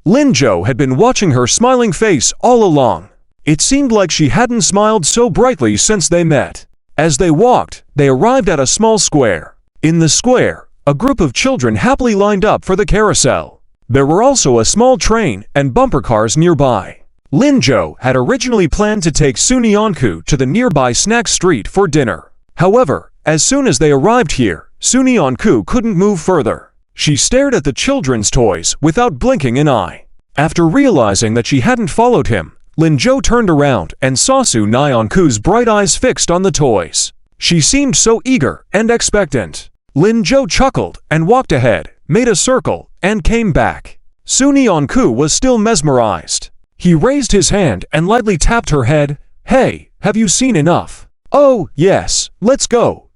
Lin Jo had been watching her smiling face all along. It seemed like she hadn't smiled so brightly since they met. As they walked, they arrived at a small square. In the square, a group of children happily lined up for the carousel. There were also a small train and bumper cars nearby. Lin Jo had originally planned to take Sunyeonku to the nearby snack street for dinner. However, as soon as they arrived here, Sunyeonku couldn't move further. She stared at the children's toys without blinking an eye. After realizing that she hadn't followed him, Lin Jo turned around and saw Sunyeonku's bright eyes fixed on the toys. She seemed so eager and expectant. Lin Jo chuckled and walked ahead, made a circle, and came back. Sunyeonku was still mesmerized. He raised his hand and lightly tapped her head. "Hey, have you seen enough?" "Oh, yes, let's go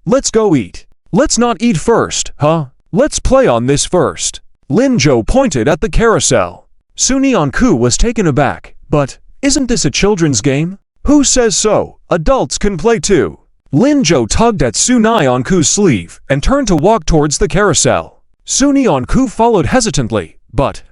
eat." "Let's not eat first, huh? Let's play on this first." Lin Jo pointed at the carousel. Sunyeonku was taken aback. "But isn't this a children's game?" "Who says so? Adults can play too." Lin Jo tugged at Sunyeonku's sleeve and turned to walk towards the carousel. Sunyeonku followed hesitantly. But,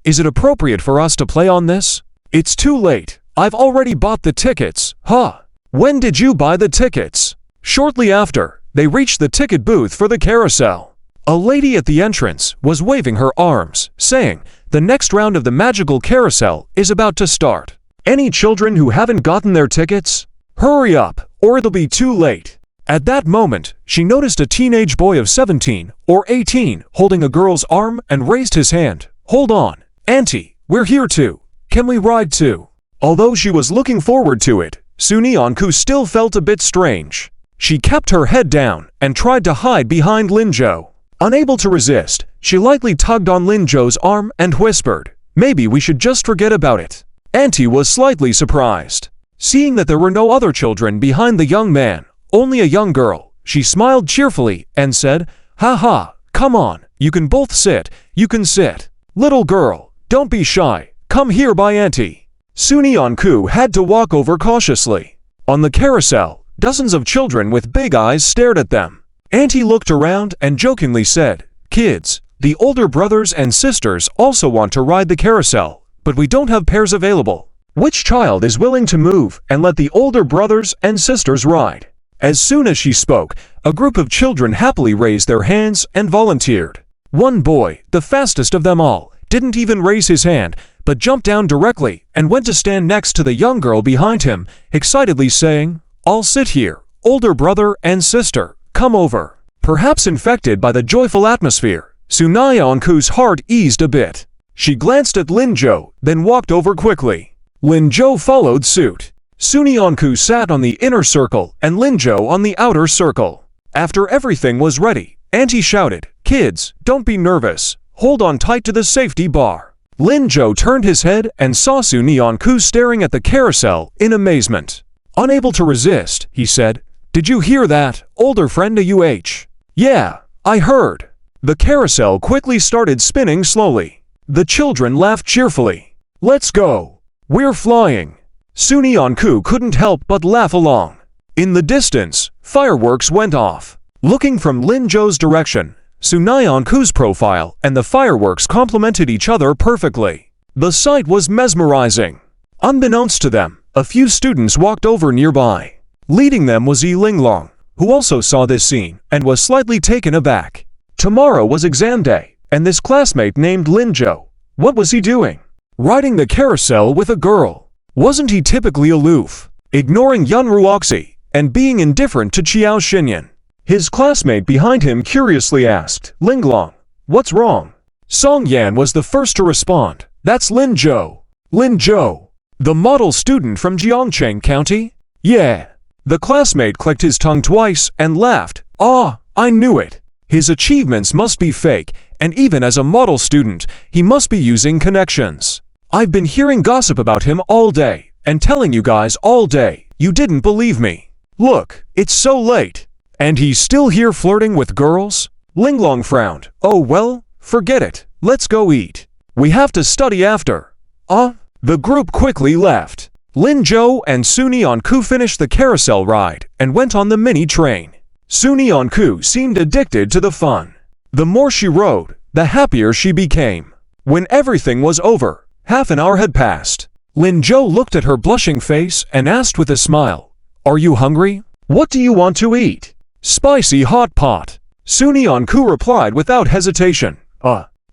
is it appropriate for us to play on this?" "It's too late. I've already bought the tickets." "Huh? When did you buy the tickets?" Shortly after, they reached the ticket booth for the carousel. A lady at the entrance was waving her arms, saying, "The next round of the magical carousel is about to start. Any children who haven't gotten their tickets? Hurry up, or it'll be too late." At that moment, she noticed a teenage boy of 17 or 18 holding a girl's arm and raised his hand. "Hold on, Auntie, we're here too. Can we ride too?" Although she was looking forward to it, Sunyeonku still felt a bit strange. She kept her head down and tried to hide behind Lin Jo. Unable to resist, she lightly tugged on Lin Jo's arm and whispered, "Maybe we should just forget about it." Auntie was slightly surprised. Seeing that there were no other children behind the young man, only a young girl, she smiled cheerfully and said, "Ha, come on, you can both sit, you can sit. Little girl, don't be shy, come here by Auntie." Sunyeonku had to walk over cautiously. On the carousel, dozens of children with big eyes stared at them. Auntie looked around and jokingly said, "Kids, the older brothers and sisters also want to ride the carousel, but we don't have pairs available. Which child is willing to move and let the older brothers and sisters ride?" As soon as she spoke, a group of children happily raised their hands and volunteered. One boy, the fastest of them all, didn't even raise his hand, but jumped down directly and went to stand next to the young girl behind him, excitedly saying, "I'll sit here, older brother and sister, come over." Perhaps infected by the joyful atmosphere, Sunyeonku's heart eased a bit. She glanced at Lin Jo, then walked over quickly. Lin Jo followed suit. Sunyeonku sat on the inner circle and Lin Jo on the outer circle. After everything was ready, Auntie shouted, "Kids, don't be nervous. Hold on tight to the safety bar." Lin Jo turned his head and saw Sunyeonku staring at the carousel in amazement. Unable to resist, he said, "Did you hear that, older friend UH?" "Yeah, I heard." The carousel quickly started spinning slowly. The children laughed cheerfully. "Let's go. We're flying." Sunyeonku couldn't help but laugh along. In the distance, fireworks went off. Looking from Lin Jo's direction, Sunyeonku's profile and the fireworks complemented each other perfectly. The sight was mesmerizing. Unbeknownst to them, a few students walked over nearby. Leading them was Yi Linglong, who also saw this scene and was slightly taken aback. Tomorrow was exam day, and this classmate named Lin Jo, what was he doing? Riding the carousel with a girl. Wasn't he typically aloof, ignoring Yun Ruoxi, and being indifferent to Chiao Shinyan? His classmate behind him curiously asked, "Linglong, what's wrong?" Song Yan was the first to respond, "That's Lin Jo." "Lin Jo? The model student from Gyeongchang County?" "Yeah." The classmate clicked his tongue twice and laughed, "Ah, I knew it. His achievements must be fake, and even as a model student, he must be using connections. I've been hearing gossip about him all day, and telling you guys all day. You didn't believe me. Look, it's so late. And he's still here flirting with girls?" Linglong frowned. "Oh well, forget it. Let's go eat. We have to study after." The group quickly left. Lin Jo and Sunyeonku finished the carousel ride and went on the mini train. Sunyeonku seemed addicted to the fun. The more she rode, the happier she became. When everything was over, half an hour had passed. Lin Zhou looked at her blushing face and asked with a smile, "Are you hungry? What do you want to eat?" "Spicy hot pot." Suni Ku replied without hesitation.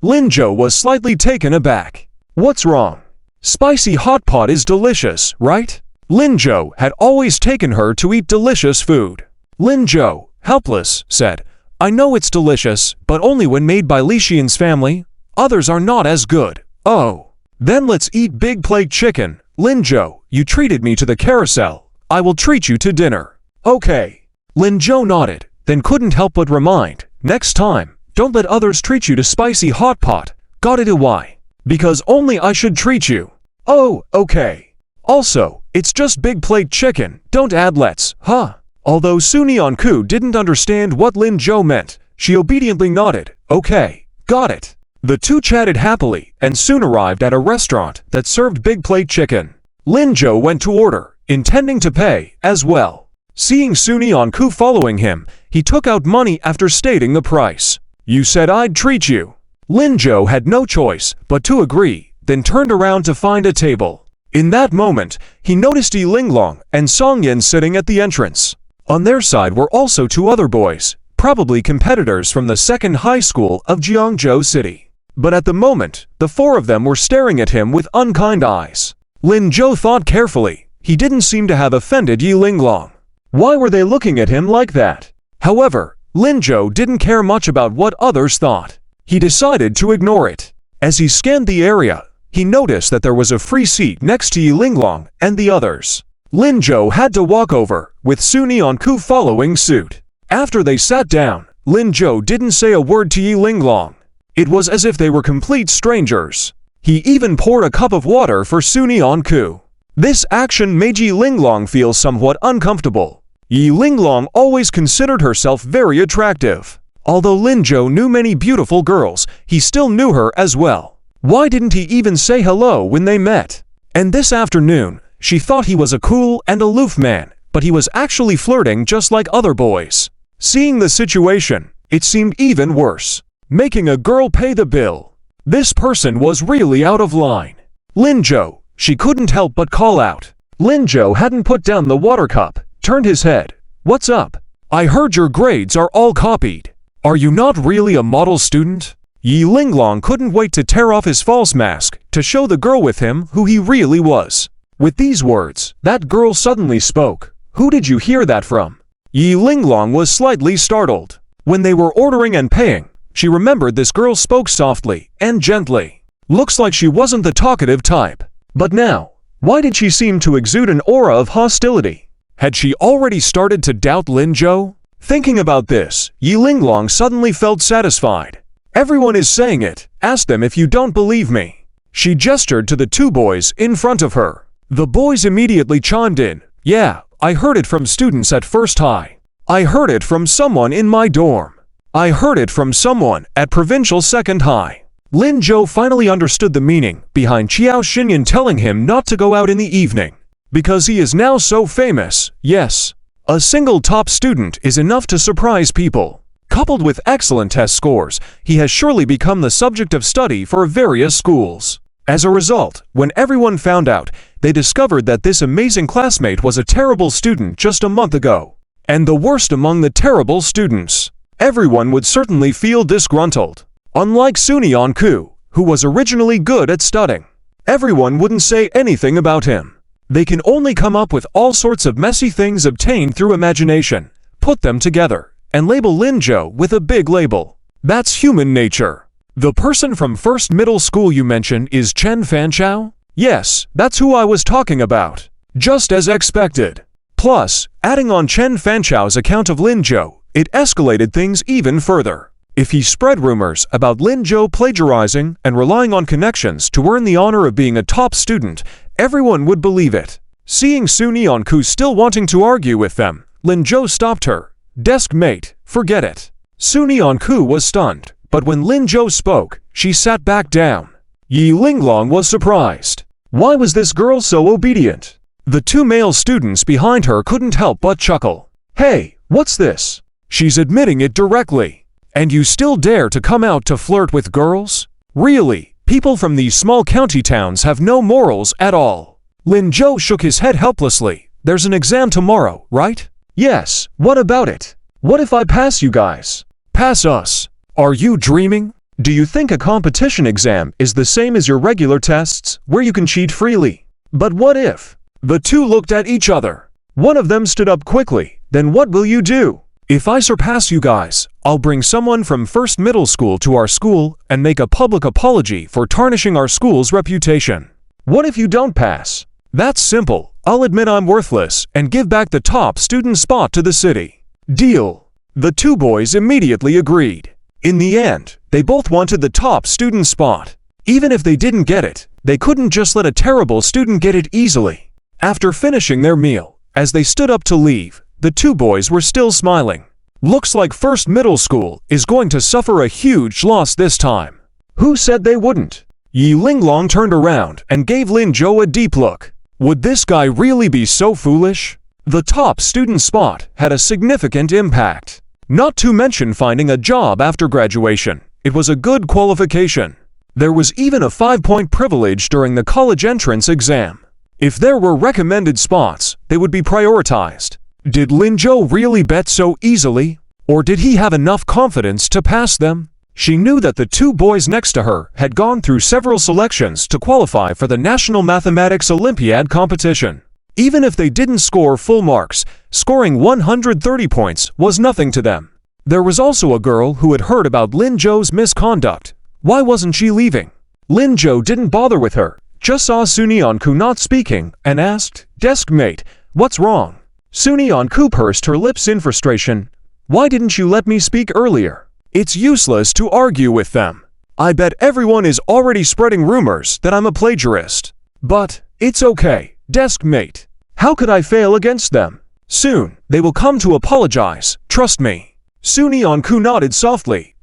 Lin Zhou was slightly taken aback. "What's wrong? Spicy hot pot is delicious, right?" Lin Zhou had always taken her to eat delicious food. Lin Zhou, helpless, said, "I know it's delicious, but only when made by Li Xian's family. Others are not as good." "Oh, then let's eat big plate chicken." "Lin Zhou, you treated me to the carousel. I will treat you to dinner." "Okay." Lin Zhou nodded, then couldn't help but remind, "Next time, don't let others treat you to spicy hot pot." "Got it? Why?" "Because only I should treat you." "Oh, okay. Also, it's just big plate chicken, don't add let's, huh?" Although Suni Ku didn't understand what Lin Zhou meant, she obediently nodded, "Okay, got it." The two chatted happily and soon arrived at a restaurant that served big plate chicken. Lin Zhou went to order, intending to pay as well. Seeing Suni Ku following him, he took out money after stating the price. "You said I'd treat you." Lin Zhou had no choice but to agree, then turned around to find a table. In that moment, he noticed Yi Linglong and Song Yin sitting at the entrance. On their side were also two other boys, probably competitors from the second high school of Jiangzhou City. But at the moment, the four of them were staring at him with unkind eyes. Lin Zhou thought carefully. He didn't seem to have offended Yi Linglong. Why were they looking at him like that? However, Lin Zhou didn't care much about what others thought. He decided to ignore it. As he scanned the area, he noticed that there was a free seat next to Yi Linglong and the others. Lin Zhou had to walk over, with Suni Ku following suit. After they sat down, Lin Zhou didn't say a word to Yi Linglong. It was as if they were complete strangers. He even poured a cup of water for Suni Ku. This action made Yi Linglong feel somewhat uncomfortable. Yi Linglong always considered herself very attractive. Although Lin Zhou knew many beautiful girls, he still knew her as well. Why didn't he even say hello when they met? And this afternoon, she thought he was a cool and aloof man, but he was actually flirting just like other boys. Seeing the situation, it seemed even worse. Making a girl pay the bill. This person was really out of line. Lin Zhou, she couldn't help but call out. Lin Zhou hadn't put down the water cup, turned his head. "What's up? I heard your grades are all copied. Are you not really a model student?" Yi Linglong couldn't wait to tear off his false mask to show the girl with him who he really was. With these words, that girl suddenly spoke. "Who did you hear that from?" Yi Linglong was slightly startled. When they were ordering and paying, she remembered this girl spoke softly and gently. Looks like she wasn't the talkative type. But now, why did she seem to exude an aura of hostility? Had she already started to doubt Lin Zhou? Thinking about this, Yi Linglong suddenly felt satisfied. "Everyone is saying it. Ask them if you don't believe me." She gestured to the two boys in front of her. The boys immediately chimed in. "Yeah, I heard it from students at first high. I heard it from someone in my dorm. I heard it from someone at provincial second high." Lin Zhou finally understood the meaning behind Qiao Xinyan telling him not to go out in the evening. Because he is now so famous, yes. A single top student is enough to surprise people. Coupled with excellent test scores, he has surely become the subject of study for various schools. As a result, when everyone found out, they discovered that this amazing classmate was a terrible student just a month ago. And the worst among the terrible students. Everyone would certainly feel disgruntled. Unlike Suni Ku, who was originally good at studying. Everyone wouldn't say anything about him. They can only come up with all sorts of messy things obtained through imagination, put them together, and label Lin Zhou with a big label. That's human nature. The person from first middle school you mentioned is Chen Fanchao? Yes, that's who I was talking about. Just as expected. Plus, adding on Chen Fanchao's account of Lin Zhou, it escalated things even further. If he spread rumors about Lin Zhou plagiarizing and relying on connections to earn the honor of being a top student, everyone would believe it. Seeing Suni Ku still wanting to argue with them, Lin Zhou stopped her. "Deskmate, forget it." Suni Ku was stunned, but when Lin Zhou spoke, she sat back down. Yi Linglong was surprised. Why was this girl so obedient? The two male students behind her couldn't help but chuckle. "Hey, what's this? She's admitting it directly. And you still dare to come out to flirt with girls? Really, People from these small county towns have no morals at all. Lin Zhou shook his head helplessly. There's an exam tomorrow, right? Yes, what about it? What if I pass you guys? Pass us? Are you dreaming? Do you think a competition exam is the same as your regular tests, where you can cheat freely? But what if? The two looked at each other. One of them stood up quickly. Then what will you do? If I surpass you guys, I'll bring someone from first middle school to our school and make a public apology for tarnishing our school's reputation. What if you don't pass? That's simple. I'll admit I'm worthless and give back the top student spot to the city. Deal. The two boys immediately agreed. In the end, they both wanted the top student spot. Even if they didn't get it, they couldn't just let a terrible student get it easily. After finishing their meal, as they stood up to leave, the two boys were still smiling. Looks like first middle school is going to suffer a huge loss this time. Who said they wouldn't? Yi Linglong turned around and gave Lin Zhou a deep look. Would this guy really be so foolish? The top student spot had a significant impact. Not to mention finding a job after graduation. It was a good qualification. There was even a 5-point privilege during the college entrance exam. If there were recommended spots, they would be prioritized. Did Lin Zhou really bet so easily? Or did he have enough confidence to pass them? She knew that the two boys next to her had gone through several selections to qualify for the National Mathematics Olympiad competition. Even if they didn't score full marks, scoring 130 points was nothing to them. There was also a girl who had heard about Lin Zhou's misconduct. Why wasn't she leaving? Lin Zhou didn't bother with her, just saw Sunyanku not speaking, and asked, "Deskmate, what's wrong?" Sunyanku pursed her lips in frustration. "Why didn't you let me speak earlier? It's useless to argue with them. I bet everyone is already spreading rumors that I'm a plagiarist. But it's okay, Deskmate. How could I fail against them? Soon, they will come to apologize, trust me." Sunyanku nodded softly.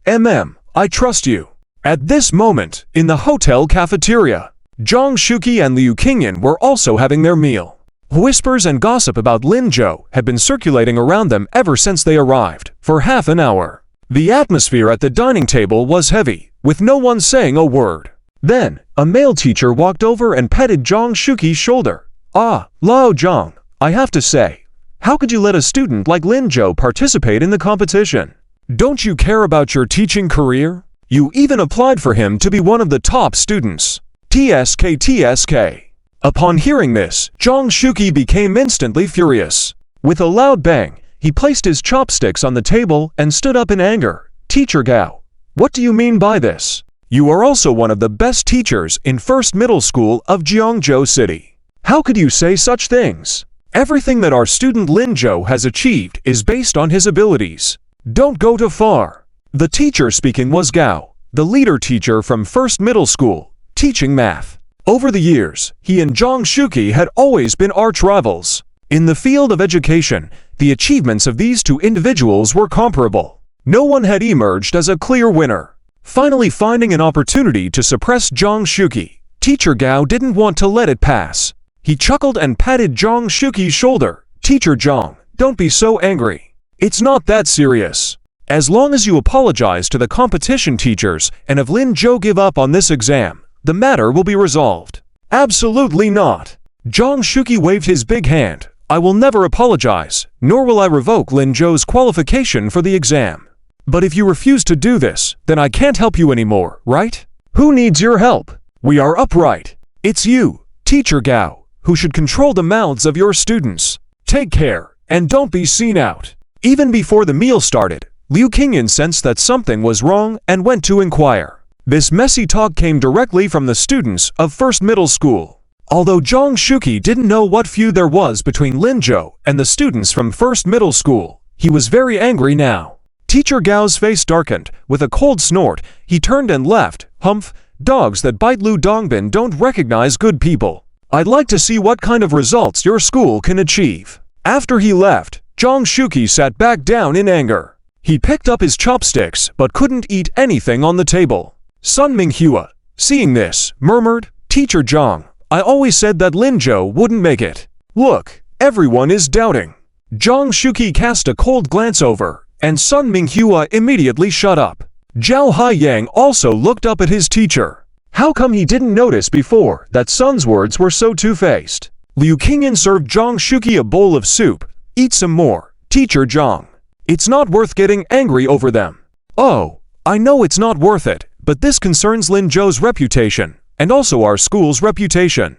I trust you." At this moment, in the hotel cafeteria, Zhang Shuqi and Liu Qingyan were also having their meal. Whispers and gossip about Lin Zhou had been circulating around them ever since they arrived, for half an hour. The atmosphere at the dining table was heavy, with no one saying a word. Then, a male teacher walked over and petted Zhang Shuqi's shoulder. "Ah, Lao Zhang, I have to say, how could you let a student like Lin Zhou participate in the competition? Don't you care about your teaching career? You even applied for him to be one of the top students. TSK. Upon hearing this, Zhang Shuqi became instantly furious. With a loud bang, he placed his chopsticks on the table and stood up in anger. "Teacher Gao, what do you mean by this? You are also one of the best teachers in first middle school of Jiangzhou City. How could you say such things? Everything that our student Lin Zhou has achieved is based on his abilities. Don't go too far." The teacher speaking was Gao, the leader teacher from first middle school, teaching math. Over the years, he and Zhang Shuqi had always been arch rivals. In the field of education, the achievements of these two individuals were comparable. No one had emerged as a clear winner. Finally finding an opportunity to suppress Zhang Shuqi, Teacher Gao didn't want to let it pass. He chuckled and patted Zhang Shuqi's shoulder. "Teacher Zhang, don't be so angry. It's not that serious. As long as you apologize to the competition teachers and if Lin Zhou give up on this exam, the matter will be resolved." "Absolutely not." Zhang Shuqi waved his big hand. "I will never apologize, nor will I revoke Lin Zhou's qualification for the exam. But if you refuse to do this, then I can't help you anymore, right? Who needs your help? We are upright. It's you, Teacher Gao, who should control the mouths of your students. Take care, and don't be seen out." Even before the meal started, Liu Qingyan sensed that something was wrong and went to inquire. This messy talk came directly from the students of first middle school. Although Zhang Shuqi didn't know what feud there was between Lin Zhou and the students from first middle school, he was very angry now. Teacher Gao's face darkened. With a cold snort, he turned and left. "Humph, dogs that bite Lu Dongbin don't recognize good people. I'd like to see what kind of results your school can achieve." After he left, Zhang Shuqi sat back down in anger. He picked up his chopsticks but couldn't eat anything on the table. Sun Minghua, seeing this, murmured, "Teacher Zhang, I always said that Lin Zhou wouldn't make it. Look, everyone is doubting." Zhang Shuqi cast a cold glance over, and Sun Minghua immediately shut up. Zhao Haiyang also looked up at his teacher. How come he didn't notice before that Sun's words were so two-faced? Liu Qingyan served Zhang Shuqi a bowl of soup. Eat some more, Teacher Zhang. It's not worth getting angry over them. Oh, I know it's not worth it, but this concerns Lin Zhou's reputation, and also our school's reputation.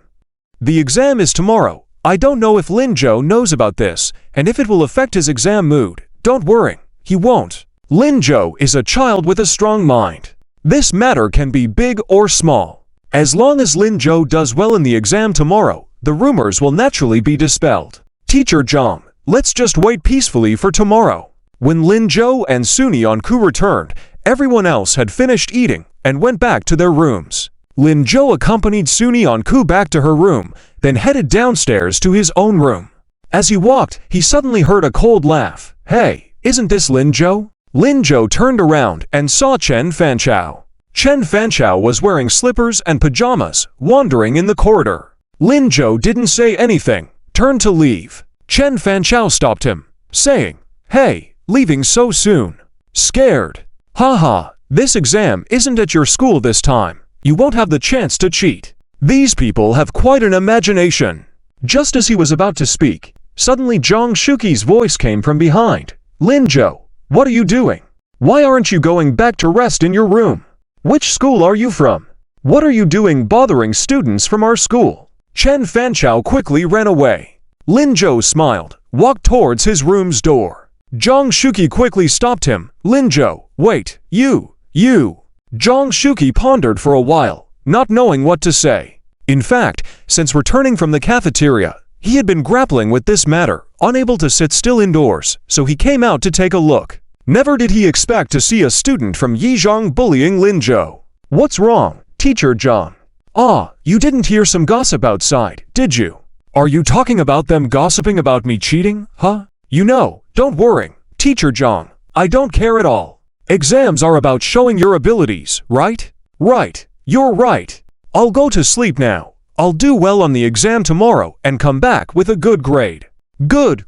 The exam is tomorrow. I don't know if Lin Zhou knows about this, and if it will affect his exam mood. Don't worry, he won't. Lin Zhou is a child with a strong mind. This matter can be big or small. As long as Lin Zhou does well in the exam tomorrow, the rumors will naturally be dispelled. Teacher Zhang, let's just wait peacefully for tomorrow. When Lin Zhou and Suni Onku returned, everyone else had finished eating and went back to their rooms. Lin Zhou accompanied Suni Onku back to her room, then headed downstairs to his own room. As he walked, he suddenly heard a cold laugh. Hey, isn't this Lin Zhou? Lin Zhou turned around and saw Chen Fanchao. Chen Fanchao was wearing slippers and pajamas, wandering in the corridor. Lin Zhou didn't say anything, turned to leave. Chen Fanchao stopped him, saying, Hey, leaving so soon? Scared? Haha, this exam isn't at your school this time. You won't have the chance to cheat. These people have quite an imagination. Just as he was about to speak, suddenly Zhang Shuqi's voice came from behind. Lin Zhou, what are you doing? Why aren't you going back to rest in your room? Which school are you from? What are you doing bothering students from our school? Chen Fanchao quickly ran away. Lin Zhou smiled, walked towards his room's door. Zhang Shuqi quickly stopped him. Lin Zhou, wait, you. Zhang Shuqi pondered for a while, not knowing what to say. In fact, since returning from the cafeteria, he had been grappling with this matter, unable to sit still indoors, so he came out to take a look. Never did he expect to see a student from Yizhang bullying Lin Zhou. What's wrong, Teacher Zhang? Ah, you didn't hear some gossip outside, did you? Are you talking about them gossiping about me cheating, huh? You know, don't worry, Teacher Zhang, I don't care at all. Exams are about showing your abilities, right? Right, you're right. I'll go to sleep now. I'll do well on the exam tomorrow and come back with a good grade. Good.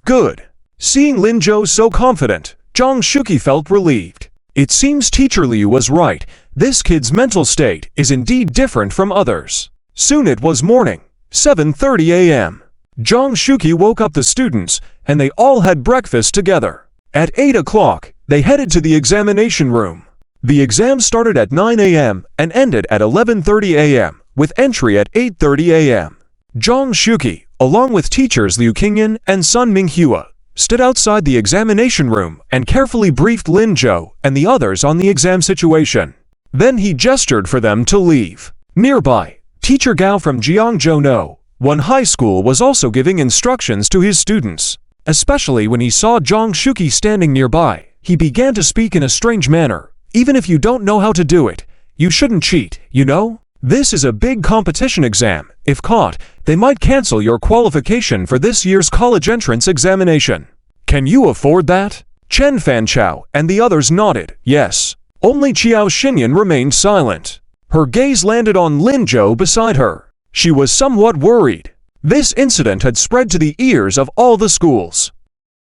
Seeing Lin Zhou so confident, Zhang Shuqi felt relieved. It seems Teacher Liu was right. This kid's mental state is indeed different from others. Soon it was morning, 7:30 a.m. Zhang Shuqi woke up the students, and they all had breakfast together. At 8 o'clock, they headed to the examination room. The exam started at 9 a.m. and ended at 11:30 a.m., with entry at 8:30 a.m. Zhang Shuqi, along with teachers Liu Qingyan and Sun Minghua, stood outside the examination room and carefully briefed Lin Zhou and the others on the exam situation. Then he gestured for them to leave. Nearby, Teacher Gao from Jiangzhou No. 1 High School was also giving instructions to his students. Especially when he saw Zhang Shuqi standing nearby, he began to speak in a strange manner. Even if you don't know how to do it, you shouldn't cheat, you know? This is a big competition exam. If caught, they might cancel your qualification for this year's college entrance examination. Can you afford that? Chen Fanchao and the others nodded, yes. Only Qiao Xinyan remained silent. Her gaze landed on Lin Zhou beside her. She was somewhat worried. This incident had spread to the ears of all the schools.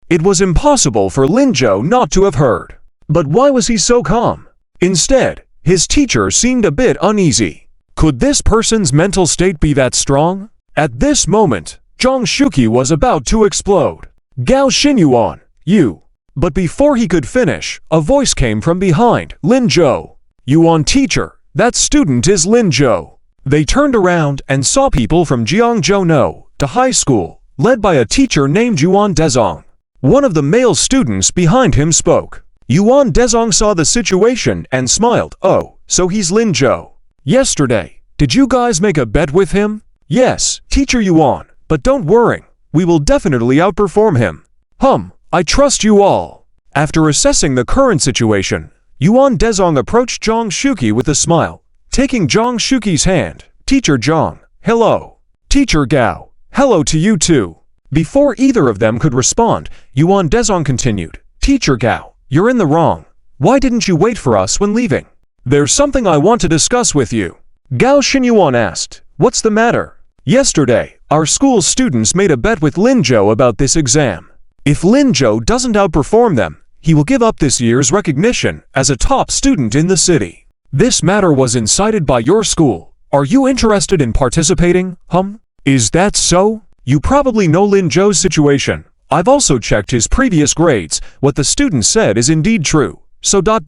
It was impossible for Lin Zhou not to have heard. But why was he so calm? Instead, his teacher seemed a bit uneasy. Could this person's mental state be that strong? At this moment, Zhang Shuqi was about to explode. Gao Xinyuan, you. But before he could finish, a voice came from behind. Lin Zhou. Yuan teacher, that student is Lin Zhou. They turned around and saw people from Jiangzhou No. to high school, led by a teacher named Yuan Dezong. One of the male students behind him spoke. Yuan Dezong saw the situation and smiled. Oh, so he's Lin Zhou. Yesterday, did you guys make a bet with him? Yes, Teacher Yuan, but don't worry, we will definitely outperform him. I trust you all. After assessing the current situation, Yuan Dezong approached Zhang Shuqi with a smile, taking Zhang Shuqi's hand. Teacher Zhang, hello. Teacher Gao, hello to you too. Before either of them could respond, Yuan Dezong continued. Teacher Gao, you're in the wrong. Why didn't you wait for us when leaving? There's something I want to discuss with you. Gao Xinyuan asked. What's the matter? Yesterday, our school's students made a bet with Lin Zhou about this exam. If Lin Zhou doesn't outperform them, he will give up this year's recognition as a top student in the city. This matter was incited by your school, Are you interested in participating? Is that so? You probably know Lin Zhou's situation. I've also checked his previous grades. What the student said is indeed true. So ... Gao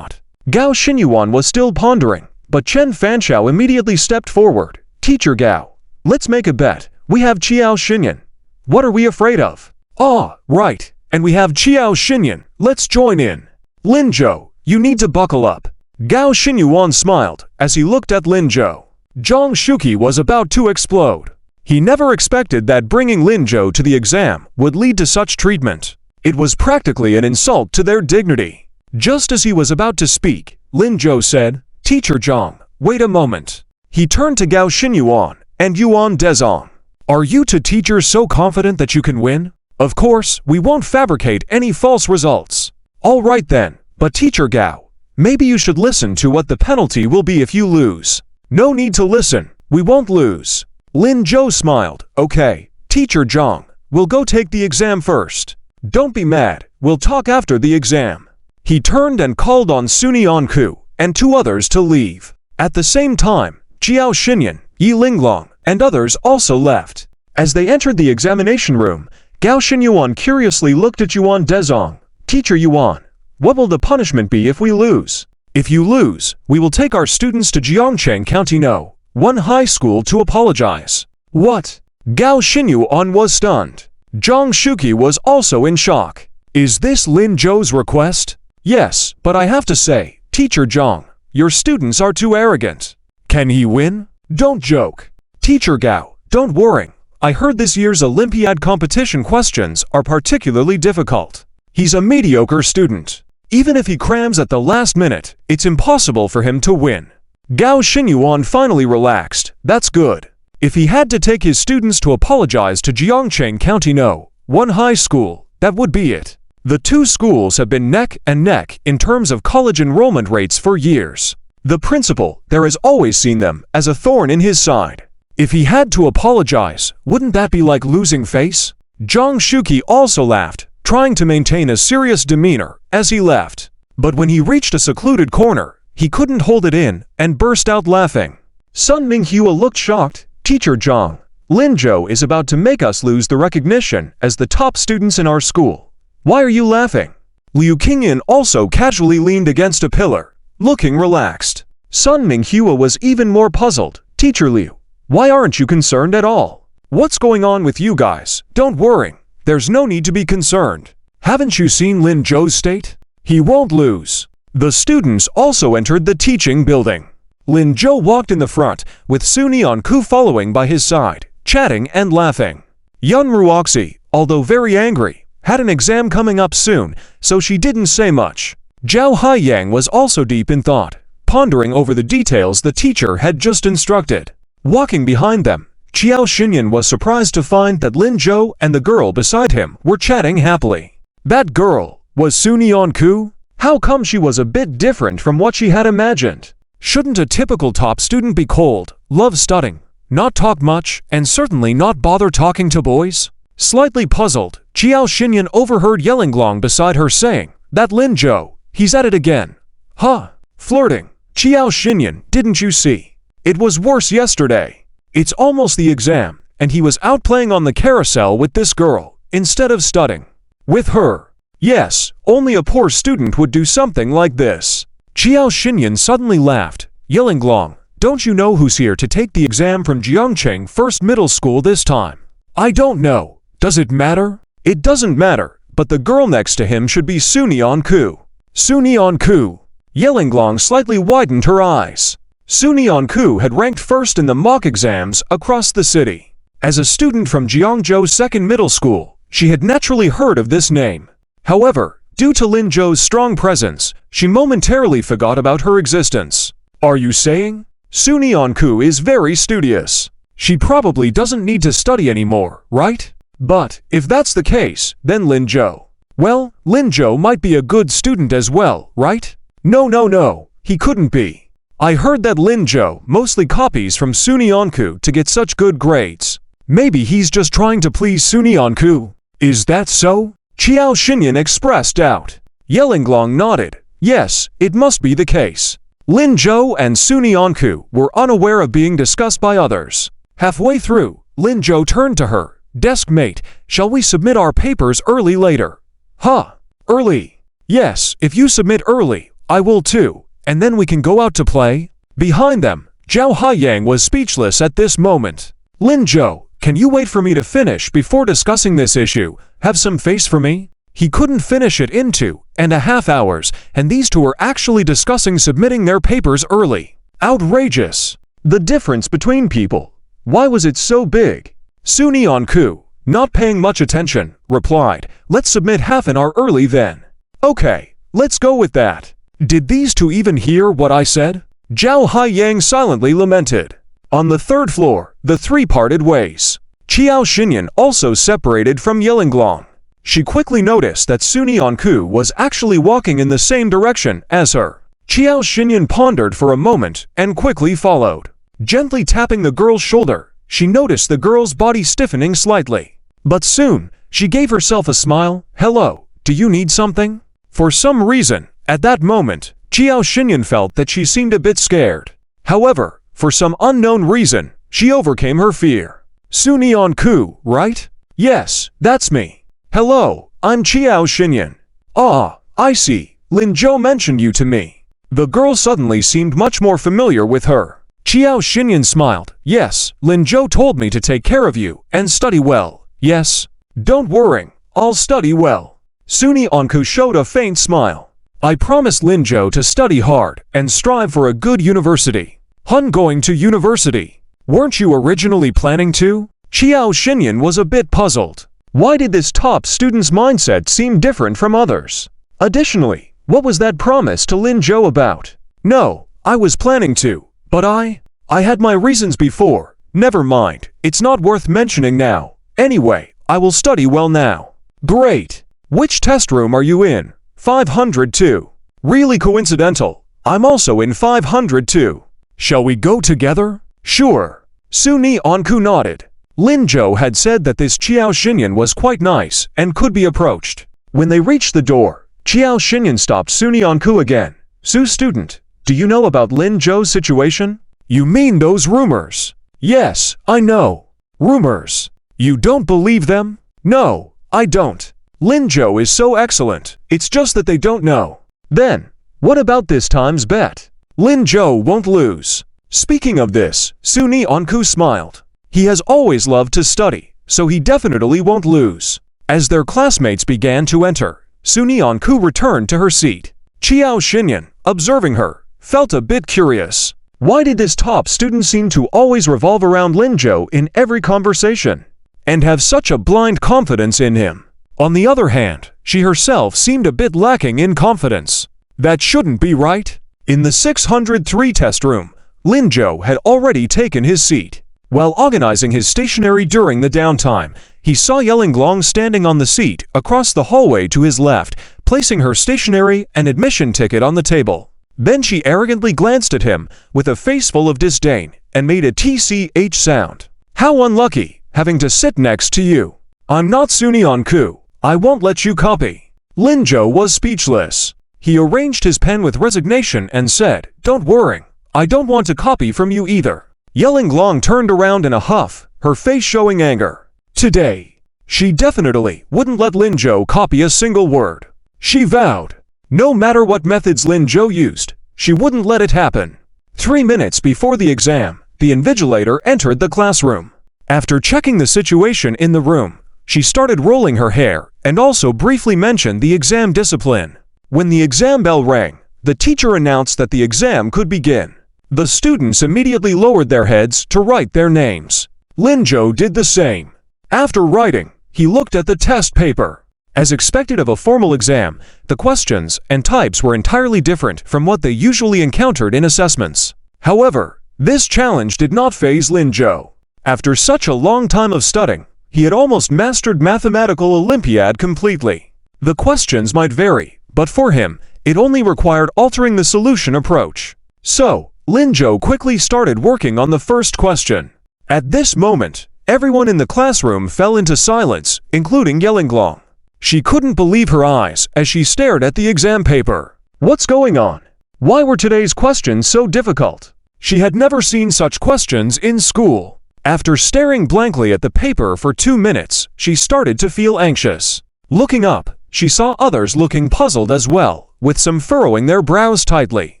Xinyuan was still pondering, but Chen Fanchao immediately stepped forward. Teacher Gao, let's make a bet. We have Qiao Xinyan. What are we afraid of? Ah, right. And we have Qiao Xinyan. Let's join in. Lin Zhou, you need to buckle up. Gao Xinyuan smiled as he looked at Lin Zhou. Zhang Shuqi was about to explode. He never expected that bringing Lin Zhou to the exam would lead to such treatment. It was practically an insult to their dignity. Just as he was about to speak, Lin Zhou said, Teacher Zhang, wait a moment. He turned to Gao Xinyuan and Yuan Dezong. Are you two teachers so confident that you can win? Of course, we won't fabricate any false results. All right then, but Teacher Gao, maybe you should listen to what the penalty will be if you lose. No need to listen, we won't lose. Lin Zhou smiled. Okay, Teacher Zhang, we'll go take the exam first. Don't be mad, we'll talk after the exam. He turned and called on Suni Anku and 2 others to leave. At the same time, Qiao Xinyan, Yi Linglong, and others also left. As they entered the examination room, Gao Xinyuan curiously looked at Yuan Dezong. Teacher Yuan, what will the punishment be if we lose? If you lose, we will take our students to Jiangcheng County No. 1 High School to apologize. What? Gao Xinyuan was stunned. Zhang Shuqi was also in shock. Is this Lin Zhou's request? Yes, but I have to say, Teacher Zhang, your students are too arrogant. Can he win? Don't joke. Teacher Gao, don't worry. I heard this year's Olympiad competition questions are particularly difficult. He's a mediocre student. Even if he crams at the last minute, it's impossible for him to win. Gao Xinyuan finally relaxed. That's good. If he had to take his students to apologize to Jiangcheng County No. 1 High School, that would be it. The 2 schools have been neck and neck in terms of college enrollment rates for years. The principal there has always seen them as a thorn in his side. If he had to apologize, wouldn't that be like losing face? Zhang Shuqi also laughed, trying to maintain a serious demeanor as he left. But when he reached a secluded corner, he couldn't hold it in and burst out laughing. Sun Minghua looked shocked. Teacher Zhang, Lin Zhou is about to make us lose the recognition as the top students in our school. Why are you laughing? Liu Qingyan also casually leaned against a pillar, looking relaxed. Sun Minghua was even more puzzled. Teacher Liu, why aren't you concerned at all? What's going on with you guys? Don't worry. There's no need to be concerned. Haven't you seen Lin Zhou's state? He won't lose. The students also entered the teaching building. Lin Zhou walked in the front, with Suni Anku following by his side, chatting and laughing. Yun Ruoxi, although very angry, had an exam coming up soon, so she didn't say much. Zhao Haiyang was also deep in thought, pondering over the details the teacher had just instructed. Walking behind them, Qiao Xinyan was surprised to find that Lin Zhou and the girl beside him were chatting happily. That girl was Suni Anku? How come she was a bit different from what she had imagined? Shouldn't a typical top student be cold, love studying, not talk much, and certainly not bother talking to boys? Slightly puzzled, Qiao Xinyan overheard Yelinglong beside her saying, That Lin Zhou, he's at it again. Huh? Flirting. Qiao Xinyan, didn't you see? It was worse yesterday. It's almost the exam, and he was out playing on the carousel with this girl, instead of studying. With her. Yes, only a poor student would do something like this. Qiao Xinyan suddenly laughed. Yelinglong, don't you know who's here to take the exam from Jiangcheng First Middle School this time? I don't know. Does it matter? It doesn't matter, but the girl next to him should be Suni Anku. Suni Anku. Yelinglong slightly widened her eyes. Suni Anku had ranked first in the mock exams across the city. As a student from Jiangzhou Second Middle School, she had naturally heard of this name. However, due to Lin Zhou's strong presence, she momentarily forgot about her existence. Are you saying? Suni Anku is very studious. She probably doesn't need to study anymore, right? But, if that's the case, then Lin Zhou. Well, Lin Zhou might be a good student as well, right? No, he couldn't be. I heard that Lin Zhou mostly copies from Suni Anku to get such good grades. Maybe he's just trying to please Suni Anku. Is that so? Qiao Xinyan expressed doubt. Yelinglong nodded. Yes, it must be the case. Lin Zhou and Suni Onku were unaware of being discussed by others. Halfway through, Lin Zhou turned to her. Deskmate, shall we submit our papers early later? Huh? Early? Yes, if you submit early, I will too, and then we can go out to play. Behind them, Zhao Haiyang was speechless at this moment. Lin Zhou, can you wait for me to finish before discussing this issue? Have some face for me? He couldn't finish it in 2.5 hours, and these two were actually discussing submitting their papers early. Outrageous! The difference between people. Why was it so big? Suni Onku, not paying much attention, replied, let's submit half an hour early then. Okay, let's go with that. Did these two even hear what I said? Zhao Haiyang silently lamented. On the third floor, the three parted ways. Qiao Xinyan also separated from Yelinglong. She quickly noticed that Suni Onku was actually walking in the same direction as her. Qiao Xinyan pondered for a moment and quickly followed. Gently tapping the girl's shoulder, she noticed the girl's body stiffening slightly. But soon, she gave herself a smile. Hello, do you need something? For some reason, at that moment, Qiao Xinyan felt that she seemed a bit scared. However, for some unknown reason, she overcame her fear. Suni Onku, right? Yes, that's me. Hello, I'm Qiao Xinyan. Ah, I see. Lin Zhou mentioned you to me. The girl suddenly seemed much more familiar with her. Qiao Xinyan smiled. Yes, Lin Zhou told me to take care of you and study well. Yes. Don't worry, I'll study well. Suni Onku showed a faint smile. I promised Lin Zhou to study hard and strive for a good university. Hun going to university. Weren't you originally planning to? Qiao Xinyan was a bit puzzled. Why did this top student's mindset seem different from others? Additionally, what was that promise to Lin Zhou about? No, I was planning to, but I had my reasons before. Never mind, it's not worth mentioning now. Anyway, I will study well now. Great. Which test room are you in? 502. Really coincidental. I'm also in 502. Shall we go together? Sure. Suni Onku nodded. Lin Zhou had said that this Qiao Xinyan was quite nice and could be approached. When they reached the door, Qiao Xinyan stopped Suni Onku again. Su student, do you know about Lin Zhou's situation? You mean those rumors? Yes, I know. Rumors. You don't believe them? No, I don't. Lin Zhou is so excellent, it's just that they don't know. Then, what about this time's bet? Lin Zhou won't lose. Speaking of this, Suni Onku smiled. He has always loved to study, so he definitely won't lose. As their classmates began to enter, Suni Onku returned to her seat. Qiao Xinyan, observing her, felt a bit curious. Why did this top student seem to always revolve around Lin Zhou in every conversation? And have such a blind confidence in him? On the other hand, she herself seemed a bit lacking in confidence. That shouldn't be right. In the 603 test room, Lin Zhou had already taken his seat. While organizing his stationery during the downtime, he saw Yelinglong standing on the seat across the hallway to his left, placing her stationery and admission ticket on the table. Then she arrogantly glanced at him with a face full of disdain and made a TCH sound. How unlucky, having to sit next to you. I'm not Suni Onku. I won't let you copy. Lin Zhou was speechless. He arranged his pen with resignation and said, Don't worry, I don't want to copy from you either. Yelinglong turned around in a huff, her face showing anger. Today, she definitely wouldn't let Lin Zhou copy a single word. She vowed. No matter what methods Lin Zhou used, she wouldn't let it happen. 3 minutes before the exam, the invigilator entered the classroom. After checking the situation in the room, she started rolling her hair and also briefly mentioned the exam discipline. When the exam bell rang, the teacher announced that the exam could begin. The students immediately lowered their heads to write their names. Lin Zhou did the same. After writing, he looked at the test paper. As expected of a formal exam, the questions and types were entirely different from what they usually encountered in assessments. However, this challenge did not faze Lin Zhou. After such a long time of studying, he had almost mastered Mathematical Olympiad completely. The questions might vary, but for him, it only required altering the solution approach. So, Lin Zhou quickly started working on the first question. At this moment, everyone in the classroom fell into silence, including Yelinglong. She couldn't believe her eyes as she stared at the exam paper. What's going on? Why were today's questions so difficult? She had never seen such questions in school. After staring blankly at the paper for 2 minutes, she started to feel anxious. Looking up, she saw others looking puzzled as well, with some furrowing their brows tightly.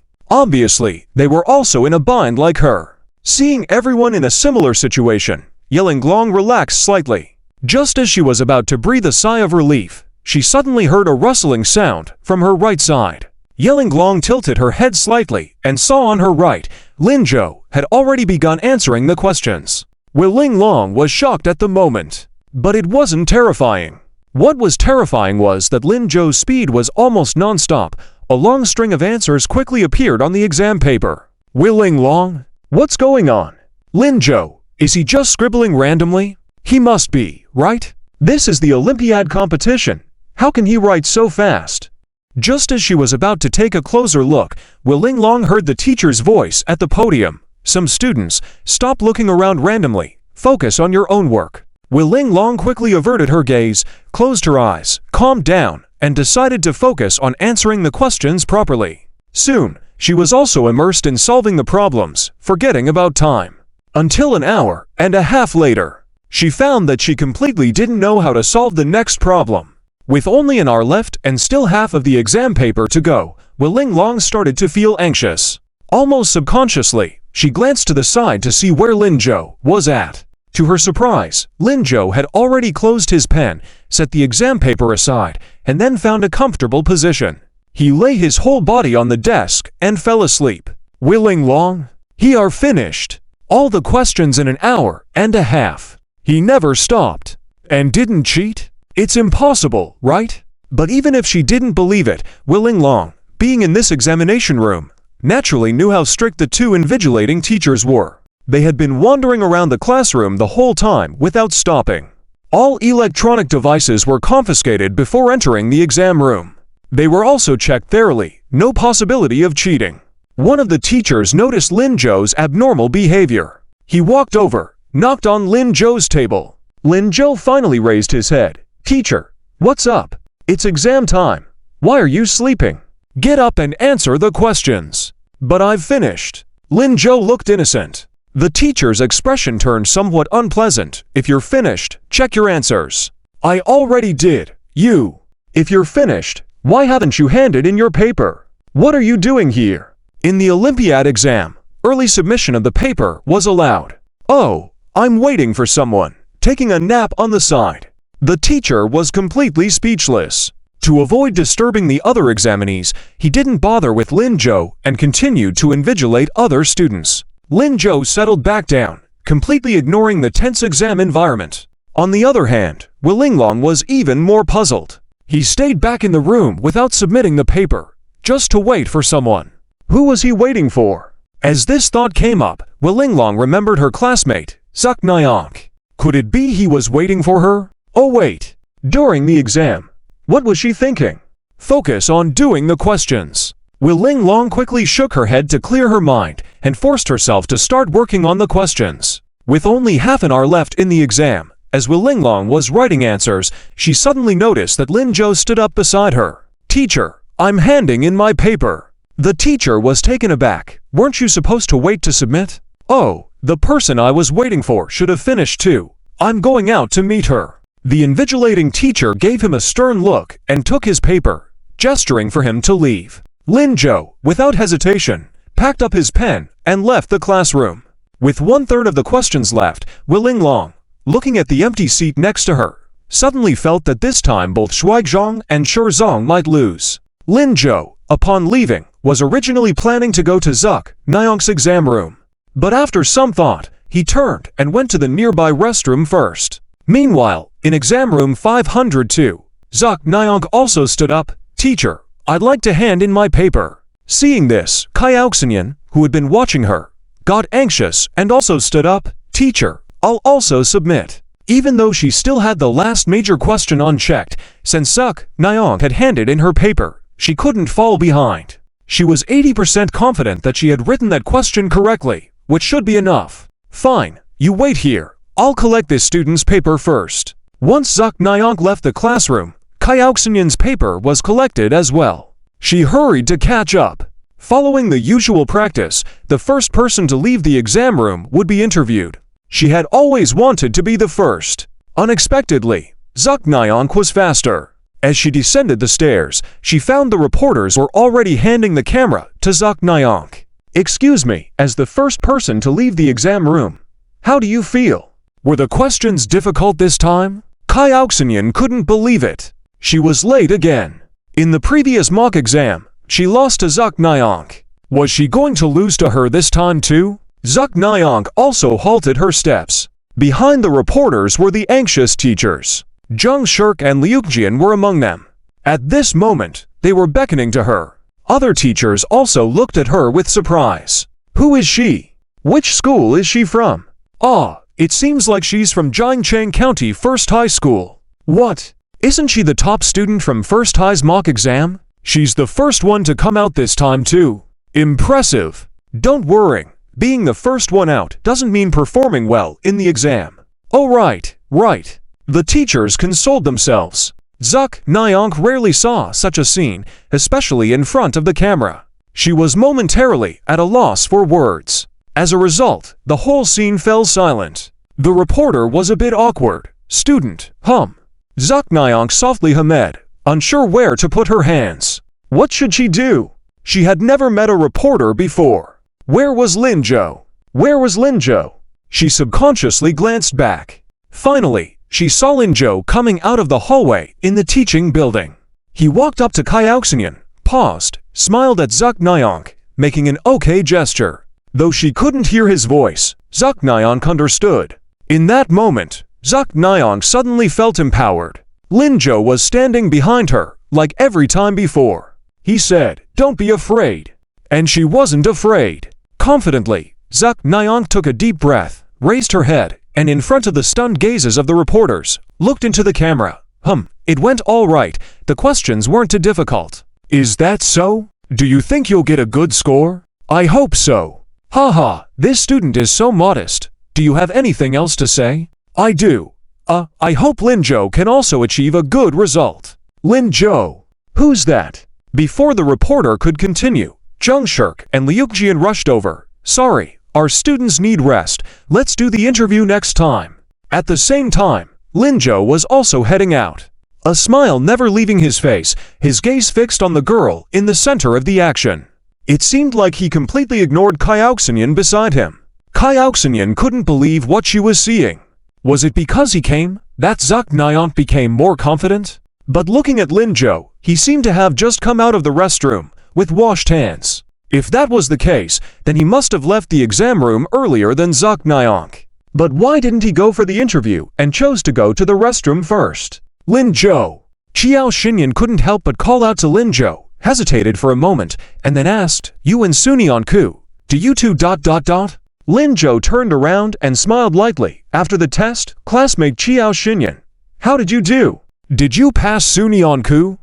Obviously, they were also in a bind like her. Seeing everyone in a similar situation, Yelling relaxed slightly. Just as she was about to breathe a sigh of relief, she suddenly heard a rustling sound from her right side. Yelling tilted her head slightly and saw on her right, Lin Zhou had already begun answering the questions. Yelling was shocked at the moment, but it wasn't terrifying. What was terrifying was that Lin Zhou's speed was almost non-stop. A long string of answers quickly appeared on the exam paper. Yelling, what's going on? Lin Zhou, is he just scribbling randomly? He must be, right? This is the Olympiad competition. How can he write so fast? Just as she was about to take a closer look, Yelling heard the teacher's voice at the podium. Some students, stop looking around randomly. Focus on your own work. Yelling quickly averted her gaze, closed her eyes, calmed down, and decided to focus on answering the questions properly. Soon, she was also immersed in solving the problems, forgetting about time. Until an hour and a half later, she found that she completely didn't know how to solve the next problem. With only an hour left and still half of the exam paper to go, Yelling started to feel anxious. Almost subconsciously, she glanced to the side to see where Lin Zhou was at. To her surprise, Lin Zhou had already closed his pen, set the exam paper aside, and then found a comfortable position. He lay his whole body on the desk and fell asleep. Yelling, he are finished. All the questions in an hour and a half. He never stopped. And didn't cheat? It's impossible, right? But even if she didn't believe it, Yelling, being in this examination room, naturally knew how strict the two invigilating teachers were. They had been wandering around the classroom the whole time without stopping. All electronic devices were confiscated before entering the exam room. They were also checked thoroughly, no possibility of cheating. One of the teachers noticed Lin Zhou's abnormal behavior. He walked over, knocked on Lin Zhou's table. Lin Zhou finally raised his head. Teacher, what's up? It's exam time. Why are you sleeping? Get up and answer the questions. But I've finished. Lin Zhou looked innocent. The teacher's expression turned somewhat unpleasant. If you're finished, check your answers. I already did. You. If you're finished, why haven't you handed in your paper? What are you doing here? In the Olympiad exam, early submission of the paper was allowed. Oh, I'm waiting for someone, taking a nap on the side. The teacher was completely speechless. To avoid disturbing the other examinees, he didn't bother with Lin Zhou and continued to invigilate other students. Lin Zhou settled back down, completely ignoring the tense exam environment. On the other hand, Yelling was even more puzzled. He stayed back in the room without submitting the paper, just to wait for someone. Who was he waiting for? As this thought came up, Yelling remembered her classmate, Zuk Nyang. Could it be he was waiting for her? Oh wait, during the exam, what was she thinking? Focus on doing the questions. Yelling quickly shook her head to clear her mind and forced herself to start working on the questions. With only half an hour left in the exam, as Yelling was writing answers, she suddenly noticed that Lin Zhou stood up beside her. Teacher, I'm handing in my paper. The teacher was taken aback. Weren't you supposed to wait to submit? Oh, the person I was waiting for should have finished too. I'm going out to meet her. The invigilating teacher gave him a stern look and took his paper, gesturing for him to leave. Lin Zhou, without hesitation, packed up his pen and left the classroom. With 1/3 of the questions left, Yelling, looking at the empty seat next to her, suddenly felt that this time both Shuaizhong and Shizong might lose. Lin Zhou, upon leaving, was originally planning to go to Zuk Nyang's exam room. But after some thought, he turned and went to the nearby restroom first. Meanwhile, in exam room 502, Zuk Nyang also stood up. Teacher, I'd like to hand in my paper. Seeing this, Xiaoxian, who had been watching her, got anxious and also stood up. Teacher, I'll also submit. Even though she still had the last major question unchecked, since Zuk Nyang had handed in her paper, she couldn't fall behind. She was 80% confident that she had written that question correctly, which should be enough. Fine, you wait here. I'll collect this student's paper first. Once Zuk Nyang left the classroom, Xiaoxian's paper was collected as well. She hurried to catch up. Following the usual practice, the first person to leave the exam room would be interviewed. She had always wanted to be the first. Unexpectedly, Zuk Nyonk was faster. As she descended the stairs, she found the reporters were already handing the camera to Zuk Nyonk. "Excuse me, as the first person to leave the exam room, how do you feel? Were the questions difficult this time?" Kyoxinyan couldn't believe it. She was late again. In the previous mock exam, she lost to Zuk Nyonk. Was she going to lose to her this time too? Zuk Nyonk also halted her steps. Behind the reporters were the anxious teachers. Jung Shirk and Liukjian were among them. At this moment, they were beckoning to her. Other teachers also looked at her with surprise. Who is she? Which school is she from? Ah, it seems like she's from Jiangcheng County First High School. What? Isn't she the top student from First High's mock exam? She's the first one to come out this time too. Impressive. Don't worry, being the first one out doesn't mean performing well in the exam. Oh right. The teachers consoled themselves. Zuk Nyonk rarely saw such a scene, especially in front of the camera. She was momentarily at a loss for words. As a result, the whole scene fell silent. The reporter was a bit awkward. Student, Zuk Nyonk softly hummed, unsure where to put her hands. What should she do? She had never met a reporter before. Where was Lin Zhou? She subconsciously glanced back. Finally, she saw Lin Zhou coming out of the hallway in the teaching building. He walked up to Kyoxinyan, paused, smiled at Zuk Nyonk, making an okay gesture. Though she couldn't hear his voice, Zuk Nyonk understood. In that moment, Zuk Nyonk suddenly felt empowered. Lin Zhou was standing behind her, like every time before. He said, "Don't be afraid." And she wasn't afraid. Confidently, Zuk Nyonk took a deep breath, raised her head, and in front of the stunned gazes of the reporters, looked into the camera. It went all right. The questions weren't too difficult. Is that so? Do you think you'll get a good score? I hope so. Haha, this student is so modest. Do you have anything else to say? I do. I hope Lin Zhou can also achieve a good result. Lin Zhou? Who's that? Before the reporter could continue, Jung Shirk and Liukjian rushed over. Sorry, our students need rest. Let's do the interview next time. At the same time, Lin Zhou was also heading out. A smile never leaving his face, his gaze fixed on the girl in the center of the action. It seemed like he completely ignored Kyoxinyan beside him. Kyoxinyan couldn't believe what she was seeing. Was it because he came that Zuk Nyonk became more confident? But looking at Lin Zhou, he seemed to have just come out of the restroom with washed hands. If that was the case, then he must have left the exam room earlier than Zuk Nyonk. But why didn't he go for the interview and chose to go to the restroom first? Lin Zhou. Kyoxinyan couldn't help but call out to Lin Zhou, hesitated for a moment, and then asked, "You and Sunyeon-ku, do you two ... Lin Zhou turned around and smiled lightly. After the test, classmate Kyoxinyan. How did you do? Did you pass Sunyeon-ku?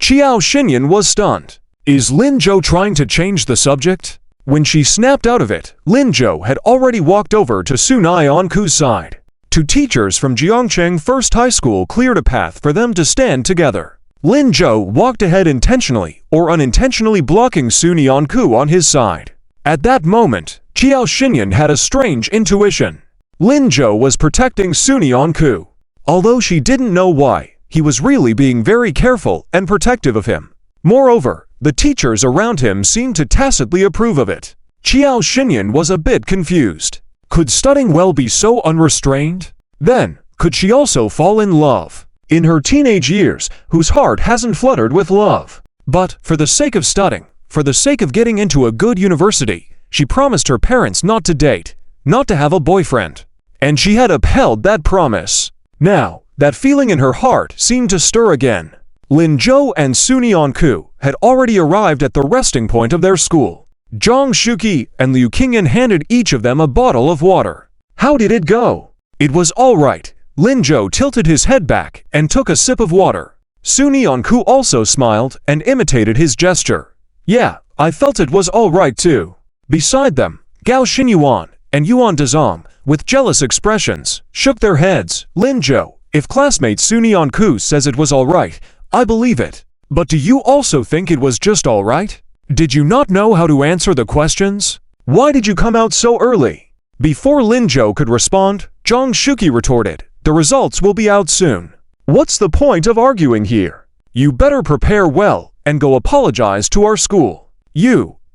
Kyoxinyan was stunned. Is Lin Zhou trying to change the subject? When she snapped out of it, Lin Zhou had already walked over to Sunyeon-ku's side. Two teachers from Jiangcheng First High School cleared a path for them to stand together. Lin Zhou walked ahead intentionally or unintentionally blocking Sunyeon-ku on his side. At that moment, Kyoxinyan had a strange intuition. Lin Zhou was protecting Sunyeon-ku. Although she didn't know why, he was really being very careful and protective of him. Moreover, the teachers around him seemed to tacitly approve of it. Kyoxinyan was a bit confused. Could studying well be so unrestrained? Then, could she also fall in love? In her teenage years, whose heart hasn't fluttered with love? But, for the sake of studying, for the sake of getting into a good university, she promised her parents not to date, not to have a boyfriend. And she had upheld that promise. Now, that feeling in her heart seemed to stir again. Lin Zhou and Sunyeon-ku had already arrived at the resting point of their school. Zhang Shuqi and Liu Qingyan handed each of them a bottle of water. How did it go? It was all right. Lin Zhou tilted his head back and took a sip of water. Sunyeon-ku also smiled and imitated his gesture. Yeah, I felt it was all right too. Beside them, Gao Xinyuan and Yuan Dezong, with jealous expressions, shook their heads. Lin Zhou, if classmate Sunyeon-ku says it was all right, I believe it. But do you also think it was just all right? Did you not know how to answer the questions? Why did you come out so early? Before Lin Zhou could respond, Zhang Shuqi retorted, the results will be out soon. What's the point of arguing here? You better prepare well and go apologize to our school.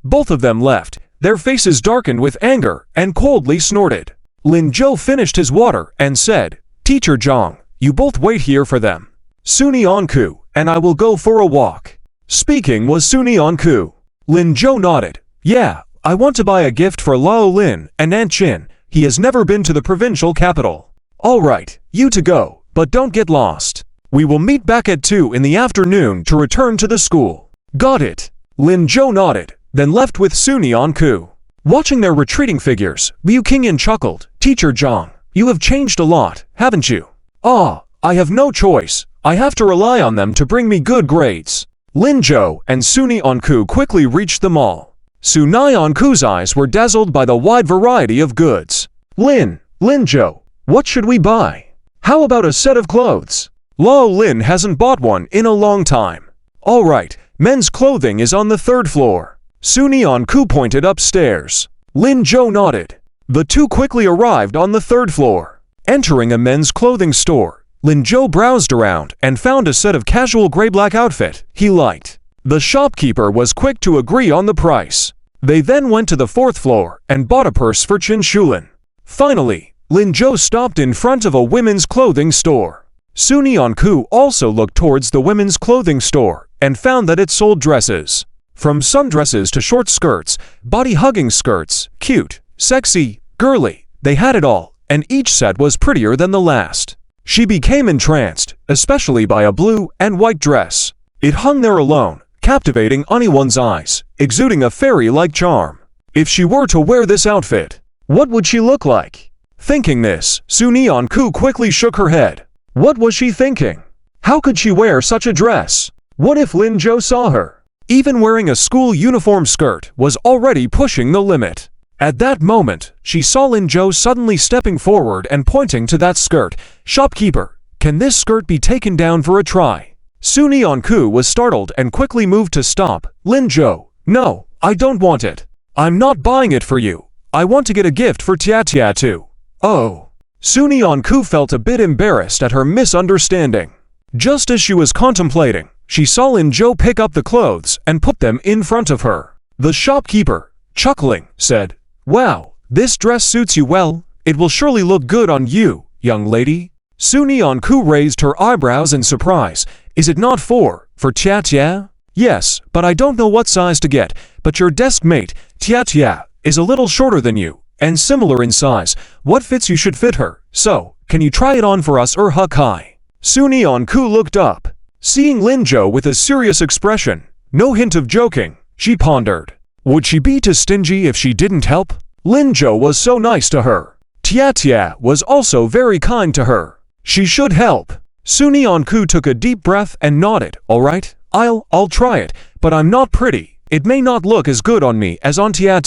Both of them left, their faces darkened with anger and coldly snorted. Lin Zhou finished his water and said, Teacher Zhang, you both wait here for them. Suni Anku and I will go for a walk. Speaking was Suni Anku. Lin Zhou nodded. Yeah, I want to buy a gift for Lao Lin and Nanchin. He has never been to the provincial capital. Alright, you to go, but don't get lost. We will meet back at 2 in the afternoon to return to the school. Got it. Lin Zhou nodded, then left with Suni Anku. Watching their retreating figures, Liu Qingyan chuckled. Teacher Zhang, you have changed a lot, haven't you? Ah, I have no choice. I have to rely on them to bring me good grades. Lin Zhou and Suni Anku quickly reached the mall. Suni Anku's eyes were dazzled by the wide variety of goods. Lin Zhou, what should we buy? How about a set of clothes? Lao Lin hasn't bought one in a long time. Alright, men's clothing is on the 3rd floor. Suni Anku pointed upstairs. Lin Zhou nodded. The two quickly arrived on the 3rd floor. Entering a men's clothing store, Lin Zhou browsed around and found a set of casual gray-black outfit he liked. The shopkeeper was quick to agree on the price. They then went to the 4th floor and bought a purse for Qin Shulin. Finally, Lin Zhou stopped in front of a women's clothing store. Suni Anku also looked towards the women's clothing store and found that it sold dresses. From sundresses to short skirts, body-hugging skirts, cute, sexy, girly, they had it all, and each set was prettier than the last. She became entranced, especially by a blue and white dress. It hung there alone, captivating anyone's eyes, exuding a fairy-like charm. If she were to wear this outfit, what would she look like? Thinking this, Suni Anku quickly shook her head. What was she thinking? How could she wear such a dress? What if Lin Zhou saw her? Even wearing a school uniform skirt was already pushing the limit. At that moment, she saw Lin Zhou suddenly stepping forward and pointing to that skirt. Shopkeeper, can this skirt be taken down for a try? Suni Anku was startled and quickly moved to stop. Lin Zhou, no, I don't want it. I'm not buying it for you. I want to get a gift for Tia too. Oh. Suni Anku felt a bit embarrassed at her misunderstanding. Just as she was contemplating, she saw Lin Zhou pick up the clothes and put them in front of her. The shopkeeper, chuckling, said, Wow, this dress suits you well. It will surely look good on you, young lady. Suni Anku raised her eyebrows in surprise. Is it not for Tia? Yes, but I don't know what size to get, but your desk mate, Tia, is a little shorter than you, and similar in size. What fits you should fit her, so, can you try it on for us or huck high? Suni Anku looked up. Seeing Lin Zhou with a serious expression, no hint of joking, she pondered. Would she be too stingy if she didn't help? Lin Zhou was so nice to her. Tia was also very kind to her. She should help. Suni Anku took a deep breath and nodded. Alright, I'll try it, but I'm not pretty. It may not look as good on me as on Tia.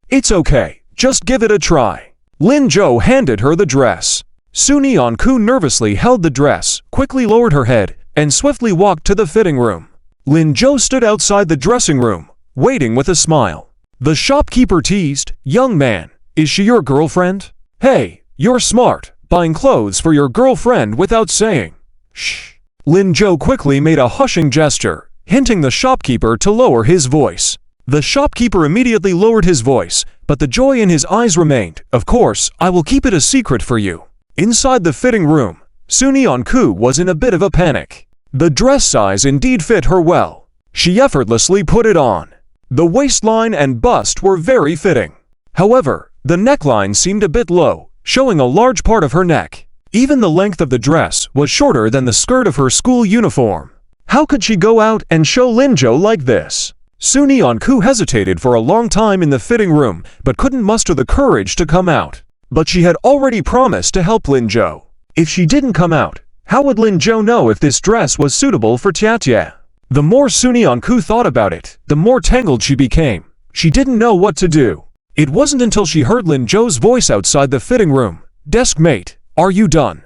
It's okay, just give it a try. Lin Zhou handed her the dress. Suni Anku nervously held the dress, quickly lowered her head, and swiftly walked to the fitting room. Lin Zhou stood outside the dressing room, waiting with a smile. The shopkeeper teased, Young man, is she your girlfriend? Hey, you're smart, buying clothes for your girlfriend without saying. Shh. Lin Zhou quickly made a hushing gesture, hinting the shopkeeper to lower his voice. The shopkeeper immediately lowered his voice, but the joy in his eyes remained. Of course, I will keep it a secret for you. Inside the fitting room, Suni Anku was in a bit of a panic. The dress size indeed fit her well. She effortlessly put it on. The waistline and bust were very fitting. However, the neckline seemed a bit low, showing a large part of her neck. Even the length of the dress was shorter than the skirt of her school uniform. How could she go out and show Lin Zhou like this? Suni Anku hesitated for a long time in the fitting room, but couldn't muster the courage to come out. But she had already promised to help Lin Zhou. If she didn't come out, how would Lin Zhou know if this dress was suitable for Tia? The more Suni Anku thought about it, the more tangled she became. She didn't know what to do. It wasn't until she heard Lin Zhou's voice outside the fitting room. Deskmate, are you done?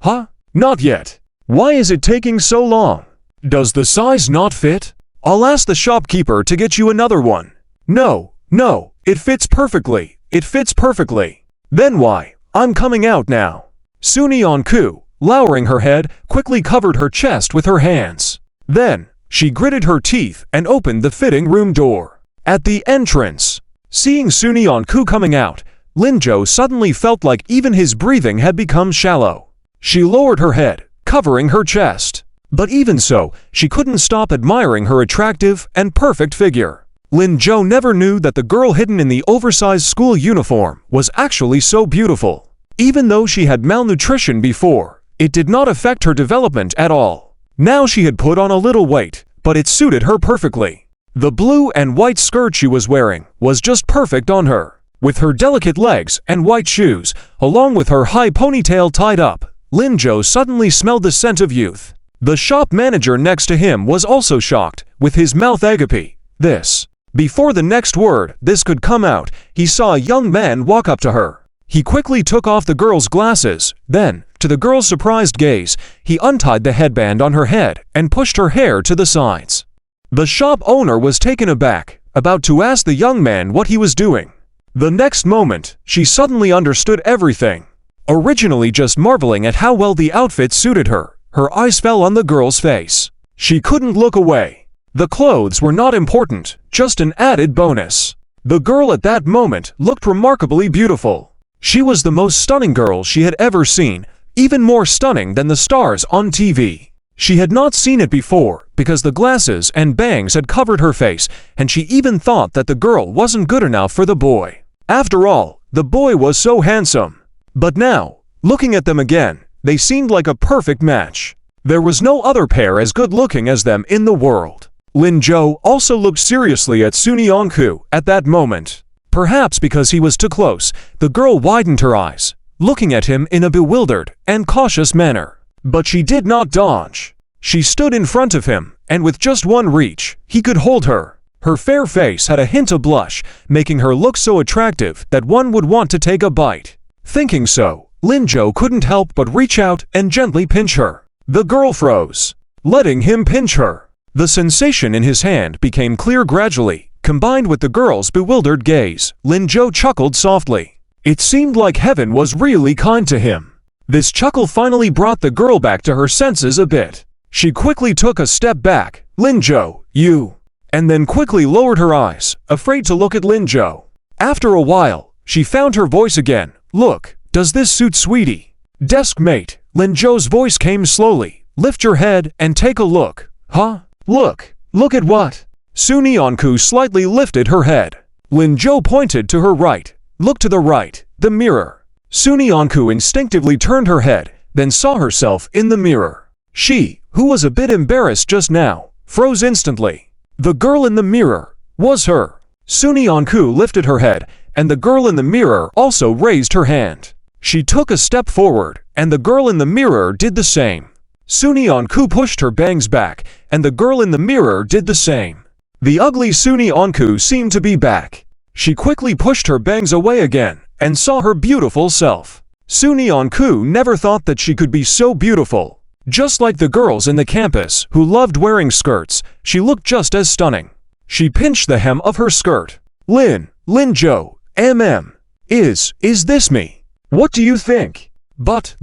Huh? Not yet. Why is it taking so long? Does the size not fit? I'll ask the shopkeeper to get you another one. No, no, it fits perfectly. It fits perfectly. Then why? I'm coming out now. Sunyeon-ku, lowering her head, quickly covered her chest with her hands. Then, she gritted her teeth and opened the fitting room door. At the entrance, seeing Sunyeon-ku coming out, Lin-jo suddenly felt like even his breathing had become shallow. She lowered her head, covering her chest. But even so, she couldn't stop admiring her attractive and perfect figure. Lin-jo never knew that the girl hidden in the oversized school uniform was actually so beautiful. Even though she had malnutrition before, it did not affect her development at all. Now she had put on a little weight, but it suited her perfectly. The blue and white skirt she was wearing was just perfect on her. With her delicate legs and white shoes, along with her high ponytail tied up, Lin-jo suddenly smelled the scent of youth. The shop manager next to him was also shocked, with his mouth agape. This. Before the next word this could come out, he saw a young man walk up to her. He quickly took off the girl's glasses, then, to the girl's surprised gaze, he untied the headband on her head and pushed her hair to the sides. The shop owner was taken aback, about to ask the young man what he was doing. The next moment, she suddenly understood everything. Originally just marveling at how well the outfit suited her, her eyes fell on the girl's face. She couldn't look away. The clothes were not important, just an added bonus. The girl at that moment looked remarkably beautiful. She was the most stunning girl she had ever seen, even more stunning than the stars on TV. She had not seen it before because the glasses and bangs had covered her face, and she even thought that the girl wasn't good enough for the boy. After all, the boy was so handsome. But now, looking at them again, they seemed like a perfect match. There was no other pair as good-looking as them in the world. Lin-jo also looked seriously at Sunyeon-ku at that moment. Perhaps because he was too close, the girl widened her eyes, looking at him in a bewildered and cautious manner. But she did not dodge. She stood in front of him, and with just one reach, he could hold her. Her fair face had a hint of blush, making her look so attractive that one would want to take a bite. Thinking so, Lin-jo couldn't help but reach out and gently pinch her. The girl froze, letting him pinch her. The sensation in his hand became clear gradually. Combined with the girl's bewildered gaze, Lin-jo chuckled softly. It seemed like heaven was really kind to him. This chuckle finally brought the girl back to her senses a bit. She quickly took a step back. Lin-jo, you... And then quickly lowered her eyes, afraid to look at Lin-jo. After a while, she found her voice again. Look, does this suit sweetie? Deskmate, Lin-jo's voice came slowly. Lift your head and take a look. Huh? Look at what? Sunyeon-ku slightly lifted her head. Lin-jo pointed to her right. Look to the right, the mirror. Sunyeon-ku instinctively turned her head, then saw herself in the mirror. She, who was a bit embarrassed just now, froze instantly. The girl in the mirror was her. Sunyeon-ku lifted her head, and the girl in the mirror also raised her hand. She took a step forward, and the girl in the mirror did the same. Sunyeon-ku pushed her bangs back, and the girl in the mirror did the same. The ugly Sunyeon-ku seemed to be back. She quickly pushed her bangs away again, and saw her beautiful self. Sunyeon-ku never thought that she could be so beautiful. Just like the girls in the campus who loved wearing skirts, she looked just as stunning. She pinched the hem of her skirt. Lin-jo, is this me? What do you think? But,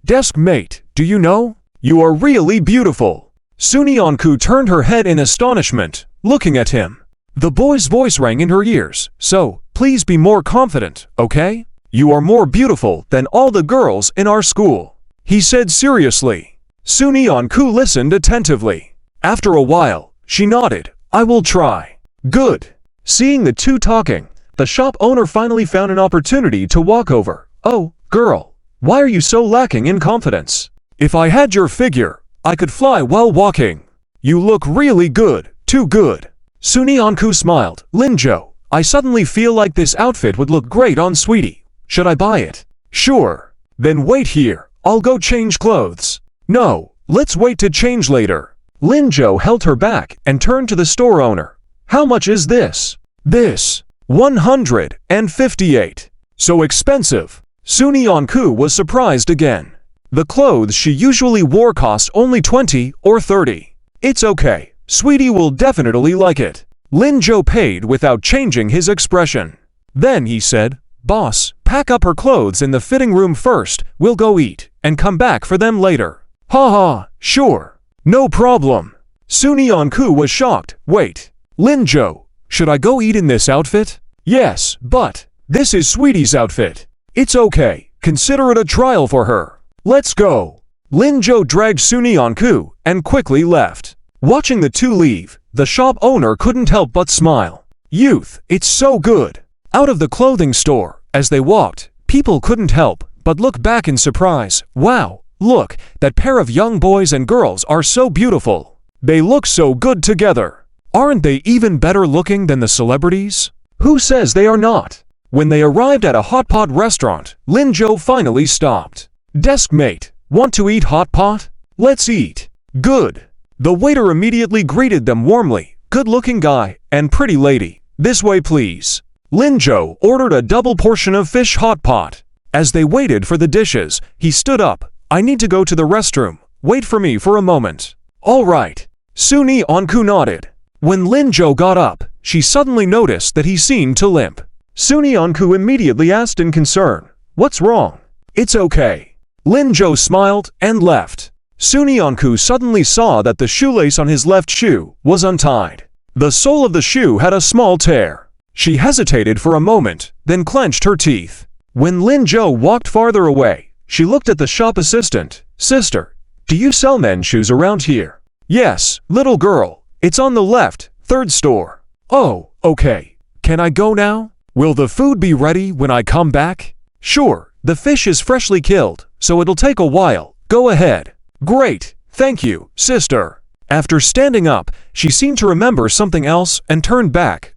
Deskmate, do you know? You are really beautiful. Sunyeon-ku turned her head in astonishment, looking at him. The boy's voice rang in her ears. So, please be more confident, okay? You are more beautiful than all the girls in our school, he said seriously. Sunyeon-ku listened attentively. After a while, she nodded. I will try. Good. Seeing the two talking, the shop owner finally found an opportunity to walk over. Oh, girl, why are you so lacking in confidence? If I had your figure, I could fly while walking. You look really good, too good. Sunyeon-ku smiled. Lin-jo, I suddenly feel like this outfit would look great on sweetie. Should I buy it? Sure. Then wait here. I'll go change clothes. No, let's wait to change later. Lin-jo held her back and turned to the store owner. How much is this? This. 158. So expensive. Sunyeon-ku was surprised again. The clothes she usually wore cost only 20 or 30. It's okay, Sweetie will definitely like it. Lin Jo paid without changing his expression. Then he said, Boss, pack up her clothes in the fitting room first, we'll go eat, and come back for them later. Haha, sure. No problem. Sunyeon-ku was shocked. Wait, Lin Jo, should I go eat in this outfit? Yes, but this is Sweetie's outfit. It's okay, consider it a trial for her. Let's go. Lin Jo dragged Sunyeon-ku and quickly left. Watching the two leave, the shop owner couldn't help but smile. Youth, it's so good. Out of the clothing store, as they walked, people couldn't help but look back in surprise. Wow, look, that pair of young boys and girls are so beautiful. They look so good together. Aren't they even better looking than the celebrities? Who says they are not? When they arrived at a hot pot restaurant, Lin Jo finally stopped. Deskmate, want to eat hot pot? Let's eat. Good. The waiter immediately greeted them warmly. Good-looking guy and pretty lady. This way, please. Lin Jo ordered a double portion of fish hot pot. As they waited for the dishes, he stood up. I need to go to the restroom. Wait for me for a moment. All right. Sunyeon-ku nodded. When Lin Jo got up, she suddenly noticed that he seemed to limp. Sunyeon-ku immediately asked in concern, What's wrong? It's okay. Lin Jo smiled and left. Sunyeon-ku suddenly saw that the shoelace on his left shoe was untied. The sole of the shoe had a small tear. She hesitated for a moment, then clenched her teeth. When Lin Jo walked farther away, she looked at the shop assistant. Sister, do you sell men's shoes around here? Yes, little girl. It's on the left, third store. Oh, okay. Can I go now? Will the food be ready when I come back? Sure, the fish is freshly killed, so it'll take a while. Go ahead. Great, thank you, sister. After standing up, she seemed to remember something else and turned back.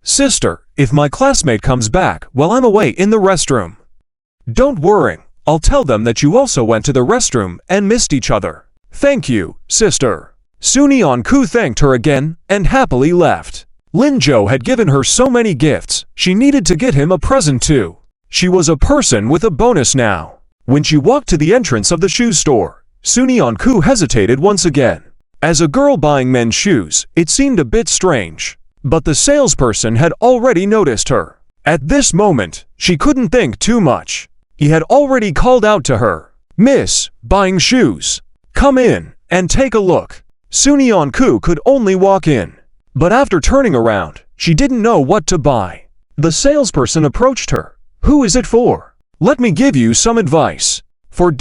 Sister, if my classmate comes back while I'm away in the restroom, don't worry, I'll tell them that you also went to the restroom and missed each other. Thank you, sister. Sunyeon-ku thanked her again and happily left. Lin Jo had given her so many gifts, she needed to get him a present too. She was a person with a bonus now. When she walked to the entrance of the shoe store, Sunyeon-ku hesitated once again. As a girl buying men's shoes, it seemed a bit strange. But the salesperson had already noticed her. At this moment, she couldn't think too much. He had already called out to her. Miss, buying shoes. Come in and take a look. Sunyeon-ku could only walk in. But after turning around, she didn't know what to buy. The salesperson approached her. Who is it for? Let me give you some advice. For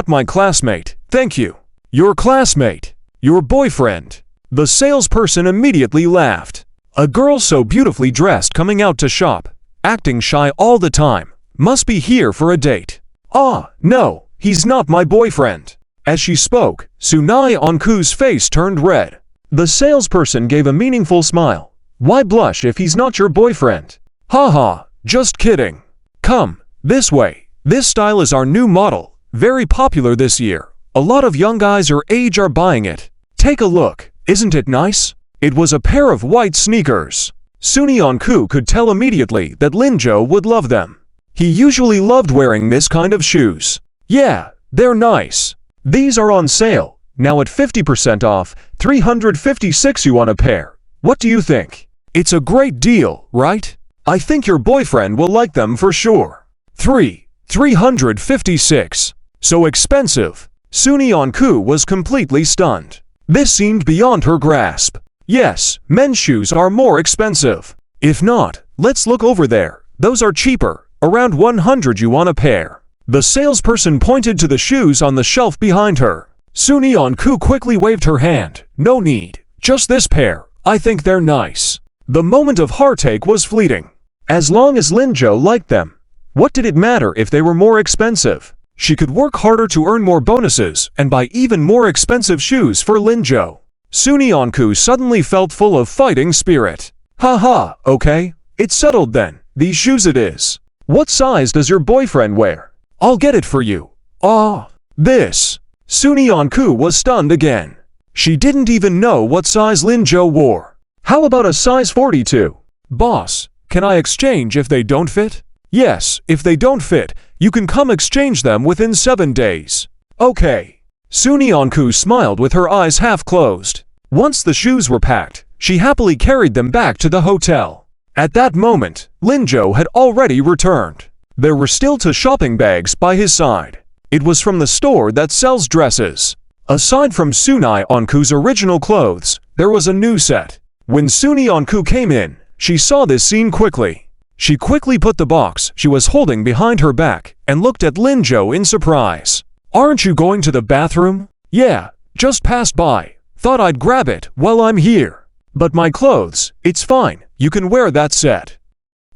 my classmate, thank you. Your classmate. Your boyfriend. The salesperson immediately laughed. A girl so beautifully dressed coming out to shop, acting shy all the time, must be here for a date. Ah, no, he's not my boyfriend. As she spoke, Sunyeon-ku's face turned red. The salesperson gave a meaningful smile. Why blush if he's not your boyfriend? Haha, just kidding. Come, this way. This style is our new model, very popular this year. A lot of young guys your age are buying it. Take a look, isn't it nice? It was a pair of white sneakers. Sunyeon-ku could tell immediately that Lin Jo would love them. He usually loved wearing this kind of shoes. Yeah, they're nice. These are on sale, now at 50% off, 356 yuan a pair. What do you think? It's a great deal, right? I think your boyfriend will like them for sure. 356. So expensive. Sunyeon-ku was completely stunned. This seemed beyond her grasp. Yes, men's shoes are more expensive. If not, let's look over there. Those are cheaper, around 100 yuan a pair. The salesperson pointed to the shoes on the shelf behind her. Sunyeon-ku quickly waved her hand. No need. Just this pair. I think they're nice. The moment of heartache was fleeting. As long as Lin Jo liked them, what did it matter if they were more expensive? She could work harder to earn more bonuses and buy even more expensive shoes for Lin Jo. Sunyeon-ku suddenly felt full of fighting spirit. Haha, okay, it's settled then. These shoes it is. What size does your boyfriend wear? I'll get it for you. Ah, this. Sunyeon-ku was stunned again. She didn't even know what size Lin Jo wore. How about a size 42? Boss, can I exchange if they don't fit? Yes, if they don't fit, you can come exchange them within 7 days. Okay. Sunyeon-ku smiled with her eyes half closed. Once the shoes were packed, she happily carried them back to the hotel. At that moment, Linjo had already returned. There were still two shopping bags by his side. It was from the store that sells dresses. Aside from Sunai Onku's original clothes, there was a new set. When Suni Onku came in, she saw this scene quickly. She quickly put the box she was holding behind her back and looked at Linjo in surprise. "Aren't you going to the bathroom?" "Yeah, just passed by. Thought I'd grab it while I'm here. But my clothes, it's fine, you can wear that set.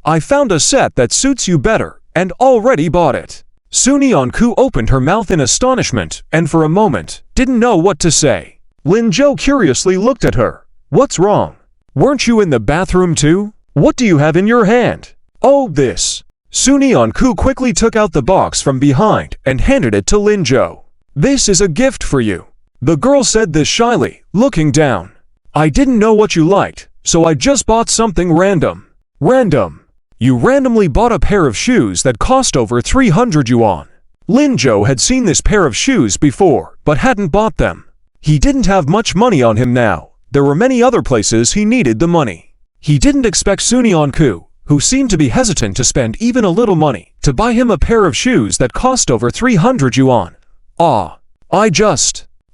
I found a set that suits you better and already bought it." Suni Onku opened her mouth in astonishment and for a moment didn't know what to say. Linjo curiously looked at her. "What's wrong? Weren't you in the bathroom too? What do you have in your hand?" "Oh, this." Suni Onku quickly took out the box from behind and handed it to Linjo. "This is a gift for you." The girl said this shyly, looking down. "I didn't know what you liked, so I just bought something random." "Random? You randomly bought a pair of shoes that cost over 300 yuan. Linjo had seen this pair of shoes before, but hadn't bought them. He didn't have much money on him now. There were many other places he needed the money. He didn't expect Suni Onku, who seemed to be hesitant to spend even a little money, to buy him a pair of shoes that cost over 300 yuan.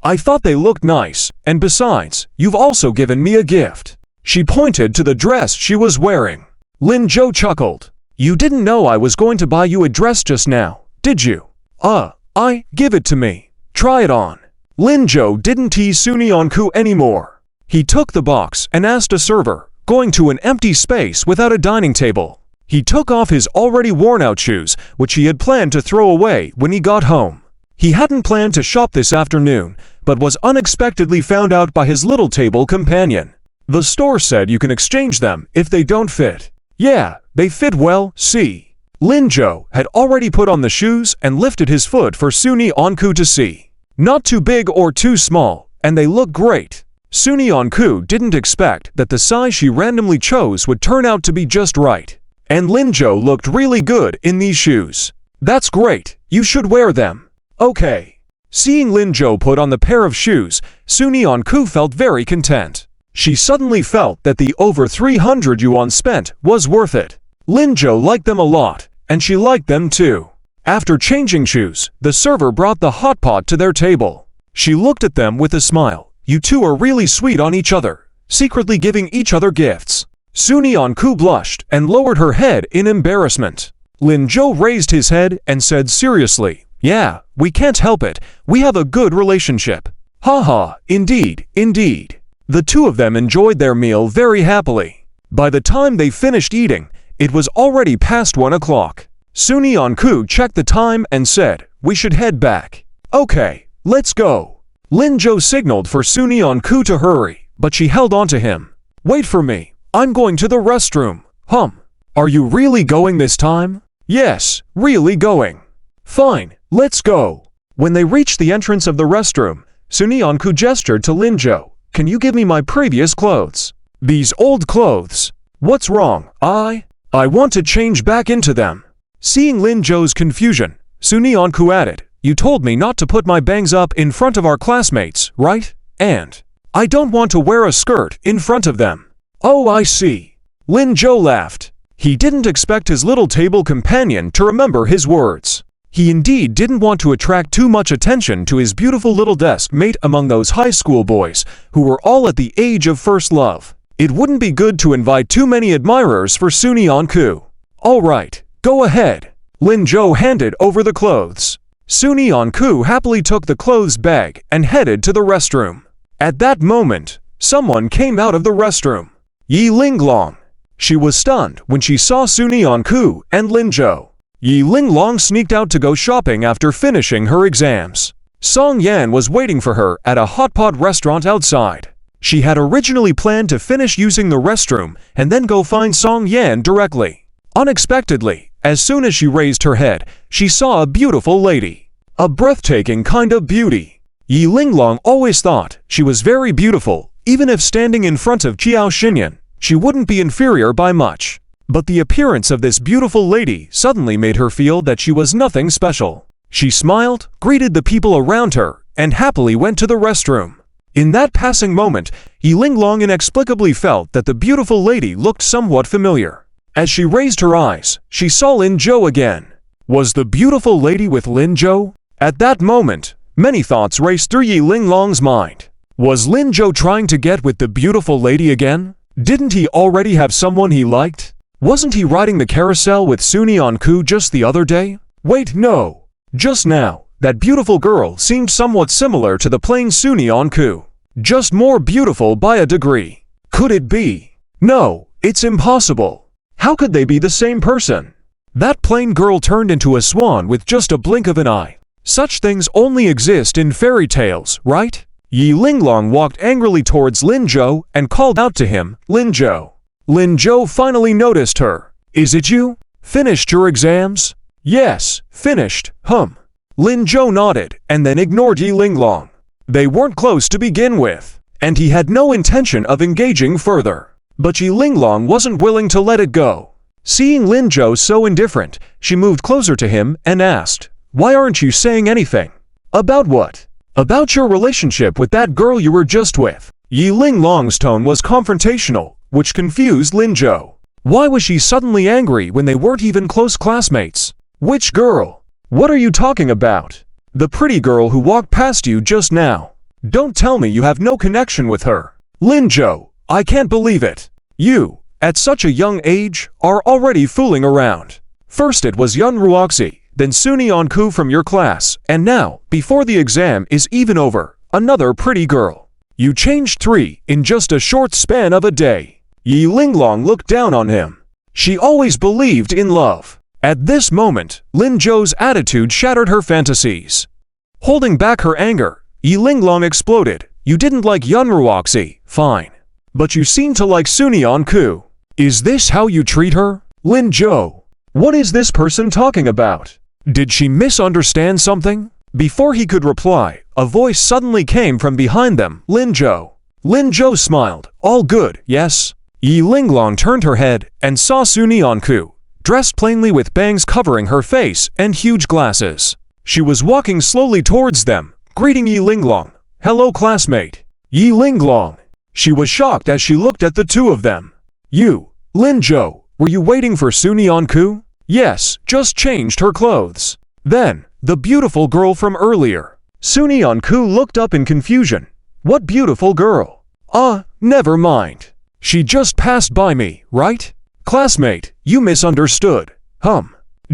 I thought they looked nice, and besides, you've also given me a gift." She pointed to the dress she was wearing. Linjo chuckled. "You didn't know I was going to buy you a dress just now, did you?" Give it to me. Try it on." Linjo didn't tease Suni Onku anymore. He took the box and asked a server, going to an empty space without a dining table. He took off his already worn-out shoes, which he had planned to throw away when he got home. He hadn't planned to shop this afternoon, but was unexpectedly found out by his little table companion. The store said you can exchange them if they don't fit. "Yeah, they fit well, see." Linjo had already put on the shoes and lifted his foot for Suni Onku to see. Not too big or too small, and they look great. Suni Onku didn't expect that the size she randomly chose would turn out to be just right. And Linjo looked really good in these shoes. "That's great, you should wear them." "Okay." Seeing Linjo put on the pair of shoes, Suni Onku felt very content. She suddenly felt that the over 300 yuan spent was worth it. Linjo liked them a lot, and she liked them too. After changing shoes, the server brought the hot pot to their table. She looked at them with a smile. "You two are really sweet on each other, secretly giving each other gifts." Suni Onku blushed and lowered her head in embarrassment. Linjo raised his head and said seriously, "Yeah, we can't help it, we have a good relationship." "Haha, indeed, indeed." The two of them enjoyed their meal very happily. By the time they finished eating, it was already past 1 o'clock. Suni Onku checked the time and said, "We should head back." "Okay, let's go." Linjo signaled for Suni Onku to hurry, but she held on to him. "Wait for me, I'm going to the restroom." "Are you really going this time?" "Yes, really going." "Fine, let's go." When they reached the entrance of the restroom, Suni Onku gestured to Linjo. "Can you give me my previous clothes?" "These old clothes? What's wrong? I want to change back into them." Seeing Linjo's confusion, Suni Onku added, "You told me not to put my bangs up in front of our classmates, right? And I don't want to wear a skirt in front of them." "Oh, I see." Linjo laughed. He didn't expect his little table companion to remember his words. He indeed didn't want to attract too much attention to his beautiful little desk mate among those high school boys who were all at the age of first love. It wouldn't be good to invite too many admirers for Suni Onku. "All right, go ahead." Linjo handed over the clothes. Suni Onku happily took the clothes bag and headed to the restroom. At that moment, someone came out of the restroom. Yi Linglong. She was stunned when she saw Suni Onku and Linjo. Yi Linglong sneaked out to go shopping after finishing her exams. Song Yan was waiting for her at a hot pot restaurant outside. She had originally planned to finish using the restroom and then go find Song Yan directly. Unexpectedly, as soon as she raised her head, she saw a beautiful lady. A breathtaking kind of beauty. Yi Linglong always thought she was very beautiful, even if standing in front of Qiao Xinyan, she wouldn't be inferior by much. But the appearance of this beautiful lady suddenly made her feel that she was nothing special. She smiled, greeted the people around her, and happily went to the restroom. In that passing moment, Yi Linglong inexplicably felt that the beautiful lady looked somewhat familiar. As she raised her eyes, she saw Lin Zhou again. Was the beautiful lady with Lin Zhou? At that moment, many thoughts raced through Yi Linglong's mind. Was Lin Zhou trying to get with the beautiful lady again? Didn't he already have someone he liked? Wasn't he riding the carousel with Suni Onku just the other day? Wait, no. Just now, that beautiful girl seemed somewhat similar to the plain Suni Onku. Just more beautiful by a degree. Could it be? No, it's impossible. How could they be the same person? That plain girl turned into a swan with just a blink of an eye. Such things only exist in fairy tales, right? Yi Linglong walked angrily towards Lin Zhou and called out to him, Lin Zhou. Lin Zhou finally noticed her. Is it you? Finished your exams? Yes, finished, Lin Zhou nodded and then ignored Yi Linglong. They weren't close to begin with, and he had no intention of engaging further. But Yi Linglong wasn't willing to let it go. Seeing Lin Zhou so indifferent, she moved closer to him and asked, Why aren't you saying anything? About what? About your relationship with that girl you were just with. Yi Linglong's tone was confrontational, which confused Lin Zhou. Why was she suddenly angry when they weren't even close classmates? Which girl? What are you talking about? The pretty girl who walked past you just now. Don't tell me you have no connection with her. Lin Zhou, I can't believe it. You, at such a young age, are already fooling around. First it was Yun Ruoxi, then Suni Onku from your class, and now, before the exam is even over, another pretty girl. You changed 3 in just a short span of a day. Yi Linglong looked down on him. She always believed in love. At this moment, Lin Zhou's attitude shattered her fantasies. Holding back her anger, Yi Linglong exploded. You didn't like Yun Ruoxi, fine. But you seem to like Suni Onku. Is this how you treat her? Lin Zhou. What is this person talking about? Did she misunderstand something? Before he could reply, a voice suddenly came from behind them, Lin Zhou. Lin Zhou smiled. All good, yes? Yi Linglong turned her head and saw Suni Onku, dressed plainly with bangs covering her face and huge glasses. She was walking slowly towards them, greeting Yi Linglong. Hello, classmate. Yi Linglong. She was shocked as she looked at the two of them. You, Lin Zhou, were you waiting for Suni Onku? Yes, just changed her clothes. Then, the beautiful girl from earlier. Suni Onku looked up in confusion. What beautiful girl? Never mind. She just passed by me, right? Classmate, you misunderstood.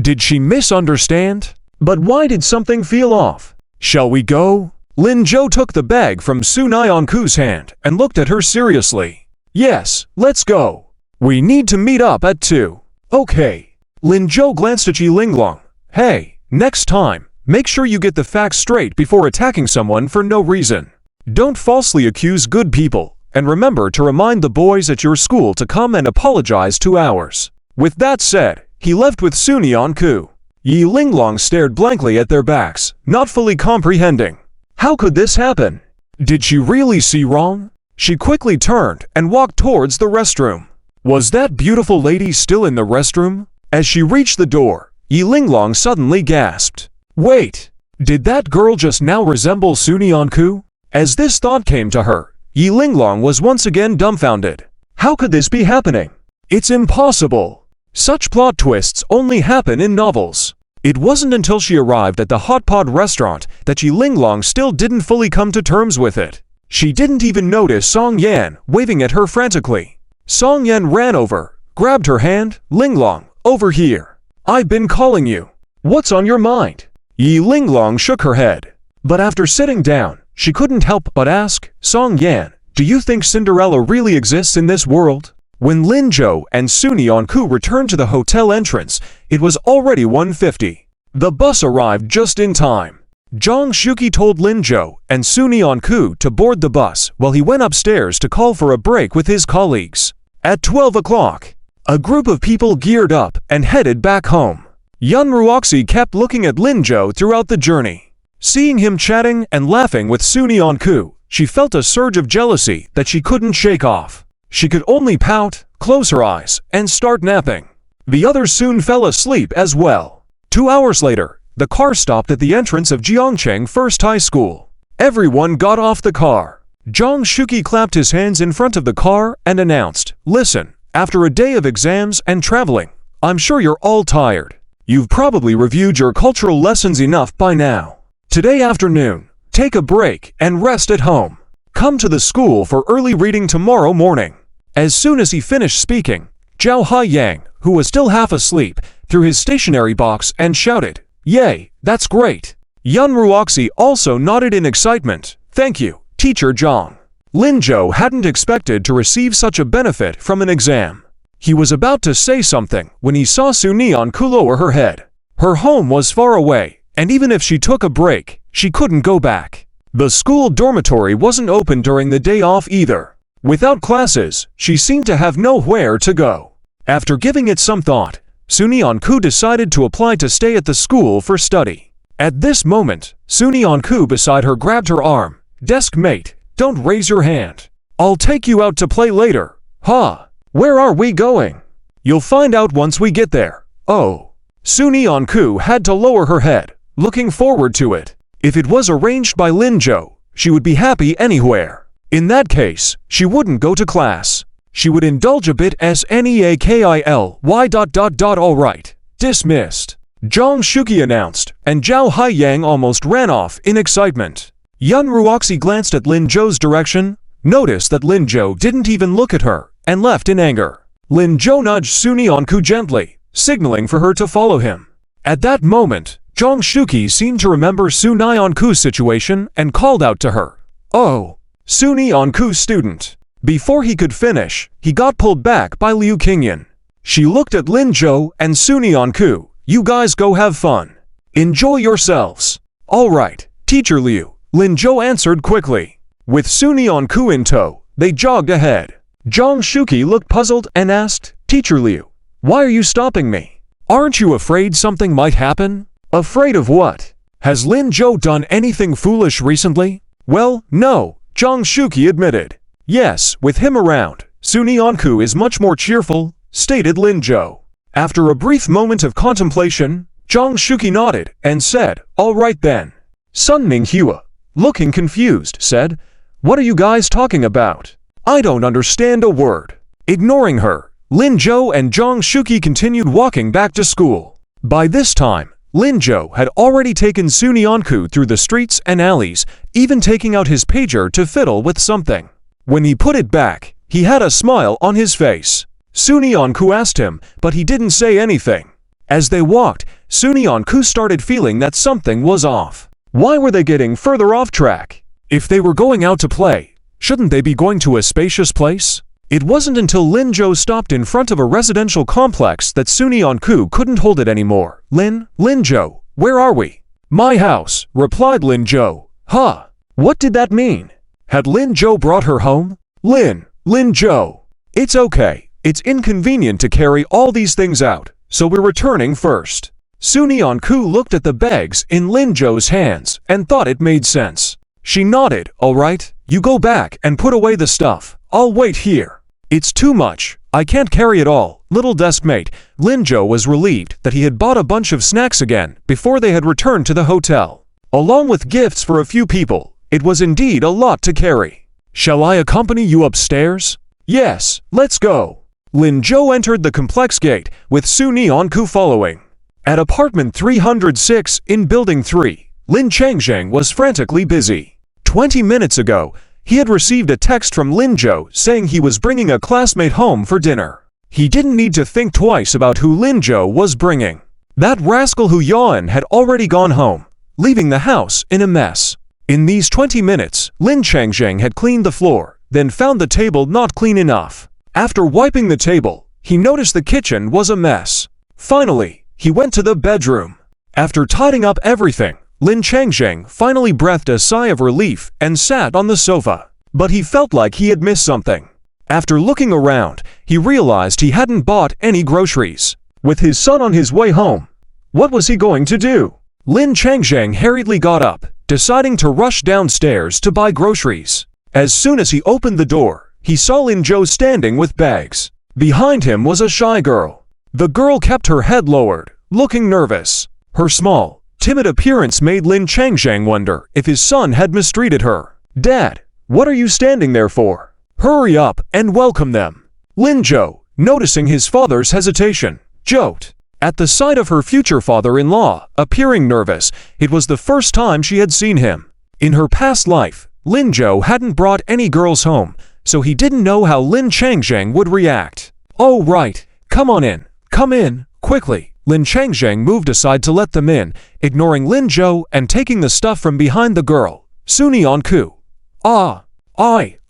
Did she misunderstand? But why did something feel off? Shall we go? Lin Zhou took the bag from Suni Onku's hand and looked at her seriously. Yes, let's go. We need to meet up at 2. Okay. Lin Zhou glanced at Yi Linglong. Hey, next time, make sure you get the facts straight before attacking someone for no reason. Don't falsely accuse good people, and remember to remind the boys at your school to come and apologize to ours. With that said, he left with Suni Onku. Yi Linglong stared blankly at their backs, not fully comprehending. How could this happen? Did she really see wrong? She quickly turned and walked towards the restroom. Was that beautiful lady still in the restroom? As she reached the door, Yi Linglong suddenly gasped. Wait, did that girl just now resemble Suni Onku? As this thought came to her, Yi Linglong was once again dumbfounded. How could this be happening? It's impossible. Such plot twists only happen in novels. It wasn't until she arrived at the hot pot restaurant that Yi Linglong still didn't fully come to terms with it. She didn't even notice Song Yan waving at her frantically. Song Yan ran over, grabbed her hand. Linglong, over here. I've been calling you. What's on your mind? Yi Linglong shook her head. But after sitting down, she couldn't help but ask, Song Yan, do you think Cinderella really exists in this world? When Lin Zhou and Suni Onku returned to the hotel entrance, it was already 1:50. The bus arrived just in time. Zhang Shuqi told Lin Zhou and Suni Onku to board the bus while he went upstairs to call for a break with his colleagues. At 12 o'clock, a group of people geared up and headed back home. Yun Ruoxi kept looking at Lin Zhou throughout the journey. Seeing him chatting and laughing with Suni Onku, she felt a surge of jealousy that she couldn't shake off. She could only pout, close her eyes, and start napping. The others soon fell asleep as well. 2 hours later, the car stopped at the entrance of Jiangcheng First High School. Everyone got off the car. Zhang Shuqi clapped his hands in front of the car and announced, "Listen, after a day of exams and traveling, I'm sure you're all tired. You've probably reviewed your cultural lessons enough by now. Today afternoon, take a break and rest at home. Come to the school for early reading tomorrow morning." As soon as he finished speaking, Zhao Haiyang, who was still half asleep, threw his stationery box and shouted, "Yay, that's great." Yun Ruoxi also nodded in excitement. "Thank you, Teacher Zhang." Lin Zhou hadn't expected to receive such a benefit from an exam. He was about to say something when he saw Su Nianku lower her head. Her home was far away, and even if she took a break, she couldn't go back. The school dormitory wasn't open during the day off either. Without classes, she seemed to have nowhere to go. After giving it some thought, Su Nianku decided to apply to stay at the school for study. At this moment, Su Nianku beside her grabbed her arm. "Deskmate, don't raise your hand. I'll take you out to play later." "Huh? Where are we going?" "You'll find out once we get there." "Oh." Su Nianku had to lower her head, looking forward to it. If it was arranged by Lin Zhou, she would be happy anywhere. In that case, she wouldn't go to class. She would indulge a bit SNEAKILY. All right. Dismissed. Zhang Shuqi announced, and Zhao Haiyang almost ran off in excitement. Yun Ruoxi glanced at Lin Zhou's direction, noticed that Lin Zhou didn't even look at her, and left in anger. Lin Zhou nudged Su Nianku gently, signaling for her to follow him. At that moment, Zhang Shuqi seemed to remember Su Nianku's situation and called out to her. "Oh, Su Nianku's student." Before he could finish, he got pulled back by Liu Qingyan. She looked at Lin Zhou and Su Nianku. "You guys go have fun. Enjoy yourselves." "All right, Teacher Liu," Lin Zhou answered quickly. With Su Nianku in tow, they jogged ahead. Zhang Shuqi looked puzzled and asked, "Teacher Liu, why are you stopping me? Aren't you afraid something might happen?" "Afraid of what? Has Lin Zhou done anything foolish recently?" "Well, no," Zhang Shuqi admitted. "Yes, with him around, Su Nianku is much more cheerful," stated Lin Zhou. After a brief moment of contemplation, Zhang Shuqi nodded and said, "All right then." Sun Minghua, looking confused, said, "What are you guys talking about? I don't understand a word." Ignoring her, Lin Zhou and Zhang Shuqi continued walking back to school. By this time, Lin Zhou had already taken Su Nianku through the streets and alleys, even taking out his pager to fiddle with something. When he put it back, he had a smile on his face. Su Nianku asked him, but he didn't say anything. As they walked, Su Nianku started feeling that something was off. Why were they getting further off track? If they were going out to play, shouldn't they be going to a spacious place? It wasn't until Lin Zhou stopped in front of a residential complex that Su Nianku couldn't hold it anymore. Lin Zhou, where are we?" "My house," replied Lin Zhou. "Huh? What did that mean? Had Lin Zhou brought her home?" Lin Zhou. "It's okay. It's inconvenient to carry all these things out, so we're returning first." Su Nianku looked at the bags in Lin Zhou's hands and thought it made sense. She nodded. "All right, you go back and put away the stuff. I'll wait here." "It's too much. I can't carry it all." Little Deskmate, Lin Zhou was relieved that he had bought a bunch of snacks again before they had returned to the hotel. Along with gifts for a few people, it was indeed a lot to carry. "Shall I accompany you upstairs?" "Yes, let's go." Lin Zhou entered the complex gate, with Su Nianku following. At apartment 306 in Building 3, Lin Changzheng was frantically busy. 20 minutes ago, he had received a text from Lin Zhou saying he was bringing a classmate home for dinner. He didn't need to think twice about who Lin Zhou was bringing. That rascal Hu Yuan had already gone home, leaving the house in a mess. In these 20 minutes, Lin Changzheng had cleaned the floor, then found the table not clean enough. After wiping the table, he noticed the kitchen was a mess. Finally, he went to the bedroom. After tidying up everything, Lin Changzheng finally breathed a sigh of relief and sat on the sofa. But he felt like he had missed something. After looking around, he realized he hadn't bought any groceries. With his son on his way home, what was he going to do? Lin Changzheng hurriedly got up, deciding to rush downstairs to buy groceries. As soon as he opened the door, he saw Lin Zhou standing with bags. Behind him was a shy girl. The girl kept her head lowered, looking nervous. Her small, timid appearance made Lin Changzheng wonder if his son had mistreated her. "Dad, What are you standing there for? Hurry up and welcome them. Lin Jo, noticing his father's hesitation, joked. At the sight of her future father-in-law, appearing nervous, it was the first time she had seen him. In her past life, Lin Jo hadn't brought any girls home, so he didn't know how Lin Changzheng would react. Oh right, come on in, come in, quickly. Lin Changzheng moved aside to let them in, ignoring Lin Jo and taking the stuff from behind the girl, Sunyanku.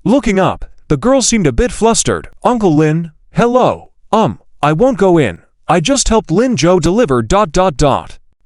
Looking up, the girl seemed a bit flustered. Uncle Lin, hello. I won't go in. I just helped Lin Jo deliver ...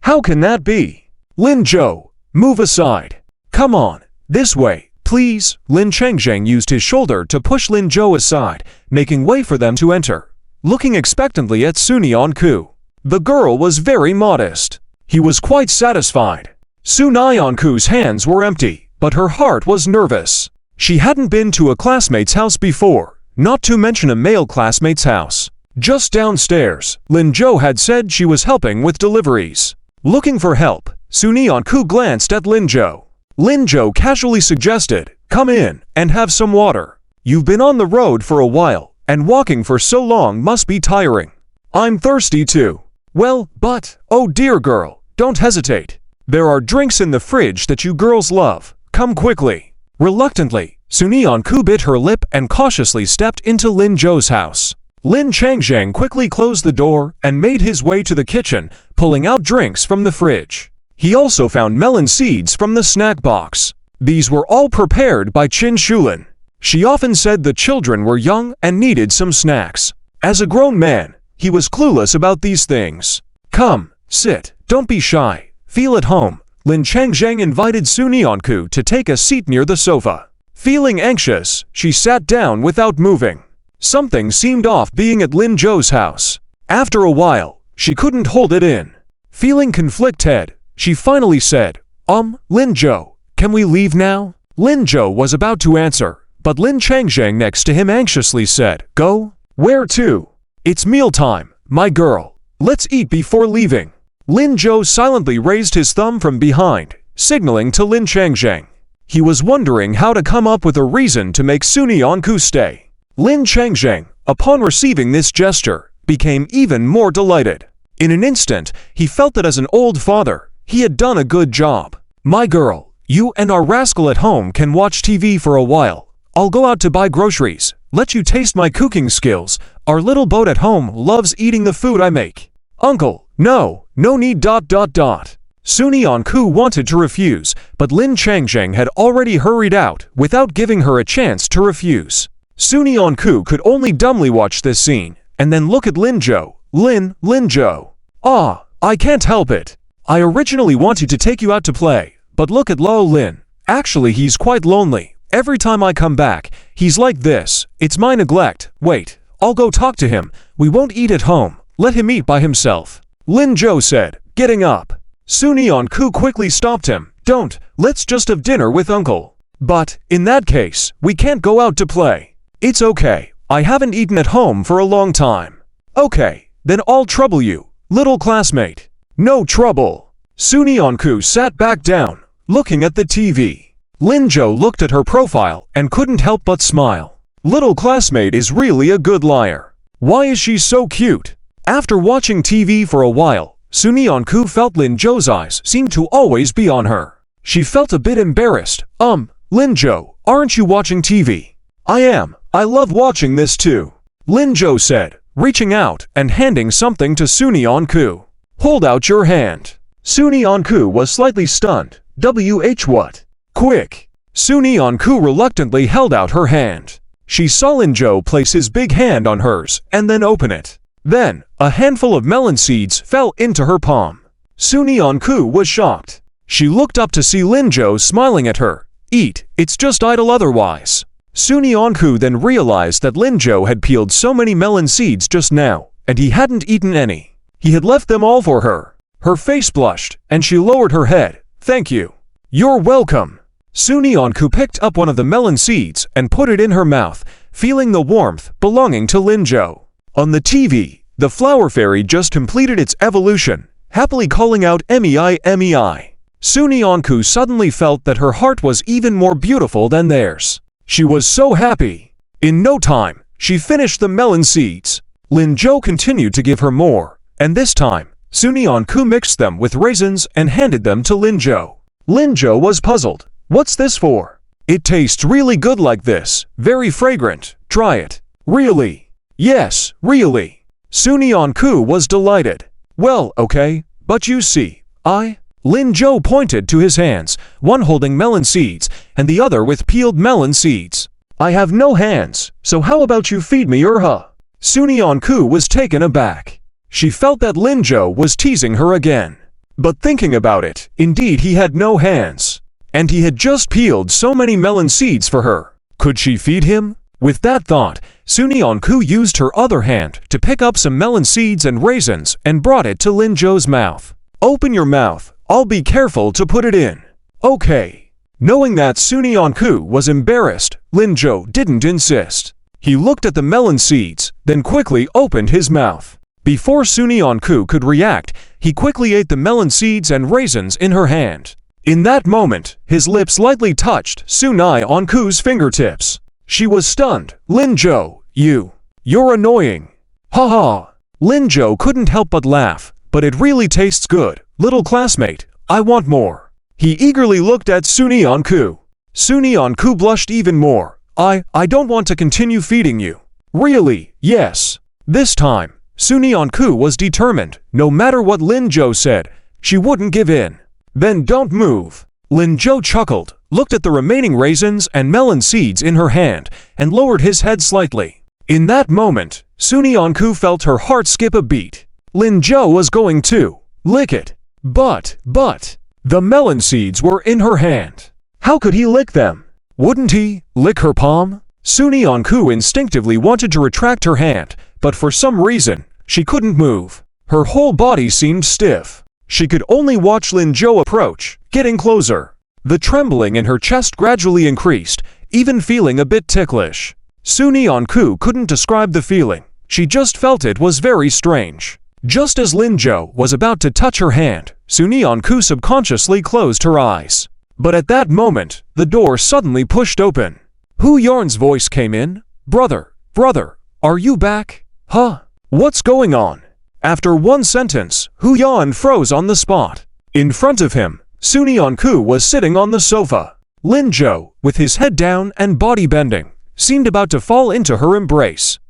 How can that be? Lin Jo, move aside. Come on, this way, please. Lin Changzheng used his shoulder to push Lin Jo aside, making way for them to enter. Looking expectantly at Sunyanku. The girl was very modest. He was quite satisfied. Sunyanku's hands were empty, but her heart was nervous. She hadn't been to a classmate's house before, not to mention a male classmate's house. Just downstairs, Lin Jo had said she was helping with deliveries. Looking for help, Sunyanku glanced at Lin Jo. Lin Jo casually suggested, come in and have some water. You've been on the road for a while, and walking for so long must be tiring. I'm thirsty too. Well, but, oh dear girl, don't hesitate. There are drinks in the fridge that you girls love. Come quickly. Reluctantly, Sunyanku bit her lip and cautiously stepped into Lin Jo's house. Lin Changzheng quickly closed the door and made his way to the kitchen, pulling out drinks from the fridge. He also found melon seeds from the snack box. These were all prepared by Qin Shulin. She often said the children were young and needed some snacks. As a grown man, he was clueless about these things. Come, sit, don't be shy, feel at home. Lin Changzheng invited Sunyanku to take a seat near the sofa. Feeling anxious, she sat down without moving. Something seemed off being at Lin Jo's house. After a while, she couldn't hold it in. Feeling conflicted, she finally said, Lin Jo, can we leave now? Lin Jo was about to answer, but Lin Changzheng next to him anxiously said, Go? Where to? It's mealtime, my girl. Let's eat before leaving. Lin Jo silently raised his thumb from behind, signaling to Lin Changzheng. He was wondering how to come up with a reason to make Sunyanku stay. Lin Changzheng, upon receiving this gesture, became even more delighted. In an instant, he felt that as an old father, he had done a good job. My girl, you and our rascal at home can watch TV for a while. I'll go out to buy groceries, let you taste my cooking skills. Our little boat at home loves eating the food I make. Uncle, no need ... Sunyanku wanted to refuse, but Lin Changzheng had already hurried out without giving her a chance to refuse. Sunyanku could only dumbly watch this scene, and then look at Lin Jo. Lin Jo. I can't help it. I originally wanted to take you out to play, but look at Lo Lin. Actually, he's quite lonely. Every time I come back, he's like this. It's my neglect. Wait, I'll go talk to him. We won't eat at home. Let him eat by himself. Lin Jo said, getting up. Sunyanku quickly stopped him. Don't, let's just have dinner with Uncle. But, in that case, we can't go out to play. It's okay, I haven't eaten at home for a long time. Okay, then I'll trouble you, little classmate. No trouble. Sunyanku sat back down, looking at the TV. Lin Jo looked at her profile and couldn't help but smile. Little classmate is really a good liar. Why is she so cute? After watching TV for a while, Sunyanku felt Lin Jo's eyes seemed to always be on her. She felt a bit embarrassed. Lin Jo, aren't you watching TV? I am. I love watching this too. Lin Jo said, reaching out and handing something to Sunyanku. Hold out your hand. Sunyanku was slightly stunned. What? Quick. Sunyanku reluctantly held out her hand. She saw Lin Jo place his big hand on hers and then open it. Then, a handful of melon seeds fell into her palm. Sunyanku was shocked. She looked up to see Lin Jo smiling at her. Eat, it's just idle otherwise. Sunyanku then realized that Lin Jo had peeled so many melon seeds just now, and he hadn't eaten any. He had left them all for her. Her face blushed, and she lowered her head. Thank you. You're welcome. Sunyanku picked up one of the melon seeds and put it in her mouth, feeling the warmth belonging to Lin Jo. On the TV, the flower fairy just completed its evolution, happily calling out "Mei, Mei." Sunyanku suddenly felt that her heart was even more beautiful than theirs. She was so happy. In no time, she finished the melon seeds. Lin Jo continued to give her more, and this time, Sunyeon-ku mixed them with raisins and handed them to Lin Jo. Lin Jo was puzzled. What's this for? It tastes really good like this, very fragrant. Try it. Really? Yes, really. Sunyeon-ku was delighted. Well, okay, but you see, Lin Jo pointed to his hands, one holding melon seeds and the other with peeled melon seeds. I have no hands, so how about you feed me huh? Sunyeon-ku was taken aback. She felt that Lin Jo was teasing her again. But thinking about it, indeed he had no hands. And he had just peeled so many melon seeds for her. Could she feed him? With that thought, Sunyeon-ku used her other hand to pick up some melon seeds and raisins and brought it to Lin Jo's mouth. Open your mouth, I'll be careful to put it in. Okay. Knowing that Sunyeon-ku was embarrassed, Lin Jo didn't insist. He looked at the melon seeds, then quickly opened his mouth. Before Sunyeon-ku could react, he quickly ate the melon seeds and raisins in her hand. In that moment, his lips lightly touched Sunyeon-ku's fingertips. She was stunned. Lin Jo, you're annoying. Ha. Lin Jo couldn't help but laugh. But it really tastes good, little classmate. I want more. He eagerly looked at Sunyeon-ku. Sunyeon-ku blushed even more. I don't want to continue feeding you. Really, yes. This time, Sunyeon-ku was determined. No matter what Lin Jo said, she wouldn't give in. Then don't move. Lin Jo chuckled, looked at the remaining raisins and melon seeds in her hand, and lowered his head slightly. In that moment, Sunyeon-ku felt her heart skip a beat. Lin Jo was going to lick it. But, the melon seeds were in her hand. How could he lick them? Wouldn't he lick her palm? Sunyeon-ku instinctively wanted to retract her hand, but for some reason, she couldn't move. Her whole body seemed stiff. She could only watch Lin Jo approach, getting closer. The trembling in her chest gradually increased, even feeling a bit ticklish. Sunyeon-ku couldn't describe the feeling. She just felt it was very strange. Just as Lin Jo was about to touch her hand, Sunyeon-ku subconsciously closed her eyes. But at that moment, the door suddenly pushed open. Hu Yarn's voice came in. Brother, are you back? Huh? What's going on? After one sentence, Hu Yan froze on the spot. In front of him, Sunyeon-ku was sitting on the sofa. Lin Jo, with his head down and body bending, seemed about to fall into her embrace.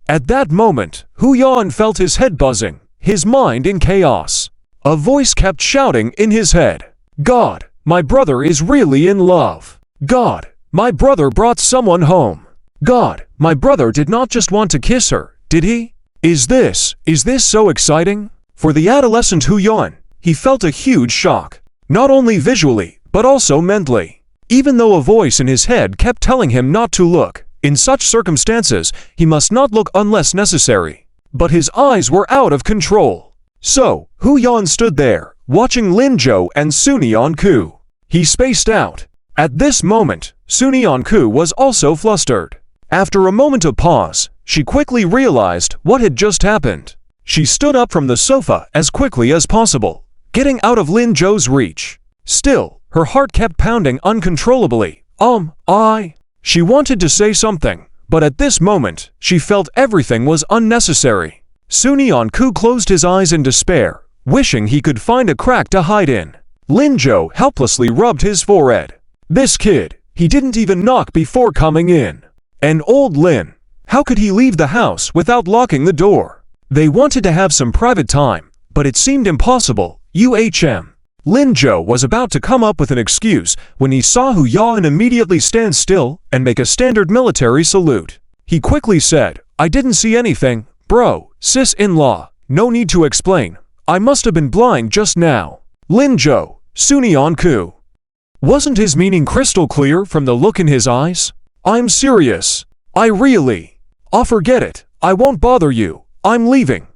At that moment, Hu Yan felt his head buzzing, his mind in chaos. A voice kept shouting in his head. God, my brother is really in love. God, my brother brought someone home. God, my brother did not just want to kiss her, did he? Is this so exciting? For the adolescent Hu Yan, he felt a huge shock. Not only visually, but also mentally. Even though a voice in his head kept telling him not to look, in such circumstances, he must not look unless necessary. But his eyes were out of control. So, Hu Yan stood there, watching Lin Jo and Sunyeon-ku. He spaced out. At this moment, Sunyeon-ku was also flustered. After a moment of pause, she quickly realized what had just happened. She stood up from the sofa as quickly as possible, getting out of Lin Jo's reach. Still, her heart kept pounding uncontrollably. She wanted to say something, but at this moment, she felt everything was unnecessary. Sunyeon-ku closed his eyes in despair, wishing he could find a crack to hide in. Lin Jo helplessly rubbed his forehead. This kid, he didn't even knock before coming in. And old Lin, how could he leave the house without locking the door? They wanted to have some private time, but it seemed impossible. Lin Jo was about to come up with an excuse when he saw Hu Yan immediately stand still and make a standard military salute. He quickly said, I didn't see anything, bro, sis-in-law, no need to explain. I must have been blind just now. Lin Jo, Sunyeon-ku. Wasn't his meaning crystal clear from the look in his eyes? I'm serious. Forget it. I won't bother you. I'm leaving.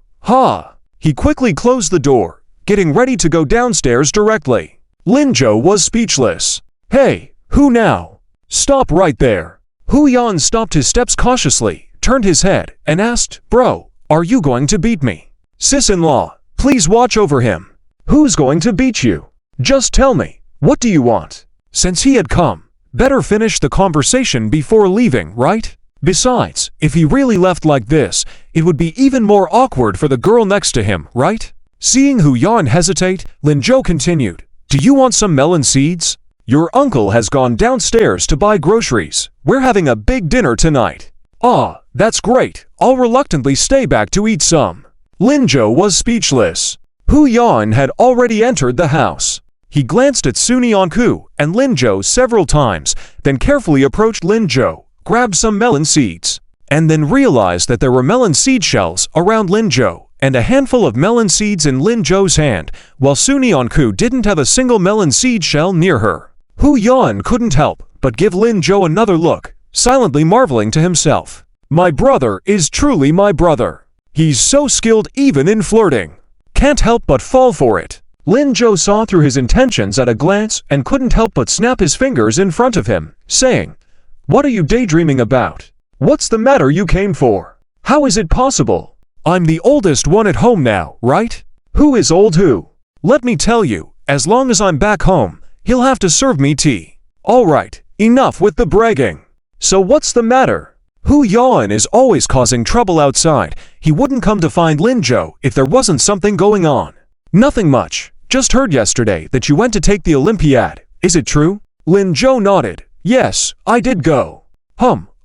He quickly closed the door, getting ready to go downstairs directly. Lin Jo was speechless. Hey, who now? Stop right there. Hu Yan stopped his steps cautiously, turned his head, and asked, Bro, are you going to beat me? Sis-in-law, please watch over him. Who's going to beat you? Just tell me, what do you want? Since he had come, Better finish the conversation before leaving, right? Besides, if he really left like this, it would be even more awkward for the girl next to him, right? Seeing Hu Yan hesitate, Lin Zhou continued, "Do you want some melon seeds? Your uncle has gone downstairs to buy groceries. We're having a big dinner tonight." "Ah, that's great. I'll reluctantly stay back to eat some." Lin Zhou was speechless. Hu Yan had already entered the house. He glanced at Suni Yanku and Lin Zhou several times, then carefully approached Lin Zhou, grabbed some melon seeds, and then realized that there were melon seed shells around Lin Zhou and a handful of melon seeds in Lin Zhou's hand, while Suni Yanku didn't have a single melon seed shell near her. Hu Yan couldn't help but give Lin Zhou another look, silently marveling to himself. "My brother is truly my brother. He's so skilled even in flirting. Can't help but fall for it." Lin Zhou saw through his intentions at a glance and couldn't help but snap his fingers in front of him, saying, "What are you daydreaming about? What's the matter you came for? How is it possible? I'm the oldest one at home now, right? Who is old who? Let me tell you, as long as I'm back home, he'll have to serve me tea. All right, enough with the bragging. So what's the matter?" Hu Yan is always causing trouble outside. He wouldn't come to find Lin Zhou if there wasn't something going on. "Nothing much. Just heard yesterday that you went to take the Olympiad. Is it true?" Lin Zhou nodded. "Yes, I did go."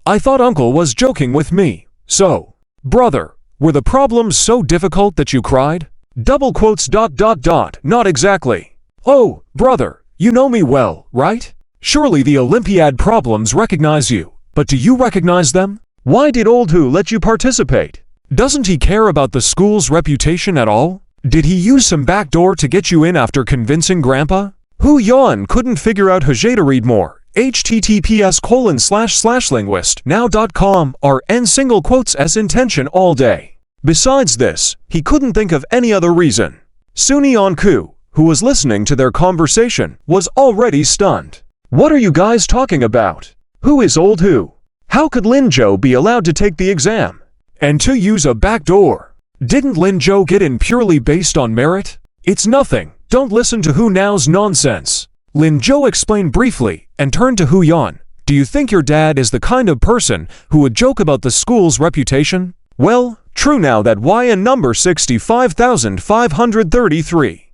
I thought uncle was joking with me. So, brother, were the problems so difficult that you cried? Double quotes ... Not exactly. Oh, brother, you know me well, right? Surely the Olympiad problems recognize you. But do you recognize them? Why did old Hu let you participate? Doesn't he care about the school's reputation at all? Did he use some backdoor to get you in after convincing Grandpa? Hu Yan couldn't figure out Hajay to read more. https://linguistnow.com RN single quotes S intention all day. Besides this, he couldn't think of any other reason. Suni Yanku, who was listening to their conversation, was already stunned. What are you guys talking about? Who is old who? How could Lin Zhou be allowed to take the exam? And to use a backdoor? Didn't Lin Zhou get in purely based on merit? It's nothing. Don't listen to Hu Nao's nonsense. Lin Zhou explained briefly and turned to Hu Yan. Do you think your dad is the kind of person who would joke about the school's reputation? Well, true now that YN number 65,533.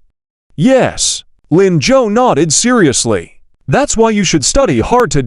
Yes. Lin Zhou nodded seriously. That's why you should study hard to ...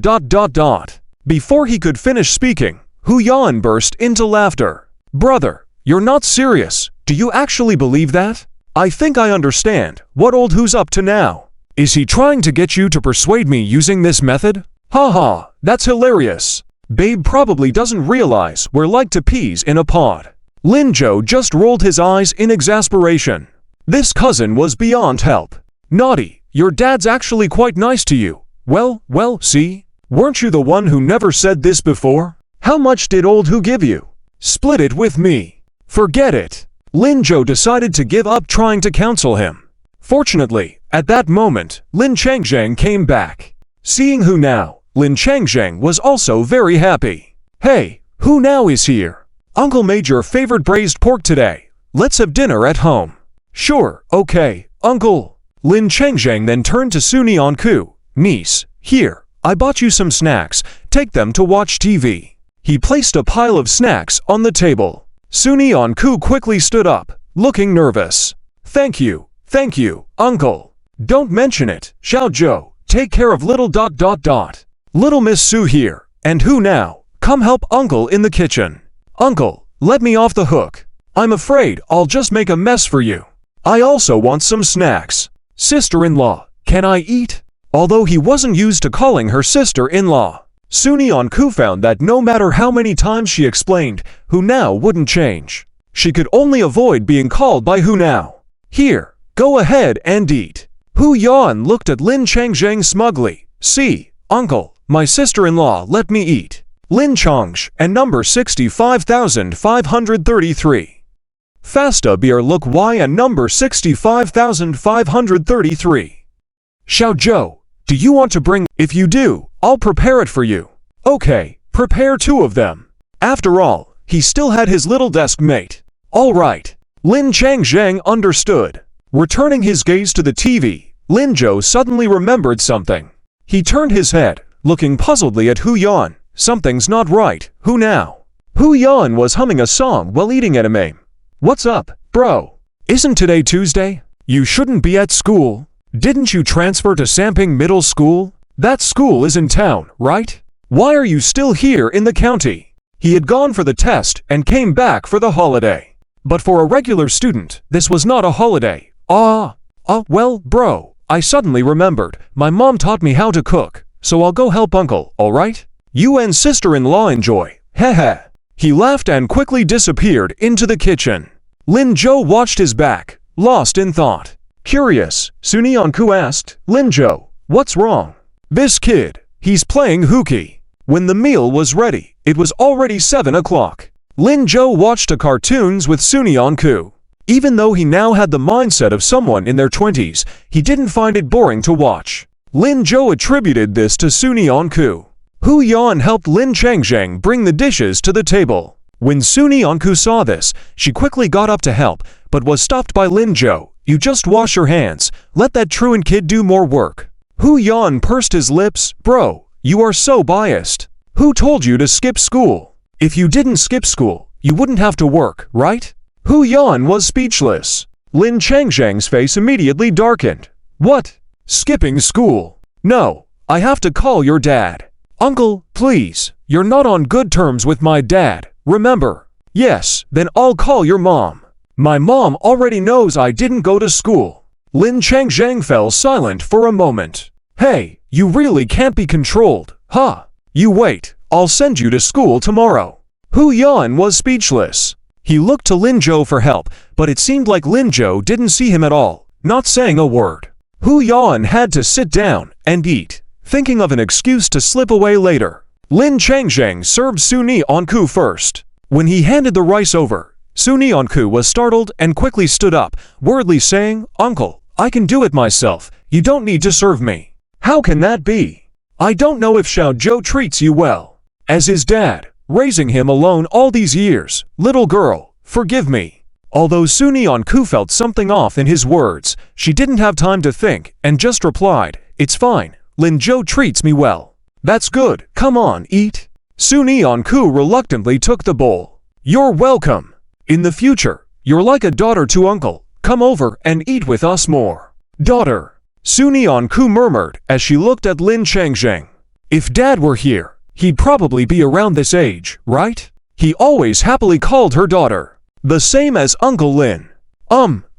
Before he could finish speaking, Hu Yan burst into laughter. Brother, you're not serious. Do you actually believe that? I think I understand what old Hu's up to now. Is he trying to get you to persuade me using this method? Haha, that's hilarious. Babe probably doesn't realize we're like two peas in a pod. Lin Zhou just rolled his eyes in exasperation. This cousin was beyond help. Naughty. Your dad's actually quite nice to you. Well, see? Weren't you the one who never said this before? How much did old Hu give you? Split it with me. Forget it. Lin Zhou decided to give up trying to counsel him. Fortunately, at that moment, Lin Changzheng came back. Seeing Hu Nao, Lin Changzheng was also very happy. Hey, Hu Nao is here. Uncle made your favorite braised pork today. Let's have dinner at home. Sure, okay, Uncle. Lin Changzheng then turned to Suni Yanku. Niece, here, I bought you some snacks. Take them to watch TV. He placed a pile of snacks on the table. Suni Yanku quickly stood up, looking nervous. Thank you, Uncle. Don't mention it, Xiao Zhou. Take care of little ... Little Miss Su here, and Hu Nao, come help Uncle in the kitchen. Uncle, let me off the hook. I'm afraid I'll just make a mess for you. I also want some snacks. Sister-in-law, can I eat? Although he wasn't used to calling her sister-in-law, Suni Yanku found that no matter how many times she explained, Hu Nao wouldn't change. She could only avoid being called by Hu Nao. Here, go ahead and eat. Hu Yan looked at Lin Changzheng smugly. See, Uncle, my sister-in-law let me eat. Lin Changzh and number 65,533. Fasta beer look Y and number 65,533. Xiao Zhou, do you want to bring? If you do, I'll prepare it for you. Okay, prepare 2 of them. After all, he still had his little desk mate. All right. Lin Changzheng understood. Returning his gaze to the TV, Lin Zhou suddenly remembered something. He turned his head, looking puzzledly at Hu Yan. Something's not right. Who now? Hu Yan was humming a song while eating edamame. What's up, bro? Isn't today Tuesday? You shouldn't be at school. Didn't you transfer to Samping Middle School? That school is in town, right? Why are you still here in the county? He had gone for the test and came back for the holiday. But for a regular student, this was not a holiday. Well, bro, I suddenly remembered. My mom taught me how to cook, so I'll go help uncle, alright? You and sister-in-law enjoy. Heh. He laughed and quickly disappeared into the kitchen. Lin Zhou watched his back, lost in thought. Curious, Sunyanku asked, Lin Zhou, what's wrong? This kid, he's playing hooky. When the meal was ready, it was already 7 o'clock. Lin Zhou watched cartoons with Sunyanku. Even though he now had the mindset of someone in their 20s, he didn't find it boring to watch. Lin Zhou attributed this to Sunyanku. Hu Yan helped Lin Changzheng bring the dishes to the table. When Sunyanku saw this, she quickly got up to help, but was stopped by Lin Zhou. You just wash your hands. Let that truant kid do more work. Hu Yan pursed his lips. Bro, you are so biased. Who told you to skip school? If you didn't skip school, you wouldn't have to work, right? Hu Yan was speechless. Lin Changzheng's face immediately darkened. What? Skipping school? No, I have to call your dad. Uncle, please, you're not on good terms with my dad, remember? Yes, then I'll call your mom. My mom already knows I didn't go to school. Lin Changzheng fell silent for a moment. Hey, you really can't be controlled, huh? You wait, I'll send you to school tomorrow. Hu Yan was speechless. He looked to Lin Zhou for help, but it seemed like Lin Zhou didn't see him at all, not saying a word. Hu Yan had to sit down and eat, thinking of an excuse to slip away later. Lin Changzheng served Sunyanku first. When he handed the rice over, Sunyanku was startled and quickly stood up, worriedly saying, Uncle, I can do it myself. You don't need to serve me. How can that be? I don't know if Xiao Zhou treats you well. As his dad, raising him alone all these years, little girl, forgive me. Although Sunyanku felt something off in his words, she didn't have time to think and just replied, It's fine. Lin Zhou treats me well. That's good. Come on, eat. Sunyanku reluctantly took the bowl. You're welcome. In the future, you're like a daughter to uncle. Come over and eat with us more. Daughter. Sunyanku murmured as she looked at Lin Changzheng. If dad were here, he'd probably be around this age, right? He always happily called her daughter. The same as Uncle Lin.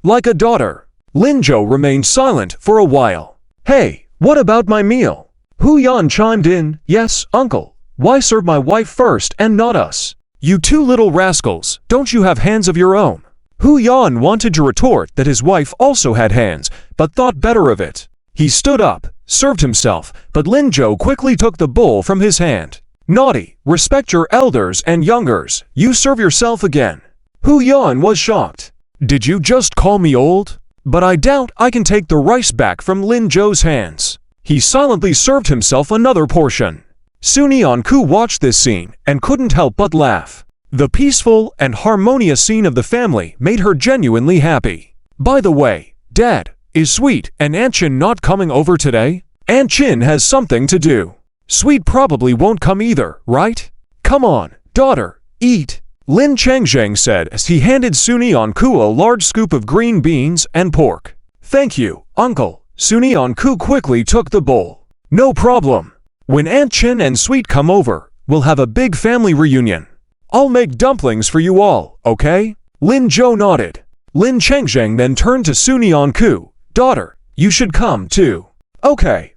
Like a daughter. Lin Zhou remained silent for a while. Hey, what about my meal? Hu Yan chimed in. Yes, uncle. Why serve my wife first and not us? You two little rascals, don't you have hands of your own? Hu Yan wanted to retort that his wife also had hands, but thought better of it. He stood up, served himself, but Lin Zhou quickly took the bowl from his hand. Naughty, respect your elders and youngers. You serve yourself again. Hu Yan was shocked. Did you just call me old? But I doubt I can take the rice back from Lin Zhou's hands. He silently served himself another portion. Sunyanku watched this scene and couldn't help but laugh. The peaceful and harmonious scene of the family made her genuinely happy. By the way, Dad, is Sweet and Aunt Chin not coming over today? Aunt Chin has something to do. Sweet probably won't come either, right? Come on, daughter, eat. Lin Changzheng said as he handed Sunyanku a large scoop of green beans and pork. Thank you, uncle. Sunyanku quickly took the bowl. No problem. When Aunt Chin and Sweet come over, we'll have a big family reunion. I'll make dumplings for you all, okay? Lin Zhou nodded. Lin Changzheng then turned to Sunyanku. Daughter, you should come too. Okay.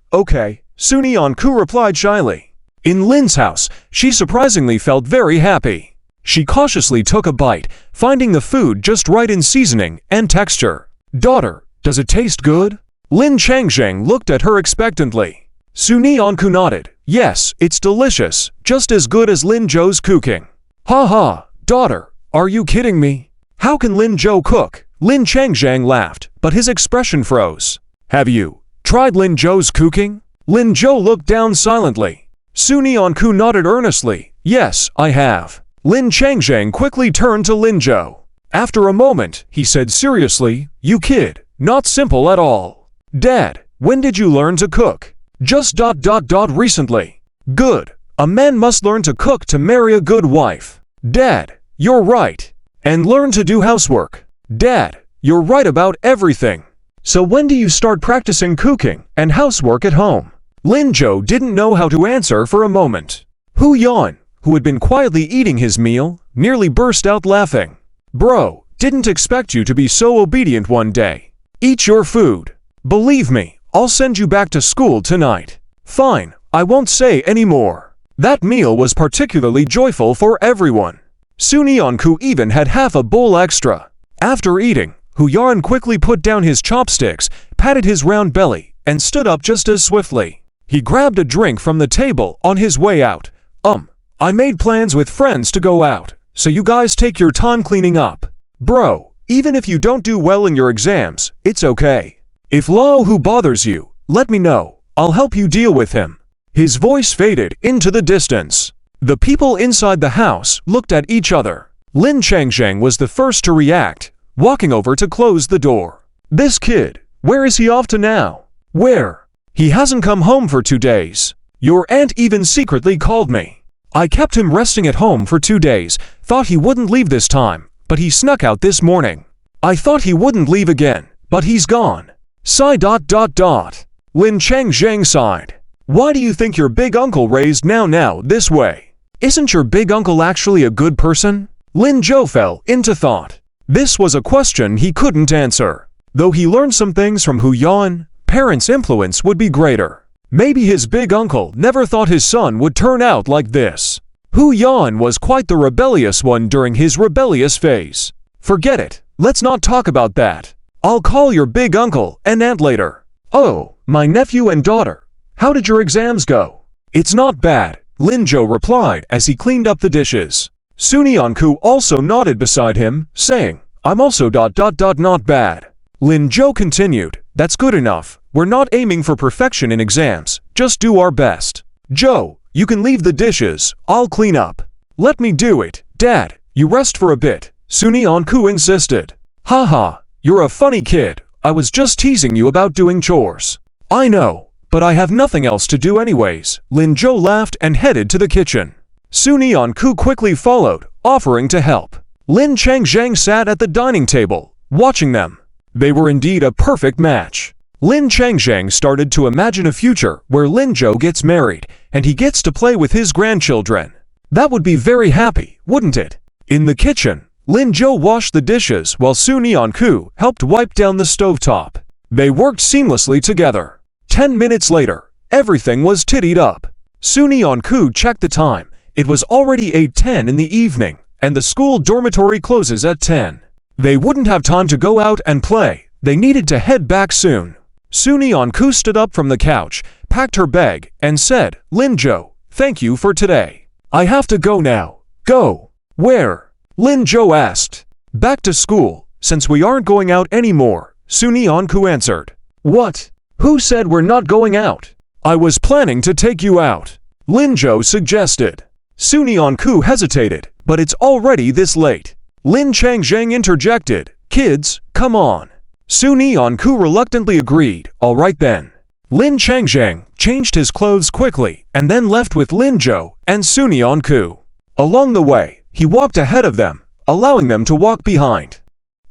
Sunyanku replied shyly. In Lin's house, she surprisingly felt very happy. She cautiously took a bite, finding the food just right in seasoning and texture. Daughter, does it taste good? Lin Changzheng looked at her expectantly. Sunyanku nodded. Yes, it's delicious, just as good as Lin Zhou's cooking. Ha, daughter, are you kidding me? How can Lin Zhou cook? Lin Changzheng laughed, but his expression froze. Have you tried Lin Zhou's cooking? Lin Zhou looked down silently. Sunyanku nodded earnestly. Yes, I have. Lin Changzheng quickly turned to Lin Zhou. After a moment, he said seriously, You kid, not simple at all. Dad, when did you learn to cook? Just recently. Good. A man must learn to cook to marry a good wife. Dad, you're right. And learn to do housework. Dad, you're right about everything. So when do you start practicing cooking and housework at home? Lin Jo didn't know how to answer for a moment. Hu Yan, who had been quietly eating his meal, nearly burst out laughing. Bro, didn't expect you to be so obedient one day. Eat your food. Believe me, I'll send you back to school tonight. Fine, I won't say any more. That meal was particularly joyful for everyone. Sunyeonku even had half a bowl extra. After eating, Hu Yan quickly put down his chopsticks, patted his round belly, and stood up just as swiftly. He grabbed a drink from the table on his way out. I made plans with friends to go out, so you guys take your time cleaning up. Bro, even if you don't do well in your exams, it's okay. If Lao Hu bothers you, let me know. I'll help you deal with him. His voice faded into the distance. The people inside the house looked at each other. Lin Changsheng was the first to react, walking over to close the door. This kid, where is he off to now? Where? He hasn't come home for 2 days. Your aunt even secretly called me. I kept him resting at home for 2 days, thought he wouldn't leave this time, but he snuck out this morning. I thought he wouldn't leave again, but he's gone. Sigh. Lin Changsheng sighed. Why do you think your big uncle raised now this way? Isn't your big uncle actually a good person? Lin Jo fell into thought. This was a question he couldn't answer. Though he learned some things from Hu Yan, parents' influence would be greater. Maybe his big uncle never thought his son would turn out like this. Hu Yan was quite the rebellious one during his rebellious phase. Forget it, let's not talk about that. I'll call your big uncle and aunt later. Oh, my nephew and daughter. How did your exams go? It's not bad, Lin Jo replied as he cleaned up the dishes. Sunyeonku also nodded beside him, saying, I'm also not bad. Lin Jo continued, that's good enough. We're not aiming for perfection in exams, just do our best. Jo, you can leave the dishes, I'll clean up. Let me do it, Dad, you rest for a bit, Sunyeonku insisted. Haha, you're a funny kid, I was just teasing you about doing chores. I know, but I have nothing else to do anyways, Lin Jo laughed and headed to the kitchen. Sunyeonku quickly followed, offering to help. Lin Changsheng sat at the dining table, watching them. They were indeed a perfect match. Lin Changsheng started to imagine a future where Lin Jo gets married and he gets to play with his grandchildren. That would be very happy, wouldn't it? In the kitchen, Lin Jo washed the dishes while Sunyeonku helped wipe down the stovetop. They worked seamlessly together. 10 minutes later, everything was tidied up. Sunyeonku checked the time. It was already 8:10 in the evening, and the school dormitory closes at 10. They wouldn't have time to go out and play. They needed to head back soon. Sunyeonku stood up from the couch, packed her bag, and said, Lin Jo, thank you for today. I have to go now. Go. Where? Lin Jo asked. Back to school, since we aren't going out anymore, Sunyeonku answered. What? Who said we're not going out? I was planning to take you out, Lin Jo suggested. Sunyeonku hesitated, but it's already this late. Lin Changsheng interjected, kids, come on. Sunyeonku reluctantly agreed, all right then. Lin Changsheng changed his clothes quickly and then left with Lin Jo and Sunyeonku. Along the way, he walked ahead of them, allowing them to walk behind.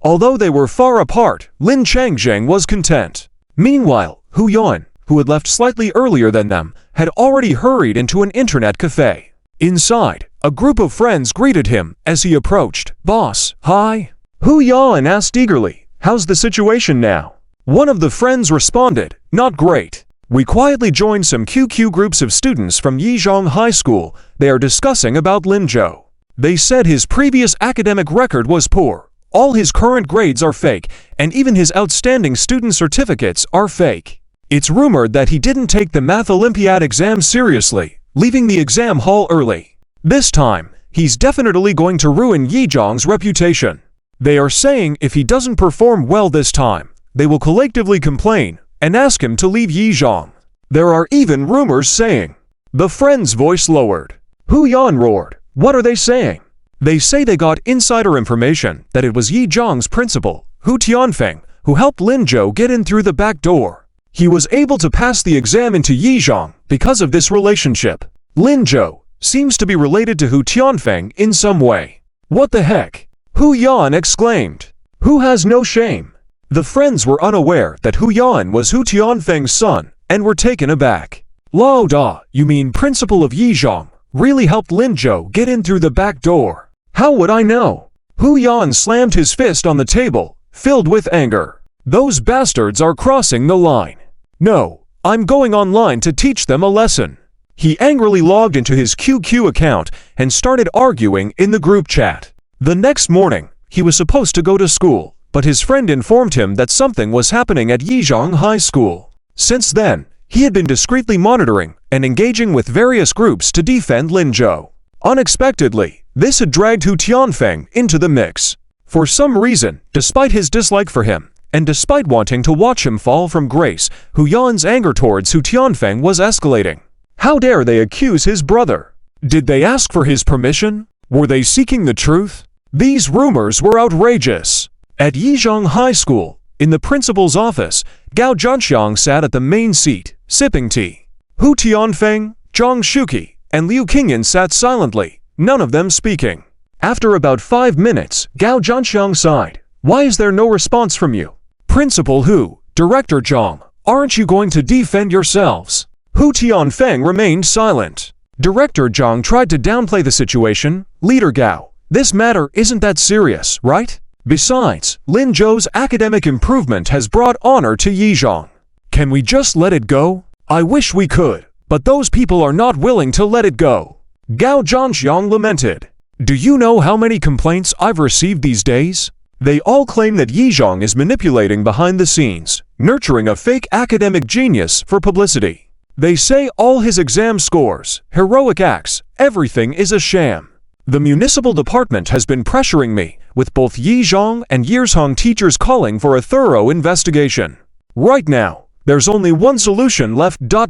Although they were far apart, Lin Changsheng was content. Meanwhile, Hu Yan, who had left slightly earlier than them, had already hurried into an internet cafe. Inside, a group of friends greeted him as he approached. Boss, hi. Hu Yan asked eagerly, how's the situation now? One of the friends responded, not great. We quietly joined some QQ groups of students from Yizhong High School. They are discussing about Lin Jo. They said his previous academic record was poor. All his current grades are fake, and even his outstanding student certificates are fake. It's rumored that he didn't take the Math Olympiad exam seriously, leaving the exam hall early. This time, he's definitely going to ruin Yizhong's reputation. They are saying if he doesn't perform well this time, they will collectively complain and ask him to leave Yizhong. There are even rumors saying. The friend's voice lowered. Hu Yan roared. What are they saying? They say they got insider information that it was Yizhong's principal, Hu Tianfeng, who helped Lin Jo get in through the back door. He was able to pass the exam into Yizhong because of this relationship. Lin Zhou seems to be related to Hu Tianfeng in some way. What the heck? Hu Yan exclaimed. Who has no shame? The friends were unaware that Hu Yan was Hu Tianfeng's son and were taken aback. Lao Da, you mean principal of Yizhong, really helped Lin Zhou get in through the back door. How would I know? Hu Yan slammed his fist on the table, filled with anger. Those bastards are crossing the line. No, I'm going online to teach them a lesson. He angrily logged into his QQ account and started arguing in the group chat. The next morning, he was supposed to go to school, but his friend informed him that something was happening at Yizhong High School. Since then, he had been discreetly monitoring and engaging with various groups to defend Lin Zhou. Unexpectedly, this had dragged Hu Tianfeng into the mix. For some reason, despite his dislike for him, and despite wanting to watch him fall from grace, Hu Yan's anger towards Hu Tianfeng was escalating. How dare they accuse his brother? Did they ask for his permission? Were they seeking the truth? These rumors were outrageous. At Yizhong High School, in the principal's office, Gao Zhanxiang sat at the main seat, sipping tea. Hu Tianfeng, Zhang Shuqi, and Liu Qingyan sat silently, none of them speaking. After about 5 minutes, Gao Zhanxiang sighed. Why is there no response from you? Principal Hu, Director Zhang, aren't you going to defend yourselves? Hu Tianfeng remained silent. Director Zhang tried to downplay the situation. Leader Gao, this matter isn't that serious, right? Besides, Lin Zhou's academic improvement has brought honor to Yizhong. Can we just let it go? I wish we could, but those people are not willing to let it go. Gao Zhanxiang lamented. Do you know how many complaints I've received these days? They all claim that Yizhong is manipulating behind the scenes, nurturing a fake academic genius for publicity. They say all his exam scores, heroic acts, everything is a sham. The municipal department has been pressuring me, with both Yizhong and Yizhong teachers calling for a thorough investigation. Right now, there's only one solution left. Gao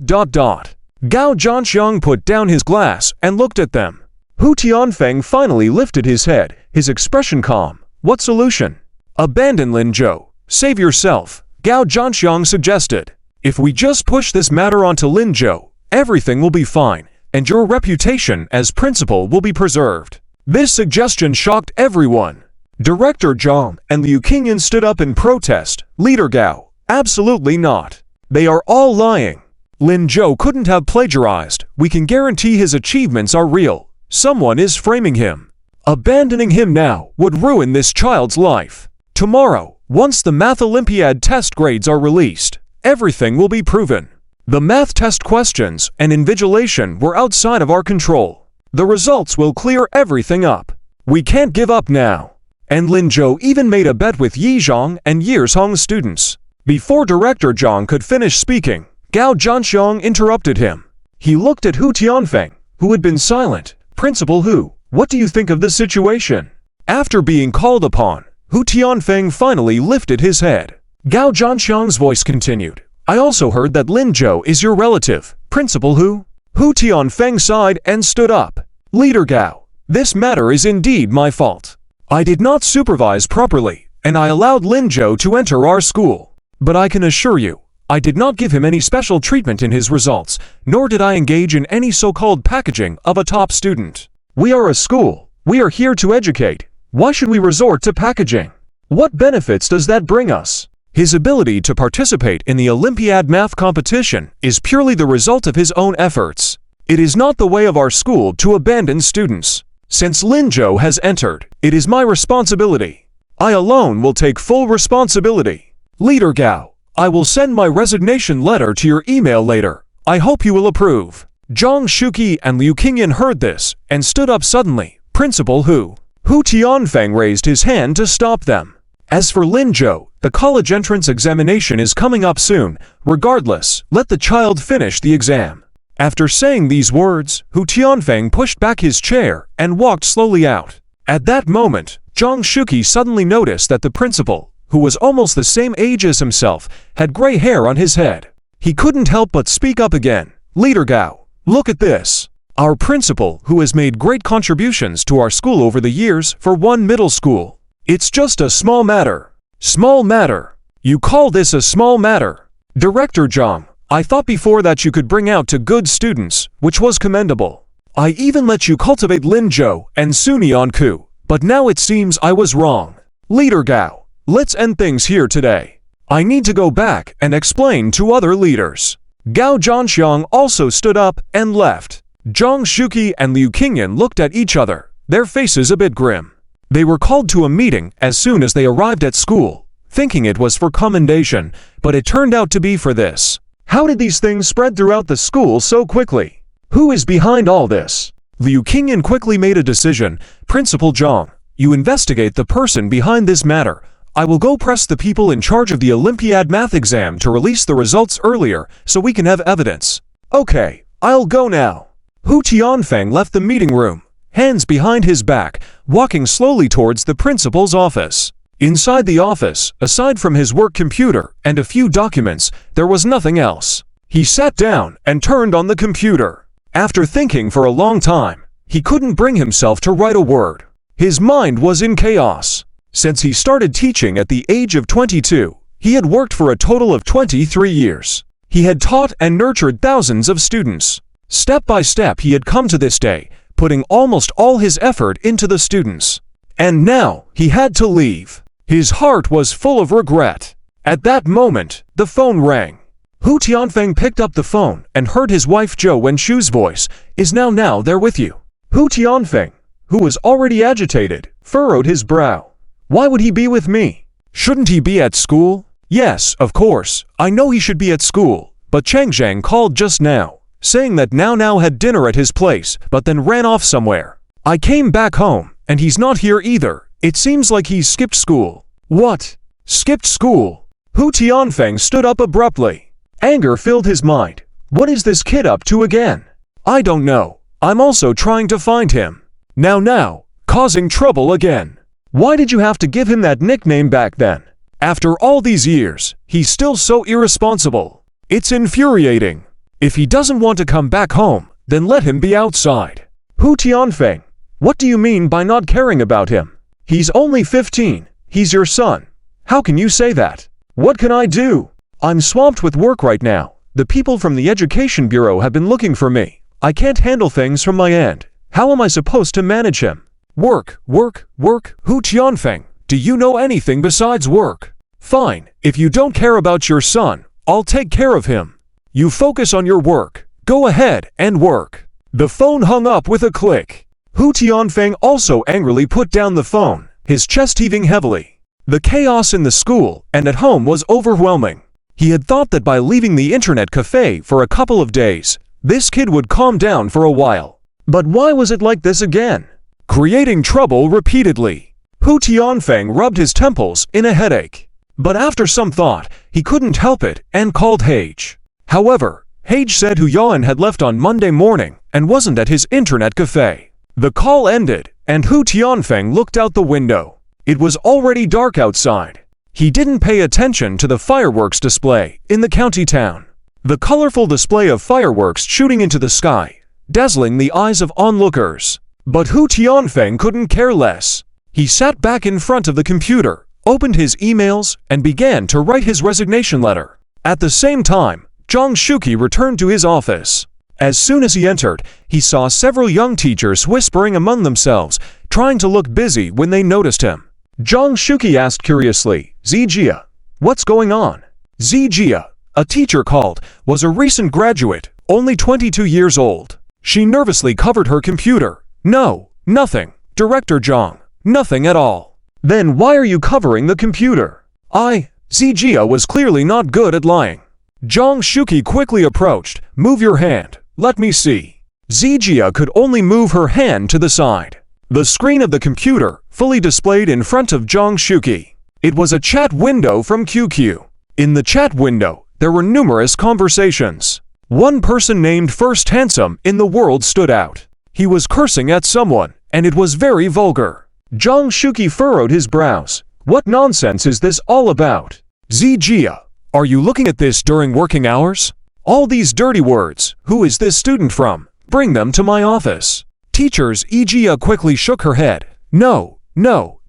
Zhanxiang put down his glass and looked at them. Hu Tianfeng finally lifted his head, his expression calm. What solution? Abandon Lin Zhou. Save yourself, Gao Zhanxiang suggested. If we just push this matter onto Lin Zhou, everything will be fine, and your reputation as principal will be preserved. This suggestion shocked everyone. Director Zhang and Liu Qingyan stood up in protest. Leader Gao, absolutely not. They are all lying. Lin Zhou couldn't have plagiarized. We can guarantee his achievements are real. Someone is framing him. Abandoning him now would ruin this child's life. Tomorrow, once the Math Olympiad test grades are released, everything will be proven. The math test questions and invigilation were outside of our control. The results will clear everything up. We can't give up now. And Lin Zhou even made a bet with Yizhong and Yizhong students. Before Director Zhang could finish speaking, Gao Zhanxiang interrupted him. He looked at Hu Tianfeng, who had been silent. Principal Hu, what do you think of the situation? After being called upon, Hu Tianfeng finally lifted his head. Gao Zhanxiang's voice continued. I also heard that Lin Zhou is your relative, Principal Hu. Hu Tianfeng sighed and stood up. Leader Gao, this matter is indeed my fault. I did not supervise properly, and I allowed Lin Zhou to enter our school. But I can assure you, I did not give him any special treatment in his results, nor did I engage in any so-called packaging of a top student. We are a school. We are here to educate. Why should we resort to packaging? What benefits does that bring us? His ability to participate in the Olympiad math competition is purely the result of his own efforts. It is not the way of our school to abandon students. Since Lin Zhou has entered, it is my responsibility. I alone will take full responsibility. Leader Gao, I will send my resignation letter to your email later. I hope you will approve. Zhang Shuqi and Liu Qingyan heard this and stood up suddenly. Principal Hu. Hu Tianfeng raised his hand to stop them. As for Lin Zhou, the college entrance examination is coming up soon. Regardless, let the child finish the exam. After saying these words, Hu Tianfeng pushed back his chair and walked slowly out. At that moment, Zhang Shuqi suddenly noticed that the principal, who was almost the same age as himself, had gray hair on his head. He couldn't help but speak up again. Leader Gao, look at this. Our principal, who has made great contributions to our school over the years, for one middle school. It's just a small matter. Small matter. You call this a small matter? Director Zhang, I thought before that you could bring out to good students, which was commendable. I even let you cultivate Lin Zhou and Sunyan Ku, but now it seems I was wrong. Leader Gao, let's end things here today. I need to go back and explain to other leaders. Gao Zhanxiang also stood up and left. Zhang Shuqi and Liu Qingyan looked at each other, their faces a bit grim. They were called to a meeting as soon as they arrived at school, thinking it was for commendation, but it turned out to be for this. How did these things spread throughout the school so quickly? Who is behind all this? Liu Qingyan quickly made a decision. Principal Zhang, you investigate the person behind this matter. I will go press the people in charge of the Olympiad math exam to release the results earlier so we can have evidence. Okay, I'll go now. Hu Tianfeng left the meeting room, hands behind his back, walking slowly towards the principal's office. Inside the office, aside from his work computer and a few documents, there was nothing else. He sat down and turned on the computer. After thinking for a long time, he couldn't bring himself to write a word. His mind was in chaos. Since he started teaching at the age of 22, he had worked for a total of 23 years. He had taught and nurtured thousands of students. Step by step he had come to this day, putting almost all his effort into the students. And now he had to leave. His heart was full of regret. At that moment, the phone rang. Hu Tianfeng picked up the phone and heard his wife Zhou Wenshu's voice. Is now there with you? Hu Tianfeng, who was already agitated, furrowed his brow. Why would he be with me? Shouldn't he be at school? Yes, of course, I know he should be at school, but Chang Zhang called just now, saying that Now had dinner at his place, but then ran off somewhere. I came back home, and he's not here either. It seems like he's skipped school. What? Skipped school? Hu Tianfeng stood up abruptly. Anger filled his mind. What is this kid up to again? I don't know. I'm also trying to find him. Now, causing trouble again. Why did you have to give him that nickname back then? After all these years, he's still so irresponsible. It's infuriating. If he doesn't want to come back home, then let him be outside. Hu Tianfeng, what do you mean by not caring about him? He's only 15. He's your son. How can you say that? What can I do? I'm swamped with work right now. The people from the Education Bureau have been looking for me. I can't handle things from my end. How am I supposed to manage him? Work. Hu Tianfeng, do you know anything besides work? Fine, if you don't care about your son, I'll take care of him. You focus on your work. Go ahead and work. The phone hung up with a click. Hu Tianfeng also angrily put down the phone, his chest heaving heavily. The chaos in the school and at home was overwhelming. He had thought that by leaving the internet cafe for a couple of days, this kid would calm down for a while. But why was it like this again? Creating trouble repeatedly. Hu Tianfeng rubbed his temples in a headache. But after some thought, he couldn't help it and called Hage. However, Hage said Hu Yaoan had left on Monday morning and wasn't at his internet cafe. The call ended, and Hu Tianfeng looked out the window. It was already dark outside. He didn't pay attention to the fireworks display in the county town. The colorful display of fireworks shooting into the sky, dazzling the eyes of onlookers. But Hu Tianfeng couldn't care less. He sat back in front of the computer, opened his emails, and began to write his resignation letter. At the same time, Zhang Shuqi returned to his office. As soon as he entered, he saw several young teachers whispering among themselves, trying to look busy when they noticed him. Zhang Shuqi asked curiously, Zijia, what's going on? Zijia, a teacher called, was a recent graduate, only 22 years old. She nervously covered her computer. No, nothing, Director Zhang, nothing at all. Then why are you covering the computer? Zijia was clearly not good at lying. Zhang Shuqi quickly approached. Move your hand, let me see. Zijia could only move her hand to the side. The screen of the computer fully displayed in front of Zhang Shuqi. It was a chat window from QQ. In the chat window, there were numerous conversations. One person named First Handsome in the world stood out. He was cursing at someone, and it was very vulgar. Zhang Shuqi furrowed his brows. What nonsense is this all about? Zijia, are you looking at this during working hours? All these dirty words, who is this student from? Bring them to my office. Teachers Zijia quickly shook her head. No,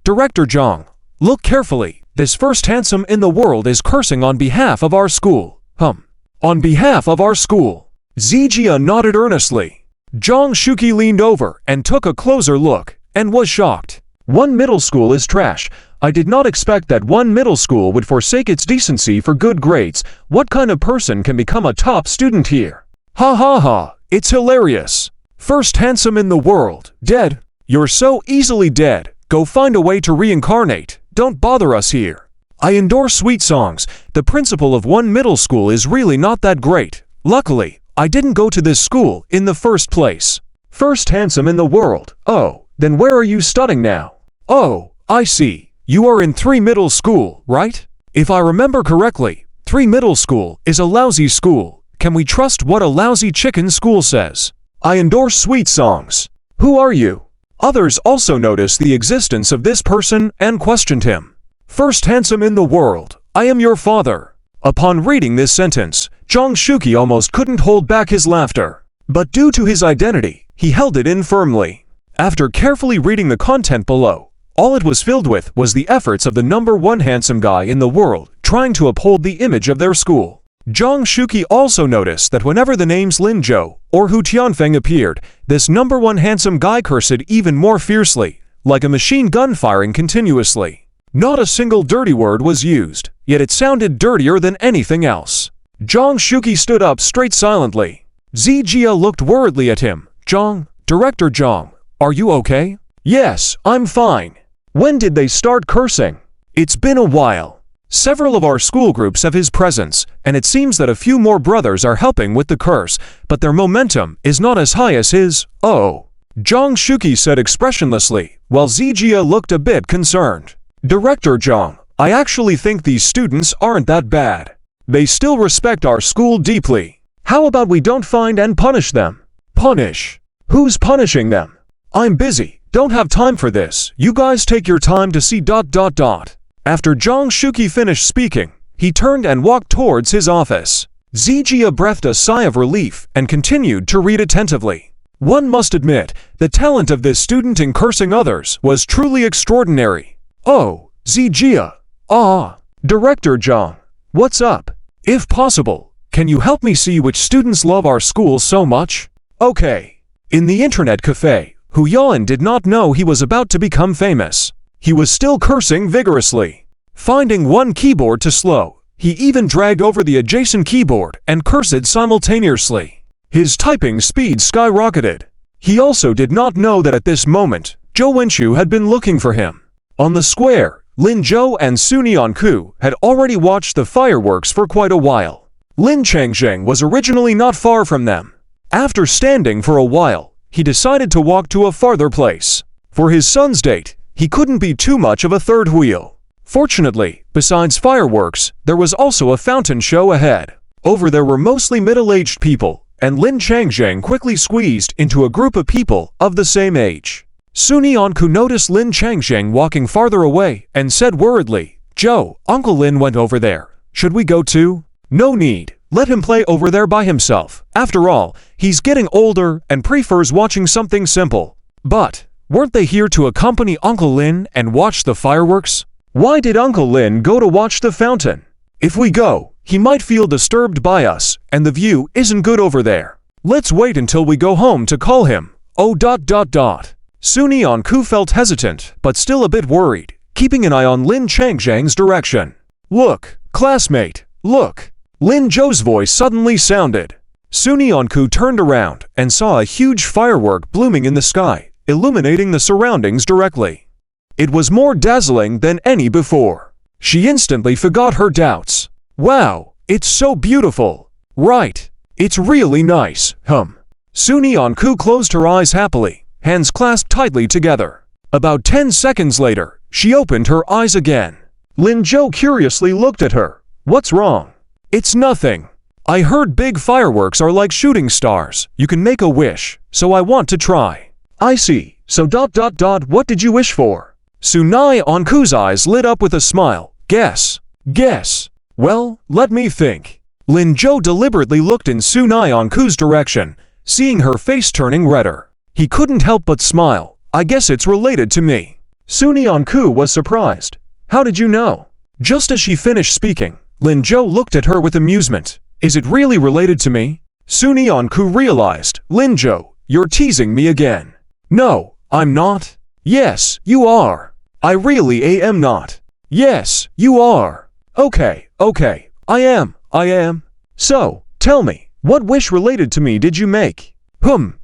Director Zhang. Look carefully. This First Handsome in the world is cursing on behalf of our school. On behalf of our school. Zijia nodded earnestly. Zhang Shuqi leaned over and took a closer look, and was shocked. One middle school is trash. I did not expect that one middle school would forsake its decency for good grades. What kind of person can become a top student here? Ha ha ha, it's hilarious. First handsome in the world, dead. You're so easily dead. Go find a way to reincarnate. Don't bother us here. I endorse sweet songs. The principal of one middle school is really not that great. Luckily, I didn't go to this school in the first place. First handsome in the world. Oh, then where are you studying now? Oh, I see. You are in 3 middle school, right? If I remember correctly, 3 middle school is a lousy school. Can we trust what a lousy chicken school says? I endorse sweet songs. Who are you? Others also noticed the existence of this person and questioned him. First handsome in the world, I am your father. Upon reading this sentence, Zhang Shuqi almost couldn't hold back his laughter. But due to his identity, he held it in firmly. After carefully reading the content below, all it was filled with was the efforts of the #1 handsome guy in the world trying to uphold the image of their school. Zhang Shuqi also noticed that whenever the names Lin Zhou or Hu Tianfeng appeared, this #1 handsome guy cursed even more fiercely, like a machine gun firing continuously. Not a single dirty word was used, yet it sounded dirtier than anything else. Zhang Shuqi stood up straight silently. Zijia looked worriedly at him. Zhang, Director Zhang, are you okay? Yes, I'm fine. When did they start cursing? It's been a while. Several of our school groups have his presence, and it seems that a few more brothers are helping with the curse, but their momentum is not as high as his. Oh, Zhang Shuqi said expressionlessly, while Zijia looked a bit concerned. Director Zhang, I actually think these students aren't that bad. They still respect our school deeply. How about we don't find and punish them? Punish? Who's punishing them? I'm busy, don't have time for this. You guys take your time to see ... After Zhang Shuqi finished speaking, he turned and walked towards his office. Zijia breathed a sigh of relief and continued to read attentively. One must admit, the talent of this student in cursing others was truly extraordinary. Oh, Zijia. Director Zhang. What's up? If possible, can you help me see which students love our school so much? Okay. In the internet cafe, Hu Yaoan did not know he was about to become famous. He was still cursing vigorously. Finding one keyboard to slow, he even dragged over the adjacent keyboard and cursed simultaneously. His typing speed skyrocketed. He also did not know that at this moment, Zhou Wenchu had been looking for him. On the square, Lin Zhou and Su Nianku had already watched the fireworks for quite a while. Lin Changzheng was originally not far from them. After standing for a while, he decided to walk to a farther place. For his son's date, he couldn't be too much of a third wheel. Fortunately, besides fireworks, there was also a fountain show ahead. Over there were mostly middle-aged people, and Lin Changzheng quickly squeezed into a group of people of the same age. Su Nianku noticed Lin Changzheng walking farther away and said worriedly, Joe, Uncle Lin went over there. Should we go too? No need. Let him play over there by himself. After all, he's getting older and prefers watching something simple. But weren't they here to accompany Uncle Lin and watch the fireworks? Why did Uncle Lin go to watch the fountain? If we go, he might feel disturbed by us, and the view isn't good over there. Let's wait until we go home to call him. Su Nianku felt hesitant, but still a bit worried, keeping an eye on Lin Changzheng's direction. Look, classmate, look. Lin Zhou's voice suddenly sounded. Su Nianku turned around and saw a huge firework blooming in the sky, illuminating the surroundings directly. It was more dazzling than any before. She instantly forgot her doubts. Wow, it's so beautiful. Right, it's really nice, Su Nianku closed her eyes happily, hands clasped tightly together. About 10 seconds later, she opened her eyes again. Lin Zhou curiously looked at her. What's wrong? It's nothing. I heard big fireworks are like shooting stars. You can make a wish, so I want to try. I see. So ... what did you wish for? Su Nianku's eyes lit up with a smile. Guess. Well, let me think. Lin Zhou deliberately looked in Su Nianku's direction, seeing her face turning redder. He couldn't help but smile. I guess it's related to me. Su Nianku was surprised. How did you know? Just as she finished speaking, Lin Zhou looked at her with amusement. Is it really related to me? Soon Yeon-ku realized, Linjo, you're teasing me again. No, I'm not. Yes, you are. I really am not. Yes, you are. Okay, I am. So, tell me, what wish related to me did you make?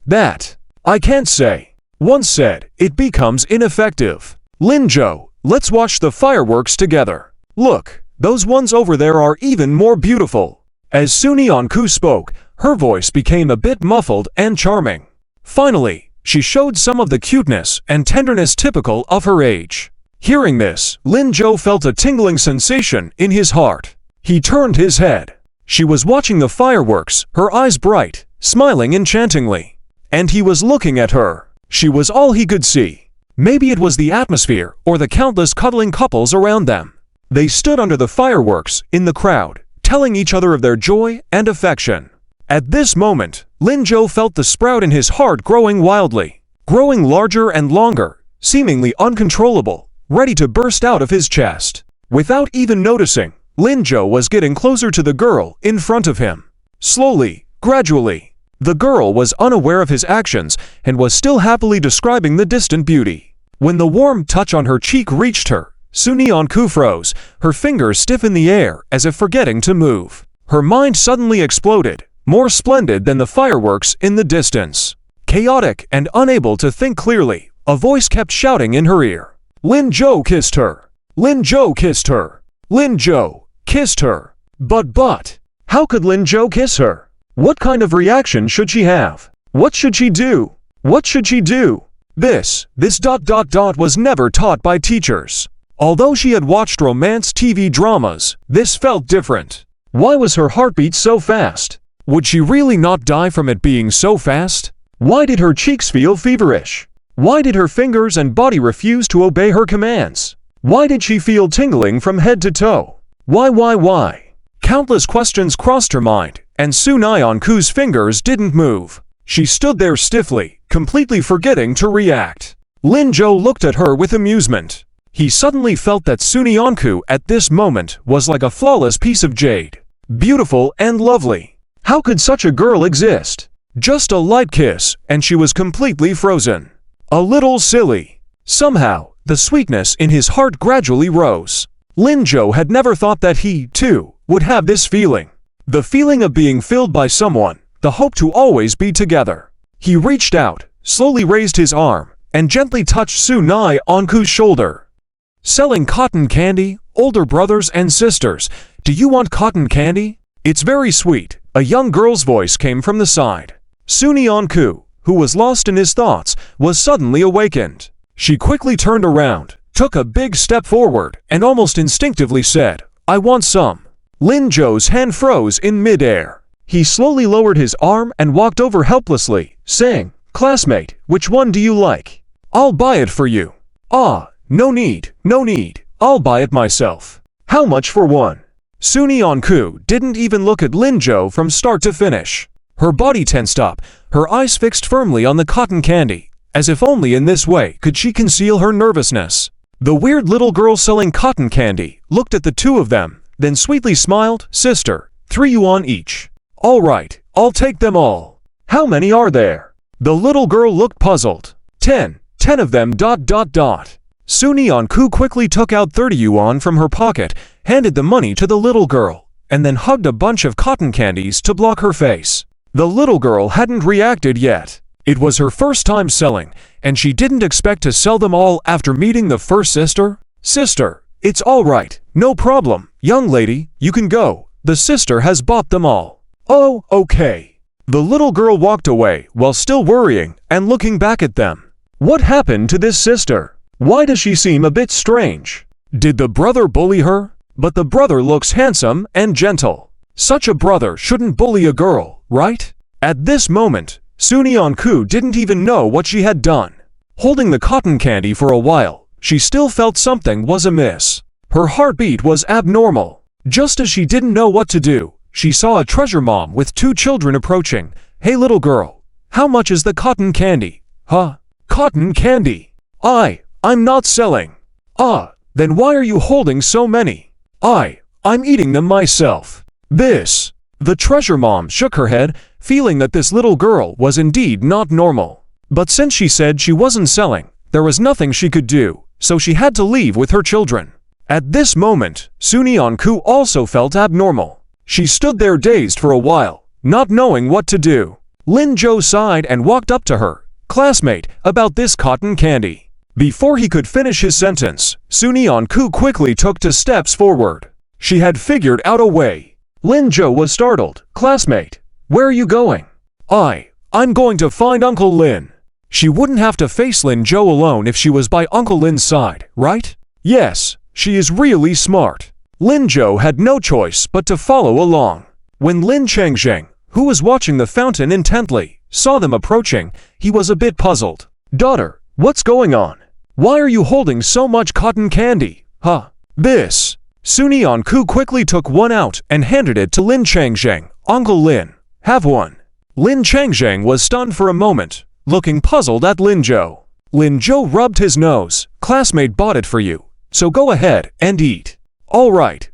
That. I can't say. Once said, it becomes ineffective. Linjo, let's watch the fireworks together. Look, those ones over there are even more beautiful. As Soon Yeon-ku spoke, her voice became a bit muffled and charming. Finally, she showed some of the cuteness and tenderness typical of her age. Hearing this, Linjo felt a tingling sensation in his heart. He turned his head. She was watching the fireworks, her eyes bright, smiling enchantingly. And he was looking at her. She was all he could see. Maybe it was the atmosphere or the countless cuddling couples around them. They stood under the fireworks, in the crowd, telling each other of their joy and affection. At this moment, Linjo felt the sprout in his heart growing wildly, growing larger and longer, seemingly uncontrollable, ready to burst out of his chest. Without even noticing, Linjo was getting closer to the girl in front of him. Slowly, gradually. The girl was unaware of his actions and was still happily describing the distant beauty. When the warm touch on her cheek reached her, Soon Yeon-ku froze, her fingers stiff in the air as if forgetting to move. Her mind suddenly exploded, more splendid than the fireworks in the distance. Chaotic and unable to think clearly, a voice kept shouting in her ear. Linjo kissed her. Linjo kissed her. Linjo kissed her. But, how could Linjo kiss her? What kind of reaction should she have? What should she do? What should she do? This was never taught by teachers. Although she had watched romance TV dramas, this felt different. Why was her heartbeat so fast? Would she really not die from it being so fast? Why did her cheeks feel feverish? Why did her fingers and body refuse to obey her commands? Why did she feel tingling from head to toe? Why? Countless questions crossed her mind, and Soon Yeon-ku's fingers didn't move. She stood there stiffly, completely forgetting to react. Linjo looked at her with amusement. He suddenly felt that Soon Yeon-ku at this moment was like a flawless piece of jade. Beautiful and lovely. How could such a girl exist? Just a light kiss, and she was completely frozen. A little silly. Somehow, the sweetness in his heart gradually rose. Linjo had never thought that he, too, would have this feeling. The feeling of being filled by someone, the hope to always be together. He reached out, slowly raised his arm, and gently touched Soon Yeon-ku's shoulder. Selling cotton candy, older brothers and sisters, do you want cotton candy? It's very sweet, a young girl's voice came from the side. Soon Yeon-ku, who was lost in his thoughts, was suddenly awakened. She quickly turned around, took a big step forward, and almost instinctively said, I want some. Linjo's hand froze in midair. He slowly lowered his arm and walked over helplessly, saying, Classmate, which one do you like? I'll buy it for you. Ah, no need, I'll buy it myself. How much for one? Soon Yeon-ku didn't even look at Linjo from start to finish. Her body tensed up, her eyes fixed firmly on the cotton candy, as if only in this way could she conceal her nervousness. The weird little girl selling cotton candy looked at the two of them, then sweetly smiled, Sister, 3 yuan each. All right, I'll take them all. How many are there? The little girl looked puzzled. 10 of them. Soon Yeon-ku quickly took out 30 yuan from her pocket, handed the money to the little girl, and then hugged a bunch of cotton candies to block her face. The little girl hadn't reacted yet. It was her first time selling, and she didn't expect to sell them all after meeting the first sister. Sister, it's all right, no problem. Young lady, you can go. The sister has bought them all. Oh, okay. The little girl walked away while still worrying and looking back at them. What happened to this sister? Why does she seem a bit strange? Did the brother bully her? But the brother looks handsome and gentle. Such a brother shouldn't bully a girl, right? At this moment, Soon Yeon-ku didn't even know what she had done. Holding the cotton candy for a while, she still felt something was amiss. Her heartbeat was abnormal. Just as she didn't know what to do, she saw a treasure mom with 2 children approaching. Hey little girl, how much is the cotton candy? Huh? Cotton candy? I'm not selling. Then why are you holding so many? I'm eating them myself. This The treasure mom shook her head, feeling that this little girl was indeed not normal. But since she said she wasn't selling, there was nothing she could do, so she had to leave with her children. At this moment, Sunyeon-ku also felt abnormal. She stood there dazed for a while, not knowing what to do. Lin-jo sighed and walked up to her classmate about this cotton candy. Before he could finish his sentence, Sunyeon-ku quickly took 2 steps forward. She had figured out a way. Lin-jo was startled. Classmate, where are you going? I'm going to find Uncle Lin. She wouldn't have to face Lin-jo alone if she was by Uncle Lin's side, right? Yes, she is really smart. Lin-jo had no choice but to follow along. When Lin Changzheng, who was watching the fountain intently, saw them approaching, he was a bit puzzled. Daughter, what's going on? Why are you holding so much cotton candy? This. Sunyeon-ku quickly took one out and handed it to Lin Changzheng. Uncle Lin, have one. Lin Changzheng was stunned for a moment, looking puzzled at Lin-jo. Lin-jo rubbed his nose. Classmate bought it for you, so go ahead and eat. All right.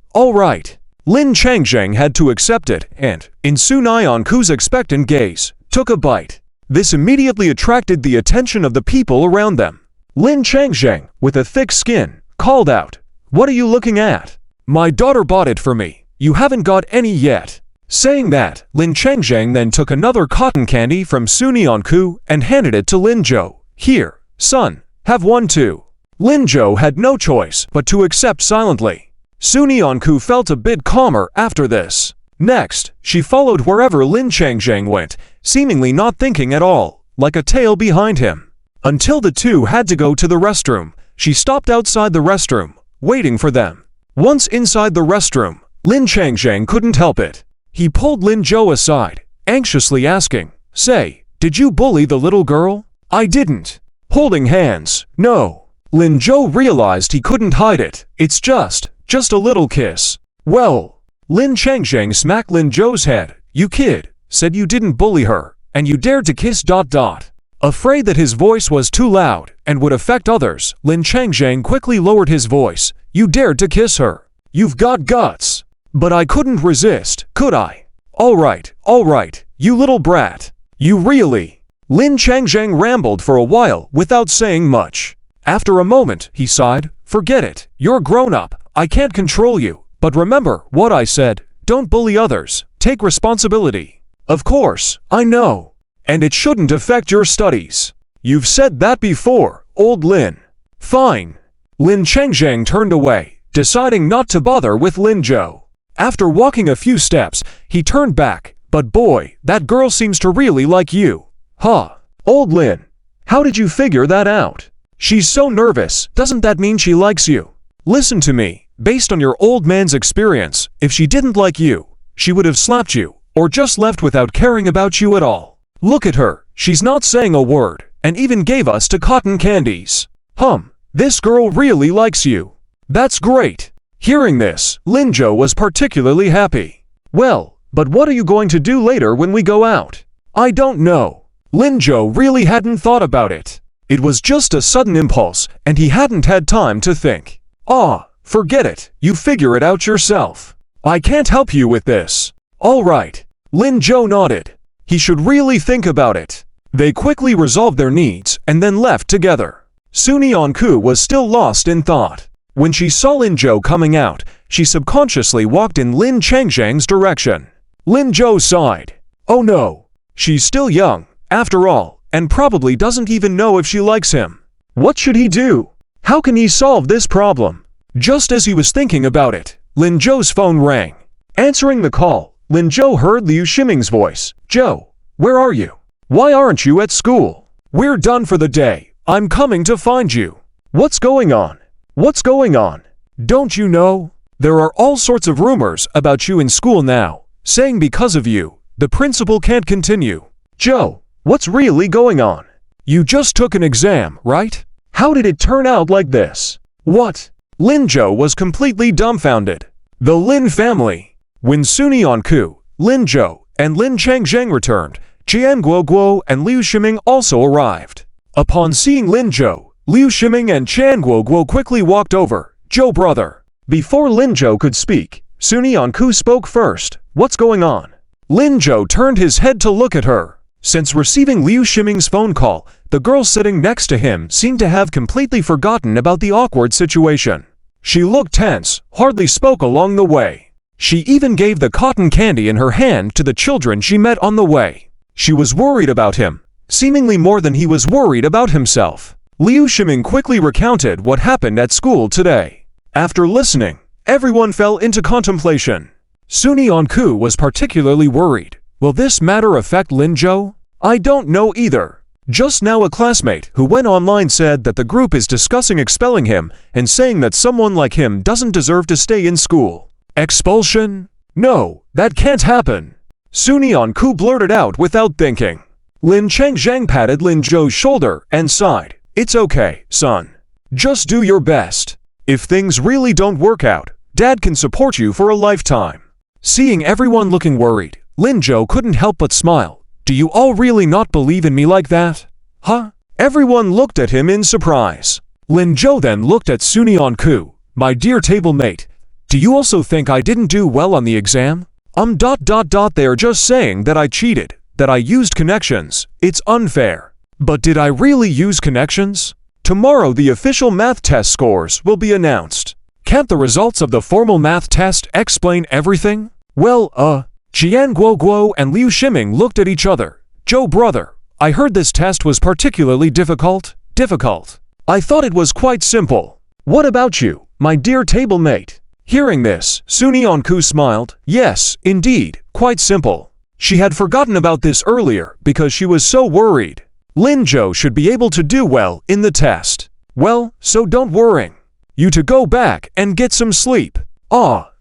Lin Changzheng had to accept it and, in Sunyeon-ku's expectant gaze, took a bite. This immediately attracted the attention of the people around them. Lin Changzheng, with a thick skin, called out, "What are you looking at? My daughter bought it for me. You haven't got any yet." Saying that, Lin Changzheng then took another cotton candy from Sunyeon-ku and handed it to Lin-jo. Here, son, have one too. Lin-jo had no choice but to accept silently. Sunyeon-ku felt a bit calmer after this. Next, she followed wherever Lin Changzheng went, seemingly not thinking at all, like a tail behind him. Until the two had to go to the restroom, she stopped outside the restroom, waiting for them. Once inside the restroom, Lin Changzheng couldn't help it. He pulled Lin-jo aside, anxiously asking, "Say, did you bully the little girl?" "I didn't." Holding hands, "No." Lin-jo realized he couldn't hide it. "It's just a little kiss." "Well." Lin Changzheng smacked Lin-jo's head. "You kid, said you didn't bully her, and you dared to kiss ... Afraid that his voice was too loud and would affect others, Lin Changzheng quickly lowered his voice. "You dared to kiss her. You've got guts." "But I couldn't resist, could I?" All right, you little brat. You really..." Lin Changzheng rambled for a while without saying much. After a moment, he sighed. "Forget it, you're grown up, I can't control you, but remember what I said, don't bully others, take responsibility." "Of course, I know. And it shouldn't affect your studies." "You've said that before, old Lin." "Fine." Lin Changzheng turned away, deciding not to bother with Lin-jo. After walking a few steps, he turned back. "But boy, that girl seems to really like you." Old Lin, how did you figure that out? She's so nervous, doesn't that mean she likes you? Listen to me, based on your old man's experience, if she didn't like you, she would have slapped you, or just left without caring about you at all. Look at her, she's not saying a word, and even gave us 2 cotton candies. This girl really likes you. That's great. Hearing this, Lin-jo was particularly happy. "Well, but what are you going to do later when we go out?" "I don't know." Lin-jo really hadn't thought about it. It was just a sudden impulse, and he hadn't had time to think. Forget it, you figure it out yourself. I can't help you with this." "All right." Lin-jo nodded. He should really think about it. They quickly resolved their needs and then left together. Sunyeon-ku was still lost in thought. When she saw Lin-jo coming out, she subconsciously walked in Lin Changzheng's direction. Lin-jo sighed. Oh no. She's still young, after all, and probably doesn't even know if she likes him. What should he do? How can he solve this problem? Just as he was thinking about it, Lin-jo's phone rang. Answering the call, Lin-jo heard Liu Shiming's voice. "Joe, where are you? Why aren't you at school?" "We're done for the day. I'm coming to find you." "What's going on? What's going on? Don't you know? There are all sorts of rumors about you in school now, saying because of you, the principal can't continue." "Joe, what's really going on? You just took an exam, right? How did it turn out like this?" "What?" Lin-jo was completely dumbfounded. The Lin family. When Sunyeon-ku, Lin-jo, and Lin Changzheng returned, Jian Guoguo and Liu Shiming also arrived. Upon seeing Lin-jo, Liu Shiming and Chan Guoguo quickly walked over. "Joe brother." Before Lin-jo could speak, Sunyeon-ku spoke first. "What's going on?" Lin Zhou turned his head to look at her. Since receiving Liu Ximing's phone call, the girl sitting next to him seemed to have completely forgotten about the awkward situation. She looked tense, hardly spoke along the way. She even gave the cotton candy in her hand to the children she met on the way. She was worried about him, seemingly more than he was worried about himself. Liu Ximing quickly recounted what happened at school today. After listening, everyone fell into contemplation. Suni Onku was particularly worried. Will this matter affect Lin Zhou? I don't know either. Just now a classmate who went online said that the group is discussing expelling him and saying that someone like him doesn't deserve to stay in school. Expulsion? No, that can't happen. Suni Onku blurted out without thinking. Lin Changzhang patted Lin Zhou's shoulder and sighed. It's okay, son. Just do your best. If things really don't work out, Dad can support you for a lifetime. Seeing everyone looking worried, Lin Zhou couldn't help but smile. Do you all really not believe in me like that? Huh? Everyone looked at him in surprise. Lin Zhou then looked at Suni Onku. My dear table mate, do you also think I didn't do well on the exam? They are just saying that I cheated, that I used connections. It's unfair. But did I really use connections? Tomorrow the official math test scores will be announced. Can't the results of the formal math test explain everything? Well, Jian Guoguo and Liu Ximing looked at each other. Zhou brother, I heard this test was particularly difficult. I thought it was quite simple. What about you, my dear table mate? Hearing this, Suni Onku smiled. Yes, indeed, quite simple. She had forgotten about this earlier because she was so worried. Lin Zhou should be able to do well in the test. Well, so don't worry. You to go back and get some sleep.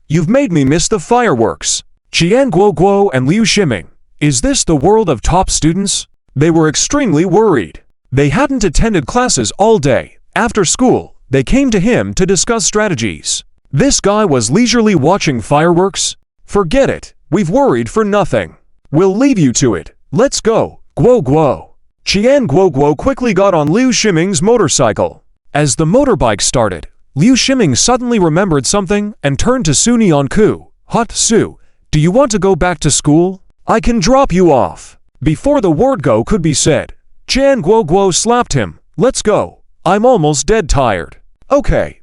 You've made me miss the fireworks. Jian Guoguo and Liu Ximing. Is this the world of top students? They were extremely worried. They hadn't attended classes all day. After school, they came to him to discuss strategies. This guy was leisurely watching fireworks? Forget it. We've worried for nothing. We'll leave you to it. Let's go, Guoguo. Jian Guoguo quickly got on Liu Ximing's motorcycle. As the motorbike started, Liu Ximing suddenly remembered something and turned to Suni Onku. Hot Su, do you want to go back to school? I can drop you off. Before the word go could be said, Jian Guoguo slapped him. Let's go. I'm almost dead tired. Okay,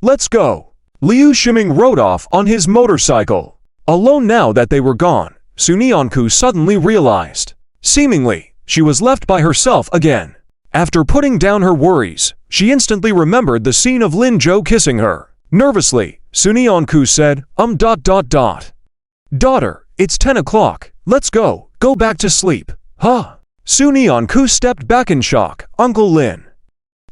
let's go. Liu Ximing rode off on his motorcycle. Alone now that they were gone, Suni Onku suddenly realized. Seemingly, she was left by herself again. After putting down her worries, she instantly remembered the scene of Lin Zhou kissing her. Nervously, Suni Onku said, Daughter, it's 10 o'clock. Let's go back to sleep. Huh? Suni Onku stepped back in shock. Uncle Lin.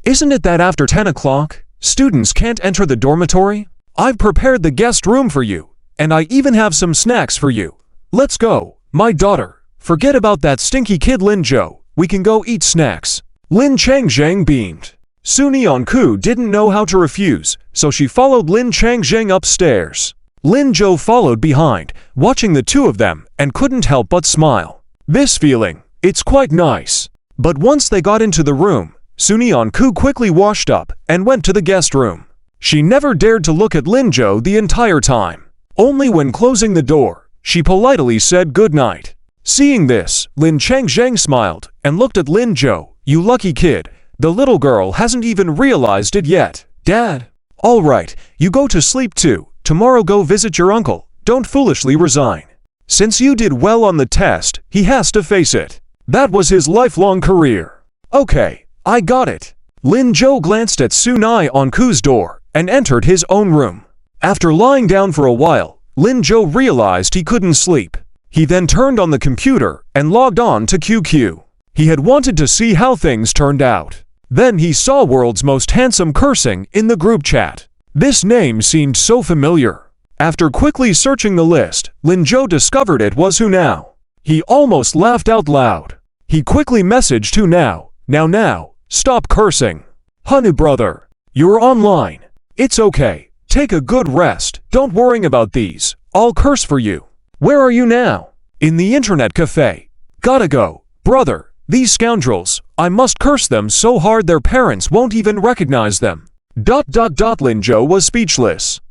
Isn't it that after 10 o'clock, students can't enter the dormitory? I've prepared the guest room for you, and I even have some snacks for you. Let's go, my daughter. Forget about that stinky kid Lin Zhou. We can go eat snacks. Lin Changzhang beamed. Suni Onku didn't know how to refuse, so she followed Lin Changzhang upstairs. Lin Zhou followed behind, watching the two of them, and couldn't help but smile. This feeling, it's quite nice. But once they got into the room, Suni Onku quickly washed up and went to the guest room. She never dared to look at Lin Zhou the entire time. Only when closing the door, she politely said good night. Seeing this, Lin Changzhang smiled and looked at Lin Zhou. You lucky kid, the little girl hasn't even realized it yet. Dad. All right, you go to sleep too. Tomorrow go visit your uncle. Don't foolishly resign. Since you did well on the test, he has to face it. That was his lifelong career. Okay, I got it. Lin Zhou glanced at Suni Onku's door and entered his own room. After lying down for a while, Lin Zhou realized he couldn't sleep. He then turned on the computer and logged on to QQ. He had wanted to see how things turned out. Then he saw World's Most Handsome cursing in the group chat. This name seemed so familiar. After quickly searching the list, Lin Zhou discovered it was Hu Now. He almost laughed out loud. He quickly messaged Hu Now. Now, stop cursing. Honey brother, you're online. It's okay. Take a good rest. Don't worry about these. I'll curse for you. Where are you now? In the internet cafe. Gotta go. Brother, these scoundrels, I must curse them so hard their parents won't even recognize them. Lin Zhou was speechless.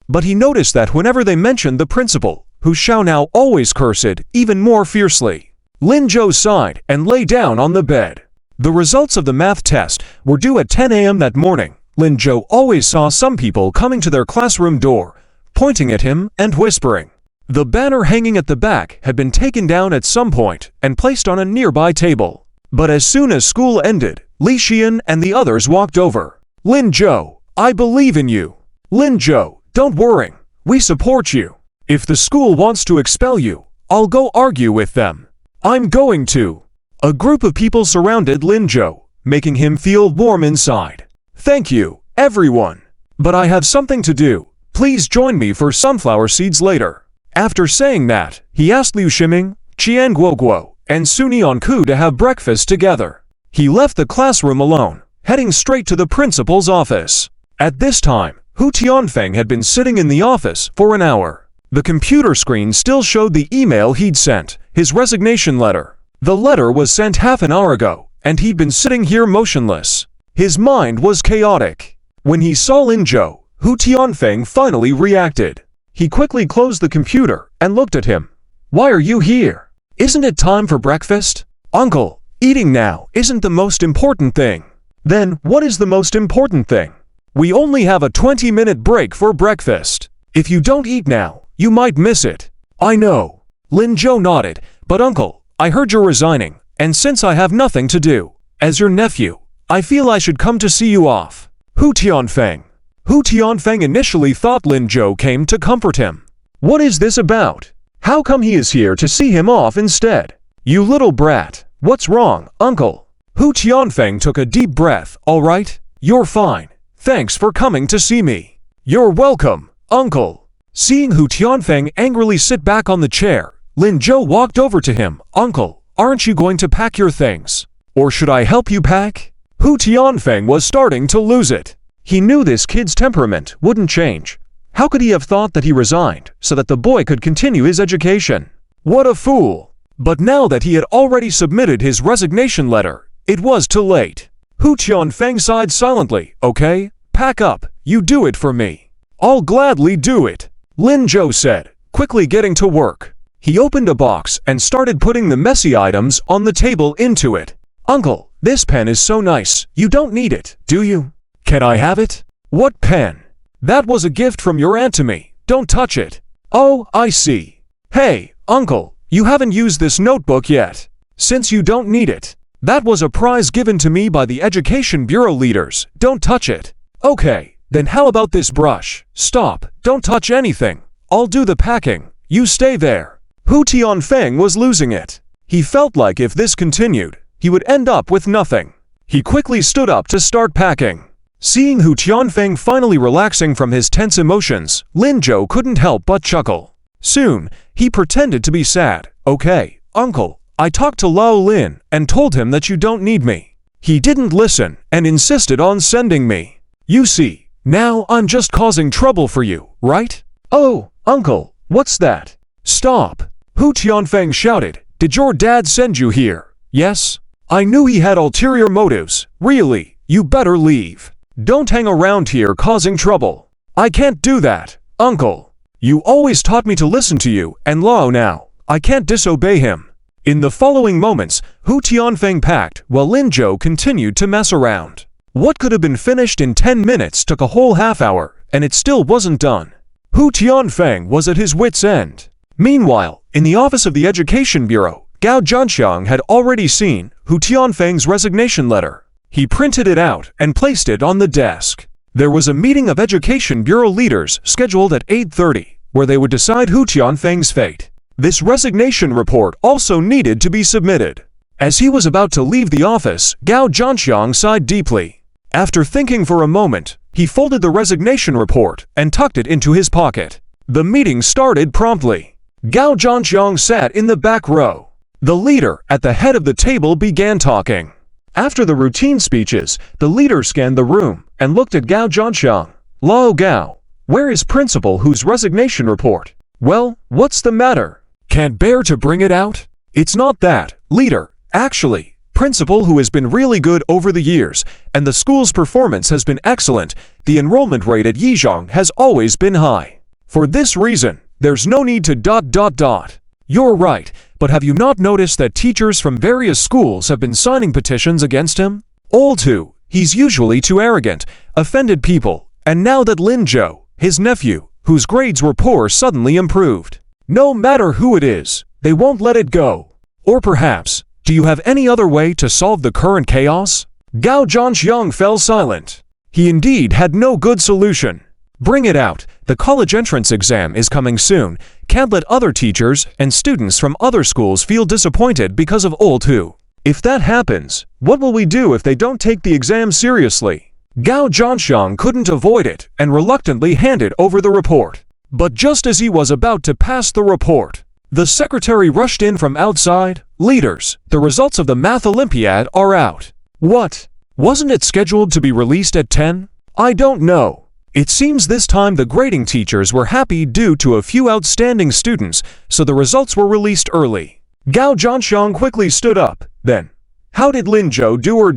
But he noticed that whenever they mentioned the principal, Hu Xiao now always cursed even more fiercely. Lin Zhou sighed and lay down on the bed. The results of the math test were due at 10 a.m. that morning. Lin Zhou always saw some people coming to their classroom door, pointing at him and whispering. The banner hanging at the back had been taken down at some point and placed on a nearby table. But as soon as school ended, Li Xian and the others walked over. Lin Zhou, I believe in you. Lin Zhou, don't worry. We support you. If the school wants to expel you, I'll go argue with them. I'm going to. A group of people surrounded Lin Zhou, making him feel warm inside. Thank you, everyone. But I have something to do. Please join me for sunflower seeds later. After saying that, he asked Liu Ximing, Qian Guoguo, and Su Nianku to have breakfast together. He left the classroom alone, heading straight to the principal's office. At this time, Hu Tianfeng had been sitting in the office for an hour. The computer screen still showed the email he'd sent, his resignation letter. The letter was sent half an hour ago, and he'd been sitting here motionless. His mind was chaotic. When he saw Lin Zhou, Hu Tianfeng finally reacted. He quickly closed the computer and looked at him. Why are you here? Isn't it time for breakfast? Uncle, eating now isn't the most important thing. Then, what is the most important thing? We only have a 20-minute break for breakfast. If you don't eat now, you might miss it. I know. Lin Zhou nodded, but uncle, I heard you're resigning, and since I have nothing to do, as your nephew, I feel I should come to see you off. Hu Tianfeng. Hu Tianfeng initially thought Lin Zhou came to comfort him. What is this about? How come he is here to see him off instead? You little brat. What's wrong, uncle? Hu Tianfeng took a deep breath. All right, you're fine. Thanks for coming to see me. You're welcome, uncle. Seeing Hu Tianfeng angrily sit back on the chair, Lin Zhou walked over to him. Uncle, aren't you going to pack your things? Or should I help you pack? Hu Tianfeng was starting to lose it. He knew this kid's temperament wouldn't change. How could he have thought that he resigned so that the boy could continue his education? What a fool! But now that he had already submitted his resignation letter, it was too late. Hu Tianfeng sighed silently. Okay, pack up. You do it for me. I'll gladly do it, Lin Zhou said, quickly getting to work. He opened a box and started putting the messy items on the table into it. Uncle, this pen is so nice. You don't need it, do you? Can I have it? What pen? That was a gift from your aunt to me. Don't touch it. Oh, I see. Hey, uncle, you haven't used this notebook yet. Since you don't need it. That was a prize given to me by the Education Bureau leaders. Don't touch it. Okay, then how about this brush? Stop, don't touch anything. I'll do the packing. You stay there. Hu Tianfeng was losing it. He felt like if this continued, he would end up with nothing. He quickly stood up to start packing. Seeing Hu Tianfeng finally relaxing from his tense emotions, Lin Zhou couldn't help but chuckle. Soon, he pretended to be sad. Okay, uncle, I talked to Lao Lin and told him that you don't need me. He didn't listen and insisted on sending me. You see, now I'm just causing trouble for you, right? Oh, uncle, what's that? Stop! Hu Tianfeng shouted. Did your dad send you here? Yes? I knew he had ulterior motives. Really, you better leave. Don't hang around here causing trouble. I can't do that, uncle. You always taught me to listen to you, and Lao now. I can't disobey him. In the following moments, Hu Tianfeng packed while Lin Zhou continued to mess around. What could have been finished in 10 minutes took a whole half hour, and it still wasn't done. Hu Tianfeng was at his wit's end. Meanwhile, in the office of the Education Bureau, Gao Zhanxiang had already seen Hu Tianfeng's resignation letter. He printed it out and placed it on the desk. There was a meeting of Education Bureau leaders scheduled at 8:30, where they would decide Hu Tianfeng's fate. This resignation report also needed to be submitted. As he was about to leave the office, Gao Zhanxiang sighed deeply. After thinking for a moment, he folded the resignation report and tucked it into his pocket. The meeting started promptly. Gao Zhanxiang sat in the back row. The leader at the head of the table began talking. After the routine speeches, the leader scanned the room and looked at Gao Zhanxiang. Lao Gao, where is Principal Hu's resignation report? Well, what's the matter? Can't bear to bring it out? It's not that, leader. Actually, Principal Hu has been really good over the years, and the school's performance has been excellent. The enrollment rate at Yizhong has always been high. For this reason, There's no need to ... You're right, but have you not noticed that teachers from various schools have been signing petitions against him? All too, he's usually too arrogant, offended people, and now that Lin Zhou, his nephew, whose grades were poor, suddenly improved. No matter who it is, they won't let it go. Or perhaps, do you have any other way to solve the current chaos? Gao Zhanxiang fell silent. He indeed had no good solution. Bring it out, the college entrance exam is coming soon. Can't let other teachers and students from other schools feel disappointed because of old who. If that happens, what will we do if they don't take the exam seriously? Gao Zhanxiang couldn't avoid it and reluctantly handed over the report. But just as he was about to pass the report, the secretary rushed in from outside. Leaders, the results of the math Olympiad are out. What? Wasn't it scheduled to be released at 10? I don't know. It seems this time the grading teachers were happy due to a few outstanding students, so the results were released early. Gao Zhanxiang quickly stood up, then. How did Lin Zhou do her ...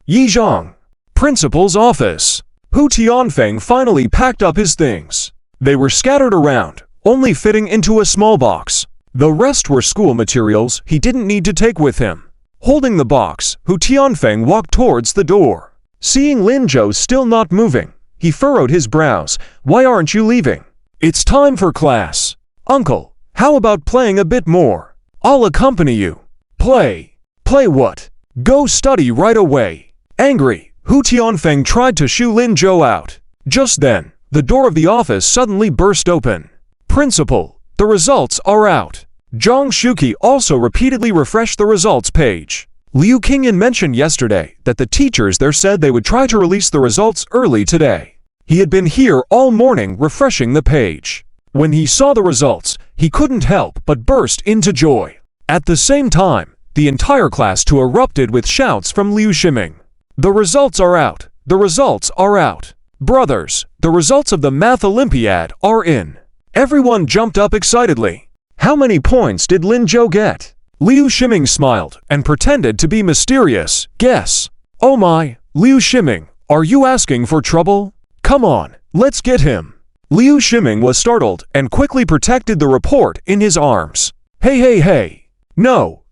Yi Zhang. Principal's office. Hu Tianfeng finally packed up his things. They were scattered around, only fitting into a small box. The rest were school materials he didn't need to take with him. Holding the box, Hu Tianfeng walked towards the door. Seeing Lin Zhou still not moving, he furrowed his brows. Why aren't you leaving? It's time for class. Uncle, how about playing a bit more? I'll accompany you. Play. Play what? Go study right away. Angry, Hu Tianfeng tried to shoo Lin Zhou out. Just then, the door of the office suddenly burst open. Principal, the results are out. Zhang Shuqi also repeatedly refreshed the results page. Liu Qingyan mentioned yesterday that the teachers there said they would try to release the results early today. He had been here all morning refreshing the page. When he saw the results, he couldn't help but burst into joy. At the same time, the entire class too erupted with shouts from Liu Shiming. The results are out! The results are out! Brothers, the results of the Math Olympiad are in! Everyone jumped up excitedly. How many points did Lin Zhou get? Liu Shiming smiled and pretended to be mysterious. Guess. Oh my, Liu Shiming, are you asking for trouble? Come on, let's get him. Liu Shiming was startled and quickly protected the report in his arms. Hey. No,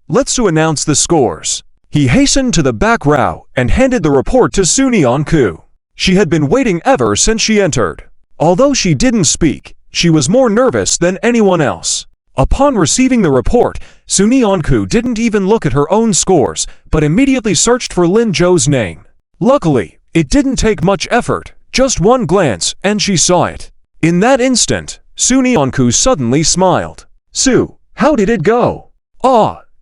let's announce the scores. He hastened to the back row and handed the report to Sunianku. She had been waiting ever since she entered. Although she didn't speak, she was more nervous than anyone else. Upon receiving the report, Sunianku didn't even look at her own scores, but immediately searched for Lin Zhou's name. Luckily, it didn't take much effort, just one glance, and she saw it. In that instant, Sunianku suddenly smiled. Su, how did it go?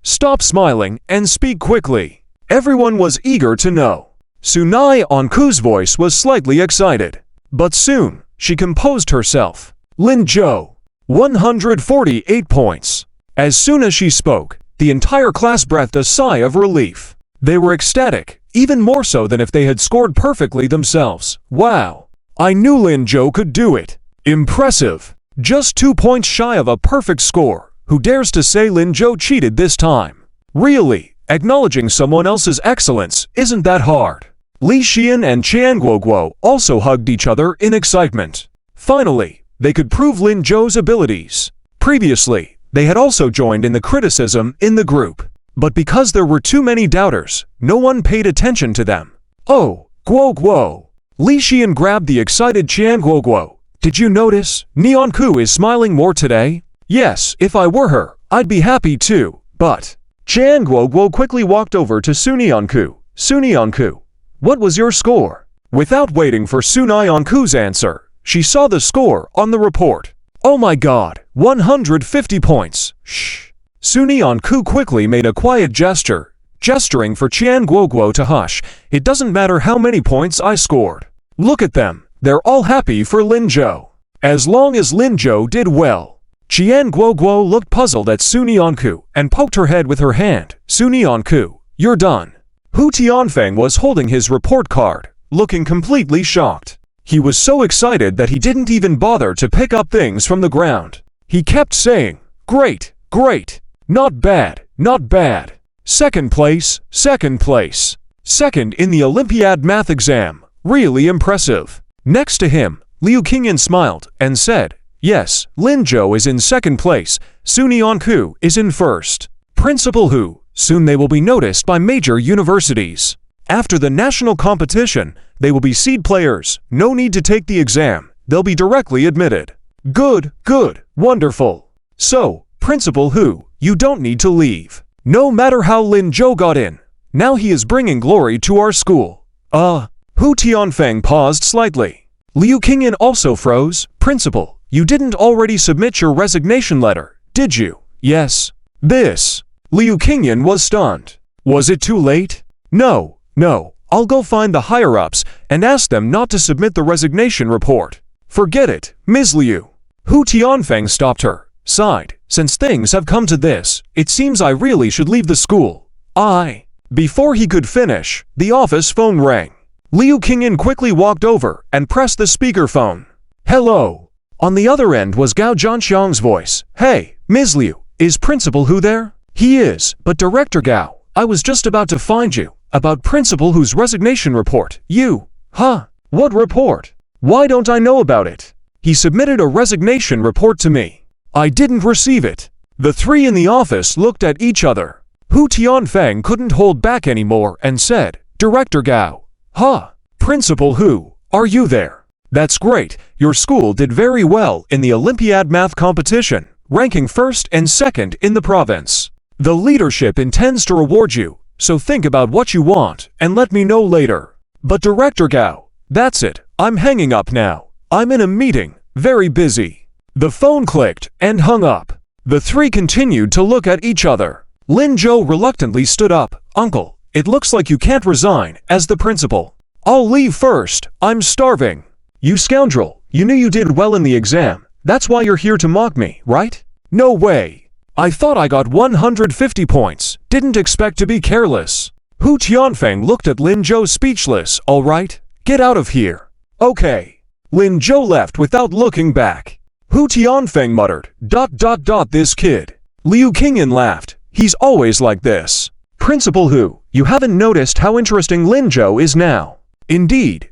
Stop smiling and speak quickly. Everyone was eager to know. Sunianku's voice was slightly excited. But soon, she composed herself. Lin Zhou, 148 points. As soon as she spoke, the entire class breathed a sigh of relief. They were ecstatic, even more so than if they had scored perfectly themselves. Wow! I knew Lin Zhou could do it. Impressive! Just 2 points shy of a perfect score. Who dares to say Lin Zhou cheated this time? Really, acknowledging someone else's excellence isn't that hard. Li Xian and Qian Guoguo also hugged each other in excitement. Finally, they could prove Lin Zhou's abilities. Previously, they had also joined in the criticism in the group. But because there were too many doubters, no one paid attention to them. Oh, Guoguo! Li Xian grabbed the excited Qian Guoguo. Did you notice? Nianku is smiling more today? Yes, if I were her, I'd be happy too, but... Qian Guoguo quickly walked over to Sunianku. Sunianku, what was your score? Without waiting for Sunianku's answer, she saw the score on the report. Oh my god, 150 points. Shh. Sunianku quickly made a quiet gesture, gesturing for Qian Guoguo to hush. It doesn't matter how many points I scored. Look at them, they're all happy for Lin Zhou. As long as Lin Zhou did well. Qian Guoguo looked puzzled at Sunianku and poked her head with her hand. Sunianku, you're done. Hu Tianfeng was holding his report card, looking completely shocked. He was so excited that he didn't even bother to pick up things from the ground. He kept saying, great, not bad. Second place. Second in the Olympiad math exam. Really impressive. Next to him, Liu Qingyan smiled and said, Yes, Lin Zhou is in second place, Sunyeonku is in first. Principal Hu, soon they will be noticed by major universities. After the national competition, they will be seed players, no need to take the exam, they'll be directly admitted. Good, good, wonderful. So, Principal Hu, you don't need to leave. No matter how Lin Zhou got in, now he is bringing glory to our school. Hu Tianfeng paused slightly. Liu Qingyan also froze. Principal, you didn't already submit your resignation letter, did you? Yes. This. Liu Qingyan was stunned. Was it too late? No, I'll go find the higher-ups and ask them not to submit the resignation report. Forget it, Ms. Liu. Hu Tianfeng stopped her, sighed. Since things have come to this, it seems I really should leave the school. Before he could finish, the office phone rang. Liu Qingyan quickly walked over and pressed the speakerphone. Hello. On the other end was Gao Zhanxiang's voice. Hey, Ms. Liu, is Principal Hu there? He is, but Director Gao, I was just about to find you. About Principal Hu's resignation report. You? Huh? What report? Why don't I know about it? He submitted a resignation report to me. I didn't receive it. The three in the office looked at each other. Hu Tianfeng couldn't hold back anymore and said, Director Gao. Huh? Principal Hu, are you there? That's great. Your school did very well in the Olympiad math competition, ranking first and second in the province. The leadership intends to reward you, so think about what you want and let me know later. But Director Gao, that's it. I'm hanging up now. I'm in a meeting, very busy. The phone clicked and hung up. The three continued to look at each other. Lin Zhou reluctantly stood up. Uncle, it looks like you can't resign as the principal. I'll leave first. I'm starving. You scoundrel, you knew you did well in the exam. That's why you're here to mock me, right? No way. I thought I got 150 points. Didn't expect to be careless. Hu Tianfeng looked at Lin Zhou speechless. All right, get out of here. Okay. Lin Zhou left without looking back. Hu Tianfeng muttered, ... this kid. Liu Qingyan laughed. He's always like this. Principal Hu, you haven't noticed how interesting Lin Zhou is now. Indeed.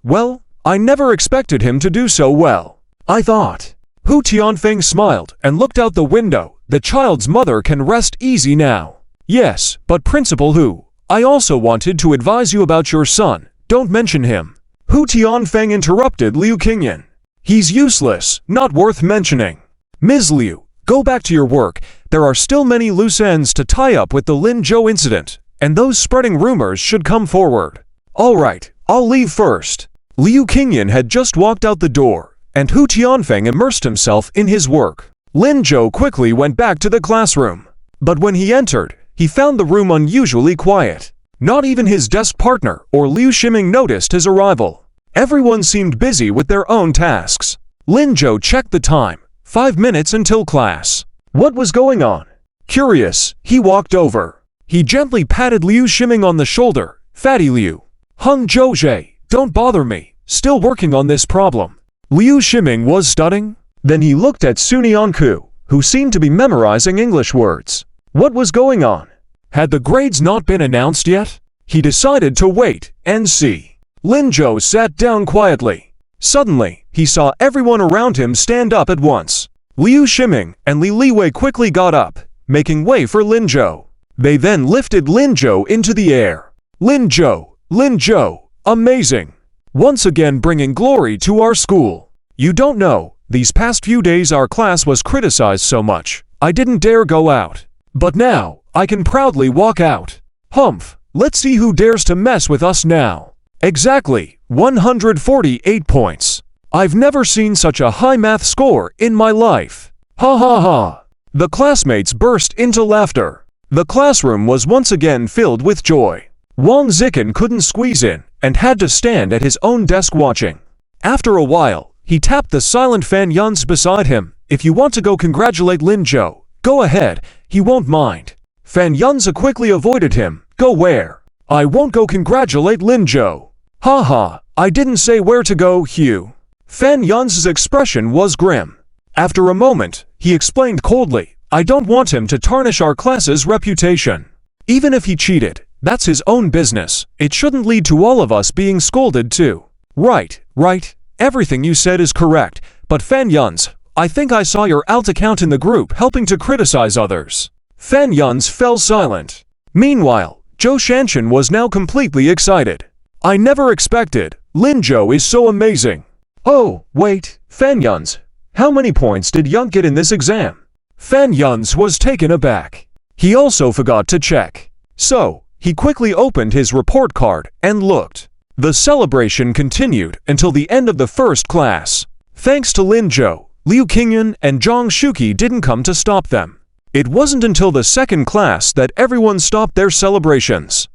Well, I never expected him to do so well. I thought. Hu Tianfeng smiled and looked out the window. The child's mother can rest easy now. Yes, but Principal Hu, I also wanted to advise you about your son. Don't mention him. Hu Tianfeng interrupted Liu Qingyan. He's useless, not worth mentioning. Ms. Liu, go back to your work. There are still many loose ends to tie up with the Lin Zhou incident, and those spreading rumors should come forward. All right, I'll leave first. Liu Qingyan had just walked out the door, and Hu Tianfeng immersed himself in his work. Lin Zhou quickly went back to the classroom. But when he entered, he found the room unusually quiet. Not even his desk partner or Liu Shiming noticed his arrival. Everyone seemed busy with their own tasks. Lin Zhou checked the time. 5 minutes until class. What was going on? Curious, he walked over. He gently patted Liu Shiming on the shoulder. Fatty Liu. Hung Zhouze, don't bother me. Still working on this problem. Liu Shiming was studying. Then he looked at Sunyeonku, who seemed to be memorizing English words. What was going on? Had the grades not been announced yet? He decided to wait and see. Lin Zhou sat down quietly. Suddenly, he saw everyone around him stand up at once. Liu Shiming and Li Liwei quickly got up, making way for Lin Zhou. They then lifted Lin Zhou into the air. Lin Zhou, amazing! Once again bringing glory to our school. You don't know, these past few days our class was criticized so much, I didn't dare go out. But now, I can proudly walk out. Humph, let's see who dares to mess with us now. Exactly, 148 points. I've never seen such a high math score in my life. Ha ha ha. The classmates burst into laughter. The classroom was once again filled with joy. Wang Zikin couldn't squeeze in and had to stand at his own desk watching. After a while, he tapped the silent Fan Yuns beside him. If you want to go congratulate Lin Zhou, go ahead, he won't mind. Fan Yuns quickly avoided him. Go where? I won't go congratulate Lin Zhou. Haha, I didn't say where to go, Hugh. Fan Yuns's expression was grim. After a moment, he explained coldly, I don't want him to tarnish our class's reputation. Even if he cheated, that's his own business. It shouldn't lead to all of us being scolded too. Right, everything you said is correct. but Fan Yuns, I think I saw your alt account in the group helping to criticize others. Fan Yuns fell silent. Meanwhile, Zhou Shanshan was now completely excited. I never expected. Lin Zhou is so amazing. Oh, wait, Fan Yuns, how many points did Young get in this exam? Fan Yuns was taken aback. He also forgot to check. So, he quickly opened his report card and looked. The celebration continued until the end of the first class. Thanks to Lin Zhou, Liu Qingyan and Zhang Shuqi didn't come to stop them. It wasn't until the second class that everyone stopped their celebrations.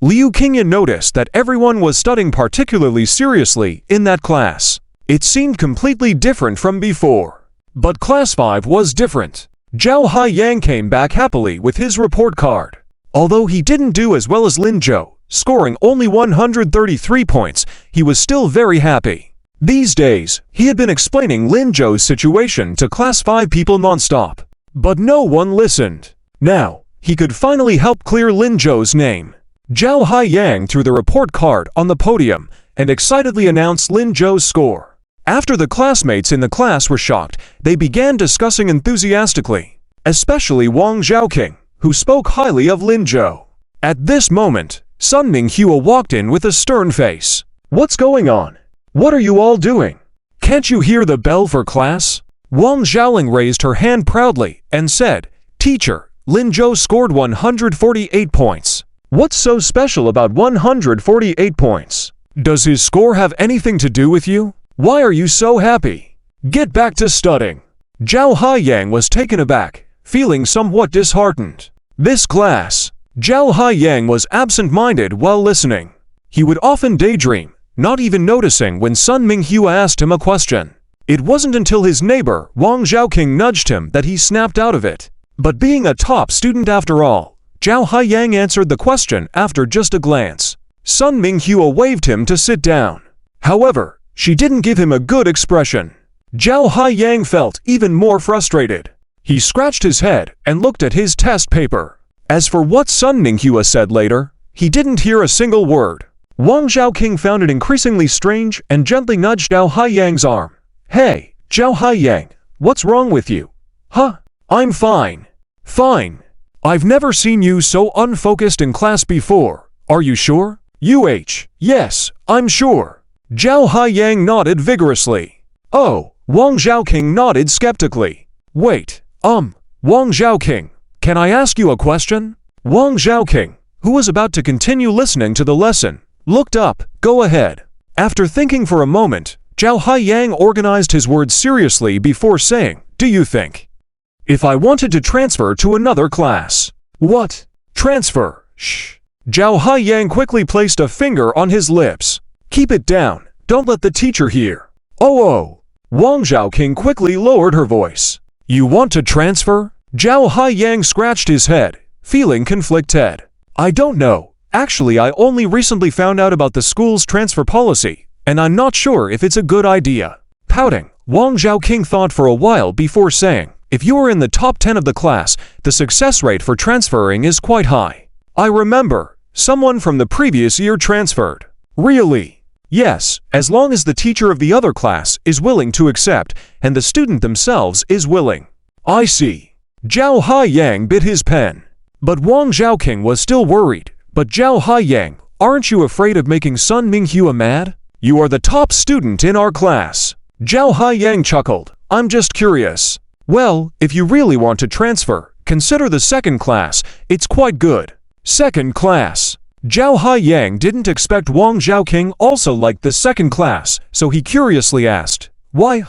Liu Qingyan noticed that everyone was studying particularly seriously in that class. It seemed completely different from before. But Class 5 was different. Zhao Haiyang came back happily with his report card. Although he didn't do as well as Lin Zhou, scoring only 133 points, he was still very happy. These days, he had been explaining Lin Zhou's situation to Class 5 people non-stop. But no one listened. Now, he could finally help clear Lin Zhou's name. Zhao Haiyang threw the report card on the podium and excitedly announced Lin Zhou's score. After the classmates in the class were shocked, they began discussing enthusiastically, especially Wang Zhaoqing, who spoke highly of Lin Zhou. At this moment, Sun Minghua walked in with a stern face. What's going on? What are you all doing? Can't you hear the bell for class? Wang Zhaoling raised her hand proudly and said, Teacher, Lin Zhou scored 148 points. What's so special about 148 points? Does his score have anything to do with you? Why are you so happy? Get back to studying. Zhao Haiyang was taken aback, feeling somewhat disheartened. This class, Zhao Haiyang was absent-minded while listening. He would often daydream, not even noticing when Sun Minghua asked him a question. It wasn't until his neighbor, Wang Zhaoqing, nudged him that he snapped out of it. But being a top student after all, Zhao Haiyang answered the question after just a glance. Sun Minghua waved him to sit down. However, she didn't give him a good expression. Zhao Haiyang felt even more frustrated. He scratched his head and looked at his test paper. As for what Sun Minghua said later, he didn't hear a single word. Wang Zhaoqing found it increasingly strange and gently nudged Zhao Haiyang's arm. Hey, Zhao Haiyang, what's wrong with you? Huh? I'm fine. Fine. I've never seen you so unfocused in class before. Are you sure? Yes, I'm sure. Zhao Haiyang nodded vigorously. Oh, Wang Zhaoqing nodded skeptically. Wait, Wang Zhaoqing, can I ask you a question? Wang Zhaoqing, who was about to continue listening to the lesson, looked up. Go ahead. After thinking for a moment, Zhao Haiyang organized his words seriously before saying, Do you think? If I wanted to transfer to another class. What? Transfer? Shh. Zhao Haiyang quickly placed a finger on his lips. Keep it down. Don't let the teacher hear. Oh. Wang Zhaoqing quickly lowered her voice. You want to transfer? Zhao Haiyang scratched his head, feeling conflicted. I don't know. Actually, I only recently found out about the school's transfer policy, and I'm not sure if it's a good idea. Pouting, Wang Zhaoqing thought for a while before saying, If you are in the top 10 of the class, the success rate for transferring is quite high. I remember, someone from the previous year transferred. Really? Yes, as long as the teacher of the other class is willing to accept, and the student themselves is willing. I see. Zhao Haiyang bit his pen. But Wang Zhaoqing was still worried. But Zhao Haiyang, aren't you afraid of making Sun Minghua mad? You are the top student in our class. Zhao Haiyang chuckled. I'm just curious. Well, if you really want to transfer, consider the second class. It's quite good. Second class. Zhao Haiyang didn't expect Wang Zhaoqing also liked the second class, so he curiously asked, Why?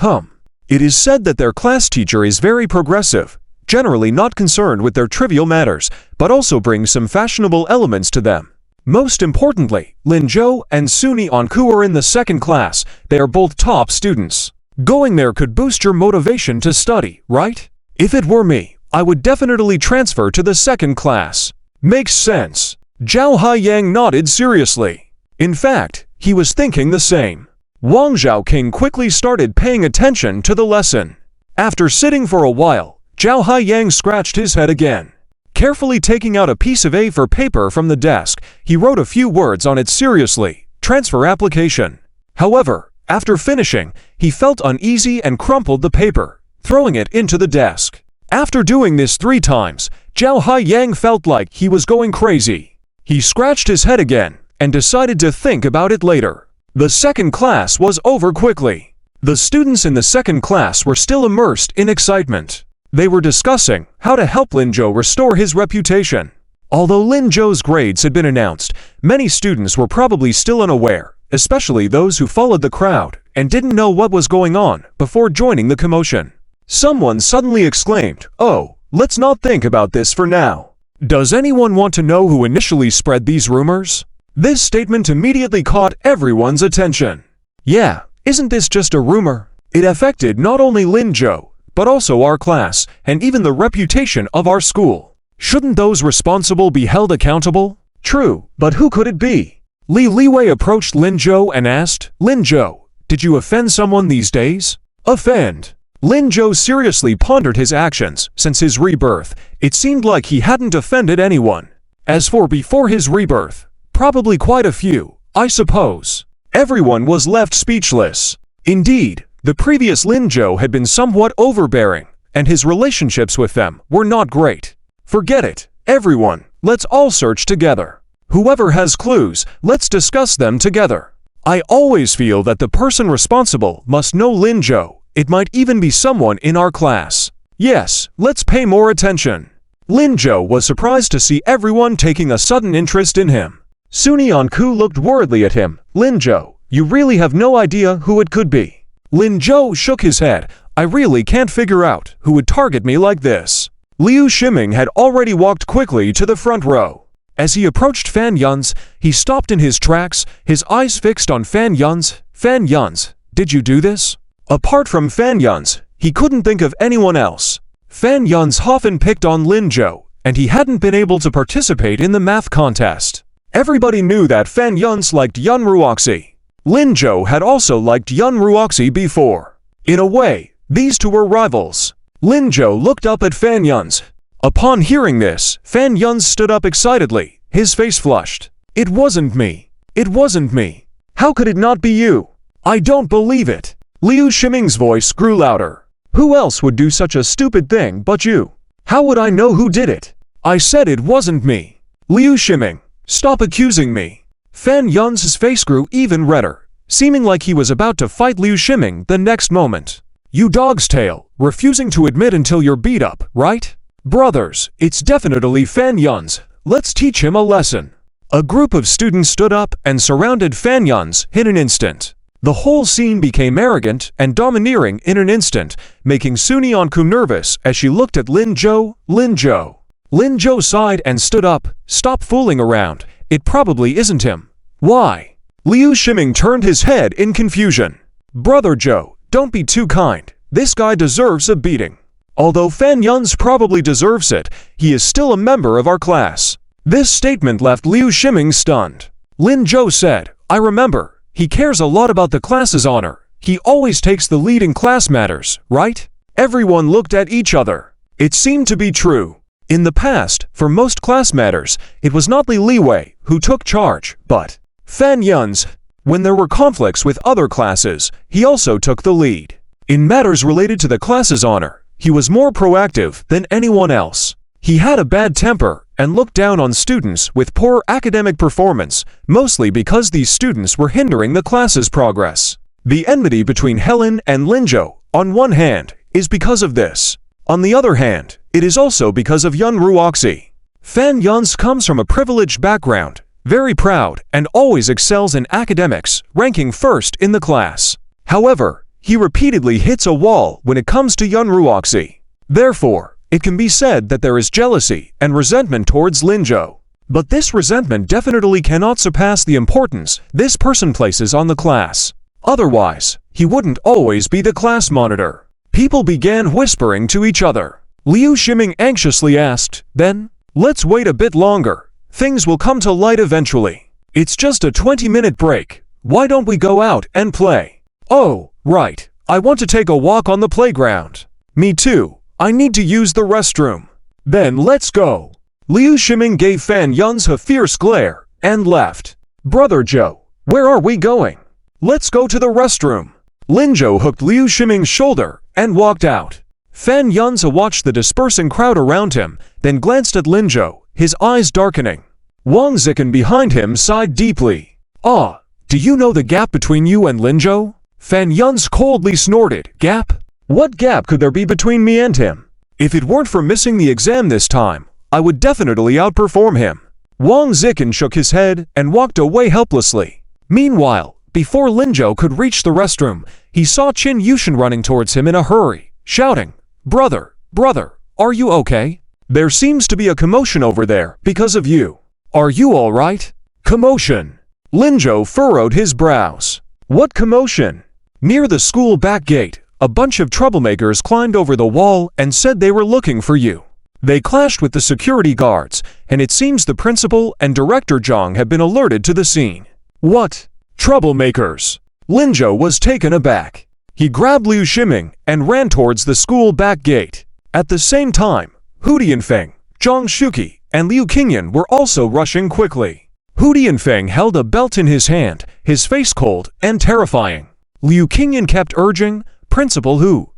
It is said that their class teacher is very progressive, generally not concerned with their trivial matters, but also brings some fashionable elements to them. Most importantly, Lin Zhou and Suni Anku are in the second class. They are both top students. Going there could boost your motivation to study, right? If it were me, I would definitely transfer to the second class. Makes sense. Zhao Haiyang nodded seriously. In fact, he was thinking the same. Wang Zhaoqing quickly started paying attention to the lesson. After sitting for a while, Zhao Haiyang scratched his head again. Carefully taking out a piece of A4 paper from the desk, he wrote a few words on it seriously. Transfer application. However, After finishing, he felt uneasy and crumpled the paper, throwing it into the desk. After doing this 3 times, Zhao Haiyang felt like he was going crazy. He scratched his head again and decided to think about it later. The second class was over quickly. The students in the second class were still immersed in excitement. They were discussing how to help Lin Zhou restore his reputation. Although Lin Zhou's grades had been announced, many students were probably still unaware, especially those who followed the crowd and didn't know what was going on before joining the commotion. Someone suddenly exclaimed, "Oh, let's not think about this for now." Does anyone want to know who initially spread these rumors? This statement immediately caught everyone's attention. Yeah, isn't this just a rumor? It affected not only Lin Zhou, but also our class and even the reputation of our school. Shouldn't those responsible be held accountable? True, but who could it be? Li Liwei approached Lin Zhou and asked, "Lin Zhou, did you offend someone these days?" Offend? Lin Zhou seriously pondered his actions since his rebirth. It seemed like he hadn't offended anyone. As for before his rebirth, probably quite a few, I suppose. Everyone was left speechless. Indeed, the previous Lin Zhou had been somewhat overbearing, and his relationships with them were not great. Forget it, everyone, let's all search together. Whoever has clues, let's discuss them together. I always feel that the person responsible must know Lin Zhou. It might even be someone in our class. Yes, let's pay more attention. Lin Zhou was surprised to see everyone taking a sudden interest in him. Sun Yanku looked worriedly at him. "Lin Zhou, you really have no idea who it could be." Lin Zhou shook his head. "I really can't figure out who would target me like this." Liu Shiming had already walked quickly to the front row. As he approached Fan Yun's, he stopped in his tracks, his eyes fixed on Fan Yun's. "Fan Yun's, did you do this?" Apart from Fan Yun's, he couldn't think of anyone else. Fan Yun's often picked on Lin Zhou, and he hadn't been able to participate in the math contest. Everybody knew that Fan Yun's liked Yun Ruoxi. Lin Zhou had also liked Yun Ruoxi before. In a way, these two were rivals. Lin Zhou looked up at Fan Yun's. Upon hearing this, Fan Yun's stood up excitedly, his face flushed. "It wasn't me. It wasn't me. How could it not be you? I don't believe it." Liu Shiming's voice grew louder. "Who else would do such a stupid thing but you? How would I know who did it? I said it wasn't me." "Liu Shiming, stop accusing me." Fan Yun's face grew even redder, seeming like he was about to fight Liu Shiming the next moment. "You dog's tail, refusing to admit until you're beat up, right? Brothers, it's definitely Fan Yun's. Let's teach him a lesson." A group of students stood up and surrounded Fan Yun's in an instant. The whole scene became arrogant and domineering in an instant, making Sun Yanku nervous as she looked at Lin Zhou. "Lin Zhou." Lin Zhou sighed and stood up. "Stop fooling around. It probably isn't him." "Why?" Liu Shiming turned his head in confusion. "Brother Zhou, don't be too kind. This guy deserves a beating. Although Fan Yun's probably deserves it, he is still a member of our class." This statement left Liu Shiming stunned. Lin Zhou said, "I remember. He cares a lot about the class's honor. He always takes the lead in class matters, right?" Everyone looked at each other. It seemed to be true. In the past, for most class matters, it was not Li Liwei who took charge, but Fan Yun's. When there were conflicts with other classes, he also took the lead. In matters related to the class's honor, he was more proactive than anyone else. He had a bad temper and looked down on students with poor academic performance, mostly because these students were hindering the class's progress. The enmity between Helen and Lin Zhou, on one hand, is because of this. On the other hand, it is also because of Yun Ruoxi. Fan Yun's comes from a privileged background, very proud, and always excels in academics, ranking first in the class. However, he repeatedly hits a wall when it comes to Yun Ruoxi. Therefore, it can be said that there is jealousy and resentment towards Lin Zhou. But this resentment definitely cannot surpass the importance this person places on the class. Otherwise, he wouldn't always be the class monitor. People began whispering to each other. Liu Shiming anxiously asked, "Then, let's wait a bit longer. Things will come to light eventually. It's just a 20-minute break. Why don't we go out and play?" "Oh, right. I want to take a walk on the playground." "Me too. I need to use the restroom." "Then let's go." Liu Shiming gave Fan Yun's a fierce glare and left. "Brother Zhou, where are we going?" Let's go to the restroom. Lin Zhou hooked Liu Ximing's shoulder and walked out. Fan Yunze watched the dispersing crowd around him, then glanced at Lin Zhou, his eyes darkening. Wang Zikan behind him sighed deeply. "Ah, do you know the gap between you and Lin Zhou?" Fan Yunze coldly snorted. "Gap? What gap could there be between me and him? If it weren't for missing the exam this time, I would definitely outperform him." Wang Zikan shook his head and walked away helplessly. Meanwhile, before Lin Zhou could reach the restroom, he saw Qin Yushin running towards him in a hurry, shouting, "Brother, brother, are you okay? There seems to be a commotion over there because of you. Are you all right?" "Commotion?" Lin Zhou furrowed his brows. "What commotion?" Near the school back gate, a bunch of troublemakers climbed over the wall and said they were looking for you. They clashed with the security guards, and it seems the principal and director Zhang have been alerted to the scene. "What? Troublemakers?" Lin Zhou was taken aback. He grabbed Liu Ximing and ran towards the school back gate. At the same time, Hu Dianfeng, Zhang Shuqi, and Liu Qingyan were also rushing quickly. Hu Dianfeng held a belt in his hand, his face cold and terrifying. Liu Qingyan kept urging, Principal Hu,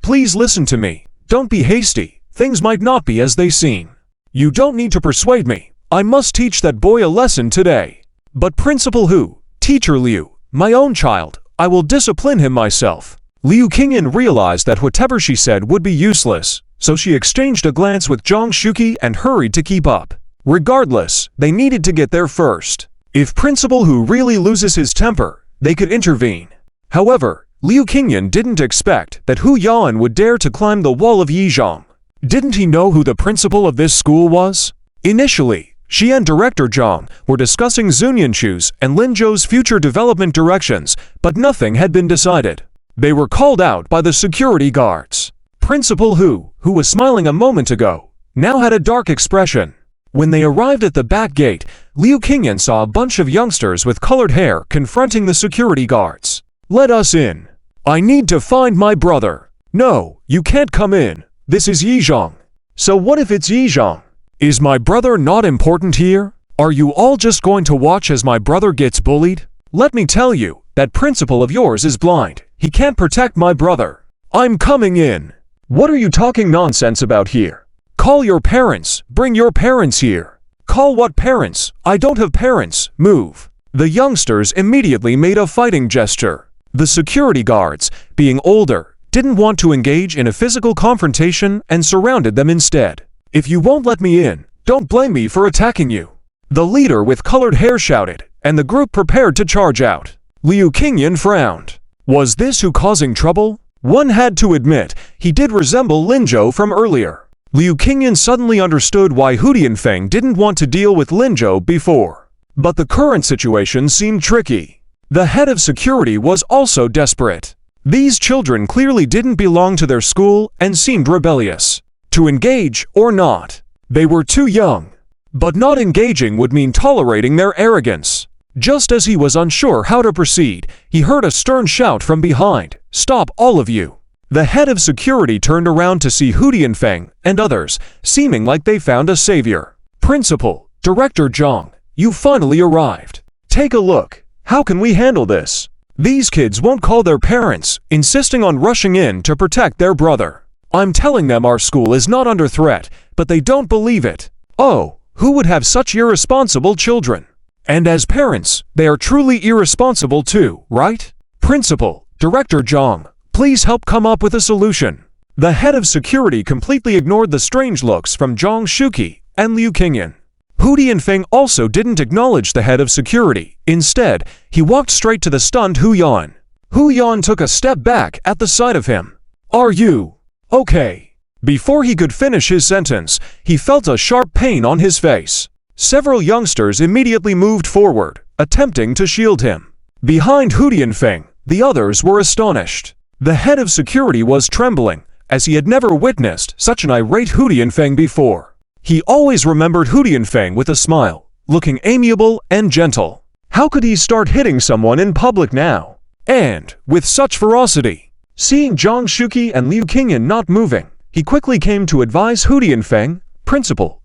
please listen to me. Don't be hasty, things might not be as they seem. You don't need to persuade me, I must teach that boy a lesson today." "But Principal Hu, Teacher Liu, my own child, I will discipline him myself." Liu Qingyan realized that whatever she said would be useless, so she exchanged a glance with Zhang Shuqi and hurried to keep up. Regardless, they needed to get there first. If Principal Hu really loses his temper, they could intervene. However, Liu Qingyan didn't expect that Hu Yan would dare to climb the wall of Yizhang. Didn't he know who the principal of this school was? Initially, she and Director Zhang were discussing Zunyanshu's and Lin Zhou's future development directions, but nothing had been decided. They were called out by the security guards. Principal Hu, who was smiling a moment ago, now had a dark expression. When they arrived at the back gate, Liu Qingyan saw a bunch of youngsters with colored hair confronting the security guards. "Let us in. I need to find my brother." "No, you can't come in. This is Yizhang." "So what if it's Yizhang? Is my brother not important here? Are you all just going to watch as my brother gets bullied? Let me tell you, that principal of yours is blind. He can't protect my brother." "I'm coming in." "What are you talking nonsense about here? Call your parents, bring your parents here." "Call what parents? I don't have parents, move." The youngsters immediately made a fighting gesture. The security guards, being older, didn't want to engage in a physical confrontation and surrounded them instead. "If you won't let me in, don't blame me for attacking you." The leader with colored hair shouted, and the group prepared to charge out. Liu Qingyan frowned. Was this Hu causing trouble? One had to admit, he did resemble Lin Zhou from earlier. Liu Qingyan suddenly understood why Hu Dianfeng didn't want to deal with Lin Zhou before. But the current situation seemed tricky. The head of security was also desperate. These children clearly didn't belong to their school and seemed rebellious. To engage or not, they were too young. But not engaging would mean tolerating their arrogance. Just as he was unsure how to proceed, he heard a stern shout from behind, "Stop, all of you!" The head of security turned around to see Hu Dianfeng and others, seeming like they found a savior. "Principal, Director Zhang, you finally arrived. Take a look. How can we handle this? These kids won't call their parents, insisting on rushing in to protect their brother. I'm telling them our school is not under threat, but they don't believe it. Oh, who would have such irresponsible children? And as parents, they are truly irresponsible too, right? Principal, Director Zhang, please help come up with a solution." The head of security completely ignored the strange looks from Zhang Shuqi and Liu Qingyan. Hu Dianfeng also didn't acknowledge the head of security. Instead, he walked straight to the stunned Hu Yan. Hu Yan took a step back at the sight of him. "Are you okay?" Before he could finish his sentence, he felt a sharp pain on his face. Several youngsters immediately moved forward, attempting to shield him. Behind Hu Dianfeng, the others were astonished. The head of security was trembling, as he had never witnessed such an irate Hu Dianfeng before. He always remembered Hu Dianfeng with a smile, looking amiable and gentle. How could he start hitting someone in public now? And with such ferocity. Seeing Zhang Shuqi and Liu Qingyan not moving, he quickly came to advise Hu Dianfeng, Principal,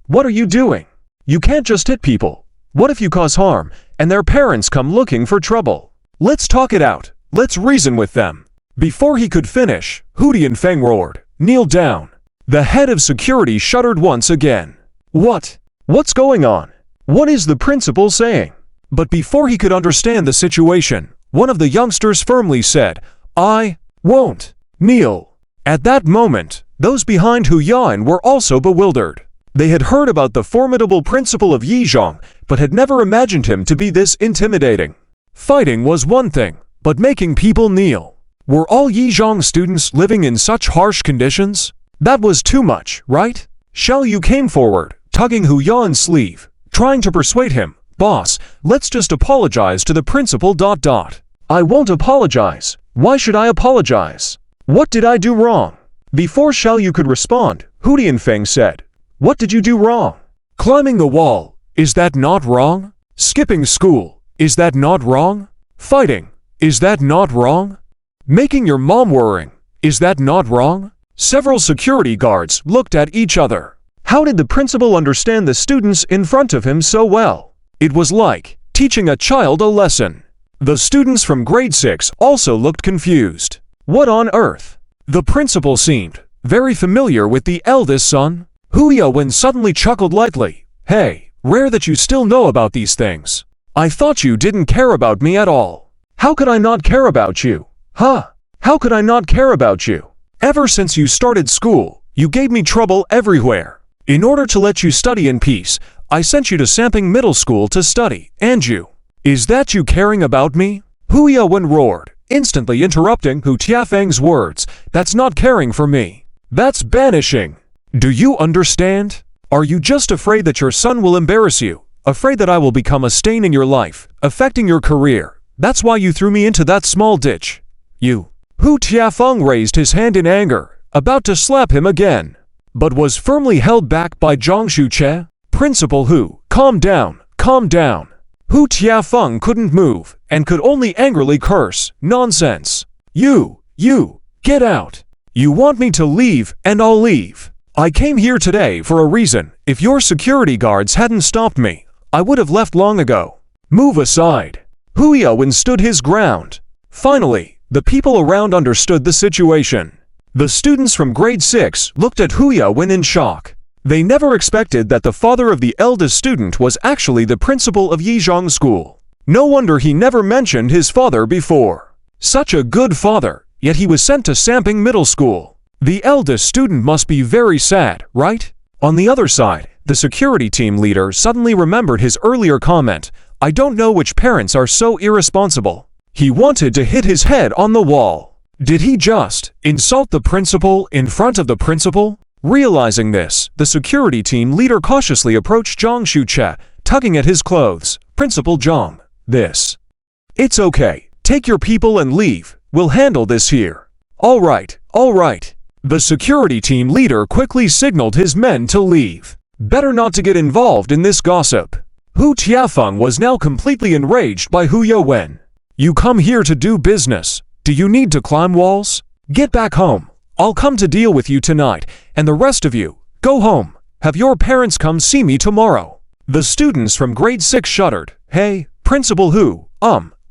what are you doing? You can't just hit people. What if you cause harm, and their parents come looking for trouble? Let's talk it out. Let's reason with them. Before he could finish, Hu Tianfeng roared, "Kneel down." The head of security shuddered once again. What's going on? What is the principal saying? But before he could understand the situation, one of the youngsters firmly said, "I won't kneel." At that moment, those behind Hu Yan were also bewildered. They had heard about the formidable principal of Yizhong, but had never imagined him to be this intimidating. Fighting was one thing, but making people kneel. Were all Yizhong students living in such harsh conditions? That was too much, right? Xiao Yu came forward, tugging Hu Yan's sleeve, trying to persuade him, "Boss, let's just apologize to the principal ... I won't apologize. Why should I apologize? What did I do wrong?" Before Xiao Yu could respond, Hu Tianfeng said, "What did you do wrong? Climbing the wall, is that not wrong? Skipping school, is that not wrong? Fighting, is that not wrong? Making your mom worrying, is that not wrong?" Several security guards looked at each other. How did the principal understand the students in front of him so well? It was like teaching a child a lesson. The students from grade 6 also looked confused. What on earth? The principal seemed very familiar with the eldest son. Hu Yawen suddenly chuckled lightly. "Hey, rare that you still know about these things. I thought you didn't care about me at all." "How could I not care about you? Huh? How could I not care about you? Ever since you started school, you gave me trouble everywhere. In order to let you study in peace, I sent you to Samping Middle School to study, and you. Is that you caring about me?" Hu Yawen roared, instantly interrupting Hu Tianfeng's words. "That's not caring for me. That's banishing. Do you understand? Are you just afraid that your son will embarrass you? Afraid that I will become a stain in your life, affecting your career? That's why you threw me into that small ditch. You." Hu Tianfeng raised his hand in anger, about to slap him again, but was firmly held back by Zhang Shuche. "Principal Hu, calm down, calm down." Hu Tianfeng couldn't move, and could only angrily curse, "Nonsense. You, get out. You want me to leave, and I'll leave. I came here today for a reason. If your security guards hadn't stopped me, I would have left long ago. Move aside." Hu Yawen stood his ground. Finally, the people around understood the situation. The students from grade 6 looked at Hu Yawen in shock. They never expected that the father of the eldest student was actually the principal of Yizhong School. No wonder he never mentioned his father before. Such a good father, yet he was sent to Samping Middle School. The eldest student must be very sad, right? On the other side, the security team leader suddenly remembered his earlier comment, "I don't know which parents are so irresponsible." He wanted to hit his head on the wall. Did he just insult the principal in front of the principal? Realizing this, the security team leader cautiously approached Zhang Shuche, tugging at his clothes. "Principal Zhang, this. It's okay. Take your people and leave. We'll handle this here." All right. The security team leader quickly signaled his men to leave. Better not to get involved in this gossip. Hu Tianfeng was now completely enraged by Hu Yawen. "You come here to do business. Do you need to climb walls? Get back home. I'll come to deal with you tonight, and the rest of you, go home. Have your parents come see me tomorrow." The students from grade 6 shuddered. "Hey, Principal Hu,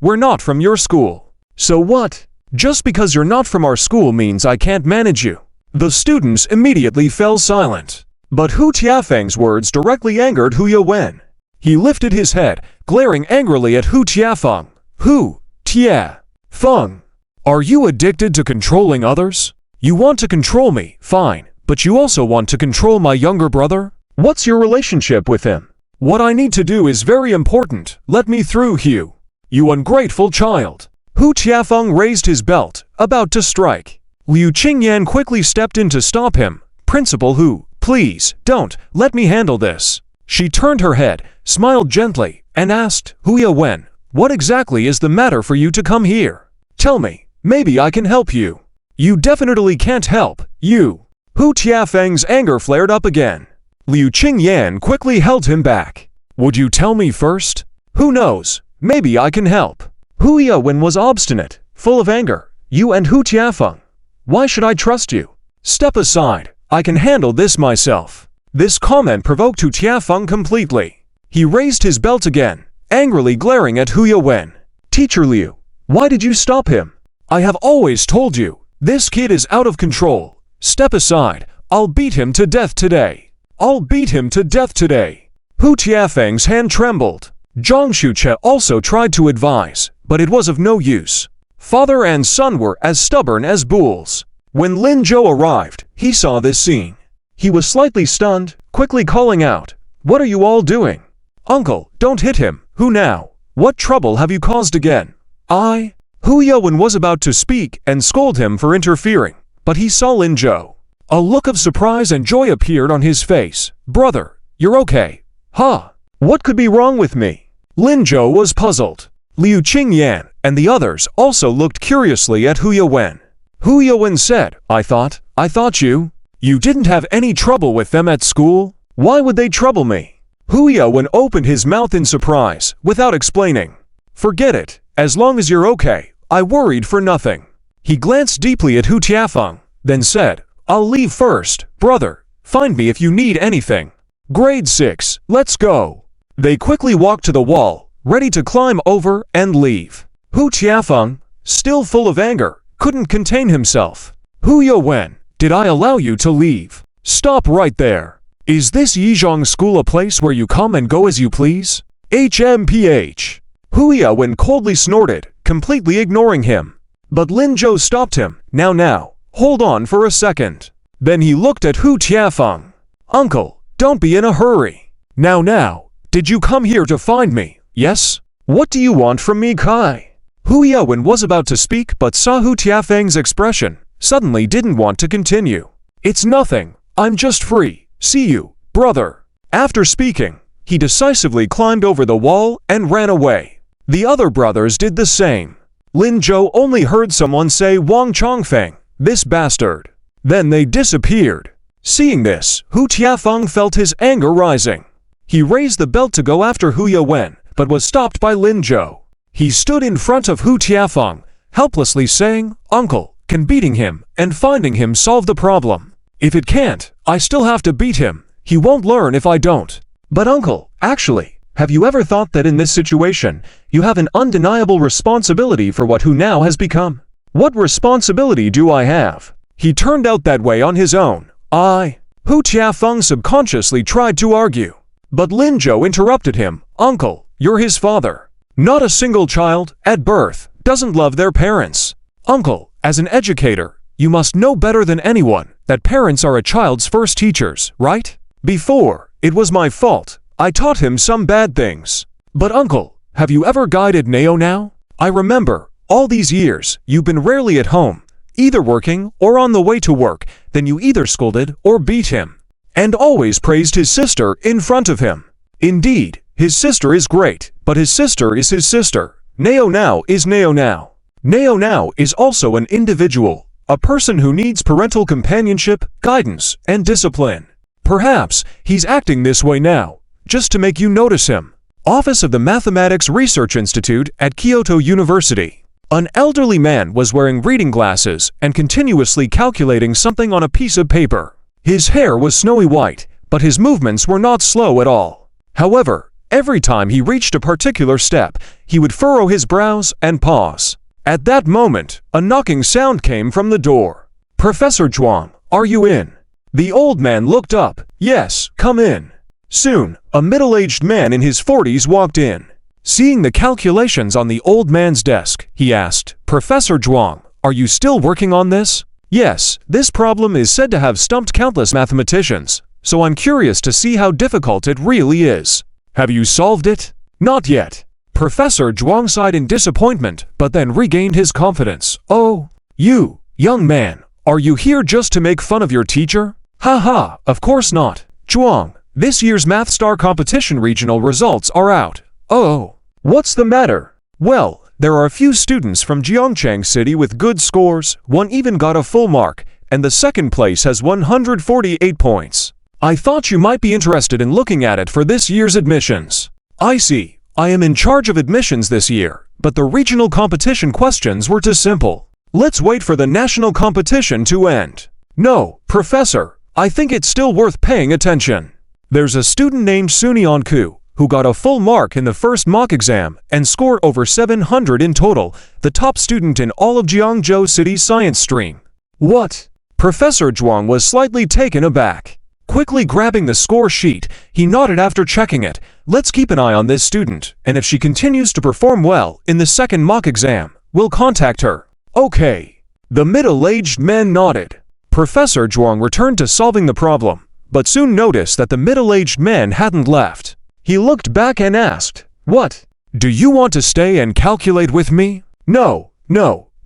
we're not from your school." "So what? Just because you're not from our school means I can't manage you." The students immediately fell silent. But Hu Tianfeng's words directly angered Hu Yawen. He lifted his head, glaring angrily at Hu Tianfeng. "Hu Tianfeng, are you addicted to controlling others? You want to control me, fine, but you also want to control my younger brother? What's your relationship with him? What I need to do is very important. Let me through, Hu. You ungrateful child." Hu Tianfeng raised his belt, about to strike. Liu Qingyan quickly stepped in to stop him. "Principal Hu, please, don't, let me handle this." She turned her head, smiled gently, and asked, "Hu Yawen, what exactly is the matter for you to come here? Tell me, maybe I can help you." "You definitely can't help, you." Hu Tianfeng's anger flared up again. Liu Qingyan quickly held him back. "Would you tell me first? Who knows, maybe I can help." Hu Yawen was obstinate, full of anger. "You and Hu Tianfeng, why should I trust you? Step aside, I can handle this myself." This comment provoked Hu Tianfeng completely. He raised his belt again, angrily glaring at Hu Yawen. Teacher Liu, why did you stop him? I have always told you, this kid is out of control. Step aside, I'll beat him to death today. I'll beat him to death today. Hu Tiafeng's hand trembled. Zhang Shuche also tried to advise, but it was of no use. Father and son were as stubborn as bulls. When Lin Zhou arrived, he saw this scene. He was slightly stunned, quickly calling out, "What are you all doing? Uncle, don't hit him. Who now? What trouble have you caused again?" Hu Yawen was about to speak and scold him for interfering, but he saw Lin Zhou. A look of surprise and joy appeared on his face. "Brother, you're okay. Huh? What could be wrong with me?" Lin Zhou was puzzled. Liu Qingyan and the others also looked curiously at Hu Yawen. Hu Yawen said, I thought you didn't have any trouble with them at school? Why would they trouble me?" Hu Yawen opened his mouth in surprise, without explaining. "Forget it, as long as you're okay, I worried for nothing." He glanced deeply at Hu Tiafeng, then said, "I'll leave first, brother, find me if you need anything. Grade 6, let's go." They quickly walked to the wall, ready to climb over and leave. Hu Tiafeng, still full of anger, couldn't contain himself. "Hu Yawen, did I allow you to leave? Stop right there. Is this Yizhong school a place where you come and go as you please? HMPH. Hu Yawen coldly snorted, completely ignoring him. But Lin Zhou stopped him. Now, hold on for a second. Then he looked at Hu Tiafeng. "Uncle, don't be in a hurry. Now, did you come here to find me? Yes? What do you want from me, Kai?" Hu Yawen was about to speak but saw Hu Tiafeng's expression, suddenly didn't want to continue. "It's nothing, I'm just free. See you, brother." After speaking, he decisively climbed over the wall and ran away. The other brothers did the same. Lin Zhou only heard someone say Wang Chongfeng, "This bastard." Then they disappeared. Seeing this, Hu Tiafeng felt his anger rising. He raised the belt to go after Hu Yawen, but was stopped by Lin Zhou. He stood in front of Hu Tiafeng, helplessly saying, "Uncle, can beating him and finding him solve the problem? If it can't, I still have to beat him. He won't learn if I don't." "But uncle, actually, have you ever thought that in this situation, you have an undeniable responsibility for what Hu now has become?" "What responsibility do I have? He turned out that way on his own. Hu Tiafeng subconsciously tried to argue. But Lin Zhou interrupted him. "Uncle, you're his father. Not a single child, at birth, doesn't love their parents. Uncle, as an educator, you must know better than anyone that parents are a child's first teachers, right? Before, it was my fault. I taught him some bad things. But uncle, have you ever guided Neo now? I remember, all these years, you've been rarely at home, either working or on the way to work, then you either scolded or beat him. And always praised his sister in front of him. Indeed, his sister is great, but his sister is his sister. Neo now is Neo now. Neo now is also an individual, a person who needs parental companionship, guidance, and discipline. Perhaps he's acting this way now, just to make you notice him." Office of the Mathematics Research Institute at Kyoto University. An elderly man was wearing reading glasses and continuously calculating something on a piece of paper. His hair was snowy white, but his movements were not slow at all. However, every time he reached a particular step, he would furrow his brows and pause. At that moment, a knocking sound came from the door. "Professor Zhuang, are you in?" The old man looked up. "Yes, come in." Soon, a middle-aged man in his 40s walked in. Seeing the calculations on the old man's desk, he asked, "Professor Zhuang, are you still working on this?" "Yes, this problem is said to have stumped countless mathematicians, so I'm curious to see how difficult it really is." "Have you solved it?" "Not yet." Professor Zhuang sighed in disappointment, but then regained his confidence. "Oh, you, young man, are you here just to make fun of your teacher?" "Ha, of course not. Zhuang, this year's Math Star competition regional results are out." "Oh, what's the matter?" "Well, there are a few students from Jiangchang City with good scores, one even got a full mark, and the second place has 148 points. I thought you might be interested in looking at it for this year's admissions." "I see. I am in charge of admissions this year, but the regional competition questions were too simple. Let's wait for the national competition to end." "No, Professor, I think it's still worth paying attention. There's a student named Sunian Ku, who got a full mark in the first mock exam and scored over 700 in total, the top student in all of Jiangzhou City's science stream. What? Professor Zhuang was slightly taken aback. Quickly grabbing the score sheet, he nodded after checking it. Let's keep an eye on this student, and if she continues to perform well in the second mock exam, we'll contact her. Okay. The middle-aged man nodded. Professor Zhuang returned to solving the problem, but soon noticed that the middle-aged man hadn't left. He looked back and asked, "What? Do you want to stay and calculate with me?" No,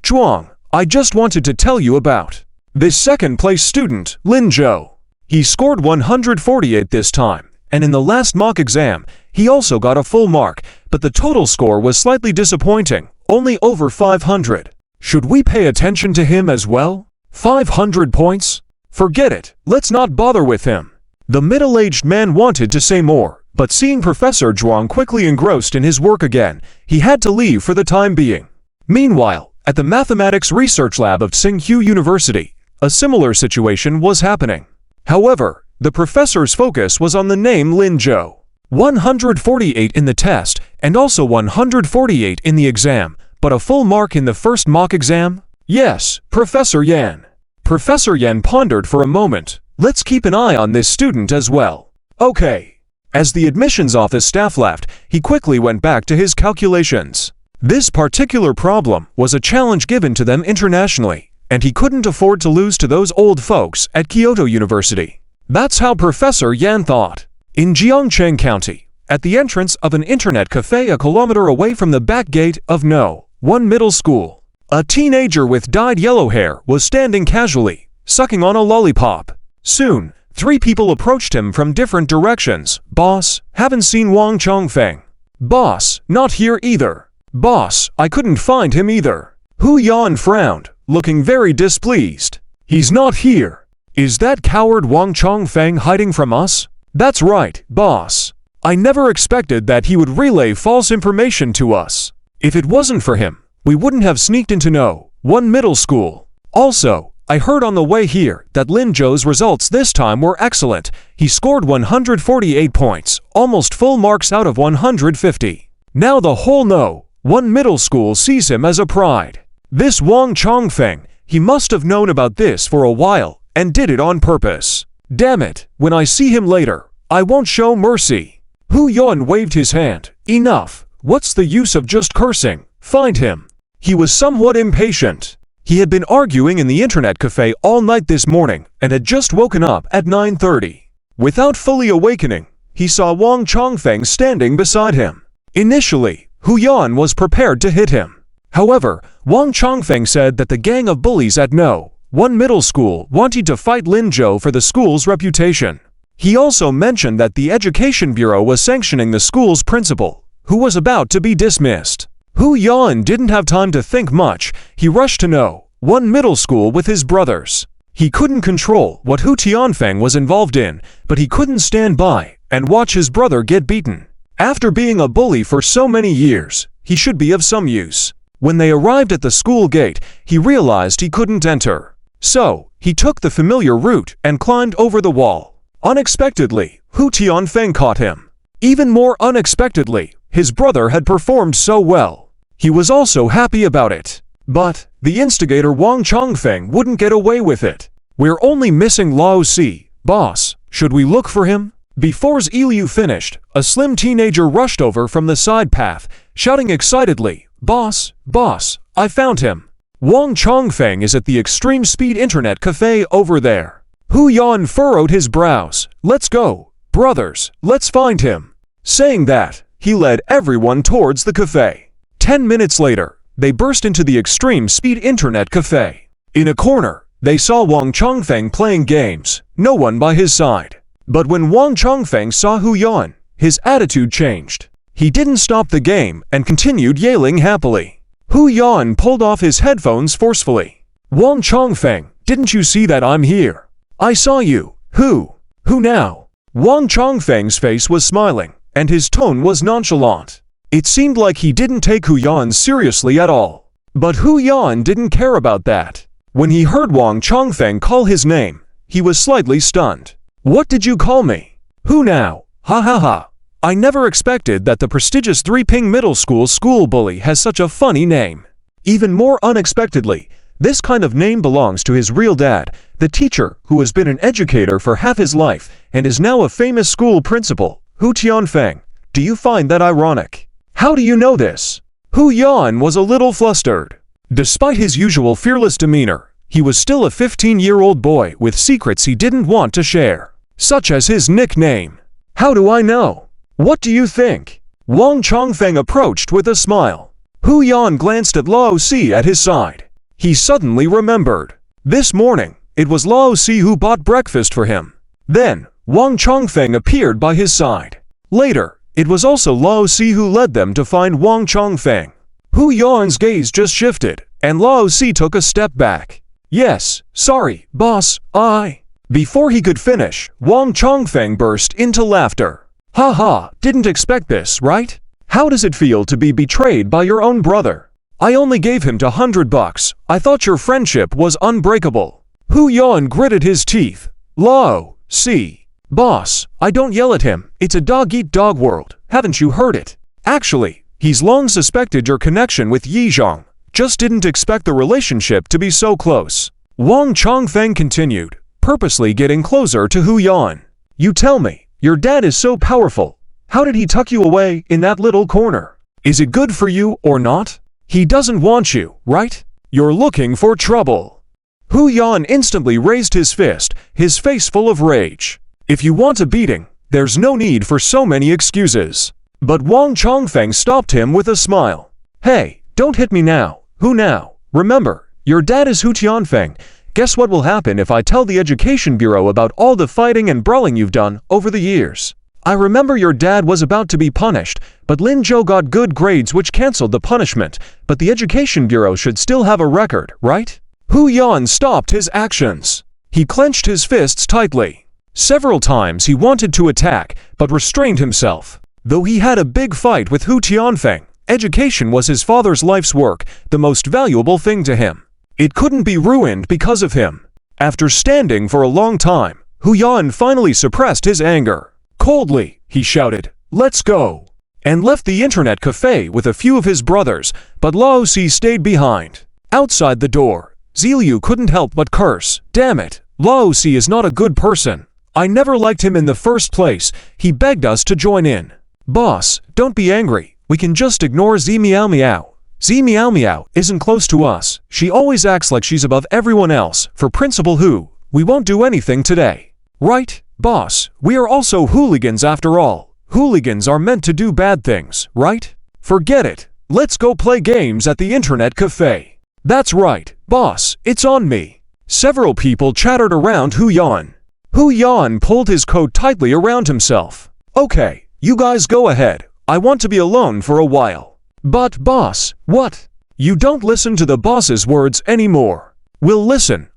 Zhuang, I just wanted to tell you about this second-place student, Lin Zhou. He scored 148 this time, and in the last mock exam, he also got a full mark, but the total score was slightly disappointing, only over 500. Should we pay attention to him as well? 500 points? Forget it, let's not bother with him. The middle-aged man wanted to say more, but seeing Professor Zhuang quickly engrossed in his work again, he had to leave for the time being. Meanwhile, at the Mathematics Research Lab of Tsinghua University, a similar situation was happening. However, the professor's focus was on the name Lin Zhou. 148 in the test, and also 148 in the exam, but a full mark in the first mock exam? Yes, Professor Yan. Professor Yan pondered for a moment. Let's keep an eye on this student as well. Okay. As the admissions office staff left, he quickly went back to his calculations. This particular problem was a challenge given to them internationally, and he couldn't afford to lose to those old folks at Kyoto University. That's how Professor Yan thought. In Jiangcheng County, at the entrance of an internet cafe a kilometer away from the back gate of No. 1 middle school, a teenager with dyed yellow hair was standing casually, sucking on a lollipop. Soon, 3 people approached him from different directions. "Boss, haven't seen Wang Chongfeng." "Boss, not here either." "Boss, I couldn't find him either." Hu Yan frowned, looking very displeased. "He's not here. Is that coward Wang Chongfeng hiding from us?" "That's right, boss. I never expected that he would relay false information to us. If it wasn't for him, we wouldn't have sneaked into No. 1 middle school. Also, I heard on the way here that Lin Zhou's results this time were excellent. He scored 148 points, almost full marks out of 150. Now the whole No. 1 middle school sees him as a pride. This Wang Chongfeng, he must have known about this for a while and did it on purpose. Damn it, when I see him later, I won't show mercy." Hu Yan waved his hand. "Enough. What's the use of just cursing? Find him." He was somewhat impatient. He had been arguing in the internet cafe all night this morning and had just woken up at 9:30. Without fully awakening, he saw Wang Chongfeng standing beside him. Initially, Hu Yan was prepared to hit him. However, Wang Chongfeng said that the gang of bullies at No. 1 middle school wanted to fight Lin Zhou for the school's reputation. He also mentioned that the Education Bureau was sanctioning the school's principal, who was about to be dismissed. Hu Yan didn't have time to think much. He rushed to No. 1 middle school with his brothers. He couldn't control what Hu Tianfeng was involved in, but he couldn't stand by and watch his brother get beaten. After being a bully for so many years, he should be of some use. When they arrived at the school gate, he realized he couldn't enter. So, he took the familiar route and climbed over the wall. Unexpectedly, Hu Tianfeng caught him. Even more unexpectedly, his brother had performed so well. He was also happy about it. But, the instigator Wang Chongfeng wouldn't get away with it. "We're only missing Lao Si, boss. Should we look for him?" Before Ziliu finished, a slim teenager rushed over from the side path, shouting excitedly, Boss, I found him. Wang Chongfeng is at the Extreme Speed Internet Cafe over there." Hu Yan furrowed his brows. "Let's go, brothers, let's find him." Saying that, he led everyone towards the cafe. 10 minutes later, they burst into the Extreme Speed Internet Cafe. In a corner, they saw Wang Chongfeng playing games, no one by his side. But when Wang Chongfeng saw Hu Yan, his attitude changed. He didn't stop the game and continued yelling happily. Hu Yan pulled off his headphones forcefully. "Wang Chongfeng, didn't you see that I'm here? I saw you. Who now?" Wang Chongfeng's face was smiling, and his tone was nonchalant. It seemed like he didn't take Hu Yan seriously at all. But Hu Yan didn't care about that. When he heard Wang Chongfeng call his name, he was slightly stunned. "What did you call me?" "Who now? Ha ha ha. I never expected that the prestigious Three-Ping Middle School school bully has such a funny name. Even more unexpectedly, this kind of name belongs to his real dad, the teacher who has been an educator for half his life and is now a famous school principal, Hu Tianfeng. Do you find that ironic? How do you know this? Hu Yan was a little flustered. Despite his usual fearless demeanor, he was still a 15-year-old boy with secrets he didn't want to share, such as his nickname. How do I know? What do you think? Wang Chongfeng approached with a smile. Hu Yan glanced at Lao Si at his side. He suddenly remembered. This morning, it was Lao Si who bought breakfast for him. Then, Wang Chongfeng appeared by his side. Later, it was also Lao Si who led them to find Wang Chongfeng. Hu Yan's gaze just shifted, and Lao Si took a step back. Yes, sorry, boss, Before he could finish, Wang Chongfeng burst into laughter. Haha, didn't expect this, right? How does it feel to be betrayed by your own brother? I only gave him $100. I thought your friendship was unbreakable. Hu Yan gritted his teeth. Lao Si. Boss, I don't yell at him. It's a dog-eat-dog world. Haven't you heard it? Actually, he's long suspected your connection with Yi Zhang. Just didn't expect the relationship to be so close. Wang Chongfeng continued, purposely getting closer to Hu Yan. You tell me. Your dad is so powerful. How did he tuck you away in that little corner? Is it good for you or not? He doesn't want you, right? You're looking for trouble. Hu Yan instantly raised his fist, his face full of rage. If you want a beating, there's no need for so many excuses. But Wang Chongfeng stopped him with a smile. Hey, don't hit me now. Who now? Remember, your dad is Hu Tianfeng. Guess what will happen if I tell the Education Bureau about all the fighting and brawling you've done over the years? I remember your dad was about to be punished, but Lin Zhou got good grades which cancelled the punishment, but the Education Bureau should still have a record, right? Hu Yan stopped his actions. He clenched his fists tightly. Several times he wanted to attack, but restrained himself. Though he had a big fight with Hu Tianfeng, education was his father's life's work, the most valuable thing to him. It couldn't be ruined because of him. After standing for a long time, Hu Yan finally suppressed his anger. Coldly, he shouted, "Let's go!" and left the internet cafe with a few of his brothers, but Lao Si stayed behind. Outside the door, Ziliu couldn't help but curse. Damn it, Lao Si is not a good person. I never liked him in the first place. He begged us to join in. Boss, don't be angry. We can just ignore Zi Miao Miao. Zi Miao Miao isn't close to us. She always acts like she's above everyone else. For Principal Hu, we won't do anything today. Right, boss? We are also hooligans after all. Hooligans are meant to do bad things, right? Forget it. Let's go play games at the internet cafe. That's right, boss, it's on me. Several people chattered around Hu Yan. Hu Yan pulled his coat tightly around himself. Okay, you guys go ahead. I want to be alone for a while. But boss, what? You don't listen to the boss's words anymore. We'll listen,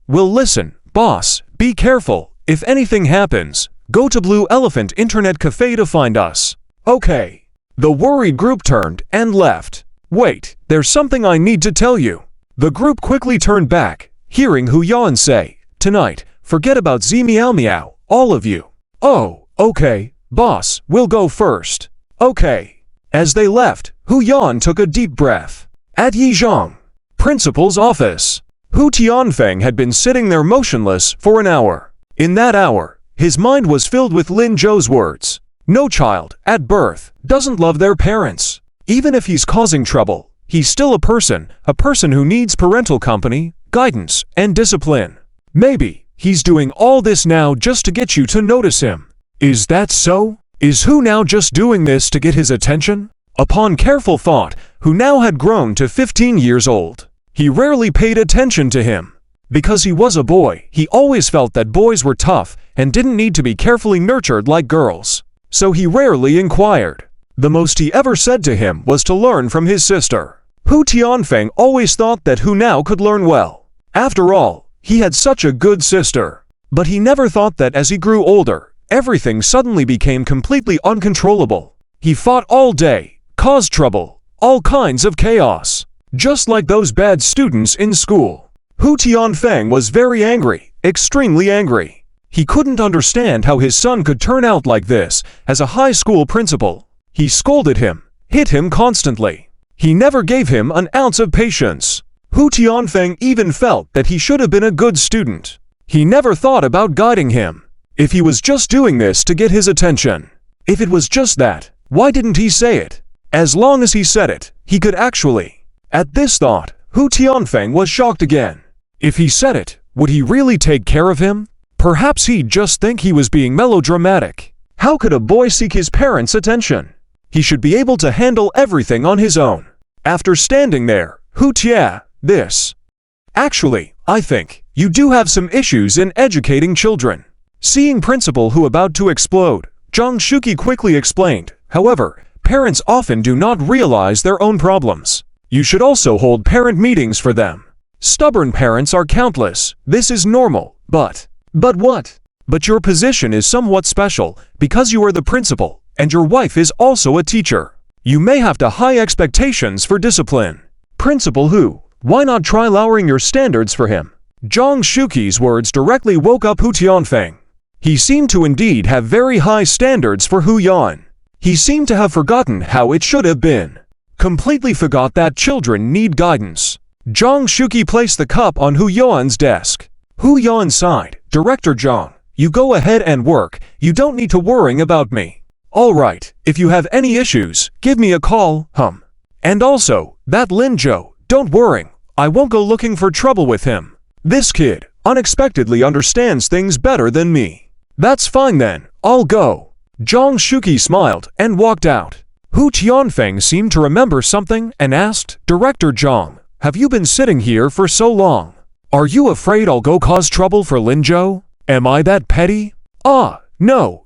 boss, be careful. If anything happens, go to Blue Elephant Internet Cafe to find us. Okay. The worried group turned and left. Wait, there's something I need to tell you. The group quickly turned back, hearing Hu Yan say, tonight, forget about Zi Miao Miao, all of you. Oh, okay, boss, we'll go first. Okay. As they left, Hu Yan took a deep breath. At Yi Zhang, principal's office, Hu Tianfeng had been sitting there motionless for an hour. In that hour, his mind was filled with Lin Zhou's words. No child, at birth, doesn't love their parents. Even if he's causing trouble, he's still a person who needs parental company, guidance, and discipline. Maybe he's doing all this now just to get you to notice him. Is that so? Is Hu now just doing this to get his attention? Upon careful thought, Hu now had grown to 15 years old. He rarely paid attention to him. Because he was a boy, he always felt that boys were tough and didn't need to be carefully nurtured like girls. So he rarely inquired. The most he ever said to him was to learn from his sister. Hu Tianfeng always thought that Hu now could learn well. After all, he had such a good sister. But he never thought that as he grew older, everything suddenly became completely uncontrollable. He fought all day, caused trouble, all kinds of chaos. Just like those bad students in school. Hu Tianfeng was very angry, extremely angry. He couldn't understand how his son could turn out like this as a high school principal. He scolded him, hit him constantly. He never gave him an ounce of patience. Hu Tianfeng even felt that he should have been a good student. He never thought about guiding him. If he was just doing this to get his attention. If it was just that, why didn't he say it? As long as he said it, he could actually. At this thought, Hu Tianfeng was shocked again. If he said it, would he really take care of him? Perhaps he'd just think he was being melodramatic. How could a boy seek his parents' attention? He should be able to handle everything on his own. After standing there, Hu Tia, this. Actually, I think, you do have some issues in educating children. Seeing Principal Hu about to explode, Zhang Shuqi quickly explained, however, parents often do not realize their own problems. You should also hold parent meetings for them. Stubborn parents are countless, this is normal, but what? But your position is somewhat special, because you are the principal, and your wife is also a teacher. You may have high expectations for discipline. Principal Hu, why not try lowering your standards for him? Zhang Shuqi's words directly woke up Hu Tianfeng. He seemed to indeed have very high standards for Hu Yan. He seemed to have forgotten how it should have been. Completely forgot that children need guidance. Zhang Shuqi placed the cup on Hu Yan's desk. Hu Yan sighed, Director Zhang, you go ahead and work, you don't need to worry about me. Alright, if you have any issues, give me a call, And also, that Lin Zhou, don't worry, I won't go looking for trouble with him. This kid, unexpectedly understands things better than me. That's fine then, I'll go. Zhang Shuqi smiled and walked out. Hu Tianfeng seemed to remember something and asked, Director Zhang, have you been sitting here for so long? Are you afraid I'll go cause trouble for Lin Zhou? Am I that petty? No.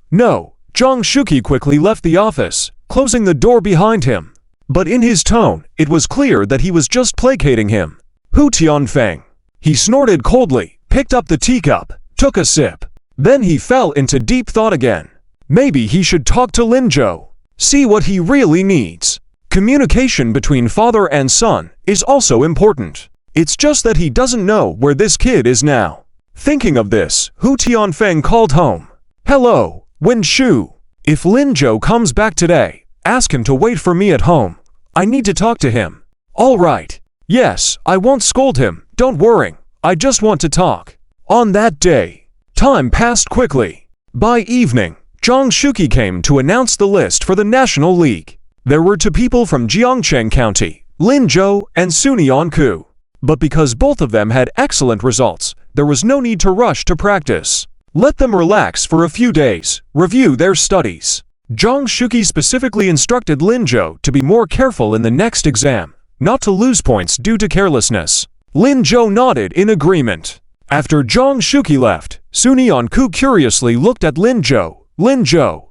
Zhang Shuqi quickly left the office, closing the door behind him. But in his tone, it was clear that he was just placating him. Hu Tianfeng. He snorted coldly, picked up the teacup, took a sip. Then he fell into deep thought again. Maybe he should talk to Lin Zhou. See what he really needs. Communication between father and son is also important. It's just that he doesn't know where this kid is now. Thinking of this, Hu Tianfeng called home. Hello, Wen Shu. If Lin Zhou comes back today, ask him to wait for me at home. I need to talk to him. All right. Yes, I won't scold him, don't worry. I just want to talk. On that day, time passed quickly. By evening, Zhang Shuqi came to announce the list for the National League. There were 2 people from Jiangcheng County, Lin Zhou and Sunian Ku. But because both of them had excellent results, there was no need to rush to practice. Let them relax for a few days, review their studies. Zhang Shuqi specifically instructed Lin Zhou to be more careful in the next exam, not to lose points due to carelessness. Lin Zhou nodded in agreement. After Zhang Shuqi left, Sunian Ku curiously looked at Lin Zhou. Lin Zhou,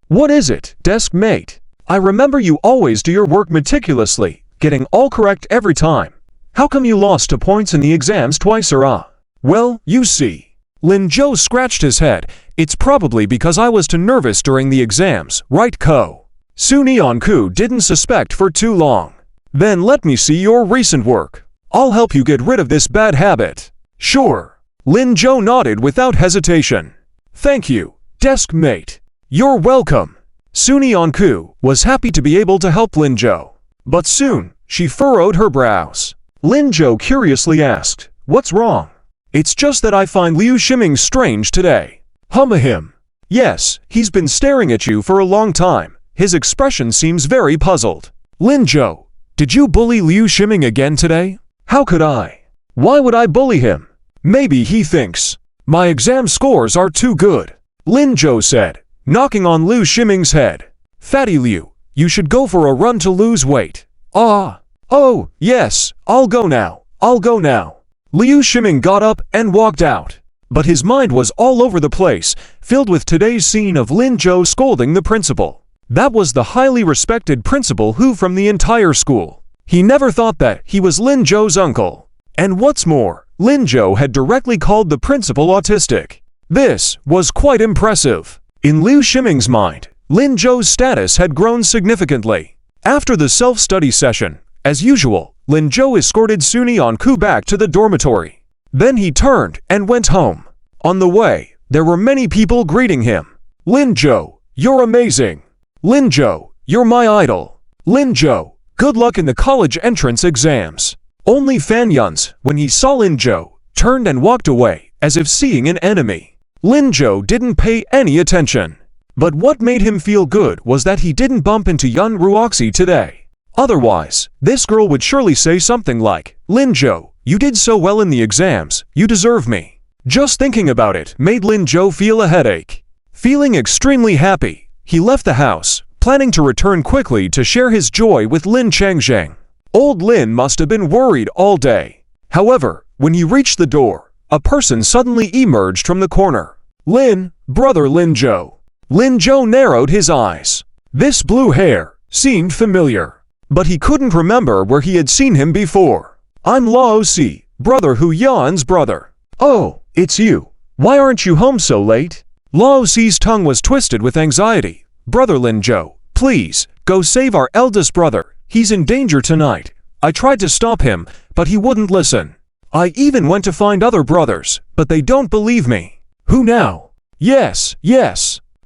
What is it, Deskmate? I remember you always do your work meticulously, getting all correct every time. How come you lost 2 points in the exams twice Well, you see. Lin Zhou scratched his head. It's probably because I was too nervous during the exams, right Ko? Sunian Ku didn't suspect for too long. Then let me see your recent work. I'll help you get rid of this bad habit. Sure. Lin Zhou nodded without hesitation. Thank you, Deskmate. You're welcome. Sunian Ku was happy to be able to help Lin Zhou. But soon, she furrowed her brows. Lin Zhou curiously asked, What's wrong? It's just that I find Liu Shiming strange today. Him. Yes, he's been staring at you for a long time. His expression seems very puzzled. Lin Zhou, did you bully Liu Shiming again today? How could I? Why would I bully him? Maybe he thinks my exam scores are too good. Lin Zhou said, knocking on Liu Shiming's head. Fatty Liu, you should go for a run to lose weight. Oh, yes, I'll go now. Liu Shiming got up and walked out. But his mind was all over the place, filled with today's scene of Lin Zhou scolding the principal. That was the highly respected Principal Hu from the entire school. He never thought that he was Lin Zhou's uncle. And what's more, Lin Zhou had directly called the principal autistic. This was quite impressive. In Liu Shiming's mind, Lin Zhou's status had grown significantly. After the self-study session, as usual, Lin Zhou escorted Sunian Ku back to the dormitory. Then he turned and went home. On the way, there were many people greeting him. Lin Zhou, you're amazing. Lin Zhou, you're my idol. Lin Zhou, good luck in the college entrance exams. Only Fan Yuns, when he saw Lin Zhou, turned and walked away, as if seeing an enemy. Lin Zhou didn't pay any attention. But what made him feel good was that he didn't bump into Yun Ruoxi today. Otherwise, this girl would surely say something like, Lin Zhou, you did so well in the exams, you deserve me. Just thinking about it made Lin Zhou feel a headache. Feeling extremely happy, he left the house, planning to return quickly to share his joy with Lin Changzheng. Old Lin must have been worried all day. However, when he reached the door, a person suddenly emerged from the corner. Lin, brother Lin Zhou. Lin Zhou narrowed his eyes. This blue hair seemed familiar, but he couldn't remember where he had seen him before. I'm Lao Si, brother Hu Yan's brother. Oh, it's you. Why aren't you home so late? Lao Si's tongue was twisted with anxiety. Brother Lin Zhou, please, go save our eldest brother. He's in danger tonight. I tried to stop him, but he wouldn't listen. I even went to find other brothers, but they don't believe me. Who now? Yes.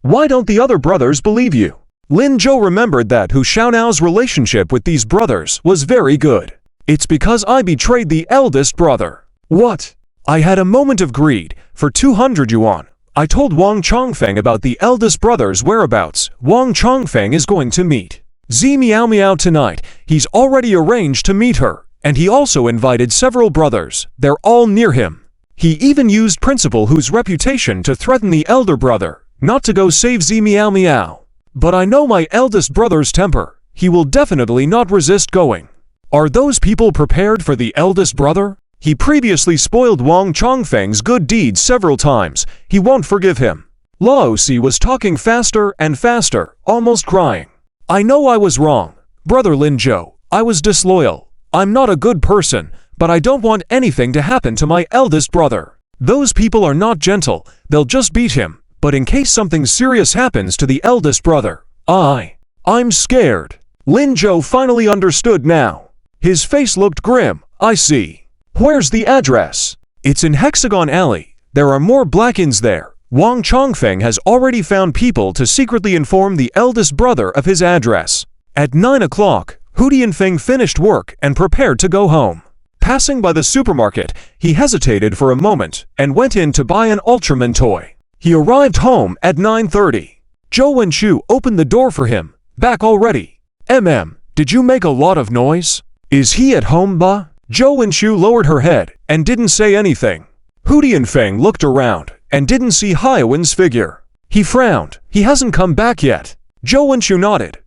Why don't the other brothers believe you? Lin Zhou remembered that Hu Xiaonao's relationship with these brothers was very good. It's because I betrayed the eldest brother. What? I had a moment of greed. For 200 yuan, I told Wang Chongfeng about the eldest brother's whereabouts. Wang Chongfeng is going to meet Zi Miao Miao tonight. He's already arranged to meet her, and he also invited several brothers. They're all near him. He even used Principal Hu's reputation to threaten the elder brother not to go save Zi Miao Miao. But I know my eldest brother's temper. He will definitely not resist going. Are those people prepared for the eldest brother? He previously spoiled Wang Chongfeng's good deeds several times. He won't forgive him. Lao Si was talking faster and faster, almost crying. I know I was wrong. Brother Lin Zhou, I was disloyal. I'm not a good person, but I don't want anything to happen to my eldest brother. Those people are not gentle. They'll just beat him. But in case something serious happens to the eldest brother, I'm scared. Lin Zhou finally understood now. His face looked grim. I see. Where's the address? It's in Hexagon Alley. There are more Black-ins there. Wang Chongfeng has already found people to secretly inform the eldest brother of his address. At 9 o'clock, Hu Dianfeng finished work and prepared to go home. Passing by the supermarket, he hesitated for a moment and went in to buy an Ultraman toy. He arrived home at 9:30. Zhou Wenshu opened the door for him. Back already. Did you make a lot of noise? Is he at home, ba? Zhou Wenshu lowered her head and didn't say anything. Hu Dianfeng looked around and didn't see Hyowen's figure. He frowned. He hasn't come back yet. Zhou Wenshu nodded.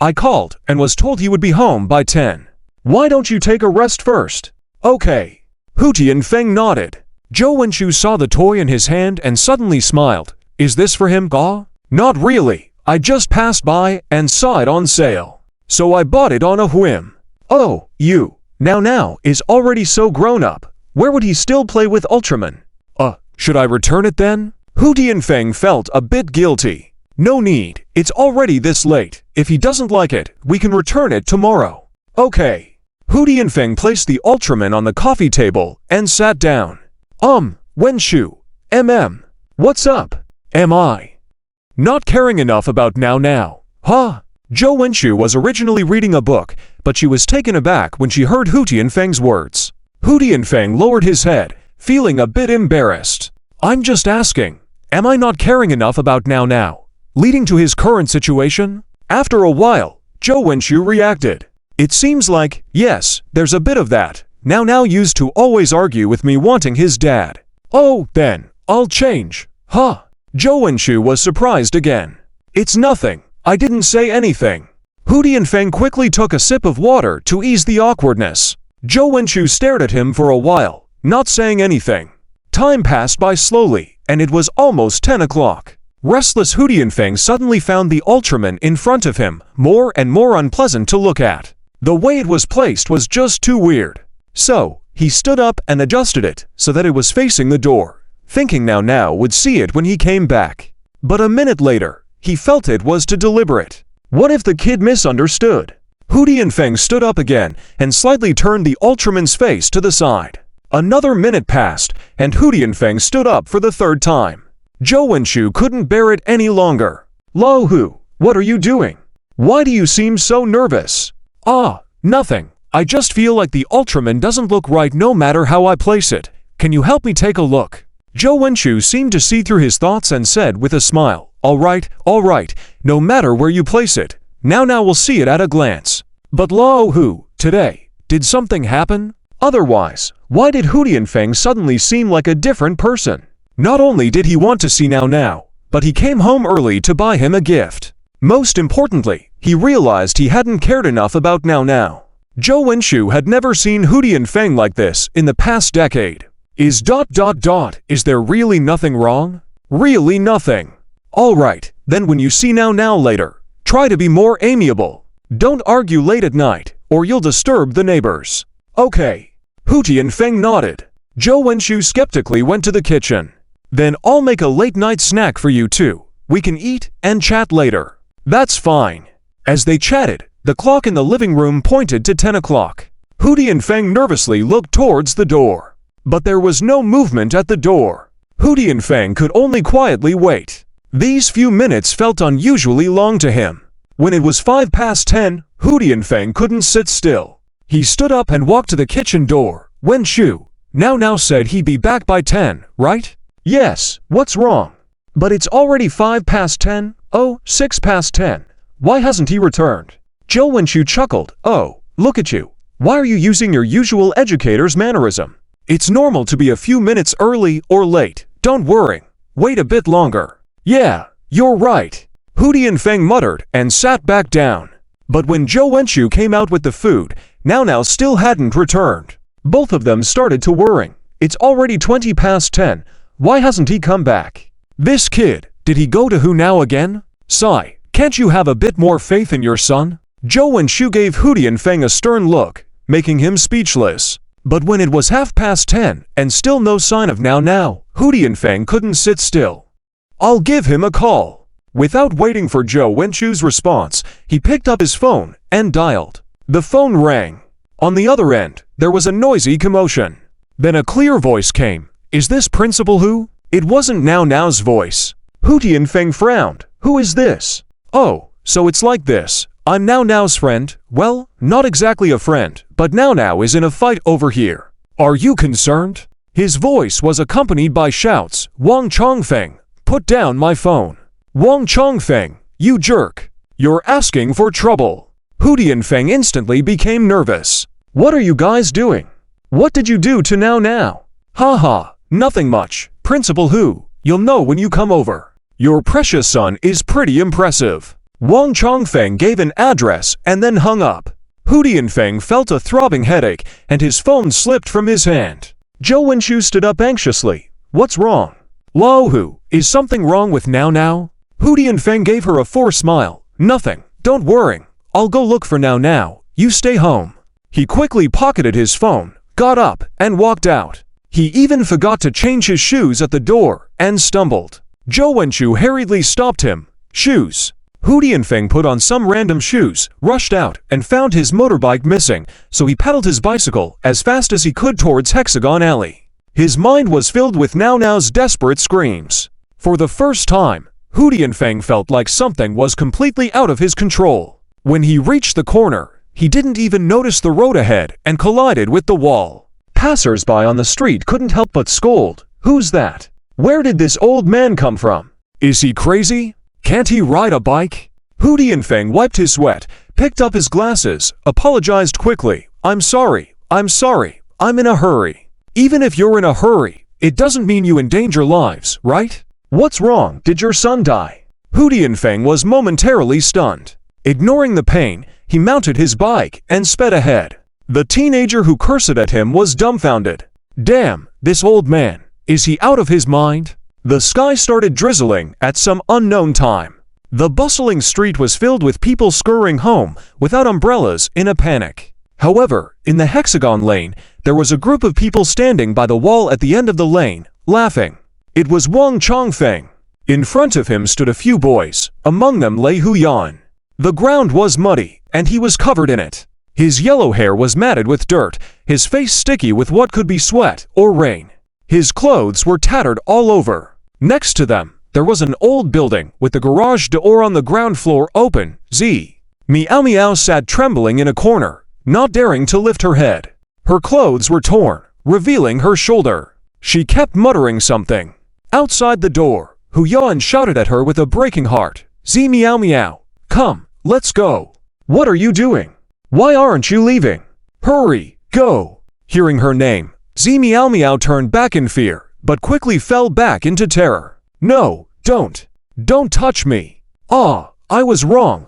I called and was told he would be home by 10. Why don't you take a rest first? Okay. Hu Dianfeng nodded. Zhou Wenshu saw the toy in his hand and suddenly smiled. Is this for him, Ga? Not really. I just passed by and saw it on sale. So I bought it on a whim. Oh, you. Now is already so grown up. Where would he still play with Ultraman? Should I return it then? Hu Dianfeng felt a bit guilty. No need. It's already this late. If he doesn't like it, we can return it tomorrow. Okay. Hu Dianfeng placed the Ultraman on the coffee table and sat down. Wenshu. What's up? Am I not caring enough about now? Huh? Zhou Wenshu was originally reading a book, but she was taken aback when she heard Hu Dianfeng's words. Hu Dianfeng lowered his head, feeling a bit embarrassed. I'm just asking, am I not caring enough about now, leading to his current situation? After a while, Zhou Wenshu reacted. It seems like, yes, there's a bit of that. Now used to always argue with me wanting his dad. Oh, then, I'll change. Huh? Zhou Wenshu was surprised again. It's nothing. I didn't say anything. Hu Dianfeng quickly took a sip of water to ease the awkwardness. Zhou Wenshu stared at him for a while, not saying anything. Time passed by slowly, and it was almost 10 o'clock. Restless Hu Dianfeng suddenly found the Ultraman in front of him, more and more unpleasant to look at. The way it was placed was just too weird. So, he stood up and adjusted it so that it was facing the door, thinking now would see it when he came back. But a minute later, he felt it was too deliberate. What if the kid misunderstood? Hu Dianfeng stood up again and slightly turned the Ultraman's face to the side. Another minute passed, and Hu Tianfeng stood up for the third time. Zhou Wenshu couldn't bear it any longer. Lao Hu, what are you doing? Why do you seem so nervous? Ah, nothing. I just feel like the Ultraman doesn't look right no matter how I place it. Can you help me take a look? Zhou Wenshu seemed to see through his thoughts and said with a smile, all right, no matter where you place it. Now we'll see it at a glance. But Lao Hu, today, did something happen? Otherwise, why did Hu Tianfeng suddenly seem like a different person? Not only did he want to see Now, but he came home early to buy him a gift. Most importantly, he realized he hadn't cared enough about Now. Zhou Wenshu had never seen Hu Tianfeng like this in the past decade. Is ... is there really nothing wrong? Really nothing. Alright, then when you see Now later, try to be more amiable. Don't argue late at night, or you'll disturb the neighbors. Okay. Hu Tianfeng nodded. Zhou Wenshu skeptically went to the kitchen. Then I'll make a late-night snack for you too. We can eat and chat later. That's fine. As they chatted, the clock in the living room pointed to 10 o'clock. Hu Tianfeng nervously looked towards the door. But there was no movement at the door. Hu Tianfeng could only quietly wait. These few minutes felt unusually long to him. When it was 10:05, Hu Tianfeng couldn't sit still. He stood up and walked to the kitchen door. Wenshu, Now said he'd be back by 10, right? Yes, what's wrong? But it's already 10:05. Oh, 10:06. Why hasn't he returned? Zhou Wenshu chuckled. Oh, look at you. Why are you using your usual educator's mannerism? It's normal to be a few minutes early or late. Don't worry. Wait a bit longer. Yeah, you're right. Hu Tianfeng muttered and sat back down. But when Zhou Wenshu came out with the food, Now still hadn't returned. Both of them started to worrying. It's already 10:20. Why hasn't he come back? This kid, did he go to Hu Now again? Sigh, can't you have a bit more faith in your son? Zhou Wenshu gave Hu Tianfeng a stern look, making him speechless. But when it was 10:30 and still no sign of Now, Hu Tianfeng couldn't sit still. I'll give him a call. Without waiting for Zhou Wenshu's response, he picked up his phone and dialed. The phone rang. On the other end, there was a noisy commotion. Then a clear voice came. Is this Principal Hu? It wasn't Now's voice. Hu Tianfeng frowned. Who is this? Oh, so it's like this. I'm Now's friend. Well, not exactly a friend, but Now is in a fight over here. Are you concerned? His voice was accompanied by shouts. Wang Chongfeng, put down my phone. Wang Chongfeng, you jerk. You're asking for trouble. Hu Tianfeng instantly became nervous. What are you guys doing? What did you do to Now? Haha, nothing much. Principal Hu, you'll know when you come over. Your precious son is pretty impressive. Wang Chongfeng gave an address and then hung up. Hu Tianfeng felt a throbbing headache and his phone slipped from his hand. Zhou Wenshu stood up anxiously. What's wrong? Lao Hu, is something wrong with Now? Hu Tianfeng gave her a forced smile. Nothing, don't worry. I'll go look for Now. You stay home. He quickly pocketed his phone, got up, and walked out. He even forgot to change his shoes at the door and stumbled. Zhou Wenshu hurriedly stopped him. Shoes. Hu Tianfeng put on some random shoes, rushed out, and found his motorbike missing, so he pedaled his bicycle as fast as he could towards Hexagon Alley. His mind was filled with Now's desperate screams. For the first time, Hu Tianfeng felt like something was completely out of his control. When he reached the corner, he didn't even notice the road ahead and collided with the wall. Passers-by on the street couldn't help but scold. Who's that? Where did this old man come from? Is he crazy? Can't he ride a bike? Hu Tianfeng wiped his sweat, picked up his glasses, apologized quickly. I'm sorry, I'm in a hurry. Even if you're in a hurry, it doesn't mean you endanger lives, right? What's wrong? Did your son die? Hu Tianfeng was momentarily stunned. Ignoring the pain, he mounted his bike and sped ahead. The teenager who cursed at him was dumbfounded. Damn, this old man, is he out of his mind? The sky started drizzling at some unknown time. The bustling street was filled with people scurrying home without umbrellas in a panic. However, in the Hexagon lane, there was a group of people standing by the wall at the end of the lane, laughing. It was Wang Chongfeng. In front of him stood a few boys, among them Lei Huyan. The ground was muddy, and he was covered in it. His yellow hair was matted with dirt, his face sticky with what could be sweat or rain. His clothes were tattered all over. Next to them, there was an old building with the garage door on the ground floor open. Meow Meow sat trembling in a corner, not daring to lift her head. Her clothes were torn, revealing her shoulder. She kept muttering something. Outside the door, Huyan shouted at her with a breaking heart. Meow Meow, come, let's go. What are you doing? Why aren't you leaving? Hurry, go. Hearing her name, Meow Meow turned back in fear, but quickly fell back into terror. No, don't. Don't touch me. Ah, I was wrong,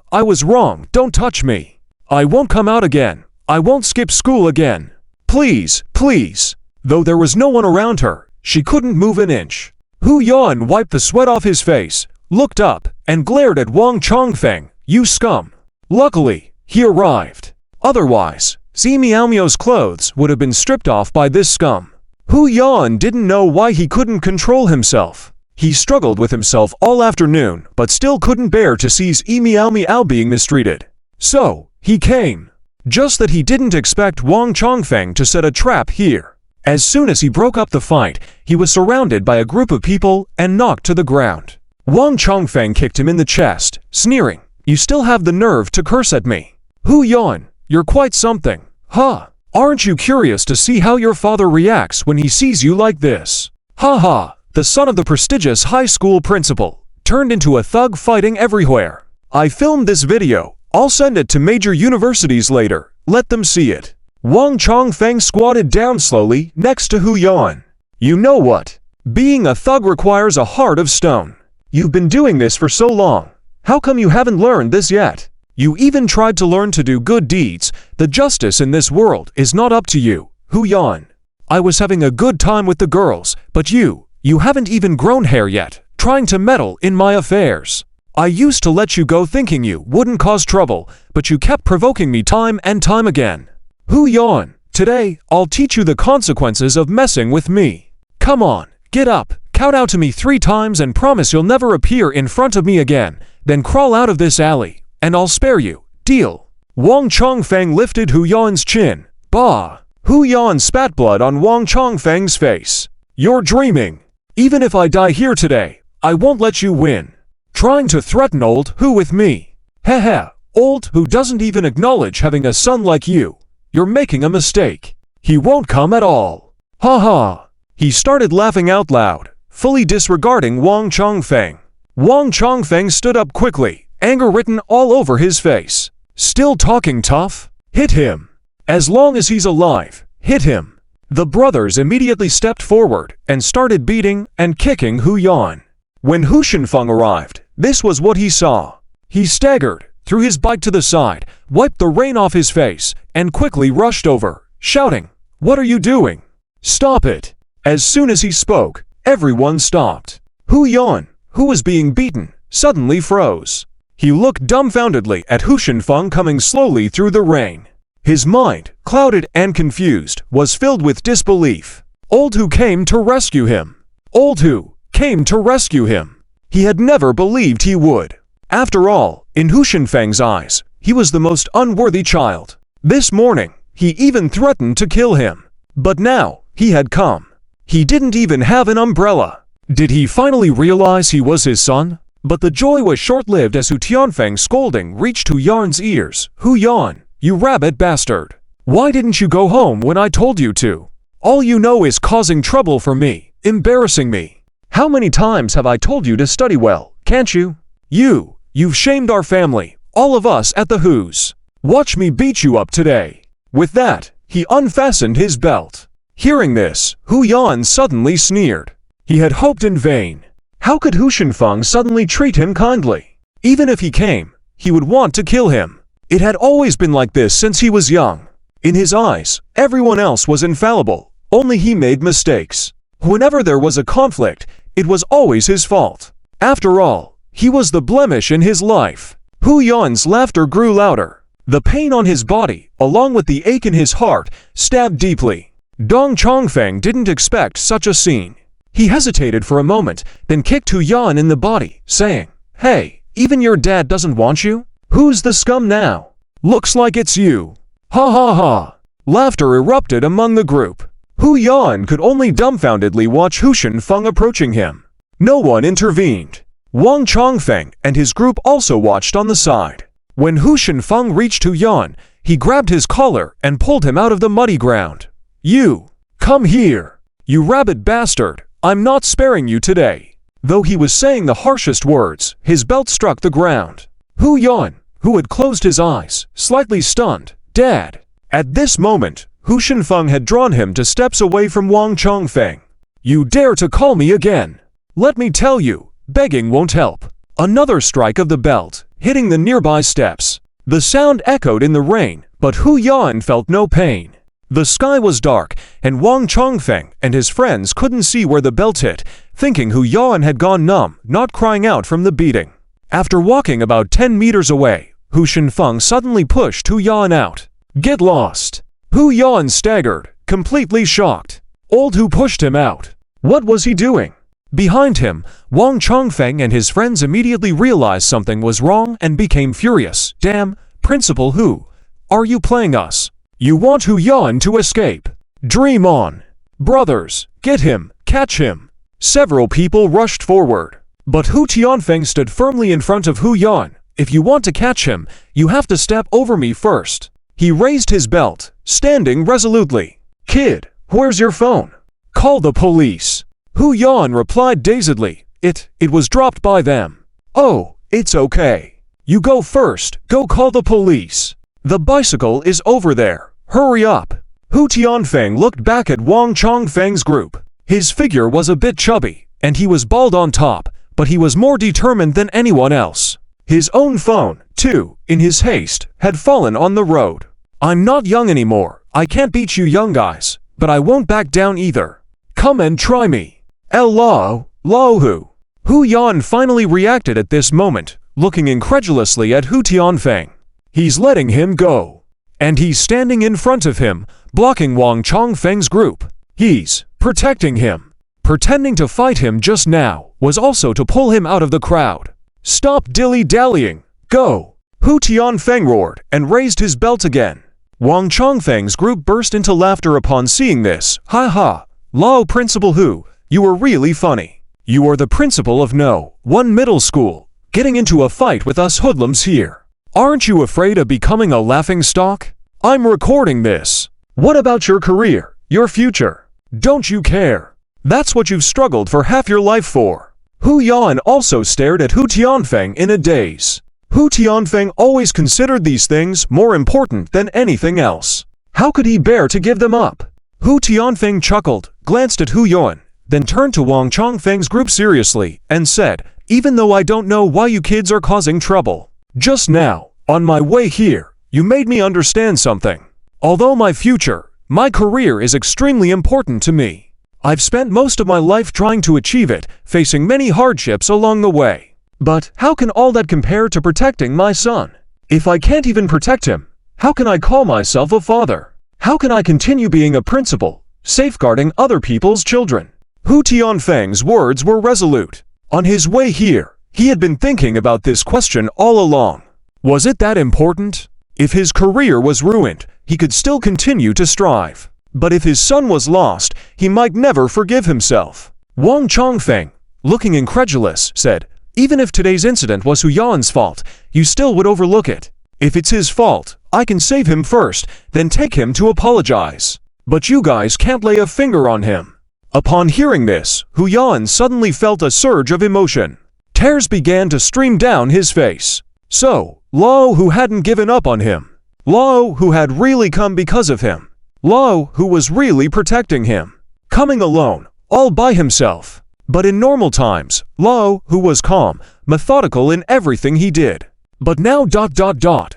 don't touch me. I won't come out again. I won't skip school again. Please, please. Though there was no one around her, she couldn't move an inch. Huyan wiped the sweat off his face, looked up, and glared at Wang Chongfeng. You scum. Luckily, he arrived. Otherwise, Meow Meow's clothes would have been stripped off by this scum. Huyan didn't know why he couldn't control himself. He struggled with himself all afternoon, but still couldn't bear to see Meow Meow being mistreated. So, he came. Just that he didn't expect Wang Chongfeng to set a trap here. As soon as he broke up the fight, he was surrounded by a group of people and knocked to the ground. Wang Chongfeng kicked him in the chest, sneering, You still have the nerve to curse at me. Huyan, you're quite something. Huh? Aren't you curious to see how your father reacts when he sees you like this? Ha ha, the son of the prestigious high school principal, turned into a thug fighting everywhere. I filmed this video. I'll send it to major universities later. Let them see it. Wang Chongfeng squatted down slowly next to Huyan. You know what? Being a thug requires a heart of stone. You've been doing this for so long. How come you haven't learned this yet? You even tried to learn to do good deeds. The justice in this world is not up to you, Huyan. I was having a good time with the girls, but you haven't even grown hair yet, trying to meddle in my affairs. I used to let you go thinking you wouldn't cause trouble, but you kept provoking me time and time again. Huyan, today, I'll teach you the consequences of messing with me. Come on, get up, kowtow to me 3 times and promise you'll never appear in front of me again, then crawl out of this alley, and I'll spare you. Deal? Wang Chongfeng lifted Huyan's chin. Bah! Huyan spat blood on Wang Chongfeng's face. You're dreaming. Even if I die here today, I won't let you win. Trying to threaten old Hu with me. Heh, old Hu doesn't even acknowledge having a son like you. You're making a mistake. He won't come at all. Ha ha. He started laughing out loud, fully disregarding Wang Chongfeng. Wang Chongfeng stood up quickly, anger written all over his face. Still talking tough? Hit him. As long as he's alive, hit him. The brothers immediately stepped forward and started beating and kicking Huyan. When Hu Shenfeng arrived, this was what he saw. He staggered, threw his bike to the side, wiped the rain off his face, and quickly rushed over, shouting, What are you doing? Stop it. As soon as he spoke, everyone stopped. Huyan, who was being beaten, suddenly froze. He looked dumbfoundedly at Hu Shenfeng coming slowly through the rain. His mind, clouded and confused, was filled with disbelief. Old Hu came to rescue him. Old Hu came to rescue him. He had never believed he would. After all, in Hu Shenfeng's eyes, he was the most unworthy child. This morning, he even threatened to kill him. But now, he had come. He didn't even have an umbrella. Did he finally realize he was his son? But the joy was short-lived as Hu Tianfeng's scolding reached Huyan's ears. Huyan, you rabbit bastard. Why didn't you go home when I told you to? All you know is causing trouble for me, embarrassing me. How many times have I told you to study well, can't you? You've shamed our family, all of us at the Who's. Watch me beat you up today. With that, he unfastened his belt. Hearing this, Huyan suddenly sneered. He had hoped in vain. How could Hu Shenfeng suddenly treat him kindly? Even if he came, he would want to kill him. It had always been like this since he was young. In his eyes, everyone else was infallible. Only he made mistakes. Whenever there was a conflict, it was always his fault. After all, he was the blemish in his life. Huyan's laughter grew louder. The pain on his body, along with the ache in his heart, stabbed deeply. Dong Chongfeng didn't expect such a scene. He hesitated for a moment, then kicked Huyan in the body, saying, Hey, even your dad doesn't want you? Who's the scum now? Looks like it's you. Ha ha ha! Laughter erupted among the group. Hu Yan could only dumbfoundedly watch Hu Shenfeng approaching him. No one intervened. Wang Chongfeng and his group also watched on the side. When Hu Shenfeng reached Hu Yan, he grabbed his collar and pulled him out of the muddy ground. You! Come here! You rabid bastard! I'm not sparing you today! Though he was saying the harshest words, his belt struck the ground. Hu Yan, who had closed his eyes, slightly stunned, dead. At this moment, Hu Shenfeng had drawn him to steps away from Wang Chongfeng. You dare to call me again? Let me tell you, begging won't help. Another strike of the belt, hitting the nearby steps. The sound echoed in the rain, but Hu Yan felt no pain. The sky was dark, and Wang Chongfeng and his friends couldn't see where the belt hit, thinking Hu Yan had gone numb, not crying out from the beating. After walking about 10 meters away, Hu Shenfeng suddenly pushed Hu Yan out. Get lost! Hu Yan staggered, completely shocked. Old Hu pushed him out. What was he doing? Behind him, Wang Chongfeng and his friends immediately realized something was wrong and became furious. Damn, Principal Hu, are you playing us? You want Hu Yan to escape? Dream on! Brothers, get him, catch him! Several people rushed forward. But Hu Tianfeng stood firmly in front of Hu Yan. If you want to catch him, you have to step over me first. He raised his belt, standing resolutely. Kid, where's your phone? Call the police. Hu Yan replied dazedly. It was dropped by them. Oh, it's okay. You go first, go call the police. The bicycle is over there. Hurry up. Hu Tianfeng looked back at Wang Chongfeng's group. His figure was a bit chubby, and he was bald on top, but he was more determined than anyone else. His own phone, too, in his haste, had fallen on the road. I'm not young anymore. I can't beat you young guys, but I won't back down either. Come and try me. Lao Hu. Hu Yan finally reacted at this moment, looking incredulously at Hu Tianfeng. He's letting him go. And he's standing in front of him, blocking Wang Chongfeng's group. He's protecting him. Pretending to fight him just now was also to pull him out of the crowd. Stop dilly-dallying. Go. Hu Tianfeng roared and raised his belt again. Wang Chongfeng's group burst into laughter upon seeing this. Ha ha. Lao Principal Hu, you were really funny. You are the principal of No. 1 middle school, getting into a fight with us hoodlums here. Aren't you afraid of becoming a laughingstock? I'm recording this. What about your career, your future? Don't you care? That's what you've struggled for half your life for. Hu Yan also stared at Hu Tianfeng in a daze. Hu Tianfeng always considered these things more important than anything else. How could he bear to give them up? Hu Tianfeng chuckled, glanced at Hu Yan, then turned to Wang Chongfeng's group seriously and said, even though I don't know why you kids are causing trouble, just now, on my way here, you made me understand something. Although my future, my career is extremely important to me. I've spent most of my life trying to achieve it, facing many hardships along the way. But how can all that compare to protecting my son? If I can't even protect him, how can I call myself a father? How can I continue being a principal, safeguarding other people's children? Hu Tianfeng's words were resolute. On his way here, he had been thinking about this question all along. Was it that important? If his career was ruined, he could still continue to strive. But if his son was lost, he might never forgive himself. Wang Chongfeng, looking incredulous, said, even if today's incident was Hu Yan's fault, you still would overlook it. If it's his fault, I can save him first, then take him to apologize. But you guys can't lay a finger on him. Upon hearing this, Hu Yan suddenly felt a surge of emotion. Tears began to stream down his face. So, Lao Hu hadn't given up on him. Lao Hu had really come because of him. Lao Hu was really protecting him. Coming alone, all by himself. But in normal times, Lao Hu was calm, methodical in everything he did. But now ...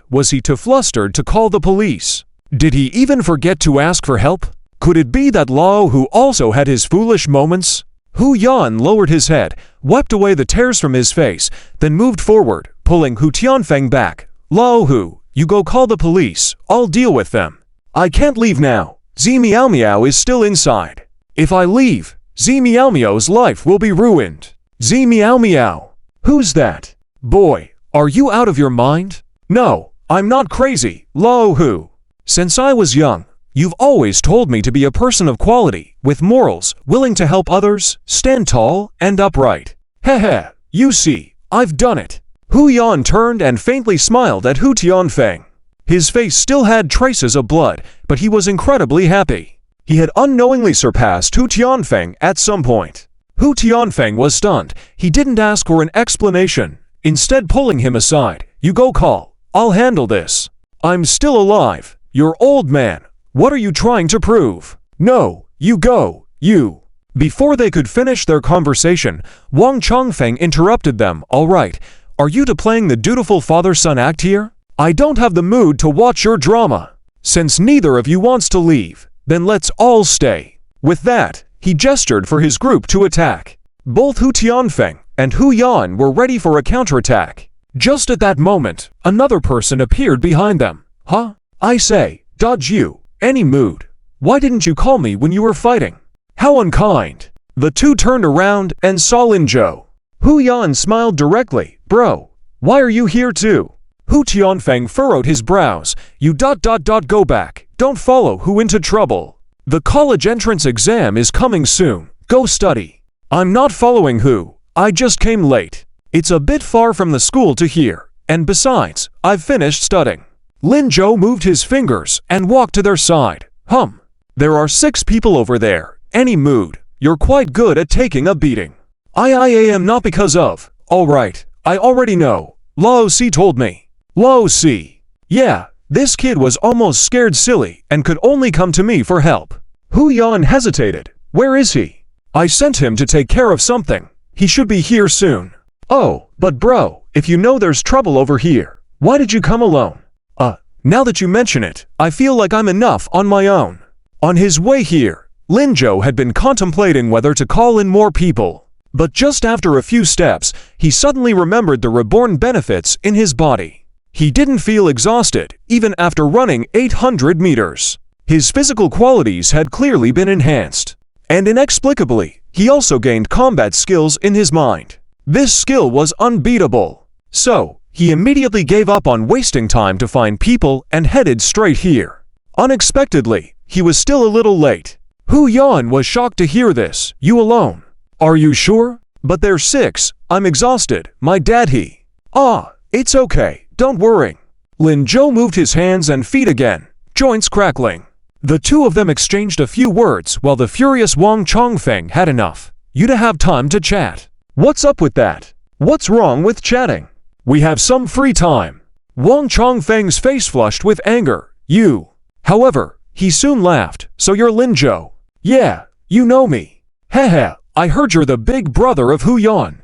was he too flustered to call the police? Did he even forget to ask for help? Could it be that Lao Hu also had his foolish moments? Hu Yan lowered his head, wiped away the tears from his face, then moved forward, pulling Hu Tianfeng back. Lao Hu, you go call the police, I'll deal with them. I can't leave now. Zi Miao Miao is still inside. If I leave, Zi Miao Miao's life will be ruined. Zi Miao Miao. Who's that? Boy, are you out of your mind? No, I'm not crazy, Lao Hu. Since I was young, you've always told me to be a person of quality, with morals, willing to help others, stand tall and upright. Heh, you see, I've done it. Hu Yan turned and faintly smiled at Hu Tianfeng. His face still had traces of blood, but he was incredibly happy. He had unknowingly surpassed Hu Tianfeng at some point. Hu Tianfeng was stunned. He didn't ask for an explanation, instead pulling him aside. You go call. I'll handle this. I'm still alive. You're old man. What are you trying to prove? No, you go, you. Before they could finish their conversation, Wang Chongfeng interrupted them. All right, are you two playing the dutiful father-son act here? I don't have the mood to watch your drama. Since neither of you wants to leave, then let's all stay. With that, he gestured for his group to attack. Both Hu Tianfeng and Hu Yan were ready for a counterattack. Just at that moment, another person appeared behind them. Huh? I say, dodge you. Any mood. Why didn't you call me when you were fighting? How unkind. The two turned around and saw Lin Zhou. Hu Yan smiled directly. Bro, why are you here too? Hu Tianfeng furrowed his brows. You go back. Don't follow Hu into trouble. The college entrance exam is coming soon. Go study. I'm not following Hu. I just came late. It's a bit far from the school to here. And besides, I've finished studying. Lin Zhou moved his fingers and walked to their side. There are 6 people over there. Any mood. You're quite good at taking a beating. I am not because of. Alright, I already know. Lao Si told me. Lao Si. Yeah, this kid was almost scared silly and could only come to me for help. Hu Yan hesitated. Where is he? I sent him to take care of something. He should be here soon. Oh, but bro, if you know there's trouble over here, why did you come alone? Now that you mention it, I feel like I'm enough on my own. On his way here, Lin Zhou had been contemplating whether to call in more people. But just after a few steps, he suddenly remembered the reborn benefits in his body. He didn't feel exhausted, even after running 800 meters. His physical qualities had clearly been enhanced. And inexplicably, he also gained combat skills in his mind. This skill was unbeatable. So, he immediately gave up on wasting time to find people and headed straight here. Unexpectedly, he was still a little late. Hu Yan was shocked to hear this. You alone? Are you sure? But there's 6. I'm exhausted. My dad It's okay. Don't worry. Lin Zhou moved his hands and feet again, joints crackling. The two of them exchanged a few words while the furious Wang Chongfeng had enough. You to have time to chat. What's up with that? What's wrong with chatting? We have some free time. Wang Chongfeng's face flushed with anger. You. However, he soon laughed. So you're Lin Zhou? Yeah, you know me. Heh, I heard you're the big brother of Hu Yan.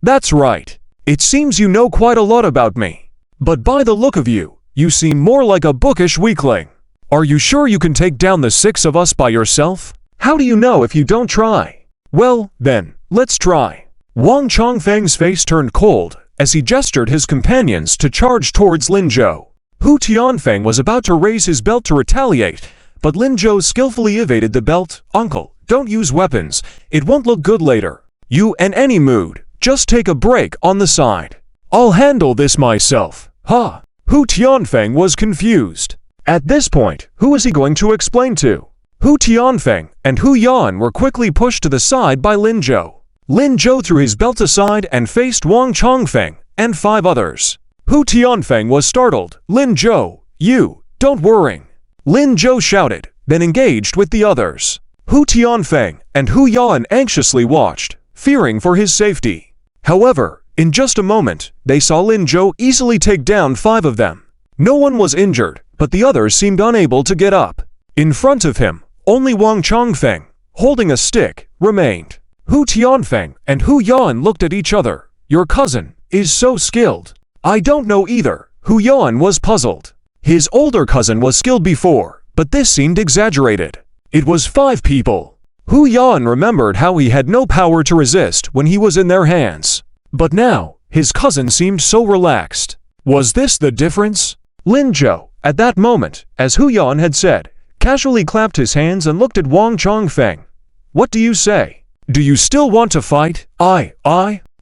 That's right. It seems you know quite a lot about me. But by the look of you, you seem more like a bookish weakling. Are you sure you can take down the 6 of us by yourself? How do you know if you don't try? Well, then, let's try. Wang Chongfeng's face turned cold as he gestured his companions to charge towards Lin Zhou. Hu Tianfeng was about to raise his belt to retaliate, but Lin Zhou skillfully evaded the belt. Uncle, don't use weapons. It won't look good later. You in any mood, just take a break on the side. I'll handle this myself. Hu Tianfeng was confused. At this point, who was he going to explain to? Hu Tianfeng and Hu Yan were quickly pushed to the side by Lin Zhou. Lin Zhou threw his belt aside and faced Wang Chongfeng and 5 others. Hu Tianfeng was startled. Lin Zhou, you, don't worry. Lin Zhou shouted, then engaged with the others. Hu Tianfeng and Hu Yan anxiously watched, fearing for his safety. However, in just a moment, they saw Lin Zhou easily take down 5 of them. No one was injured, but the others seemed unable to get up. In front of him, only Wang Chongfeng, holding a stick, remained. Hu Tianfeng and Hu Yan looked at each other. Your cousin is so skilled. I don't know either. Hu Yan was puzzled. His older cousin was skilled before, but this seemed exaggerated. It was 5 people. Hu Yan remembered how he had no power to resist when he was in their hands. But now, his cousin seemed so relaxed. Was this the difference? Lin Zhou, at that moment, as Hu Yan had said, casually clapped his hands and looked at Wang Chongfeng. What do you say? Do you still want to fight? I.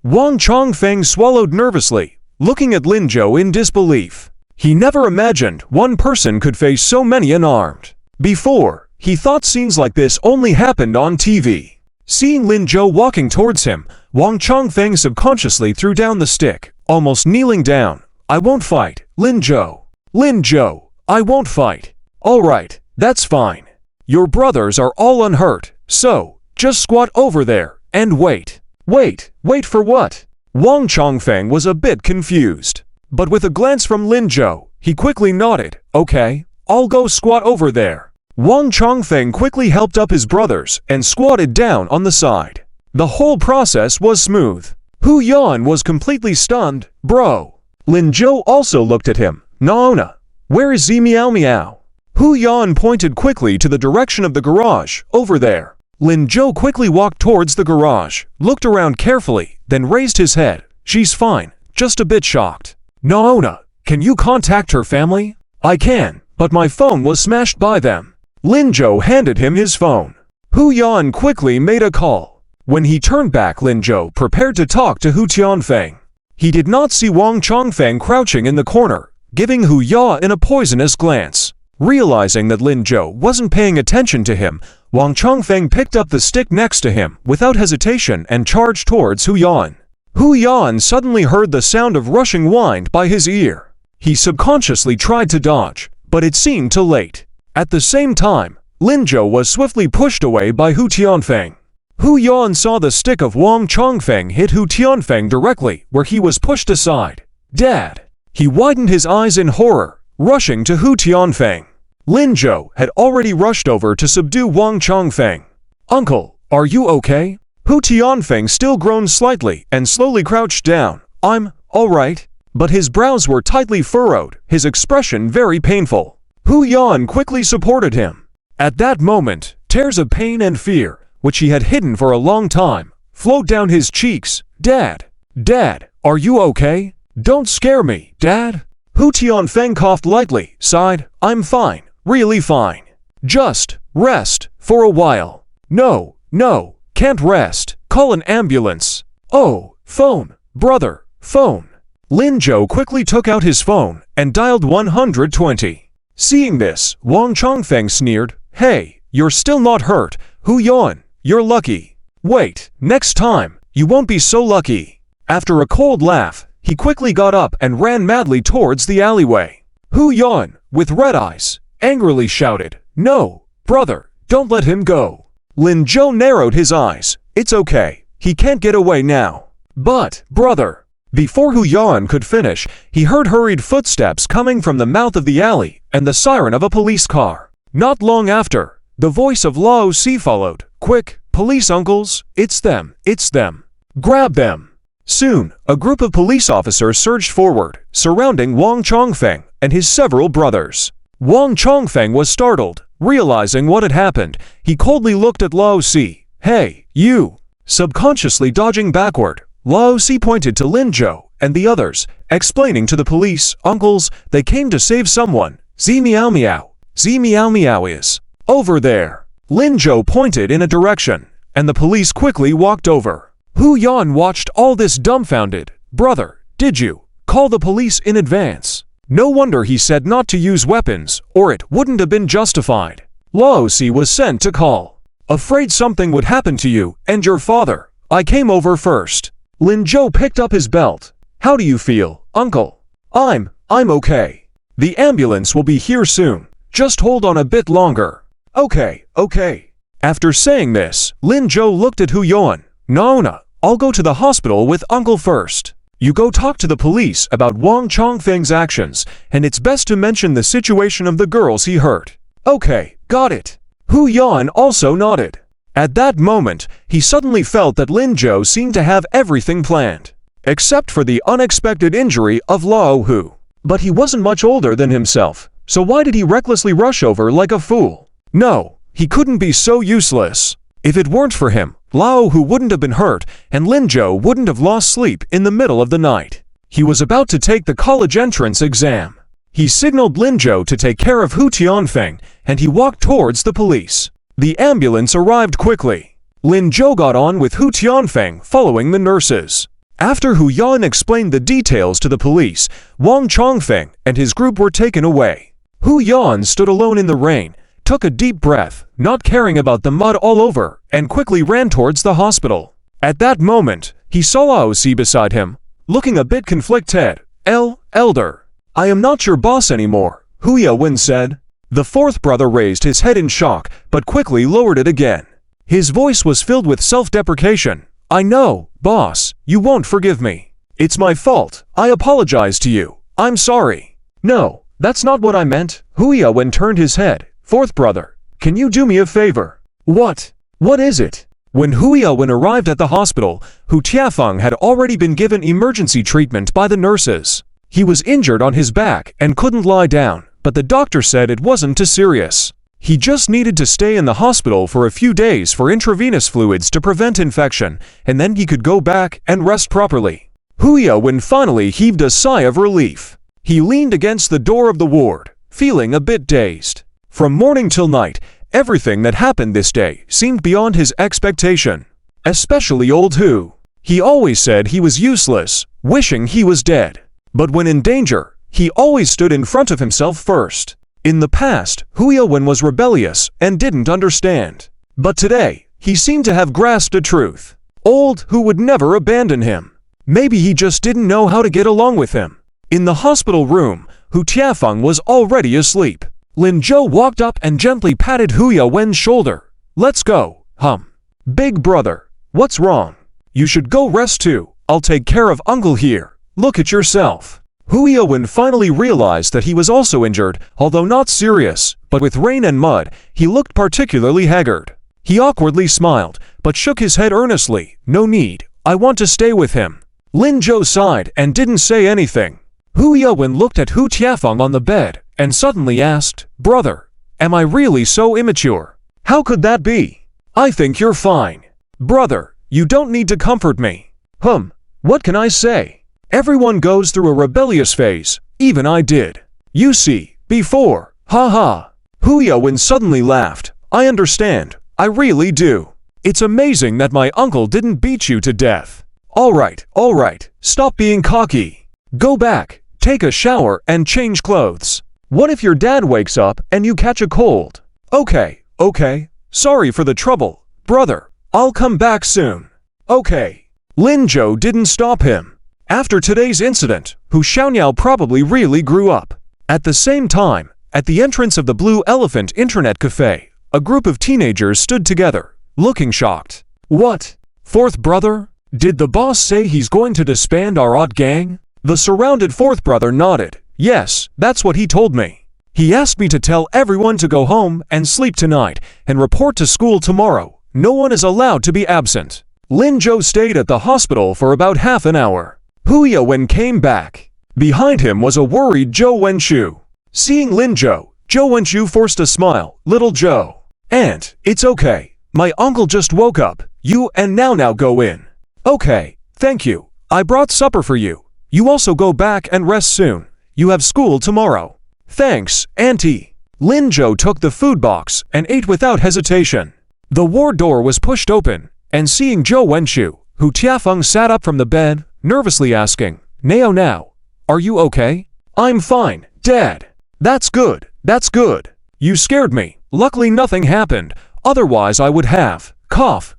Wang Chongfeng swallowed nervously, looking at Lin Zhou in disbelief. He never imagined one person could face so many unarmed. Before, he thought scenes like this only happened on TV. Seeing Lin Zhou walking towards him, Wang Chongfeng subconsciously threw down the stick, almost kneeling down. I won't fight, Lin Zhou. Lin Zhou, I won't fight. Alright, that's fine. Your brothers are all unhurt, so just squat over there and wait. Wait for what? Wang Chongfeng was a bit confused. But with a glance from Lin Zhou, he quickly nodded. Okay, I'll go squat over there. Wang Chongfeng quickly helped up his brothers and squatted down on the side. The whole process was smooth. Hu Yan was completely stunned. Bro. Lin Zhou also looked at him. Naona, where is Zi Miao Miao? Hu Yan pointed quickly to the direction of the garage, over there. Lin Zhou quickly walked towards the garage, looked around carefully, then raised his head. She's fine, just a bit shocked. Naona, can you contact her family? I can, but my phone was smashed by them. Lin Zhou handed him his phone. Hu Yan quickly made a call. When he turned back, Lin Zhou prepared to talk to Hu Tianfeng. He did not see Wang Chongfeng crouching in the corner, giving Hu Yan a poisonous glance. Realizing that Lin Zhou wasn't paying attention to him, Wang Chongfeng picked up the stick next to him without hesitation and charged towards Hu Yan. Hu Yan suddenly heard the sound of rushing wind by his ear. He subconsciously tried to dodge, but it seemed too late. At the same time, Lin Zhou was swiftly pushed away by Hu Tianfeng. Hu Yan saw the stick of Wang Chongfeng hit Hu Tianfeng directly where he was pushed aside. Dad! He widened his eyes in horror, rushing to Hu Tianfeng. Lin Zhou had already rushed over to subdue Wang Chongfeng. Uncle, are you okay? Hu Tianfeng still groaned slightly and slowly crouched down. I'm alright. But his brows were tightly furrowed, his expression very painful. Hu Yan quickly supported him. At that moment, tears of pain and fear, which he had hidden for a long time, flowed down his cheeks. Dad! Dad, are you okay? Don't scare me, Dad! Hu Tianfeng coughed lightly, sighed. I'm fine, really fine. Just rest for a while. No, can't rest. Call an ambulance. Oh, phone, brother, phone. Lin Zhou quickly took out his phone and dialed 120. Seeing this, Wang Chongfeng sneered. Hey, you're still not hurt. Hu Yan, you're lucky. Wait, next time, you won't be so lucky. After a cold laugh, he quickly got up and ran madly towards the alleyway. Hu Yan, with red eyes, angrily shouted, No, brother, don't let him go. Lin Zhou narrowed his eyes. It's okay, he can't get away now. But, brother. Before Hu Yan could finish, he heard hurried footsteps coming from the mouth of the alley and the siren of a police car. Not long after, the voice of Lao Si followed. Quick, police uncles, it's them. Grab them. Soon, a group of police officers surged forward, surrounding Wang Chongfeng and his several brothers. Wang Chongfeng was startled. Realizing what had happened, he coldly looked at Lao Si. Hey, you! Subconsciously dodging backward, Lao Si pointed to Lin Zhou and the others, explaining to the police, Uncles, they came to save someone. Zi Miao Miao. Zi Miao Miao is over there. Lin Zhou pointed in a direction, and the police quickly walked over. Hu Yan watched all this dumbfounded. Brother, did you call the police in advance? No wonder he said not to use weapons, or it wouldn't have been justified. Lao Si was sent to call. Afraid something would happen to you and your father, I came over first. Lin Zhou picked up his belt. How do you feel, uncle? I'm okay. The ambulance will be here soon. Just hold on a bit longer. Okay. After saying this, Lin Zhou looked at Hu Yan. Naona, I'll go to the hospital with uncle first. You go talk to the police about Wang Chongfeng's actions, and it's best to mention the situation of the girls he hurt. Okay, got it. Hu Yan also nodded. At that moment, he suddenly felt that Lin Zhou seemed to have everything planned, except for the unexpected injury of Lao Hu. But he wasn't much older than himself, so why did he recklessly rush over like a fool? No, he couldn't be so useless. If it weren't for him, Lao Hu wouldn't have been hurt, and Lin Zhou wouldn't have lost sleep in the middle of the night. He was about to take the college entrance exam. He signaled Lin Zhou to take care of Hu Tianfeng, and he walked towards the police. The ambulance arrived quickly. Lin Zhou got on with Hu Tianfeng following the nurses. After Hu Yan explained the details to the police, Wang Chongfeng and his group were taken away. Hu Yan stood alone in the rain, took a deep breath, not caring about the mud all over, and quickly ran towards the hospital. At that moment, he saw Aosi beside him, looking a bit conflicted. Elder. I am not your boss anymore, Hu Yawen said. The fourth brother raised his head in shock, but quickly lowered it again. His voice was filled with self-deprecation. I know, boss, you won't forgive me. It's my fault. I apologize to you. I'm sorry. No, that's not what I meant. Hu Yawen turned his head. Fourth brother, can you do me a favor? What? What is it? When Hu Yawen arrived at the hospital, Hu Tiafeng had already been given emergency treatment by the nurses. He was injured on his back and couldn't lie down, but the doctor said it wasn't too serious. He just needed to stay in the hospital for a few days for intravenous fluids to prevent infection, and then he could go back and rest properly. Hu Yawen finally heaved a sigh of relief. He leaned against the door of the ward, feeling a bit dazed. From morning till night, everything that happened this day seemed beyond his expectation. Especially old Hu. He always said he was useless, wishing he was dead. But when in danger, he always stood in front of himself first. In the past, Hu Yawen was rebellious and didn't understand. But today, he seemed to have grasped the truth. Old Hu would never abandon him. Maybe he just didn't know how to get along with him. In the hospital room, Hu Tiafeng was already asleep. Lin Zhou walked up and gently patted Hu Yawen's shoulder. Let's go, Big brother, what's wrong? You should go rest too. I'll take care of uncle here. Look at yourself. Hu Yawen finally realized that he was also injured, although not serious, but with rain and mud, he looked particularly haggard. He awkwardly smiled, but shook his head earnestly. No need, I want to stay with him. Lin Zhou sighed and didn't say anything. Hu Yawen looked at Hu Tiafeng on the bed, and suddenly asked, Brother, am I really so immature? How could that be? I think you're fine. Brother, you don't need to comfort me. What can I say? Everyone goes through a rebellious phase, even I did. You see, before, haha. Hu Yawen suddenly laughed. I understand, I really do. It's amazing that my uncle didn't beat you to death. All right, stop being cocky. Go back, take a shower and change clothes. What if your dad wakes up and you catch a cold? Okay, sorry for the trouble, brother. I'll come back soon. Okay. Lin Zhou didn't stop him. After today's incident, Hu Xiaonyao probably really grew up. At the same time, at the entrance of the Blue Elephant Internet Cafe, a group of teenagers stood together, looking shocked. What? Fourth brother? Did the boss say he's going to disband our odd gang? The surrounded fourth brother nodded. Yes, that's what he told me. He asked me to tell everyone to go home and sleep tonight and report to school tomorrow. No one is allowed to be absent. Lin Zhou stayed at the hospital for about half an hour. Hu Yawen came back. Behind him was a worried Zhou Wenshu. Seeing Lin Zhou, Zhou Wenshu forced a smile. Little Zhou. Aunt, it's okay. My uncle just woke up. You and now go in. Okay, thank you. I brought supper for you. You also go back and rest soon. You have school tomorrow. Thanks, Auntie. Lin Zhou took the food box and ate without hesitation. The ward door was pushed open, and seeing Zhou Wenshu, Hu Tiafeng sat up from the bed, nervously asking, Now, are you okay? I'm fine, Dad. That's good. You scared me. Luckily nothing happened, otherwise I would have. Cough.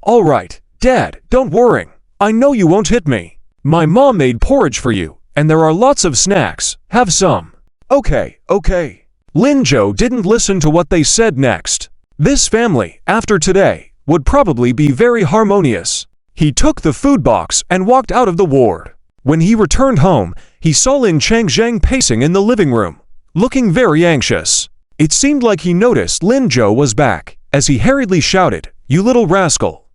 All right, Dad, don't worry. I know you won't hit me. My mom made porridge for you, and there are lots of snacks. Have some. Okay. Lin Zhou didn't listen to what they said next. This family, after today, would probably be very harmonious. He took the food box and walked out of the ward. When he returned home, he saw Lin Changzheng pacing in the living room, looking very anxious. It seemed like he noticed Lin Zhou was back, as he hurriedly shouted, You little rascal.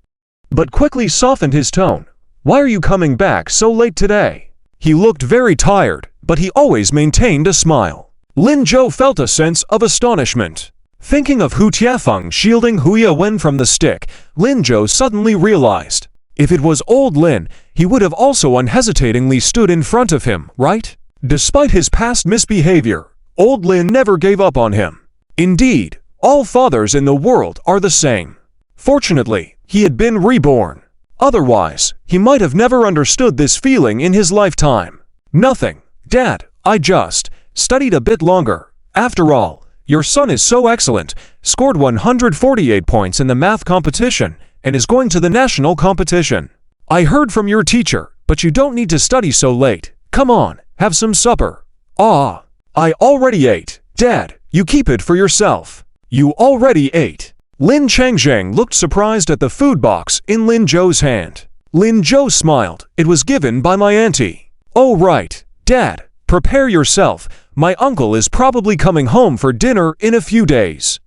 But quickly softened his tone. Why are you coming back so late today? He looked very tired, but he always maintained a smile. Lin Zhou felt a sense of astonishment. Thinking of Hu Tiafeng shielding Hu Yawen from the stick, Lin Zhou suddenly realized. If it was old Lin, he would have also unhesitatingly stood in front of him, right? Despite his past misbehavior, old Lin never gave up on him. Indeed, all fathers in the world are the same. Fortunately, he had been reborn. Otherwise, he might have never understood this feeling in his lifetime. Nothing, Dad, I just studied a bit longer. After all, your son is so excellent, scored 148 points in the math competition, and is going to the national competition. I heard from your teacher, but you don't need to study so late. Come on, have some supper. Ah, I already ate. Dad, you keep it for yourself. You already ate. Lin Changzheng looked surprised at the food box in Lin Zhou's hand. Lin Zhou smiled. It was given by my auntie. Oh right, Dad, prepare yourself. My uncle is probably coming home for dinner in a few days.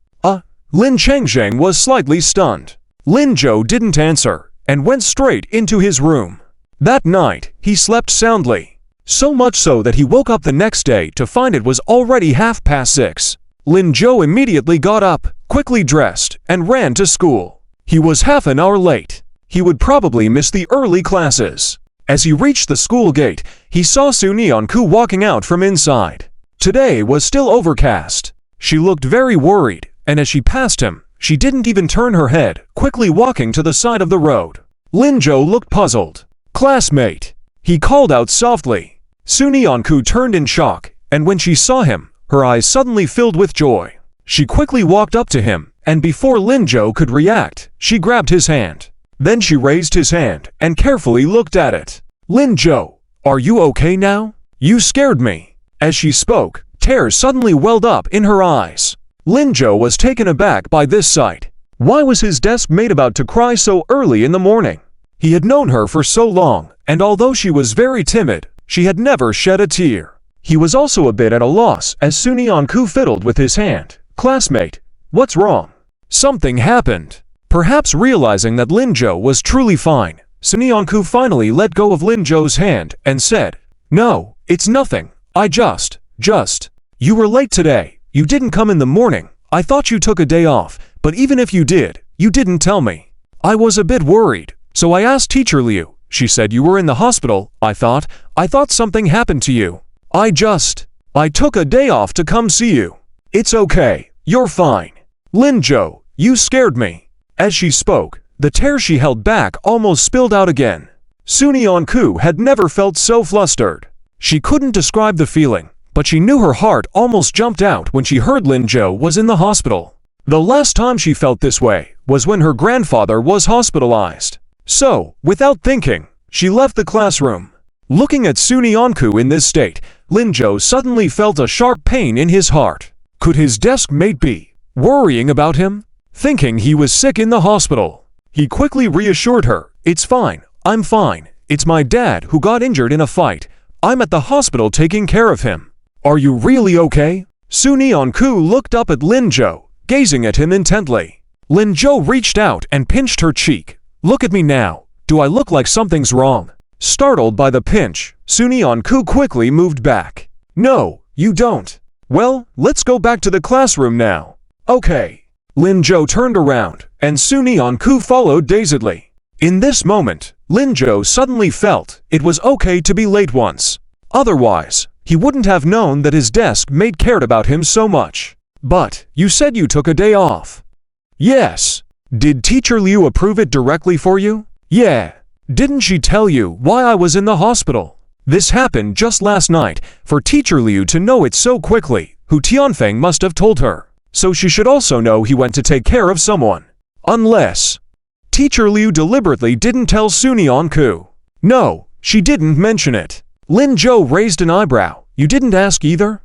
Lin Changzheng was slightly stunned. Lin Zhou didn't answer and went straight into his room. That night, he slept soundly. So much so that he woke up the next day to find it was already 6:30. Lin Zhou immediately got up, quickly dressed, and ran to school. He was half an hour late. He would probably miss the early classes. As he reached the school gate, he saw Su Nianku walking out from inside. Today was still overcast. She looked very worried, and as she passed him, she didn't even turn her head, quickly walking to the side of the road. Lin Zhou looked puzzled. Classmate, he called out softly. Su Nianku turned in shock, and when she saw him, her eyes suddenly filled with joy. She quickly walked up to him, and before Lin Zhou could react, she grabbed his hand. Then she raised his hand and carefully looked at it. Lin Zhou, are you okay now? You scared me. As she spoke, tears suddenly welled up in her eyes. Lin Zhou was taken aback by this sight. Why was his desk mate about to cry so early in the morning? He had known her for so long, and although she was very timid, she had never shed a tear. He was also a bit at a loss as Su Nianku fiddled with his hand. Classmate, what's wrong? Something happened. Perhaps realizing that Lin Zhou was truly fine, Su Nianku finally let go of Lin Zhou's hand and said, No, it's nothing. I just. You were late today. You didn't come in the morning. I thought you took a day off, but even if you did, you didn't tell me. I was a bit worried, so I asked Teacher Liu. She said you were in the hospital. I thought something happened to you. I took a day off to come see you. It's okay. You're fine. Lin Zhou, you scared me. As she spoke, the tears she held back almost spilled out again. Su Nianku had never felt so flustered. She couldn't describe the feeling, but she knew her heart almost jumped out when she heard Lin Zhou was in the hospital. The last time she felt this way was when her grandfather was hospitalized. So, without thinking, she left the classroom. Looking at Su Nianku in this state, Lin Zhou suddenly felt a sharp pain in his heart. Could his desk mate be worrying about him? Thinking he was sick in the hospital, he quickly reassured her, It's fine, I'm fine. It's my dad who got injured in a fight. I'm at the hospital taking care of him. Are you really okay? Su Nianku looked up at Lin Zhou, gazing at him intently. Lin Zhou reached out and pinched her cheek. Look at me now. Do I look like something's wrong? Startled by the pinch, Su Nianku quickly moved back. No, you don't. Well, let's go back to the classroom now. Okay. Lin Zhou turned around, and Su Nianku followed dazedly. In this moment, Lin Zhou suddenly felt it was okay to be late once. Otherwise, he wouldn't have known that his desk mate cared about him so much. But, you said you took a day off. Yes. Did Teacher Liu approve it directly for you? Yeah. Didn't she tell you why I was in the hospital? This happened just last night. For Teacher Liu to know it so quickly, Hu Tianfeng must have told her. So she should also know he went to take care of someone. Unless Teacher Liu deliberately didn't tell Su Nianku. No, she didn't mention it. Lin Zhou raised an eyebrow. You didn't ask either?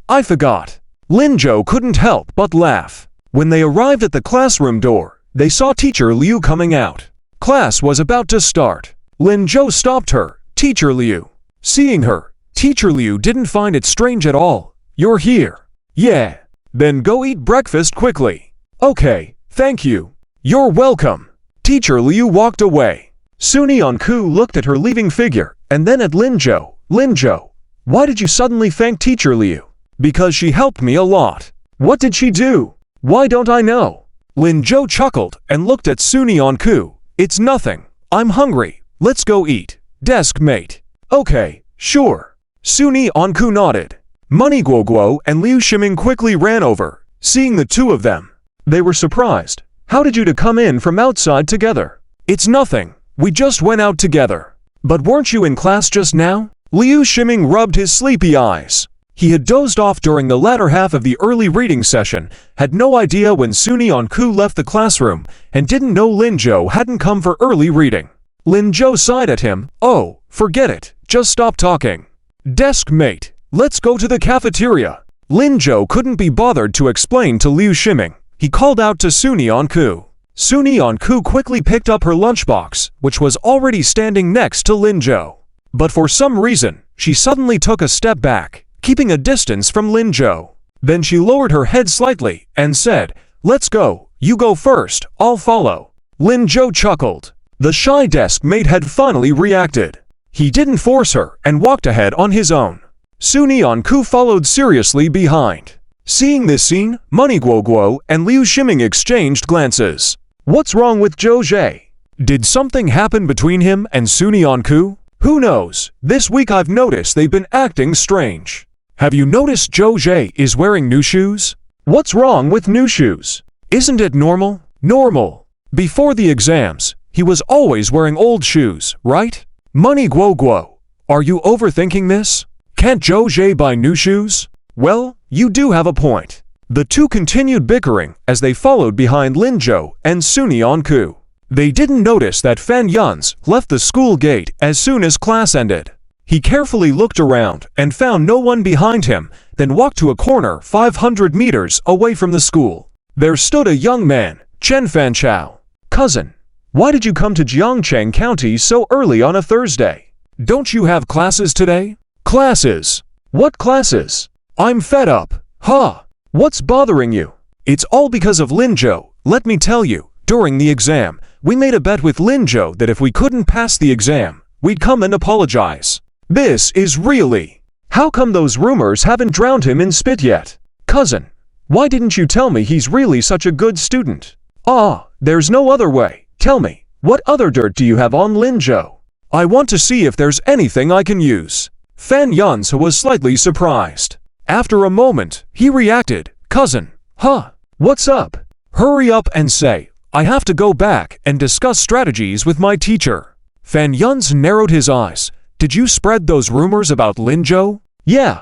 I forgot. Lin Zhou couldn't help but laugh. When they arrived at the classroom door, they saw Teacher Liu coming out. Class was about to start. Lin Zhou stopped her. Teacher Liu. Seeing her, Teacher Liu didn't find it strange at all. You're here. Yeah. Then go eat breakfast quickly. Okay, thank you. You're welcome. Teacher Liu walked away. Su Nianku looked at her leaving figure, and then at Lin Zhou. Lin Zhou, why did you suddenly thank Teacher Liu? Because she helped me a lot. What did she do? Why don't I know? Lin Zhou chuckled and looked at Su Nianku. It's nothing. I'm hungry. Let's go eat. Desk mate. Okay, sure. Su Nianku nodded. Money Guoguo and Liu Shiming quickly ran over, seeing the two of them. They were surprised. How did you two come in from outside together? It's nothing. We just went out together. But weren't you in class just now? Liu Shiming rubbed his sleepy eyes. He had dozed off during the latter half of the early reading session, had no idea when Suni Onku left the classroom, and didn't know Lin Zhou hadn't come for early reading. Lin Zhou sighed at him. Oh, forget it. Just stop talking. Deskmate, let's go to the cafeteria. Lin Zhou couldn't be bothered to explain to Liu Shiming. He called out to Suni Onku. Suni Onku quickly picked up her lunchbox, which was already standing next to Lin Zhou. But for some reason, she suddenly took a step back, keeping a distance from Lin Zhou. Then she lowered her head slightly and said, "Let's go. You go first, I'll follow." Lin Zhou chuckled. The shy desk mate had finally reacted. He didn't force her and walked ahead on his own. Suni Onku followed seriously behind. Seeing this scene, Money Guo Guo and Liu Shiming exchanged glances. What's wrong with Zhou Zhe? Did something happen between him and Suni Onku? Who knows? This week I've noticed they've been acting strange. Have you noticed Zhou Zhe is wearing new shoes? What's wrong with new shoes? Isn't it normal? Normal. Before the exams, he was always wearing old shoes, right? Money Guo Guo, are you overthinking this? Can't Zhou Zhe buy new shoes? Well, you do have a point. The two continued bickering as they followed behind Lin Zhou and Suni Onku. They didn't notice that Fan Yun's left the school gate as soon as class ended. He carefully looked around and found no one behind him, then walked to a corner 500 meters away from the school. There stood a young man, Chen Fanchao. Cousin, why did you come to Jiangcheng County so early on a Thursday? Don't you have classes today? Classes? What classes? I'm fed up. Huh? What's bothering you? It's all because of Lin Zhou. Let me tell you, during the exam, we made a bet with Lin Zhou that if we couldn't pass the exam, we'd come and apologize. This is really... How come those rumors haven't drowned him in spit yet? Cousin, why didn't you tell me he's really such a good student? Ah, there's no other way. Tell me, what other dirt do you have on Lin Zhou? I want to see if there's anything I can use. Fan Yun's was slightly surprised. After a moment, he reacted. Cousin, huh? What's up? Hurry up and say, I have to go back and discuss strategies with my teacher. Fan Yun's narrowed his eyes. Did you spread those rumors about Lin Zhou? Yeah,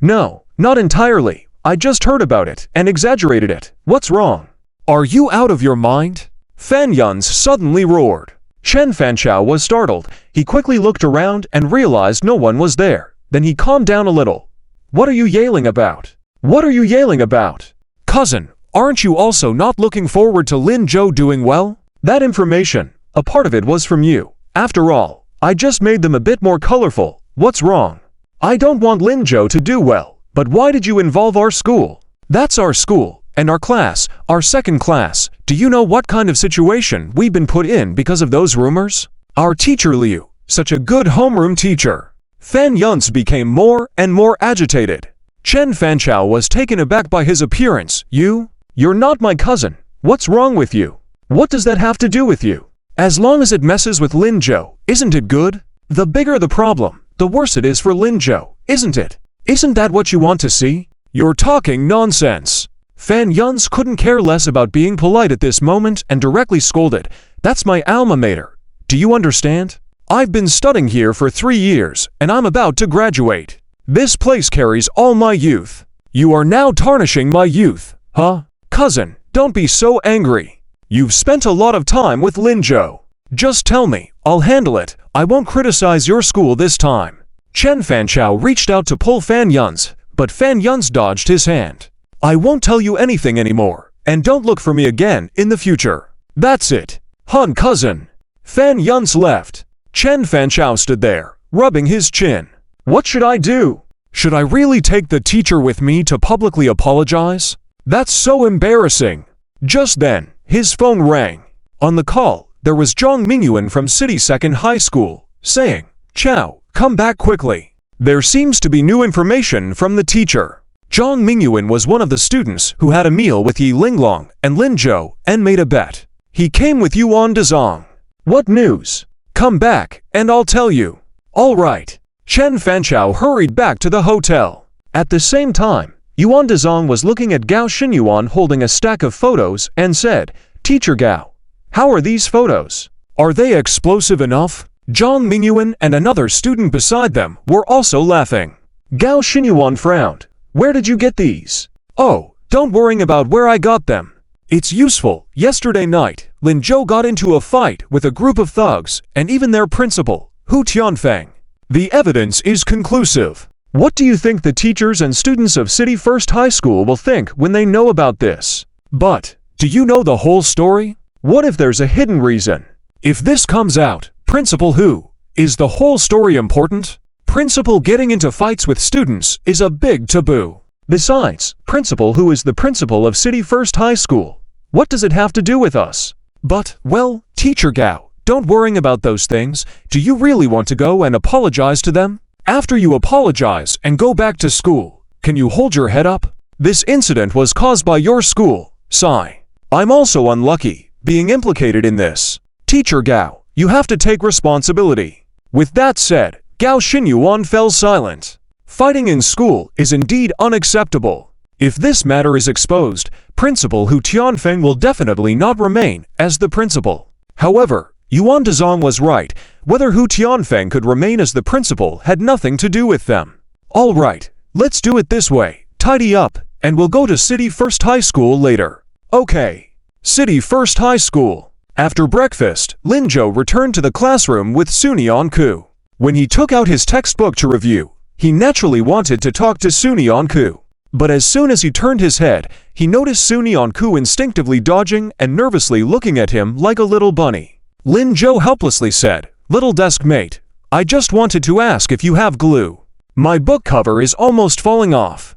no, not entirely. I just heard about it and exaggerated it. What's wrong? Are you out of your mind? Fan Yun's suddenly roared. Chen Fanchao was startled. He quickly looked around and realized no one was there. Then he calmed down a little. What are you yelling about? What are you yelling about? Cousin, aren't you also not looking forward to Lin Zhou doing well? That information, a part of it was from you. After all, I just made them a bit more colorful. What's wrong? I don't want Lin Zhou to do well, but why did you involve our school? That's our school, and our class, our second class. Do you know what kind of situation we've been put in because of those rumors? Our teacher Liu, such a good homeroom teacher. Fan Yun's became more and more agitated. Chen Fanchao was taken aback by his appearance. You're not my cousin. What's wrong with you? What does that have to do with you? As long as it messes with Lin Zhou, isn't it good? The bigger the problem, the worse it is for Lin Zhou, isn't it? Isn't that what you want to see? You're talking nonsense. Fan Yun's couldn't care less about being polite at this moment and directly scolded. That's my alma mater. Do you understand? I've been studying here for 3 years, and I'm about to graduate. This place carries all my youth. You are now tarnishing my youth, huh? Cousin, don't be so angry. You've spent a lot of time with Lin Zhou. Just tell me, I'll handle it. I won't criticize your school this time. Chen Fanchao reached out to pull Fan Yun's, but Fan Yun's dodged his hand. I won't tell you anything anymore, and don't look for me again in the future. That's it. Hun cousin. Fan Yun's left. Chen Fanchao stood there, rubbing his chin. What should I do? Should I really take the teacher with me to publicly apologize? That's so embarrassing. Just then, his phone rang. On the call, there was Zhang Mingyuan from City Second High School, saying, Chow, come back quickly. There seems to be new information from the teacher. Zhang Mingyuan was one of the students who had a meal with Yi Linglong and Lin Zhou and made a bet. He came with Yuan Dezong. What news? Come back, and I'll tell you. All right. Chen Fanchao hurried back to the hotel. At the same time, Yuan Dezong was looking at Gao Xinyuan holding a stack of photos and said, Teacher Gao, how are these photos? Are they explosive enough? Zhang Mingyuan and another student beside them were also laughing. Gao Xinyuan frowned. Where did you get these? Oh, don't worry about where I got them. It's useful. Yesterday night, Lin Zhou got into a fight with a group of thugs and even their principal, Hu Tianfeng. The evidence is conclusive. What do you think the teachers and students of City First High School will think when they know about this? But, do you know the whole story? What if there's a hidden reason? If this comes out, Principal Hu, is the whole story important? Principal getting into fights with students is a big taboo. Besides, Principal Hu is the principal of City First High School. What does it have to do with us? But, well, Teacher Gao, don't worry about those things. Do you really want to go and apologize to them? After you apologize and go back to school, can you hold your head up? This incident was caused by your school, Sai. I'm also unlucky, being implicated in this. Teacher Gao, you have to take responsibility. With that said, Gao Xinyuan fell silent. Fighting in school is indeed unacceptable. If this matter is exposed, Principal Hu Tianfeng will definitely not remain as the principal. However, Yuan Dezong was right. Whether Hu Tianfeng could remain as the principal had nothing to do with them. All right, let's do it this way. Tidy up, and we'll go to City First High School later. Okay. City First High School. After breakfast, Lin Zhou returned to the classroom with Sunion Ku. When he took out his textbook to review, he naturally wanted to talk to Sunion Ku. But as soon as he turned his head, he noticed Sunion Ku instinctively dodging and nervously looking at him like a little bunny. Lin Zhou helplessly said, "Little Deskmate, I just wanted to ask if you have glue. My book cover is almost falling off."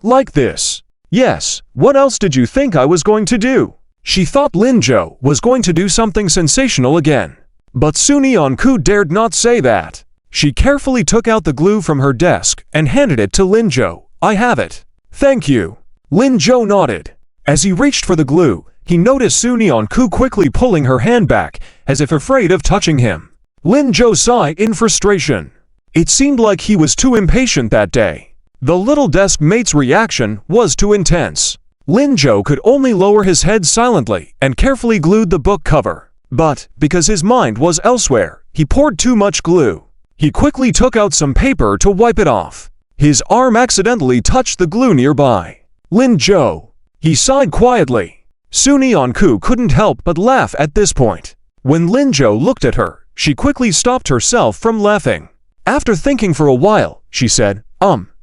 Like this. Yes, what else did you think I was going to do? She thought Lin Zhou was going to do something sensational again. But Sunion Ku dared not say that. She carefully took out the glue from her desk and handed it to Lin Zhou. "I have it." "Thank you." Lin Zhou nodded. As he reached for the glue, he noticed Sunion Ku quickly pulling her hand back, as if afraid of touching him. Lin Zhou sighed in frustration. It seemed like he was too impatient that day. The little desk mate's reaction was too intense. Lin Zhou could only lower his head silently and carefully glued the book cover. But, because his mind was elsewhere, he poured too much glue. He quickly took out some paper to wipe it off. His arm accidentally touched the glue nearby. Lin Zhou. He sighed quietly. Sunion Ku couldn't help but laugh at this point. When Lin Zhou looked at her, she quickly stopped herself from laughing. After thinking for a while, she said,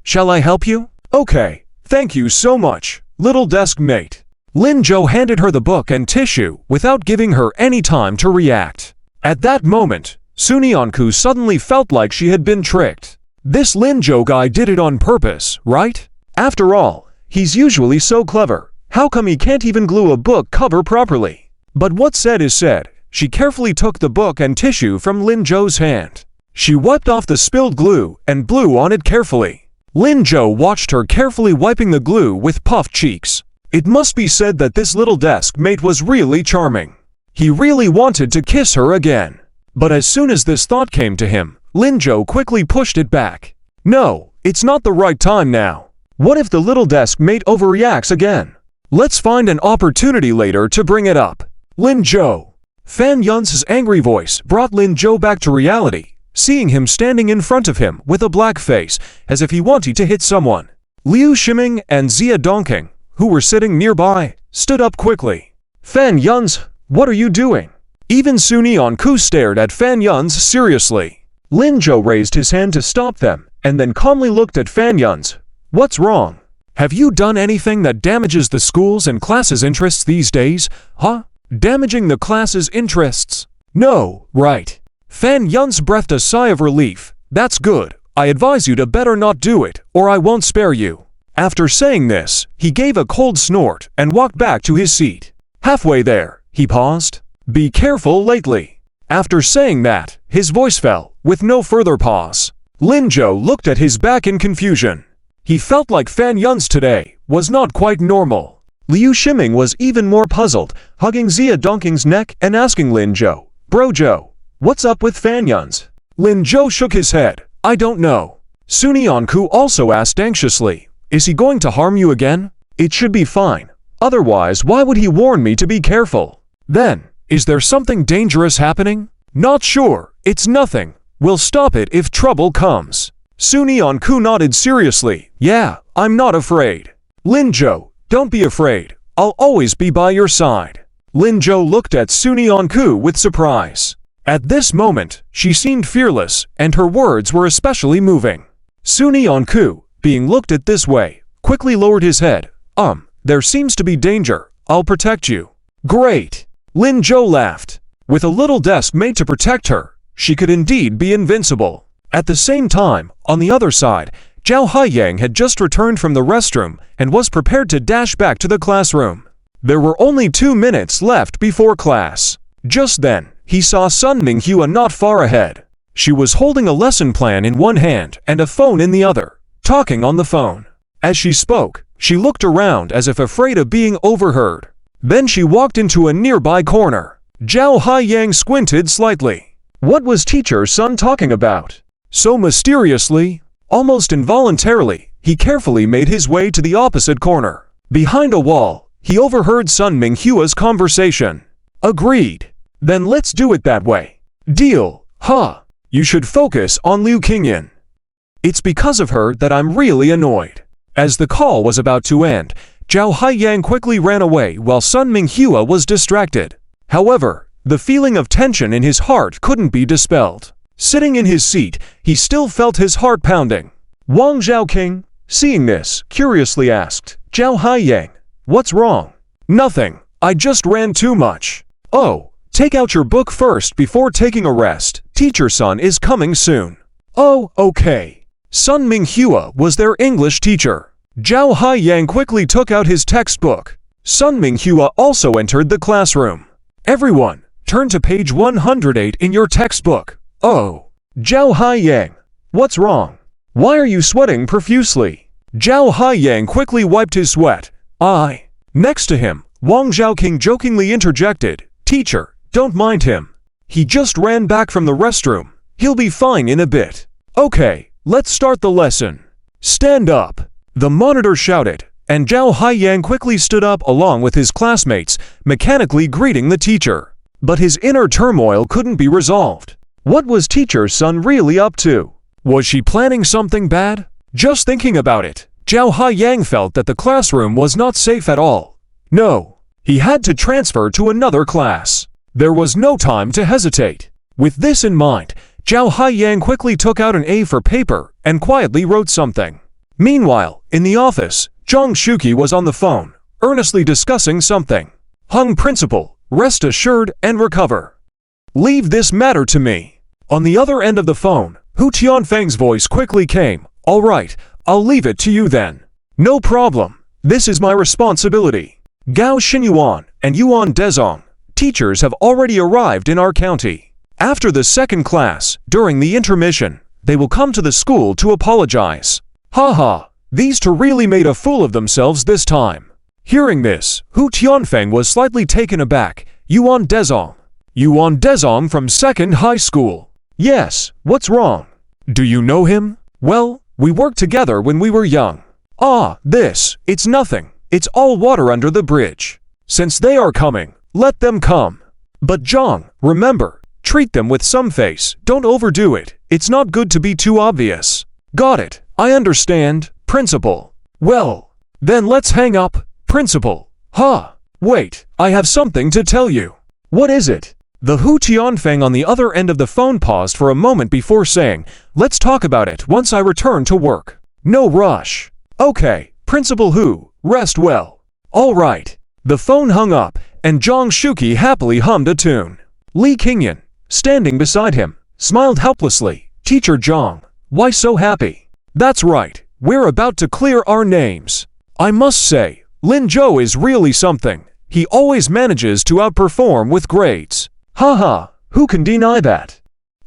shall I help you? Okay, thank you so much, little desk mate. Lin Zhou handed her the book and tissue without giving her any time to react. At that moment, Sunion Ku suddenly felt like she had been tricked. This Lin Zhou guy did it on purpose, right? After all, he's usually so clever. How come he can't even glue a book cover properly? But what's said is said. She carefully took the book and tissue from Lin Zhou's hand. She wiped off the spilled glue and blew on it carefully. Lin Zhou watched her carefully wiping the glue with puffed cheeks. It must be said that this little desk mate was really charming. He really wanted to kiss her again. But as soon as this thought came to him, Lin Zhou quickly pushed it back. No, it's not the right time now. What if the little desk mate overreacts again? Let's find an opportunity later to bring it up. Lin Zhou. Fan Yun's angry voice brought Lin Zhou back to reality, seeing him standing in front of him with a black face, as if he wanted to hit someone. Liu Shiming and Xia Dongqing, who were sitting nearby, stood up quickly. Fan Yun's, what are you doing? Even Sunion Ku stared at Fan Yun's seriously. Lin Zhou raised his hand to stop them, and then calmly looked at Fan Yun's. What's wrong? Have you done anything that damages the school's and class's interests these days? Huh? Damaging the class's interests? No, right. Fan Yun's breathed a sigh of relief. That's good. I advise you to better not do it, or I won't spare you. After saying this, he gave a cold snort and walked back to his seat. Halfway there, he paused. Be careful lately. After saying that, his voice fell, with no further pause. Lin Zhou looked at his back in confusion. He felt like Fan Yun's today was not quite normal. Liu Shiming was even more puzzled, hugging Xia Dongqing's neck and asking Lin Zhou, Bro Zhou, what's up with Fan Yun's? Lin Zhou shook his head. I don't know. Sunion Ku also asked anxiously, is he going to harm you again? It should be fine. Otherwise, why would he warn me to be careful? Then, Is there something dangerous happening? Not sure. It's nothing. We'll stop it if trouble comes. Sunyeon-ku nodded seriously. Yeah, I'm not afraid. Lin-jo, don't be afraid. I'll always be by your side. Lin-jo looked at Sunyeon-ku with surprise. At this moment, she seemed fearless, and her words were especially moving. Sunyeon-ku, being looked at this way, quickly lowered his head. There seems to be danger. I'll protect you. Great. Lin-jo laughed. With a little desk made to protect her, she could indeed be invincible. At the same time, on the other side, Zhao Haiyang had just returned from the restroom and was prepared to dash back to the classroom. There were only 2 minutes left before class. Just then, he saw Sun Minghua not far ahead. She was holding a lesson plan in one hand and a phone in the other, talking on the phone. As she spoke, she looked around as if afraid of being overheard. Then she walked into a nearby corner. Zhao Haiyang squinted slightly. What was Teacher Sun talking about? So mysteriously, almost involuntarily, he carefully made his way to the opposite corner. Behind a wall, he overheard Sun Minghua's conversation. Agreed. Then let's do it that way. Deal, huh? You should focus on Liu Qingyan. It's because of her that I'm really annoyed. As the call was about to end, Zhao Haiyang quickly ran away while Sun Minghua was distracted. However, the feeling of tension in his heart couldn't be dispelled. Sitting in his seat, he still felt his heart pounding. Wang Zhaoqing, seeing this, curiously asked, Zhao Haiyang, what's wrong? Nothing, I just ran too much. Oh, take out your book first before taking a rest. Teacher Sun is coming soon. Oh, okay. Sun Minghua was their English teacher. Zhao Haiyang quickly took out his textbook. Sun Minghua also entered the classroom. Everyone, turn to page 108 in your textbook. Oh, Zhao Haiyang, what's wrong? Why are you sweating profusely? Zhao Haiyang quickly wiped his sweat. Next to him, Wang Zhaoqing jokingly interjected, Teacher, don't mind him. He just ran back from the restroom. He'll be fine in a bit. Okay, let's start the lesson. Stand up. The monitor shouted, and Zhao Haiyang quickly stood up along with his classmates, mechanically greeting the teacher. But his inner turmoil couldn't be resolved. What was Teacher Sun really up to? Was she planning something bad? Just thinking about it, Zhao Haiyang felt that the classroom was not safe at all. No, he had to transfer to another class. There was no time to hesitate. With this in mind, Zhao Haiyang quickly took out an A4 paper and quietly wrote something. Meanwhile, in the office, Zhang Shuqi was on the phone, earnestly discussing something. Hung Principal, rest assured and recover. Leave this matter to me. On the other end of the phone, Hu Tianfeng's voice quickly came. All right, I'll leave it to you then. No problem. This is my responsibility. Gao Xinyuan and Yuan Dezong, teachers have already arrived in our county. After the second class, during the intermission, they will come to the school to apologize. Haha, these two really made a fool of themselves this time. Hearing this, Hu Tianfeng was slightly taken aback. Yuan Dezong. Yuan Dezong from second high school. Yes, what's wrong? Do you know him? Well, we worked together when we were young. It's nothing. It's all water under the bridge. Since they are coming, let them come. But Zhang, remember, treat them with some face. Don't overdo it. It's not good to be too obvious. Got it. I understand, Principal. Well, then let's hang up, Principal. Wait, I have something to tell you. What is it? The Hu Tianfeng on the other end of the phone paused for a moment before saying, let's talk about it once I return to work. No rush. Okay, Principal Hu, rest well. All right. The phone hung up, and Zhang Shuqi happily hummed a tune. Li Qingyan, standing beside him, smiled helplessly. Teacher Zhang, why so happy? That's right, we're about to clear our names. I must say, Lin Zhou is really something. He always manages to outperform with grades. Haha, who can deny that?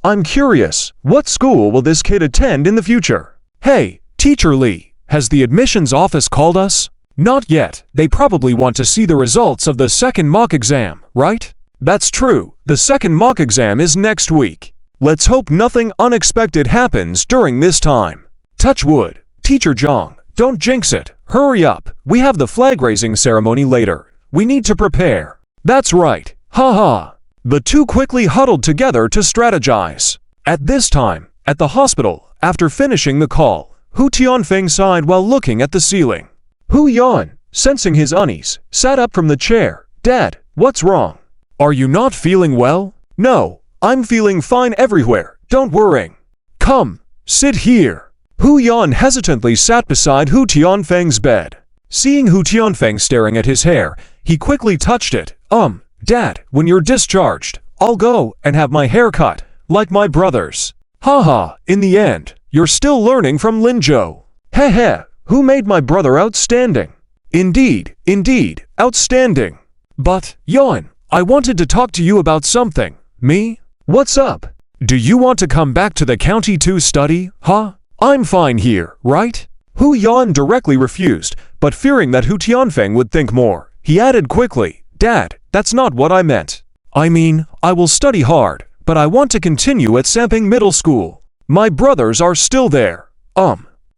I'm curious, what school will this kid attend in the future? Hey, Teacher Li, has the admissions office called us? Not yet, they probably want to see the results of the second mock exam, right? That's true, the second mock exam is next week. Let's hope nothing unexpected happens during this time. Touch wood. Teacher Zhang, don't jinx it. Hurry up. We have the flag-raising ceremony later. We need to prepare. That's right. Ha ha. The two quickly huddled together to strategize. At this time, at the hospital, after finishing the call, Hu Tianfeng sighed while looking at the ceiling. Hu Yan, sensing his unease, sat up from the chair. Dad, what's wrong? Are you not feeling well? No, I'm feeling fine everywhere, don't worry. Come, sit here. Hu Yan hesitantly sat beside Hu Tianfeng's bed. Seeing Hu Tianfeng staring at his hair, he quickly touched it. Dad, when you're discharged, I'll go and have my hair cut, like my brothers. Haha, in the end, you're still learning from Lin Zhou. Heh, who made my brother outstanding? Indeed, outstanding. But, Yan, I wanted to talk to you about something. Me? What's up? Do you want to come back to the county to study, huh? I'm fine here, right? Hu Yan directly refused, but fearing that Hu Tianfeng would think more, he added quickly, Dad, that's not what I meant. I mean, I will study hard, but I want to continue at Samping Middle School. My brothers are still there.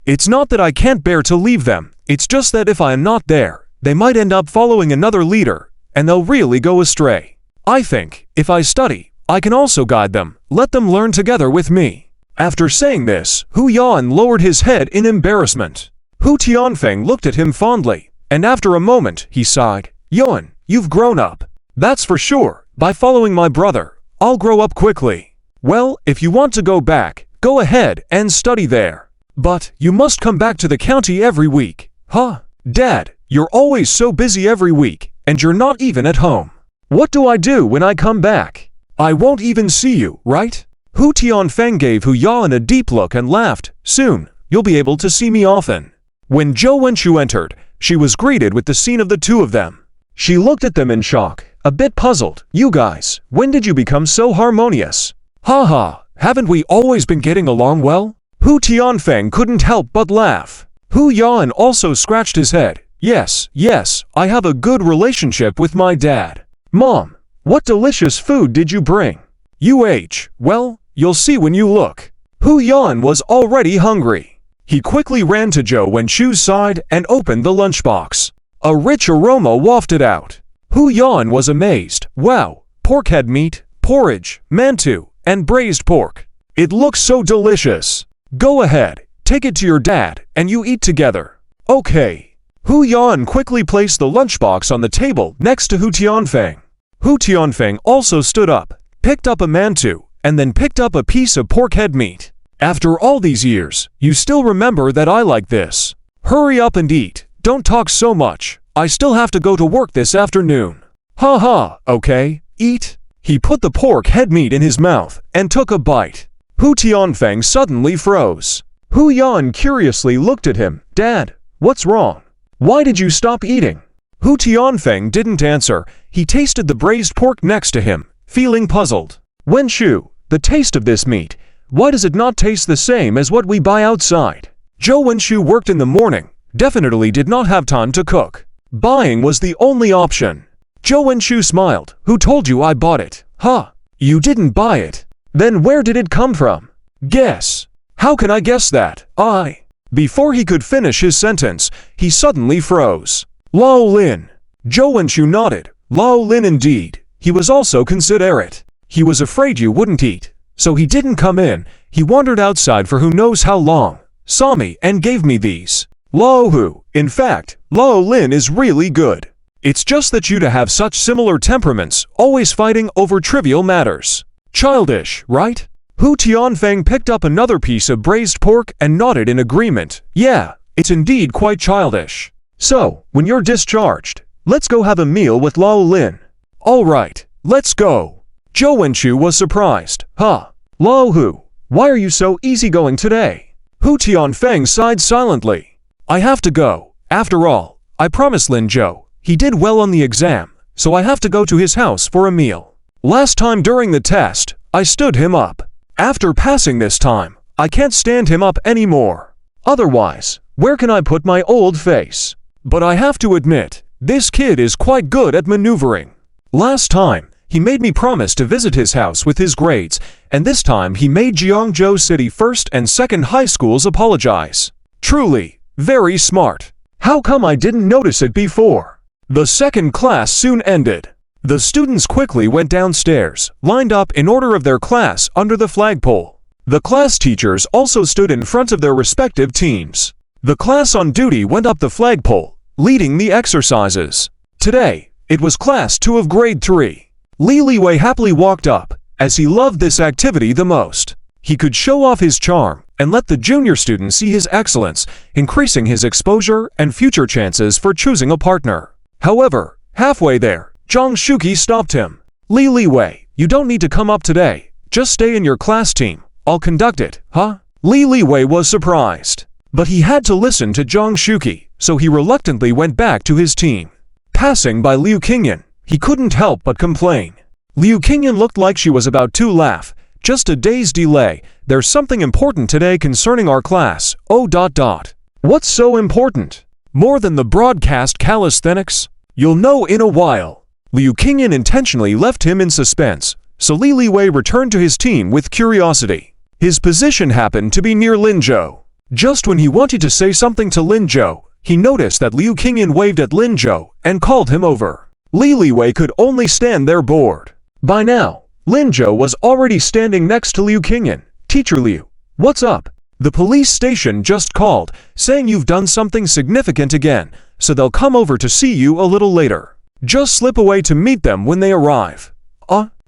It's not that I can't bear to leave them, it's just that if I am not there, they might end up following another leader, and they'll really go astray. I think, if I study, I can also guide them, let them learn together with me. After saying this, Hu Yan lowered his head in embarrassment. Hu Tianfeng looked at him fondly, and after a moment, he sighed, Yan, you've grown up. That's for sure. By following my brother, I'll grow up quickly. Well, if you want to go back, go ahead and study there. But you must come back to the county every week. Huh? Dad, you're always so busy every week, and you're not even at home. What do I do when I come back? I won't even see you, right? Hu Tianfeng gave Hu Yan a deep look and laughed. Soon, you'll be able to see me often. When Zhou Wenchu entered, she was greeted with the scene of the two of them. She looked at them in shock, a bit puzzled. You guys, when did you become so harmonious? Haha, haven't we always been getting along well? Hu Tianfeng couldn't help but laugh. Hu Yan also scratched his head. Yes, I have a good relationship with my dad. Mom, what delicious food did you bring? Well, you'll see when you look. Hu Yan was already hungry. He quickly ran to Zhou Wenchu's side and opened the lunchbox. A rich aroma wafted out. Hu Yan was amazed. Wow, pork head meat, porridge, mantu, and braised pork. It looks so delicious. Go ahead, take it to your dad, and you eat together. Okay. Hu Yan quickly placed the lunchbox on the table next to Hu Tianfeng. Hu Tianfeng also stood up, picked up a mantu, and then picked up a piece of pork head meat. After all these years, you still remember that I like this. Hurry up and eat, don't talk so much, I still have to go to work this afternoon. Haha, okay, eat. He put the pork head meat in his mouth and took a bite. Hu Tianfeng suddenly froze. Hu Yan curiously looked at him. Dad, what's wrong? Why did you stop eating? Hu Tianfeng didn't answer. He tasted the braised pork next to him, feeling puzzled. Wenchu, the taste of this meat, why does it not taste the same as what we buy outside? Zhou Wenchu worked in the morning, definitely did not have time to cook. Buying was the only option. Zhou Wenchu smiled. Who told you I bought it? Huh? You didn't buy it. Then where did it come from? Guess. How can I guess that? Before he could finish his sentence, he suddenly froze. Lao Lin. Zhou Wenchu nodded. Lao Lin indeed. He was also considerate. He was afraid you wouldn't eat, so he didn't come in. He wandered outside for who knows how long, saw me and gave me these. Lao Hu. In fact, Lao Lin is really good. It's just that you two have such similar temperaments, always fighting over trivial matters. Childish, right? Hu Tianfeng picked up another piece of braised pork and nodded in agreement. Yeah, it's indeed quite childish. So, when you're discharged, let's go have a meal with Lao Lin. Alright, let's go. Zhou Wenchu was surprised. Huh? Lao Hu, why are you so easygoing today? Hu Tianfeng sighed silently. I have to go. After all, I promised Lin Zhou. He did well on the exam, so I have to go to his house for a meal. Last time during the test, I stood him up. After passing this time, I can't stand him up anymore. Otherwise, where can I put my old face? But I have to admit, this kid is quite good at maneuvering. Last time, he made me promise to visit his house with his grades, and this time he made Jiangzhou City first and second high schools apologize. Truly, very smart. How come I didn't notice it before? The second class soon ended. The students quickly went downstairs, lined up in order of their class under the flagpole. The class teachers also stood in front of their respective teams. The class on duty went up the flagpole, leading the exercises. Today, it was class 2 of grade 3. Li Wei happily walked up, as he loved this activity the most. He could show off his charm and let the junior student see his excellence, increasing his exposure and future chances for choosing a partner. However, halfway there, Zhang Shuqi stopped him. Li Wei, you don't need to come up today. Just stay in your class team. I'll conduct it, huh? Li Wei was surprised. But he had to listen to Zhang Shuqi, so he reluctantly went back to his team. Passing by Liu Qingyan, he couldn't help but complain. Liu Qingyan looked like she was about to laugh. Just a day's delay. There's something important today concerning our class. What's so important? More than the broadcast calisthenics? You'll know in a while. Liu Qingyan intentionally left him in suspense, so Li Wei returned to his team with curiosity. His position happened to be near Lin Zhou. Just when he wanted to say something to Lin Zhou, he noticed that Liu Qingyan waved at Lin Zhou and called him over. Li Wei could only stand there bored. By now, Lin Zhou was already standing next to Liu Qingyan. Teacher Liu, what's up? The police station just called, saying you've done something significant again, so they'll come over to see you a little later. Just slip away to meet them when they arrive.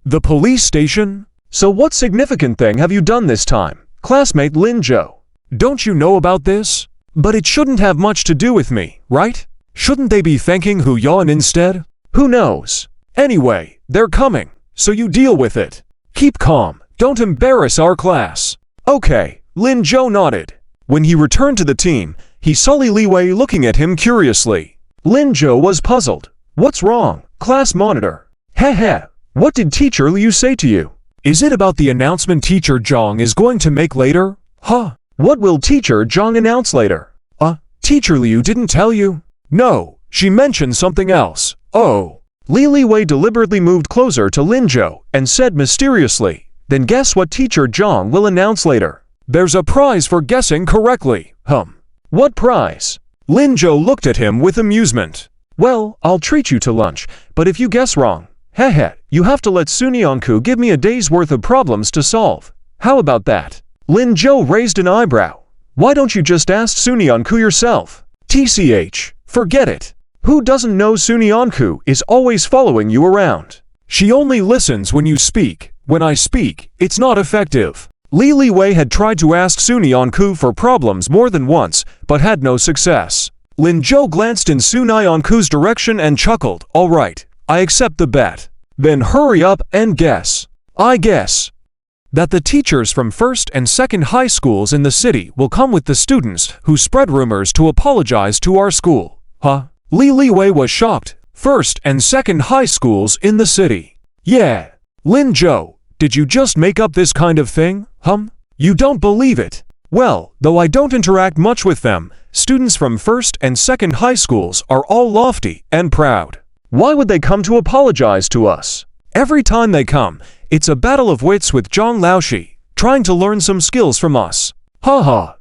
The police station? So what significant thing have you done this time, classmate Lin Zhou? Don't you know about this? But it shouldn't have much to do with me, right? Shouldn't they be thanking Hu Yan instead? Who knows? Anyway, they're coming, so you deal with it. Keep calm, don't embarrass our class. Okay, Lin Zhou nodded. When he returned to the team, he saw Li Wei looking at him curiously. Lin Zhou was puzzled. What's wrong, class monitor? Heh. What did Teacher Liu say to you? Is it about the announcement Teacher Zhang is going to make later? What will Teacher Zhang announce later? Teacher Liu didn't tell you? No, she mentioned something else. Oh. Li Wei deliberately moved closer to Lin Zhou and said mysteriously, then guess what Teacher Zhang will announce later? There's a prize for guessing correctly. What prize? Lin Zhou looked at him with amusement. Well, I'll treat you to lunch, but if you guess wrong, you have to let Sunyanku give me a day's worth of problems to solve. How about that? Lin Zhou raised an eyebrow. Why don't you just ask Sunyanku yourself? TCH, forget it. Who doesn't know Sunyanku is always following you around? She only listens when you speak. When I speak, it's not effective. Li Wei had tried to ask Sunyanku for problems more than once, but had no success. Lin Zhou glanced in Sunyanku's direction and chuckled. All right, I accept the bet. Then hurry up and guess. I guess that the teachers from first and second high schools in the city will come with the students who spread rumors to apologize to our school. Li Wei was shocked. First and second high schools in the city. Yeah. Lin Zhou, did you just make up this kind of thing? You don't believe it. Well, though I don't interact much with them, students from first and second high schools are all lofty and proud. Why would they come to apologize to us? Every time they come, it's a battle of wits with Zhang Laoshi, trying to learn some skills from us.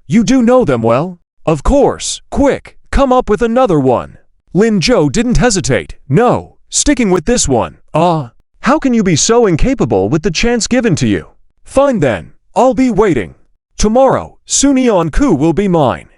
You do know them well? Of course, quick, come up with another one. Lin Zhou didn't hesitate. No, sticking with this one. How can you be so incapable with the chance given to you? Fine then, I'll be waiting. Tomorrow, Sunyanku will be mine.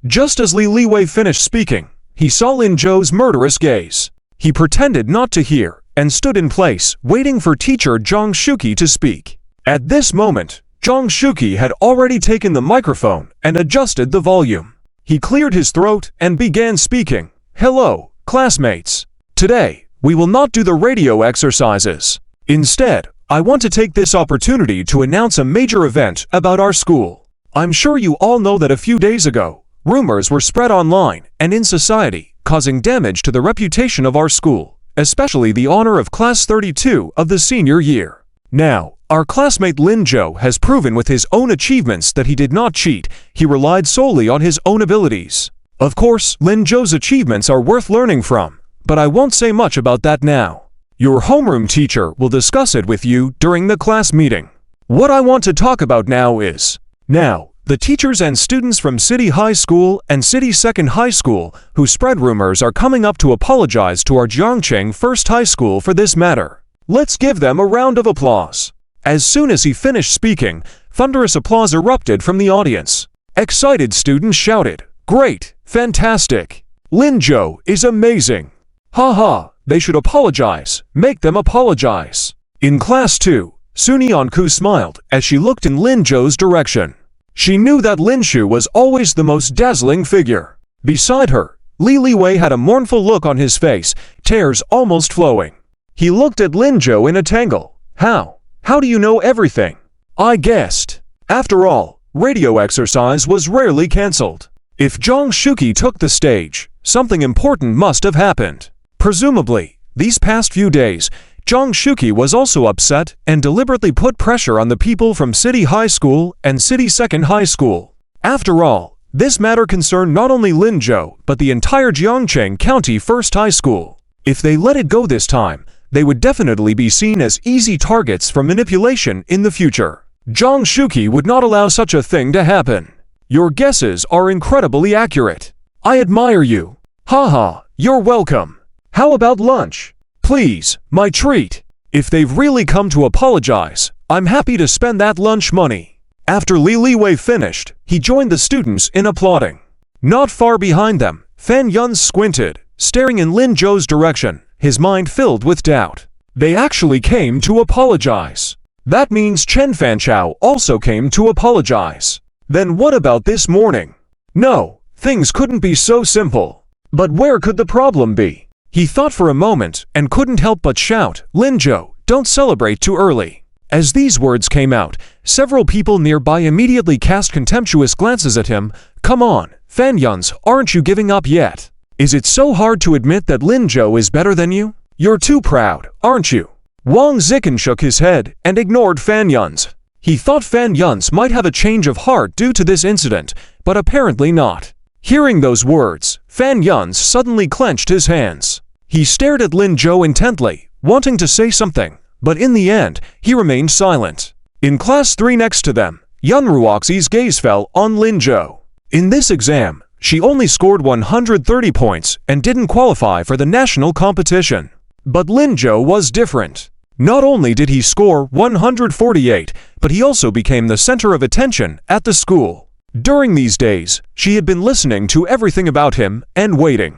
Just as Li Wei finished speaking, he saw Lin Zhou's murderous gaze. He pretended not to hear and stood in place, waiting for teacher Zhang Shuqi to speak. At this moment, Zhang Shuqi had already taken the microphone and adjusted the volume. He cleared his throat and began speaking. Hello, classmates. Today, we will not do the radio exercises. Instead, I want to take this opportunity to announce a major event about our school. I'm sure you all know that a few days ago, rumors were spread online and in society, causing damage to the reputation of our school, especially the honor of Class 32 of the senior year. Now, our classmate Lin Zhou has proven with his own achievements that he did not cheat, he relied solely on his own abilities. Of course, Lin Zhou's achievements are worth learning from, but I won't say much about that now. Your homeroom teacher will discuss it with you during the class meeting. What I want to talk about now is, The teachers and students from City High School and City Second High School who spread rumors are coming up to apologize to our Jiangcheng First High School for this matter. Let's give them a round of applause. As soon as he finished speaking, thunderous applause erupted from the audience. Excited students shouted, "Great! Fantastic! Lin Zhou is amazing! Ha ha! They should apologize! Make them apologize!" In class 2, Sun Yanku smiled as she looked in Lin Zhou's direction. She knew that Lin Shu was always the most dazzling figure. Beside her, Li Liwei had a mournful look on his face, tears almost flowing. He looked at Lin Zhou in a tangle. How do you know everything? I guessed. After all, radio exercise was rarely cancelled. If Zhang Shuqi took the stage, something important must have happened. Presumably, these past few days, Zhang Shuqi was also upset and deliberately put pressure on the people from City High School and City Second High School. After all, this matter concerned not only Lin Zhou but the entire Jiangcheng County First High School. If they let it go this time, they would definitely be seen as easy targets for manipulation in the future. Zhang Shuqi would not allow such a thing to happen. Your guesses are incredibly accurate. I admire you. Haha, you're welcome. How about lunch? Please, my treat. If they've really come to apologize, I'm happy to spend that lunch money. After Li Liwei finished, he joined the students in applauding. Not far behind them, Fan Yun squinted, staring in Lin Zhou's direction, his mind filled with doubt. They actually came to apologize. That means Chen Fanchao also came to apologize. Then what about this morning? No, things couldn't be so simple. But where could the problem be? He thought for a moment and couldn't help but shout, "Lin Zhou, don't celebrate too early." As these words came out, several people nearby immediately cast contemptuous glances at him. Come on, Fan Yuns, aren't you giving up yet? Is it so hard to admit that Lin Zhou is better than you? You're too proud, aren't you? Wang Zikin shook his head and ignored Fan Yuns. He thought Fan Yuns might have a change of heart due to this incident, but apparently not. Hearing those words, Fan Yuns suddenly clenched his hands. He stared at Lin Zhou intently, wanting to say something, but in the end, he remained silent. In class 3 next to them, Yun Ruoxi's gaze fell on Lin Zhou. In this exam, she only scored 130 points and didn't qualify for the national competition. But Lin Zhou was different. Not only did he score 148, but he also became the center of attention at the school. During these days, she had been listening to everything about him and waiting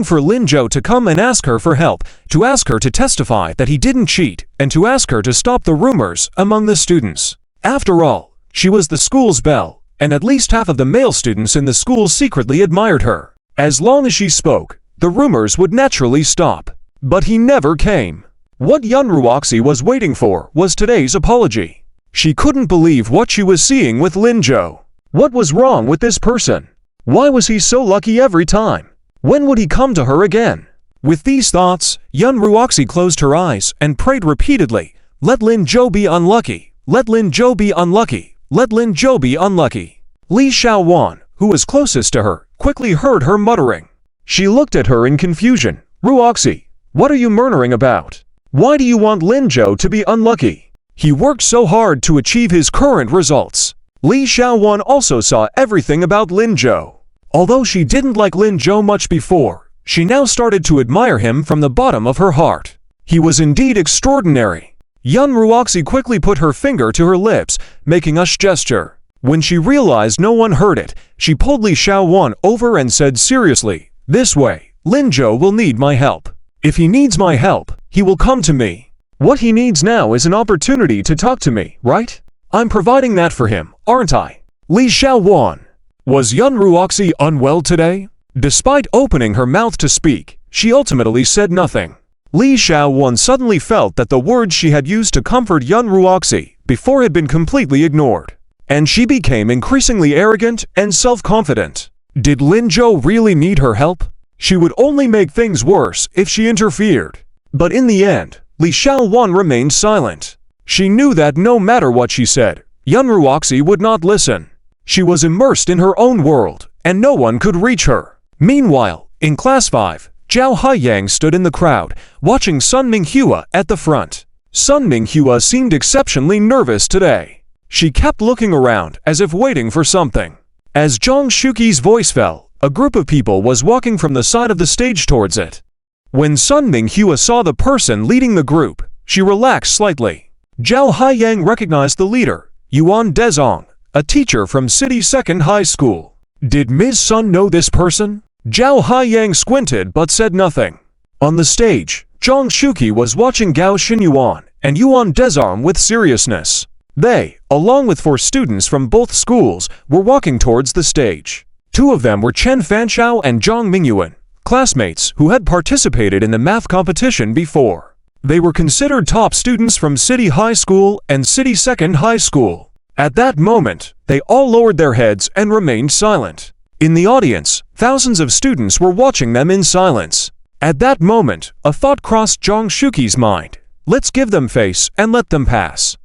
for Lin Zhou to come and ask her for help, to ask her to testify that he didn't cheat, and to ask her to stop the rumors among the students. After all, she was the school's belle, and at least half of the male students in the school secretly admired her. As long as she spoke, the rumors would naturally stop. But he never came. What Yun Ruoxi was waiting for was today's apology. She couldn't believe what she was seeing with Lin Zhou. What was wrong with this person? Why was he so lucky every time? When would he come to her again? With these thoughts, Yun Ruoxi closed her eyes and prayed repeatedly, "Let Lin Zhou be unlucky. Let Lin Zhou be unlucky. Let Lin Zhou be unlucky." Li Xiaowan, who was closest to her, quickly heard her muttering. She looked at her in confusion. "Ruoxi, what are you murmuring about? Why do you want Lin Zhou to be unlucky? He worked so hard to achieve his current results." Li Xiaowan also saw everything about Lin Zhou. Although she didn't like Lin Zhou much before, she now started to admire him from the bottom of her heart. He was indeed extraordinary. Yun Ruoxi quickly put her finger to her lips, making a gesture. When she realized no one heard it, she pulled Li Xiaowan over and said seriously, "This way, Lin Zhou will need my help. If he needs my help, he will come to me. What he needs now is an opportunity to talk to me, right? I'm providing that for him, aren't I?" Li Xiaowan. Was Yun Ruoxi unwell today? Despite opening her mouth to speak, she ultimately said nothing. Li Xiaowan suddenly felt that the words she had used to comfort Yun Ruoxi before had been completely ignored. And she became increasingly arrogant and self-confident. Did Lin Zhou really need her help? She would only make things worse if she interfered. But in the end, Li Xiaowan remained silent. She knew that no matter what she said, Yun Ruoxi would not listen. She was immersed in her own world, and no one could reach her. Meanwhile, in class 5, Zhao Haiyang stood in the crowd, watching Sun Minghua at the front. Sun Minghua seemed exceptionally nervous today. She kept looking around as if waiting for something. As Zhang Shuqi's voice fell, a group of people was walking from the side of the stage towards it. When Sun Minghua saw the person leading the group, she relaxed slightly. Zhao Haiyang recognized the leader, Yuan Dezong, a teacher from City Second High School. Did Ms. Sun know this person? Zhao Haiyang squinted but said nothing. On the stage, Zhang Shuqi was watching Gao Xinyuan and Yuan Dezong with seriousness. They, along with 4 students from both schools, were walking towards the stage. 2 of them were Chen Fanchao and Zhang Mingyuan, classmates who had participated in the math competition before. They were considered top students from City High School and City Second High School. At that moment, they all lowered their heads and remained silent. In the audience, thousands of students were watching them in silence. At that moment, a thought crossed Zhang Shuqi's mind. Let's give them face and let them pass.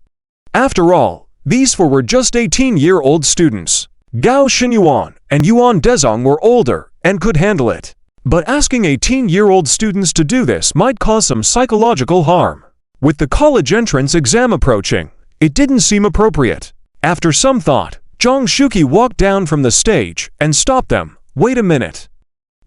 After all, these 4 were just 18-year-old students. Gao Xinyuan and Yuan Dezong were older and could handle it. But asking 18-year-old students to do this might cause some psychological harm. With the college entrance exam approaching, it didn't seem appropriate. After some thought, Zhang Shuqi walked down from the stage and stopped them. Wait a minute.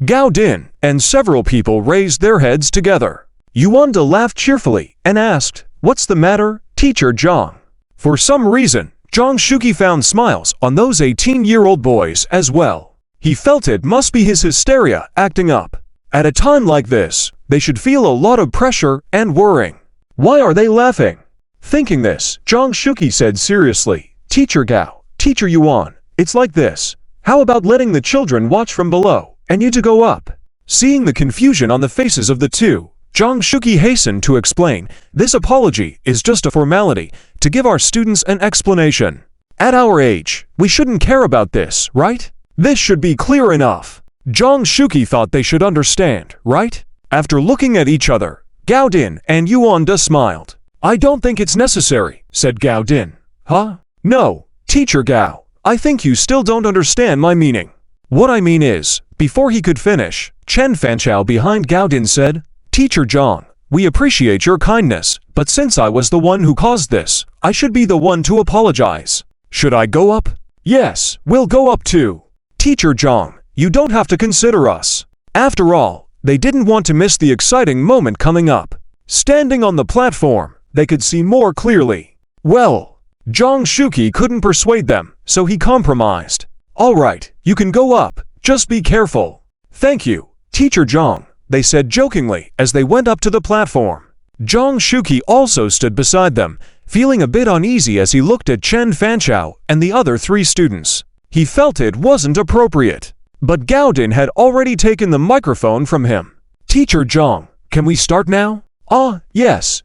Gao Din and several people raised their heads together. Yuan De laughed cheerfully and asked, "What's the matter, Teacher Zhang?" For some reason, Zhang Shuqi found smiles on those 18-year-old boys as well. He felt it must be his hysteria acting up. At a time like this, they should feel a lot of pressure and worrying. Why are they laughing? Thinking this, Zhang Shuqi said seriously, "Teacher Gao, Teacher Yuan, it's like this. How about letting the children watch from below, and you to go up?" Seeing the confusion on the faces of the 2, Zhang Shuqi hastened to explain, "This apology is just a formality, to give our students an explanation. At our age, we shouldn't care about this, right? This should be clear enough." Zhang Shuqi thought they should understand, right? After looking at each other, Gao Din and Yuan De smiled. "I don't think it's necessary," said Gao Din. "Huh? No, Teacher Gao, I think you still don't understand my meaning." "What I mean is," before he could finish, Chen Fanchao behind Gao Din said, "Teacher Zhang, we appreciate your kindness, but since I was the one who caused this, I should be the one to apologize. Should I go up?" "Yes, we'll go up too. Teacher Zhang, you don't have to consider us." After all, they didn't want to miss the exciting moment coming up. Standing on the platform, they could see more clearly. Well, Zhang Shuqi couldn't persuade them, so he compromised. "All right, you can go up, just be careful." "Thank you, Teacher Zhang," they said jokingly as they went up to the platform. Zhang Shuqi also stood beside them, feeling a bit uneasy as he looked at Chen Fanchao and the other 3 students. He felt it wasn't appropriate. But Gao Din had already taken the microphone from him. "Teacher Zhang, can we start now?" Yes,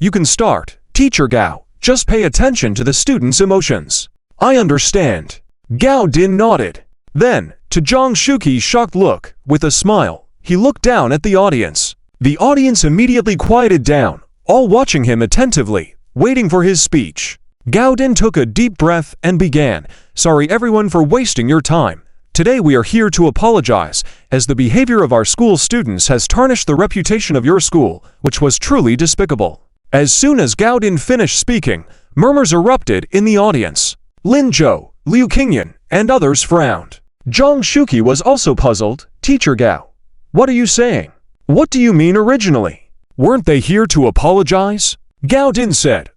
you can start, Teacher Gao. Just pay attention to the students' emotions." "I understand." Gao Din nodded. Then, to Zhang Shuqi's shocked look, with a smile, he looked down at the audience. The audience immediately quieted down, all watching him attentively, waiting for his speech. Gao Din took a deep breath and began, "Sorry everyone for wasting your time. Today we are here to apologize, as the behavior of our school students has tarnished the reputation of your school, which was truly despicable." As soon as Gao Din finished speaking, murmurs erupted in the audience. Lin Zhou, Liu Qingyan, and others frowned. Zhang Shuqi was also puzzled. "Teacher Gao, what are you saying? What do you mean originally? Weren't they here to apologize?" Gao Din said,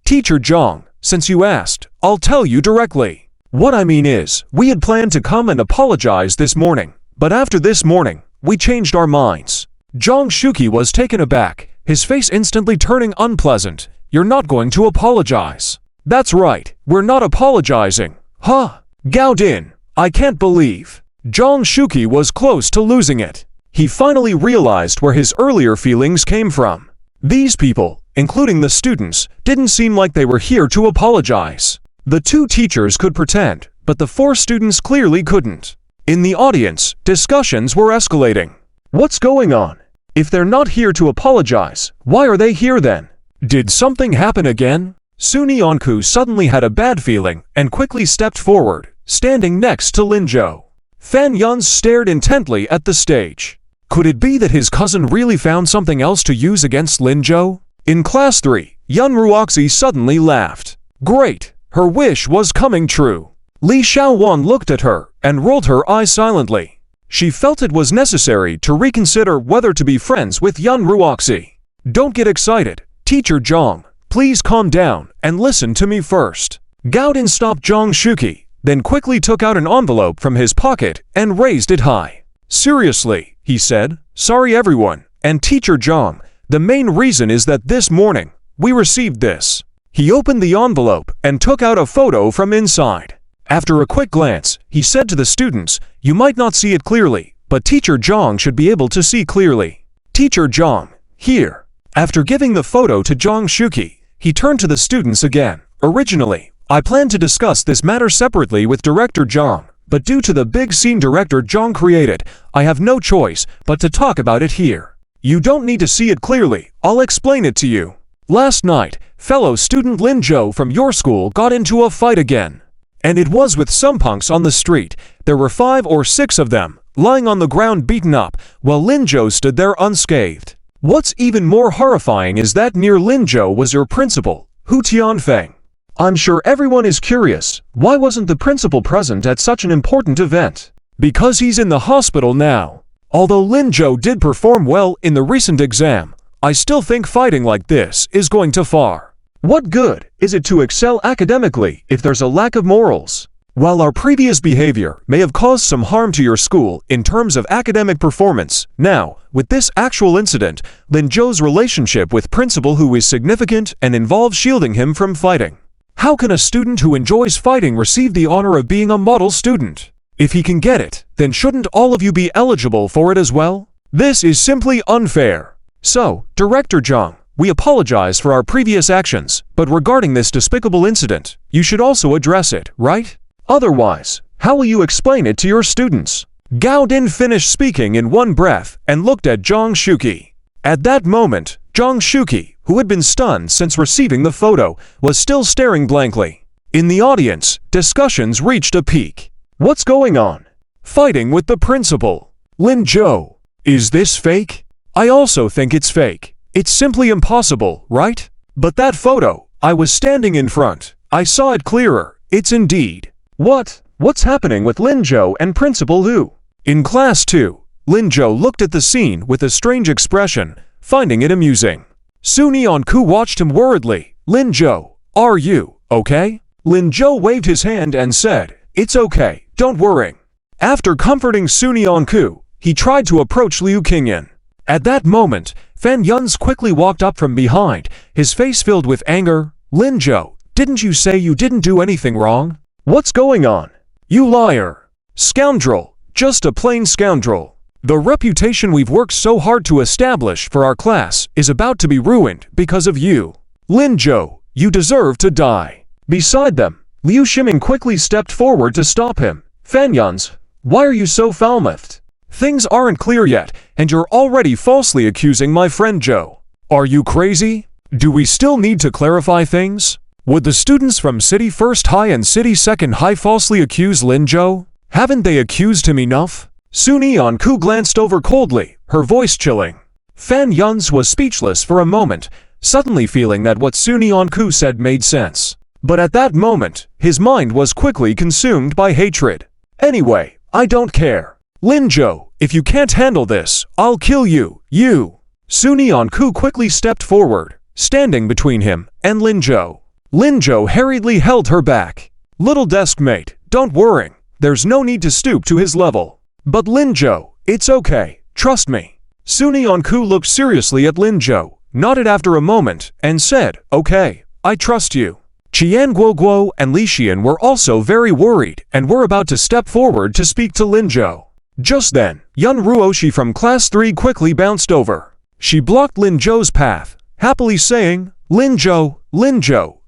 Teacher Zhang, since you asked, I'll tell you directly. What I mean is, we had planned to come and apologize this morning, but after this morning, we changed our minds." Zhang Shuqi was taken aback, his face instantly turning unpleasant. "You're not going to apologize?" "That's right, we're not apologizing." "Huh? Gao Din, I can't believe." Zhang Shuqi was close to losing it. He finally realized where his earlier feelings came from. These people, including the students, didn't seem like they were here to apologize. The 2 teachers could pretend, but the 4 students clearly couldn't. In the audience, discussions were escalating. What's going on? If they're not here to apologize, why are they here then? Did something happen again? Suni Onku suddenly had a bad feeling and quickly stepped forward, standing next to Lin Zhou. Fan Yuns stared intently at the stage. Could it be that his cousin really found something else to use against Lin Zhou? In Class 3, Yun Ruoxi suddenly laughed. "Great! Her wish was coming true. Li Xiaowan looked at her and rolled her eyes silently. She felt it was necessary to reconsider whether to be friends with Yun Ruoxi. Don't get excited, Teacher Zhang. Please calm down and listen to me first. Gaodin stopped Zhang Shuqi, then quickly took out an envelope from his pocket and raised it high. Seriously, he said, sorry everyone, and Teacher Zhang, the main reason is that this morning, we received this. He opened the envelope and took out a photo from inside. After a quick glance, he said to the students, you might not see it clearly, but Teacher Zhang should be able to see clearly. Teacher Zhang, here. After giving the photo to Zhang Shuqi, he turned to the students again. Originally, I planned to discuss this matter separately with Director Zhang, but due to the big scene Director Zhang created, I have no choice but to talk about it here. You don't need to see it clearly, I'll explain it to you. Last night, fellow student Lin Zhou from your school got into a fight again. And it was with some punks on the street. There were 5 or 6 of them, lying on the ground beaten up, while Lin Zhou stood there unscathed. What's even more horrifying is that near Lin Zhou was your principal, Hu Tianfeng. I'm sure everyone is curious, why wasn't the principal present at such an important event? Because he's in the hospital now. Although Lin Zhou did perform well in the recent exam, I still think fighting like this is going too far. What good is it to excel academically if there's a lack of morals? While our previous behavior may have caused some harm to your school in terms of academic performance, now, with this actual incident, Lin Zhou's relationship with principal Hu is significant and involves shielding him from fighting. How can a student who enjoys fighting receive the honor of being a model student? If he can get it, then shouldn't all of you be eligible for it as well? This is simply unfair. So, Director Zhang, we apologize for our previous actions, but regarding this despicable incident, you should also address it, right? Otherwise, how will you explain it to your students? Gao Din finished speaking in one breath and looked at Zhang Shuqi. At that moment, Zhang Shuqi, who had been stunned since receiving the photo, was still staring blankly. In the audience, discussions reached a peak. What's going on? Fighting with the principal. Lin Zhou. Is this fake? I also think it's fake. It's simply impossible, right? But that photo, I was standing in front. I saw it clearer. It's indeed. What's happening with Lin Zhou and Principal Hu? In class 2, Lin Zhou looked at the scene with a strange expression, finding it amusing. Su Nianku watched him worriedly. Lin Zhou, are you okay? Lin Zhou waved his hand and said, it's okay, don't worry. After comforting Su Nianku, he tried to approach Liu Qingyan. At that moment, Fan Yun's quickly walked up from behind, his face filled with anger. Lin Zhou, didn't you say you didn't do anything wrong? What's going on? You liar! Scoundrel! Just a plain scoundrel! The reputation we've worked so hard to establish for our class is about to be ruined because of you. Lin Zhou, you deserve to die. Beside them, Liu Ximing quickly stepped forward to stop him. Fan Yun's, why are you so foul-mouthed? Things aren't clear yet, and you're already falsely accusing my friend Zhou. Are you crazy? Do we still need to clarify things? Would the students from City First High and City Second High falsely accuse Lin Zhou? Haven't they accused him enough? Su Nianku glanced over coldly, her voice chilling. Fan Yun's was speechless for a moment, suddenly feeling that what Su Nianku said made sense. But at that moment, his mind was quickly consumed by hatred. Anyway, I don't care. Lin Zhou, if you can't handle this, I'll kill you, you! Su Nianku quickly stepped forward, standing between him and Lin Zhou. Lin Zhou hurriedly held her back. Little Deskmate, don't worry, there's no need to stoop to his level. But Lin Zhou, it's okay, trust me. Su Nianku looked seriously at Lin Zhou, nodded after a moment, and said, okay, I trust you. Qian Guoguo and Li Xian were also very worried and were about to step forward to speak to Lin Zhou. Just then, Yun Ruoxi from Class 3 quickly bounced over. She blocked Lin Zhou's path, happily saying, Lin Zhou,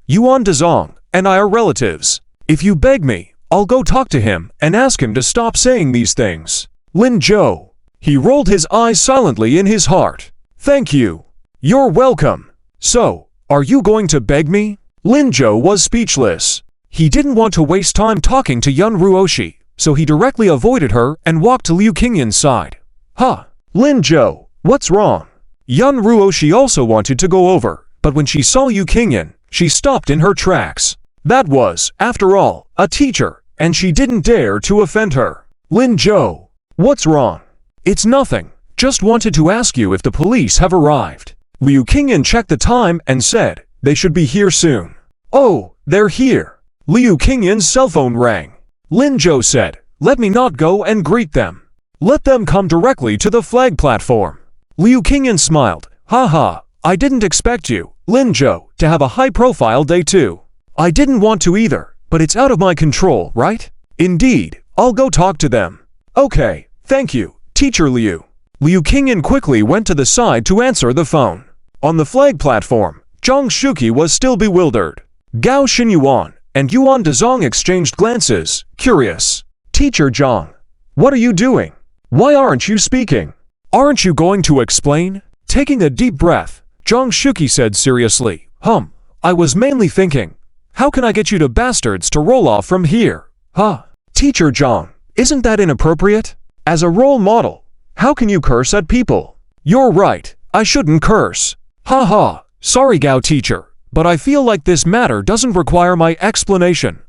Yuan Dezong, and I are relatives. If you beg me, I'll go talk to him and ask him to stop saying these things. Lin Zhou. He rolled his eyes silently in his heart. Thank you. You're welcome. So, are you going to beg me? Lin Zhou was speechless. He didn't want to waste time talking to Yun Ruoxi, so he directly avoided her and walked to Liu Qingyan's side. Huh? Lin Zhou, what's wrong? Yun Ruoxi also wanted to go over, but when she saw Liu Qingyan, she stopped in her tracks. That was, after all, a teacher, and she didn't dare to offend her. Lin Zhou, what's wrong? It's nothing. Just wanted to ask you if the police have arrived. Liu Qingyan checked the time and said, they should be here soon. Oh, they're here. Liu Qingyan's cell phone rang. Lin Zhou said, let me not go and greet them. Let them come directly to the flag platform. Liu Qingyan smiled. Haha, I didn't expect you, Lin Zhou, to have a high-profile day too. I didn't want to either, but it's out of my control, right? Indeed, I'll go talk to them. Okay, thank you, Teacher Liu. Liu Qingyan quickly went to the side to answer the phone. On the flag platform, Zhang Shuqi was still bewildered. Gao Xinyuan and Yuan Dezong exchanged glances, curious. Teacher Zhang, what are you doing? Why aren't you speaking? Aren't you going to explain? Taking a deep breath, Zhang Shuqi said seriously, I was mainly thinking, how can I get you two bastards to roll off from here? Huh? Teacher Zhang, isn't that inappropriate? As a role model, how can you curse at people? You're right, I shouldn't curse. Haha, sorry Gao teacher, but I feel like this matter doesn't require my explanation.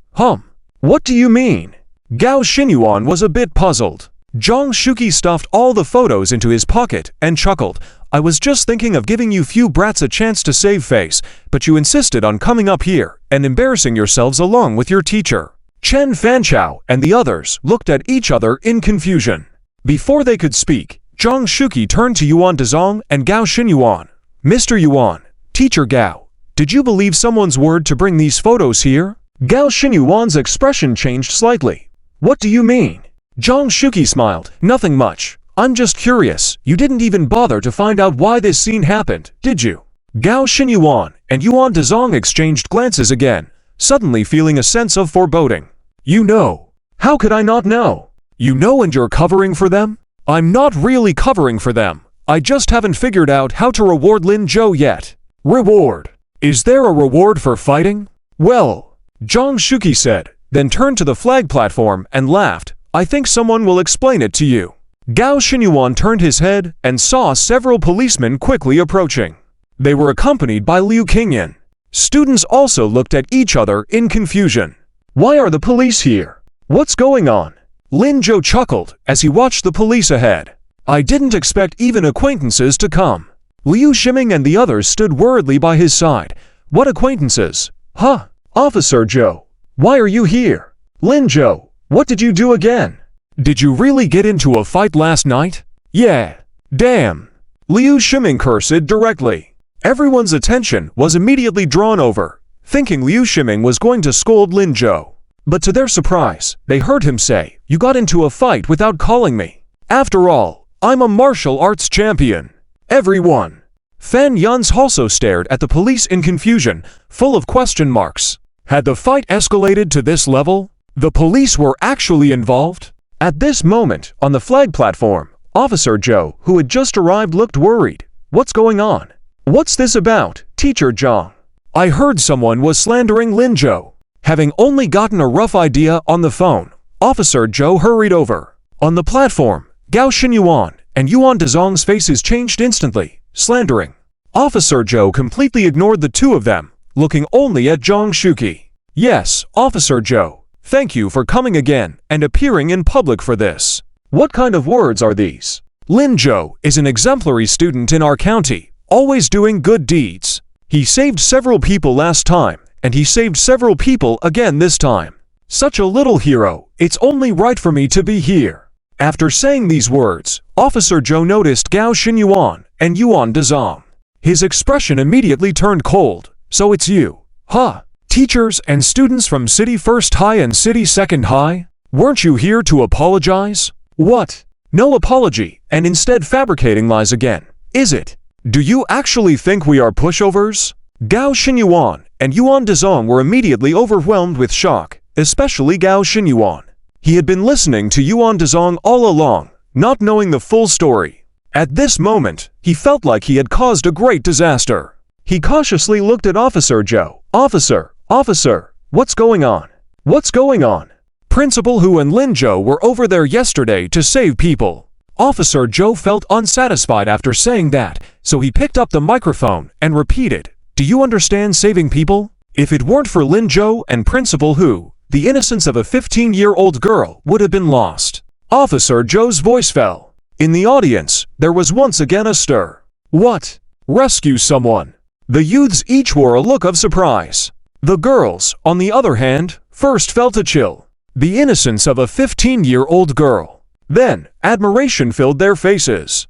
What do you mean? Gao Xinyuan was a bit puzzled. Zhang Shuqi stuffed all the photos into his pocket and chuckled. I was just thinking of giving you few brats a chance to save face, but you insisted on coming up here and embarrassing yourselves along with your teacher. Chen Fanchao and the others looked at each other in confusion. Before they could speak, Zhang Shuqi turned to Yuan Dezong and Gao Xinyuan. Mr. Yuan, Teacher Gao, did you believe someone's word to bring these photos here? Gao Xinyuan's expression changed slightly. What do you mean? Zhang Shuqi smiled. Nothing much. I'm just curious. You didn't even bother to find out why this scene happened, did you? Gao Xinyuan and Yuan Dezong exchanged glances again, suddenly feeling a sense of foreboding. You know. How could I not know? You know and you're covering for them? I'm not really covering for them. I just haven't figured out how to reward Lin Zhou yet. Reward? Is there a reward for fighting? Well, Zhang Shuqi said, then turned to the flag platform and laughed. I think someone will explain it to you. Gao Xinyuan turned his head and saw several policemen quickly approaching. They were accompanied by Liu Qingyan. Students also looked at each other in confusion. Why are the police here? What's going on? Lin Zhou chuckled as he watched the police ahead. I didn't expect even acquaintances to come. Liu Ximing and the others stood worriedly by his side. What acquaintances? Huh? Officer Zhou, why are you here? Lin Zhou, what did you do again? Did you really get into a fight last night? Yeah. Damn. Liu Ximing cursed directly. Everyone's attention was immediately drawn over, thinking Liu Ximing was going to scold Lin Zhou. But to their surprise, they heard him say, you got into a fight without calling me. After all, I'm a martial arts champion. Everyone. Fan Yuns also stared at the police in confusion, full of question marks. Had the fight escalated to this level? The police were actually involved? At this moment, on the flag platform, Officer Zhou, who had just arrived, looked worried. What's going on? What's this about, Teacher Zhang? I heard someone was slandering Lin Zhou. Having only gotten a rough idea on the phone, Officer Zhou hurried over. On the platform, Gao Xinyuan and Yuan Dezong's faces changed instantly, slandering. Officer Zhou completely ignored the two of them, looking only at Zhang Shuqi. Yes, Officer Zhou, thank you for coming again and appearing in public for this. What kind of words are these? Lin Zhou is an exemplary student in our county, always doing good deeds. He saved several people last time, and he saved several people again this time. Such a little hero, it's only right for me to be here. After saying these words, Officer Zhou noticed Gao Xinyuan and Yuan Dezong. His expression immediately turned cold. So it's you, huh? Teachers and students from City First High and City Second High? Weren't you here to apologize? What? No apology, and instead fabricating lies again, is it? Do you actually think we are pushovers? Gao Xinyuan and Yuan Dezong were immediately overwhelmed with shock, especially Gao Xinyuan. He had been listening to Yuan Dezong all along, not knowing the full story. At this moment, he felt like he had caused a great disaster. He cautiously looked at Officer Zhou. Officer, what's going on? What's going on? Principal Hu and Lin Zhou were over there yesterday to save people. Officer Zhou felt unsatisfied after saying that, so he picked up the microphone and repeated, do you understand saving people? If it weren't for Lin Zhou and Principal Hu, the innocence of a 15-year-old girl would have been lost. Officer Zhou's voice fell. In the audience, there was once again a stir. What? Rescue someone? The youths each wore a look of surprise. The girls, on the other hand, first felt a chill. The innocence of a 15-year-old girl. Then, admiration filled their faces.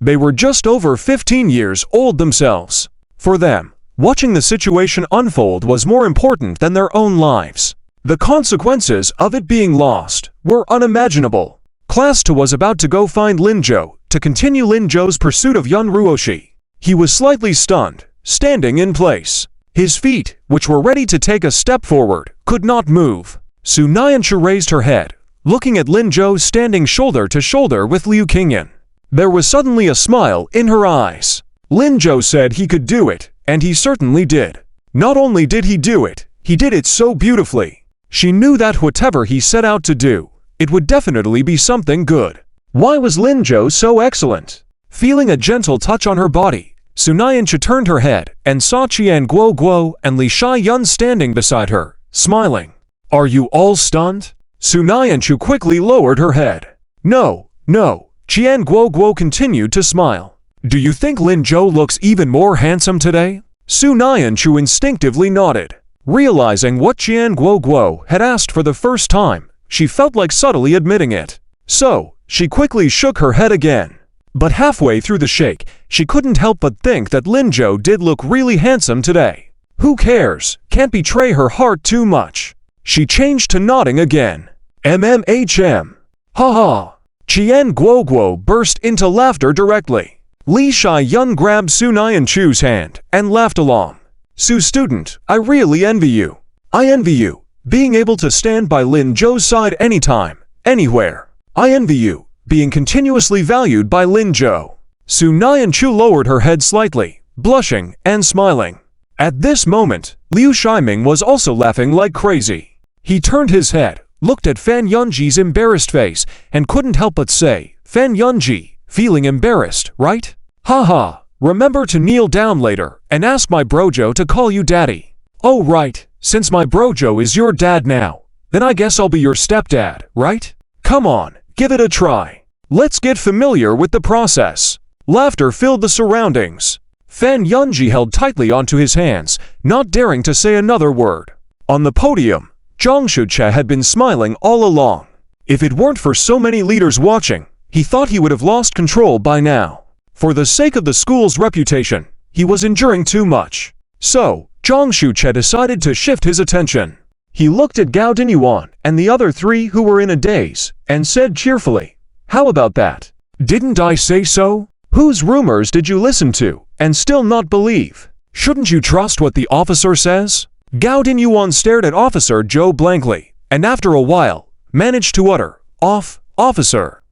They were just over 15 years old themselves. For them, watching the situation unfold was more important than their own lives. The consequences of it being lost were unimaginable. Class 2 was about to go find Lin Zhou to continue Lin Zhou's pursuit of Yun Ruoshi. He was slightly stunned, standing in place. His feet, which were ready to take a step forward, could not move. Su Nianchu raised her head, looking at Lin Zhou standing shoulder to shoulder with Liu Qingyan. There was suddenly a smile in her eyes. Lin Zhou said he could do it, and he certainly did. Not only did he do it, he did it so beautifully. She knew that whatever he set out to do, it would definitely be something good. Why was Lin Zhou so excellent? Feeling a gentle touch on her body, Su Nianchu turned her head and saw Qian Guo and Li Shiyun standing beside her, smiling. Are you all stunned? Su Nianchu quickly lowered her head. No. Qian Guo continued to smile. Do you think Lin Zhou looks even more handsome today? Su Nianchu instinctively nodded. Realizing what Qian Guo had asked for the first time, she felt like subtly admitting it. So, she quickly shook her head again. But halfway through the shake, she couldn't help but think that Lin Zhou did look really handsome today. Who cares? Can't betray her heart too much. She changed to nodding again. MMHM. Ha ha. Qian Guo burst into laughter directly. Li Shiyun grabbed Su Nianchu's hand and laughed along. Su student, I really envy you. I envy you, being able to stand by Lin Zhou's side anytime, anywhere. I envy you, being continuously valued by Lin Zhou. Su Nianchu lowered her head slightly, blushing and smiling. At this moment, Liu Shiming was also laughing like crazy. He turned his head, looked at Fan Yunji's embarrassed face, and couldn't help but say, Fan Yunji, feeling embarrassed, right? Haha. Remember to kneel down later and ask my brojo to call you daddy. Oh right, since my brojo is your dad now, then I guess I'll be your stepdad, right? Come on, give it a try. Let's get familiar with the process. Laughter filled the surroundings. Fan Yunji held tightly onto his hands, not daring to say another word. On the podium, Zhang Shuche had been smiling all along. If it weren't for so many leaders watching, he thought he would have lost control by now. For the sake of the school's reputation, he was enduring too much. So, Zhang Shuche decided to shift his attention. He looked at Gao Dinyuan and the other three who were in a daze, and said cheerfully, How about that? Didn't I say so? Whose rumors did you listen to, and still not believe? Shouldn't you trust what the officer says? Gao Dinyuan stared at Officer Zhou blankly, and after a while, managed to utter, Officer.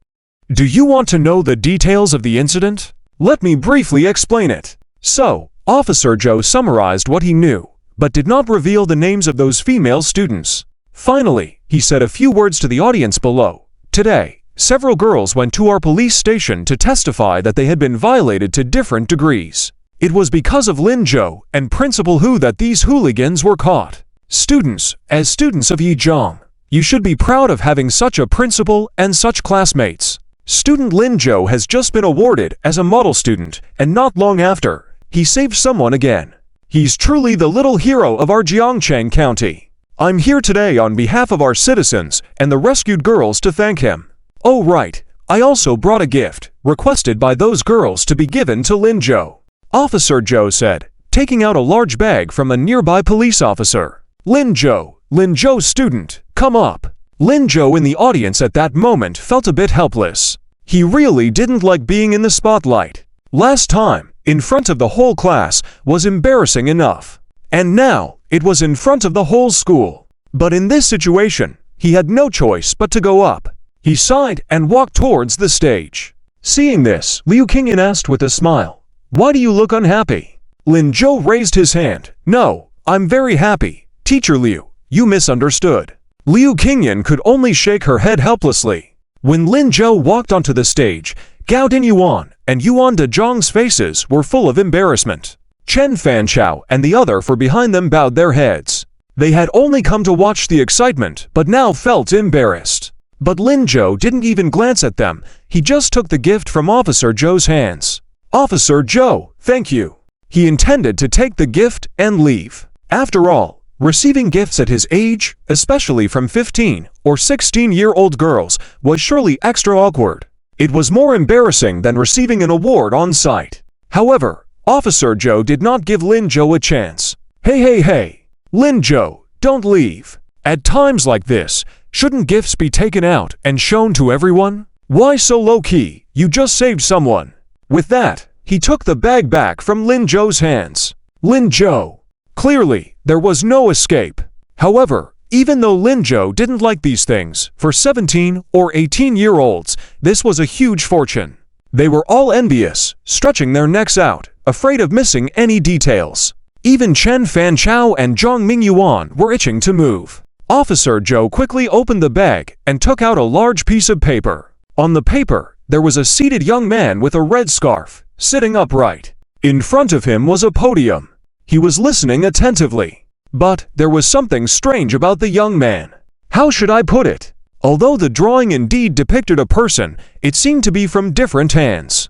Do you want to know the details of the incident? Let me briefly explain it. So, Officer Zhou summarized what he knew, but did not reveal the names of those female students. Finally, he said a few words to the audience below. Today, several girls went to our police station to testify that they had been violated to different degrees. It was because of Lin Zhou and Principal Hu that these hooligans were caught. Students, as students of Yizhang, you should be proud of having such a principal and such classmates. Student Lin Zhou has just been awarded as a model student, and not long after, he saved someone again. He's truly the little hero of our Jiangcheng County. I'm here today on behalf of our citizens and the rescued girls to thank him. Oh right, I also brought a gift, requested by those girls to be given to Lin Zhou. Officer Zhou said, taking out a large bag from a nearby police officer. Lin Zhou student, come up. Lin Zhou in the audience at that moment felt a bit helpless. He really didn't like being in the spotlight. Last time, in front of the whole class, was embarrassing enough. And now, it was in front of the whole school. But in this situation, he had no choice but to go up. He sighed and walked towards the stage. Seeing this, Liu Qingyan asked with a smile, Why do you look unhappy? Lin Zhou raised his hand. No, I'm very happy. Teacher Liu, you misunderstood. Liu Qingyan could only shake her head helplessly. When Lin Zhou walked onto the stage, Gao Dinyuan and Yuan Dezhang's faces were full of embarrassment. Chen Fanchao and the other for behind them bowed their heads. They had only come to watch the excitement, but now felt embarrassed. But Lin Zhou didn't even glance at them, he just took the gift from Officer Zhou's hands. Officer Zhou, thank you. He intended to take the gift and leave. After all, receiving gifts at his age, especially from 15 or 16-year-old girls, was surely extra awkward. It was more embarrassing than receiving an award on site. However, Officer Zhou did not give Lin Zhou a chance. Hey, Lin Zhou, don't leave. At times like this, shouldn't gifts be taken out and shown to everyone? Why so low-key? You just saved someone. With that, he took the bag back from Lin Zhou's hands. Lin Zhou. Clearly, there was no escape. However, even though Lin Zhou didn't like these things, for 17 or 18-year-olds, this was a huge fortune. They were all envious, stretching their necks out, afraid of missing any details. Even Chen Fanchao and Zhang Mingyuan were itching to move. Officer Zhou quickly opened the bag and took out a large piece of paper. On the paper, there was a seated young man with a red scarf, sitting upright. In front of him was a podium. He was listening attentively. But there was something strange about the young man. How should I put it? Although the drawing indeed depicted a person, it seemed to be from different hands.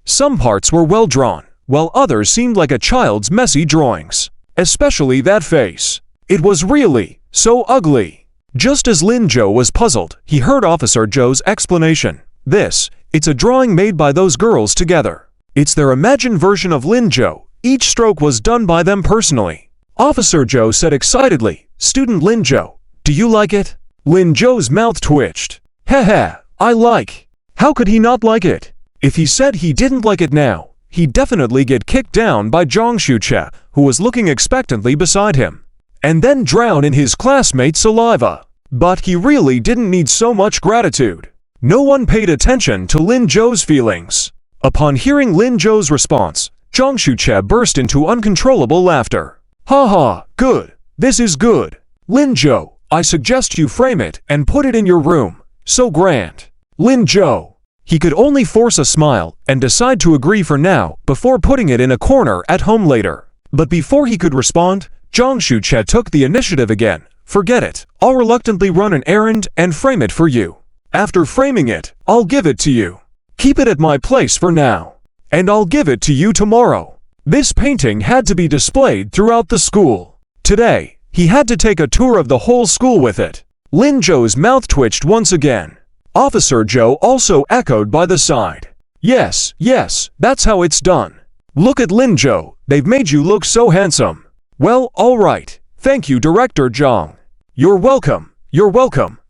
Some parts were well drawn, while others seemed like a child's messy drawings. Especially that face. It was really so ugly. Just as Lin Zhou was puzzled, he heard Officer Zhou's explanation. It's a drawing made by those girls together. It's their imagined version of Lin Zhou. Each stroke was done by them personally. Officer Zhou said excitedly, Student Lin Zhou, do you like it? Lin Zhou's mouth twitched. Heh, I like. How could he not like it? If he said he didn't like it now, he'd definitely get kicked down by Zhang Shuche, who was looking expectantly beside him, and then drown in his classmates' saliva. But he really didn't need so much gratitude. No one paid attention to Lin Zhou's feelings. Upon hearing Lin Zhou's response, Zhang Shuche burst into uncontrollable laughter. Ha, good. This is good. Lin Zhou, I suggest you frame it and put it in your room. So grand. Lin Zhou. He could only force a smile and decide to agree for now before putting it in a corner at home later. But before he could respond, Zhang Shuche took the initiative again. Forget it. I'll reluctantly run an errand and frame it for you. After framing it, I'll give it to you. Keep it at my place for now. And I'll give it to you tomorrow. This painting had to be displayed throughout the school. Today, he had to take a tour of the whole school with it. Lin Zhou's mouth twitched once again. Officer Zhou also echoed by the side. Yes, that's how it's done. Look at Lin Zhou, they've made you look so handsome. Well, alright. Thank you, Director Zhang. You're welcome.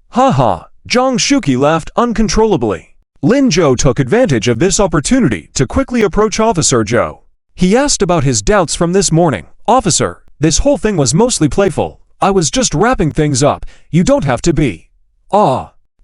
Haha, Zhang Shuqi laughed uncontrollably. Lin Zhou took advantage of this opportunity to quickly approach Officer Zhou. He asked about his doubts from this morning. Officer, this whole thing was mostly playful. I was just wrapping things up. You don't have to be.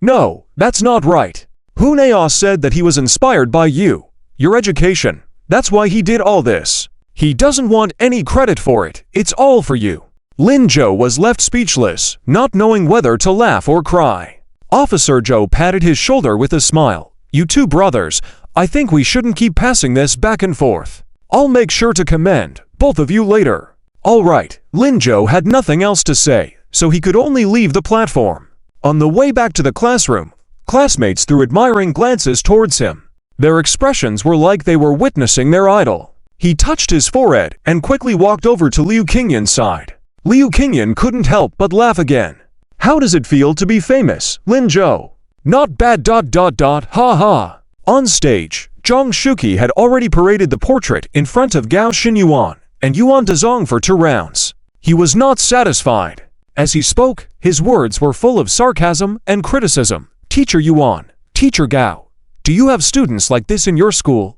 No, that's not right. Hunea said that he was inspired by you. Your education. That's why he did all this. He doesn't want any credit for it. It's all for you. Lin Zhou was left speechless, not knowing whether to laugh or cry. Officer Zhou patted his shoulder with a smile. You two brothers, I think we shouldn't keep passing this back and forth. I'll make sure to commend both of you later. Alright, Lin Zhou had nothing else to say, so he could only leave the platform. On the way back to the classroom, classmates threw admiring glances towards him. Their expressions were like they were witnessing their idol. He touched his forehead and quickly walked over to Liu Qingyan's side. Liu Qingyan couldn't help but laugh again. How does it feel to be famous, Lin Zhou? Not bad. Ha. On stage, Zhang Shuqi had already paraded the portrait in front of Gao Xinyuan and Yuan Dezong for 2 rounds. He was not satisfied. As he spoke, his words were full of sarcasm and criticism. Teacher Yuan, Teacher Gao, do you have students like this in your school?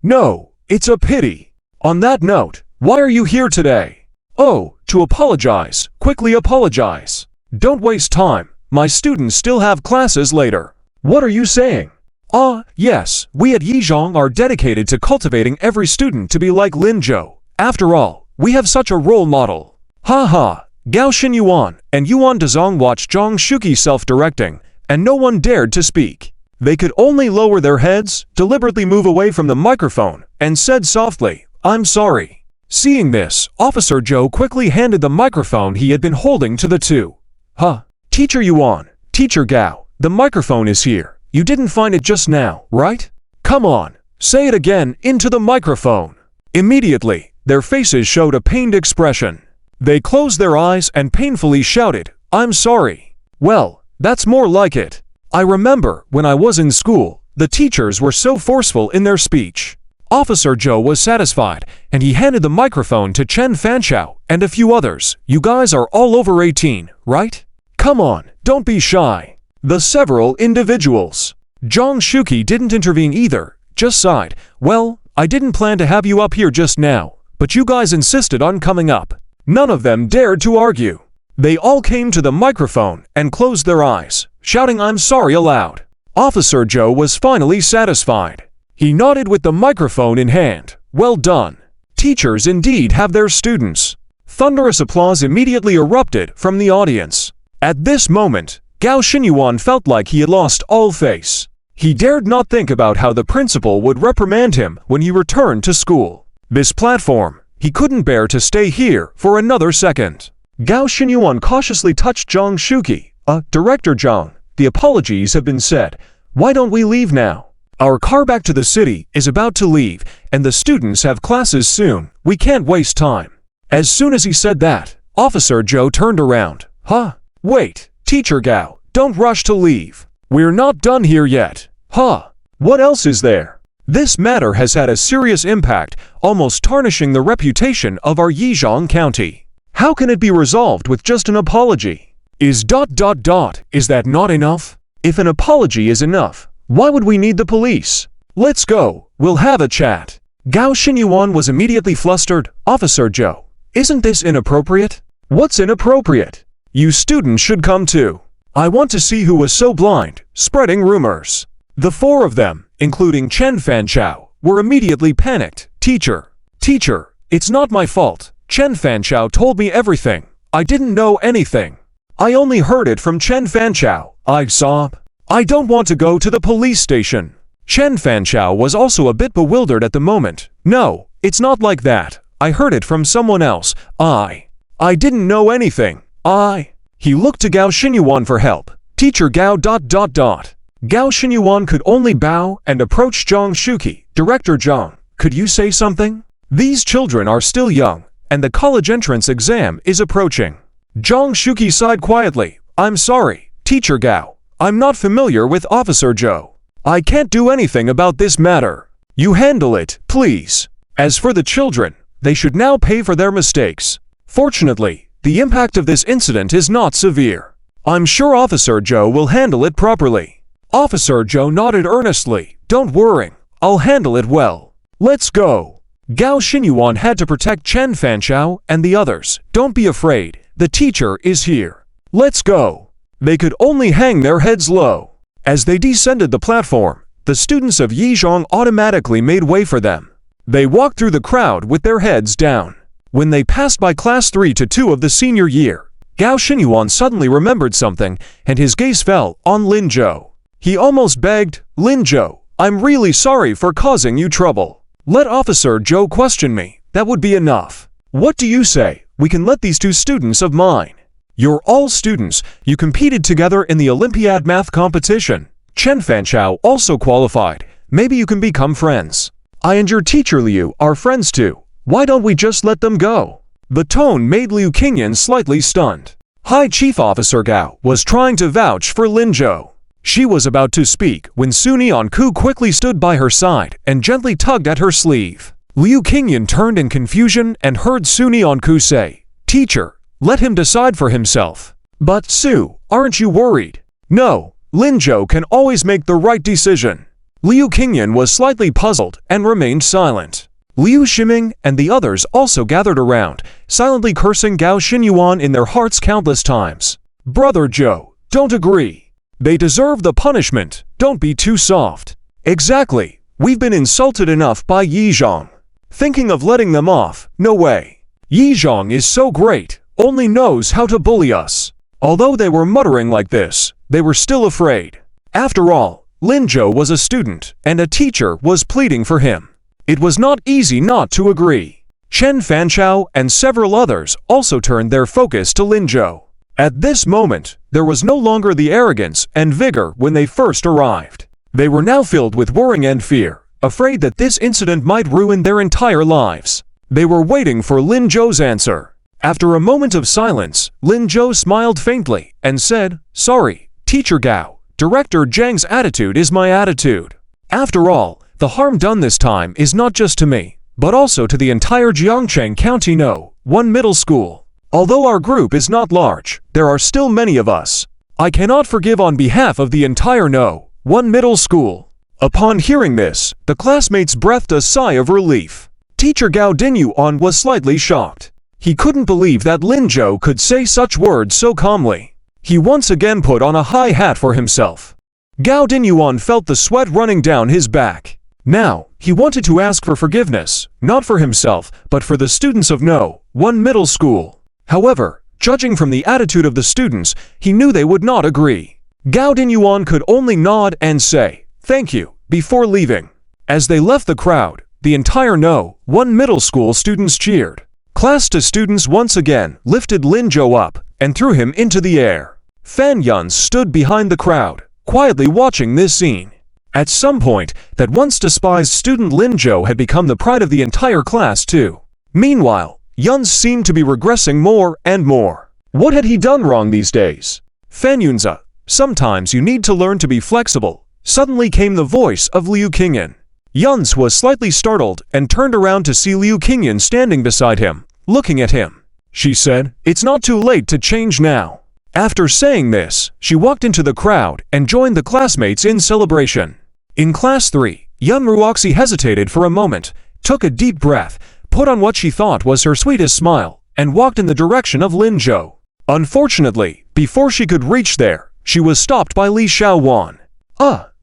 No, it's a pity. On that note, why are you here today? Oh, to apologize. Quickly apologize. Don't waste time. My students still have classes later. What are you saying? Yes, we at Yizhong are dedicated to cultivating every student to be like Lin Zhou. After all, we have such a role model. Ha. Gao Xinyuan and Yuan Dezong watched Zhang Shuqi self-directing, and no one dared to speak. They could only lower their heads, deliberately move away from the microphone, and said softly, I'm sorry." Seeing this, Officer Joe quickly handed the microphone he had been holding to the two. Teacher Yuan, Teacher Gao, the microphone is here. You didn't find it just now, right? Come on, say it again into the microphone." Immediately, their faces showed a pained expression. They closed their eyes and painfully shouted, "I'm sorry." "Well, that's more like it. I remember when I was in school, the teachers were so forceful in their speech." Officer Joe was satisfied, and he handed the microphone to Chen Fanchao and a few others. "You guys are all over 18, right? Come on, don't be shy." The several individuals. Zhang Shuqi didn't intervene either, just sighed. "Well, I didn't plan to have you up here just now, but you guys insisted on coming up." None of them dared to argue. They all came to the microphone and closed their eyes, shouting "I'm sorry" aloud. Officer Joe was finally satisfied. He nodded with the microphone in hand. "Well done. Teachers indeed have their students." Thunderous applause immediately erupted from the audience. At this moment, Gao Xinyuan felt like he had lost all face. He dared not think about how the principal would reprimand him when he returned to school. This platform, he couldn't bear to stay here for another second. Gao Xinyuan cautiously touched Zhang Shuqi. Director Zhang, the apologies have been said. Why don't we leave now? Our car back to the city is about to leave, and the students have classes soon. We can't waste time." As soon as he said that, Officer Joe turned around. Wait, Teacher Gao, don't rush to leave. We're not done here yet." What else is there? This matter has had a serious impact, almost tarnishing the reputation of our Yizhong County. How can it be resolved with just an apology? Is that not enough? If an apology is enough, why would we need the police? Let's go, we'll have a chat. Gao Xinyuan was immediately flustered. "Officer Joe, isn't this inappropriate?" "What's inappropriate? You students should come too. I want to see who was so blind, spreading rumors." The four of them, including Chen Fanchao, were immediately panicked. Teacher, it's not my fault. Chen Fanchao told me everything. I didn't know anything. I only heard it from Chen Fanchao." I sobbed. "I don't want to go to the police station." Chen Fanchao was also a bit bewildered at the moment. "No, it's not like that. I heard it from someone else. I didn't know anything. He looked to Gao Xinyuan for help. Teacher Gao ... Gao Xinyuan could only bow and approach Zhang Shuqi. "Director Zhang, could you say something? These children are still young, and the college entrance exam is approaching." Zhang Shuqi sighed quietly. "I'm sorry, Teacher Gao. I'm not familiar with Officer Joe. I can't do anything about this matter. You handle it, please. As for the children, they should now pay for their mistakes. Fortunately, the impact of this incident is not severe. I'm sure Officer Joe will handle it properly." Officer Joe nodded earnestly. "Don't worry, I'll handle it well. Let's go." Gao Xinyuan had to protect Chen Fanchao and the others. "Don't be afraid, the teacher is here. Let's go." They could only hang their heads low. As they descended the platform, the students of Yizhong automatically made way for them. They walked through the crowd with their heads down. When they passed by Class 3 to 2 of the senior year, Gao Xinyuan suddenly remembered something, and his gaze fell on Lin Zhou. He almost begged, "Lin Zhou, I'm really sorry for causing you trouble. Let Officer Joe question me, that would be enough. What do you say? We can let these two students of mine. You're all students, you competed together in the Olympiad math competition. Chen Fanchao also qualified. Maybe you can become friends. I and your teacher Liu are friends too. Why don't we just let them go?" The tone made Liu Qingyan slightly stunned. High Chief Officer Gao was trying to vouch for Lin Zhou. She was about to speak when Su Nianku quickly stood by her side and gently tugged at her sleeve. Liu Qingyan turned in confusion and heard Su Nianku say, "Teacher, let him decide for himself." "But Su, aren't you worried?" "No, Lin Zhou can always make the right decision." Liu Qingyan was slightly puzzled and remained silent. Liu Ximing and the others also gathered around, silently cursing Gao Xinyuan in their hearts countless times. "Brother Zhou, don't agree. They deserve the punishment, don't be too soft." "Exactly, we've been insulted enough by Yizhong. Thinking of letting them off, no way. Yizhong is so great, only knows how to bully us." Although they were muttering like this, they were still afraid. After all, Lin Zhou was a student, and a teacher was pleading for him. It was not easy not to agree. Chen Fanchao and several others also turned their focus to Lin Zhou. At this moment, there was no longer the arrogance and vigor when they first arrived. They were now filled with worry and fear, afraid that this incident might ruin their entire lives. They were waiting for Lin Zhou's answer. After a moment of silence, Lin Zhou smiled faintly and said, "Sorry, Teacher Gao, Director Zhang's attitude is my attitude. After all, the harm done this time is not just to me, but also to the entire Jiangcheng County No. 1 middle school. Although our group is not large, there are still many of us. I cannot forgive on behalf of the entire No. 1 middle school." Upon hearing this, the classmates breathed a sigh of relief. Teacher Gao Dingyuan was slightly shocked. He couldn't believe that Lin Zhou could say such words so calmly. He once again put on a high hat for himself. Gao Dingyuan felt the sweat running down his back. Now, he wanted to ask for forgiveness, not for himself, but for the students of No. 1 middle school. However, judging from the attitude of the students, he knew they would not agree. Gao Dingyuan could only nod and say, "Thank you," before leaving. As they left the crowd, the entire No. 1 middle school students cheered. Class to students once again lifted Lin Zhou up and threw him into the air. Fan Yun stood behind the crowd, quietly watching this scene. At some point, that once despised student Lin Zhou had become the pride of the entire class too. Meanwhile, Yun seemed to be regressing more and more. What had he done wrong these days? "Fan Yunza, sometimes you need to learn to be flexible," suddenly came the voice of Liu Qingyan. Yuns was slightly startled and turned around to see Liu Qingyan standing beside him, looking at him. She said, "It's not too late to change now." After saying this, she walked into the crowd and joined the classmates in celebration. In class 3, young Ruoxi hesitated for a moment, took a deep breath, put on what she thought was her sweetest smile, and walked in the direction of Lin Zhou. Unfortunately, before she could reach there, she was stopped by Li Xiaowan.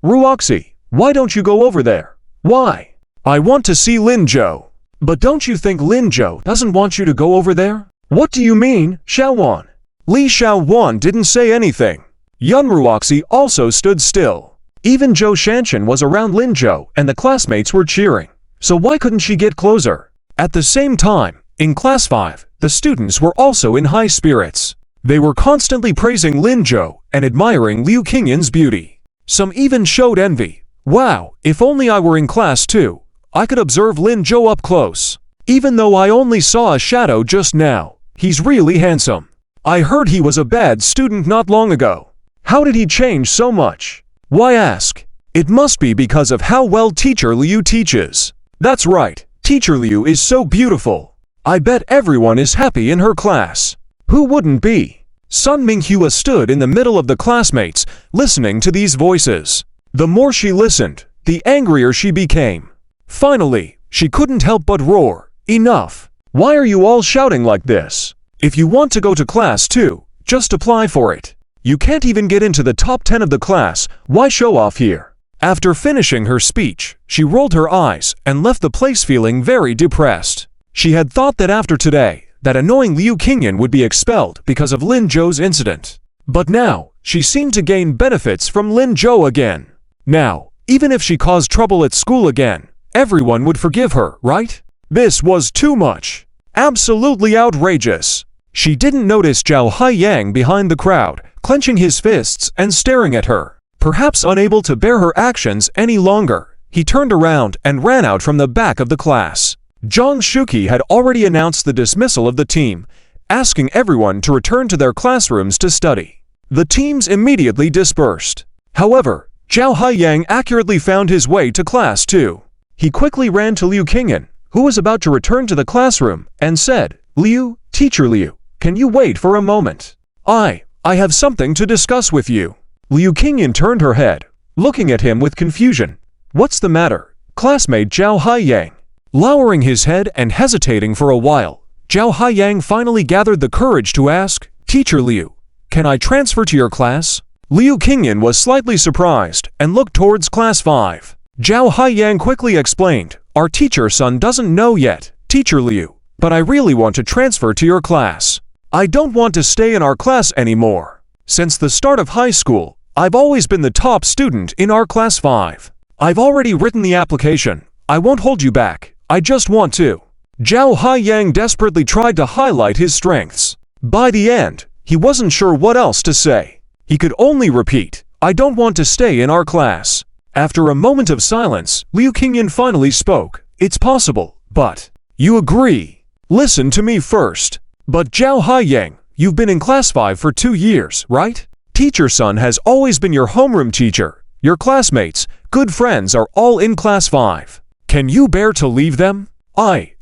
Ruoxi, why don't you go over there?" "Why? I want to see Lin Zhou." "But don't you think Lin Zhou doesn't want you to go over there?" "What do you mean, Xiaowan?" Li Xiaowan didn't say anything. Yun Ruoxi also stood still. Even Zhou Shanshan was around Lin Zhou and the classmates were cheering. So why couldn't she get closer? At the same time, in class 5, the students were also in high spirits. They were constantly praising Lin Zhou and admiring Liu Qingyan's beauty. Some even showed envy. "Wow, if only I were in class 2, I could observe Lin Zhou up close. Even though I only saw a shadow just now, he's really handsome. I heard he was a bad student not long ago. How did he change so much? Why ask? It must be because of how well Teacher Liu teaches. That's right, Teacher Liu is so beautiful. I bet everyone is happy in her class." Who wouldn't be? Sun Minghua stood in the middle of the classmates, listening to these voices. The more she listened, the angrier she became. Finally, she couldn't help but roar, "Enough! Why are you all shouting like this? If you want to go to class 2, just apply for it. You can't even get into the top 10 of the class, why show off here?" After finishing her speech, she rolled her eyes and left the place feeling very depressed. She had thought that after today, that annoying Liu Qingyan would be expelled because of Lin Zhou's incident. But now, she seemed to gain benefits from Lin Zhou again. Now, even if she caused trouble at school again, everyone would forgive her, right? This was too much. Absolutely outrageous. She didn't notice Zhao Haiyang behind the crowd, clenching his fists and staring at her. Perhaps unable to bear her actions any longer, he turned around and ran out from the back of the class. Zhang Shuqi had already announced the dismissal of the team, asking everyone to return to their classrooms to study. The teams immediately dispersed. However, Zhao Haiyang accurately found his way to class 2. He quickly ran to Liu Qingyan, who was about to return to the classroom, and said, "Liu, Teacher Liu, can you wait for a moment? I have something to discuss with you." Liu Qingyan turned her head, looking at him with confusion. "What's the matter, classmate Zhao Haiyang?" Lowering his head and hesitating for a while, Zhao Haiyang finally gathered the courage to ask, "Teacher Liu, can I transfer to your class?" Liu Qingyan was slightly surprised and looked towards class 5. Zhao Haiyang quickly explained, "Our teacher's son doesn't know yet, Teacher Liu, but I really want to transfer to your class. I don't want to stay in our class anymore. Since the start of high school, I've always been the top student in our class 5. I've already written the application. I won't hold you back, I just want to. Zhao Haiyang desperately tried to highlight his strengths. By the end, he wasn't sure what else to say. He could only repeat, I don't want to stay in our class. After a moment of silence, Liu Qingyan finally spoke. It's possible, but... You agree? Listen to me first. But Zhao Haiyang, you've been in class 5 for 2 years, right? Teacher Sun has always been your homeroom teacher. Your classmates, good friends are all in class 5. Can you bear to leave them?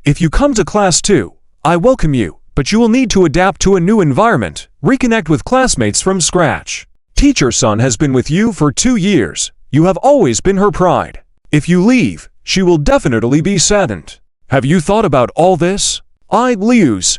If you come to class 2, I welcome you, but you will need to adapt to a new environment, reconnect with classmates from scratch. Teacher Sun has been with you for 2 years. You have always been her pride. If you leave, she will definitely be saddened. Have you thought about all this? Zhao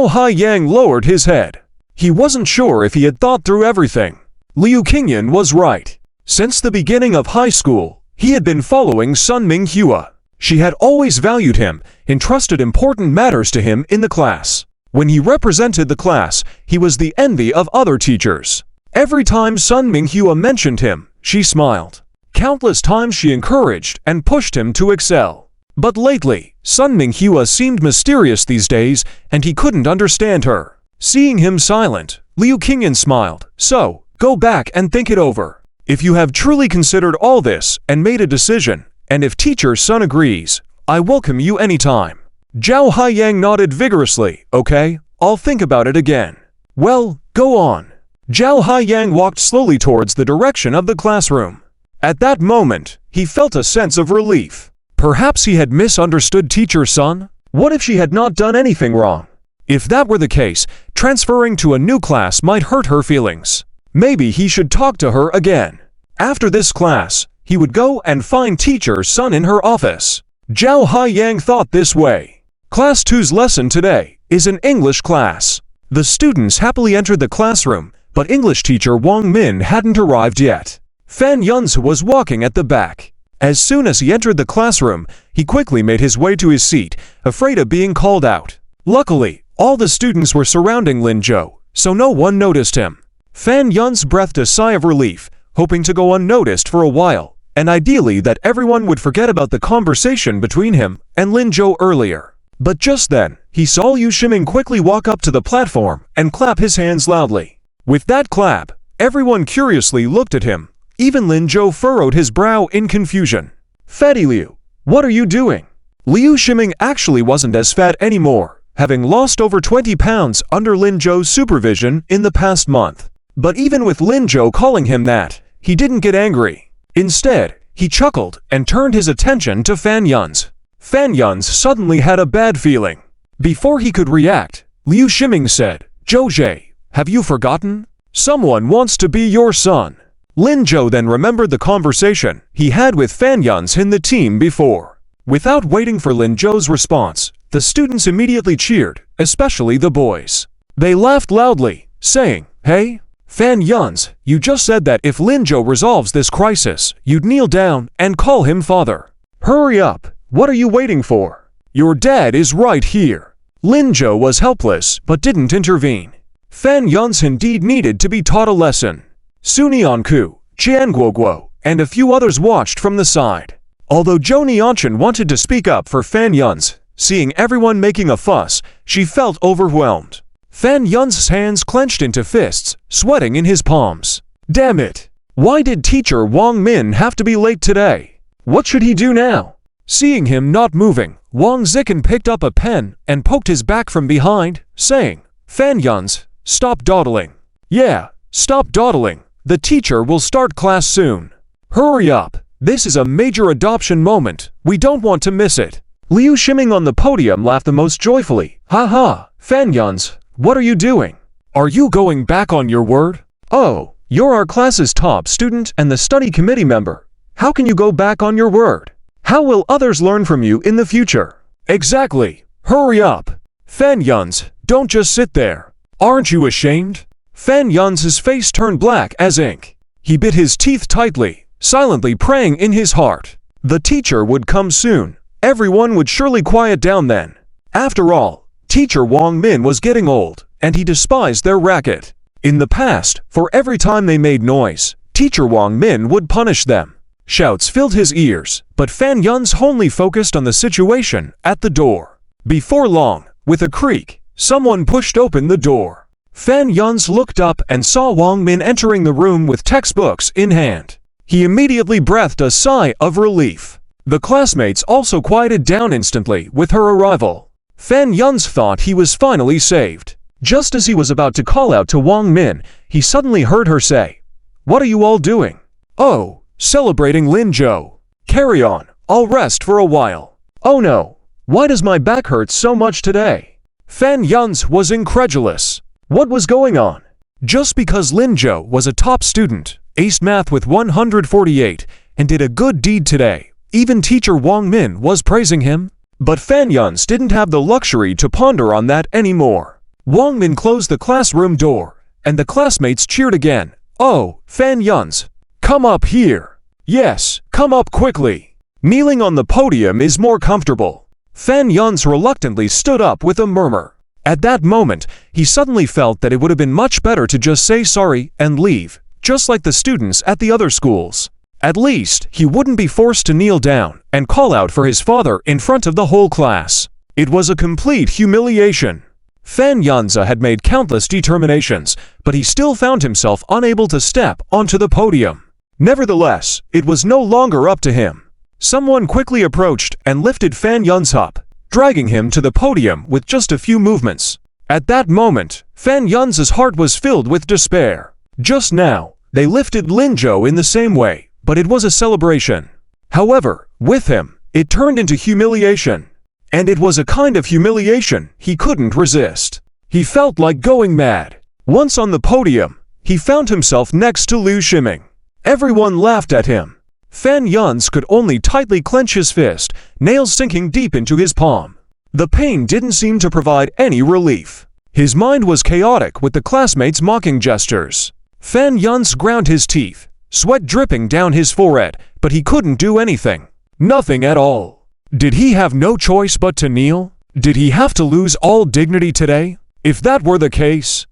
Haiyang lowered his head. He wasn't sure if he had thought through everything. Liu Qingyan was right. Since the beginning of high school, he had been following Sun Minghua. She had always valued him, entrusted important matters to him in the class. When he represented the class, he was the envy of other teachers. Every time Sun Minghua mentioned him, she smiled. Countless times she encouraged and pushed him to excel. But lately, Sun Minghua seemed mysterious these days, and he couldn't understand her. Seeing him silent, Liu Qingyan smiled. So, go back and think it over. If you have truly considered all this and made a decision, and if Teacher Sun agrees, I welcome you anytime. Zhao Haiyang nodded vigorously. Okay, I'll think about it again. Well, go on. Zhao Haiyang walked slowly towards the direction of the classroom. At that moment, he felt a sense of relief. Perhaps he had misunderstood Teacher Sun? What if she had not done anything wrong? If that were the case, transferring to a new class might hurt her feelings. Maybe he should talk to her again. After this class, he would go and find Teacher Sun in her office. Zhao Haiyang thought this way. Class 2's lesson today is an English class. The students happily entered the classroom, but English teacher Wang Min hadn't arrived yet. Fan Yunzi was walking at the back. As soon as he entered the classroom, he quickly made his way to his seat, afraid of being called out. Luckily, all the students were surrounding Lin Zhou, so no one noticed him. Fan Yunzi breathed a sigh of relief, hoping to go unnoticed for a while, and ideally that everyone would forget about the conversation between him and Lin Zhou earlier. But just then, he saw Liu Shiming quickly walk up to the platform and clap his hands loudly. With that clap, everyone curiously looked at him. Even Lin Zhou furrowed his brow in confusion. Fatty Liu, what are you doing? Liu Shiming actually wasn't as fat anymore, having lost over 20 pounds under Lin Zhou's supervision in the past month. But even with Lin Zhou calling him that, he didn't get angry. Instead, he chuckled and turned his attention to Fan Yunzi. Fan Yunzi suddenly had a bad feeling. Before he could react, Liu Shiming said, Zhou Zhe, have you forgotten? Someone wants to be your son. Lin Zhou then remembered the conversation he had with Fan Yunzi in the team before. Without waiting for Lin Zhou's response, the students immediately cheered, especially the boys. They laughed loudly, saying, Hey, Fan Yunzi, you just said that if Lin Zhou resolves this crisis, you'd kneel down and call him father. Hurry up, what are you waiting for? Your dad is right here. Lin Zhou was helpless but didn't intervene. Fan Yunzi indeed needed to be taught a lesson. Su Nianku, Jian Guoguo, and a few others watched from the side. Although Zhou Nianchen wanted to speak up for Fan Yunzi, seeing everyone making a fuss, she felt overwhelmed. Fan Yunzi's hands clenched into fists, sweating in his palms. Damn it! Why did teacher Wang Min have to be late today? What should he do now? Seeing him not moving, Wang Zikan picked up a pen and poked his back from behind, saying, Fan Yunzi, stop dawdling. Yeah, stop dawdling. The teacher will start class soon. Hurry up. This is a major adoption moment. We don't want to miss it. Liu Shiming on the podium laughed the most joyfully. Ha, Fan Yunzi, what are you doing? Are you going back on your word? Oh, you're our class's top student and the study committee member. How can you go back on your word? How will others learn from you in the future? Exactly. Hurry up. Fan Yunzi, don't just sit there. Aren't you ashamed? Fan Yunzi's face turned black as ink. He bit his teeth tightly, silently praying in his heart. The teacher would come soon. Everyone would surely quiet down then. After all, teacher Wang Min was getting old, and he despised their racket. In the past, for every time they made noise, teacher Wang Min would punish them. Shouts filled his ears, but Fan Yun's only focused on the situation at the door. Before long, with a creak, someone pushed open the door. Fan Yun's looked up and saw Wang Min entering the room with textbooks in hand. He immediately breathed a sigh of relief. The classmates also quieted down instantly with her arrival. Fan Yun's thought he was finally saved. Just as he was about to call out to Wang Min, he suddenly heard her say, "What are you all doing?" "Oh, celebrating Lin Zhou." "Carry on, I'll rest for a while." "Oh no, why does my back hurt so much today?" Fan Yun's was incredulous. What was going on? Just because Lin Zhou was a top student, aced math with 148, and did a good deed today, even teacher Wang Min was praising him? But Fan Yun's didn't have the luxury to ponder on that anymore. Wang Min closed the classroom door, and the classmates cheered again. "Oh, Fan Yun's, come up here." "Yes, come up quickly. Kneeling on the podium is more comfortable." Fan Yun's reluctantly stood up with a murmur. At that moment, he suddenly felt that it would have been much better to just say sorry and leave, just like the students at the other schools. At least, he wouldn't be forced to kneel down and call out for his father in front of the whole class. It was a complete humiliation. Fan Yanzi had made countless determinations, but he still found himself unable to step onto the podium. Nevertheless, it was no longer up to him. Someone quickly approached and lifted Fan Yanzi up, dragging him to the podium with just a few movements. At that moment, Fan Yanzi's heart was filled with despair. Just now, they lifted Lin Zhou in the same way, but it was a celebration. However, with him, it turned into humiliation. And it was a kind of humiliation he couldn't resist. He felt like going mad. Once on the podium, he found himself next to Liu Shiming. Everyone laughed at him. Fan Yanzi could only tightly clench his fist, nails sinking deep into his palm. The pain didn't seem to provide any relief. His mind was chaotic with the classmates' mocking gestures. Fan Yanzi ground his teeth, sweat dripping down his forehead, but he couldn't do anything. Nothing at all. Did he have no choice but to kneel? Did he have to lose all dignity today? If that were the case,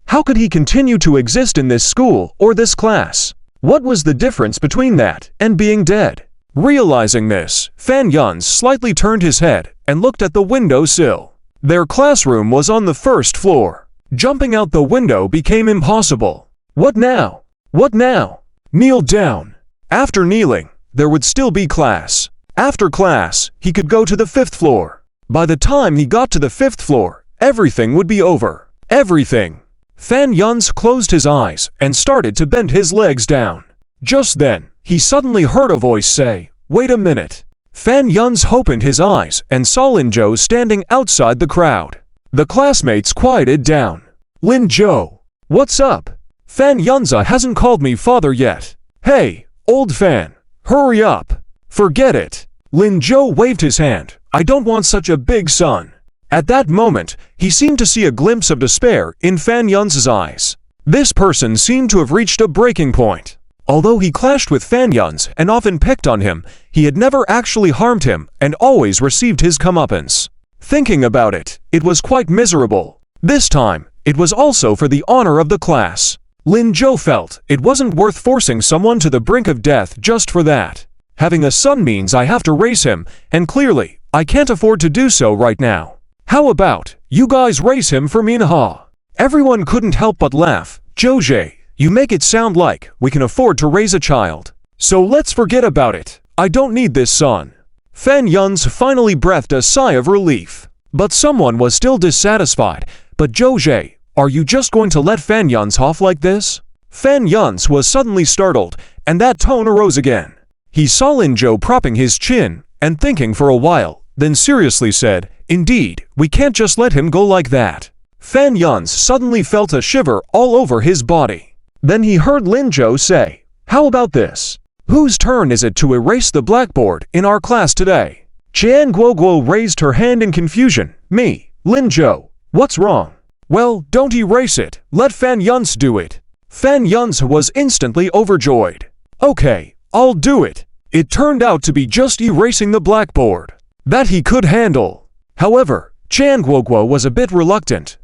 how could he continue to exist in this school or this class? What was the difference between that and being dead? Realizing this, Fan Yanzi slightly turned his head and looked at the window sill. Their classroom was on the first floor. Jumping out the window became impossible. What now? What now? Kneel down. After kneeling, there would still be class. After class, he could go to the 5th floor. By the time he got to the 5th floor, everything would be over. Everything. Fan Yanzi closed his eyes and started to bend his legs down. Just then, he suddenly heard a voice say, "Wait a minute." Fan Yanzi opened his eyes and saw Lin Zhou standing outside the crowd. The classmates quieted down. "Lin Zhou, what's up? Fan Yanzi hasn't called me father yet." "Hey, old Fan, hurry up." "Forget it." Lin Zhou waved his hand. "I don't want such a big son." At that moment, he seemed to see a glimpse of despair in Fan Yanzi's eyes. This person seemed to have reached a breaking point. Although he clashed with Fan Yanzi and often picked on him, he had never actually harmed him and always received his comeuppance. Thinking about it, it was quite miserable. This time, it was also for the honor of the class. Lin Zhou felt it wasn't worth forcing someone to the brink of death just for that. Having a son means I have to raise him, and clearly, I can't afford to do so right now. How about, you guys raise him for Minha? Everyone couldn't help but laugh. "Zhou, you make it sound like we can afford to raise a child. So let's forget about it. I don't need this son." Fan Yanzi finally breathed a sigh of relief. But someone was still dissatisfied. "But Zhou, are you just going to let Fan Yanzi off like this?" Fan Yanzi was suddenly startled, and that tone arose again. He saw Lin Zhou propping his chin and thinking for a while, then seriously said, "Indeed, we can't just let him go like that." Fan Yanzi suddenly felt a shiver all over his body. Then he heard Lin Zhou say, "How about this? Whose turn is it to erase the blackboard in our class today?" Qian Guoguo raised her hand in confusion. "Me, Lin Zhou, what's wrong?" "Well, don't erase it, let Fan Yanzi do it." Fan Yanzi was instantly overjoyed. "Okay, I'll do it." It turned out to be just erasing the blackboard. That he could handle. However, Qian Guoguo was a bit reluctant.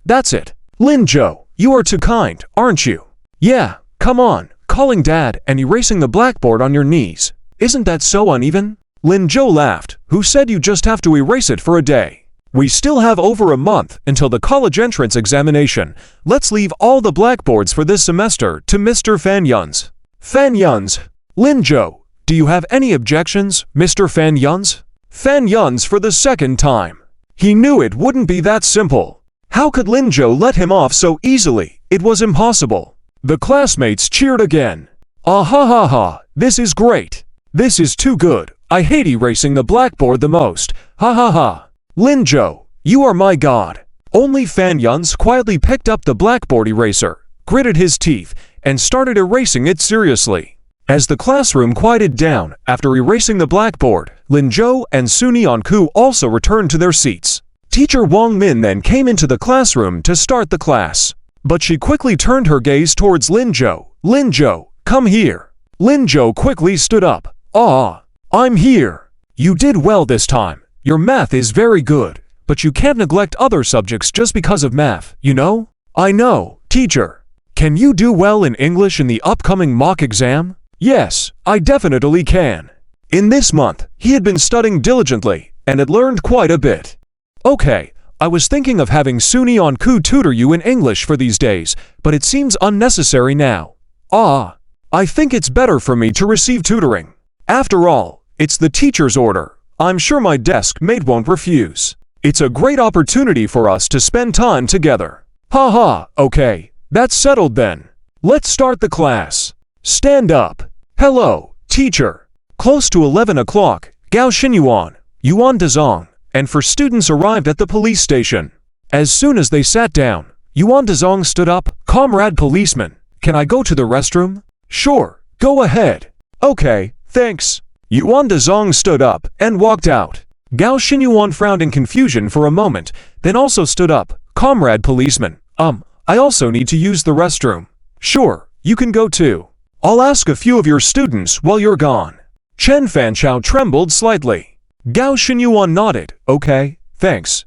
"That's it. Lin Zhou, you are too kind, aren't you?" "Yeah, come on, calling Dad and erasing the blackboard on your knees. Isn't that so uneven? Lin Zhou laughed. Who said you just have to erase it for a day? We still have over a month until the college entrance examination. Let's leave all the blackboards for this semester to Mr. Fan Yun's. Fan Yun's. Lin Zhou, do you have any objections, Mr. Fan Yun's? Fan Yun's for the second time. He knew it wouldn't be that simple. How could Lin Zhou let him off so easily? It was impossible. The classmates cheered again. Ah ha ha ha, this is great. This is too good. I hate erasing the blackboard the most. Ha ha ha. Lin Zhou, you are my god. Only Fan Yun's quietly picked up the blackboard eraser, gritted his teeth, and started erasing it seriously. As the classroom quieted down after erasing the blackboard, Lin Zhou and Suni Onku also returned to their seats. Teacher Wang Min then came into the classroom to start the class. But she quickly turned her gaze towards Lin Zhou. Lin Zhou, come here. Lin Zhou quickly stood up. Ah, I'm here. You did well this time. Your math is very good, but you can't neglect other subjects just because of math, you know? I know, teacher. Can you do well in English in the upcoming mock exam? Yes, I definitely can. In this month, he had been studying diligently and had learned quite a bit. Okay, I was thinking of having Suni Onku tutor you in English for these days, but it seems unnecessary now. Ah, I think it's better for me to receive tutoring. After all, it's the teacher's order. I'm sure my Deskmate won't refuse. It's a great opportunity for us to spend time together. Ha ha, okay, that's settled then. Let's start the class. Stand up. Hello, teacher. Close to 11 o'clock, Gao Xinyuan, Yuan Dezong, and for students arrived at the police station. As soon as they sat down, Yuan Dezong stood up. Comrade policeman, can I go to the restroom? Sure, go ahead. Okay, thanks. Yuan Dezong stood up and walked out. Gao Xinyuan frowned in confusion for a moment, then also stood up. Comrade policeman, I also need to use the restroom. Sure, you can go too. I'll ask a few of your students while you're gone. Chen Fanchao trembled slightly. Gao Xinyuan nodded. Okay, thanks,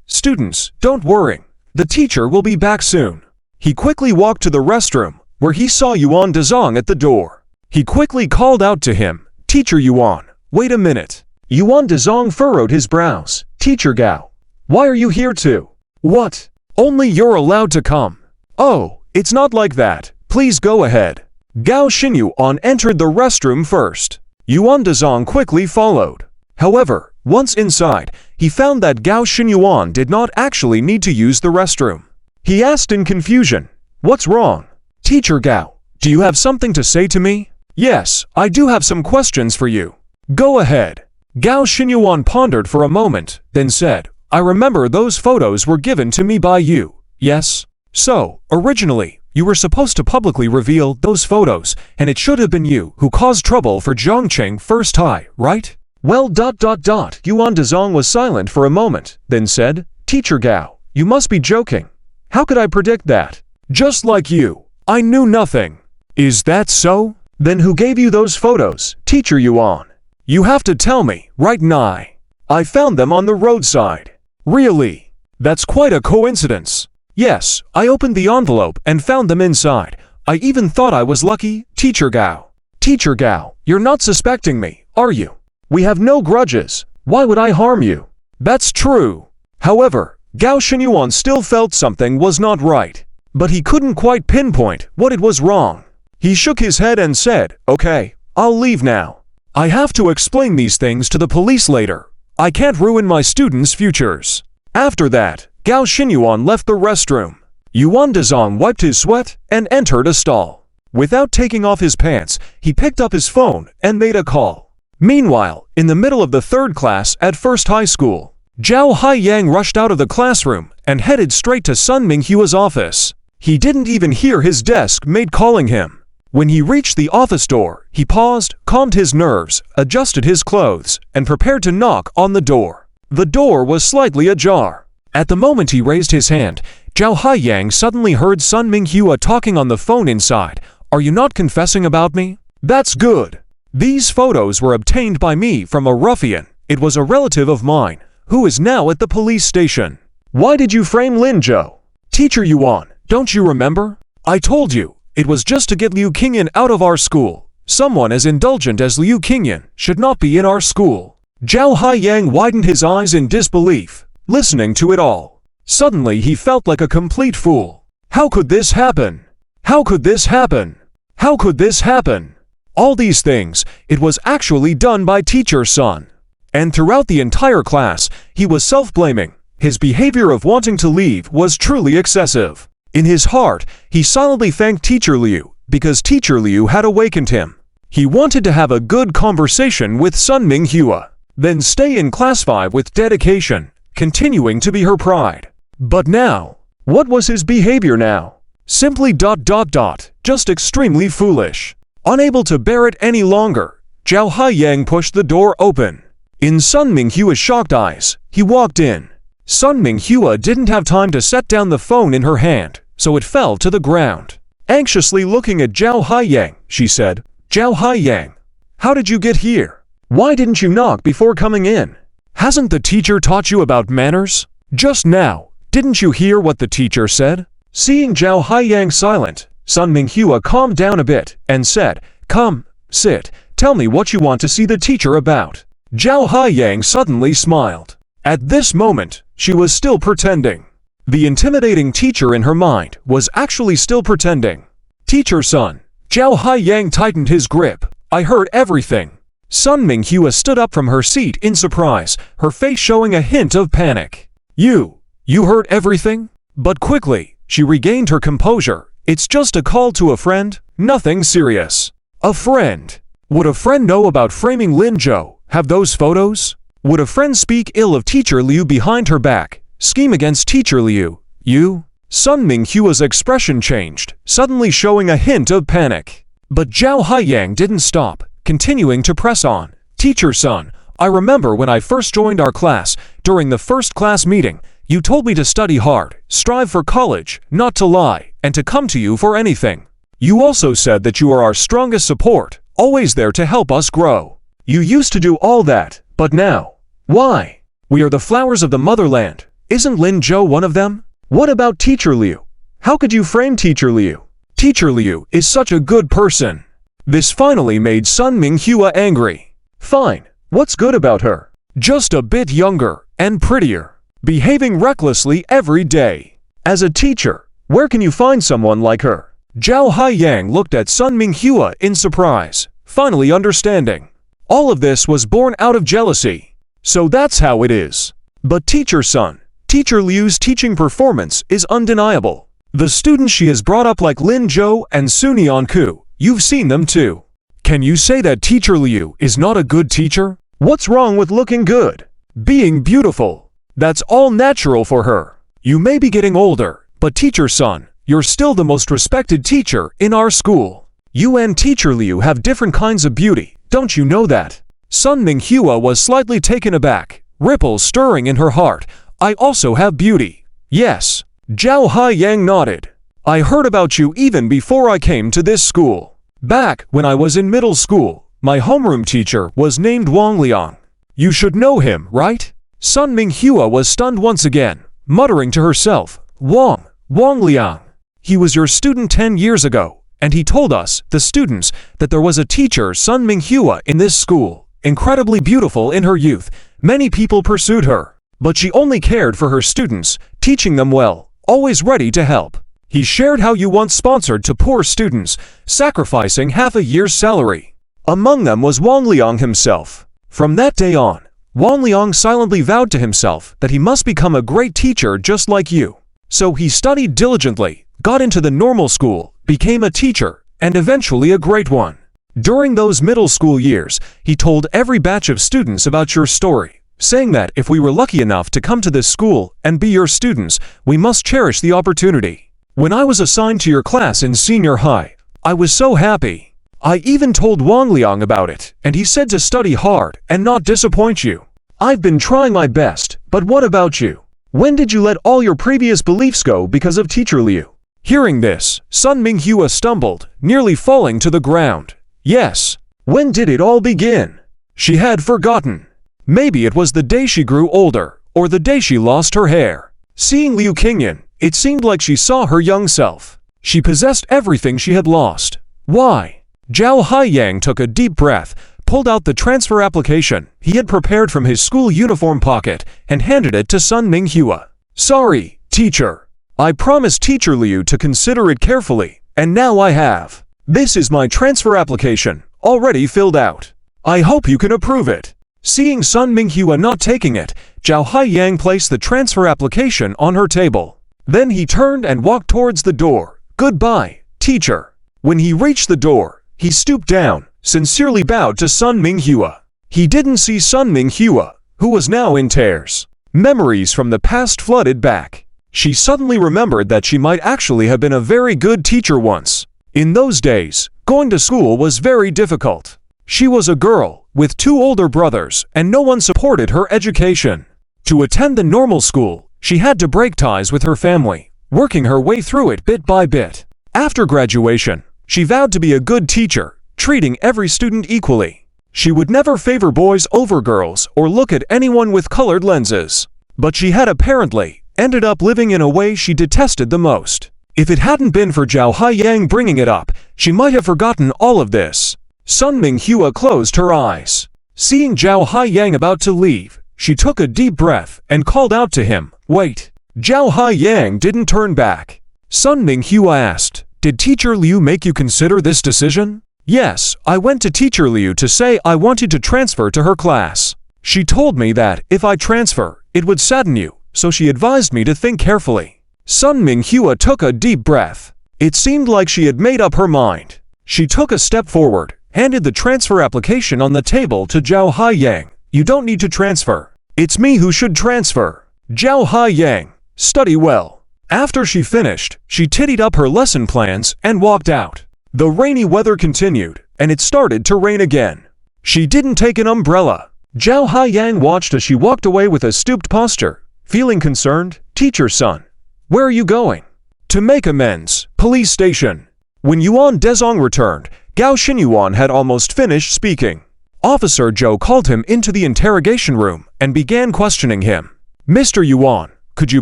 students, don't worry. The teacher will be back soon. He quickly walked to the restroom, where he saw Yuan Dezong at the door. He quickly called out to him, Teacher Yuan, wait a minute. Yuan Dezong furrowed his brows. Teacher Gao, why are you here too? What? Only you're allowed to come. Oh, it's not like that. Please go ahead. Gao Xinyuan entered the restroom first. Yuan Dezong quickly followed. However, once inside, he found that Gao Xinyuan did not actually need to use the restroom. He asked in confusion, What's wrong? Teacher Gao, do you have something to say to me? Yes, I do have some questions for you. Go ahead. Gao Xinyuan pondered for a moment, then said, I remember those photos were given to me by you, yes? So, originally, you were supposed to publicly reveal those photos, and it should have been you who caused trouble for Zhongcheng First High, right? Well, Yuan Dezong was silent for a moment, then said, Teacher Gao, you must be joking. How could I predict that? Just like you, I knew nothing. Is that so? Then who gave you those photos, Teacher Yuan? You have to tell me, right now. I found them on the roadside. Really? That's quite a coincidence. Yes, I opened the envelope and found them inside. I even thought I was lucky, Teacher Gao. Teacher Gao, you're not suspecting me, are you? We have no grudges. Why would I harm you? That's true. However, Gao Xinyuan still felt something was not right. But he couldn't quite pinpoint what it was wrong. He shook his head and said, Okay, I'll leave now. I have to explain these things to the police later. I can't ruin my students' futures. After that, Gao Xinyuan left the restroom. Yuan Dezong wiped his sweat and entered a stall. Without taking off his pants, he picked up his phone and made a call. Meanwhile, in the middle of the third class at First High School, Zhao Haiyang rushed out of the classroom and headed straight to Sun Minghua's office. He didn't even hear his Deskmate calling him. When he reached the office door, he paused, calmed his nerves, adjusted his clothes, and prepared to knock on the door. The door was slightly ajar. At the moment he raised his hand, Zhao Haiyang suddenly heard Sun Minghua talking on the phone inside. Are you not confessing about me? That's good. These photos were obtained by me from a ruffian. It was a relative of mine, who is now at the police station. Why did you frame Lin Zhou? Teacher Yuan, don't you remember? I told you, It was just to get Liu Qingyan out of our school. Someone as indulgent as Liu Qingyan should not be in our school. Zhao Haiyang widened his eyes in disbelief, listening to it all. Suddenly he felt like a complete fool. How could this happen? How could this happen? How could this happen? All these things, it was actually done by teacher Sun. And throughout the entire class, he was self-blaming. His behavior of wanting to leave was truly excessive. In his heart, he silently thanked Teacher Liu, because Teacher Liu had awakened him. He wanted to have a good conversation with Sun Minghua, then stay in class 5 with dedication, continuing to be her pride. But now, what was his behavior now? Simply ... just extremely foolish. Unable to bear it any longer, Zhao Haiyang pushed the door open. In Sun Minghua's shocked eyes, he walked in. Sun Minghua didn't have time to set down the phone in her hand, so it fell to the ground. Anxiously looking at Zhao Haiyang, she said, "Zhao Haiyang, how did you get here? Why didn't you knock before coming in? Hasn't the teacher taught you about manners? Just now, didn't you hear what the teacher said?" Seeing Zhao Haiyang silent, Sun Minghua calmed down a bit and said, "Come, sit, tell me what you want to see the teacher about." Zhao Haiyang suddenly smiled. At this moment, she was still pretending. The intimidating teacher in her mind was actually still pretending. "Teacher Sun." Zhao Haiyang tightened his grip. "I heard everything." Sun Minghua stood up from her seat in surprise, her face showing a hint of panic. You heard everything?" But quickly, she regained her composure. "It's just a call to a friend, nothing serious." A friend? Would a friend know about framing Lin Zhou, have those photos? Would a friend speak ill of Teacher Liu behind her back, scheme against Teacher Liu? You? Sun Minghua's expression changed, suddenly showing a hint of panic. But Zhao Haiyang didn't stop, continuing to press on. "Teacher Sun, I remember when I first joined our class, during the first class meeting, you told me to study hard, strive for college, not to lie, and to come to you for anything. You also said that you are our strongest support, always there to help us grow. You used to do all that, but now, why? We are the flowers of the motherland. Isn't Lin Zhou one of them? What about Teacher Liu? How could you frame Teacher Liu? Teacher Liu is such a good person." This finally made Sun Minghua angry. "Fine, what's good about her? Just a bit younger and prettier, behaving recklessly every day. As a teacher, where can you find someone like her?" Zhao Haiyang looked at Sun Minghua in surprise, finally understanding. All of this was born out of jealousy. So that's how it is. But Teacher Sun, Teacher Liu's teaching performance is undeniable. The students she has brought up like Lin Zhou and Sun Yanku, you've seen them too. Can you say that Teacher Liu is not a good teacher? What's wrong with looking good? Being beautiful? That's all natural for her. You may be getting older, but Teacher Sun, you're still the most respected teacher in our school. You and Teacher Liu have different kinds of beauty, don't you know that?" Sun Minghua was slightly taken aback, ripples stirring in her heart. "I also have beauty." "Yes." Zhao Haiyang nodded. "I heard about you even before I came to this school. Back when I was in middle school, my homeroom teacher was named Wang Liang. You should know him, right?" Sun Minghua was stunned once again, muttering to herself, Wang Liang. He was your student 10 years ago, and he told us, the students, that there was a teacher, Sun Minghua, in this school, incredibly beautiful in her youth. Many people pursued her, but she only cared for her students, teaching them well, always ready to help. He shared how you once sponsored to poor students, sacrificing half a year's salary. Among them was Wang Liang himself. From that day on, Wang Liang silently vowed to himself that he must become a great teacher just like you. So he studied diligently, got into the normal school, became a teacher, and eventually a great one. During those middle school years, he told every batch of students about your story, saying that if we were lucky enough to come to this school and be your students, we must cherish the opportunity. When I was assigned to your class in senior high, I was so happy. I even told Wang Liang about it, and he said to study hard and not disappoint you. I've been trying my best, but what about you? When did you let all your previous beliefs go because of Teacher Liu? Hearing this, Sun Minghua stumbled, nearly falling to the ground. Yes. When did it all begin? She had forgotten. Maybe it was the day she grew older, or the day she lost her hair. Seeing Liu Qingyan, it seemed like she saw her young self. She possessed everything she had lost. Why? Zhao Haiyang took a deep breath, pulled out the transfer application he had prepared from his school uniform pocket, and handed it to Sun Minghua. Sorry, teacher. I promised Teacher Liu to consider it carefully, and now I have. This is my transfer application, already filled out. I hope you can approve it. Seeing Sun Minghua not taking it, Zhao Haiyang placed the transfer application on her table. Then he turned and walked towards the door. Goodbye, teacher. When he reached the door, he stooped down, sincerely bowed to Sun Minghua. He didn't see Sun Minghua, who was now in tears. Memories from the past flooded back. She suddenly remembered that she might actually have been a very good teacher once. In those days, going to school was very difficult. She was a girl, with 2 older brothers, and no one supported her education. To attend the normal school, she had to break ties with her family, working her way through it bit by bit. After graduation, she vowed to be a good teacher, treating every student equally. She would never favor boys over girls or look at anyone with colored lenses. But she had apparently ended up living in a way she detested the most. If it hadn't been for Zhao Haiyang bringing it up, she might have forgotten all of this. Sun Minghua closed her eyes. Seeing Zhao Haiyang about to leave, she took a deep breath and called out to him, "Wait." Zhao Haiyang didn't turn back. Sun Minghua asked, "Did Teacher Liu make you consider this decision?" "Yes, I went to Teacher Liu to say I wanted to transfer to her class. She told me that if I transfer, it would sadden you, so she advised me to think carefully." Sun Minghua took a deep breath. It seemed like she had made up her mind. She took a step forward, handed the transfer application on the table to Zhao Haiyang. "You don't need to transfer. It's me who should transfer." Zhao Haiyang, study well. After she finished, she tittied up her lesson plans and walked out. The rainy weather continued, and it started to rain again. She didn't take an umbrella. Zhao Haiyang watched as she walked away with a stooped posture, feeling concerned. "Teacher's son, where are you going?" "To make amends, police station." When Yuan Dezong returned, Gao Xinyuan had almost finished speaking. Officer Zhou called him into the interrogation room and began questioning him. "Mr. Yuan, could you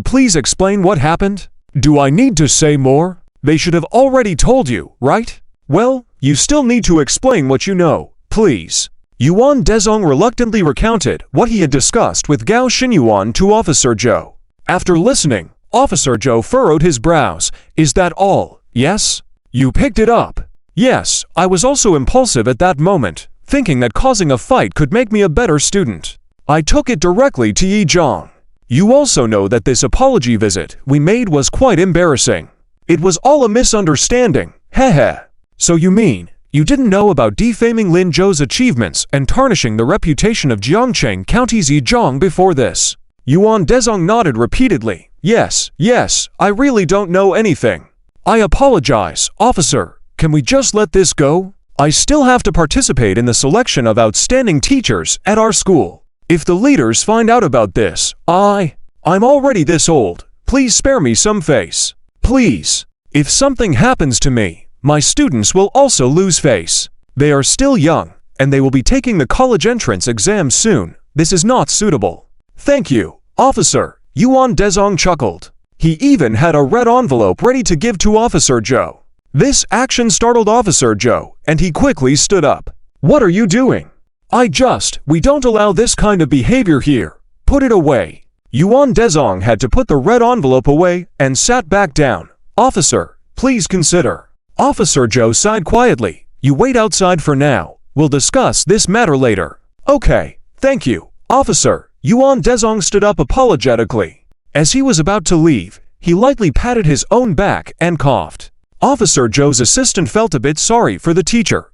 please explain what happened?" "Do I need to say more? They should have already told you, right?" "Well, you still need to explain what you know, please." Yuan Dezong reluctantly recounted what he had discussed with Gao Xinyuan to Officer Zhou. After listening, Officer Zhou furrowed his brows. "Is that all? Yes? You picked it up?" "Yes, I was also impulsive at that moment, thinking that causing a fight could make me a better student. I took it directly to Yi Zhang. You also know that this apology visit we made was quite embarrassing. It was all a misunderstanding, heh. So you mean, you didn't know about defaming Lin Zhou's achievements and tarnishing the reputation of Jiangcheng County's Zhejiang before this?" Yuan Dezong nodded repeatedly. Yes, I really don't know anything." "I apologize, officer. Can we just let this go? I still have to participate in the selection of outstanding teachers at our school. If the leaders find out about this, I'm already this old. Please spare me some face. Please. If something happens to me, my students will also lose face. They are still young, and they will be taking the college entrance exam soon. This is not suitable." "Thank you, officer," Yuan Dezong chuckled. He even had a red envelope ready to give to Officer Zhou. This action startled Officer Zhou, and he quickly stood up. "What are you doing?" We don't allow this kind of behavior here. Put it away." Yuan Dezong had to put the red envelope away and sat back down. "Officer, please consider." Officer Zhou sighed quietly. "You wait outside for now. We'll discuss this matter later." "Okay, thank you, officer." Yuan Dezong stood up apologetically. As he was about to leave, he lightly patted his own back and coughed. Officer Zhou's assistant felt a bit sorry for the teacher.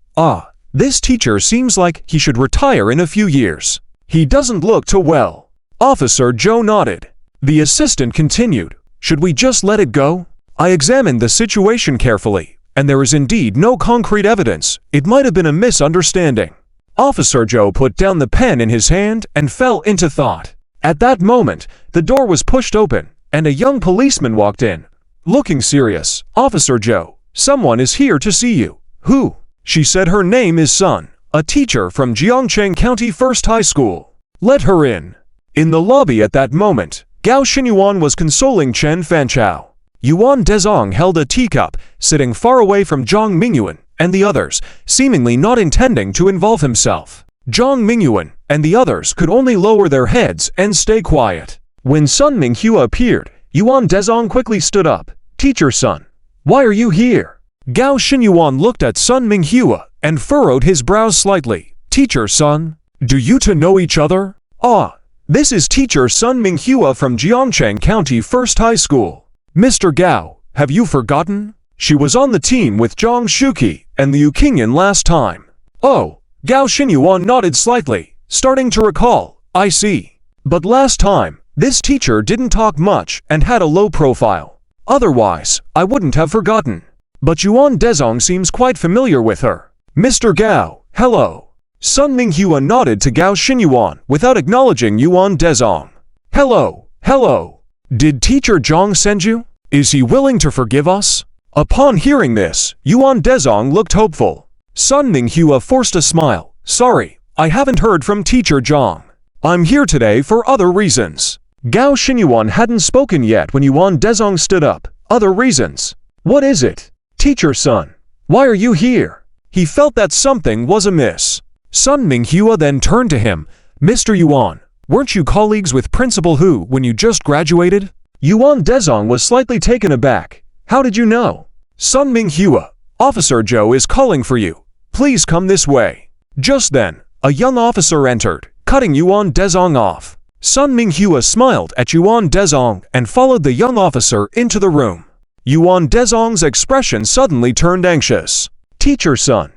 This teacher seems like he should retire in a few years. He doesn't look too well. Officer Zhou nodded. The assistant continued. "Should we just let it go? I examined the situation carefully, and there is indeed no concrete evidence. It might have been a misunderstanding." Officer Zhou put down the pen in his hand and fell into thought. At that moment, the door was pushed open, and a young policeman walked in. Looking serious, "Officer Zhou, someone is here to see you." "Who?" She said her name is Sun, a teacher from Jiangcheng County First High School. "Let her in." In the lobby at that moment, Gao Xinyuan was consoling Chen Fanchao. Yuan Dezong held a teacup, sitting far away from Zhang Mingyuan and the others, seemingly not intending to involve himself. Zhang Mingyuan and the others could only lower their heads and stay quiet. When Sun Minghua appeared, Yuan Dezong quickly stood up. "Teacher Sun, why are you here?" Gao Xinyuan looked at Sun Minghua and furrowed his brows slightly. "Teacher Sun, do you two know each other?" "Ah, this is Teacher Sun Minghua from Jiangcheng County First High School." "Mr. Gao, have you forgotten? She was on the team with Zhang Shuqi and the Yuqingyan last time." "Oh," Gao Xinyuan nodded slightly, starting to recall. "I see. But last time, this teacher didn't talk much and had a low profile. Otherwise, I wouldn't have forgotten. But Yuan Dezong seems quite familiar with her." "Mr. Gao, hello." Sun Minghua nodded to Gao Xinyuan without acknowledging Yuan Dezong. "Hello, hello. Did Teacher Zhang send you? Is he willing to forgive us?" Upon hearing this, Yuan Dezong looked hopeful. Sun Minghua forced a smile. "Sorry, I haven't heard from Teacher Zhang. I'm here today for other reasons." Gao Xinyuan hadn't spoken yet when Yuan Dezong stood up. "Other reasons? What is it?" "Teacher Sun, why are you here?" He felt that something was amiss. Sun Minghua then turned to him. "Mr. Yuan, weren't you colleagues with Principal Hu when you just graduated?" Yuan Dezong was slightly taken aback. "How did you know?" "Sun Minghua, Officer Zhou is calling for you. Please come this way." Just then, a young officer entered, cutting Yuan Dezong off. Sun Minghua smiled at Yuan Dezong and followed the young officer into the room. Yuan Dezong's expression suddenly turned anxious. Teacher Sun,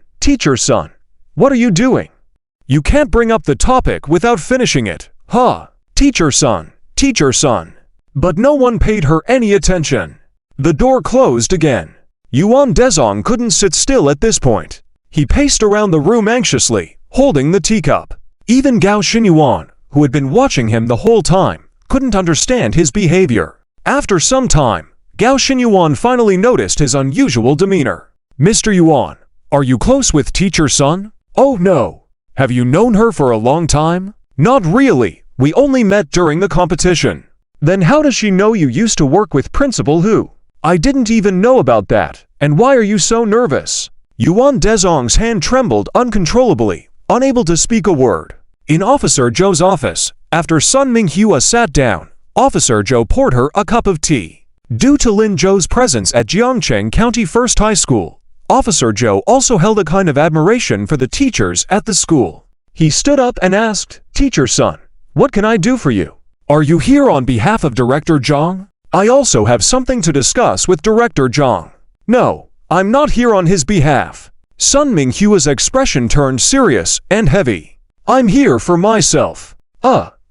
what are you doing? You can't bring up the topic without finishing it, huh? Teacher Sun. But no one paid her any attention. The door closed again. Yuan Dezong couldn't sit still at this point. He paced around the room anxiously, holding the teacup. Even Gao Xinyuan, who had been watching him the whole time, couldn't understand his behavior. After some time, Gao Xinyuan finally noticed his unusual demeanor. "Mr. Yuan, are you close with Teacher Sun?" "Oh no. Have you known her for a long time?" "Not really. We only met during the competition." "Then how does she know you used to work with Principal Hu?" "I didn't even know about that. And why are you so nervous?" Yuan Dezong's hand trembled uncontrollably, unable to speak a word. In Officer Zhou's office, after Sun Minghua sat down, Officer Zhou poured her a cup of tea. Due to Lin Zhou's presence at Jiangcheng County First High School, Officer Zhou also held a kind of admiration for the teachers at the school. He stood up and asked, "Teacher Sun, what can I do for you? Are you here on behalf of Director Zhang?" "I also have something to discuss with Director Zhang." "No, I'm not here on his behalf." Sun Minghua's expression turned serious and heavy. "I'm here for myself."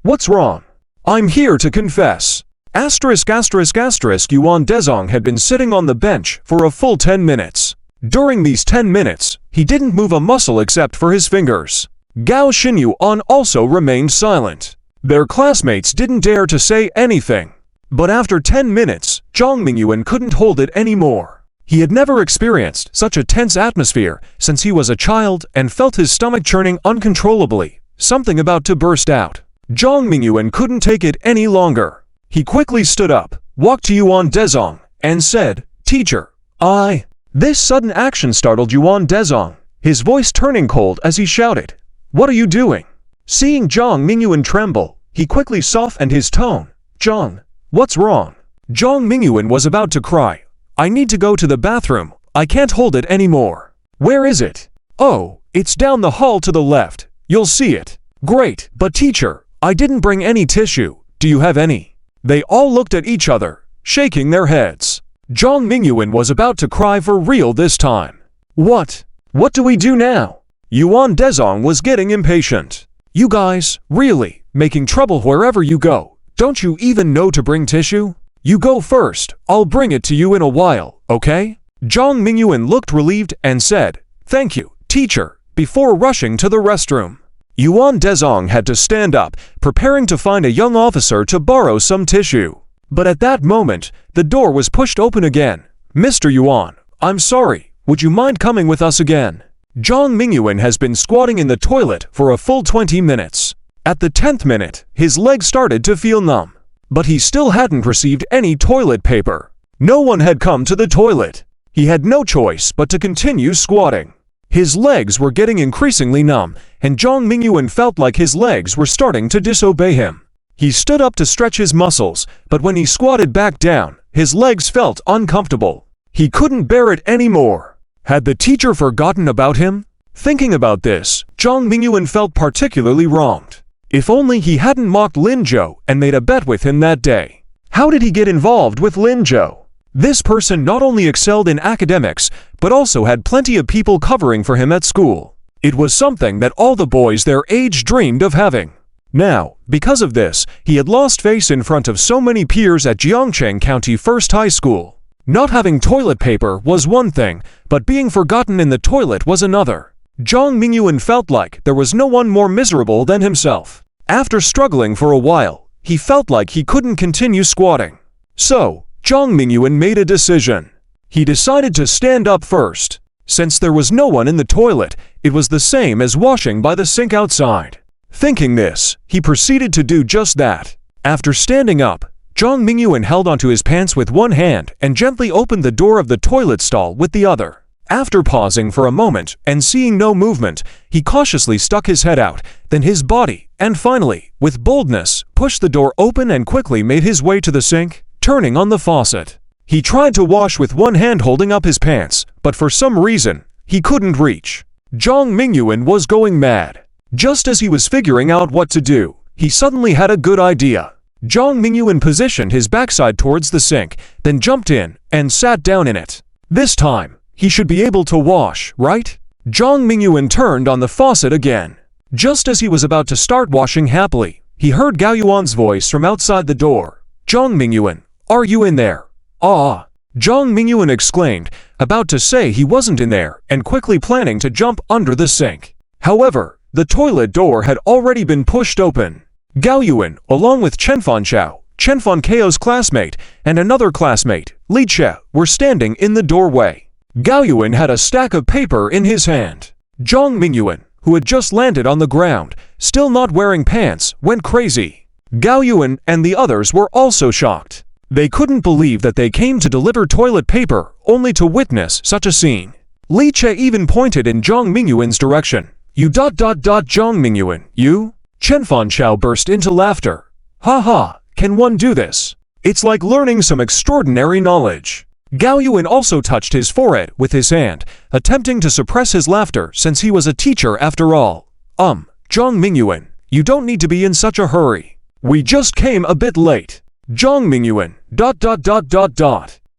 What's wrong?" "I'm here to confess." Yuan Dezong had been sitting on the bench for a full 10 minutes. During these 10 minutes, he didn't move a muscle except for his fingers. Gao Xinyuan also remained silent. Their classmates didn't dare to say anything. But after 10 minutes, Zhang Mingyuan couldn't hold it anymore. He had never experienced such a tense atmosphere since he was a child and felt his stomach churning uncontrollably, something about to burst out. Zhang Mingyuan couldn't take it any longer. He quickly stood up, walked to Yuan Dezong, and said, "Teacher, I..." This sudden action startled Yuan Dezong, his voice turning cold as he shouted, "What are you doing?" Seeing Zhang Mingyuan tremble, he quickly softened his tone. "Zhang, what's wrong?" Zhang Mingyuan was about to cry. "I need to go to the bathroom. I can't hold it anymore." "Where is it?" "Oh, it's down the hall to the left. You'll see it." "Great, but teacher, I didn't bring any tissue. Do you have any?" They all looked at each other, shaking their heads. Zhang Mingyuan was about to cry for real this time. What do we do now?" Yuan Dezong was getting impatient. "You guys, really, making trouble wherever you go. Don't you even know to bring tissue? You go first, I'll bring it to you in a while, okay?" Zhang Mingyuan looked relieved and said, "Thank you, teacher," before rushing to the restroom. Yuan Dezong had to stand up, preparing to find a young officer to borrow some tissue. But at that moment, the door was pushed open again. "Mr. Yuan, I'm sorry, would you mind coming with us again?" Zhang Mingyuan has been squatting in the toilet for a full 20 minutes. At the 10th minute, his leg started to feel numb. But he still hadn't received any toilet paper. No one had come to the toilet. He had no choice but to continue squatting. His legs were getting increasingly numb, and Zhang Mingyuan felt like his legs were starting to disobey him. He stood up to stretch his muscles, but when he squatted back down, his legs felt uncomfortable. He couldn't bear it anymore. Had the teacher forgotten about him? Thinking about this, Zhang Mingyuan felt particularly wronged. If only he hadn't mocked Lin Zhou and made a bet with him that day. How did he get involved with Lin Zhou? This person not only excelled in academics, but also had plenty of people covering for him at school. It was something that all the boys their age dreamed of having. Now, because of this, he had lost face in front of so many peers at Jiangcheng County First High School. Not having toilet paper was one thing, but being forgotten in the toilet was another. Zhang Mingyuan felt like there was no one more miserable than himself. After struggling for a while, he felt like he couldn't continue squatting. So, Zhang Mingyuan made a decision. He decided to stand up first. Since there was no one in the toilet, it was the same as washing by the sink outside. Thinking this, he proceeded to do just that. After standing up, Zhang Mingyuan held onto his pants with one hand and gently opened the door of the toilet stall with the other. After pausing for a moment and seeing no movement, he cautiously stuck his head out, then his body, and finally, with boldness, pushed the door open and quickly made his way to the sink, turning on the faucet. He tried to wash with one hand holding up his pants, but for some reason, he couldn't reach. Zhang Mingyuan was going mad. Just as he was figuring out what to do, he suddenly had a good idea. Zhang Mingyuan positioned his backside towards the sink, then jumped in and sat down in it. This time, he should be able to wash, right? Zhang Mingyuan turned on the faucet again. Just as he was about to start washing happily, he heard Gao Yuan's voice from outside the door. "Zhang Mingyuan, are you in there?" "Ah!" Zhang Mingyuan exclaimed, about to say he wasn't in there and quickly planning to jump under the sink. However, the toilet door had already been pushed open. Gao Yuan, along with Chen Fanchao, Chen Fankao's classmate, and another classmate, Li Che, were standing in the doorway. Gao Yuan had a stack of paper in his hand. Zhang Mingyuan, who had just landed on the ground, still not wearing pants, went crazy. Gao Yuan and the others were also shocked. They couldn't believe that they came to deliver toilet paper only to witness such a scene. Li Che even pointed in Zhang Mingyuan's direction. Zhang Mingyuan, you?" Chen Fanchao burst into laughter. "Ha ha, can one do this? It's like learning some extraordinary knowledge." Gao Yuan also touched his forehead with his hand, attempting to suppress his laughter since he was a teacher after all. Zhang Mingyuan, you don't need to be in such a hurry. We just came a bit late." Zhang Mingyuan, ...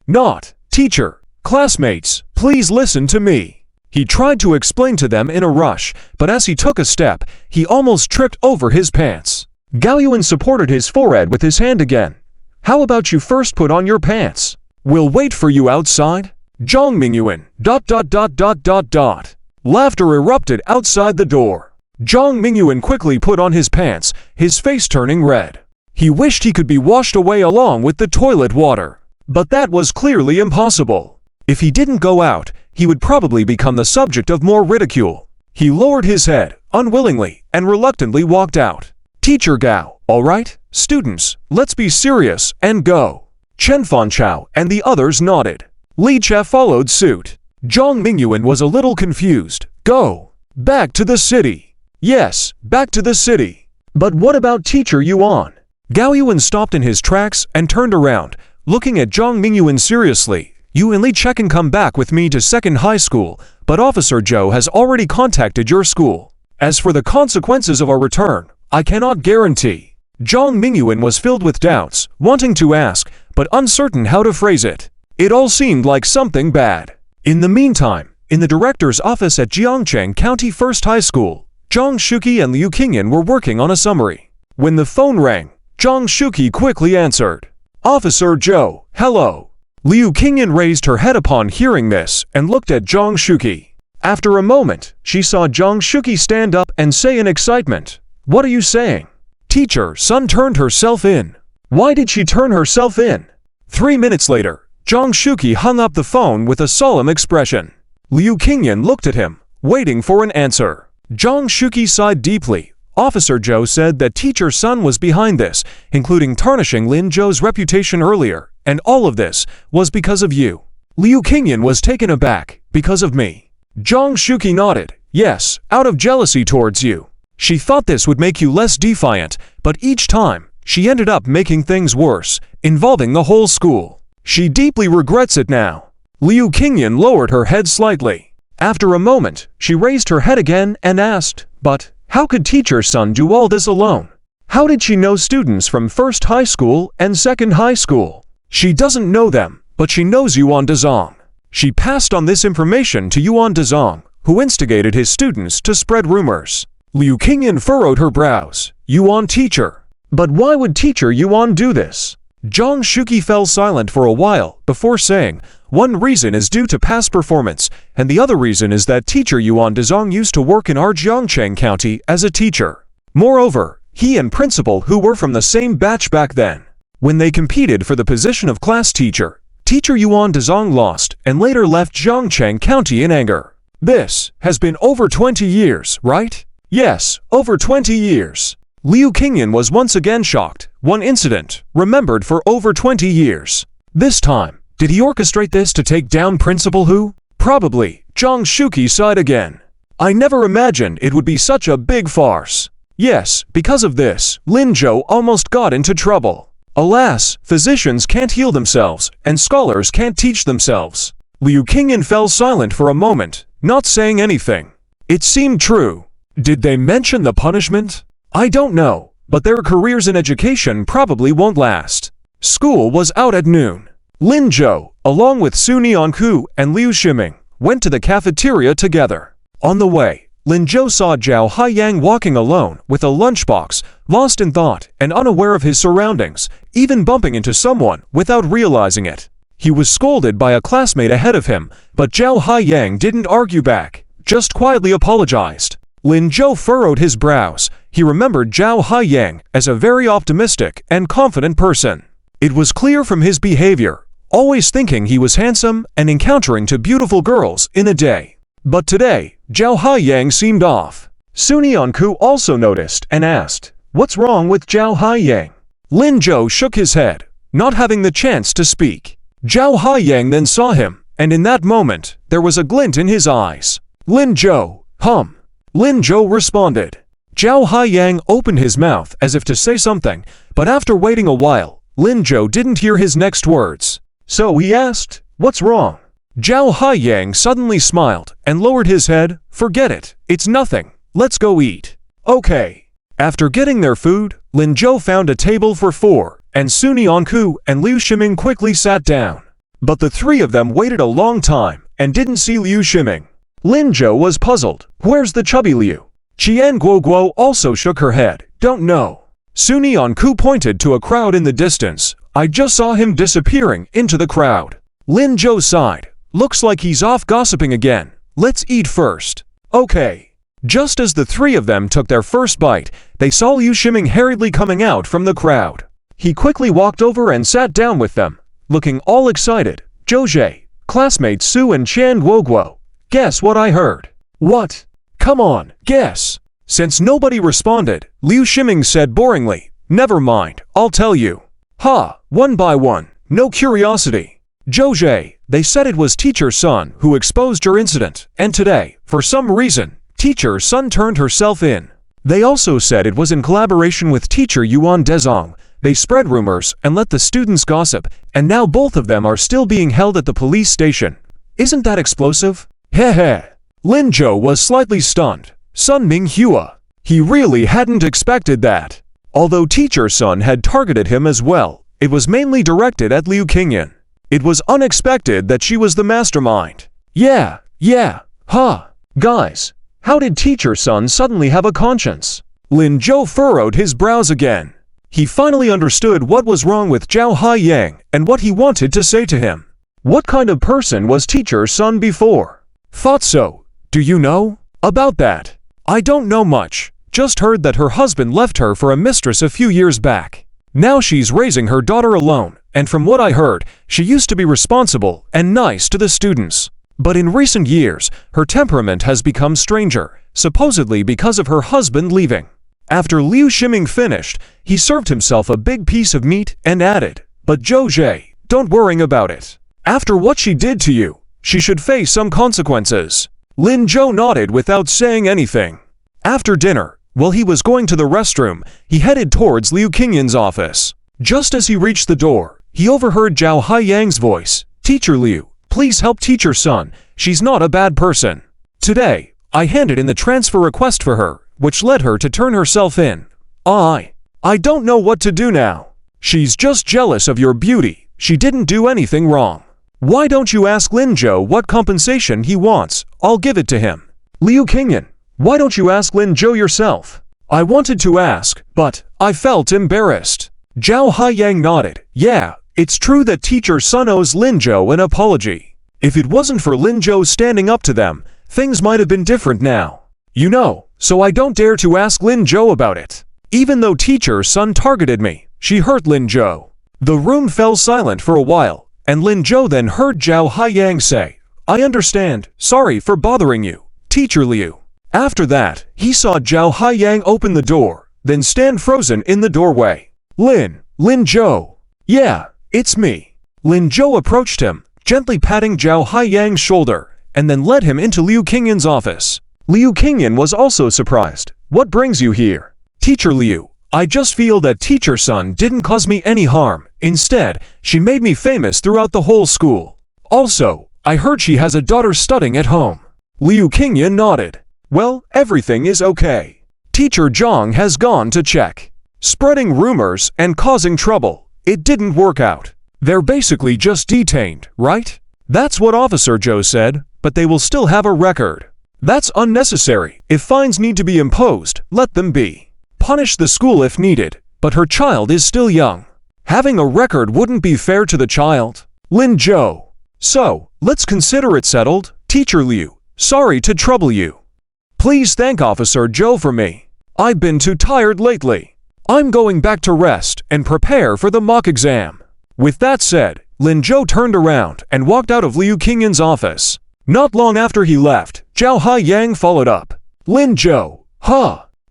Not, teacher, classmates, please listen to me. He tried to explain to them in a rush, but as he took a step, he almost tripped over his pants. Gao Yuan supported his forehead with his hand again. "How about you first put on your pants? We'll wait for you outside." Zhang Mingyuan, ... Laughter erupted outside the door. Zhang Mingyuan quickly put on his pants, his face turning red. He wished he could be washed away along with the toilet water. But that was clearly impossible. If he didn't go out, he would probably become the subject of more ridicule. He lowered his head, unwillingly, and reluctantly walked out. "Teacher Gao, all right? Students, let's be serious and go." Chen Fanchao and the others nodded. Li Che followed suit. Zhang Mingyuan was a little confused. "Go. Back to the city." "Yes, back to the city. But what about Teacher Yuan?" Gao Yuan stopped in his tracks and turned around, looking at Zhang Mingyuan seriously. "You and Li Che can come back with me to second high school, but Officer Zhou has already contacted your school. As for the consequences of our return, I cannot guarantee." Zhang Mingyuan was filled with doubts, wanting to ask, but uncertain how to phrase it. It all seemed like something bad. In the meantime, in the director's office at Jiangcheng County First High School, Zhang Shuqi and Liu Qingyan were working on a summary. When the phone rang, Zhang Shuqi quickly answered. "Officer Zhou, hello." Liu Qingyan raised her head upon hearing this and looked at Zhang Shuqi. After a moment, she saw Zhang Shuqi stand up and say in excitement, "What are you saying?" "Teacher Sun turned herself in." "Why did she turn herself in?" 3 minutes later, Zhang Shuqi hung up the phone with a solemn expression. Liu Qingyan looked at him, waiting for an answer. Zhang Shuqi sighed deeply. Officer Zhou said that Teacher Sun was behind this, including tarnishing Lin Zhou's reputation earlier, And all of this was because of you. Liu Qingyan was taken aback. Because of me. Zhang Shuqi nodded. Yes, out of jealousy towards you. She thought this would make you less defiant, but each time, she ended up making things worse, involving the whole school. She deeply regrets it now. Liu Qingyan lowered her head slightly. After a moment, she raised her head again and asked, but how could Teacher Sun do all this alone? How did she know students from first high school and second high school? She doesn't know them, but she knows Yuan Dezong. She passed on this information to Yuan Dezong, who instigated his students to spread rumors. Liu Qingyan furrowed her brows. Yuan teacher. But why would Teacher Yuan do this? Zhang Shuqi fell silent for a while before saying, one reason is due to past performance, and the other reason is that Teacher Yuan Dezong used to work in our Jiangcheng County as a teacher. Moreover, he and Principal who were from the same batch back then. When they competed for the position of class teacher, Teacher Yuan Dezong lost and later left Jiangcheng County in anger. This has been over 20 years, right? Yes, over 20 years. Liu Qingyan was once again shocked. One incident, remembered for over 20 years. This time, did he orchestrate this to take down Principal Hu? Probably. Zhang Shuqi sighed again. I never imagined it would be such a big farce. Yes, because of this, Lin Zhou almost got into trouble. Alas, physicians can't heal themselves, and scholars can't teach themselves. Liu Qingyan fell silent for a moment, not saying anything. It seemed true. Did they mention the punishment? I don't know, but their careers in education probably won't last. School was out at noon. Lin Zhou, along with Su Nianku and Liu Shiming, went to the cafeteria together. On the way, Lin Zhou saw Zhao Haiyang walking alone with a lunchbox, lost in thought and unaware of his surroundings, even bumping into someone without realizing it. He was scolded by a classmate ahead of him, but Zhao Haiyang didn't argue back, just quietly apologized. Lin Zhou furrowed his brows. He remembered Zhao Haiyang as a very optimistic and confident person. It was clear from his behavior, always thinking he was handsome and encountering two beautiful girls in a day. But today, Zhao Haiyang seemed off. Su Nianku also noticed and asked, what's wrong with Zhao Haiyang? Lin Zhou shook his head, not having the chance to speak. Zhao Haiyang then saw him, and in that moment, there was a glint in his eyes. Lin Zhou, Lin Zhou responded. Zhao Haiyang opened his mouth as if to say something, but after waiting a while, Lin Zhou didn't hear his next words. So he asked, what's wrong? Zhao Haiyang suddenly smiled and lowered his head. Forget it, it's nothing, let's go eat. Okay. After getting their food, Lin Zhou found a table for four, and Su Nianku and Liu Shiming quickly sat down. But the three of them waited a long time and didn't see Liu Shiming. Lin Zhou was puzzled. Where's the chubby Liu? Qian Guoguo also shook her head. Don't know. Su Nianku pointed to a crowd in the distance. I just saw him disappearing into the crowd. Lin Zhou sighed. Looks like he's off gossiping again. Let's eat first. Okay. Just as the three of them took their first bite, they saw Liu Shiming hurriedly coming out from the crowd. He quickly walked over and sat down with them, looking all excited. Zhou, classmates Su and Qian Guoguo. Guess what I heard? What? Come on, guess. Since nobody responded, Liu Shiming said boringly, never mind, I'll tell you. One by one, no curiosity. Zhou, they said it was Teacher Sun who exposed your incident, and today, for some reason, Teacher Sun turned herself in. They also said it was in collaboration with Teacher Yuan Dezong. They spread rumors and let the students gossip, and now both of them are still being held at the police station. Isn't that explosive? Heh. Lin Zhou was slightly stunned. Sun Minghua. He really hadn't expected that. Although Teacher Sun had targeted him as well, it was mainly directed at Liu Qingyan. It was unexpected that she was the mastermind. Yeah. Guys, how did Teacher Sun suddenly have a conscience? Lin Zhou furrowed his brows again. He finally understood what was wrong with Zhao Haiyang and what he wanted to say to him. What kind of person was Teacher Sun before? Thought so. Do you know about that? I don't know much. Just heard that her husband left her for a mistress a few years back. Now she's raising her daughter alone, and from what I heard, she used to be responsible and nice to the students. But in recent years, her temperament has become stranger, supposedly because of her husband leaving. After Liu Shiming finished, he served himself a big piece of meat and added, but Zhou, don't worry about it. After what she did to you, she should face some consequences. Lin Zhou nodded without saying anything. After dinner, while he was going to the restroom, he headed towards Liu Qingyan's office. Just as he reached the door, he overheard Zhao Haiyang's voice. Teacher Liu, please help Teacher Sun. She's not a bad person. Today, I handed in the transfer request for her, which led her to turn herself in. I don't know what to do now. She's just jealous of your beauty. She didn't do anything wrong. Why don't you ask Lin Zhou what compensation he wants? I'll give it to him. Liu Qingyan, why don't you ask Lin Zhou yourself? I wanted to ask, but I felt embarrassed. Zhao Haiyang nodded. Yeah, it's true that Teacher Sun owes Lin Zhou an apology. If it wasn't for Lin Zhou standing up to them, things might have been different now. You know, so I don't dare to ask Lin Zhou about it. Even though Teacher Sun targeted me, she hurt Lin Zhou. The room fell silent for a while, and Lin Zhou then heard Zhao Haiyang say, I understand, sorry for bothering you, Teacher Liu. After that, he saw Zhao Haiyang open the door, then stand frozen in the doorway. Lin Zhou. Yeah, it's me. Lin Zhou approached him, gently patting Zhao Haiyang's shoulder, and then led him into Liu Qingyan's office. Liu Qingyan was also surprised. What brings you here? Teacher Liu, I just feel that Teacher Sun didn't cause me any harm. Instead, she made me famous throughout the whole school. Also, I heard she has a daughter studying at home. Liu Qingyan nodded. Well, everything is okay. Teacher Zhang has gone to check. Spreading rumors and causing trouble. It didn't work out. They're basically just detained, right? That's what Officer Zhou said, but they will still have a record. That's unnecessary. If fines need to be imposed, let them be. Punish the school if needed, but her child is still young. Having a record wouldn't be fair to the child. Lin Zhou. So, let's consider it settled. Teacher Liu, sorry to trouble you. Please thank Officer Zhou for me. I've been too tired lately. I'm going back to rest and prepare for the mock exam. With that said, Lin Zhou turned around and walked out of Liu Qingyan's office. Not long after he left, Zhao Haiyang followed up. Lin Zhou.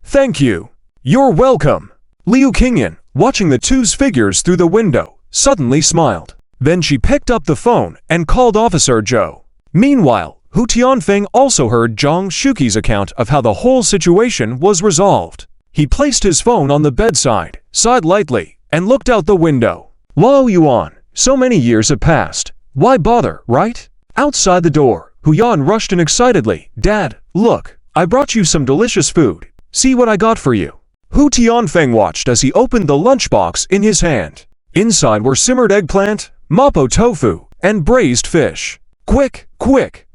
Thank you. You're welcome. Liu Qingyan, watching the two's figures through the window, suddenly smiled. Then she picked up the phone and called Officer Zhou. Meanwhile, Hu Tianfeng also heard Zhang Shuqi's account of how the whole situation was resolved. He placed his phone on the bedside, sighed lightly, and looked out the window. Luo Yuan, so many years have passed. Why bother, right? Outside the door, Hu Yan rushed in excitedly. Dad, look, I brought you some delicious food. See what I got for you. Hu Tianfeng watched as he opened the lunchbox in his hand. Inside were simmered eggplant, mapo tofu, and braised fish. Quick,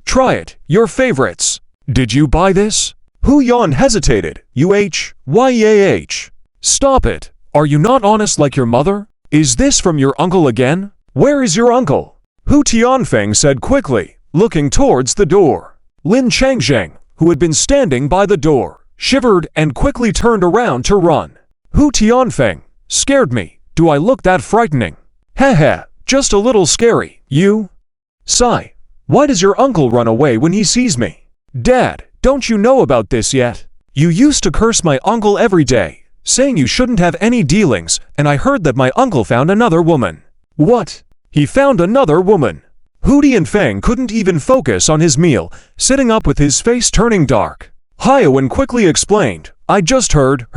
try it, your favorites. Did you buy this? Hu Yan hesitated. Yah. Stop it. Are you not honest like your mother? Is this from your uncle again? Where is your uncle? Hu Tianfeng said quickly, looking towards the door. Lin Changzheng, who had been standing by the door, shivered and quickly turned around to run. Hu Tianfeng, scared me. Do I look that frightening? Heh, just a little scary. You? Sigh. Why does your uncle run away when he sees me? Dad, don't you know about this yet? You used to curse my uncle every day, saying you shouldn't have any dealings, and I heard that my uncle found another woman. What? He found another woman? Hu Tianfeng couldn't even focus on his meal, sitting up with his face turning dark. Hyowen quickly explained, I just heard.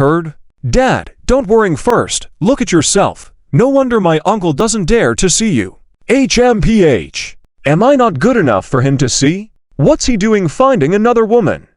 Dad, don't worry first, look at yourself. No wonder my uncle doesn't dare to see you. HMPH. Am I not good enough for him to see? What's he doing finding another woman?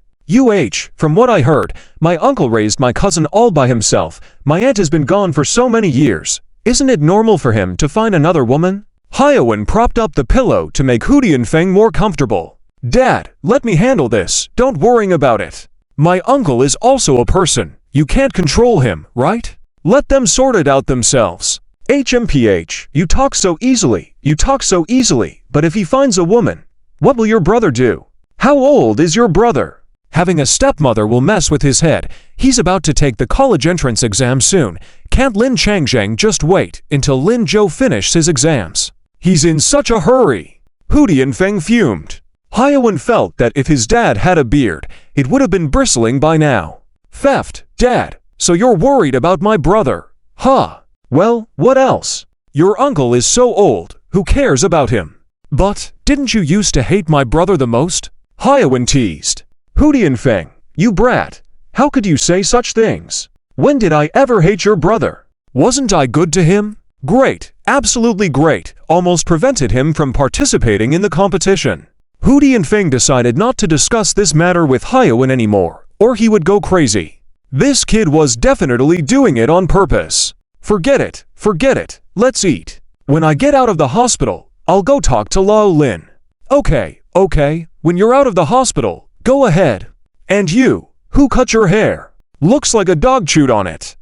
From what I heard, my uncle raised my cousin all by himself. My aunt has been gone for so many years. Isn't it normal for him to find another woman? Hyowen propped up the pillow to make Hu Tianfeng more comfortable. Dad, let me handle this, don't worry about it. My uncle is also a person. You can't control him, right? Let them sort it out themselves. HMPH, you talk so easily, but if he finds a woman, what will your brother do? How old is your brother? Having a stepmother will mess with his head. He's about to take the college entrance exam soon. Can't Lin Changzheng just wait until Lin Zhou finishes his exams? He's in such a hurry. Hu Tianfeng fumed. Hyowen felt that if his dad had a beard, it would have been bristling by now. Theft, Dad, so you're worried about my brother? Well, what else? Your uncle is so old, Who cares about him? But, didn't you used to hate my brother the most? Hyeon teased. Hu Tianfeng, you brat. How could you say such things? When did I ever hate your brother? Wasn't I good to him? Great, absolutely great, almost prevented him from participating in the competition. Hu Tianfeng decided not to discuss this matter with Hyeon anymore, or he would go crazy. This kid was definitely doing it on purpose. Forget it, let's eat. When I get out of the hospital, I'll go talk to Lao Lin. Okay, when you're out of the hospital, go ahead. And you, who cut your hair? Looks like a dog chewed on it.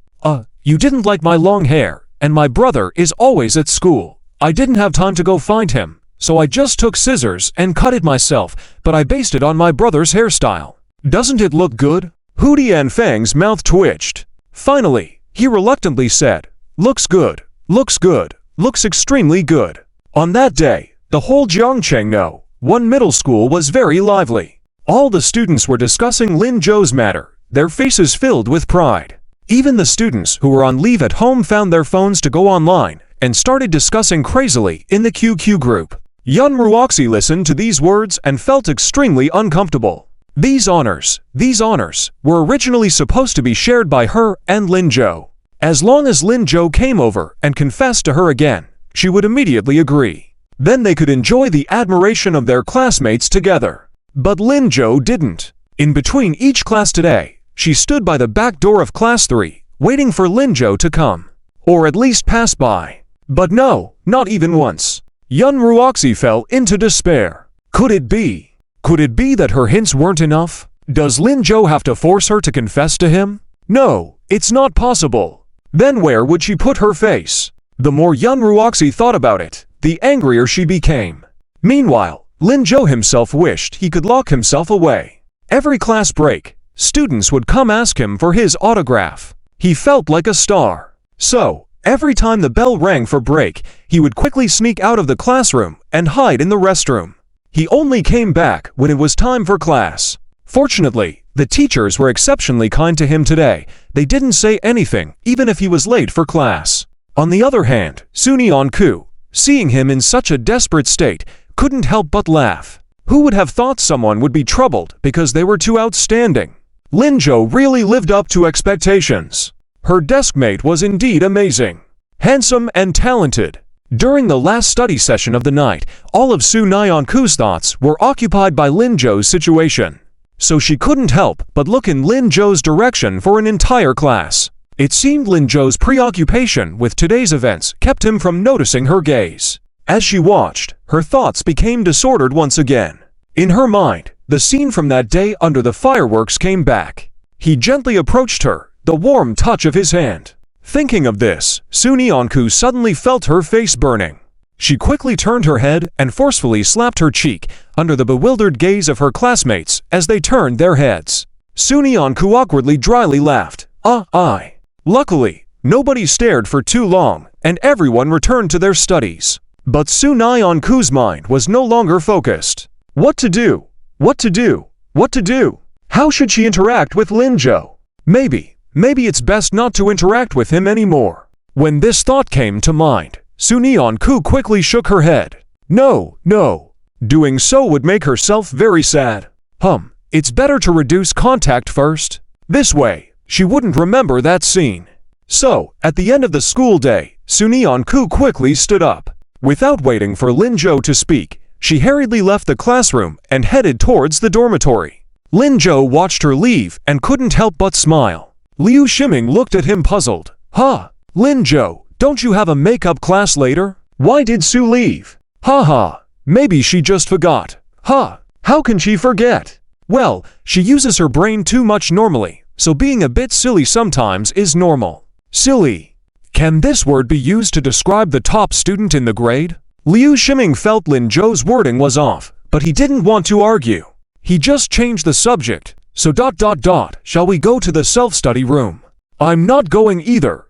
You didn't like my long hair, and my brother is always at school. I didn't have time to go find him, so I just took scissors and cut it myself, but I based it on my brother's hairstyle. Doesn't it look good? Hu Tianfeng's mouth twitched. Finally, he reluctantly said, looks good, looks extremely good. On that day, the whole Jiangcheng one middle school was very lively. All the students were discussing Lin Zhou's matter, their faces filled with pride. Even the students who were on leave at home found their phones to go online and started discussing crazily in the QQ group. Yun Ruoxi listened to these words and felt extremely uncomfortable. These honors were originally supposed to be shared by her and Lin Zhou. As long as Lin Zhou came over and confessed to her again, she would immediately agree. Then they could enjoy the admiration of their classmates together. But Lin Zhou didn't. In between each class today, she stood by the back door of class 3, waiting for Lin Zhou to come. Or at least pass by. But no, not even once. Yun Ruoxi fell into despair. Could it be that her hints weren't enough? Does Lin Zhou have to force her to confess to him? No, it's not possible. Then where would she put her face? The more Yun Ruoxi thought about it, the angrier she became. Meanwhile, Lin Zhou himself wished he could lock himself away. Every class break, students would come ask him for his autograph. He felt like a star. So, every time the bell rang for break, he would quickly sneak out of the classroom and hide in the restroom. He only came back when it was time for class. Fortunately, the teachers were exceptionally kind to him today. They didn't say anything, even if he was late for class. On the other hand, Sunyeon-ku, seeing him in such a desperate state, couldn't help but laugh. Who would have thought someone would be troubled because they were too outstanding? Lin Zhou really lived up to expectations. Her deskmate was indeed amazing. Handsome and talented. During the last study session of the night, all of Sunyeon-ku's thoughts were occupied by Lin Zhou's situation. So she couldn't help but look in Lin Zhou's direction for an entire class. It seemed Lin Zhou's preoccupation with today's events kept him from noticing her gaze. As she watched, her thoughts became disordered once again. In her mind, the scene from that day under the fireworks came back. He gently approached her, the warm touch of his hand. Thinking of this, Sunyeon-ku suddenly felt her face burning. She quickly turned her head and forcefully slapped her cheek under the bewildered gaze of her classmates as they turned their heads. Sunyeon-ku awkwardly dryly laughed. Luckily, nobody stared for too long, and everyone returned to their studies. But Sunyeon-ku's mind was no longer focused. What to do? How should she interact with Lin Zhou? Maybe it's best not to interact with him anymore. When this thought came to mind, Sunyeon-ku quickly shook her head. No. Doing so would make herself very sad. It's better to reduce contact first. This way, she wouldn't remember that scene. So, at the end of the school day, Sunyeon-ku quickly stood up. Without waiting for Lin Zhou to speak, she hurriedly left the classroom and headed towards the dormitory. Lin Zhou watched her leave and couldn't help but smile. Liu Shiming looked at him puzzled. Lin Zhou, don't you have a makeup class later? Why did Sue leave? Maybe she just forgot. How can she forget? Well, she uses her brain too much normally, so being a bit silly sometimes is normal. Silly. Can this word be used to describe the top student in the grade? Liu Shiming felt Lin Zhou's wording was off, but he didn't want to argue. He just changed the subject. So ... Shall we go to the self-study room? I'm not going either.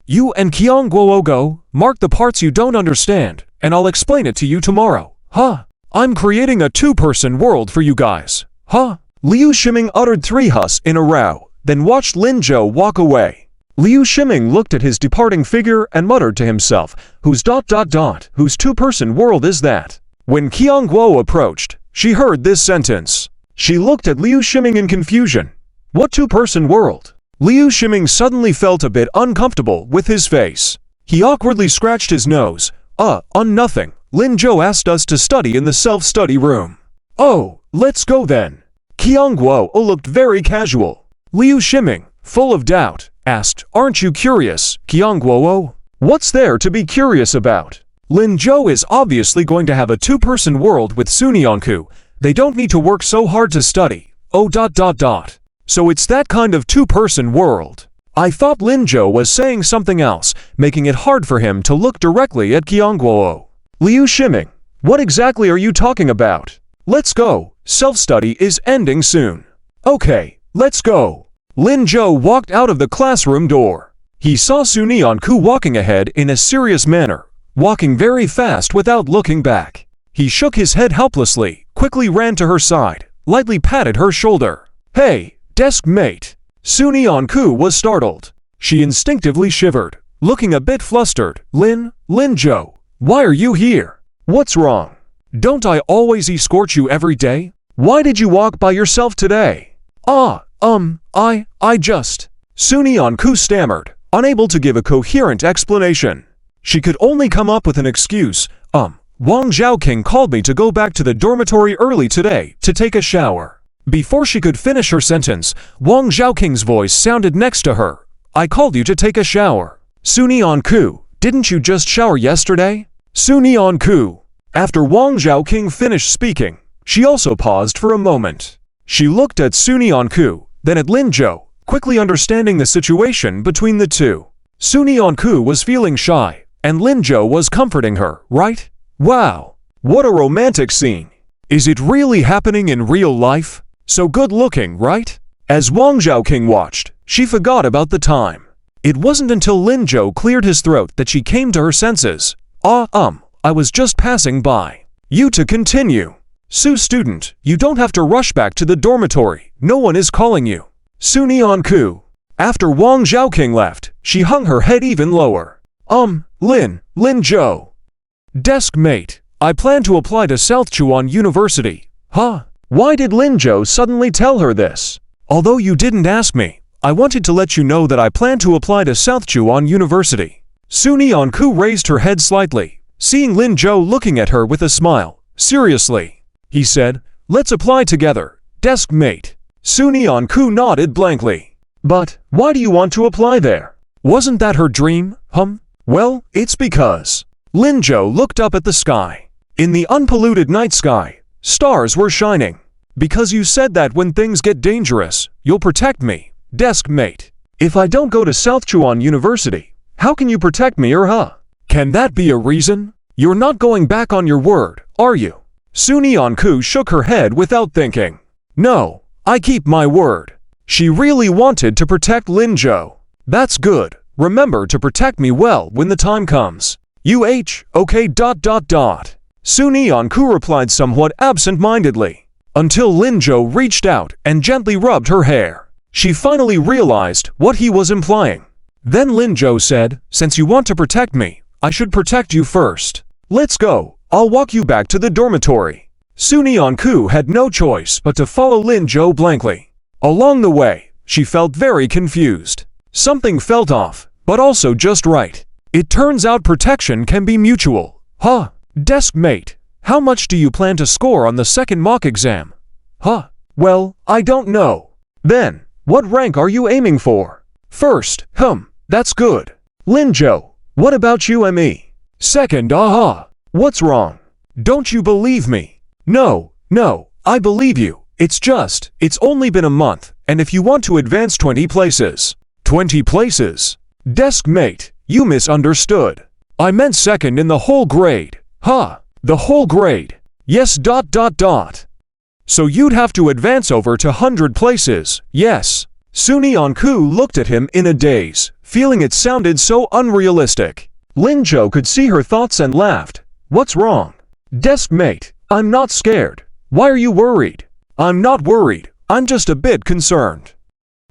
You and Kyung Guo mark the parts you don't understand, and I'll explain it to you tomorrow. I'm creating a two-person world for you guys. Liu Shiming uttered 3 hus in a row, then watched Lin Zhou walk away. Liu Shiming looked at his departing figure and muttered to himself, whose two-person world is that? When Qiang Guo approached, she heard this sentence. She looked at Liu Shiming in confusion. What two-person world? Liu Shiming suddenly felt a bit uncomfortable with his face. He awkwardly scratched his nose. Nothing. Lin Zhou asked us to study in the self-study room. Oh, let's go then. Qiang Guo looked very casual. Liu Shiming, full of doubt, asked, aren't you curious, Qiang Guo? What's there to be curious about? Lin Zhou is obviously going to have a two-person world with Sunyanku. They don't need to work so hard to study. So it's that kind of two-person world. I thought Lin Zhou was saying something else, making it hard for him to look directly at Qiang Guo. Liu Shiming, what exactly are you talking about? Let's go. Self-study is ending soon. Okay, let's go. Lin Zhou walked out of the classroom door. He saw Sunyanku walking ahead in a serious manner, walking very fast without looking back. He shook his head helplessly, quickly ran to her side, lightly patted her shoulder. Hey, Deskmate. Sunyanku was startled. She instinctively shivered, looking a bit flustered. Lin Zhou, why are you here? What's wrong? Don't I always escort you every day? Why did you walk by yourself today? I just... Sunyanku stammered, unable to give a coherent explanation. She could only come up with an excuse. Wang Zhaoqing called me to go back to the dormitory early today to take a shower. Before she could finish her sentence, Wang Zhaoqing's voice sounded next to her. I called you to take a shower. Sunyanku, didn't you just shower yesterday? Sunyanku. After Wang Zhaoqing finished speaking, she also paused for a moment. She looked at Sunyanku, then at Lin Zhou, quickly understanding the situation between the two. Sunyanku was feeling shy, and Lin Zhou was comforting her, right? Wow, what a romantic scene. Is it really happening in real life? So good looking, right? As Wang Zhaoqing watched, she forgot about the time. It wasn't until Lin Zhou cleared his throat that she came to her senses. I was just passing by. You to continue. Su student, you don't have to rush back to the dormitory. No one is calling you. Sunyanku. After Wang Zhaoqing left, she hung her head even lower. Lin Zhou. Deskmate, I plan to apply to South Chuan University. Huh? Why did Lin Zhou suddenly tell her this? Although you didn't ask me, I wanted to let you know that I plan to apply to South Chuan University. Sunyanku raised her head slightly, seeing Lin Zhou looking at her with a smile. Seriously, he said, let's apply together, Deskmate. Sunyanku nodded blankly. But why do you want to apply there? Wasn't that her dream? Well, it's because... Lin Zhou looked up at the sky. In the unpolluted night sky, stars were shining. Because you said that when things get dangerous, you'll protect me, Deskmate. If I don't go to South Chuan University, how can you protect me Can that be a reason? You're not going back on your word, are you? Sunyanku shook her head without thinking. No, I keep my word. She really wanted to protect Lin Zhou. That's good. Remember to protect me well when the time comes. Okay. Sunyanku replied somewhat absent-mindedly, until Lin Zhou reached out and gently rubbed her hair. She finally realized what he was implying. Then Lin Zhou said, since you want to protect me, I should protect you first. Let's go. I'll walk you back to the dormitory. Sunyanku had no choice but to follow Lin Zhou blankly. Along the way, she felt very confused. Something felt off, but also just right. It turns out protection can be mutual. Deskmate, how much do you plan to score on the second mock exam? Well, I don't know. Then, what rank are you aiming for? First, that's good. Lin Zhou, what about you me? Second, what's wrong? Don't you believe me? No, I believe you. It's only been a month, and if you want to advance 20 places. 20 places? Deskmate, you misunderstood. I meant second in the whole grade. The whole grade. Yes. So you'd have to advance over to 100 places, yes. Sunyanku looked at him in a daze, feeling it sounded so unrealistic. Lin Zhou could see her thoughts and laughed. What's wrong? Deskmate, I'm not scared. Why are you worried? I'm not worried. I'm just a bit concerned.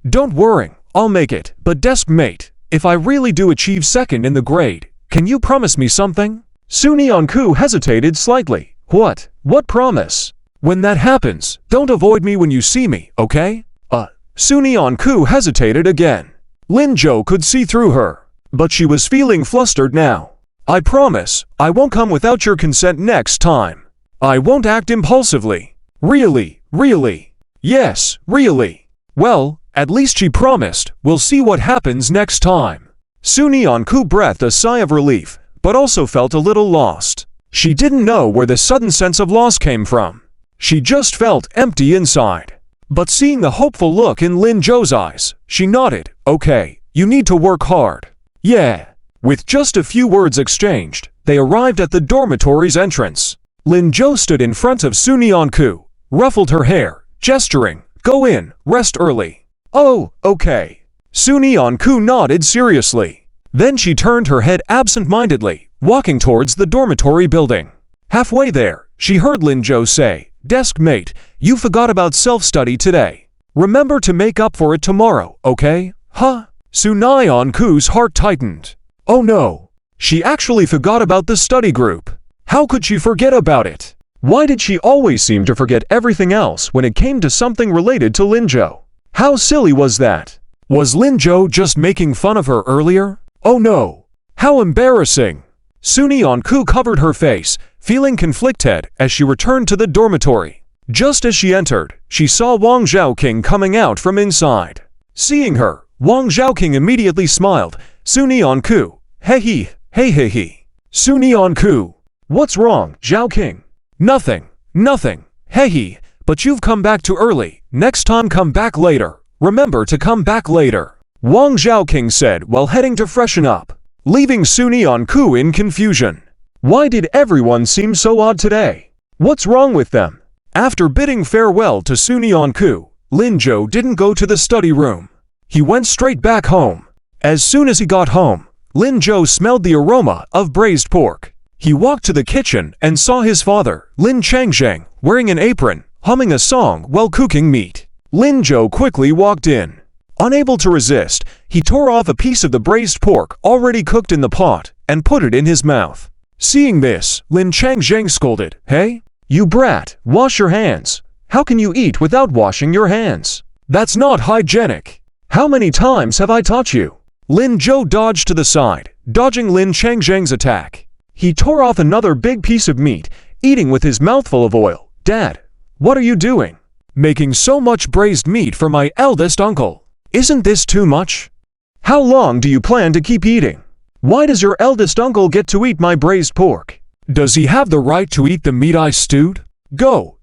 Don't worry, I'll make it. But Deskmate, if I really do achieve second in the grade, can you promise me something? Sunyeon-ku hesitated slightly. What promise? When that happens, don't avoid me when you see me, okay? Sunyeon-ku hesitated again. Lin-jo could see through her, but she was feeling flustered now. I promise, I won't come without your consent next time. I won't act impulsively. Really? Yes, really. Well, at least she promised. We'll see what happens next time. Sunyeon-ku breathed a sigh of relief, but also felt a little lost. She didn't know where the sudden sense of loss came from. She just felt empty inside. But seeing the hopeful look in Lin-jo's eyes, she nodded. Okay, you need to work hard. Yeah. With just a few words exchanged, they arrived at the dormitory's entrance. Lin-jo stood in front of Sunyeon-ku, ruffled her hair, gesturing, "Go in, rest early." "Oh, okay." Sunyeon-ku nodded seriously. Then she turned her head absent-mindedly, walking towards the dormitory building. Halfway there, she heard Lin-jo say, "Deskmate, you forgot about self-study today. Remember to make up for it tomorrow, okay?" Huh? Sunyeon-ku's heart tightened. Oh no, she actually forgot about the study group. How could she forget about it? Why did she always seem to forget everything else when it came to something related to Lin-jo? How silly was that? Was Lin-jo just making fun of her earlier? Oh no, how embarrassing. Sunyeon-ku covered her face, feeling conflicted as she returned to the dormitory. Just as she entered, she saw Wang Zhaoqing coming out from inside. Seeing her, Wang Zhaoqing immediately smiled. Sunyeon-ku, hey. Sunyeon-ku, what's wrong, Zhaoqing? Nothing. Hey, but you've come back too early. Next time come back later. Remember to come back later. Wang Zhaoqing said while heading to freshen up, leaving Sunyeon-ku in confusion. Why did everyone seem so odd today? What's wrong with them? After bidding farewell to Sunyeon-ku, Lin-jo didn't go to the study room. He went straight back home. As soon as he got home, Lin-jo smelled the aroma of braised pork. He walked to the kitchen and saw his father, Lin Changzheng, wearing an apron, humming a song while cooking meat. Lin-jo quickly walked in. Unable to resist, he tore off a piece of the braised pork already cooked in the pot and put it in his mouth. Seeing this, Lin Changzheng scolded, "Hey, you brat, wash your hands. How can you eat without washing your hands? That's not hygienic. How many times have I taught you?" Lin-jo dodged to the side, dodging Lin Changzheng's attack. He tore off another big piece of meat, eating with his mouth full of oil. "Dad, what are you doing? Making so much braised meat for my eldest uncle. Isn't this too much? How long do you plan to keep eating? Why does your eldest uncle get to eat my braised pork? Does he have the right to eat the meat I stewed? Go,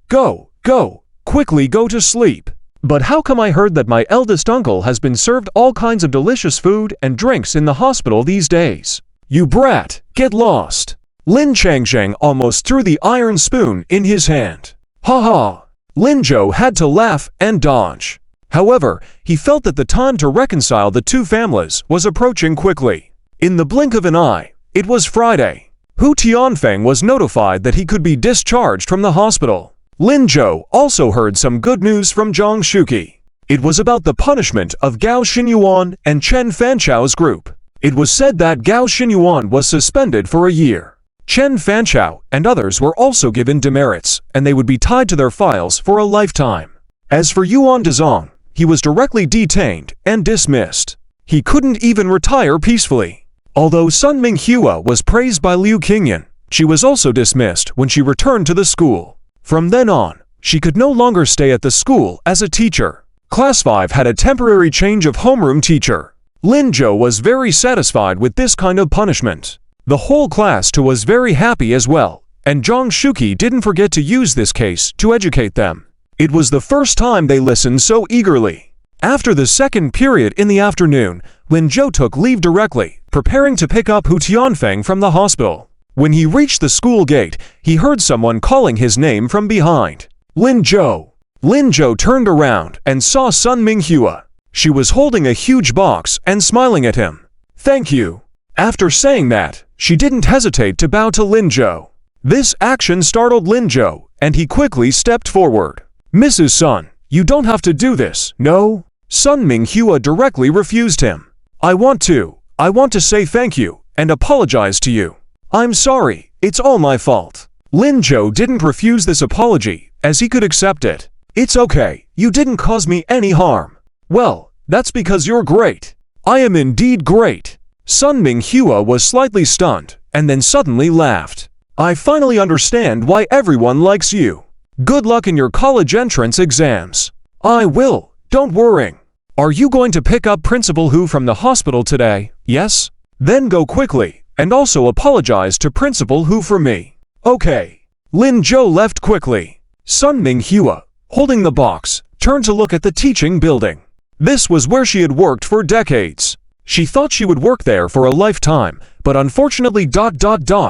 quickly go to sleep." But how come I heard that my eldest uncle has been served all kinds of delicious food and drinks in the hospital these days? You brat, get lost. Lin Changzheng almost threw the iron spoon in his hand. Ha ha. Lin-jo had to laugh and dodge. However, he felt that the time to reconcile the two families was approaching quickly. In the blink of an eye, it was Friday. Hu Tianfeng was notified that he could be discharged from the hospital. Lin-jo also heard some good news from Zhang Shuqi. It was about the punishment of Gao Xinyuan and Chen Fanchao's group. It was said that Gao Xinyuan was suspended for a year. Chen Fanchao and others were also given demerits, and they would be tied to their files for a lifetime. As for Yuan Dezong, he was directly detained and dismissed. He couldn't even retire peacefully. Although Sun Minghua was praised by Liu Qingyan, she was also dismissed when she returned to the school. From then on, she could no longer stay at the school as a teacher. Class 5 had a temporary change of homeroom teacher. Lin-jo was very satisfied with this kind of punishment. The whole class too was very happy as well, and Zhang Shuqi didn't forget to use this case to educate them. It was the first time they listened so eagerly. After the second period in the afternoon, Lin-jo took leave directly, preparing to pick up Hu Tianfeng from the hospital. When he reached the school gate, he heard someone calling his name from behind. Lin-jo. Lin-jo turned around and saw Sun Minghua. She was holding a huge box and smiling at him. "Thank you." After saying that, she didn't hesitate to bow to Lin-jo. This action startled Lin-jo, and he quickly stepped forward. "Mrs. Sun, you don't have to do this, no?" Sun Minghua directly refused him. I want to. I want to say thank you and apologize to you. I'm sorry, it's all my fault. Lin Zhou didn't refuse this apology, as he could accept it. It's okay, you didn't cause me any harm. Well, that's because you're great. I am indeed great. Sun Minghua was slightly stunned, and then suddenly laughed. I finally understand why everyone likes you. Good luck in your college entrance exams. I will, don't worry. Are you going to pick up Principal Hu from the hospital today? Yes? Then go quickly, and also apologize to Principal Hu for me. Okay. Lin Zhou left quickly. Sun Minghua, holding the box, turned to look at the teaching building. This was where she had worked for decades. She thought she would work there for a lifetime, but unfortunately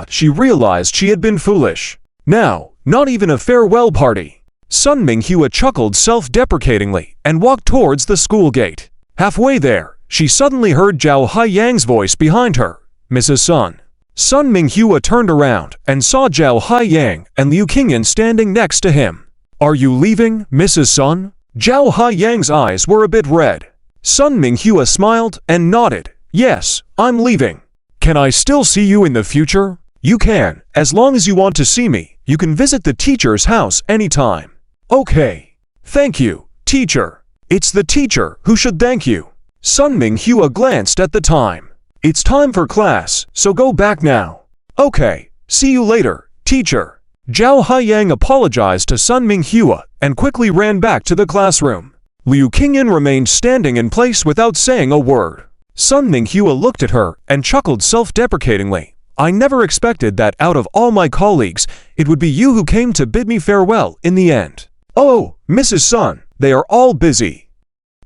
she realized she had been foolish. Now, not even a farewell party. Sun Minghua chuckled self-deprecatingly and walked towards the school gate. Halfway there, she suddenly heard Zhao Haiyang's voice behind her. Mrs. Sun. Sun Minghua turned around and saw Zhao Haiyang and Liu Qingyan standing next to him. Are you leaving, Mrs. Sun? Zhao Haiyang's eyes were a bit red. Sun Minghua smiled and nodded. Yes, I'm leaving. Can I still see you in the future? You can, as long as you want to see me. You can visit the teacher's house anytime. Okay. Thank you, teacher. It's the teacher who should thank you. Sun Minghua glanced at the time. It's time for class, so go back now. Okay, see you later, teacher. Zhao Haiyang apologized to Sun Minghua and quickly ran back to the classroom. Liu Qingyan remained standing in place without saying a word. Sun Minghua looked at her and chuckled self-deprecatingly. I never expected that out of all my colleagues, it would be you who came to bid me farewell in the end. Oh, Mrs. Sun, they are all busy.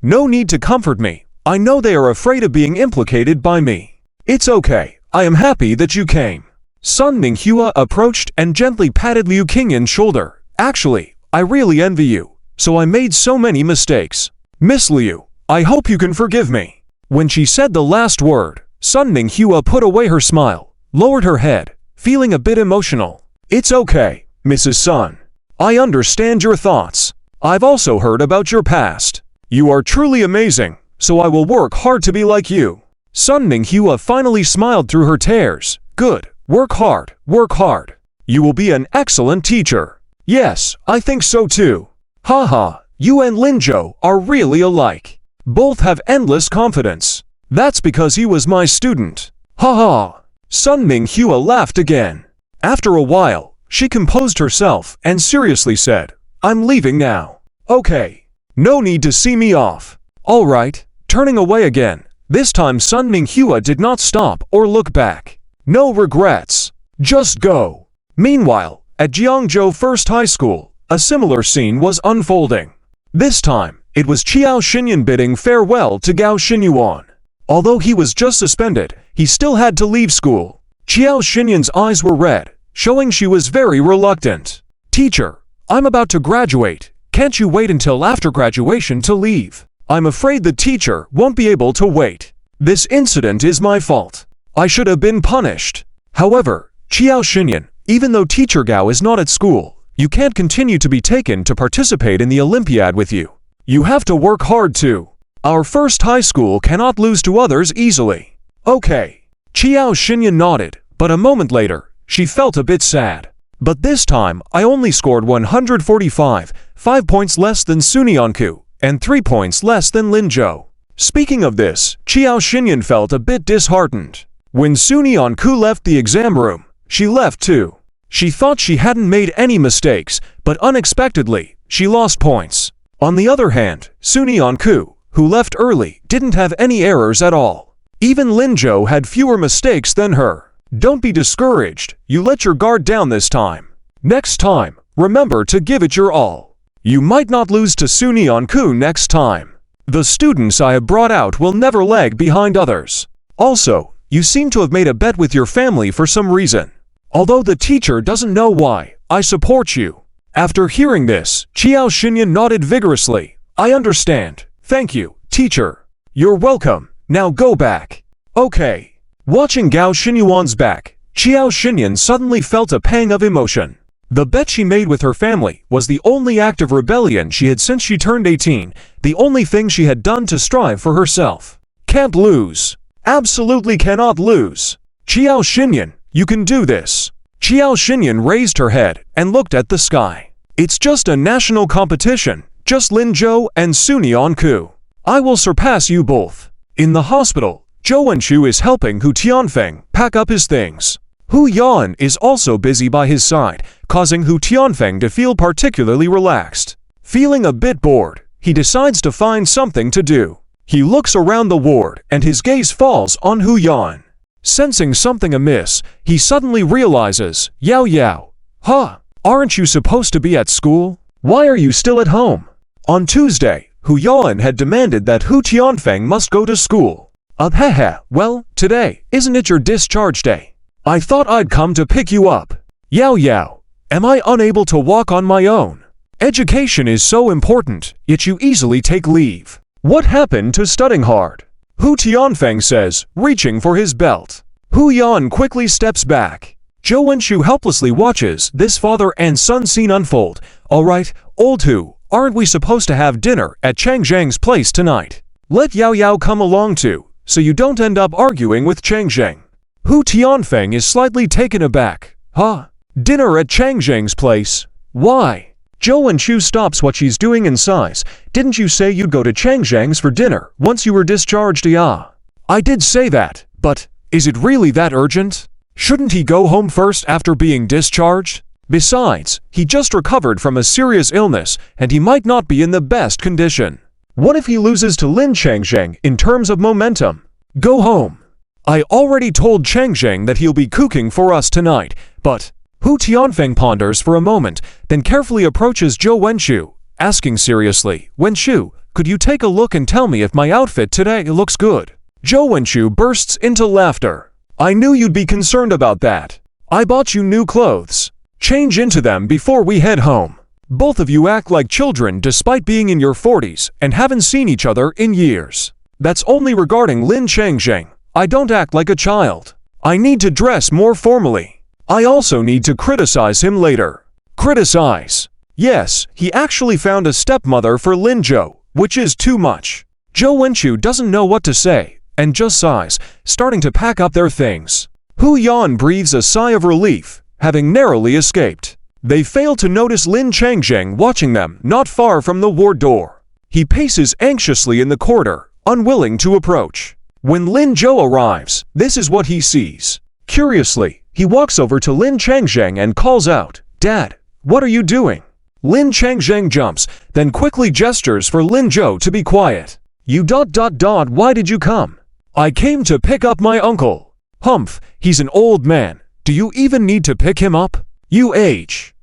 No need to comfort me. I know they are afraid of being implicated by me. It's okay. I am happy that you came. Sun Minghua approached and gently patted Liu Qingyan's shoulder. Actually, I really envy you. So I made so many mistakes. Miss Liu, I hope you can forgive me. When she said the last word, Sun Minghua put away her smile, lowered her head, feeling a bit emotional. It's okay, Mrs. Sun. I understand your thoughts. I've also heard about your past. You are truly amazing, so I will work hard to be like you. Sun Minghua finally smiled through her tears. Good, work hard, work hard. You will be an excellent teacher. Yes, I think so too. Haha, you and Lin Zhou are really alike. Both have endless confidence. That's because he was my student. Haha. Sun Minghua laughed again. After a while, she composed herself and seriously said, I'm leaving now. Okay. No need to see me off. All right. Turning away again. This time Sun Minghua did not stop or look back. No regrets. Just go. Meanwhile, at Jiangzhou First High School, a similar scene was unfolding. This time, it was Qiao Xinyan bidding farewell to Gao Xinyuan. Although he was just suspended, he still had to leave school. Qiao Xinyan's eyes were red, showing she was very reluctant. Teacher, I'm about to graduate. Can't you wait until after graduation to leave? I'm afraid the teacher won't be able to wait. This incident is my fault. I should have been punished. However, Qiao Xinyan, even though Teacher Gao is not at school, you can't continue to be taken to participate in the Olympiad with you. You have to work hard too. Our first high school cannot lose to others easily. Okay. Qiao Xinyan nodded, but a moment later, she felt a bit sad. But this time, I only scored 145, 5 points less than Sunyanku, and 3 points less than Lin Zhou. Speaking of this, Qiao Xinyan felt a bit disheartened. When Sunyanku left the exam room, she left too. She thought she hadn't made any mistakes, but unexpectedly, she lost points. On the other hand, Sunyanku, who left early, didn't have any errors at all. Even Lin Zhou had fewer mistakes than her. Don't be discouraged, you let your guard down this time. Next time, remember to give it your all. You might not lose to Sunyanku next time. The students I have brought out will never lag behind others. Also, you seem to have made a bet with your family for some reason. Although the teacher doesn't know why, I support you. After hearing this, Qiao Xinyan nodded vigorously. I understand. Thank you, teacher. You're welcome. Now go back. Okay. Watching Gao Xinyuan's back, Qiao Xinyan suddenly felt a pang of emotion. The bet she made with her family was the only act of rebellion she had since she turned 18, the only thing she had done to strive for herself. Can't lose. Absolutely cannot lose. Qiao Xinyan, you can do this. Qiao Xinyan raised her head and looked at the sky. It's just a national competition, just Lin Zhou and Sunian Ku. I will surpass you both. In the hospital, Zhou Wenchu is helping Hu Tianfeng pack up his things. Hu Yan is also busy by his side, causing Hu Tianfeng to feel particularly relaxed. Feeling a bit bored, he decides to find something to do. He looks around the ward and his gaze falls on Hu Yan. Sensing something amiss, he suddenly realizes, Yao Yao. Huh, aren't you supposed to be at school? Why are you still at home? On Tuesday, Hu Yan had demanded that Hu Tianfeng must go to school. Hehe, well, today, isn't it your discharge day? I thought I'd come to pick you up. Yao Yao, am I unable to walk on my own? Education is so important, yet you easily take leave. What happened to studying hard? Hu Tianfeng says, reaching for his belt. Hu Yan quickly steps back. Zhou Wenchu helplessly watches this father and son scene unfold. Alright, old Hu, aren't we supposed to have dinner at Chang Zhang's place tonight? Let Yao Yao come along too, so you don't end up arguing with Chang Zhang. Hu Tianfeng is slightly taken aback. Huh? Dinner at Chang Zhang's place? Why? Zhou Wenchu stops what she's doing and sighs. Didn't you say you'd go to Chang Zhang's for dinner once you were discharged? Yeah. I did say that, but is it really that urgent? Shouldn't he go home first after being discharged? Besides, he just recovered from a serious illness and he might not be in the best condition. What if he loses to Lin Changzheng in terms of momentum? Go home. I already told Chang Zhang that he'll be cooking for us tonight, but Hu Tianfeng ponders for a moment, then carefully approaches Zhou Wenchu, asking seriously, Wenchu, could you take a look and tell me if my outfit today looks good? Zhou Wenchu bursts into laughter. I knew you'd be concerned about that. I bought you new clothes. Change into them before we head home. Both of you act like children despite being in your 40s and haven't seen each other in years. That's only regarding Lin Changzheng. I don't act like a child. I need to dress more formally. I also need to criticize him later. Criticize? Yes, he actually found a stepmother for Lin Zhou, which is too much. Zhou Wenchu doesn't know what to say, and just sighs, starting to pack up their things. Hu Yan breathes a sigh of relief, having narrowly escaped. They fail to notice Lin Changzheng watching them not far from the ward door. He paces anxiously in the corridor, unwilling to approach. When Lin Zhou arrives, this is what he sees. Curiously, he walks over to Lin Changzheng and calls out, Dad, what are you doing? Lin Changzheng jumps, then quickly gestures for Lin Zhou to be quiet. Why did you come? I came to pick up my uncle. Humph, he's an old man. Do you even need to pick him up? You age.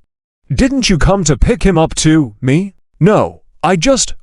Didn't you come to pick him up too, me? No, I just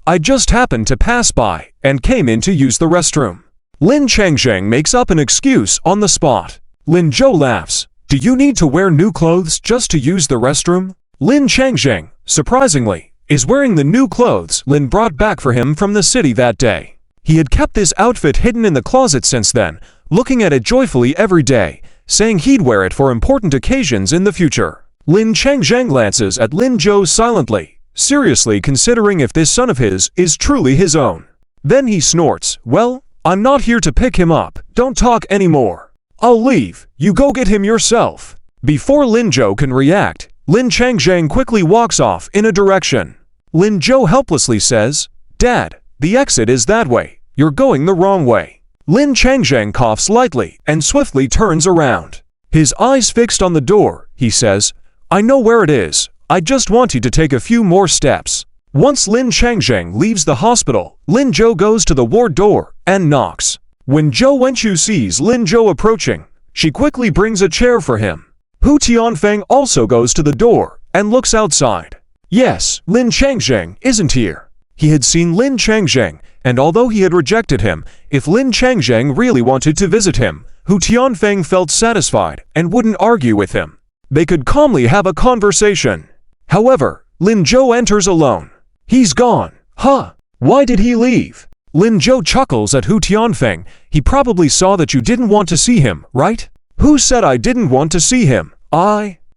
happened to pass by and came in to use the restroom. Lin Changzheng makes up an excuse on the spot. Lin Zhou laughs. Do you need to wear new clothes just to use the restroom? Lin Changzheng, surprisingly, is wearing the new clothes Lin brought back for him from the city that day. He had kept this outfit hidden in the closet since then, looking at it joyfully every day, saying he'd wear it for important occasions in the future. Lin Changzheng glances at Lin Zhou silently, seriously considering if this son of his is truly his own. Then he snorts, Well, I'm not here to pick him up, don't talk anymore. I'll leave, you go get him yourself. Before Lin Zhou can react, Lin Changzheng quickly walks off in a direction. Lin Zhou helplessly says, Dad, the exit is that way, you're going the wrong way. Lin Changzheng coughs lightly and swiftly turns around. His eyes fixed on the door, he says, I know where it is, I just want you to take a few more steps. Once Lin Changzheng leaves the hospital, Lin Zhou goes to the ward door and knocks. When Zhou Wenchu sees Lin Zhou approaching, she quickly brings a chair for him. Hu Tianfeng also goes to the door and looks outside. Yes, Lin Changzheng isn't here. He had seen Lin Changzheng, and although he had rejected him, if Lin Changzheng really wanted to visit him, Hu Tianfeng felt satisfied and wouldn't argue with him. They could calmly have a conversation. However, Lin Zhou enters alone. He's gone. Huh? Why did he leave? Lin Zhou chuckles at Hu Tianfeng. He probably saw that you didn't want to see him, right? Who said I didn't want to see him?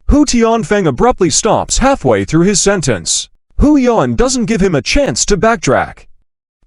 Hu Tianfeng abruptly stops halfway through his sentence. Hu Yan doesn't give him a chance to backtrack.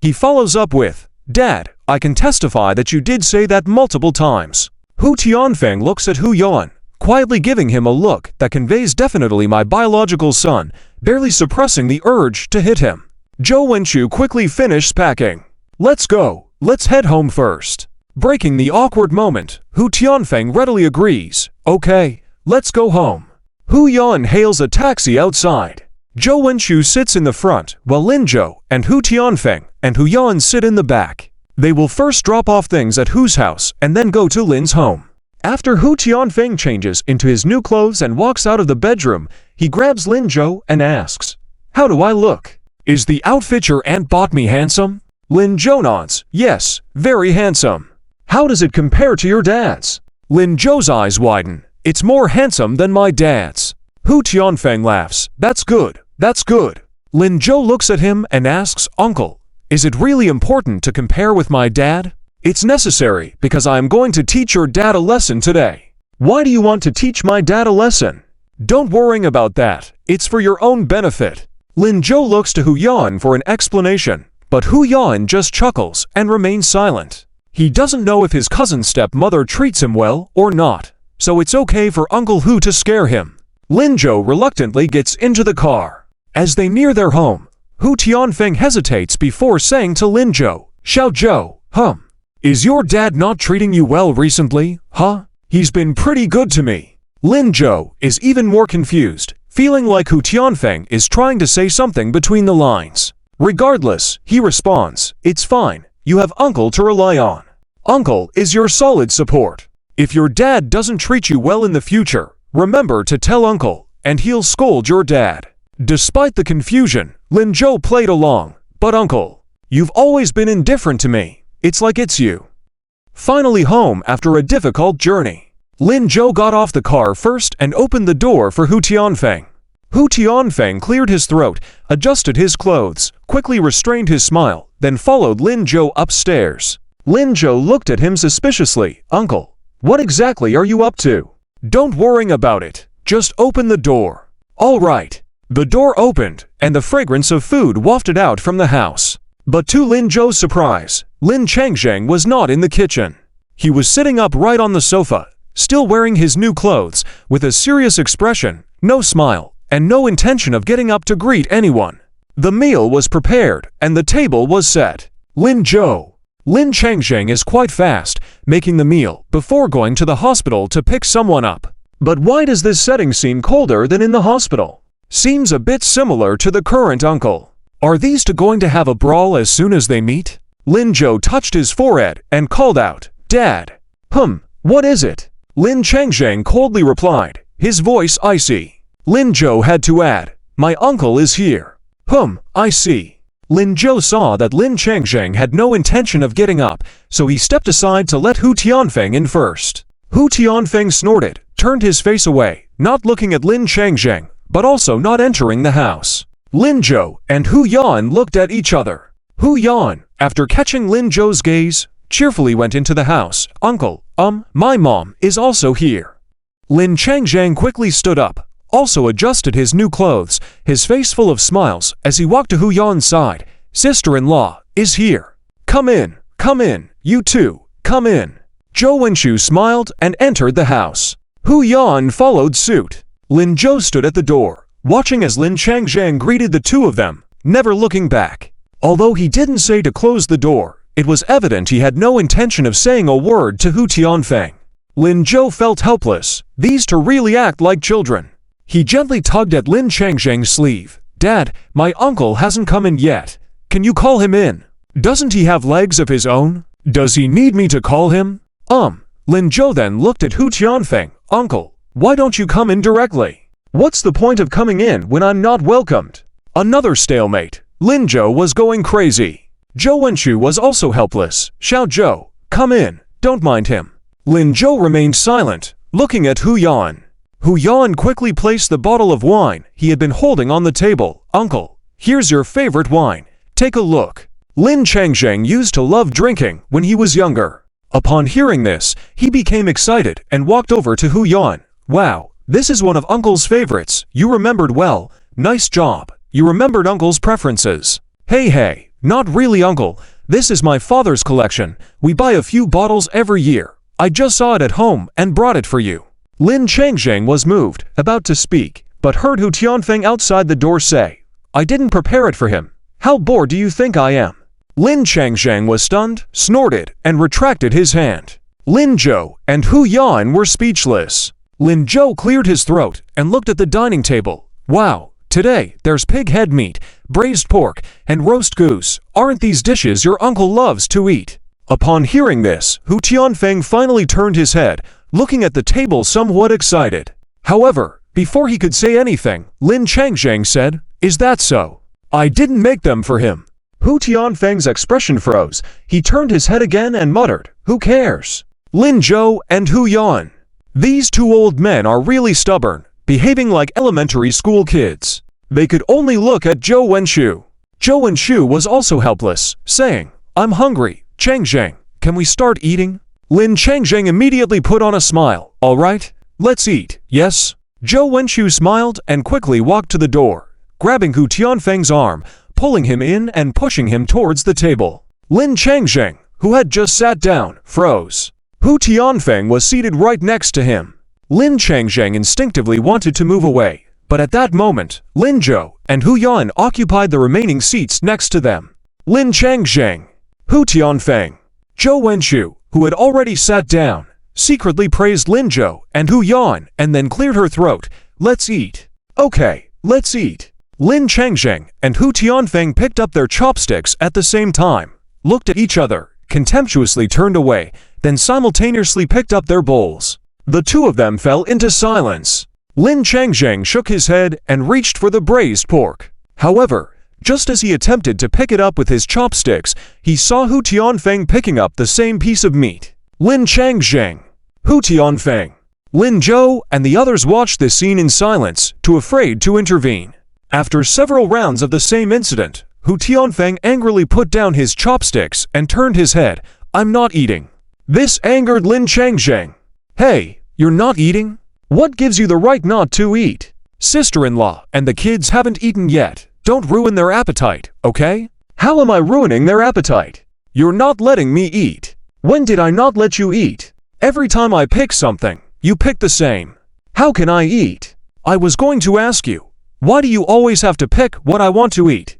He follows up with, Dad, I can testify that you did say that multiple times. Hu Tianfeng looks at Hu Yuan, quietly giving him a look that conveys definitely my biological son, barely suppressing the urge to hit him. Zhou Wenchu quickly finished packing. Let's go, let's head home first. Breaking the awkward moment, Hu Tianfeng readily agrees. Okay, let's go home. Hu Yuan hails a taxi outside. Zhou Wenchu sits in the front, while Lin Zhou and Hu Tianfeng and Hu Yuan sit in the back. They will first drop off things at Hu's house and then go to Lin's home. After Hu Tianfeng changes into his new clothes and walks out of the bedroom, he grabs Lin Zhou and asks, "How do I look? Is the outfit your aunt bought me handsome?" Lin Zhou nods, "Yes, very handsome." "How does it compare to your dad's?" Lin Zhou's eyes widen. "It's more handsome than my dad's." Hu Tianfeng laughs. "That's good, that's good." Lin Zhou looks at him and asks, "Uncle, is it really important to compare with my dad?" "It's necessary because I am going to teach your dad a lesson today." "Why do you want to teach my dad a lesson?" "Don't worry about that. It's for your own benefit." Lin Zhou looks to Hu Yuan for an explanation, but Hu Yuan just chuckles and remains silent. He doesn't know if his cousin's stepmother treats him well or not, so it's okay for Uncle Hu to scare him. Lin Zhou reluctantly gets into the car. As they near their home, Hu Tianfeng hesitates before saying to Lin Zhou, "Xiao Zhou, is your dad not treating you well recently, huh? He's been pretty good to me." Lin Zhou is even more confused, feeling like Hu Tianfeng is trying to say something between the lines. Regardless, he responds, "It's fine, you have Uncle to rely on. Uncle is your solid support. If your dad doesn't treat you well in the future, remember to tell Uncle, and he'll scold your dad." Despite the confusion, Lin Zhou played along. "But Uncle, you've always been indifferent to me. It's like it's you." Finally home after a difficult journey. Lin Zhou got off the car first and opened the door for Hu Tianfeng. Hu Tianfeng cleared his throat, adjusted his clothes, quickly restrained his smile, then followed Lin Zhou upstairs. Lin Zhou looked at him suspiciously. "Uncle, what exactly are you up to?" "Don't worry about it. Just open the door." "All right." The door opened, and the fragrance of food wafted out from the house. But to Lin Zhou's surprise, Lin Changzheng was not in the kitchen. He was sitting up right on the sofa, still wearing his new clothes, with a serious expression, no smile, and no intention of getting up to greet anyone. The meal was prepared, and the table was set. Lin Changzheng is quite fast, making the meal before going to the hospital to pick someone up. But why does this setting seem colder than in the hospital? Seems a bit similar to the current uncle. Are these two going to have a brawl as soon as they meet? Lin Zhou touched his forehead and called out, "Dad." What is it?" Lin Changzheng coldly replied, his voice icy. Lin Zhou had to add, "My uncle is here." I see." Lin Zhou saw that Lin Changzheng had no intention of getting up, so he stepped aside to let Hu Tianfeng in first. Hu Tianfeng snorted, turned his face away, not looking at Lin Changzheng, but also not entering the house. Lin Zhou and Hu Yuan looked at each other. Hu Yuan, after catching Lin Zhou's gaze, cheerfully went into the house. "Uncle, my mom is also here." Lin Changzheng quickly stood up, also adjusted his new clothes, his face full of smiles, as he walked to Hu Yuan's side. "Sister-in-law is here. Come in, you two, come in." Zhou Wenchu smiled and entered the house. Hu Yuan followed suit. Lin Zhou stood at the door, watching as Lin Changzheng greeted the two of them, never looking back. Although he didn't say to close the door, it was evident he had no intention of saying a word to Hu Tianfeng. Lin Zhou felt helpless. These two really act like children. He gently tugged at Lin Changzheng's sleeve. "Dad, my uncle hasn't come in yet. Can you call him in? Doesn't he have legs of his own? Does he need me to call him?" Lin Zhou then looked at Hu Tianfeng. "Uncle, why don't you come in directly? What's the point of coming in when I'm not welcomed?" Another stalemate. Lin Zhou was going crazy. Zhou Wenchu was also helpless. "Xiao Zhou, come in, don't mind him." Lin Zhou remained silent, looking at Hu Yuan. Hu Yuan quickly placed the bottle of wine he had been holding on the table. "Uncle, here's your favorite wine. Take a look." Lin Changzheng used to love drinking when he was younger. Upon hearing this, he became excited and walked over to Hu Yuan. "Wow, this is one of Uncle's favorites. You remembered well. Nice job. You remembered Uncle's preferences." Hey, not really Uncle. This is my father's collection. We buy a few bottles every year. I just saw it at home and brought it for you." Lin Changzheng was moved, about to speak, but heard Hu Tianfeng outside the door say, "I didn't prepare it for him. How bored do you think I am?" Lin Changzheng was stunned, snorted, and retracted his hand. Lin Zhou and Hu Yan were speechless. Lin Zhou cleared his throat and looked at the dining table. "Wow, today there's pig head meat, braised pork, and roast goose. Aren't these dishes your uncle loves to eat?" Upon hearing this, Hu Tianfeng finally turned his head, looking at the table somewhat excited. However, before he could say anything, Lin Changzheng said, "Is that so? I didn't make them for him." Hu Tianfeng's expression froze. He turned his head again and muttered, "Who cares?" Lin Zhou and Hu Yan. These two old men are really stubborn, behaving like elementary school kids. They could only look at Zhou Wenshu. Zhou Wenshu was also helpless, saying, "I'm hungry. Changzheng, can we start eating?" Lin Changzheng immediately put on a smile. "All right, let's eat, yes?" Zhou Wenshu smiled and quickly walked to the door, grabbing Hu Tianfeng's arm, pulling him in and pushing him towards the table. Lin Changzheng, who had just sat down, froze. Hu Tianfeng was seated right next to him. Lin Changzheng instinctively wanted to move away, but at that moment, Lin Zhou and Hu Yan occupied the remaining seats next to them. Lin Changzheng, Hu Tianfeng, Zhou Wenshu, who had already sat down, secretly praised Lin Zhou and Hu Yan and then cleared her throat. "Let's eat." "Okay, let's eat." Lin Changzheng and Hu Tianfeng picked up their chopsticks at the same time, looked at each other, contemptuously turned away, then simultaneously picked up their bowls. The two of them fell into silence. Lin Changzheng shook his head and reached for the braised pork. However, just as he attempted to pick it up with his chopsticks, he saw Hu Tianfeng picking up the same piece of meat. Lin Changzheng, Hu Tianfeng, Lin Zhou and the others watched this scene in silence, too afraid to intervene. After several rounds of the same incident, Hu Tianfeng angrily put down his chopsticks and turned his head. "I'm not eating." This angered Lin Changzheng. "Hey, you're not eating? What gives you the right not to eat? Sister-in-law and the kids haven't eaten yet. Don't ruin their appetite, okay?" "How am I ruining their appetite? You're not letting me eat." "When did I not let you eat? Every time I pick something, you pick the same. How can I eat?" "I was going to ask you, why do you always have to pick what I want to eat?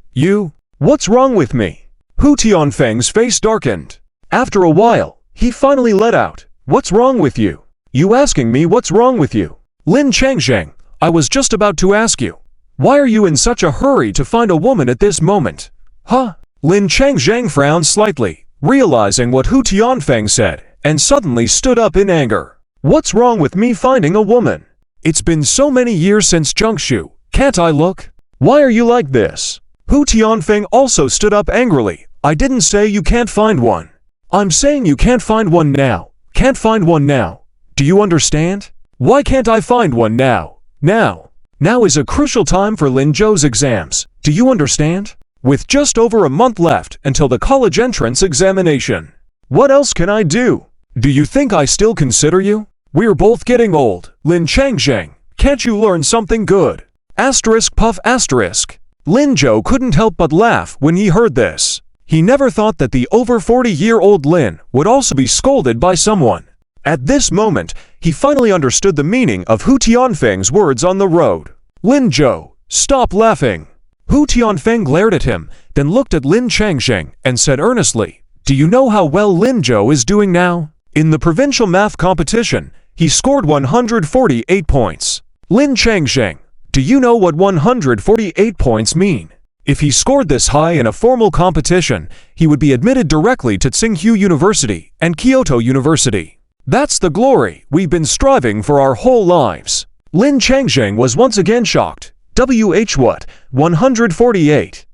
What's wrong with me?" Hu Tianfeng's face darkened. After a while, he finally let out, "What's wrong with you? You asking me what's wrong with you?" "Lin Changzheng, I was just about to ask you. Why are you in such a hurry to find a woman at this moment?" "Huh?" Lin Changzheng frowned slightly, realizing what Hu Tianfeng said, and suddenly stood up in anger. "What's wrong with me finding a woman? It's been so many years since Zhengshu. Can't I look? Why are you like this?" Hu Tianfeng also stood up angrily. "I didn't say you can't find one. I'm saying you can't find one now. Can't find one now. Do you understand? Why can't I find one now? Now is a crucial time for Lin Zhou's exams. Do you understand? With just over a month left until the college entrance examination. What else can I do? Do you think I still consider you? We're both getting old. Lin Changzheng, can't you learn something good?" Asterisk puff asterisk. Lin Zhou couldn't help but laugh when he heard this. He never thought that the over 40-year-old Lin would also be scolded by someone. At this moment, he finally understood the meaning of Hu Tianfeng's words on the road. "Lin Zhou, stop laughing." Hu Tianfeng glared at him, then looked at Lin Changzheng and said earnestly, "Do you know how well Lin Zhou is doing now? In the provincial math competition, he scored 148 points. Lin Changzheng, do you know what 148 points mean? If he scored this high in a formal competition, he would be admitted directly to Tsinghua University and Kyoto University. That's the glory we've been striving for our whole lives." Lin Changzheng was once again shocked. What? 148?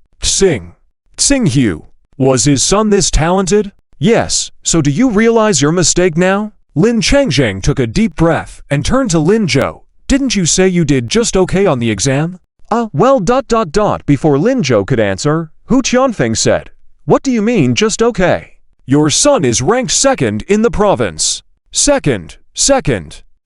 Tsinghua. Was his son this talented? Yes, so do you realize your mistake now? Lin Changzheng took a deep breath and turned to Lin Zhou. "Didn't you say you did just okay on the exam?" Well. Before Lin Zhou could answer, Hu Tianfeng said, "What do you mean just okay? Your son is ranked second in the province." Second.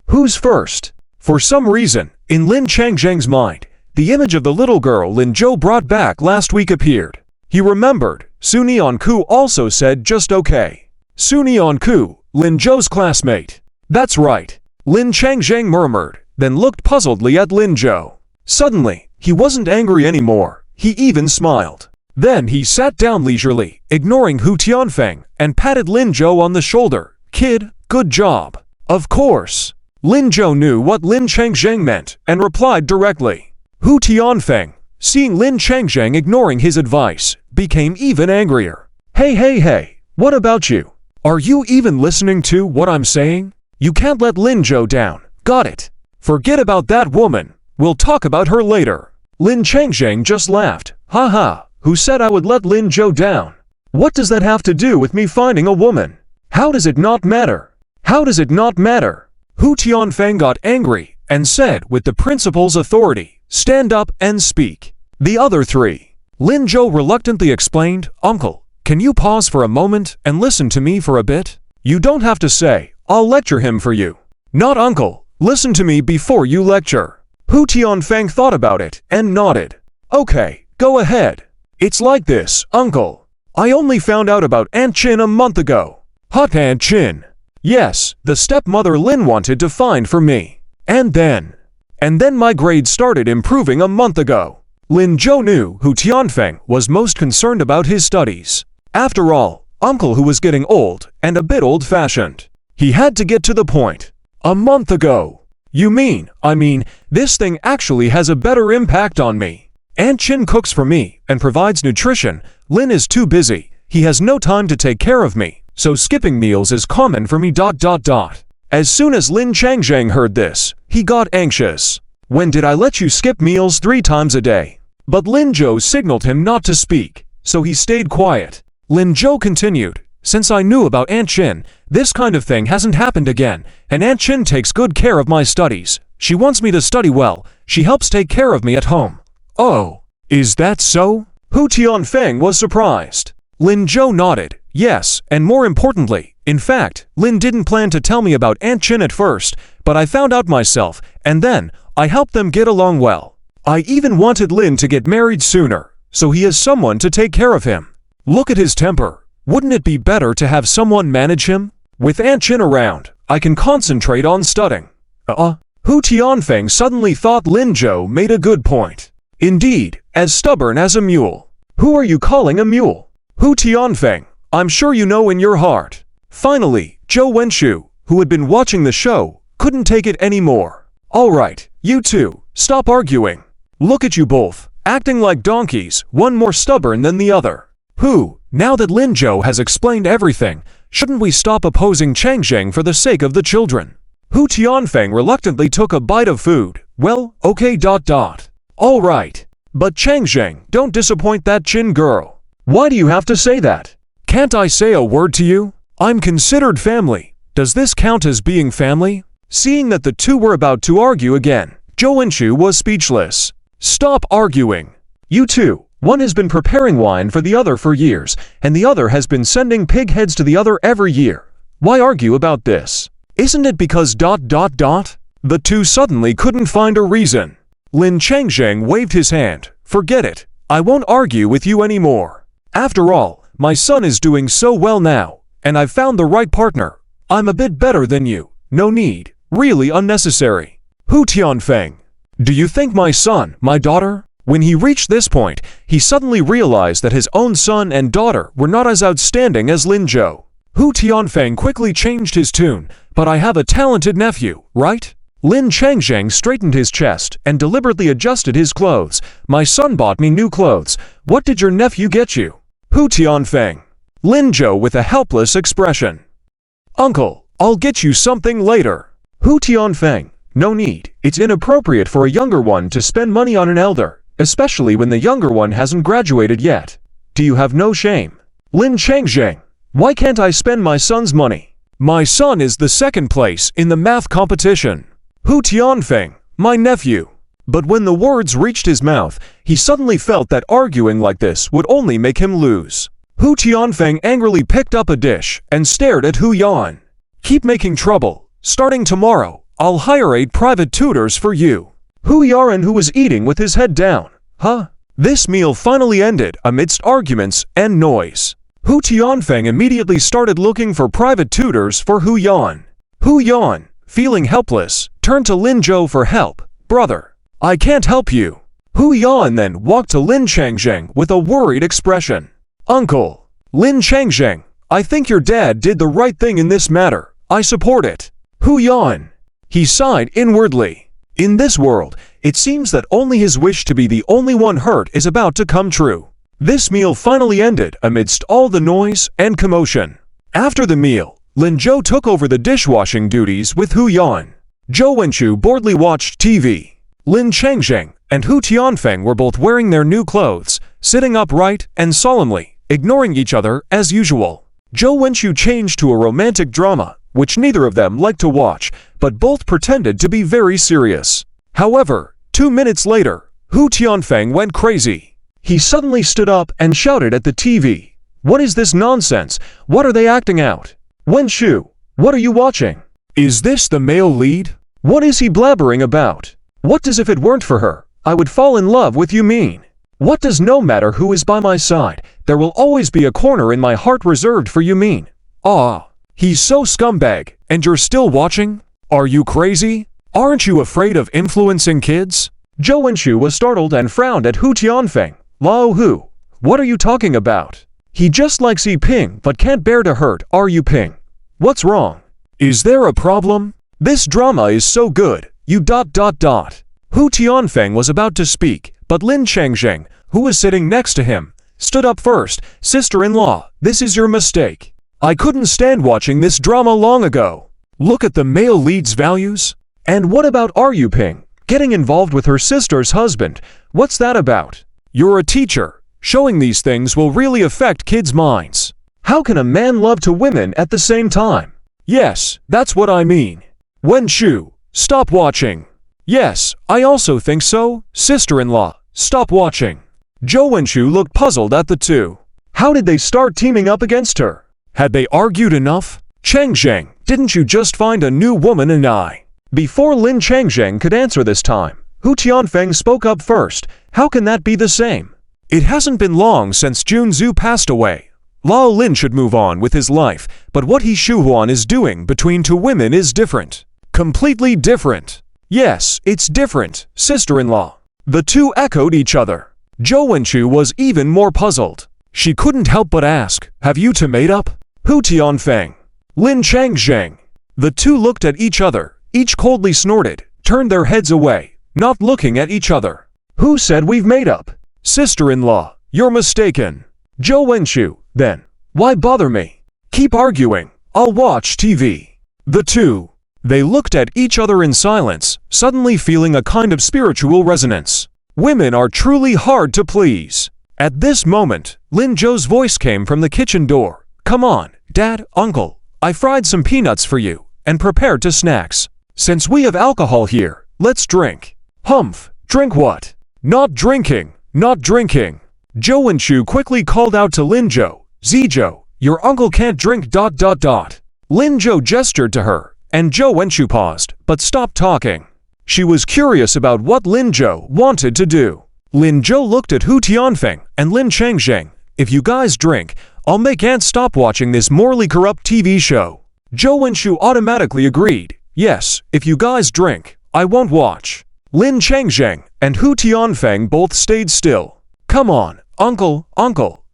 Who's first? For some reason, in Lin Changzheng's mind, the image of the little girl Lin Zhou brought back last week appeared. He remembered, Ku also said just okay. Ku, Lin Zhou's classmate. That's right. Lin Changzheng murmured, then looked puzzledly at Lin Zhou. Suddenly, he wasn't angry anymore. He even smiled. Then he sat down leisurely, ignoring Hu Tianfeng, and patted Lin Zhou on the shoulder. Kid, good job. Of course. Lin Zhou knew what Lin Changzheng meant and replied directly. Hu Tianfeng, seeing Lin Changzheng ignoring his advice, became even angrier. Hey, what about you? Are you even listening to what I'm saying? You can't let Lin Zhou down, got it? Forget about that woman, we'll talk about her later. Lin Changzheng just laughed. Haha, who said I would let Lin Zhou down? What does that have to do with me finding a woman? How does it not matter? How does it not matter? Hu Tianfeng got angry and said with the principal's authority, stand up and speak. The other three. Lin Zhou reluctantly explained, Uncle, can you pause for a moment and listen to me for a bit? You don't have to say, I'll lecture him for you. Not uncle, listen to me before you lecture. Hu Tianfeng thought about it and nodded. Okay, go ahead. It's like this, uncle. I only found out about Aunt Chin a month ago. Hot Aunt Chin. Yes, the stepmother Lin wanted to find for me. And then my grades started improving a month ago. Lin Zhou knew Hu Tianfeng was most concerned about his studies. After all, uncle who was getting old and a bit old-fashioned. He had to get to the point. A month ago. You mean, this thing actually has a better impact on me. Aunt Chin cooks for me and provides nutrition. Lin is too busy. He has no time to take care of me, so skipping meals is common for me. As soon as Lin Changzheng heard this, he got anxious. When did I let you skip meals 3 times a day? But Lin Zhou signaled him not to speak, so he stayed quiet. Lin Zhou continued, since I knew about Aunt Chin, this kind of thing hasn't happened again, and Aunt Chin takes good care of my studies. She wants me to study well. She helps take care of me at home. Oh, is that so? Hu Tianfeng was surprised. Lin Zhou nodded, yes, and more importantly, in fact, Lin didn't plan to tell me about Aunt Chin at first, but I found out myself, and then I helped them get along well. I even wanted Lin to get married sooner, so he has someone to take care of him. Look at his temper. Wouldn't it be better to have someone manage him? With Aunt Chin around, I can concentrate on studying. Hu Tianfeng suddenly thought Lin Zhou made a good point. Indeed, as stubborn as a mule. Who are you calling a mule? Hu Tianfeng, I'm sure you know in your heart. Finally, Zhou Wenshu, who had been watching the show, couldn't take it anymore. All right, you two, stop arguing. Look at you both, acting like donkeys, one more stubborn than the other. Now that Lin Zhou has explained everything, shouldn't we stop opposing Changzheng for the sake of the children? Hu Tianfeng reluctantly took a bite of food. Well, okay. All right. But Changzheng, don't disappoint that Chin girl. Why do you have to say that? Can't I say a word to you? I'm considered family. Does this count as being family? Seeing that the two were about to argue again, Zhou Wenshu was speechless. Stop arguing. You two. One has been preparing wine for the other for years, and the other has been sending pig heads to the other every year. Why argue about this? Isn't it because ... The two suddenly couldn't find a reason. Lin Changzheng waved his hand. Forget it. I won't argue with you anymore. After all, my son is doing so well now, and I've found the right partner. I'm a bit better than you. No need. Really unnecessary. Hu Tianfeng. Do you think my son, my daughter? When he reached this point, he suddenly realized that his own son and daughter were not as outstanding as Lin Zhou. Hu Tianfeng quickly changed his tune. But I have a talented nephew, right? Lin Changzheng straightened his chest and deliberately adjusted his clothes. My son bought me new clothes. What did your nephew get you? Hu Tianfeng. Lin Zhou with a helpless expression. Uncle, I'll get you something later. Hu Tianfeng. No need. It's inappropriate for a younger one to spend money on an elder, especially when the younger one hasn't graduated yet. Do you have no shame? Lin Changzheng. Why can't I spend my son's money? My son is the second place in the math competition. Hu Tianfeng. My nephew. But when the words reached his mouth, he suddenly felt that arguing like this would only make him lose. Hu Tianfeng angrily picked up a dish and stared at Hu Yan. Keep making trouble. Starting tomorrow, I'll hire 8 private tutors for you. Hu Yaran, who was eating with his head down. Huh? This meal finally ended amidst arguments and noise. Hu Tianfeng immediately started looking for private tutors for Hu Yan. Hu Yan, feeling helpless, turned to Lin Zhou for help. "Brother, I can't help you." Hu Yan then walked to Lin Changzheng with a worried expression. "Uncle, Lin Changzheng, I think your dad did the right thing in this matter. I support it." Hu Yan. He sighed inwardly. In this world, it seems that only his wish to be the only one hurt is about to come true. This meal finally ended amidst all the noise and commotion. After the meal, Lin Zhou took over the dishwashing duties with Hu Yan. Zhou Wenchu boredly watched TV. Lin Changzheng and Hu Tianfeng were both wearing their new clothes, sitting upright and solemnly, ignoring each other as usual. Zhou Wenchu changed to a romantic drama, which neither of them liked to watch, but both pretended to be very serious. However, 2 minutes later, Hu Tianfeng went crazy. He suddenly stood up and shouted at the TV. "What is this nonsense? What are they acting out? Wenchu, what are you watching? Is this the male lead? What is he blabbering about? What does if it weren't for her, I would fall in love with you mean? What does no matter who is by my side, there will always be a corner in my heart reserved for you mean? Ah, he's so scumbag, and you're still watching? Are you crazy? Aren't you afraid of influencing kids?" Zhou Wenchu was startled and frowned at Hu Tianfeng. "Lao Hu, what are you talking about? He just likes Yi Ping but can't bear to hurt our Yu Ping. What's wrong? Is there a problem? This drama is so good, you ... Hu Tianfeng was about to speak, but Lin Changzheng, who was sitting next to him, stood up first. "Sister-in-law, this is your mistake. I couldn't stand watching this drama long ago. Look at the male lead's values. And what about our Yu Ping? Getting involved with her sister's husband, what's that about? You're a teacher. Showing these things will really affect kids' minds. How can a man love two women at the same time? Yes, that's what I mean. Wenchu, stop watching." "Yes, I also think so, sister-in-law, stop watching." Zhou Wenchu looked puzzled at the two. How did they start teaming up against her? Had they argued enough? "Changzheng, didn't you just find a new woman and I?" Before Lin Changzheng could answer this time, Hu Tianfeng spoke up first. "How can that be the same? It hasn't been long since Jun Zhu passed away. Lao Lin should move on with his life, but what he Shuhuan is doing between two women is different. Completely different." "Yes, it's different, sister-in-law." The two echoed each other. Zhou Wenchu was even more puzzled. She couldn't help but ask, "Have you two made up?" Hu Tianfeng, Lin Changzheng. The two looked at each other, each coldly snorted, turned their heads away, not looking at each other. "Who said we've made up?" "Sister-in-law, you're mistaken." Zhou Wenchu, "Then, why bother me? Keep arguing, I'll watch TV." The two. They looked at each other in silence, suddenly feeling a kind of spiritual resonance. Women are truly hard to please. At this moment, Lin Zhou's voice came from the kitchen door. "Come on, Dad, Uncle, I fried some peanuts for you, and prepared two snacks. Since we have alcohol here, let's drink." "Humph, drink what?" "Not drinking, not drinking." Zhou Wenchu quickly called out to Lin Zhou, "Zizhou, your uncle can't drink ... Lin Zhou gestured to her, and Zhou Wenchu paused, but stopped talking. She was curious about what Lin Zhou wanted to do. Lin Zhou looked at Hu Tianfeng and Lin Changzheng. "If you guys drink, I'll make Aunt stop watching this morally corrupt TV show." Zhou Wenchu automatically agreed. "Yes, if you guys drink, I won't watch." Lin Changzheng and Hu Tianfeng both stayed still. "Come on, uncle,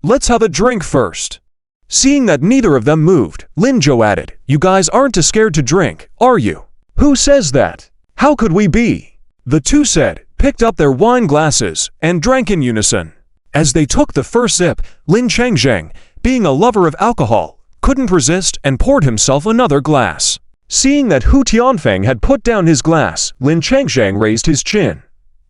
let's have a drink first." Seeing that neither of them moved, Lin Zhou added, "You guys aren't too scared to drink, are you?" "Who says that? How could we be?" The two said, picked up their wine glasses, and drank in unison. As they took the first sip, Lin Changzheng, being a lover of alcohol, couldn't resist and poured himself another glass. Seeing that Hu Tianfeng had put down his glass, Lin Changzheng raised his chin.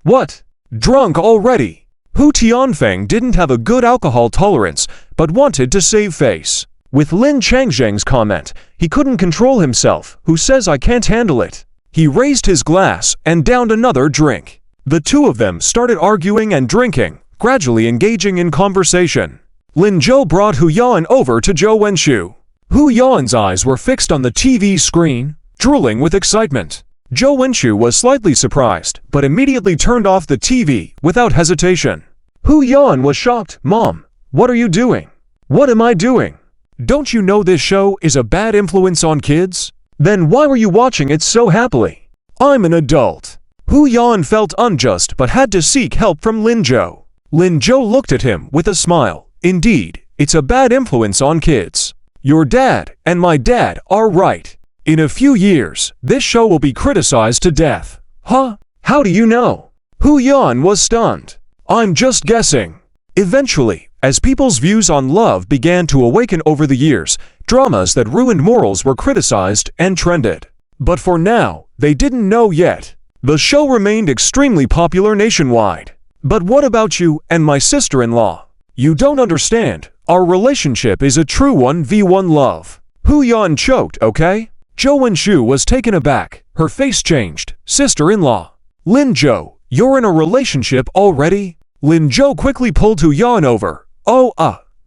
"What? Drunk already?" Hu Tianfeng didn't have a good alcohol tolerance, but wanted to save face. With Lin Changzheng's comment, he couldn't control himself. "Who says I can't handle it?" He raised his glass and downed another drink. The two of them started arguing and drinking, gradually engaging in conversation. Lin Zhou brought Hu Yan over to Zhou Wenchu. Hu Yan's eyes were fixed on the TV screen, drooling with excitement. Zhou Wenchu was slightly surprised, but immediately turned off the TV without hesitation. Hu Yan was shocked. Mom, what are you doing? What am I doing? Don't you know this show is a bad influence on kids? Then why were you watching it so happily? I'm an adult. Hu Yan felt unjust but had to seek help from Lin Zhou. Lin Zhou looked at him with a smile. Indeed, it's a bad influence on kids. Your dad and my dad are right. In a few years, this show will be criticized to death. Huh? How do you know? Hu Yan was stunned. I'm just guessing. Eventually, as people's views on love began to awaken over the years, dramas that ruined morals were criticized and trended. But for now, they didn't know yet. The show remained extremely popular nationwide. But what about you and my sister-in-law? You don't understand. Our relationship is a true 1v1 love. Hu Yan choked, okay? Zhou Wenshu was taken aback. Her face changed. Sister-in-law. Lin Zhou, you're in a relationship already? Lin Zhou quickly pulled Hu Yan over. Oh,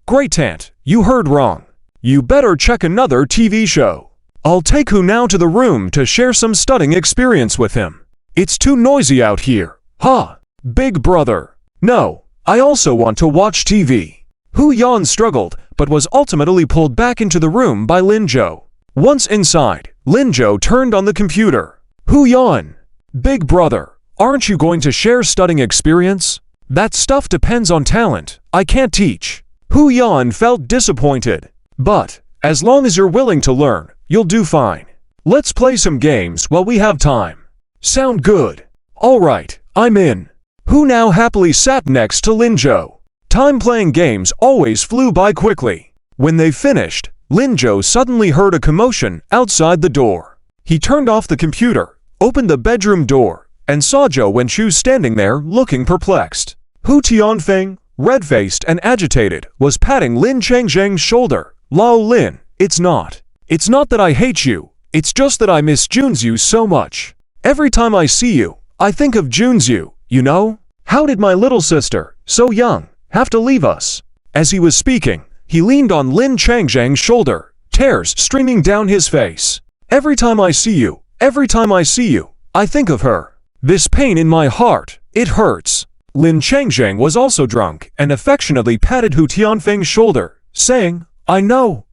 great aunt, you heard wrong. You better check another TV show. I'll take Hu now to the room to share some studying experience with him. It's too noisy out here. Ha! Big brother. No, I also want to watch TV. Hu Yan struggled, but was ultimately pulled back into the room by Lin Zhou. Once inside, Lin Zhou turned on the computer. Hu Yan. Big brother, aren't you going to share studying experience? That stuff depends on talent. I can't teach. Hu Yan felt disappointed. But, as long as you're willing to learn, you'll do fine. Let's play some games while we have time. Sound good? Alright, I'm in. Hu now happily sat next to Lin Zhou. Time playing games always flew by quickly. When they finished, Lin Zhou suddenly heard a commotion outside the door. He turned off the computer, opened the bedroom door, and saw Zhou Wenshu standing there looking perplexed. Hu Tianfeng, red-faced and agitated, was patting Lin Changzheng's shoulder. Lao Lin, it's not that I hate you, it's just that I miss Junzhu so much. Every time I see you, I think of Junzhu, you know? How did my little sister, so young, have to leave us? As he was speaking, he leaned on Lin Changzheng's shoulder, tears streaming down his face. Every time I see you, I think of her. This pain in my heart, it hurts. Lin Changzheng was also drunk and affectionately patted Hu Tianfeng's shoulder, saying, I know,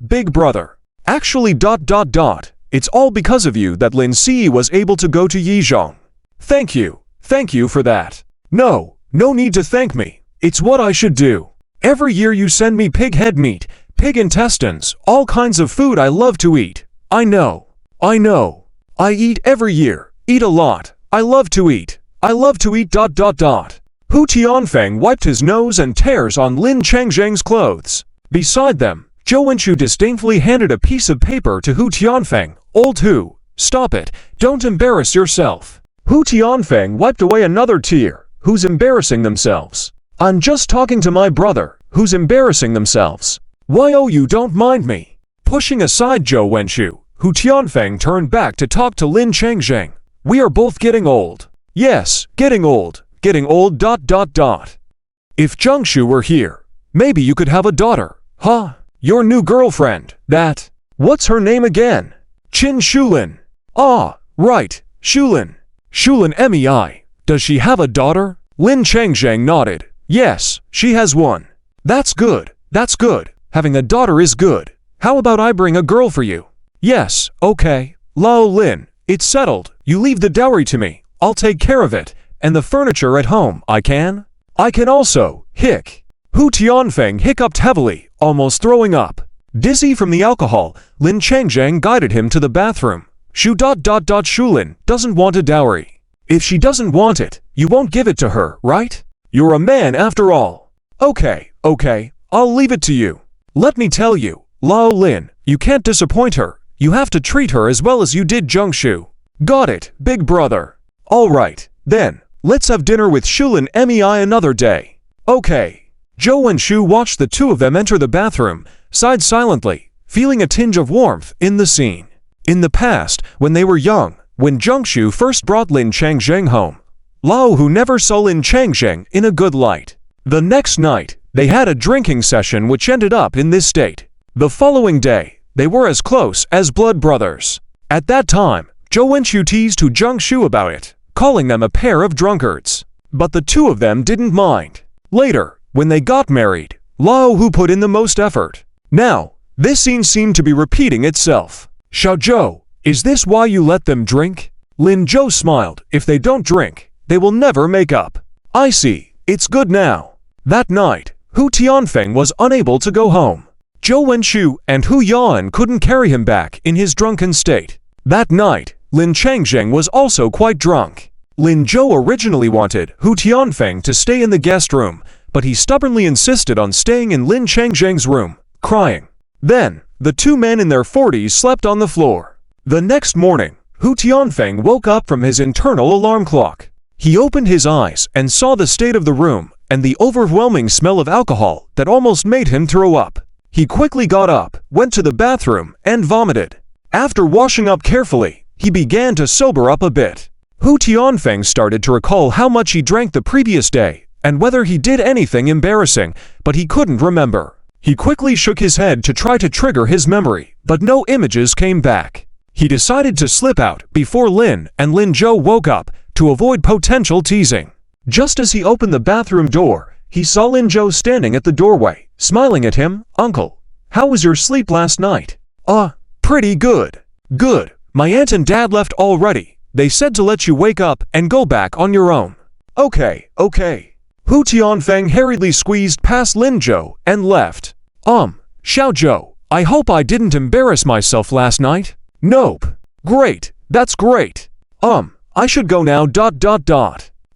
big brother. Actually ... It's all because of you that Lin Si was able to go to Yizhong. Thank you for that. No need to thank me. It's what I should do. Every year you send me pig head meat, pig intestines, all kinds of food I love to eat. I know. I eat every year, eat a lot. I love to eat. Hu Tianfeng wiped his nose and tears on Lin Changzheng's clothes. Beside them, Zhou Wenshu disdainfully handed a piece of paper to Hu Tianfeng. Old Hu, stop it, don't embarrass yourself. Hu Tianfeng wiped away another tear. Who's embarrassing themselves? I'm just talking to my brother, who's embarrassing themselves. Why oh you don't mind me? Pushing aside Zhou Wenshu, Hu Tianfeng turned back to talk to Lin Changzheng. We are both getting old. Yes, getting old. If Zhengshu were here, maybe you could have a daughter. Huh? Your new girlfriend, that. What's her name again? Qin Shulin. Ah, right, Shulin. Shulin Mei. Does she have a daughter? Lin Changzheng nodded. Yes, she has one. That's good. Having a daughter is good. How about I bring a girl for you? Yes, okay. Lao Lin, it's settled. You leave the dowry to me. I'll take care of it. And the furniture at home, I can also, hic. Hu Tianfeng hiccuped heavily, almost throwing up. Dizzy from the alcohol, Lin Changzheng guided him to the bathroom. Shulin doesn't want a dowry. If she doesn't want it, you won't give it to her, right? You're a man after all. Okay, I'll leave it to you. Let me tell you, Lao Lin, you can't disappoint her. You have to treat her as well as you did Zhengshu. Got it, big brother. Alright, then, let's have dinner with Shulin Mei another day. Okay. Zhou Wenshu watched the two of them enter the bathroom, sighed silently, feeling a tinge of warmth in the scene. In the past, when they were young, when Zhengshu first brought Lin Changzheng home, Lao Hu never saw Lin Changzheng in a good light. The next night, they had a drinking session which ended up in this state. The following day, they were as close as blood brothers. At that time, Zhou Wenshu teased Hu Zhengshu about it, calling them a pair of drunkards. but the two of them didn't mind. Later, when they got married, Lao Hu put in the most effort. Now, this scene seemed to be repeating itself. Xiaozhou, is this why you let them drink? Lin Zhou smiled. If they don't drink, they will never make up. I see, it's good now. That night, Hu Tianfeng was unable to go home. Zhou Wenqiu and Hu Yaoan couldn't carry him back in his drunken state. That night, Lin Changzheng was also quite drunk. Lin Zhou originally wanted Hu Tianfeng to stay in the guest room, but he stubbornly insisted on staying in Lin Changzheng's room, crying. Then, the two men in their 40s slept on the floor. The next morning, Hu Tianfeng woke up from his internal alarm clock. He opened his eyes and saw the state of the room and the overwhelming smell of alcohol that almost made him throw up. He quickly got up, went to the bathroom, and vomited. After washing up carefully, he began to sober up a bit. Hu Tianfeng started to recall how much he drank the previous day and whether he did anything embarrassing, but he couldn't remember. He quickly shook his head to try to trigger his memory, but no images came back. He decided to slip out before Lin and Lin Zhou woke up to avoid potential teasing. Just as he opened the bathroom door, he saw Lin Zhou standing at the doorway, smiling at him. Uncle, how was your sleep last night? Pretty good. Good. My aunt and dad left already. They said to let you wake up and go back on your own. Okay. Hu Tianfeng hurriedly squeezed past Lin Zhou and left. Xiaozhou, I hope I didn't embarrass myself last night. Nope. Great. That's great. I should go now.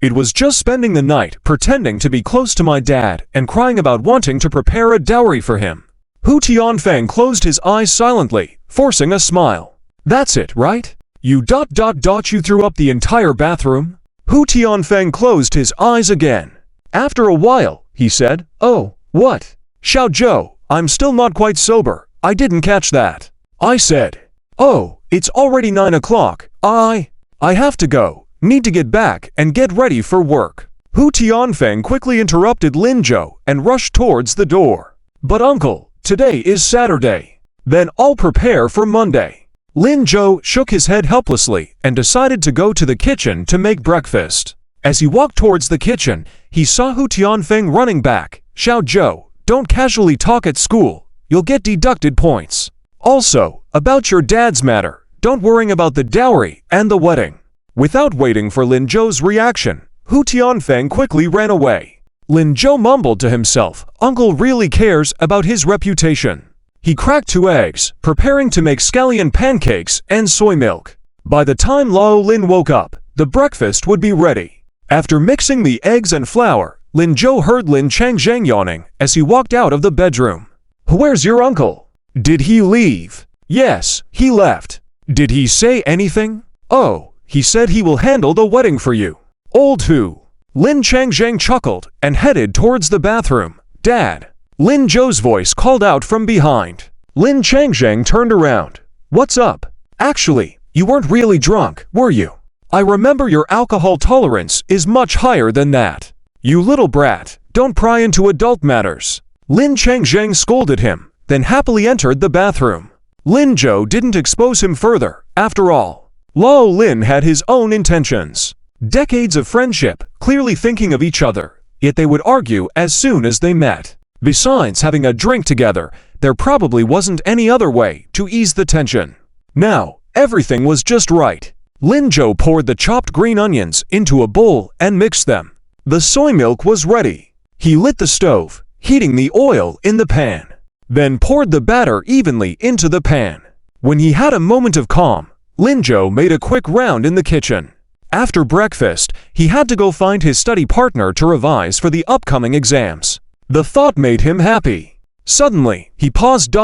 It was just spending the night pretending to be close to my dad and crying about wanting to prepare a dowry for him. Hu Tianfeng closed his eyes silently, forcing a smile. That's it, right? You threw up the entire bathroom? Hu Tianfeng closed his eyes again. After a while, he said, Oh, what? Xiaozhou, I'm still not quite sober. I didn't catch that. I said, Oh, it's already 9 o'clock. I have to go. Need to get back and get ready for work. Hu Tianfeng quickly interrupted Lin Zhou and rushed towards the door. But uncle, today is Saturday. Then I'll prepare for Monday. Lin Zhou shook his head helplessly and decided to go to the kitchen to make breakfast. As he walked towards the kitchen, he saw Hu Tianfeng running back. Xiaozhou, don't casually talk at school. You'll get deducted points. Also, about your dad's matter, don't worry about the dowry and the wedding. Without waiting for Lin Zhou's reaction, Hu Tianfeng quickly ran away. Lin Zhou mumbled to himself, Uncle really cares about his reputation. He cracked 2 eggs, preparing to make scallion pancakes and soy milk. By the time Lao Lin woke up, the breakfast would be ready. After mixing the eggs and flour, Lin Zhou heard Lin Changzheng yawning as he walked out of the bedroom. Where's your uncle? Did he leave? Yes, he left. Did he say anything? Oh, he said he will handle the wedding for you. Old Hu. Lin Changzheng chuckled and headed towards the bathroom. Dad. Lin Zhou's voice called out from behind. Lin Changzheng turned around. What's up? Actually, you weren't really drunk, were you? I remember your alcohol tolerance is much higher than that. You little brat, don't pry into adult matters. Lin Changzheng scolded him, then happily entered the bathroom. Lin Zhou didn't expose him further. After all, Lao Lin had his own intentions. Decades of friendship, clearly thinking of each other, yet they would argue as soon as they met. Besides having a drink together, there probably wasn't any other way to ease the tension. Now, everything was just right. Lin Zhou poured the chopped green onions into a bowl and mixed them. The soy milk was ready. He lit the stove, heating the oil in the pan, then poured the batter evenly into the pan. When he had a moment of calm, Lin Zhou made a quick round in the kitchen. After breakfast, he had to go find his study partner to revise for the upcoming exams. The thought made him happy. Suddenly, he paused.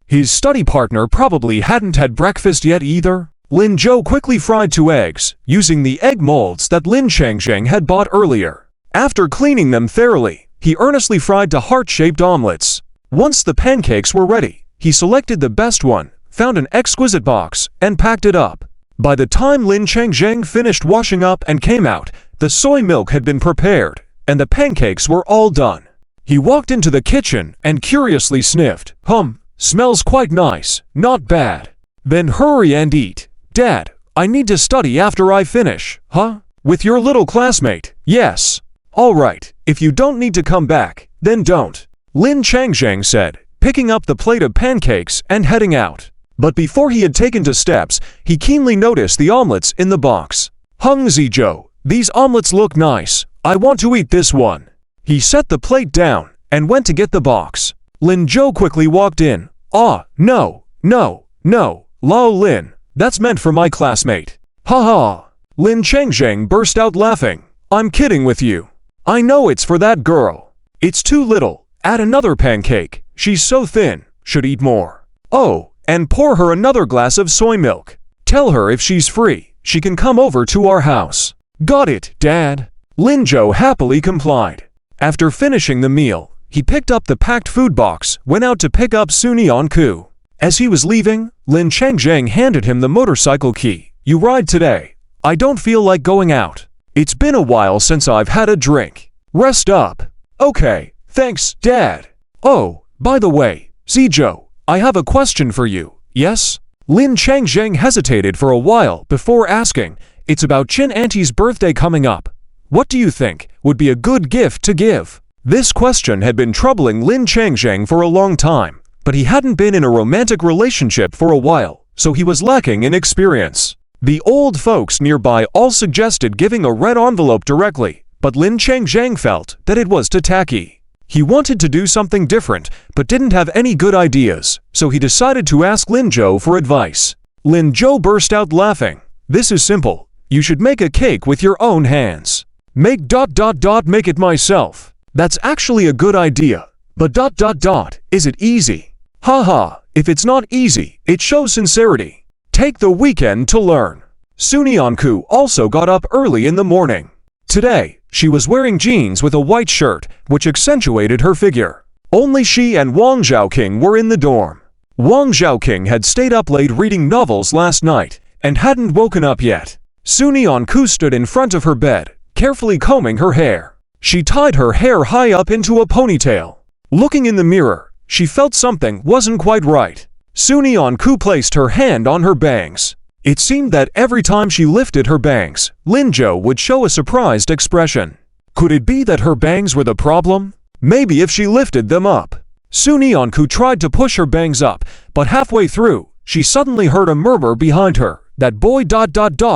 His study partner probably hadn't had breakfast yet either. Lin Zhou quickly fried 2 eggs, using the egg molds that Lin Changzheng had bought earlier. After cleaning them thoroughly, he earnestly fried to heart-shaped omelets. Once the pancakes were ready, he selected the best one, found an exquisite box, and packed it up. By the time Lin Changzheng finished washing up and came out, the soy milk had been prepared, and the pancakes were all done. He walked into the kitchen and curiously sniffed. Smells quite nice, not bad. Then hurry and eat. Dad, I need to study after I finish. With your little classmate, yes. Alright, if you don't need to come back, then don't. Lin Changzheng said, picking up the plate of pancakes and heading out. But before he had taken 2 steps, he keenly noticed the omelets in the box. Hung Zizhou, these omelets look nice. I want to eat this one. He set the plate down and went to get the box. Lin Zhou quickly walked in. Ah, no, Lao Lin, that's meant for my classmate. Ha ha. Lin Changzheng burst out laughing. I'm kidding with you. I know it's for that girl. It's too little. Add another pancake. She's so thin. Should eat more. Oh, and pour her another glass of soy milk. Tell her if she's free, she can come over to our house. Got it, Dad. Lin Zhou happily complied. After finishing the meal, he picked up the packed food box, went out to pick up Sun Yanku. As he was leaving, Lin Changzheng handed him the motorcycle key. You ride today. I don't feel like going out. It's been a while since I've had a drink. Rest up. Okay, thanks, Dad. Oh, by the way, Zizhou, I have a question for you, yes? Lin Changzheng hesitated for a while before asking. It's about Chin Auntie's birthday coming up. What do you think would be a good gift to give? This question had been troubling Lin Changzheng for a long time, but he hadn't been in a romantic relationship for a while, so he was lacking in experience. The old folks nearby all suggested giving a red envelope directly, but Lin Changzheng felt that it was too tacky. He wanted to do something different, but didn't have any good ideas, so he decided to ask Lin Zhou for advice. Lin Zhou burst out laughing. This is simple. You should make a cake with your own hands. Make ... make it myself. That's actually a good idea. But ... is it easy? Haha, if it's not easy, it shows sincerity. Take the weekend to learn. Sun Yanku also got up early in the morning. Today, she was wearing jeans with a white shirt, which accentuated her figure. Only she and Wang Zhaoqing were in the dorm. Wang Zhaoqing had stayed up late reading novels last night, and hadn't woken up yet. Sun Yanku stood in front of her bed, carefully combing her hair. She tied her hair high up into a ponytail. Looking in the mirror, she felt something wasn't quite right. Sun Yanku placed her hand on her bangs. It seemed that every time she lifted her bangs, Lin Zhou would show a surprised expression. Could it be that her bangs were the problem? Maybe if she lifted them up. Sun Yanku tried to push her bangs up, but halfway through, she suddenly heard a murmur behind her. That boy ...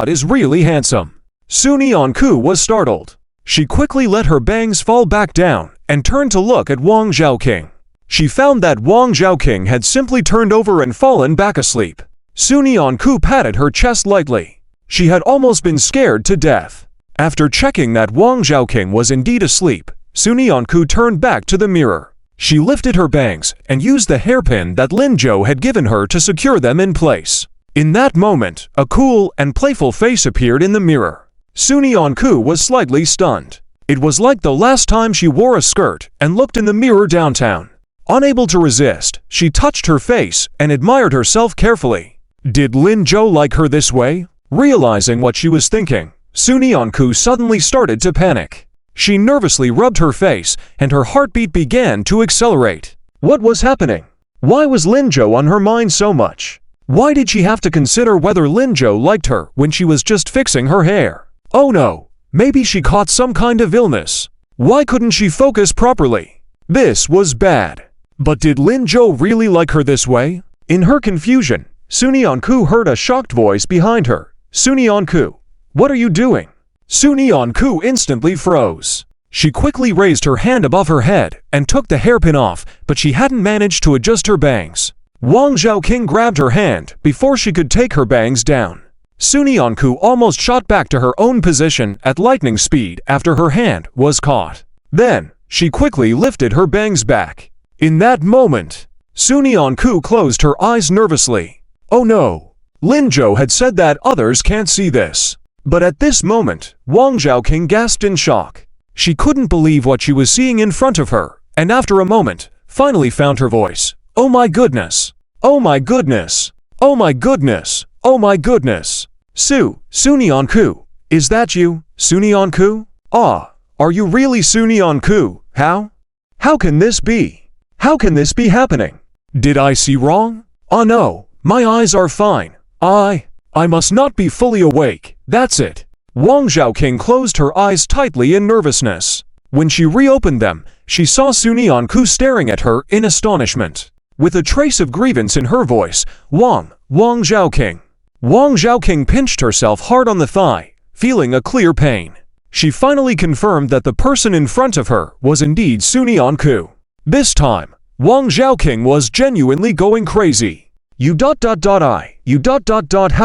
is really handsome. Sun Yanku was startled. She quickly let her bangs fall back down and turned to look at Wang Zhaoqing. She found that Wang Zhaoqing had simply turned over and fallen back asleep. Sun Yanku patted her chest lightly. She had almost been scared to death. After checking that Wang Zhaoqing was indeed asleep, Sun Yanku turned back to the mirror. She lifted her bangs and used the hairpin that Lin Zhou had given her to secure them in place. In that moment, a cool and playful face appeared in the mirror. Sun Yanku was slightly stunned. It was like the last time she wore a skirt and looked in the mirror downtown. Unable to resist, she touched her face and admired herself carefully. Did Lin Zhou like her this way? Realizing what she was thinking, Sun Yanku suddenly started to panic. She nervously rubbed her face and her heartbeat began to accelerate. What was happening? Why was Lin Zhou on her mind so much? Why did she have to consider whether Lin Zhou liked her when she was just fixing her hair? Oh no, maybe she caught some kind of illness. Why couldn't she focus properly? This was bad. But did Lin Zhou really like her this way? In her confusion, Sun Yanku heard a shocked voice behind her. Sun Yanku, what are you doing? Sun Yanku instantly froze. She quickly raised her hand above her head and took the hairpin off, but she hadn't managed to adjust her bangs. Wang Zhaoqing grabbed her hand before she could take her bangs down. Sun Yanku almost shot back to her own position at lightning speed after her hand was caught. Then, she quickly lifted her bangs back. In that moment, Sun Yanku closed her eyes nervously. Oh no! Lin Zhou had said that others can't see this. But at this moment, Wang Zhaoqing gasped in shock. She couldn't believe what she was seeing in front of her, and after a moment, finally found her voice. Oh my goodness! Oh my goodness! Oh my goodness! Oh my goodness! Sun Yanku, is that you, Sun Yanku? Ah, are you really Sun Yanku? How? How can this be? How can this be happening? Did I see wrong? Oh no, my eyes are fine. I must not be fully awake. That's it. Wang Zhaoqing closed her eyes tightly in nervousness. When she reopened them, she saw Su Nianku staring at her in astonishment. With a trace of grievance in her voice, Wang Zhaoqing. Wang Zhaoqing pinched herself hard on the thigh, feeling a clear pain. She finally confirmed that the person in front of her was indeed Su Nianku. This time, Wang Zhaoqing was genuinely going crazy. How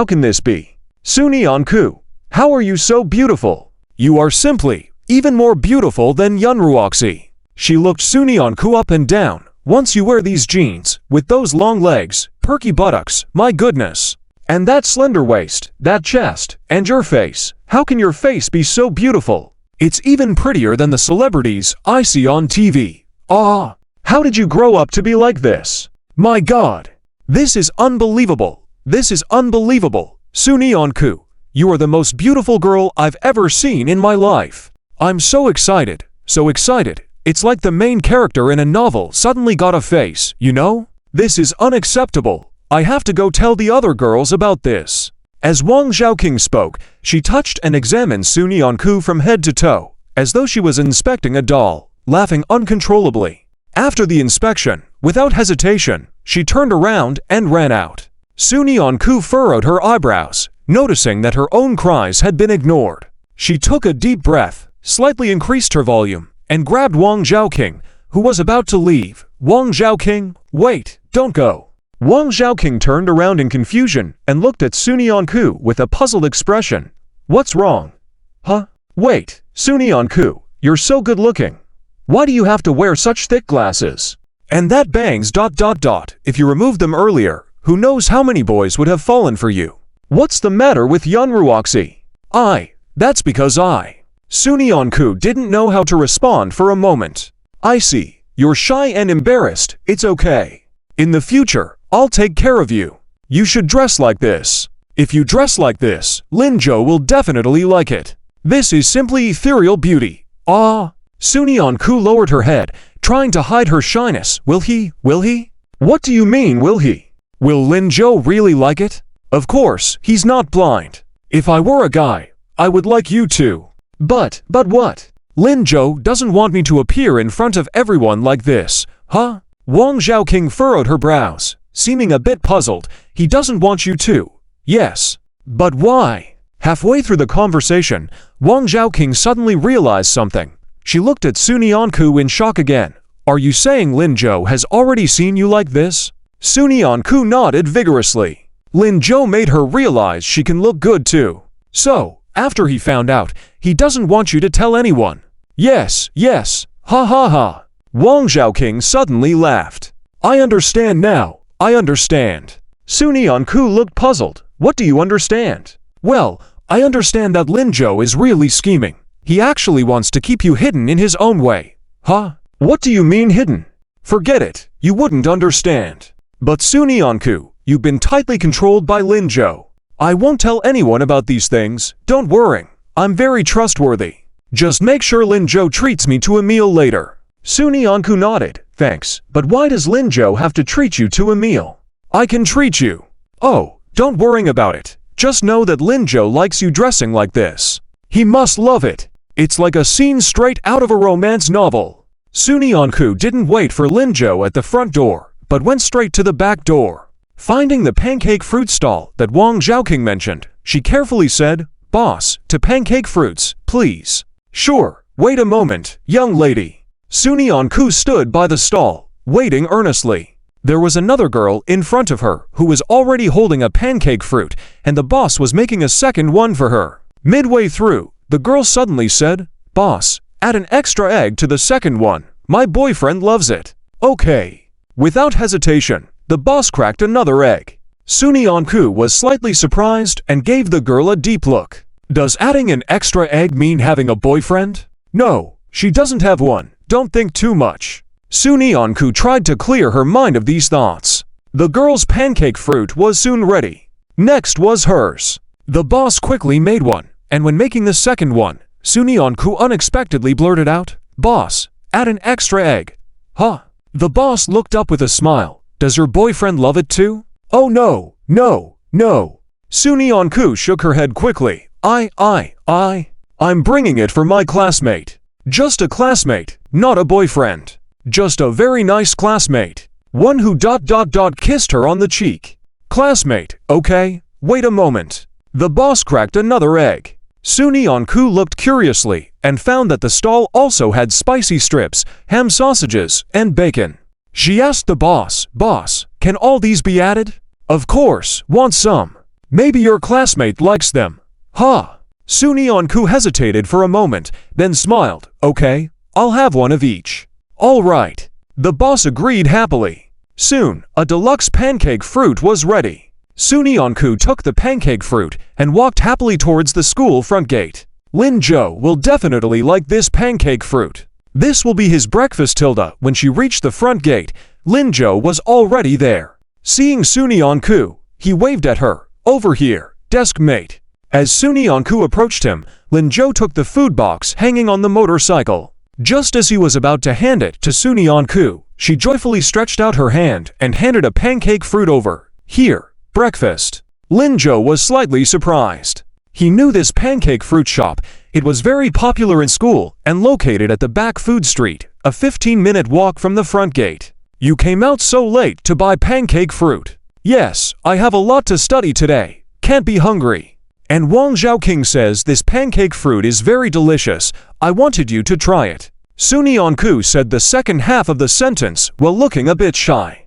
can this be? Su Nianku, how are you so beautiful? You are simply even more beautiful than Yunruoxi. She looked Su Nianku up and down. Once you wear these jeans, with those long legs, perky buttocks, my goodness. And that slender waist, that chest, and your face. How can your face be so beautiful? It's even prettier than the celebrities I see on TV. Ah, how did you grow up to be like this? My God, this is unbelievable. This is unbelievable. Su Nianku, you are the most beautiful girl I've ever seen in my life. I'm so excited, so excited. It's like the main character in a novel suddenly got a face, you know? This is unacceptable. I have to go tell the other girls about this. As Wang Zhaoqing spoke, she touched and examined Su Nianku from head to toe, as though she was inspecting a doll, laughing uncontrollably. After the inspection, without hesitation, she turned around and ran out. Su Nianku furrowed her eyebrows, noticing that her own cries had been ignored. She took a deep breath, slightly increased her volume, and grabbed Wang Zhaoqing, who was about to leave. Wang Zhaoqing, wait, don't go. Wang Zhaoqing turned around in confusion and looked at Su Nianku with a puzzled expression. What's wrong? Huh? Wait, Su Nianku, you're so good looking. Why do you have to wear such thick glasses? And that bangs ... If you removed them earlier, who knows how many boys would have fallen for you? What's the matter with Yunruoxi? That's because Su Nianku didn't know how to respond for a moment. I see, you're shy and embarrassed, it's okay. In the future, I'll take care of you. You should dress like this. If you dress like this, Lin Zhou will definitely like it. This is simply ethereal beauty. Su Nianku lowered her head, trying to hide her shyness. Will he? What do you mean, will he? Will Lin Zhou really like it? Of course, he's not blind. If I were a guy, I would like you too. But what? Lin Zhou doesn't want me to appear in front of everyone like this, huh? Wang Zhaoqing furrowed her brows, seeming a bit puzzled. He doesn't want you to. Yes. But why? Halfway through the conversation, Wang Zhaoqing suddenly realized something. She looked at Su Nianku in shock again. Are you saying Lin Zhou has already seen you like this? Su Nianku nodded vigorously. Lin Zhou made her realize she can look good too. So, after he found out, he doesn't want you to tell anyone. Yes, ha ha ha. Wang Zhaoqing suddenly laughed. I understand now, I understand. Su Nianku looked puzzled. What do you understand? Well, I understand that Lin Zhou is really scheming. He actually wants to keep you hidden in his own way. Huh? What do you mean hidden? Forget it, you wouldn't understand. But Su Nianku, you've been tightly controlled by Lin Zhou. I won't tell anyone about these things, don't worry. I'm very trustworthy. Just make sure Lin Zhou treats me to a meal later. Su Nianku nodded. Thanks, but why does Lin Zhou have to treat you to a meal? I can treat you. Oh, don't worry about it. Just know that Lin Zhou likes you dressing like this. He must love it. It's like a scene straight out of a romance novel. Su Nianku didn't wait for Lin Zhou at the front door, but went straight to the back door. Finding the pancake fruit stall that Wang Zhaoqing mentioned, she carefully said, Boss, to pancake fruits, please. Sure, wait a moment, young lady. Su Nianku stood by the stall, waiting earnestly. There was another girl in front of her who was already holding a pancake fruit, and the boss was making a second one for her. Midway through, the girl suddenly said, Boss, add an extra egg to the second one. My boyfriend loves it. Okay. Without hesitation, the boss cracked another egg. Su Nianku was slightly surprised and gave the girl a deep look. Does adding an extra egg mean having a boyfriend? No, she doesn't have one. Don't think too much. Su Nianku tried to clear her mind of these thoughts. The girl's pancake fruit was soon ready. Next was hers. The boss quickly made one, and when making the second one, Su Nianku unexpectedly blurted out, Boss, add an extra egg. Huh? The boss looked up with a smile. Does your boyfriend love it too? Oh no. Su Nianku shook her head quickly. I'm bringing it for my classmate. Just a classmate, not a boyfriend. Just a very nice classmate. One who kissed her on the cheek. Classmate, okay? Wait a moment. The boss cracked another egg. Sunyeon-ku looked curiously and found that the stall also had spicy strips, ham sausages, and bacon. She asked the boss, "Boss, can all these be added?" "Of course, want some. Maybe your classmate likes them." "Huh." Sunyeon-ku hesitated for a moment, then smiled. "Okay, I'll have one of each." "All right." The boss agreed happily. Soon, a deluxe pancake fruit was ready. Sunyeon-ku took the pancake fruit and walked happily towards the school front gate. Lin-jo will definitely like this pancake fruit. This will be his breakfast. Tilda. When she reached the front gate, Lin-jo was already there. Seeing Sunyeon-ku, he waved at her. "Over here, Deskmate." As Sunyeon-ku approached him, Lin-jo took the food box hanging on the motorcycle. Just as he was about to hand it to Sunyeon-ku, she joyfully stretched out her hand and handed a pancake fruit over. "Here, breakfast." Lin-jo was slightly surprised. He knew this pancake fruit shop. It was very popular in school and located at the back food street, a 15-minute walk from the front gate. "You came out so late to buy pancake fruit." "Yes, I have a lot to study today. Can't be hungry. And Wang Zhaoqing says this pancake fruit is very delicious. I wanted you to try it." Sunyeon-ku said the second half of the sentence while looking a bit shy.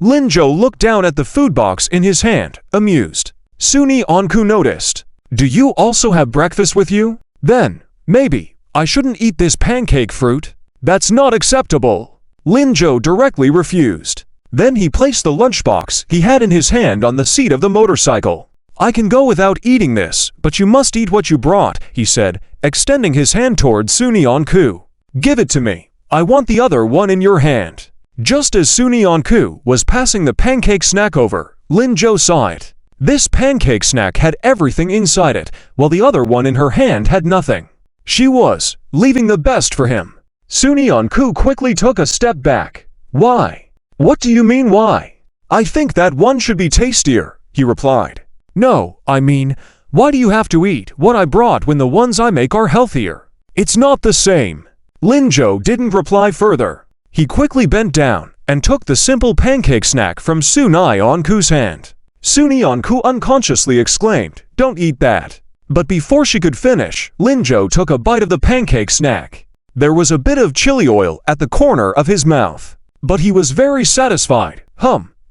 Lin-jo looked down at the food box in his hand, amused. Sunyeon-ku noticed. "Do you also have breakfast with you? Then, maybe, I shouldn't eat this pancake fruit." "That's not acceptable." Lin-jo directly refused. Then he placed the lunchbox he had in his hand on the seat of the motorcycle. "I can go without eating this, but you must eat what you brought," he said, extending his hand toward Sunyeon-ku. "Give it to me. I want the other one in your hand." Just as Sunyeon-ku was passing the pancake snack over, Lin-jo saw it. This pancake snack had everything inside it, while the other one in her hand had nothing. She was leaving the best for him. Sunyeon-ku quickly took a step back. "Why? What do you mean why?" "I think that one should be tastier," he replied. "No, I mean, why do you have to eat what I brought when the ones I make are healthier?" "It's not the same." Lin-jo didn't reply further. He quickly bent down and took the simple pancake snack from Sunyeon-ku's hand. Sunyeon-ku unconsciously exclaimed, "Don't eat that." But before she could finish, Lin-jo took a bite of the pancake snack. There was a bit of chili oil at the corner of his mouth. But he was very satisfied.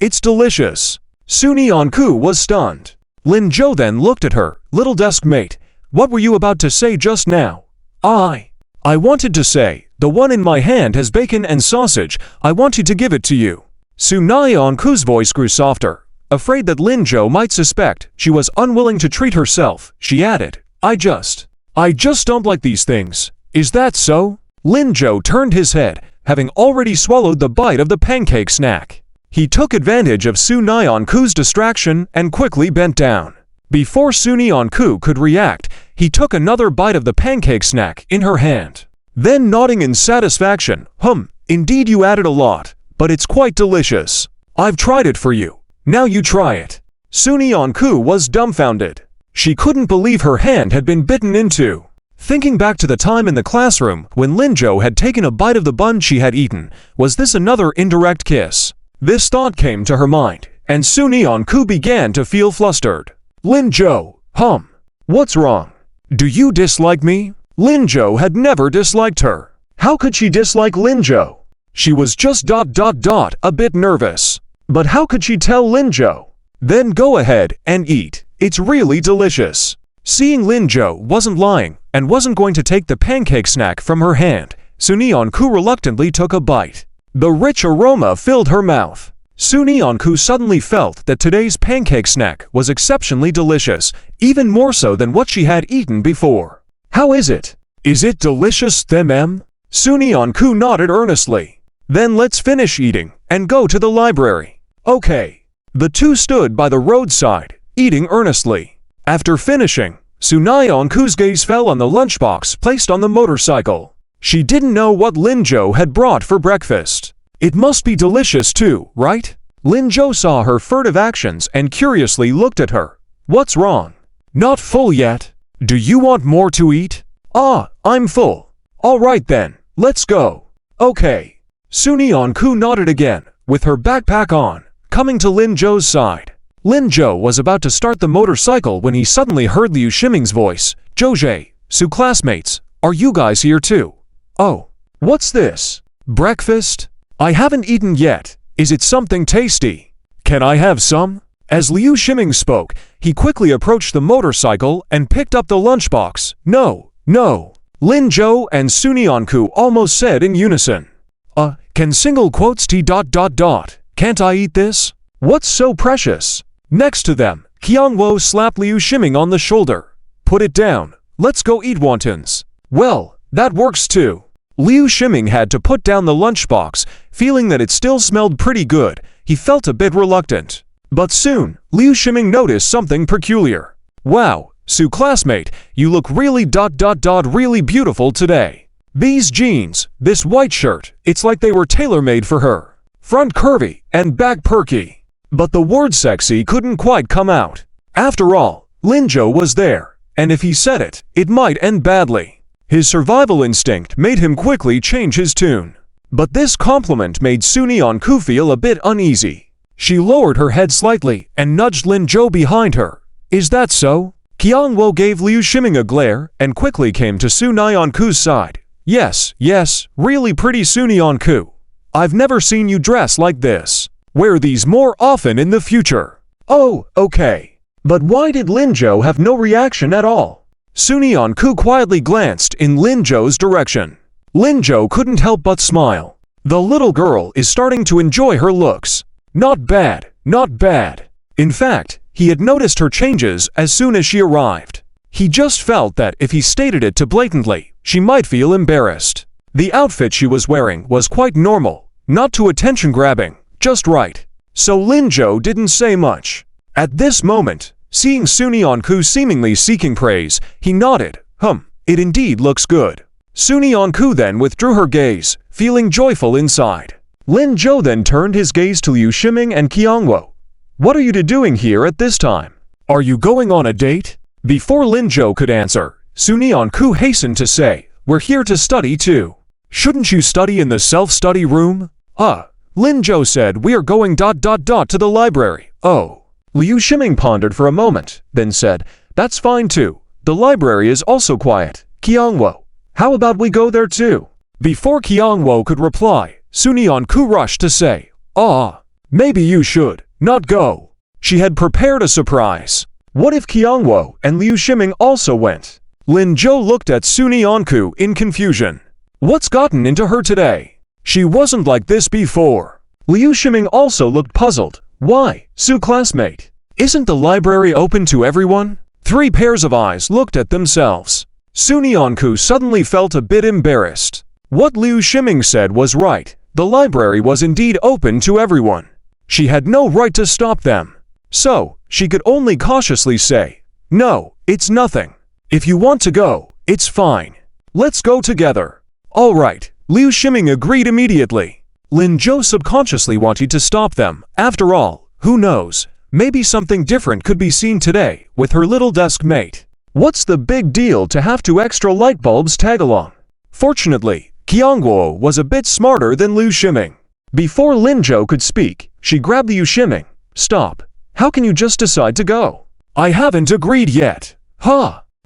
It's delicious." Sunyeon-ku was stunned. Lin-jo then looked at her. "Little Deskmate, what were you about to say just now?" I wanted to say, the one in my hand has bacon and sausage. I wanted to give it to you." Sunyeon-ku's voice grew softer. Afraid that Lin-jo might suspect she was unwilling to treat herself, she added, I just don't like these things. Is that so?" Lin-jo turned his head, having already swallowed the bite of the pancake snack. He took advantage of Sunyeon-ku's distraction and quickly bent down. Before Sunyeon-ku could react, he took another bite of the pancake snack in her hand. Then nodding in satisfaction, "Indeed you added a lot, but it's quite delicious. I've tried it for you. Now you try it." Sunyeon-ku was dumbfounded. She couldn't believe her hand had been bitten into. Thinking back to the time in the classroom when Lin-jo had taken a bite of the bun she had eaten, was this another indirect kiss? This thought came to her mind, and Sunyeon-ku began to feel flustered. "Lin-jo, what's wrong? Do you dislike me?" Lin-jo had never disliked her. How could she dislike Lin-jo? She was just a bit nervous. But how could she tell Lin-jo? "Then go ahead and eat. It's really delicious." Seeing Lin-jo wasn't lying and wasn't going to take the pancake snack from her hand, Sunyeon-ku reluctantly took a bite. The rich aroma filled her mouth. Sunyeon-ku suddenly felt that today's pancake snack was exceptionally delicious, even more so than what she had eaten before. "How is it? Is it delicious, them?" Sunyeon-ku nodded earnestly. "Then let's finish eating and go to the library." "Okay." The two stood by the roadside, eating earnestly. After finishing, Sunyeon-ku's gaze fell on the lunchbox placed on the motorcycle. She didn't know what Lin-jo had brought for breakfast. It must be delicious too, right? Lin-jo saw her furtive actions and curiously looked at her. "What's wrong?" Not full yet. Do you want more to eat? Ah, I'm full. All right then, let's go. Okay. Sunyeon-koo nodded again, with her backpack on, coming to Lin Zhou's side. Lin Zhou was about to start the motorcycle when he suddenly heard Liu Shiming's voice. Zhou, Su classmates, are you guys here too? Oh, what's this? Breakfast? I haven't eaten yet. Is it something tasty? Can I have some? As Liu Shiming spoke, he quickly approached the motorcycle and picked up the lunchbox. No, no. Lin Zhou and Sunyeon-koo almost said in unison. Can single quotes t. Can't I eat this? What's so precious? Next to them, Kyungwoo slapped Liu Shiming on the shoulder. Put it down. Let's go eat wontons. Well, that works too. Liu Shiming had to put down the lunchbox, feeling that it still smelled pretty good. He felt a bit reluctant. But soon, Liu Shiming noticed something peculiar. Wow, Su classmate, you look really really beautiful today. These jeans, this white shirt, it's like they were tailor-made for her. Front curvy and back perky. But the word sexy couldn't quite come out. After all, Lin Zhou was there, and if he said it, it might end badly. His survival instinct made him quickly change his tune. But this compliment made Sunyeon-koo feel a bit uneasy. She lowered her head slightly and nudged Lin Zhou behind her. Is that so? Kyungwoo gave Liu Shiming a glare and quickly came to Sunyeon-koo's side. Yes, really pretty Sunyeon-koo. I've never seen you dress like this. Wear these more often in the future. Oh, okay. But why did Lin Zhou have no reaction at all? Sunyeon-koo quietly glanced in Lin Zhou's direction. Lin Zhou couldn't help but smile. The little girl is starting to enjoy her looks. Not bad, not bad. In fact, he had noticed her changes as soon as she arrived. He just felt that if he stated it too blatantly, she might feel embarrassed. The outfit she was wearing was quite normal, not too attention-grabbing, just right. So Lin Zhou didn't say much. At this moment, seeing Sunyeon-koo seemingly seeking praise, he nodded. It indeed looks good. Sunyeon-koo then withdrew her gaze, feeling joyful inside. Lin Zhou then turned his gaze to Liu Shiming and Kyungwoo. What are you two doing here at this time? Are you going on a date? Before Lin Zhou could answer, Sunyeon-koo hastened to say, we're here to study too. Shouldn't you study in the self-study room? Lin Zhou said we are going to the library. Oh. Liu Shiming pondered for a moment, then said, that's fine too. The library is also quiet. Kyungwoo, how about we go there too? Before Kyungwoo could reply, Sunyeon-koo rushed to say, maybe you should not go. She had prepared a surprise. What if Kyungwoo and Liu Shiming also went? Lin Zhou looked at Sunyeon-koo in confusion. What's gotten into her today? She wasn't like this before. Liu Shiming also looked puzzled. Why, Su classmate? Isn't the library open to everyone? 3 pairs of eyes looked at themselves. Sunyeon-koo suddenly felt a bit embarrassed. What Liu Shiming said was right. The library was indeed open to everyone. She had no right to stop them. So, she could only cautiously say, no, it's nothing. If you want to go, it's fine. Let's go together. All right, Liu Shiming agreed immediately. Lin Zhou subconsciously wanted to stop them. After all, who knows, maybe something different could be seen today with her little desk mate. What's the big deal to have 2 extra light bulbs tag along? Fortunately, Kyungwoo was a bit smarter than Liu Shiming. Before Lin Zhou could speak, she grabbed Liu Shiming. Stop. How can you just decide to go? I haven't agreed yet.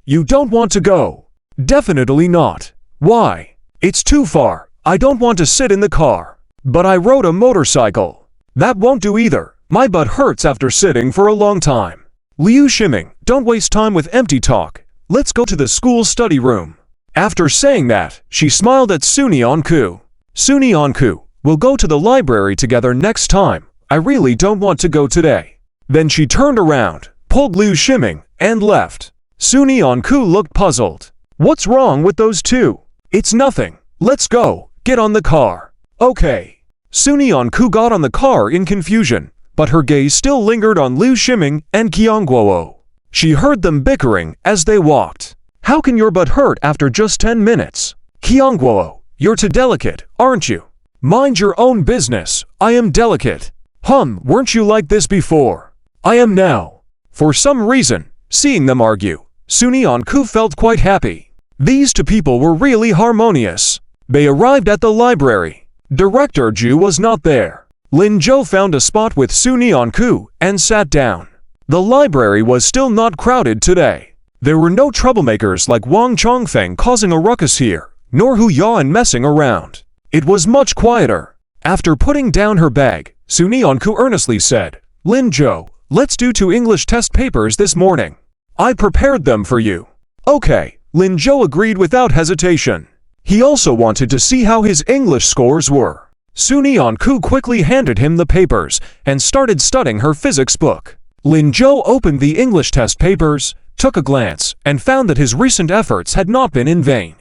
You don't want to go? Definitely not. Why? It's too far. I don't want to sit in the car. But I rode a motorcycle. That won't do either. My butt hurts after sitting for a long time. Liu Shiming, don't waste time with empty talk. Let's go to the school study room. After saying that, she smiled at Sunyeon-koo. Sunyeon-koo, we'll go to the library together next time. I really don't want to go today. Then she turned around, pulled Liu Shiming, and left. Sunyeon-koo looked puzzled. What's wrong with those two? It's nothing. Let's go. Get on the car. Okay. Sunyeon-koo got on the car in confusion, but her gaze still lingered on Liu Shiming and Kyungwoo. She heard them bickering as they walked. How can your butt hurt after just 10 minutes? Kyungwoo, you're too delicate, aren't you? Mind your own business. I am delicate. Weren't you like this before? I am now. For some reason, Seeing them argue, Sunyeon-ku felt quite happy. These two people were really harmonious. They arrived at the library. Director Ju was not there. Lin-jo found a spot with Sunyeon-ku and sat down. The library was still not crowded today. There were no troublemakers like Wang Chongfeng causing a ruckus here, nor Hu Yaen messing around. It was much quieter. After putting down her bag, Sunyeon-ku earnestly said, "Lin-jo, let's do 2 English test papers this morning. I prepared them for you." "Okay," Lin-jo agreed without hesitation. He also wanted to see how his English scores were. Sunyeon-ku quickly handed him the papers and started studying her physics book. Lin-jo opened the English test papers, took a glance, and found that his recent efforts had not been in vain.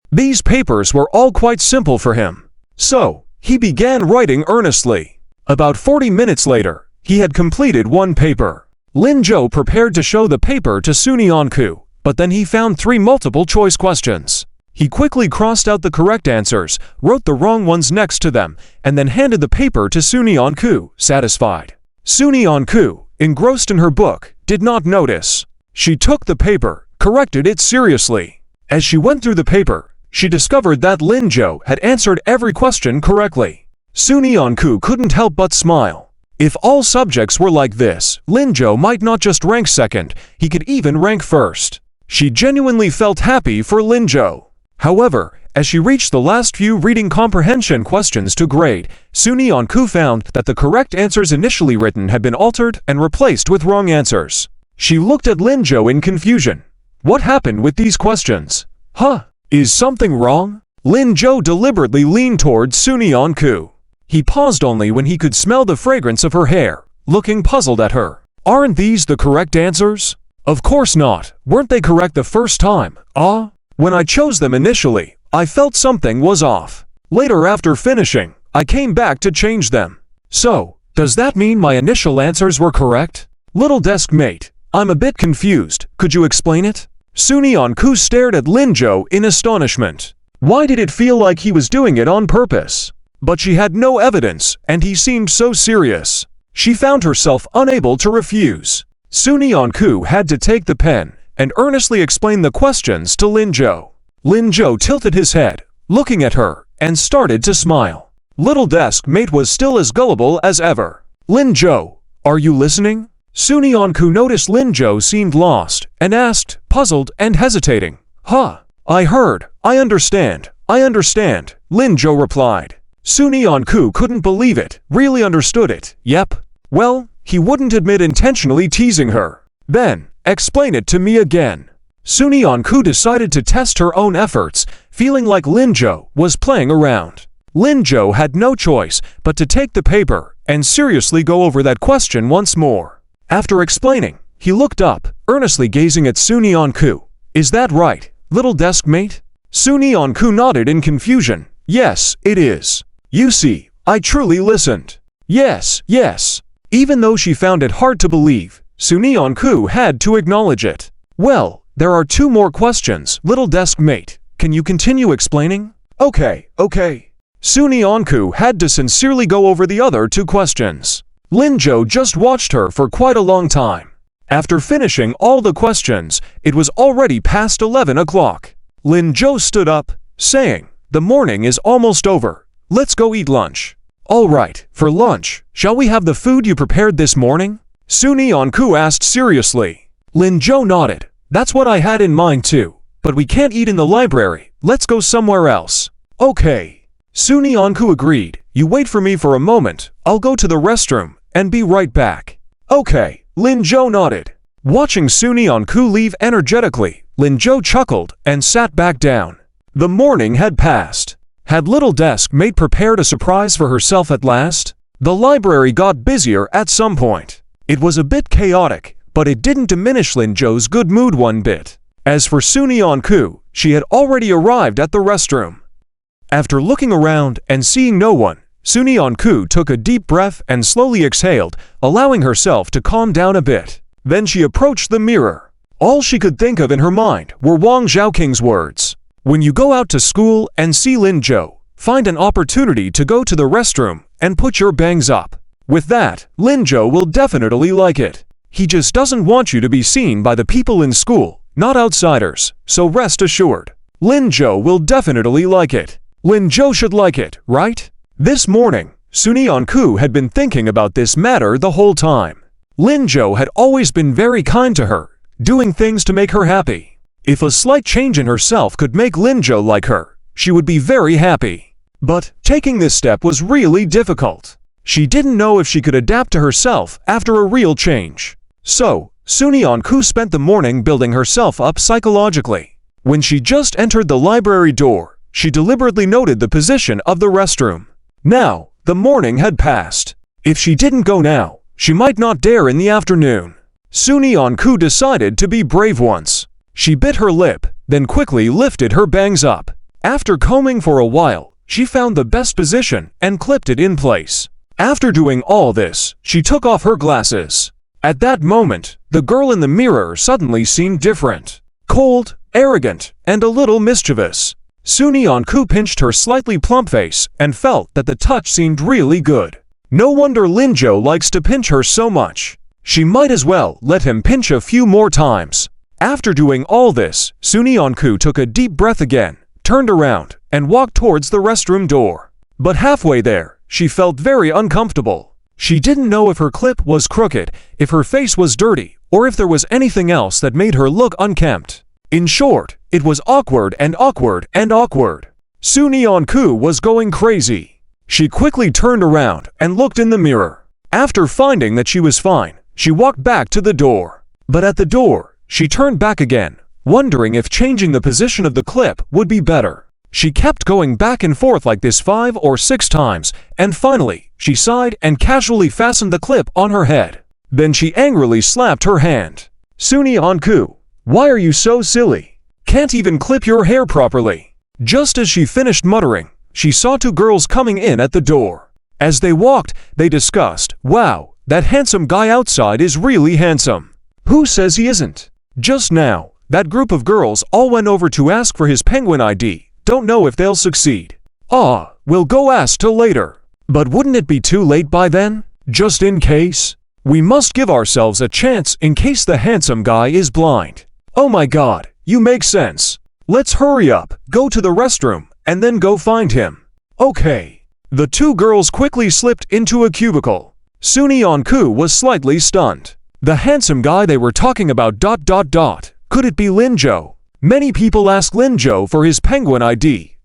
These papers were all quite simple for him. So, he began writing earnestly. About 40 minutes later, he had completed 1 paper. Lin-jo prepared to show the paper to Sunyeon-ku, but then he found 3 multiple-choice questions. He quickly crossed out the correct answers, wrote the wrong ones next to them, and then handed the paper to Sunyeon-ku, satisfied. Sunyeon-ku, engrossed in her book, did not notice. She took the paper, corrected it seriously. As she went through the paper, she discovered that Lin-jo had answered every question correctly. Sunyeon-ku couldn't help but smile. If all subjects were like this, Lin-jo might not just rank second, he could even rank first. She genuinely felt happy for Lin-jo. However, as she reached the last few reading comprehension questions to grade, Sunyeon-ku found that the correct answers initially written had been altered and replaced with wrong answers. She looked at Lin-jo in confusion. What happened with these questions? Huh? Is something wrong? Lin-jo deliberately leaned towards Sunyeon-ku. He paused only when he could smell the fragrance of her hair, looking puzzled at her. Aren't these the correct answers? Of course not. Weren't they correct the first time? When I chose them initially, I felt something was off. Later after finishing, I came back to change them. So, does that mean my initial answers were correct? Little desk mate, I'm a bit confused. Could you explain it? Sunyeon-ku stared at Lin-jo in astonishment. Why did it feel like he was doing it on purpose? But she had no evidence, and he seemed so serious. She found herself unable to refuse. Sunyeon-ku had to take the pen and earnestly explain the questions to Lin-jo. Lin-jo tilted his head, looking at her, and started to smile. Little desk mate was still as gullible as ever. Lin-jo, are you listening? Sunyeon-ku noticed Lin-jo seemed lost, and asked, puzzled and hesitating. Huh? I heard. I understand. Lin-jo replied. Sunyeon-ku couldn't believe it, really understood it. Yep. Well, he wouldn't admit intentionally teasing her. Then, explain it to me again. Sunyeon-ku decided to test her own efforts, feeling like Lin-jo was playing around. Lin-jo had no choice but to take the paper and seriously go over that question once more. After explaining, he looked up, earnestly gazing at Sunyeon-ku. Is that right, little desk mate? Sunyeon-ku nodded in confusion. Yes, it is. You see, I truly listened. Yes. Even though she found it hard to believe, Sunyeon-ku had to acknowledge it. Well, there are 2 more questions, little desk mate. Can you continue explaining? Okay. Sunyeon-ku had to sincerely go over the other 2 questions. Lin-jo just watched her for quite a long time. After finishing all the questions, it was already past 11 o'clock. Lin-jo stood up, saying, "The morning is almost over. Let's go eat lunch." All right, for lunch, shall we have the food you prepared this morning? Sunyeon-ku asked seriously. Lin-jo nodded. That's what I had in mind too. But we can't eat in the library. Let's go somewhere else. Okay. Sunyeon-ku agreed. You wait for me for a moment. I'll go to the restroom and be right back. Okay. Lin-jo nodded. Watching Sunyeon-ku leave energetically, Lin-jo chuckled and sat back down. The morning had passed. Had little desk mate prepared a surprise for herself at last? The library got busier at some point. It was a bit chaotic, but it didn't diminish Lin-jo's good mood one bit. As for Sunyeon-ku, she had already arrived at the restroom. After looking around and seeing no one, Sunyeon-ku took a deep breath and slowly exhaled, allowing herself to calm down a bit. Then she approached the mirror. All she could think of in her mind were Wang Zhaoking's words. When you go out to school and see Lin-jo, find an opportunity to go to the restroom and put your bangs up. With that, Lin-jo will definitely like it. He just doesn't want you to be seen by the people in school, not outsiders, so rest assured. Lin Zhou will definitely like it. Lin Zhou should like it, right? This morning, Sun Yanku had been thinking about this matter the whole time. Lin Zhou had always been very kind to her, doing things to make her happy. If a slight change in herself could make Lin Zhou like her, she would be very happy. But taking this step was really difficult. She didn't know if she could adapt to herself after a real change. So, Sun Yanku spent the morning building herself up psychologically. When she just entered the library door, she deliberately noted the position of the restroom. Now, the morning had passed. If she didn't go now, she might not dare in the afternoon. Sun Yanku decided to be brave once. She bit her lip, then quickly lifted her bangs up. After combing for a while, she found the best position and clipped it in place. After doing all this, she took off her glasses. At that moment, the girl in the mirror suddenly seemed different. Cold, arrogant, and a little mischievous. Sun Yanku pinched her slightly plump face and felt that the touch seemed really good. No wonder Lin Zhou likes to pinch her so much. She might as well let him pinch a few more times. After doing all this, Sun Yanku took a deep breath again, turned around, and walked towards the restroom door. But halfway there, she felt very uncomfortable. She didn't know if her clip was crooked, if her face was dirty, or if there was anything else that made her look unkempt. In short, it was awkward and awkward and awkward. Sun Yanku was going crazy. She quickly turned around and looked in the mirror. After finding that she was fine, she walked back to the door. But at the door, she turned back again, wondering if changing the position of the clip would be better. She kept going back and forth like this 5 or 6 times, and finally, she sighed and casually fastened the clip on her head. Then she angrily slapped her hand. Sun Yanku, why are you so silly? Can't even clip your hair properly. Just as she finished muttering, she saw 2 girls coming in at the door. As they walked, they discussed, wow, that handsome guy outside is really handsome. Who says he isn't? Just now, that group of girls all went over to ask for his penguin ID. Don't know if they'll succeed. We'll go ask till later. But wouldn't it be too late by then? Just in case? We must give ourselves a chance in case the handsome guy is blind. Oh my god, you make sense. Let's hurry up, go to the restroom, and then go find him. Okay. The 2 girls quickly slipped into a cubicle. Sun Yanku was slightly stunned. The handsome guy they were talking about ... Could it be Lin Zhou? Many people ask Lin Zhou for his penguin ID.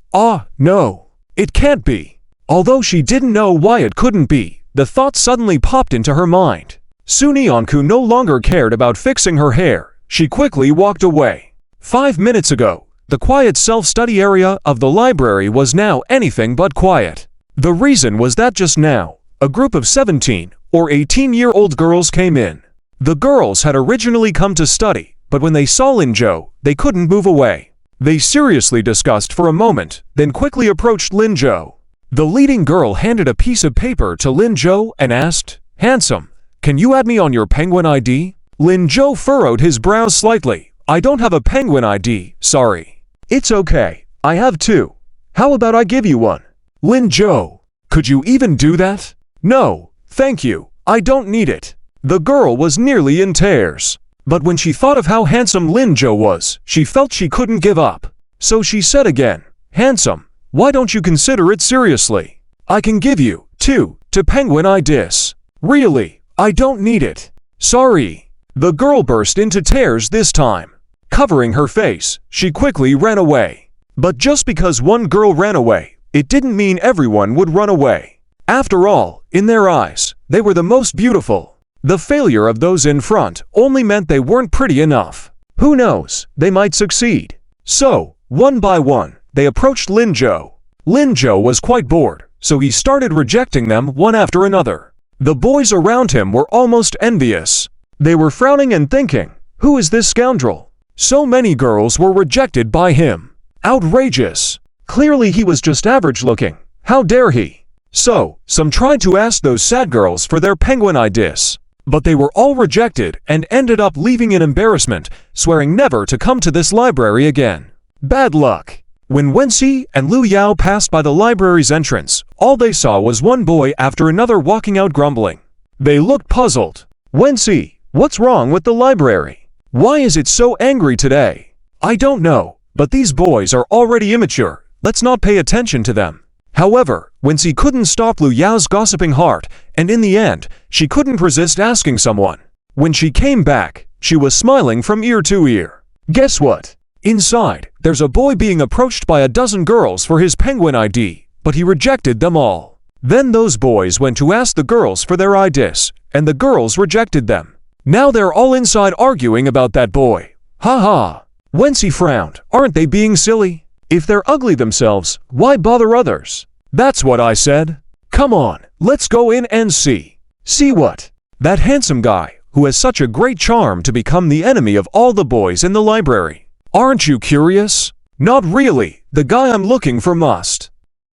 No. It can't be. Although she didn't know why it couldn't be, the thought suddenly popped into her mind. Sun Yanku no longer cared about fixing her hair. She quickly walked away. 5 minutes ago, the quiet self-study area of the library was now anything but quiet. The reason was that just now, a group of 17 or 18-year-old girls came in. The girls had originally come to study, but when they saw Lin Zhou, they couldn't move away. They seriously discussed for a moment, then quickly approached Lin Zhou. The leading girl handed a piece of paper to Lin Zhou and asked, "Handsome, can you add me on your penguin ID?" Lin Zhou furrowed his brows slightly. "I don't have a penguin ID, sorry." "It's okay, I have 2. How about I give you one?" "Lin Zhou, could you even do that?" "No, thank you, I don't need it." The girl was nearly in tears. But when she thought of how handsome Lin Zhou was, she felt she couldn't give up. So she said again, "Handsome, why don't you consider it seriously? I can give you 2 to penguin IDs. Really, I don't need it. Sorry." The girl burst into tears this time. Covering her face, she quickly ran away. But just because one girl ran away, it didn't mean everyone would run away. After all, in their eyes, they were the most beautiful. The failure of those in front only meant they weren't pretty enough. Who knows, they might succeed. So, one by one, they approached Lin Zhou. Lin Zhou was quite bored, so he started rejecting them one after another. The boys around him were almost envious. They were frowning and thinking, who is this scoundrel? So many girls were rejected by him. Outrageous. Clearly he was just average looking. How dare he? So, some tried to ask those sad girls for their penguin IDs. But they were all rejected and ended up leaving in embarrassment, swearing never to come to this library again. Bad luck. When Wenxi and Liu Yao passed by the library's entrance, all they saw was one boy after another walking out grumbling. They looked puzzled. "Wenxi, What's wrong with the library? Why is it so angry today? I don't know, but these boys are already immature. Let's not pay attention to them. However, Wency couldn't stop Lu Yao's gossiping heart, and in the end, she couldn't resist asking someone. When she came back, she was smiling from ear to ear. Guess what? Inside, there's a boy being approached by a dozen girls for his penguin ID, but he rejected them all. Then those boys went to ask the girls for their IDs, and the girls rejected them. Now they're all inside arguing about that boy. Ha ha! Wency frowned. Aren't they being silly? If they're ugly themselves, why bother others? That's what I said. Come on, let's go in and see. See what? That handsome guy, who has such a great charm to become the enemy of all the boys in the library. Aren't you curious? Not really. The guy I'm looking for must.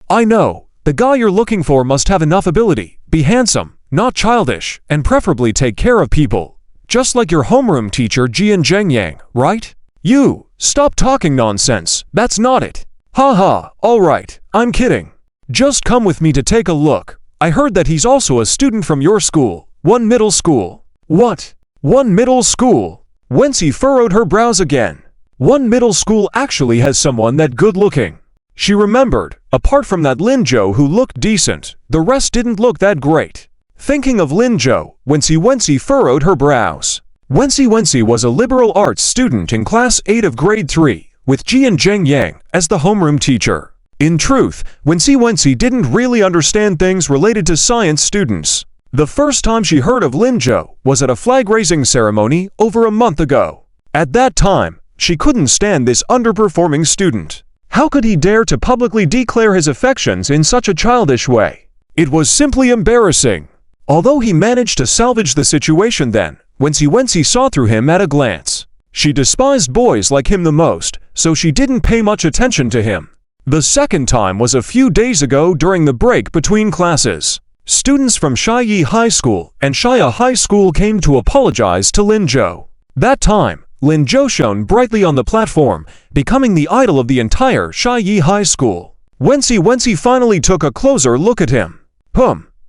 I know. The guy you're looking for must have enough ability, be handsome, not childish, and preferably take care of people. Just like your homeroom teacher Jian Zhengyang, right? You, stop talking nonsense. That's not it. Ha ha, alright, I'm kidding. Just come with me to take a look. I heard that he's also a student from your school, one middle school. What? One middle school? Wency furrowed her brows again. One middle school actually has someone that good looking. She remembered, apart from that Lin Zhou who looked decent, the rest didn't look that great. Thinking of Lin Zhou, Wency furrowed her brows. Wency was a liberal arts student in class 8 of grade 3, with Jian Zhengyang as the homeroom teacher. In truth, Wency didn't really understand things related to science students. The first time she heard of Lin Zhou was at a flag-raising ceremony over a month ago. At that time, she couldn't stand this underperforming student. How could he dare to publicly declare his affections in such a childish way? It was simply embarrassing. Although he managed to salvage the situation then, Wency saw through him at a glance. She despised boys like him the most, so she didn't pay much attention to him. The second time was a few days ago during the break between classes. Students from Shiyi High School and Shaya High School came to apologize to Lin Zhou. That time, Lin Zhou shone brightly on the platform, becoming the idol of the entire Shiyi High School. Wency finally took a closer look at him.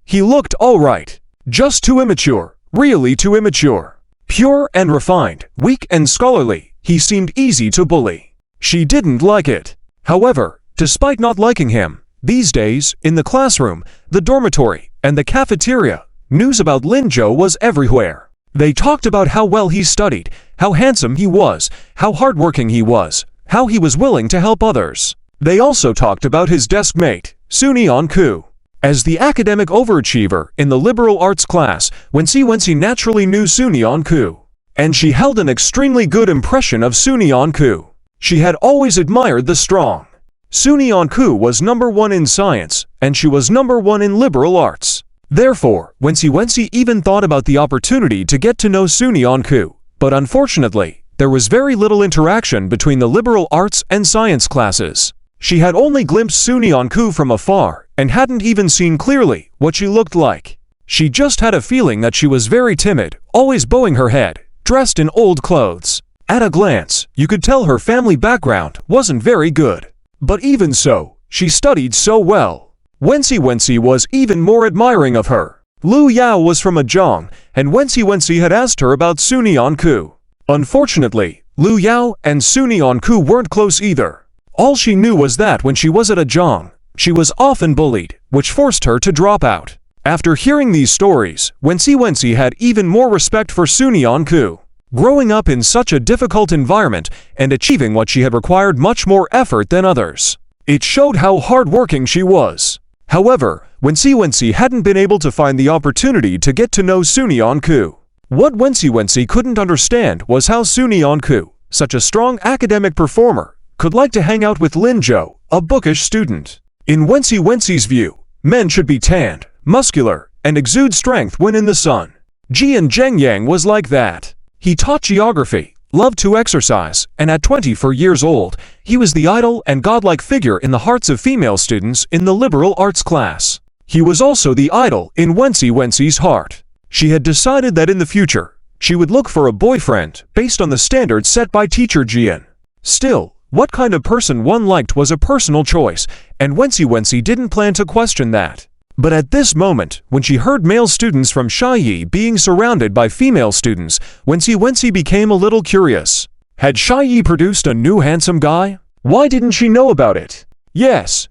He looked alright. Just too immature, really too immature. Pure and refined, weak and scholarly, he seemed easy to bully. She didn't like it. However, despite not liking him, these days, in the classroom, the dormitory, and the cafeteria, news about Lin Zhou was everywhere. They talked about how well he studied, how handsome he was, how hardworking he was, how he was willing to help others. They also talked about his deskmate, Sunian Ku. As the academic overachiever in the liberal arts class, Wency naturally knew Sunian Ku. And she held an extremely good impression of Sunian Ku. She had always admired the strong. Sunian Ku was #1 in science, and she was #1 in liberal arts. Therefore, Wency even thought about the opportunity to get to know Sunian Ku, but unfortunately, there was very little interaction between the liberal arts and science classes. She had only glimpsed Sunian Ku from afar, and hadn't even seen clearly what she looked like. She just had a feeling that she was very timid, always bowing her head, dressed in old clothes. At a glance, you could tell her family background wasn't very good. But even so, she studied so well. Wency was even more admiring of her. Lu Yao was from a Zhang, and Wency had asked her about Sunian Ku. Unfortunately, Lu Yao and Sunian Ku weren't close either. All she knew was that when she was at a Zhang, she was often bullied, which forced her to drop out. After hearing these stories, Wency had even more respect for Sunian Ku. Growing up in such a difficult environment and achieving what she had required much more effort than others. It showed how hardworking she was. However, Wency hadn't been able to find the opportunity to get to know Sunian Ku. What Wency couldn't understand was how Sunian Ku, such a strong academic performer, could like to hang out with Lin Zhou, a bookish student. In Wency's view, men should be tanned, muscular, and exude strength when in the sun. Jian Zhengyang was like that. He taught geography, loved to exercise, and at 24 years old, he was the idol and godlike figure in the hearts of female students in the liberal arts class. He was also the idol in Wency's heart. She had decided that in the future, she would look for a boyfriend based on the standards set by teacher Jian. Still, what kind of person one liked was a personal choice, and Wency didn't plan to question that. But at this moment, when she heard male students from Shiyi being surrounded by female students, Wency became a little curious. Had Shiyi produced a new handsome guy? Why didn't she know about it? Yes,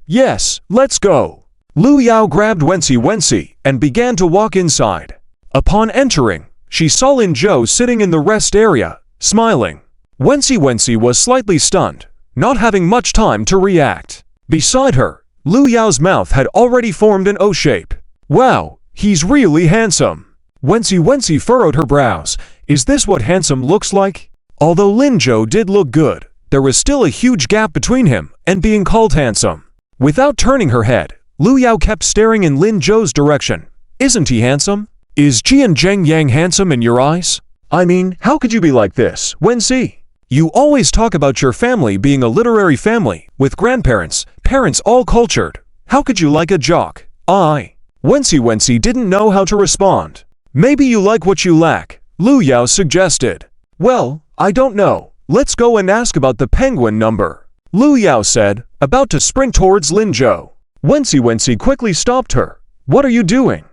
let's go. Lu Yao grabbed Wency and began to walk inside. Upon entering, she saw Lin Zhou sitting in the rest area, smiling. Wency was slightly stunned, not having much time to react. Beside her, Lu Yao's mouth had already formed an O shape. Wow, he's really handsome. Wency furrowed her brows. Is this what handsome looks like? Although Lin Zhou did look good, there was still a huge gap between him and being called handsome. Without turning her head, Lu Yao kept staring in Lin Zhou's direction. Isn't he handsome? Is Jian Zhengyang handsome in your eyes? I mean, how could you be like this, Wency? You always talk about your family being a literary family, with grandparents, parents all cultured. How could you like a jock? Wency didn't know how to respond. Maybe you like what you lack, Lu Yao suggested. Well, I don't know. Let's go and ask about the penguin number, Lu Yao said, about to sprint towards Lin Zhou. Wency quickly stopped her. What are you doing?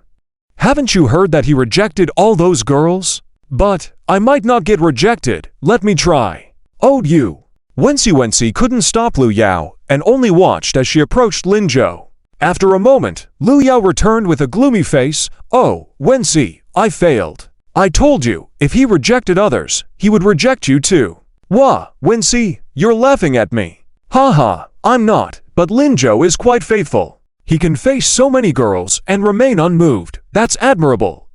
Haven't you heard that he rejected all those girls? But I might not get rejected. Let me try. Oh, you. Wency couldn't stop Lu Yao and only watched as she approached Lin Zhou. After a moment, Lu Yao returned with a gloomy face. Oh, Wency, I failed. I told you, if he rejected others, he would reject you too. Wah, Wency, you're laughing at me. Haha, I'm not, but Lin Zhou is quite faithful. He can face so many girls and remain unmoved. That's admirable.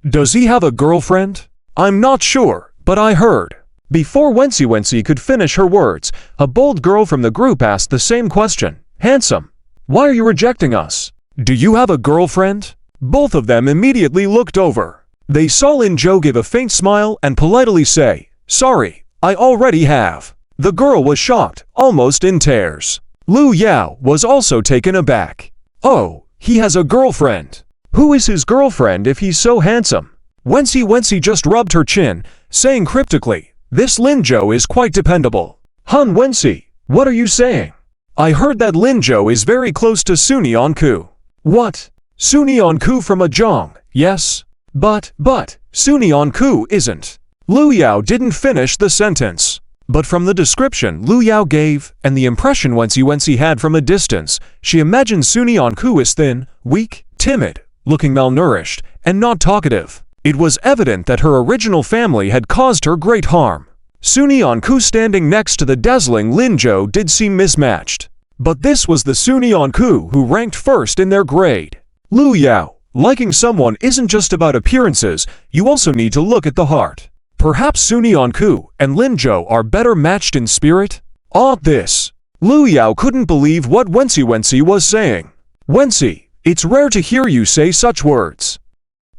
Does he have a girlfriend? I'm not sure, but I heard. Before Wency could finish her words, a bold girl from the group asked the same question. Handsome, why are you rejecting us? Do you have a girlfriend? Both of them immediately looked over. They saw Lin Zhou give a faint smile and politely say, Sorry, I already have. The girl was shocked, almost in tears. Lu Yao was also taken aback. Oh, he has a girlfriend. Who is his girlfriend if he's so handsome? Wency just rubbed her chin, saying cryptically, This Lin Zhou is quite dependable. Wency, what are you saying? I heard that Lin Zhou is very close to Sunyanku. What? Sunyanku from Ajong, yes? But Sunyanku isn't. Lu Yao didn't finish the sentence. But from the description Lu Yao gave and the impression Wency had from a distance, she imagined Sunyanku is thin, weak, timid, looking malnourished, and not talkative. It was evident that her original family had caused her great harm. Sunyanku standing next to the dazzling Lin Zhou did seem mismatched. But this was the Sunyanku who ranked first in their grade. Lu Yao, liking someone isn't just about appearances, you also need to look at the heart. Perhaps Sunyanku and Lin Zhou are better matched in spirit? Lu Yao couldn't believe what Wency was saying. Wency, it's rare to hear you say such words.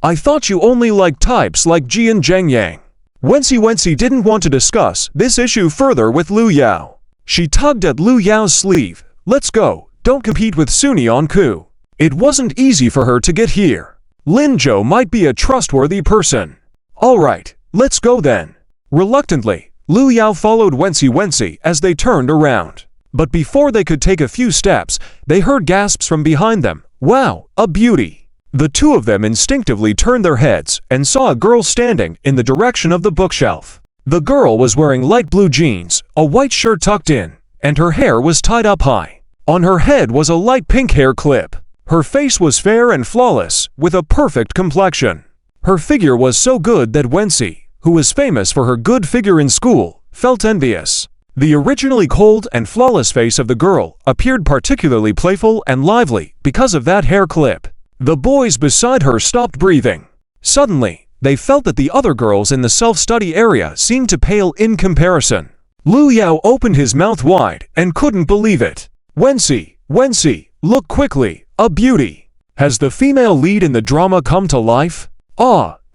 I thought you only liked types like Jian Zhengyang. Wency didn't want to discuss this issue further with Lu Yao. She tugged at Lu Yao's sleeve. Let's go, don't compete with Sunyanku. It wasn't easy for her to get here. Lin Zhou might be a trustworthy person. Alright, let's go then. Reluctantly, Lu Yao followed Wency as they turned around. But before they could take a few steps, they heard gasps from behind them. Wow, a beauty! The two of them instinctively turned their heads and saw a girl standing in the direction of the bookshelf. The girl was wearing light blue jeans, a white shirt tucked in, and her hair was tied up high. On her head was a light pink hair clip. Her face was fair and flawless, with a perfect complexion. Her figure was so good that Wency, who was famous for her good figure in school, felt envious. The originally cold and flawless face of the girl appeared particularly playful and lively because of that hair clip. The boys beside her stopped breathing. Suddenly, they felt that the other girls in the self-study area seemed to pale in comparison. Lu Yao opened his mouth wide and couldn't believe it. Wency, look quickly, a beauty. Has the female lead in the drama come to life?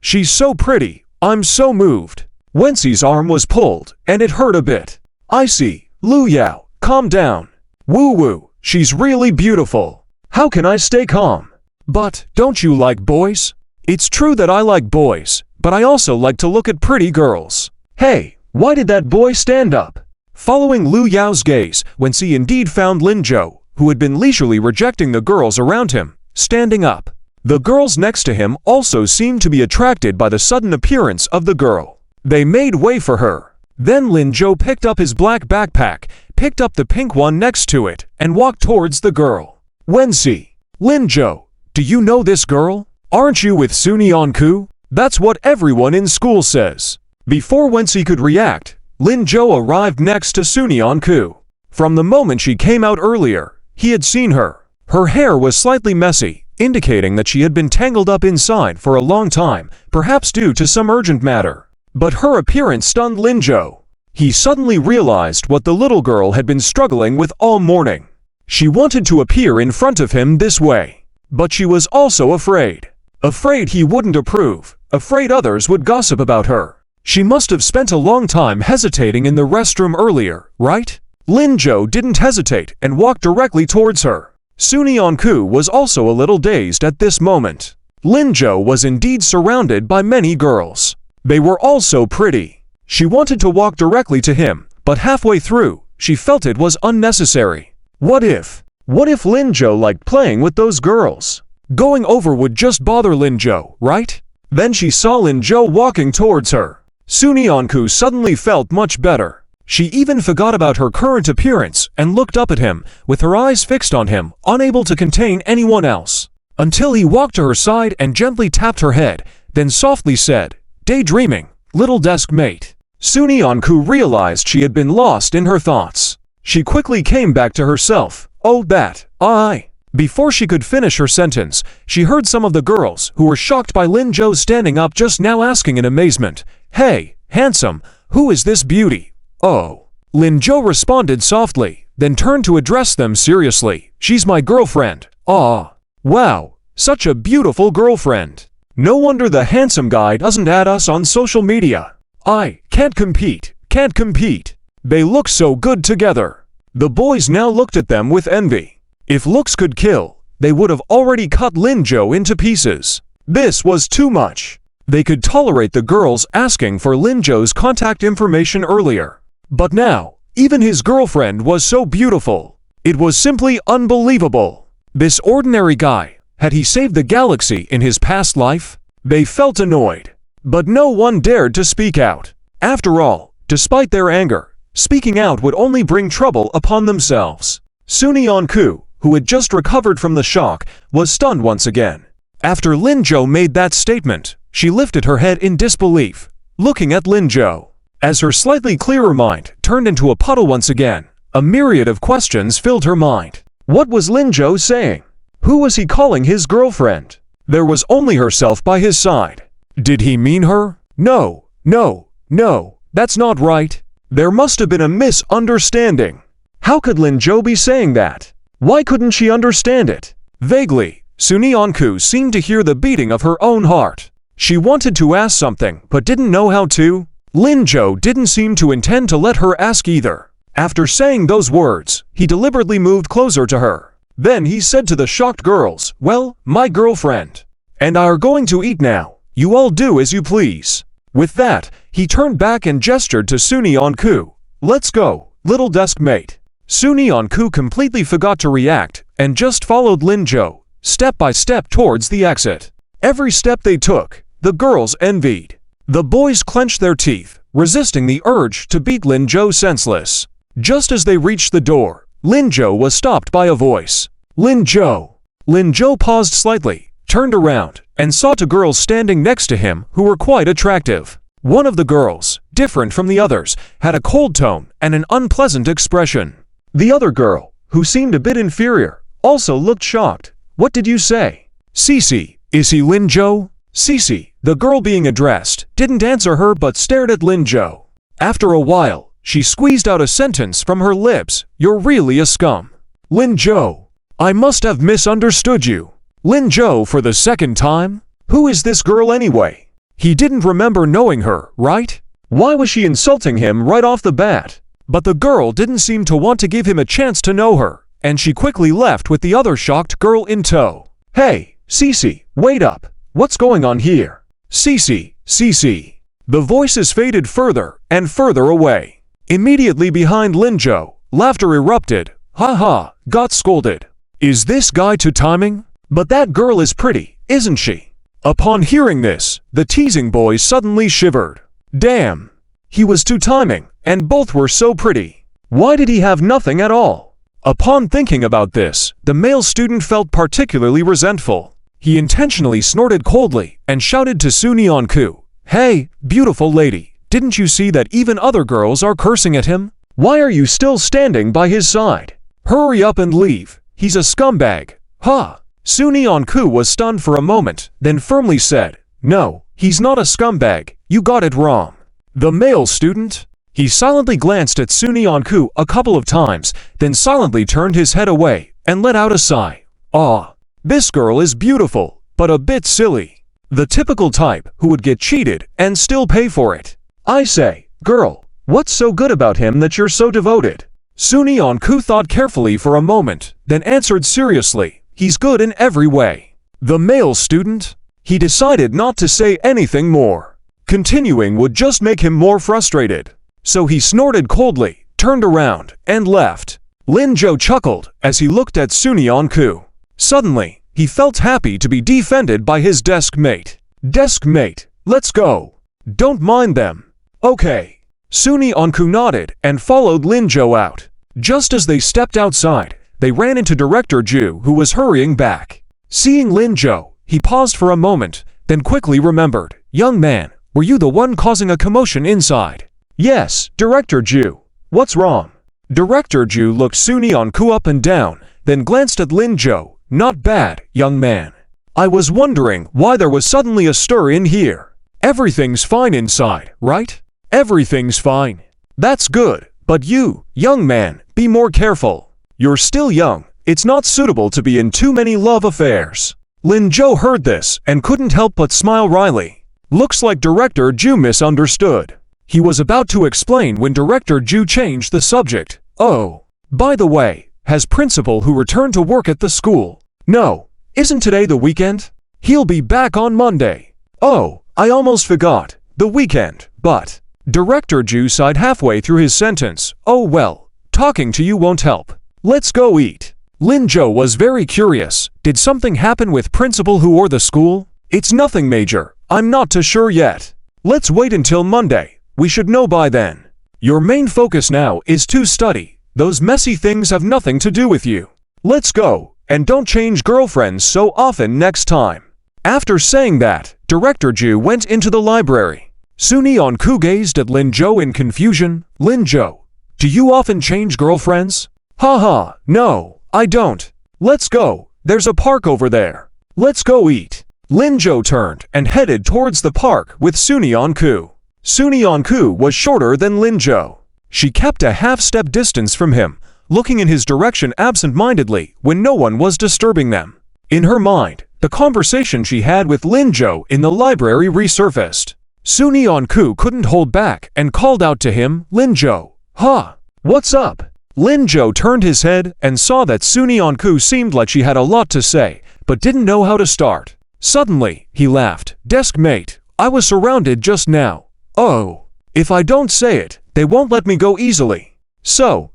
She's so pretty, I'm so moved. Wency's arm was pulled, and it hurt a bit. I see, Lu Yao, calm down. Woo, she's really beautiful. How can I stay calm? But, don't you like boys? It's true that I like boys, but I also like to look at pretty girls. Hey, why did that boy stand up? Following Lu Yao's gaze, Wency indeed found Lin Zhou, who had been leisurely rejecting the girls around him, standing up. The girls next to him also seemed to be attracted by the sudden appearance of the girl. They made way for her. Then Lin Zhou picked up his black backpack, picked up the pink one next to it, and walked towards the girl. Wenxi, Lin Zhou, do you know this girl? Aren't you with Sunyanku? That's what everyone in school says. Before Wenxi could react, Lin Zhou arrived next to Sunyanku. From the moment she came out earlier, he had seen her. Her hair was slightly messy, indicating that she had been tangled up inside for a long time, perhaps due to some urgent matter. But her appearance stunned Lin Zhou. He suddenly realized what the little girl had been struggling with all morning. She wanted to appear in front of him this way. But she was also afraid. Afraid he wouldn't approve. Afraid others would gossip about her. She must have spent a long time hesitating in the restroom earlier, right? Lin Zhou didn't hesitate and walked directly towards her. Sunyanku was also a little dazed at this moment. Lin Zhou was indeed surrounded by many girls. They were all so pretty. She wanted to walk directly to him, but halfway through, she felt it was unnecessary. What if Lin Zhou liked playing with those girls? Going over would just bother Lin Zhou, right? Then she saw Lin Zhou walking towards her. Sunyanku suddenly felt much better. She even forgot about her current appearance and looked up at him, with her eyes fixed on him, unable to contain anyone else. Until he walked to her side and gently tapped her head, then softly said, "Daydreaming, little Deskmate." Sunyanku realized she had been lost in her thoughts. She quickly came back to herself. "Oh, that, I." Before she could finish her sentence, she heard some of the girls who were shocked by Lin Zhou standing up just now asking in amazement, "Hey, handsome, who is this beauty?" "Oh." Lin Zhou responded softly, then turned to address them seriously. "She's my girlfriend." "Ah. Wow, such a beautiful girlfriend. No wonder the handsome guy doesn't add us on social media. I can't compete. They look so good together." The boys now looked at them with envy. If looks could kill, they would have already cut Lin Zhou into pieces. This was too much. They could tolerate the girls asking for Lin Zhou's contact information earlier. But now, even his girlfriend was so beautiful. It was simply unbelievable. This ordinary guy, had he saved the galaxy in his past life? They felt annoyed. But no one dared to speak out. After all, despite their anger, speaking out would only bring trouble upon themselves. Sunyanku, who had just recovered from the shock, was stunned once again. After Lin Zhou made that statement, she lifted her head in disbelief, looking at Lin Zhou. As her slightly clearer mind turned into a puddle once again, a myriad of questions filled her mind. What was Lin Zhou saying? Who was he calling his girlfriend? There was only herself by his side. Did he mean her? No, that's not right. There must have been a misunderstanding. How could Lin Zhou be saying that? Why couldn't she understand it? Vaguely, Sunyanku seemed to hear the beating of her own heart. She wanted to ask something, but didn't know how to. Lin Zhou didn't seem to intend to let her ask either. After saying those words, he deliberately moved closer to her. Then he said to the shocked girls, "Well, my girlfriend and I are going to eat now. You all do as you please." With that, he turned back and gestured to Sunyanku. "Let's go, little Deskmate." Sunyanku completely forgot to react and just followed Lin Zhou, step by step towards the exit. Every step they took, the girls envied. The boys clenched their teeth, resisting the urge to beat Lin Zhou senseless. Just as they reached the door, Lin Zhou was stopped by a voice. "Lin Zhou." Lin Zhou paused slightly, turned around, and saw two girls standing next to him who were quite attractive. One of the girls, different from the others, had a cold tone and an unpleasant expression. The other girl, who seemed a bit inferior, also looked shocked. "What did you say?" "Cici, is he Lin Zhou?" Cici, the girl being addressed, didn't answer her but stared at Lin Zhou. After a while, she squeezed out a sentence from her lips. "You're really a scum." "Lin Zhou, I must have misunderstood you." Lin Zhou for the second time? Who is this girl anyway? He didn't remember knowing her, right? Why was she insulting him right off the bat? But the girl didn't seem to want to give him a chance to know her, and she quickly left with the other shocked girl in tow. "Hey, Cici, wait up. What's going on here?" "Cici. The voices faded further and further away. Immediately behind Lin Zhou, laughter erupted. "Ha ha, got scolded. Is this guy to timing? But that girl is pretty, isn't she? Upon hearing this, the teasing boy suddenly shivered. Damn! He was two-timing, and both were so pretty. Why did he have nothing at all? Upon thinking about this, the male student felt particularly resentful. He intentionally snorted coldly and shouted to Sunyeon-ku, "Hey, beautiful lady, didn't you see that even other girls are cursing at him? Why are you still standing by his side? Hurry up and leave, he's a scumbag." Huh! Sunyeon-ku was stunned for a moment, then firmly said, "No, he's not a scumbag, you got it wrong." The male student? He silently glanced at Sunyeon-ku a couple of times, then silently turned his head away and let out a sigh. Ah, this girl is beautiful, but a bit silly. The typical type who would get cheated and still pay for it. I say, girl, what's so good about him that you're so devoted? Sunyeon-ku thought carefully for a moment, then answered seriously, "He's good in every way." The male student? He decided not to say anything more. Continuing would just make him more frustrated. So he snorted coldly, turned around, and left. Lin-jo chuckled as he looked at Sunyeon-ku. Suddenly, he felt happy to be defended by his desk mate. "Desk mate, let's go. Don't mind them." "Okay." Sunyeon-ku nodded and followed Lin-jo out. Just as they stepped outside, they ran into Director Ju, who was hurrying back. Seeing Lin-jo, he paused for a moment, then quickly remembered. "Young man, were you the one causing a commotion inside?" "Yes, Director Ju. What's wrong?" Director Ju looked Sunyeon-ku up and down, then glanced at Lin-jo. "Not bad, young man. I was wondering why there was suddenly a stir in here. Everything's fine inside, right?" "Everything's fine." "That's good, but you, young man, be more careful. You're still young. It's not suitable to be in too many love affairs." Lin-jo heard this and couldn't help but smile wryly. Looks like Director Ju misunderstood. He was about to explain when Director Ju changed the subject. "Oh, by the way, has Principal who returned to work at the school?" "No, isn't today the weekend? He'll be back on Monday." "Oh, I almost forgot. The weekend, but..." Director Ju sighed halfway through his sentence. "Oh well, talking to you won't help. Let's go eat." Lin-jo was very curious. Did something happen with Principal Who or the school? "It's nothing major. I'm not too sure yet. Let's wait until Monday. We should know by then. Your main focus now is to study. Those messy things have nothing to do with you. Let's go, and don't change girlfriends so often next time." After saying that, Director Ju went into the library. Sunyeon-ku gazed at Lin-jo in confusion. "Lin-jo, do you often change girlfriends?" "Haha, no, I don't. Let's go, there's a park over there. Let's go eat." Lin-jo turned and headed towards the park with Sunyeon-ku. Sunyeon-ku was shorter than Lin-jo. She kept a half-step distance from him, looking in his direction absent-mindedly when no one was disturbing them. In her mind, the conversation she had with Lin-jo in the library resurfaced. Sunyeon-ku couldn't hold back and called out to him, "Lin-jo, huh? What's up?" Lin-jo turned his head and saw that Sunyeon-ku seemed like she had a lot to say, but didn't know how to start. Suddenly, he laughed. "Deskmate, I was surrounded just now. Oh, if I don't say it, they won't let me go easily. So,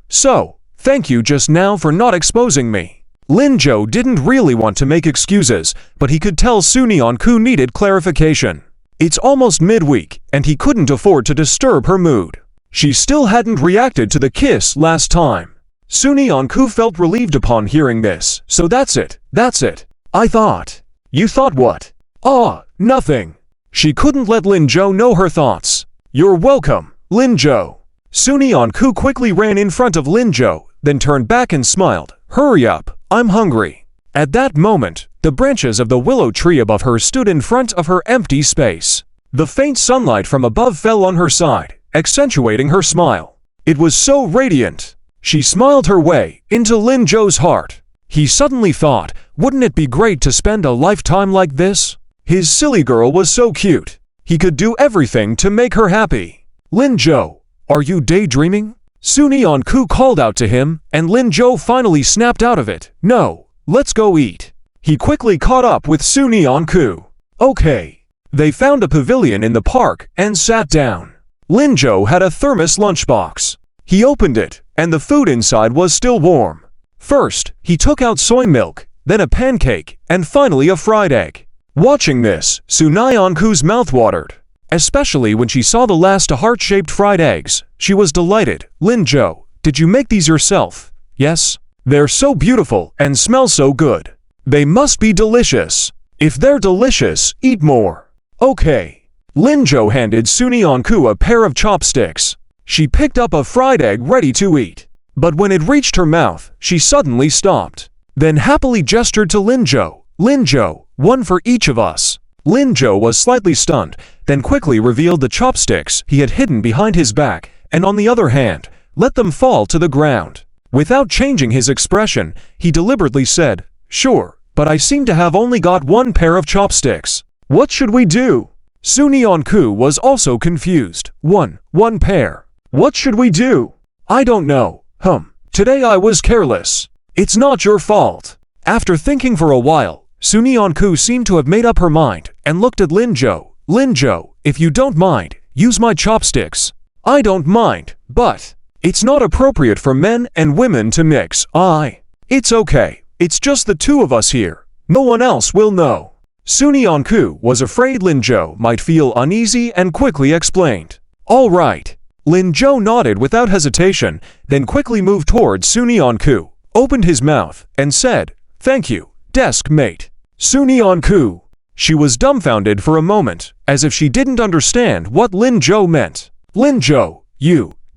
thank you just now for not exposing me." Lin-jo didn't really want to make excuses, but he could tell Sunyeon-ku needed clarification. It's almost midweek, and he couldn't afford to disturb her mood. She still hadn't reacted to the kiss last time. Sunyeon-ku felt relieved upon hearing this. "So that's it. I thought." "You thought what?" "Ah, nothing." She couldn't let Lin-jo know her thoughts. "You're welcome, Lin-jo." Sunyeon-ku quickly ran in front of Lin-jo, then turned back and smiled. "Hurry up, I'm hungry." At that moment, the branches of the willow tree above her stood in front of her empty space. The faint sunlight from above fell on her side, accentuating her smile. It was so radiant. She smiled her way into Lin-jo's heart. He suddenly thought, wouldn't it be great to spend a lifetime like this? His silly girl was so cute. He could do everything to make her happy. "Lin-jo, are you daydreaming?" Sunyeon-ku called out to him, and Lin-jo finally snapped out of it. "No, let's go eat." He quickly caught up with Sunyeon-ku. "Okay." They found a pavilion in the park and sat down. Lin-jo had a thermos lunchbox. He opened it, and the food inside was still warm. First, he took out soy milk, then a pancake, and finally a fried egg. Watching this, Sunyeonku's mouth watered. Especially when she saw the last heart-shaped fried eggs. She was delighted. Lin-jo, did you make these yourself? Yes. They're so beautiful and smell so good. They must be delicious. If they're delicious, eat more. Okay. Lin-jo handed Sunyeonku a pair of chopsticks. She picked up a fried egg ready to eat. But when it reached her mouth, she suddenly stopped. Then happily gestured to Lin-jo. Lin-jo, one for each of us. Lin-jo was slightly stunned, then quickly revealed the chopsticks he had hidden behind his back, and on the other hand, let them fall to the ground. Without changing his expression, he deliberately said, "Sure, but I seem to have only got one pair of chopsticks. What should we do?" Sunyeonku was also confused. One pair. What should we do? I don't know. Today I was careless. It's not your fault. After thinking for a while, Sunyeonku seemed to have made up her mind and looked at Lin-jo. Lin-jo, if you don't mind, use my chopsticks. I don't mind, but it's not appropriate for men and women to mix. It's okay. It's just the two of us here. No one else will know. Sunyeonku was afraid Lin-jo might feel uneasy and quickly explained. All right. Lin-jo nodded without hesitation, then quickly moved towards Sunyeonku, opened his mouth, and said, "Thank you, Deskmate." Sunyeonku. She was dumbfounded for a moment, as if she didn't understand what Lin-jo meant. Lin-jo,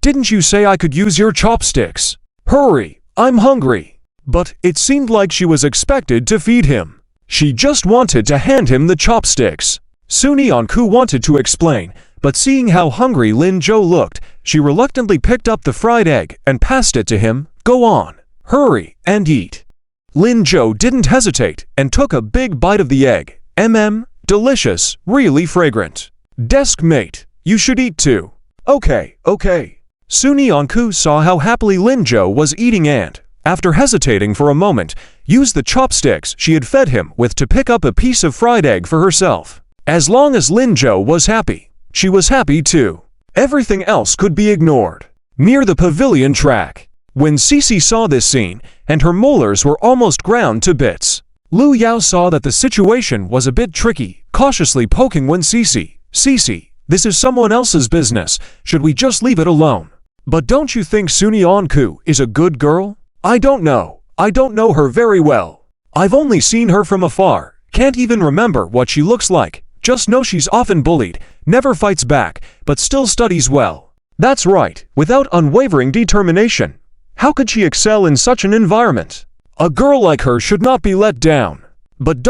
didn't you say I could use your chopsticks? Hurry, I'm hungry. But it seemed like she was expected to feed him. She just wanted to hand him the chopsticks. Sunyeonku wanted to explain, but seeing how hungry Lin-jo looked, she reluctantly picked up the fried egg and passed it to him. Go on, hurry and eat. Lin-jo didn't hesitate and took a big bite of the egg. Delicious, really fragrant. Deskmate, you should eat too. Okay. Sunyeonku saw how happily Lin-jo was eating and, after hesitating for a moment, used the chopsticks she had fed him with to pick up a piece of fried egg for herself. As long as Lin-jo was happy, she was happy too. Everything else could be ignored. Near the pavilion track, when Cece saw this scene, and her molars were almost ground to bits, Lu Yao saw that the situation was a bit tricky, cautiously poking when Cece, this is someone else's business, should we just leave it alone? But don't you think Sunyeonku is a good girl? I don't know her very well. I've only seen her from afar, can't even remember what she looks like, just know she's often bullied, never fights back, but still studies well. That's right, without unwavering determination. How could she excel in such an environment? A girl like her should not be let down. But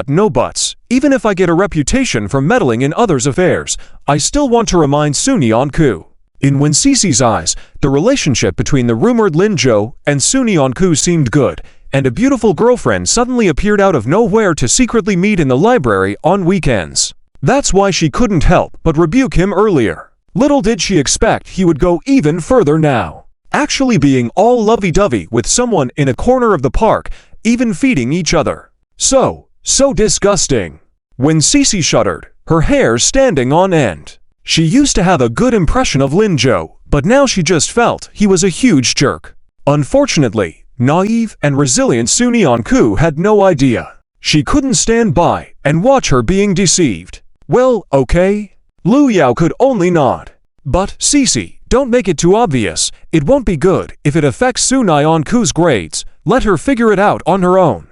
no buts. Even if I get a reputation for meddling in others' affairs, I still want to remind Sunyeonku. In When Cece's eyes, the relationship between the rumored Lin-jo and Sunyeonku seemed good, and a beautiful girlfriend suddenly appeared out of nowhere to secretly meet in the library on weekends. That's why she couldn't help but rebuke him earlier. Little did she expect he would go even further now, actually being all lovey-dovey with someone in a corner of the park, even feeding each other. So disgusting. When Cece shuddered, her hair standing on end. She used to have a good impression of Lin-jo, but now she just felt he was a huge jerk. Unfortunately, naive and resilient Sunyeonku had no idea. She couldn't stand by and watch her being deceived. Well, okay. Lu Yao could only nod. But, Cece, don't make it too obvious. It won't be good if it affects Sunyeonku's grades. Let her figure it out on her own.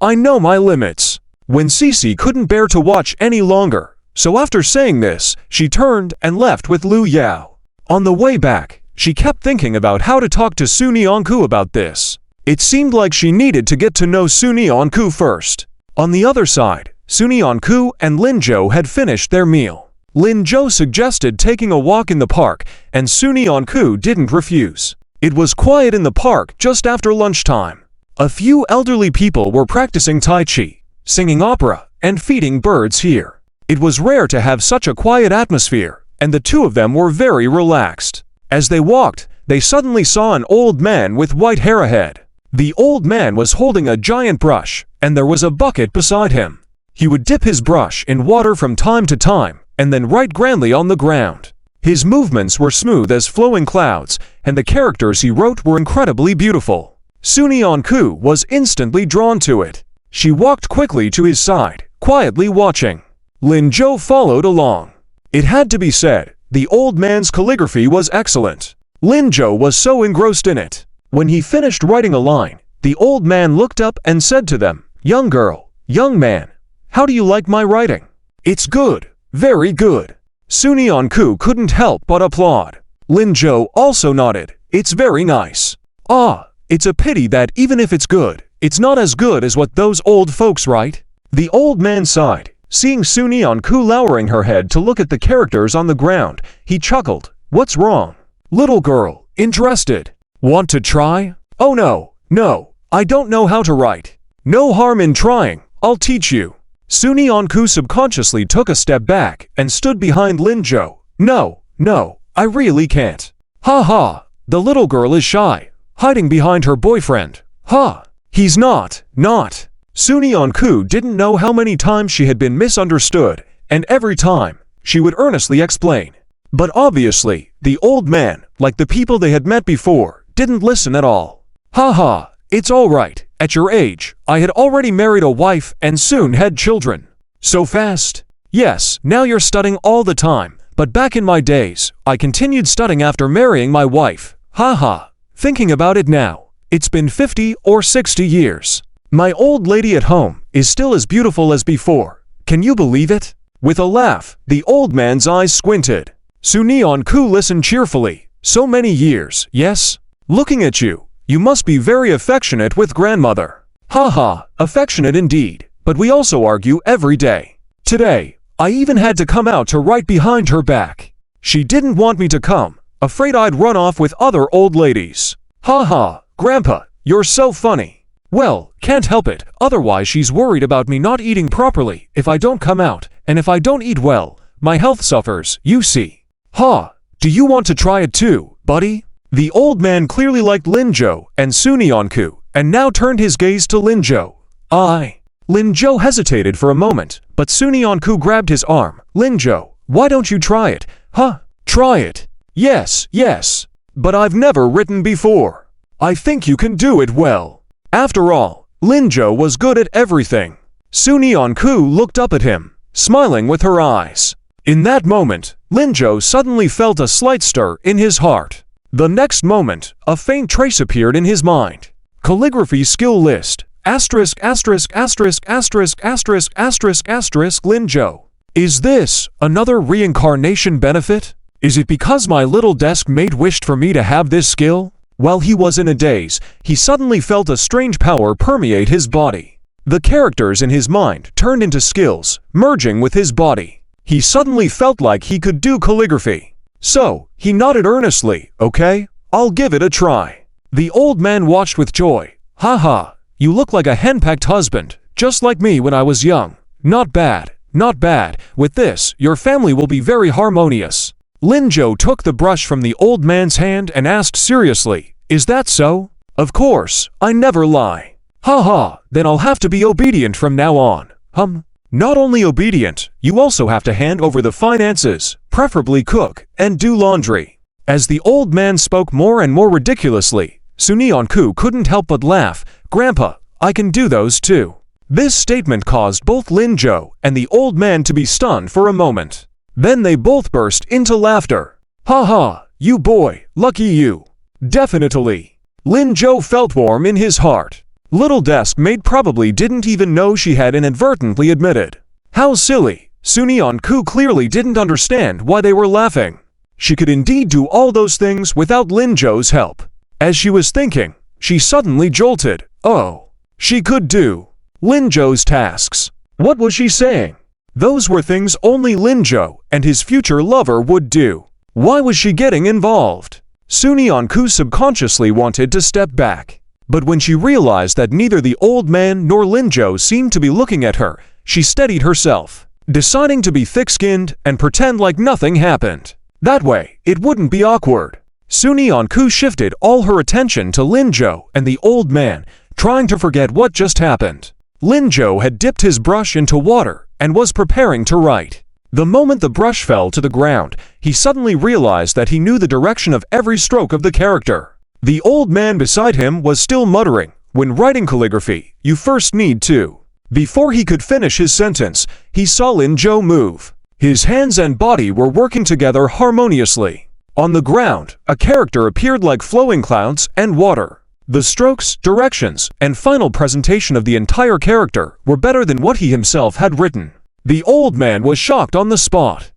I know my limits. When Cece couldn't bear to watch any longer, so after saying this, she turned and left with Lu Yao. On the way back, she kept thinking about how to talk to Sunyeonku about this. It seemed like she needed to get to know Sunyeonku first. On the other side, Sunyeonku and Lin-jo had finished their meal. Lin-jo suggested taking a walk in the park, and Sunyeonku didn't refuse. It was quiet in the park just after lunchtime. A few elderly people were practicing Tai Chi, singing opera, and feeding birds here. It was rare to have such a quiet atmosphere, and the two of them were very relaxed. As they walked, they suddenly saw an old man with white hair ahead. The old man was holding a giant brush, and there was a bucket beside him. He would dip his brush in water from time to time, and then write grandly on the ground. His movements were smooth as flowing clouds, and the characters he wrote were incredibly beautiful. Sunyeon-ku was instantly drawn to it. She walked quickly to his side, quietly watching. Lin-jo followed along. It had to be said, the old man's calligraphy was excellent. Lin-jo was so engrossed in it. When he finished writing a line, the old man looked up and said to them, "Young girl, young man, how do you like my writing?" "It's good, very good." Sunyeon-ku couldn't help but applaud. Lin-jo also nodded, "It's very nice." "Ah, it's a pity that even if it's good, it's not as good as what those old folks write." The old man sighed. Seeing Sunyeon-ku lowering her head to look at the characters on the ground, he chuckled. "What's wrong?" "Little girl, interested. Want to try?" "Oh no, I don't know how to write." "No harm in trying, I'll teach you." Sunyeon-ku subconsciously took a step back and stood behind Lin-jo. No, I really can't." "Ha ha, the little girl is shy, hiding behind her boyfriend." "Ha, he's not. Sunyeon-ku didn't know how many times she had been misunderstood, and every time, she would earnestly explain. But obviously, the old man, like the people they had met before, didn't listen at all. "Ha ha, it's all right. At your age, I had already married a wife and soon had children." "So fast?" "Yes, now you're studying all the time, but back in my days, I continued studying after marrying my wife." "Ha ha, thinking about it now, it's been 50 or 60 years. My old lady at home is still as beautiful as before. Can you believe it?" With a laugh, the old man's eyes squinted. Sunyeon-ku listened cheerfully. "So many years, yes? Looking at you, you must be very affectionate with grandmother." "Ha ha, affectionate indeed, but we also argue every day. Today, I even had to come out to right behind her back. She didn't want me to come, afraid I'd run off with other old ladies." "Ha ha, Grandpa, you're so funny." "Well, can't help it, otherwise she's worried about me not eating properly if I don't come out, and if I don't eat well, my health suffers, you see." "Ha, do you want to try it too, buddy?" The old man clearly liked Lin-jo and Sunyeon-ku, and now turned his gaze to Lin-jo. Lin-jo hesitated for a moment, but Sunyeon-ku grabbed his arm. "Lin-jo, why don't you try it?" "Huh? Try it?" Yes. "But I've never written before." "I think you can do it well." After all, Lin-jo was good at everything. Sunyeon-ku looked up at him, smiling with her eyes. In that moment, Lin-jo suddenly felt a slight stir in his heart. The next moment, a faint trace appeared in his mind. Calligraphy skill list, ************ Lin-jo. Is this another reincarnation benefit? Is it because my little desk mate wished for me to have this skill? While he was in a daze, he suddenly felt a strange power permeate his body. The characters in his mind turned into skills, merging with his body. He suddenly felt like he could do calligraphy. So, he nodded earnestly. "Okay, I'll give it a try." The old man watched with joy. "Ha ha, you look like a henpecked husband, just like me when I was young. Not bad. With this, your family will be very harmonious." Lin-jo took the brush from the old man's hand and asked seriously, "Is that so?" "Of course, I never lie." "Ha ha, then I'll have to be obedient from now on." Not only obedient, you also have to hand over the finances, preferably cook, and do laundry." As the old man spoke more and more ridiculously, Sunyeon-ku couldn't help but laugh. "Grandpa, I can do those too." This statement caused both Lin-jo and the old man to be stunned for a moment. Then they both burst into laughter. "Ha ha, you boy, lucky you." Definitely. Lin-jo felt warm in his heart. Little Deskmate probably didn't even know she had inadvertently admitted. How silly. Sunyeon-ku clearly didn't understand why they were laughing. She could indeed do all those things without Lin-jo's help. As she was thinking, she suddenly jolted. Oh, she could do Lin-jo's tasks. What was she saying? Those were things only Lin-jo and his future lover would do. Why was she getting involved? Sunyeon-ku subconsciously wanted to step back. But when she realized that neither the old man nor Lin-jo seemed to be looking at her, she steadied herself, deciding to be thick-skinned and pretend like nothing happened. That way, it wouldn't be awkward. Sunyeon-ku shifted all her attention to Lin-jo and the old man, trying to forget what just happened. Lin-jo had dipped his brush into water and was preparing to write. The moment the brush fell to the ground, he suddenly realized that he knew the direction of every stroke of the character. The old man beside him was still muttering, "When writing calligraphy, you first need to." Before he could finish his sentence, he saw Lin Zhou move. His hands and body were working together harmoniously. On the ground, a character appeared like flowing clouds and water. The strokes, directions, and final presentation of the entire character were better than what he himself had written. The old man was shocked on the spot.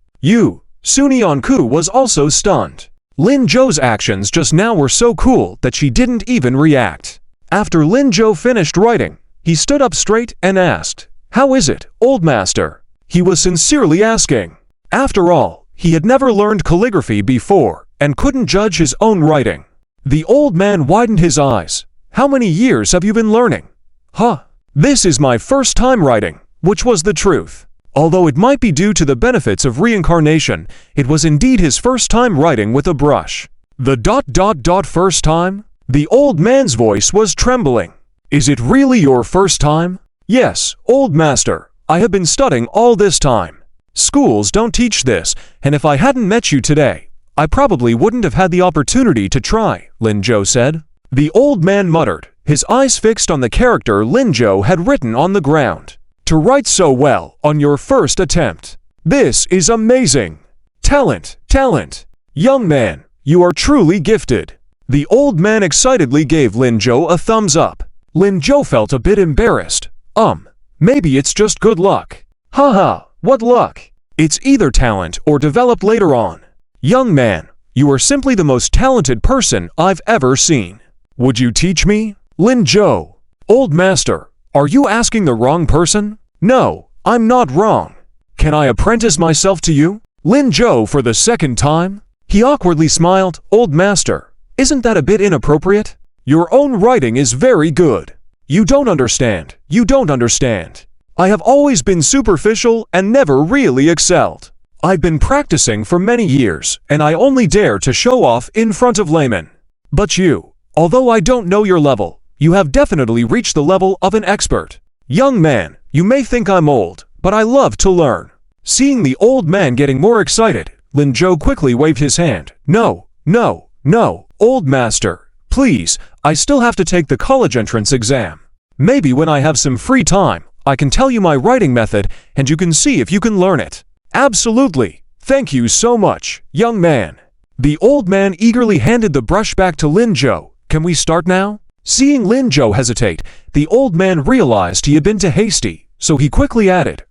Sunyanku was also stunned. Lin Zhou's actions just now were so cool that she didn't even react. After Lin Zhou finished writing, he stood up straight and asked, "How is it, old master?" He was sincerely asking. After all, he had never learned calligraphy before and couldn't judge his own writing. The old man widened his eyes. "How many years have you been learning?" "Huh. This is my first time writing," which was the truth. Although it might be due to the benefits of reincarnation, it was indeed his first time writing with a brush. The first time? The old man's voice was trembling. "Is it really your first time?" "Yes, old master. I have been studying all this time. Schools don't teach this, and if I hadn't met you today, I probably wouldn't have had the opportunity to try," Lin Zhou said. The old man muttered, his eyes fixed on the character Lin Zhou had written on the ground. "To write so well on your first attempt. This is amazing. Talent, talent. Young man, you are truly gifted." The old man excitedly gave Lin Zhou a thumbs up. Lin Zhou felt a bit embarrassed. Maybe it's just good luck." "Haha, what luck? It's either talent or developed later on." "Young man, you are simply the most talented person I've ever seen. Would you teach me?" "Lin Zhou." "Old master, are you asking the wrong person?" "No, I'm not wrong. Can I apprentice myself to you?" Lin Zhou for the second time. He awkwardly smiled. "Old master, isn't that a bit inappropriate? Your own writing is very good. You don't understand. You don't understand. I have always been superficial and never really excelled. I've been practicing for many years, and I only dare to show off in front of laymen. But you, although I don't know your level, you have definitely reached the level of an expert. Young man, you may think I'm old, but I love to learn." Seeing the old man getting more excited, Lin Zhou quickly waved his hand. No, old master. Please, I still have to take the college entrance exam. Maybe when I have some free time, I can tell you my writing method and you can see if you can learn it." "Absolutely. Thank you so much, young man." The old man eagerly handed the brush back to Lin Zhou. "Can we start now?" Seeing Lin Zhou hesitate, the old man realized he had been too hasty, so he quickly added,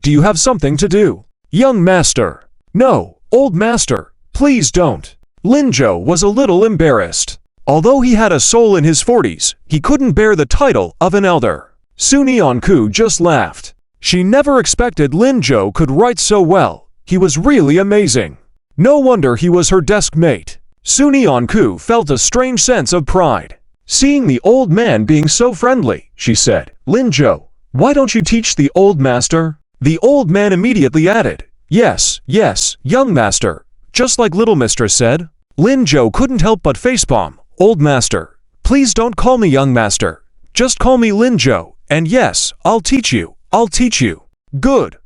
Do you have something to do?" "Young master." "No, old master, please don't." Lin Zhou was a little embarrassed. Although he had a soul in his 40s, he couldn't bear the title of an elder. Sunyanku just laughed. She never expected Lin Zhou could write so well. He was really amazing. No wonder he was her desk mate. Sunyanku felt a strange sense of pride. Seeing the old man being so friendly, she said, "Lin Zhou, why don't you teach the old master?" The old man immediately added, Yes, young master, just like little mistress said." Lin Zhou couldn't help but facepalm. "Old master, please don't call me young master. Just call me Lin Zhou, and yes, I'll teach you. Good.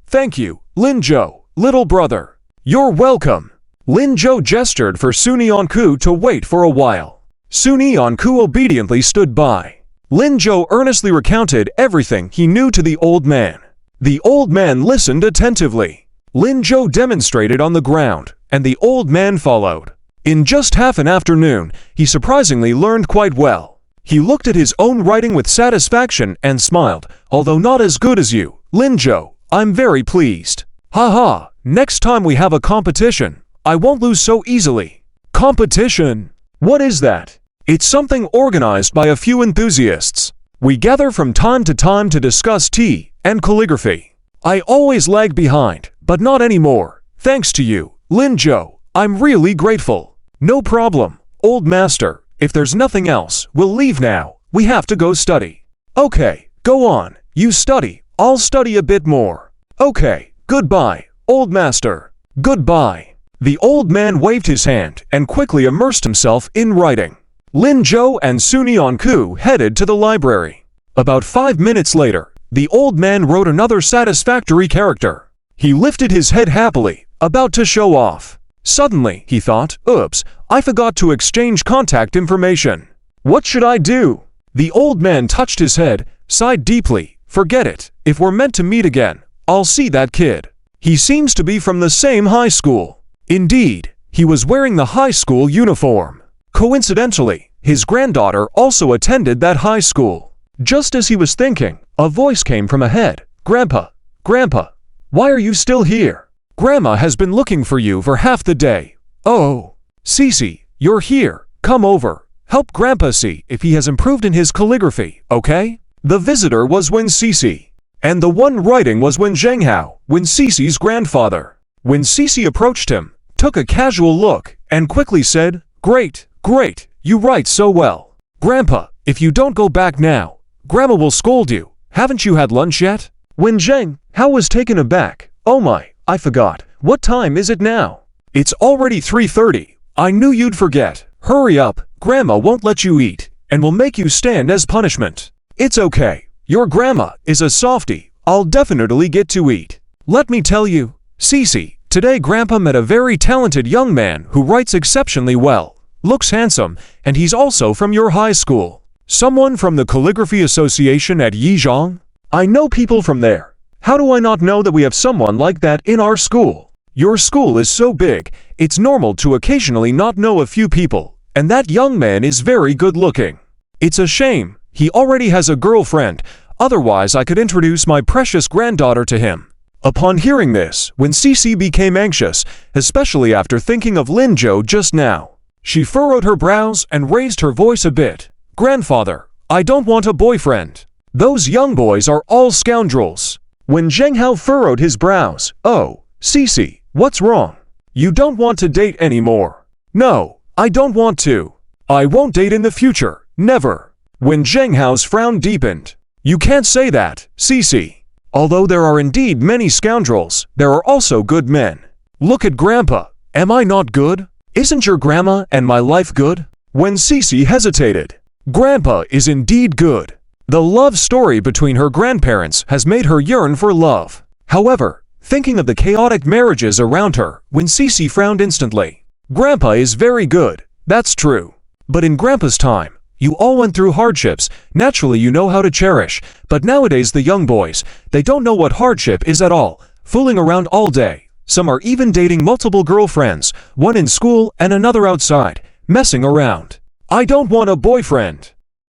Thank you, Lin Zhou, little brother. You're welcome." Lin Zhou gestured for Sunyanku to wait for a while. Sunyanku obediently stood by. Lin Zhou earnestly recounted everything he knew to the old man. The old man listened attentively. Lin Zhou demonstrated on the ground, and the old man followed. In just half an afternoon, he surprisingly learned quite well. He looked at his own writing with satisfaction and smiled. "Although not as good as you, Lin Zhou, I'm very pleased. Haha, next time we have a competition, I won't lose so easily." "Competition? What is that?" "It's something organized by a few enthusiasts. We gather from time to discuss tea and calligraphy. I always lag behind, but not anymore. Thanks to you, Lin Zhou, I'm really grateful." "No problem, old master. If there's nothing else, we'll leave now. We have to go study." "Okay, go on. You study. I'll study a bit more." "Okay, goodbye, old master." "Goodbye." The old man waved his hand and quickly immersed himself in writing. Lin Zhou and Sunyanku headed to the library. About 5 minutes later, the old man wrote another satisfactory character. He lifted his head happily, about to show off. Suddenly, he thought, oops, I forgot to exchange contact information. What should I do? The old man touched his head, sighed deeply. Forget it. If we're meant to meet again, I'll see that kid. He seems to be from the same high school. Indeed, he was wearing the high school uniform. Coincidentally, his granddaughter also attended that high school. Just as he was thinking, a voice came from ahead. Grandpa, Grandpa, why are you still here? Grandma has been looking for you for half the day. Oh, Cece, you're here. Come over. Help Grandpa see if he has improved in his calligraphy, okay? The visitor was Wen Cece, and the one writing was Wen Zhenghao, Wen Cece's grandfather. When Cece approached him, took a casual look, and quickly said, Great, great, you write so well. Grandpa, if you don't go back now, Grandma will scold you. Haven't you had lunch yet? Wen Zhenghao was taken aback. Oh my, I forgot. What time is it now? It's already 3:30. I knew you'd forget. Hurry up, Grandma won't let you eat, and will make you stand as punishment. It's okay. Your grandma is a softie. I'll definitely get to eat. Let me tell you, Cece, today Grandpa met a very talented young man who writes exceptionally well, looks handsome, and he's also from your high school. Someone from the Calligraphy Association at Yizhong? I know people from there. How do I not know that we have someone like that in our school? Your school is so big, it's normal to occasionally not know a few people, and that young man is very good looking. It's a shame. He already has a girlfriend, otherwise I could introduce my precious granddaughter to him. Upon hearing this, when Cece became anxious, especially after thinking of Lin Zhou just now, she furrowed her brows and raised her voice a bit. Grandfather, I don't want a boyfriend. Those young boys are all scoundrels. When Zhenghao furrowed his brows, oh, Cece, what's wrong? You don't want to date anymore. No, I don't want to. I won't date in the future, never. When Zhenghao's frown deepened, you can't say that, Cece. Although there are indeed many scoundrels, there are also good men. Look at Grandpa. Am I not good? Isn't your grandma and my life good? When Cece hesitated, Grandpa is indeed good. The love story between her grandparents has made her yearn for love. However, thinking of the chaotic marriages around her, when Cece frowned instantly. Grandpa is very good, that's true. But in Grandpa's time, you all went through hardships, naturally you know how to cherish, but nowadays the young boys, they don't know what hardship is at all, fooling around all day. Some are even dating multiple girlfriends, one in school and another outside, messing around. I don't want a boyfriend.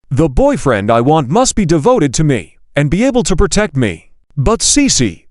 The boyfriend I want must be devoted to me, and be able to protect me. But Cece,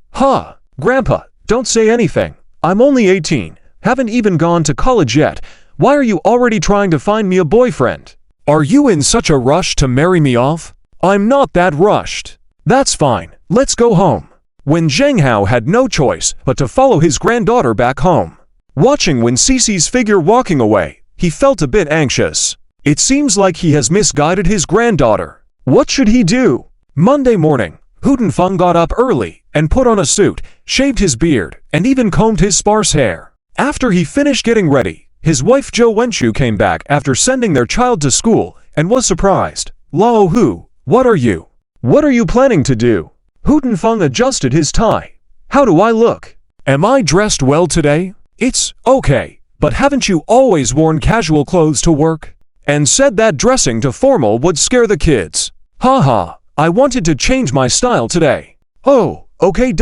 Grandpa, don't say anything. I'm only 18, haven't even gone to college yet. Why are you already trying to find me a boyfriend? Are you in such a rush to marry me off? I'm not that rushed. That's fine, let's go home. When Zhenghao had no choice but to follow his granddaughter back home. Watching Wen Cece's figure walking away, he felt a bit anxious. It seems like he has misguided his granddaughter. What should he do? Monday morning, Hudenfeng got up early and put on a suit, shaved his beard, and even combed his sparse hair. After he finished getting ready, his wife Zhou Wenchu came back after sending their child to school and was surprised. Lao Hu, what are you planning to do? Hudenfeng adjusted his tie. How do I look? Am I dressed well today? It's okay, but haven't you always worn casual clothes to work? And said that dressing to formal would scare the kids. Haha, I wanted to change my style today. Oh, okay.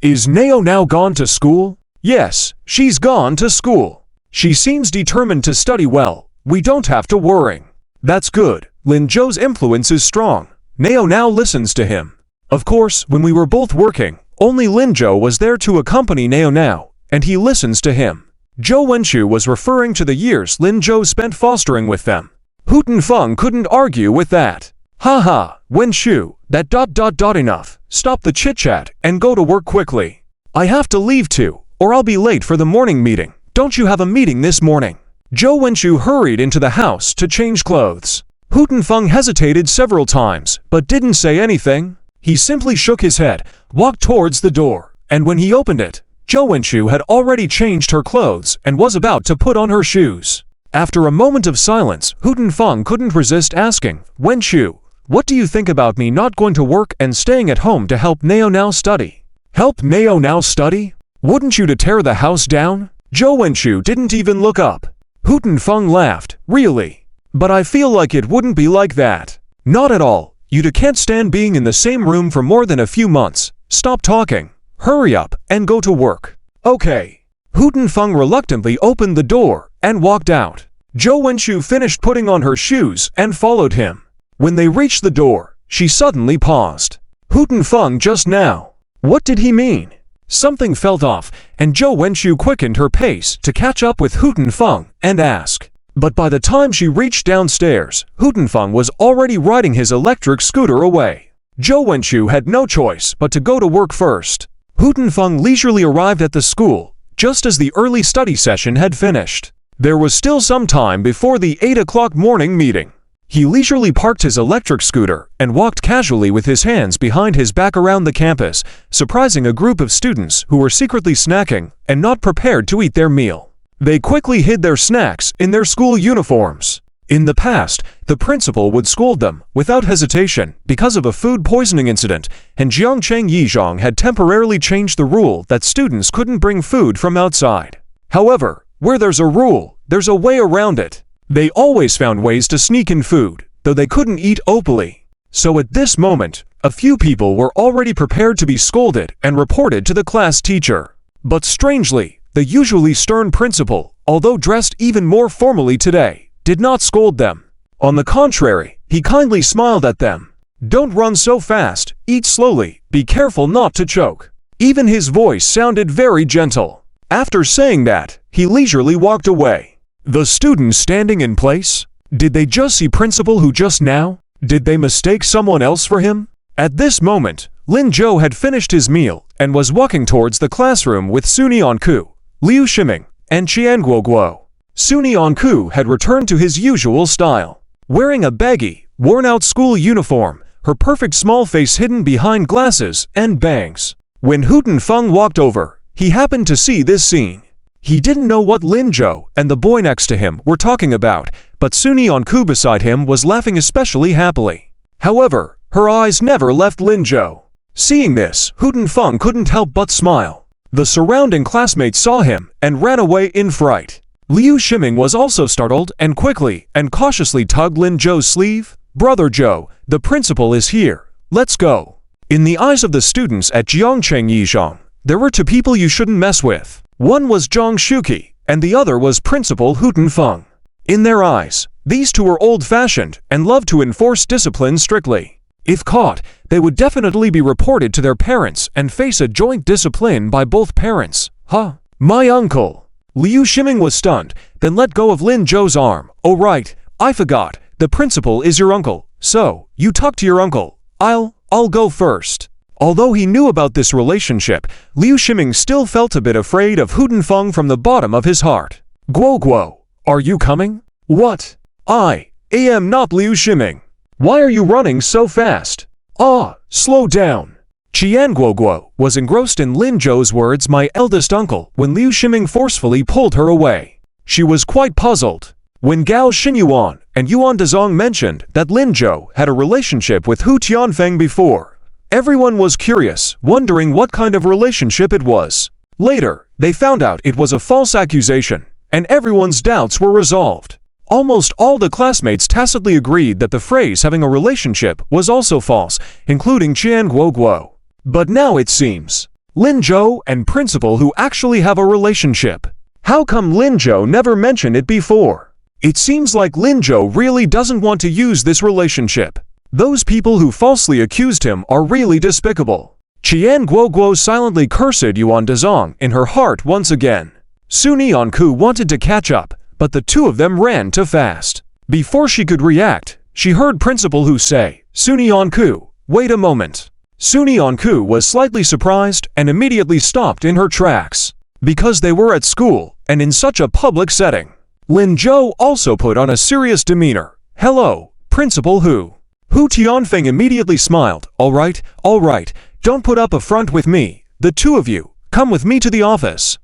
Is Nao now gone to school? Yes, she's gone to school. She seems determined to study well. We don't have to worry. That's good. Lin Zhou's influence is strong. Nao now listens to him. Of course, when we were both working, only Lin Zhou was there to accompany Nao now, and he listens to him. Zhou Wenchu was referring to the years Lin Zhou spent fostering with them. Hudenfeng couldn't argue with that. Haha, Wenchu, that enough. Stop the chit-chat and go to work quickly. I have to leave too, or I'll be late for the morning meeting. Don't you have a meeting this morning? Zhou Wenchu hurried into the house to change clothes. Hudenfeng hesitated several times, but didn't say anything. He simply shook his head, walked towards the door, and when he opened it, Zhou Wenchu had already changed her clothes and was about to put on her shoes. After a moment of silence, Hudenfeng couldn't resist asking, Wenchu, what do you think about me not going to work and staying at home to help Nao now study? Help Nao now study? Wouldn't you to tear the house down? Zhou Wenchu didn't even look up. Hu Tenfeng laughed. Really? But I feel like it wouldn't be like that. Not at all. You can't stand being in the same room for more than a few months. Stop talking. Hurry up and go to work. Okay. Hu Tenfeng reluctantly opened the door and walked out. Zhou Wenchu finished putting on her shoes and followed him. When they reached the door, she suddenly paused. Hu Tenfeng just now. What did he mean? Something felt off, and Zhou Wenchu quickened her pace to catch up with Hu Tenfeng and ask. But by the time she reached downstairs, Hu Tenfeng was already riding his electric scooter away. Zhou Wenchu had no choice but to go to work first. Hu Tenfeng leisurely arrived at the school, just as the early study session had finished. There was still some time before the 8 o'clock morning meeting. He leisurely parked his electric scooter and walked casually with his hands behind his back around the campus, surprising a group of students who were secretly snacking and not prepared to eat their meal. They quickly hid their snacks in their school uniforms. In the past, the principal would scold them without hesitation because of a food poisoning incident, and Jiangcheng Yizhong had temporarily changed the rule that students couldn't bring food from outside. However, where there's a rule, there's a way around it. They always found ways to sneak in food, though they couldn't eat openly. So at this moment, a few people were already prepared to be scolded and reported to the class teacher. But strangely, the usually stern principal, although dressed even more formally today, did not scold them. On the contrary, he kindly smiled at them. Don't run so fast, eat slowly, be careful not to choke. Even his voice sounded very gentle. After saying that, he leisurely walked away. The students standing in place? Did they just see Principal Hu just now? Did they mistake someone else for him? At this moment, Lin Zhou had finished his meal and was walking towards the classroom with Suni Anku, Liu Shiming, and Qian Guoguo. Suni Anku had returned to his usual style. Wearing a baggy, worn-out school uniform, her perfect small face hidden behind glasses and bangs. When Hu Tenfeng walked over, he happened to see this scene. He didn't know what Lin Zhou and the boy next to him were talking about, but Suni Anku beside him was laughing especially happily. However, her eyes never left Lin Zhou. Seeing this, Hu Tenfeng couldn't help but smile. The surrounding classmates saw him and ran away in fright. Liu Shiming was also startled and quickly and cautiously tugged Lin Zhou's sleeve. Brother Zhou, the principal is here. Let's go. In the eyes of the students at Jiangcheng Yizhong, there were two people you shouldn't mess with. One was Zhang Shuqi, and the other was Principal Hu Tenfeng. In their eyes, these two were old-fashioned and loved to enforce discipline strictly. If caught, they would definitely be reported to their parents and face a joint discipline by both parents. Huh? My uncle. Liu Shiming was stunned, then let go of Lin Zhou's arm. Oh right, I forgot. The principal is your uncle. So, you talk to your uncle. I'll go first. Although he knew about this relationship, Liu Shiming still felt a bit afraid of Hu Tenfeng from the bottom of his heart. Guo, are you coming? What? I am not Liu Shiming. Why are you running so fast? Slow down. Qian Guo was engrossed in Lin Zhou's words, my eldest uncle, when Liu Shiming forcefully pulled her away. She was quite puzzled. When Gao Xinyuan and Yuan Dezong mentioned that Lin Zhou had a relationship with Hu Tianfeng before, everyone was curious, wondering what kind of relationship it was. Later, they found out it was a false accusation, and everyone's doubts were resolved. Almost all the classmates tacitly agreed that the phrase having a relationship was also false, including Qian Guo. But now it seems, Lin Zhou and Principal Hu actually have a relationship. How come Lin Zhou never mentioned it before? It seems like Lin Zhou really doesn't want to use this relationship. Those people who falsely accused him are really despicable. Qian Guo silently cursed Yuan Dezong in her heart once again. Suni Anku wanted to catch up, but the two of them ran too fast. Before she could react, she heard Principal Hu say, Suni Anku, wait a moment. Suni Anku was slightly surprised and immediately stopped in her tracks. Because they were at school and in such a public setting. Lin Zhou also put on a serious demeanor. Hello, Principal Hu. Hu Tianfeng immediately smiled. All right, don't put up a front with me. The two of you, come with me to the office.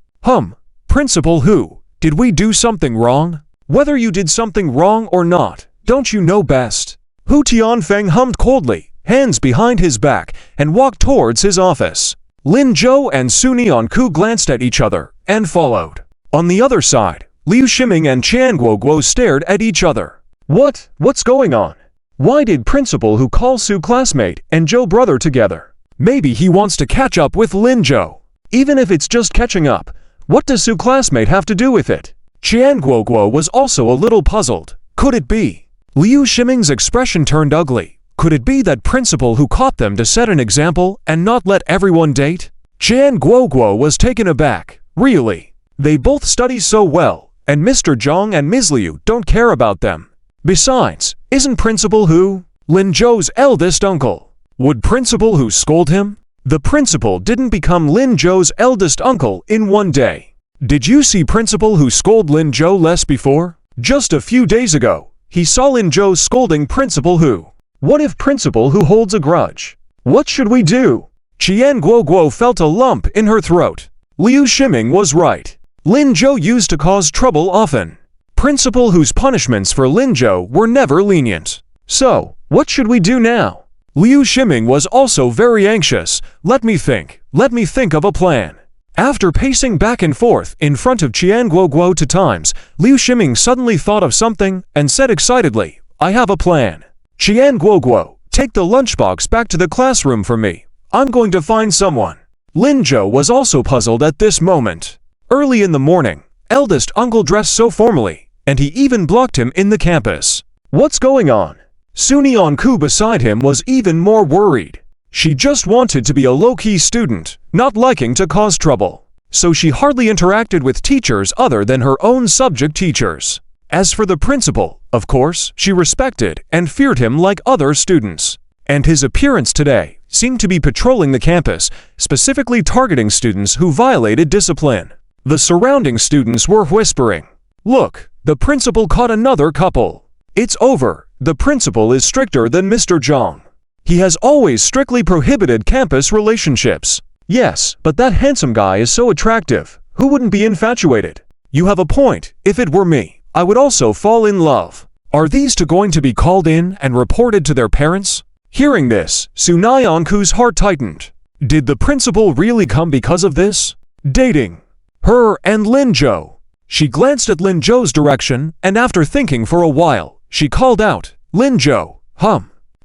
Principal Hu, did we do something wrong? Whether you did something wrong or not, don't you know best? Hu Tianfeng hummed coldly, hands behind his back, and walked towards his office. Lin Zhou and Suni Anku glanced at each other and followed. On the other side, Liu Shiming and Chan Guoguo stared at each other. What's going on? Why did principal who calls Su classmate and Zhou brother together? Maybe he wants to catch up with Lin Zhou. Even if it's just catching up, what does Su classmate have to do with it? Chan Guoguo was also a little puzzled. Could it be? Liu Shiming's expression turned ugly. Could it be that principal who caught them to set an example and not let everyone date? Chan Guoguo was taken aback. Really? They both study so well, and Mr. Zhang and Ms. Liu don't care about them. Besides, isn't Principal Hu Lin Zhou's eldest uncle? Would Principal Hu scold him? The principal didn't become Lin Zhou's eldest uncle in one day. Did you see Principal Hu scold Lin Zhou less before? Just a few days ago, he saw Lin Zhou scolding Principal Hu. What if Principal Hu holds a grudge? What should we do? Qian Guoguo felt a lump in her throat. Liu Shiming was right. Lin Zhou used to cause trouble often. Principal Hu's punishments for Lin Zhou were never lenient. So, what should we do now? Liu Shiming was also very anxious. Let me think of a plan. After pacing back and forth in front of Qian Guoguo to times, Liu Shiming suddenly thought of something and said excitedly, I have a plan. Qian Guoguo, take the lunchbox back to the classroom for me. I'm going to find someone. Lin Zhou was also puzzled at this moment. Early in the morning, eldest uncle dressed so formally, and he even blocked him in the campus. What's going on? Sunyanku beside him was even more worried. She just wanted to be a low-key student, not liking to cause trouble. So she hardly interacted with teachers other than her own subject teachers. As for the principal, of course, she respected and feared him like other students. And his appearance today seemed to be patrolling the campus, specifically targeting students who violated discipline. The surrounding students were whispering, Look, the principal caught another couple. It's over. The principal is stricter than Mr. Zhang. He has always strictly prohibited campus relationships. Yes, but that handsome guy is so attractive. Who wouldn't be infatuated? You have a point. If it were me, I would also fall in love. Are these two going to be called in and reported to their parents? Hearing this, Sunyanku's heart tightened. Did the principal really come because of this? Dating her and Lin Zhou. She glanced at Lin Zhou's direction, and after thinking for a while, she called out, Lin Zhou,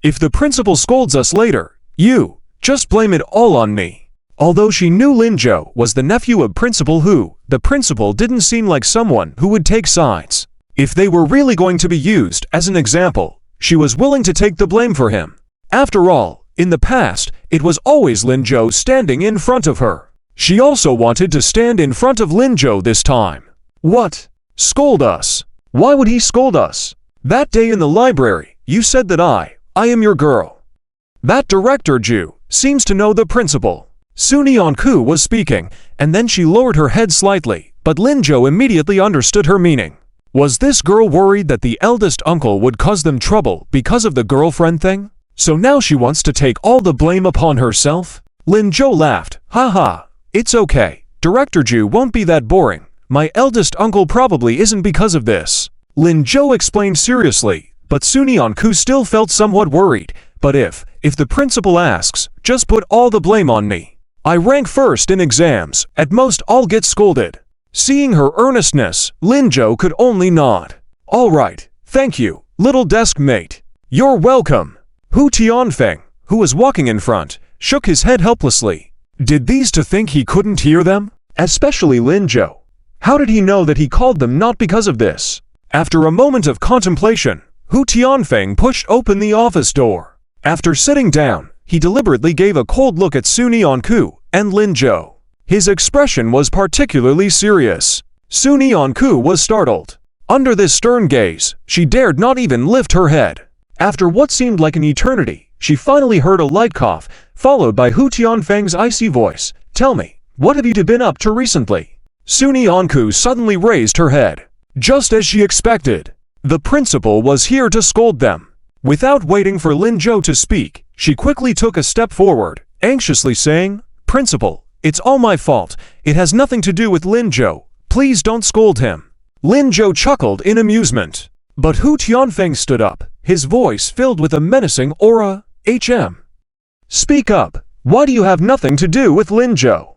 if the principal scolds us later, you just blame it all on me. Although she knew Lin Zhou was the nephew of Principal Hu, the principal didn't seem like someone who would take sides. If they were really going to be used as an example, she was willing to take the blame for him. After all, in the past, it was always Lin Zhou standing in front of her. She also wanted to stand in front of Lin Zhou this time. What? Scold us? Why would he scold us? That day in the library, you said that I am your girl. That director Ju seems to know the principal. Sunyanku was speaking, and then she lowered her head slightly, but Lin Zhou immediately understood her meaning. Was this girl worried that the eldest uncle would cause them trouble because of the girlfriend thing? So now she wants to take all the blame upon herself? Lin Zhou laughed. Haha, it's okay. Director Ju won't be that boring. My eldest uncle probably isn't because of this. Lin Zhou explained seriously, but Sunyanku still felt somewhat worried. But if the principal asks, just put all the blame on me. I rank first in exams, at most I'll get scolded. Seeing her earnestness, Lin Zhou could only nod. All right, thank you, little desk mate. You're welcome. Hu Tianfeng, who was walking in front, shook his head helplessly. Did these two think he couldn't hear them? Especially Lin Zhou. How did he know that he called them not because of this? After a moment of contemplation, Hu Tianfeng pushed open the office door. After sitting down, he deliberately gave a cold look at Sunyanku and Lin Zhou. His expression was particularly serious. Sunyanku was startled. Under this stern gaze, she dared not even lift her head. After what seemed like an eternity, she finally heard a light cough, followed by Hu Tianfeng's icy voice. Tell me, what have you been up to recently? Sunyanku suddenly raised her head. Just as she expected, the principal was here to scold them. Without waiting for Lin Zhou to speak, she quickly took a step forward, anxiously saying, Principal, it's all my fault. It has nothing to do with Lin Zhou. Please don't scold him. Lin Zhou chuckled in amusement. But Hu Tianfeng stood up, his voice filled with a menacing aura. Speak up. Why do you have nothing to do with Lin Zhou?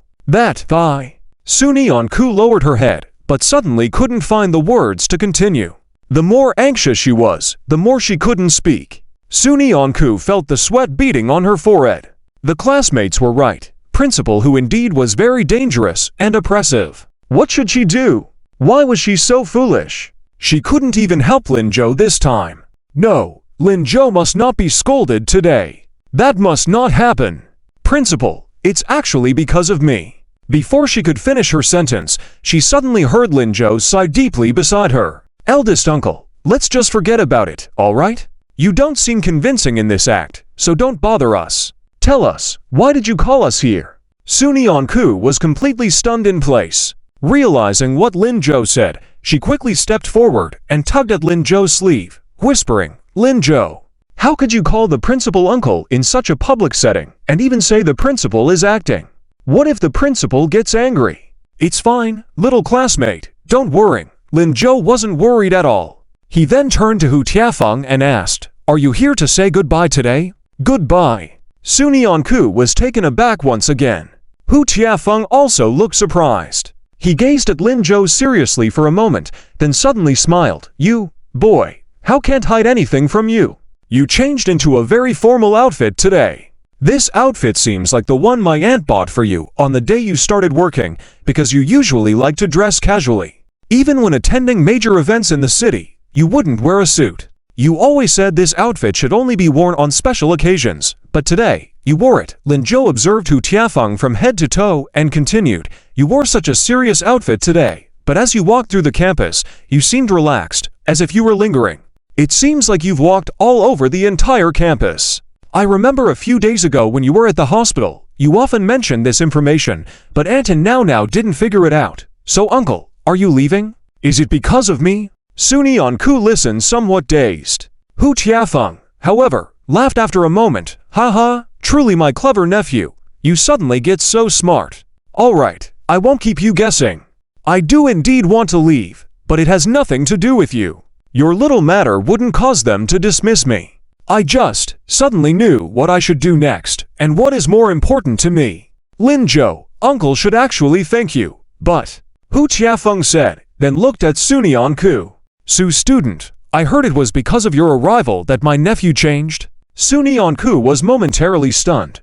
Sunyanku lowered her head, but suddenly couldn't find the words to continue. The more anxious she was, the more she couldn't speak. Sunyeonku felt the sweat beating on her forehead. The classmates were right. Principal who indeed was very dangerous and oppressive. What should she do? Why was she so foolish? She couldn't even help Lin Jo this time. No, Lin Jo must not be scolded today. That must not happen. Principal, it's actually because of me. Before she could finish her sentence, she suddenly heard Lin Jo sigh deeply beside her. Eldest uncle, let's just forget about it, all right? You don't seem convincing in this act, so don't bother us. Tell us, why did you call us here? Sunyeonku was completely stunned in place. Realizing what Lin Jo said, she quickly stepped forward and tugged at Lin Jo's sleeve, whispering, Lin Jo, how could you call the principal uncle in such a public setting and even say the principal is acting? What if the principal gets angry? It's fine, little classmate, don't worry. Lin Jo wasn't worried at all. He then turned to Hu Tiafeng and asked, are you here to say goodbye today? Goodbye. Sunyeonku was taken aback once again. Hu Tiafeng also looked surprised. He gazed at Lin Jo seriously for a moment, then suddenly smiled. You, boy, how can't hide anything from you? You changed into a very formal outfit today. This outfit seems like the one my aunt bought for you on the day you started working, because you usually like to dress casually. Even when attending major events in the city, you wouldn't wear a suit. You always said this outfit should only be worn on special occasions, but today, you wore it. Lin Jo observed Hu Tiafeng from head to toe and continued, you wore such a serious outfit today, but as you walked through the campus, you seemed relaxed, as if you were lingering. It seems like you've walked all over the entire campus. I remember a few days ago when you were at the hospital, you often mentioned this information, but Aunt and Now didn't figure it out. So uncle, are you leaving? Is it because of me? Sunyeonku listened somewhat dazed. Hu Tiafeng, however, laughed after a moment. Haha, truly my clever nephew. You suddenly get so smart. Alright, I won't keep you guessing. I do indeed want to leave, but it has nothing to do with you. Your little matter wouldn't cause them to dismiss me. I just suddenly knew what I should do next, and what is more important to me. Lin Jo, uncle should actually thank you, but, Hu Tiafeng said, then looked at Sunyeonku. Su student, I heard it was because of your arrival that my nephew changed. Sunyeonku was momentarily stunned.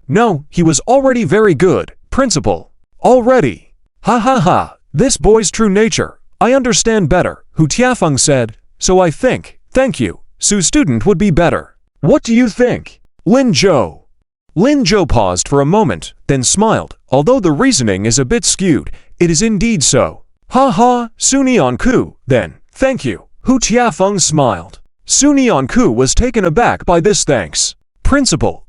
No, he was already very good, principal. Already. Ha ha ha, this boy's true nature. I understand better, Hu Tiafeng said, so I think, thank you, Su student would be better. What do you think? Lin Jo. Lin Jo paused for a moment, then smiled. Although the reasoning is a bit skewed, it is indeed so. Ha ha, Sunyeonku, then, thank you. Hu Tiafeng smiled. Sunyeonku was taken aback by this thanks. Principal,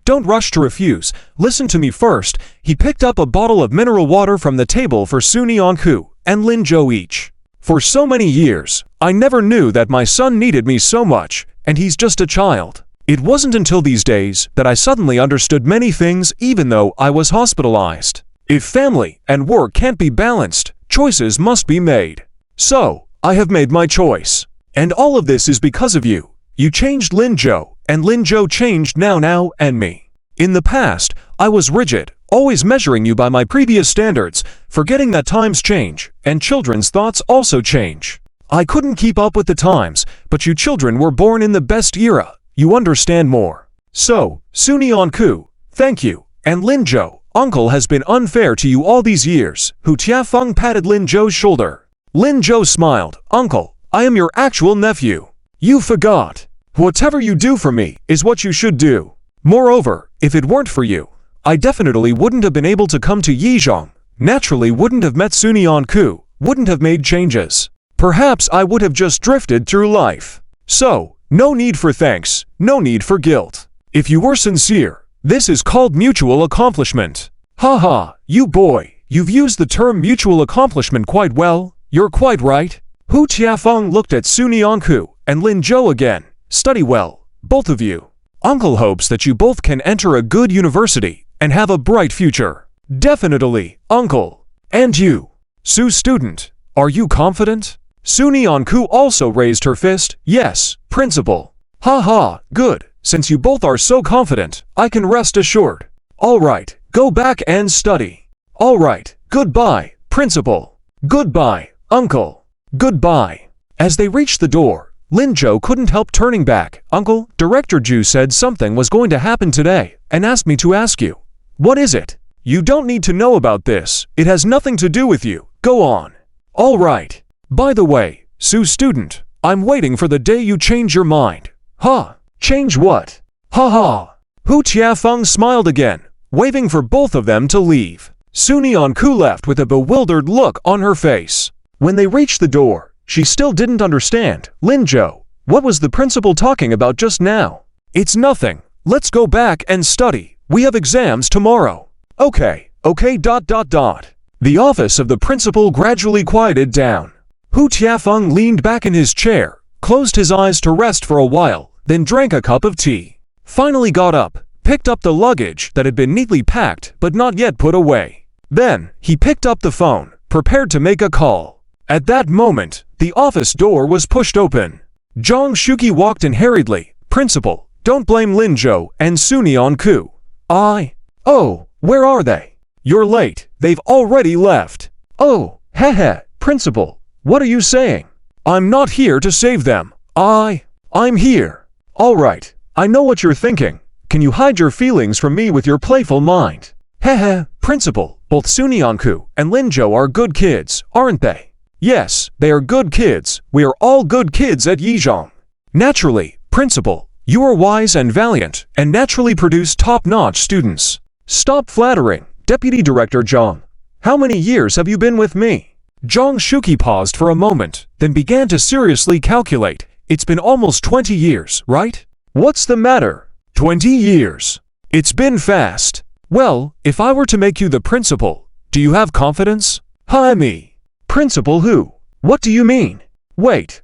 don't rush to refuse. Listen to me first. He picked up a bottle of mineral water from the table for Sunyeonku and Lin Jo each. For so many years, I never knew that my son needed me so much, and he's just a child. It wasn't until these days that I suddenly understood many things even though I was hospitalized. If family and work can't be balanced, choices must be made. So, I have made my choice. And all of this is because of you. You changed Lin Jo, and Lin Jo changed Now and me. In the past, I was rigid, always measuring you by my previous standards, forgetting that times change, and children's thoughts also change. I couldn't keep up with the times, but you children were born in the best era. You understand more. So, Sunyeonku, thank you, and Lin Jo, uncle has been unfair to you all these years. Hu Tiafeng patted Lin Jo's shoulder. Lin Jo smiled. Uncle, I am your actual nephew. You forgot. Whatever you do for me is what you should do. Moreover, if it weren't for you, I definitely wouldn't have been able to come to Yizhong, naturally wouldn't have met Sunyeonku, wouldn't have made changes. Perhaps I would have just drifted through life. So, no need for thanks, no need for guilt. If you were sincere, this is called mutual accomplishment. Haha, you boy, you've used the term mutual accomplishment quite well. You're quite right. Hu Tiafeng looked at Sunyeonku and Lin Jo again. Study well, both of you. Uncle hopes that you both can enter a good university and have a bright future. Definitely, uncle. And you, Su student, are you confident? Sunyeonku also raised her fist. Yes, principal. Haha, good. Since you both are so confident, I can rest assured. Alright, go back and study. Alright, goodbye, principal. Goodbye, Uncle. Goodbye. As they reached the door, Lin Zhou couldn't help turning back. Uncle, Director Zhu said something was going to happen today and asked me to ask you. What is it? You don't need to know about this. It has nothing to do with you. Go on. All right. By the way, Su student, I'm waiting for the day you change your mind. Huh? Change what? Ha ha. Hu Tiafeng smiled again, waving for both of them to leave. Su Nianku left with a bewildered look on her face. When they reached the door, she still didn't understand. Lin Zhou, what was the principal talking about just now? It's nothing. Let's go back and study. We have exams tomorrow. Okay. The office of the principal gradually quieted down. Hu Tiafeng leaned back in his chair, closed his eyes to rest for a while, then drank a cup of tea. Finally got up, picked up the luggage that had been neatly packed but not yet put away. Then, he picked up the phone, prepared to make a call. At that moment, the office door was pushed open. Zhang Shuqi walked in hurriedly. Principal, don't blame Lin Zhou and Su Nianku. Oh, where are they? You're late. They've already left. Oh, heh. Principal, what are you saying? I'm not here to save them. I'm here. All right, I know what you're thinking. Can you hide your feelings from me with your playful mind? Heh. Principal, both Su Nianku and Lin Zhou are good kids, aren't they? Yes, they are good kids. We are all good kids at Yizhong. Naturally, Principal, you are wise and valiant, and naturally produce top-notch students. Stop flattering, Deputy Director Zhang. How many years have you been with me? Zhang Shuqi paused for a moment, then began to seriously calculate. It's been almost 20 years, right? What's the matter? 20 years. It's been fast. Well, if I were to make you the principal, do you have confidence? Hi me. Principal who? What do you mean? Wait,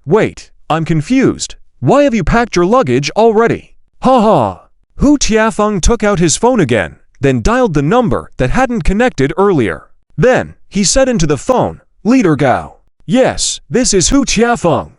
I'm confused. Why have you packed your luggage already? Ha ha. Hu Tiafeng took out his phone again, then dialed the number that hadn't connected earlier. Then, he said into the phone, Leader Gao. Yes, this is Hu Tiafeng.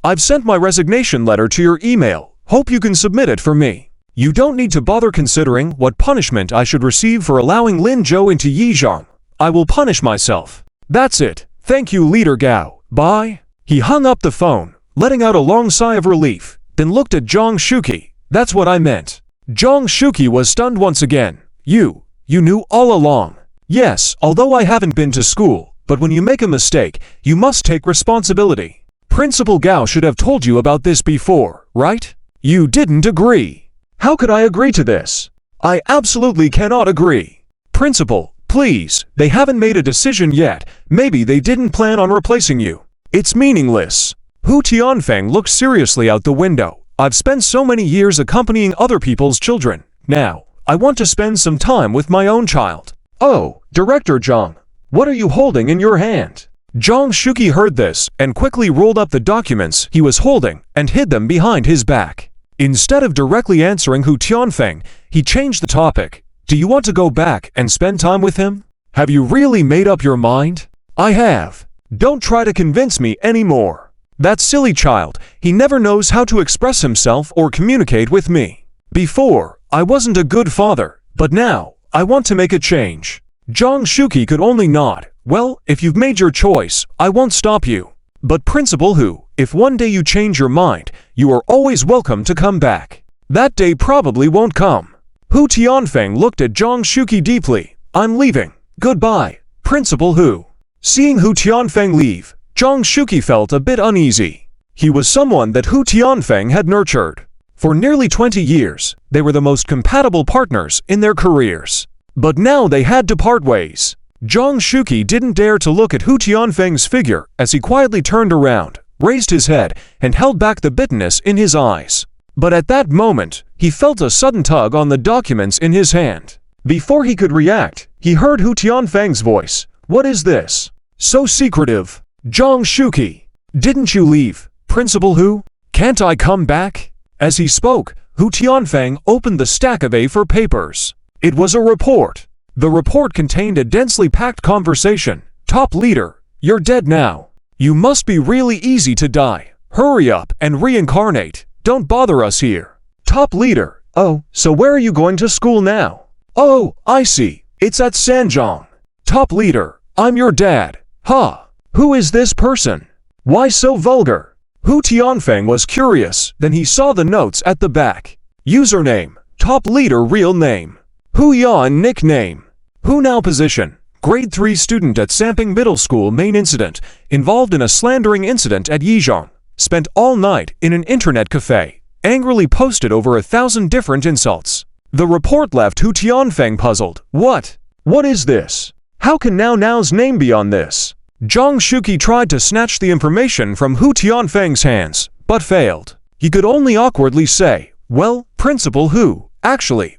I've sent my resignation letter to your email. Hope you can submit it for me. You don't need to bother considering what punishment I should receive for allowing Lin Zhou into Yizhong. I will punish myself. That's it. Thank you, Leader Gao. Bye. He hung up the phone, letting out a long sigh of relief, then looked at Zhang Shuqi. That's what I meant. Zhang Shuqi was stunned once again. You knew all along. Yes, although I haven't been to school, but when you make a mistake, you must take responsibility. Principal Gao should have told you about this before, right? You didn't agree. How could I agree to this? I absolutely cannot agree. Principal, please, they haven't made a decision yet. Maybe they didn't plan on replacing you. It's meaningless. Hu Tianfeng looked seriously out the window. I've spent so many years accompanying other people's children. Now, I want to spend some time with my own child. Oh, Director Zhang, what are you holding in your hand? Zhang Shuqi heard this and quickly rolled up the documents he was holding and hid them behind his back. Instead of directly answering Hu Tianfeng, he changed the topic. Do you want to go back and spend time with him? Have you really made up your mind? I have. Don't try to convince me anymore. That silly child, he never knows how to express himself or communicate with me. Before, I wasn't a good father, but now, I want to make a change. Zhang Shuqi could only nod. Well, if you've made your choice, I won't stop you. But Principal Hu, if one day you change your mind, you are always welcome to come back. That day probably won't come. Hu Tianfeng looked at Zhang Shuqi deeply. I'm leaving. Goodbye, Principal Hu. Seeing Hu Tianfeng leave, Zhang Shuqi felt a bit uneasy. He was someone that Hu Tianfeng had nurtured. For nearly 20 years, they were the most compatible partners in their careers. But now they had to part ways. Zhang Shuqi didn't dare to look at Hu Tianfeng's figure as he quietly turned around, raised his head, and held back the bitterness in his eyes. But at that moment, he felt a sudden tug on the documents in his hand. Before he could react, he heard Hu Tianfeng's voice. What is this? So secretive. Zhang Shuqi, didn't you leave, Principal Hu? Can't I come back? As he spoke, Hu Tianfeng opened the stack of A4 papers. It was a report. The report contained a densely packed conversation. Top leader, you're dead now. You must be really easy to die. Hurry up and reincarnate. Don't bother us here. Top leader, oh, so where are you going to school now? Oh, I see. It's at Sanjiang. Top leader, I'm your dad. Huh? Who is this person? Why so vulgar? Hu Tianfeng was curious, then he saw the notes at the back. Username, top leader real name. Hu Yan nickname. Hu now position, grade 3 student at Samping Middle School main incident, involved in a slandering incident at Yizhong, spent all night in an internet cafe, angrily posted over 1,000 different insults. The report left Hu Tianfeng puzzled. What? What is this? How can Now's name be on this? Zhang Shuqi tried to snatch the information from Hu Tianfeng's hands, but failed. He could only awkwardly say, well, Principal Hu, actually,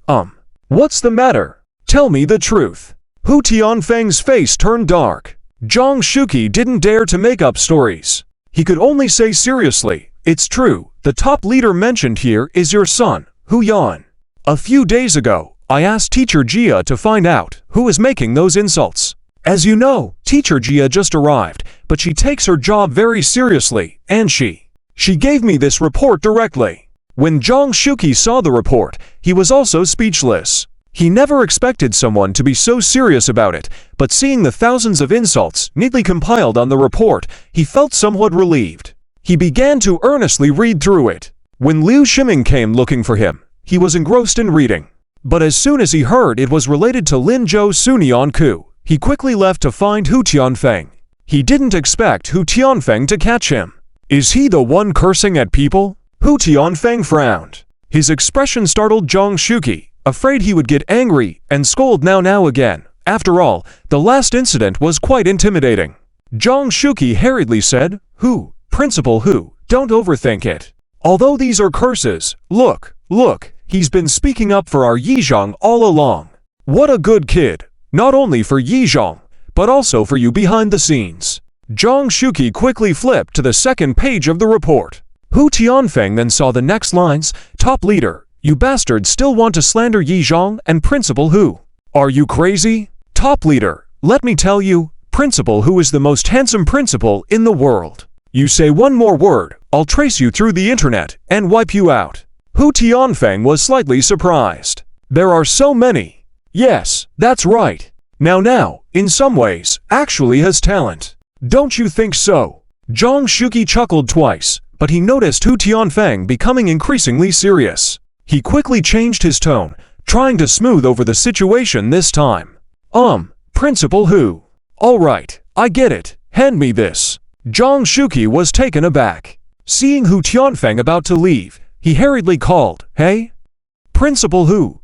what's the matter? Tell me the truth. Hu Tianfeng's face turned dark. Zhang Shuqi didn't dare to make up stories. He could only say seriously, it's true, the top leader mentioned here is your son, Hu Yan. A few days ago, I asked Teacher Jia to find out who is making those insults. As you know, Teacher Jia just arrived, but she takes her job very seriously, and she gave me this report directly. When Zhang Shuqi saw the report, he was also speechless. He never expected someone to be so serious about it, but seeing the thousands of insults neatly compiled on the report, he felt somewhat relieved. He began to earnestly read through it. When Liu Shiming came looking for him, he was engrossed in reading. But as soon as he heard it was related to Linzhou Sunian Ku, he quickly left to find Hu Tianfeng. He didn't expect Hu Tianfeng to catch him. Is he the one cursing at people? Hu Tianfeng frowned. His expression startled Zhang Shuqi, afraid he would get angry and scold now again. After all, the last incident was quite intimidating. Zhang Shuqi hurriedly said, Principal Hu, don't overthink it. Although these are curses, look, he's been speaking up for our Yizhong all along. What a good kid, not only for Yizhong, but also for you behind the scenes. Zhang Shuqi quickly flipped to the second page of the report. Hu Tianfeng then saw the next lines, top leader, you bastards still want to slander Yizhong and Principal Hu. Are you crazy? Top leader, let me tell you, Principal Hu is the most handsome principal in the world. You say one more word, I'll trace you through the internet and wipe you out. Hu Tianfeng was slightly surprised. There are so many. Yes, that's right. Now, in some ways, actually has talent. Don't you think so? Zhang Shuqi chuckled twice, but he noticed Hu Tianfeng becoming increasingly serious. He quickly changed his tone, trying to smooth over the situation this time. Principal Hu. All right, I get it. Hand me this. Zhang Shuqi was taken aback. Seeing Hu Tianfeng about to leave, he hurriedly called, Hey? Principal Hu,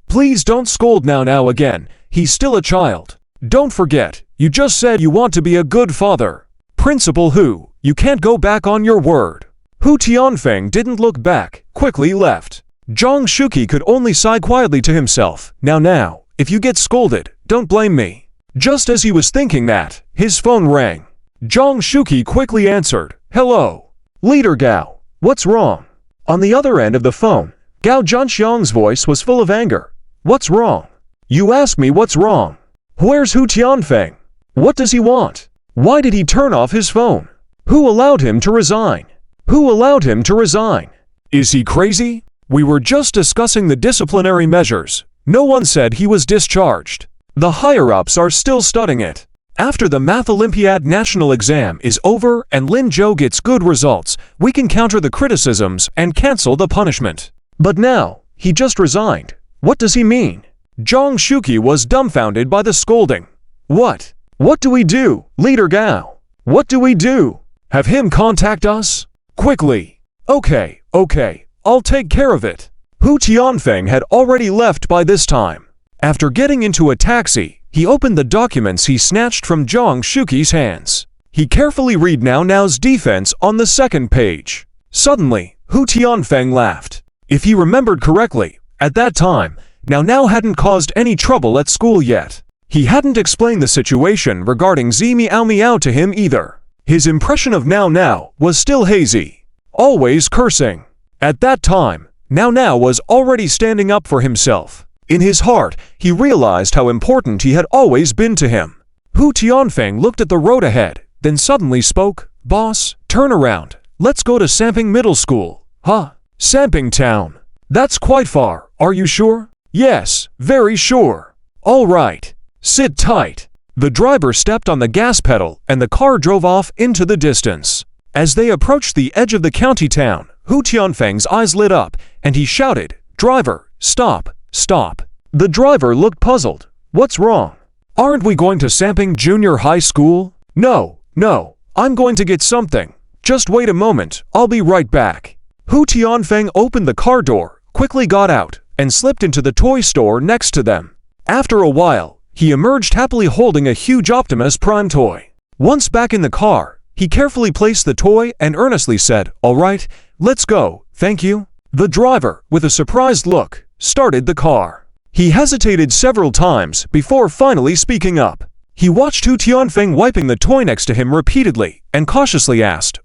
please don't scold now again. He's still a child. Don't forget, you just said you want to be a good father. Principal Hu, you can't go back on your word. Hu Tianfeng didn't look back, quickly left. Zhang Shuqi could only sigh quietly to himself. Now, if you get scolded, don't blame me. Just as he was thinking that, his phone rang. Zhang Shuqi quickly answered, Hello. Leader Gao, what's wrong? On the other end of the phone, Gao Zhanxiang's voice was full of anger. What's wrong? You ask me what's wrong. Where's Hu Tianfeng? What does he want? Why did he turn off his phone? Who allowed him to resign? Is he crazy? We were just discussing the disciplinary measures. No one said he was discharged. The higher-ups are still studying it. After the Math Olympiad national exam is over and Lin Zhou gets good results, we can counter the criticisms and cancel the punishment. But now, he just resigned. What does he mean? Zhang Shuqi was dumbfounded by the scolding. What? What do we do, Leader Gao? What do we do? Have him contact us? Quickly. Okay, I'll take care of it. Hu Tianfeng had already left by this time. After getting into a taxi, he opened the documents he snatched from Zhang Shuqi's hands. He carefully read Now's defense on the second page. Suddenly, Hu Tianfeng laughed. If he remembered correctly, at that time, Now hadn't caused any trouble at school yet. He hadn't explained the situation regarding Zi Miao to him either. His impression of Now was still hazy. Always cursing. At that time, Now was already standing up for himself. In his heart, he realized how important he had always been to him. Hu Tianfeng looked at the road ahead, then suddenly spoke, Boss, turn around. Let's go to Samping Middle School. Huh? Samping Town. That's quite far, are you sure? Yes, very sure. All right. Sit tight. The driver stepped on the gas pedal and the car drove off into the distance. As they approached the edge of the county town, Hu Tianfeng's eyes lit up and he shouted, "Driver, stop, stop." The driver looked puzzled. "What's wrong? Aren't we going to Samping Junior High School?" No, I'm going to get something. Just wait a moment, I'll be right back." Hu Tianfeng opened the car door, quickly got out, and slipped into the toy store next to them. After a while, he emerged happily holding a huge Optimus Prime toy. Once back in the car, he carefully placed the toy and earnestly said, "All right, let's go, thank you." The driver, with a surprised look, started the car. He hesitated several times before finally speaking up. He watched Hu Tianfeng wiping the toy next to him repeatedly and cautiously asked,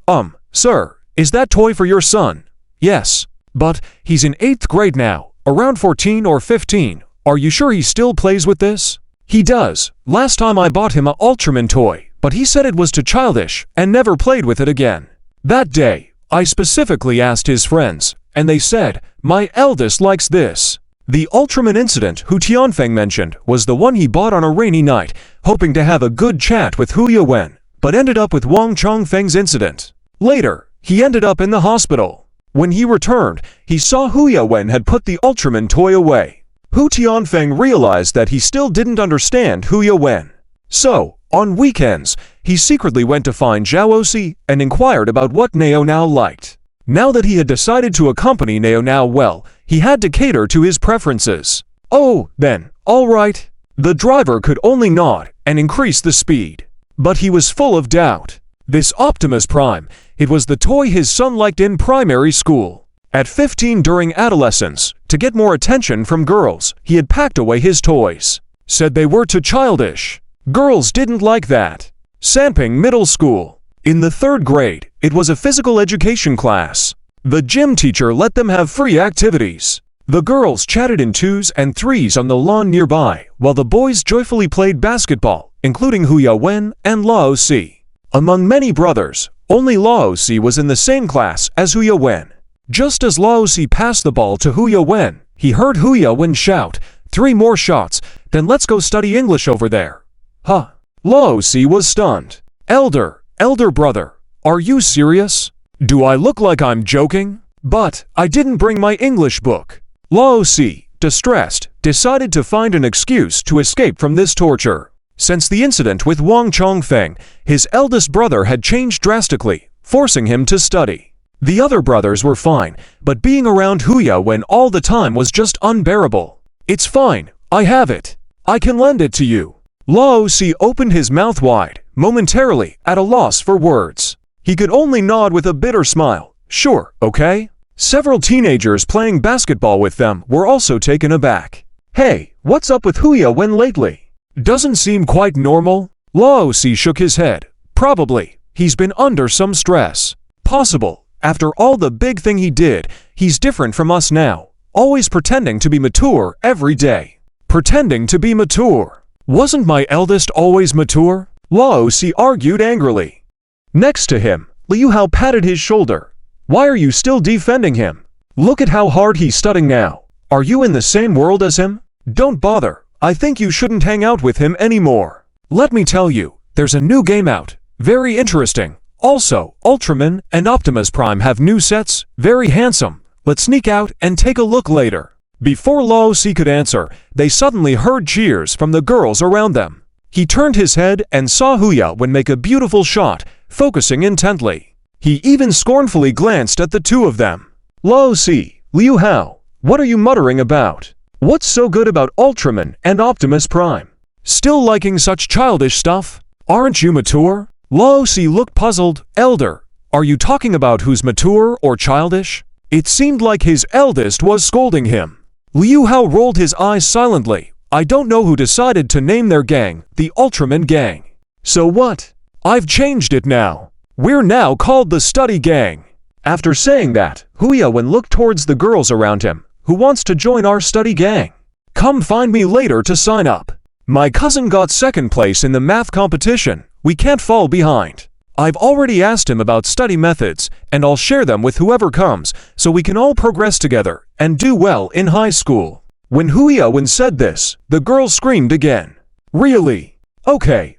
Sir, is that toy for your son?" "Yes, but he's in 8th grade now, around 14 or 15. Are you sure he still plays with this?" "He does. Last time I bought him a Ultraman toy, but he said it was too childish and never played with it again. That day, I specifically asked his friends, and they said, 'My eldest likes this.'" The Ultraman incident Hu Tianfeng mentioned was the one he bought on a rainy night, hoping to have a good chat with Hu Yawen, but ended up with Wang Chongfeng's incident. Later, he ended up in the hospital. When he returned, he saw Hu Yawen had put the Ultraman toy away. Hu Tianfeng realized that he still didn't understand Hu Yawen. So, on weekends, he secretly went to find Zhao Osi and inquired about what Nao Nao liked. Now that he had decided to accompany Nao Nao well, he had to cater to his preferences. "Oh, then, all right." The driver could only nod and increase the speed. But he was full of doubt. This Optimus Prime, it was the toy his son liked in primary school. At 15 during adolescence, to get more attention from girls, he had packed away his toys. Said they were too childish. Girls didn't like that. Sanping Middle School. In the 3rd grade, it was a physical education class. The gym teacher let them have free activities. The girls chatted in 2s and 3s on the lawn nearby, while the boys joyfully played basketball, including Hu Yawen and Lao Si. Among many brothers, only Lao Si was in the same class as Hu Yawen. Just as Lao Si passed the ball to Hu Yawen, he heard Hu Yawen shout, "3 more shots, then let's go study English over there." Huh. Lao Si was stunned. Elder brother, are you serious? Do I look like I'm joking? But I didn't bring my English book. Lao Si, distressed, decided to find an excuse to escape from this torture. Since the incident with Wang Chongfeng, his eldest brother had changed drastically, forcing him to study. The other brothers were fine, but being around Hu Yawen all the time was just unbearable. "It's fine, I have it. I can lend it to you." Lao Si opened his mouth wide, momentarily at a loss for words. He could only nod with a bitter smile. "Sure, okay." Several teenagers playing basketball with them were also taken aback. "Hey, what's up with Hu Yawen lately? Doesn't seem quite normal." Lao Si shook his head. "Probably. He's been under some stress. Possible. After all the big thing he did, he's different from us now. Always pretending to be mature every day." Pretending to be mature. Wasn't my eldest always mature? Lao Si argued angrily. Next to him, Liu Hao patted his shoulder. "Why are you still defending him? Look at how hard he's studying now. Are you in the same world as him? Don't bother. I think you shouldn't hang out with him anymore. Let me tell you, there's a new game out. Very interesting. Also, Ultraman and Optimus Prime have new sets. Very handsome. Let's sneak out and take a look later." Before Lao Si could answer, they suddenly heard cheers from the girls around them. He turned his head and saw Hu Yawen make a beautiful shot, focusing intently. He even scornfully glanced at the two of them. "Lao Si, Liu Hao, what are you muttering about? What's so good about Ultraman and Optimus Prime? Still liking such childish stuff? Aren't you mature?" Lao Si looked puzzled. "Elder, are you talking about who's mature or childish?" It seemed like his eldest was scolding him. Liu Hao rolled his eyes silently. "I don't know who decided to name their gang the Ultraman Gang. So what? I've changed it now. We're now called the Study Gang." After saying that, Hu Yawen looked towards the girls around him. "Who wants to join our study gang? Come find me later to sign up. My cousin got 2nd place in the math competition. We can't fall behind. I've already asked him about study methods, and I'll share them with whoever comes, so we can all progress together and do well in high school." When Hu Yawen said this, the girl screamed again. "Really? Okay,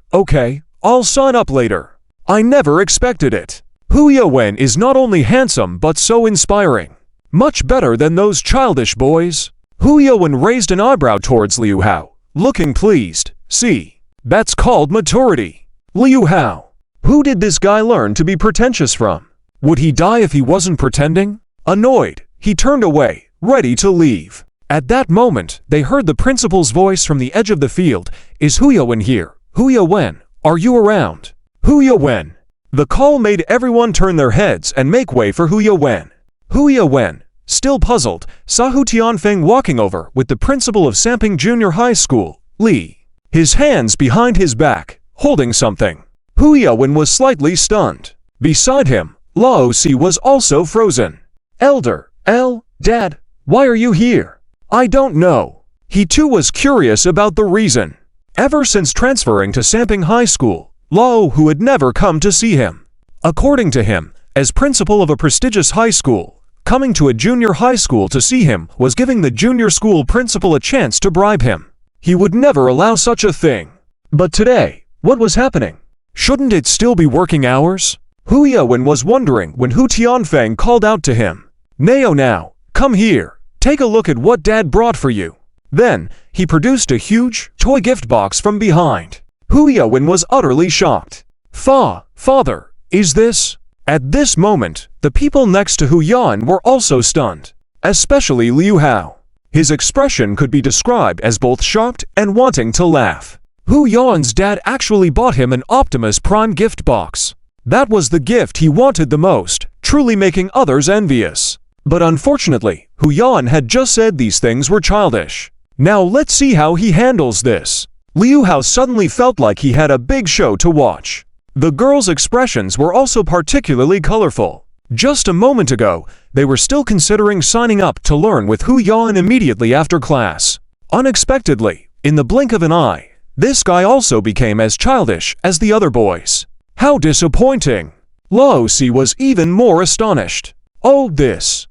I'll sign up later. I never expected it. Hu Yawen is not only handsome but so inspiring. Much better than those childish boys. Hu Yawen raised an eyebrow towards Liu Hao, looking pleased. See, that's called maturity. Liu Hao. Who did this guy learn to be pretentious from? Would he die if he wasn't pretending? Annoyed, he turned away, ready to leave. At that moment, they heard the principal's voice from the edge of the field. Is Hu Yawen here? Hu Yawen, are you around? Hu Yawen. The call made everyone turn their heads and make way for Hu Yawen. Hu Yawen, still puzzled, saw Hu Tianfeng walking over with the principal of Samping Junior High School, Li. His hands behind his back, holding something. Hu Yawen was slightly stunned. Beside him, Lao Si was also frozen. Dad, why are you here? I don't know. He too was curious about the reason. Ever since transferring to Samping High School, Lao Hu had never come to see him. According to him, as principal of a prestigious high school, coming to a junior high school to see him was giving the junior school principal a chance to bribe him. He would never allow such a thing. But today, what was happening? Shouldn't it still be working hours? Hu Yawen was wondering when Hu Tianfeng called out to him. Now, come here, take a look at what Dad brought for you. Then, he produced a huge, toy gift box from behind. Hu Yawen was utterly shocked. Father, is this? At this moment, the people next to Hu Yan were also stunned, especially Liu Hao. His expression could be described as both shocked and wanting to laugh. Hu Yan's dad actually bought him an Optimus Prime gift box. That was the gift he wanted the most, truly making others envious. But unfortunately, Hu Yan had just said these things were childish. Now let's see how he handles this. Liu Hao suddenly felt like he had a big show to watch. The girls' expressions were also particularly colorful. Just a moment ago, they were still considering signing up to learn with Hu Yan immediately after class. Unexpectedly, in the blink of an eye, this guy also became as childish as the other boys. How disappointing! Lao Si was even more astonished. Oh, this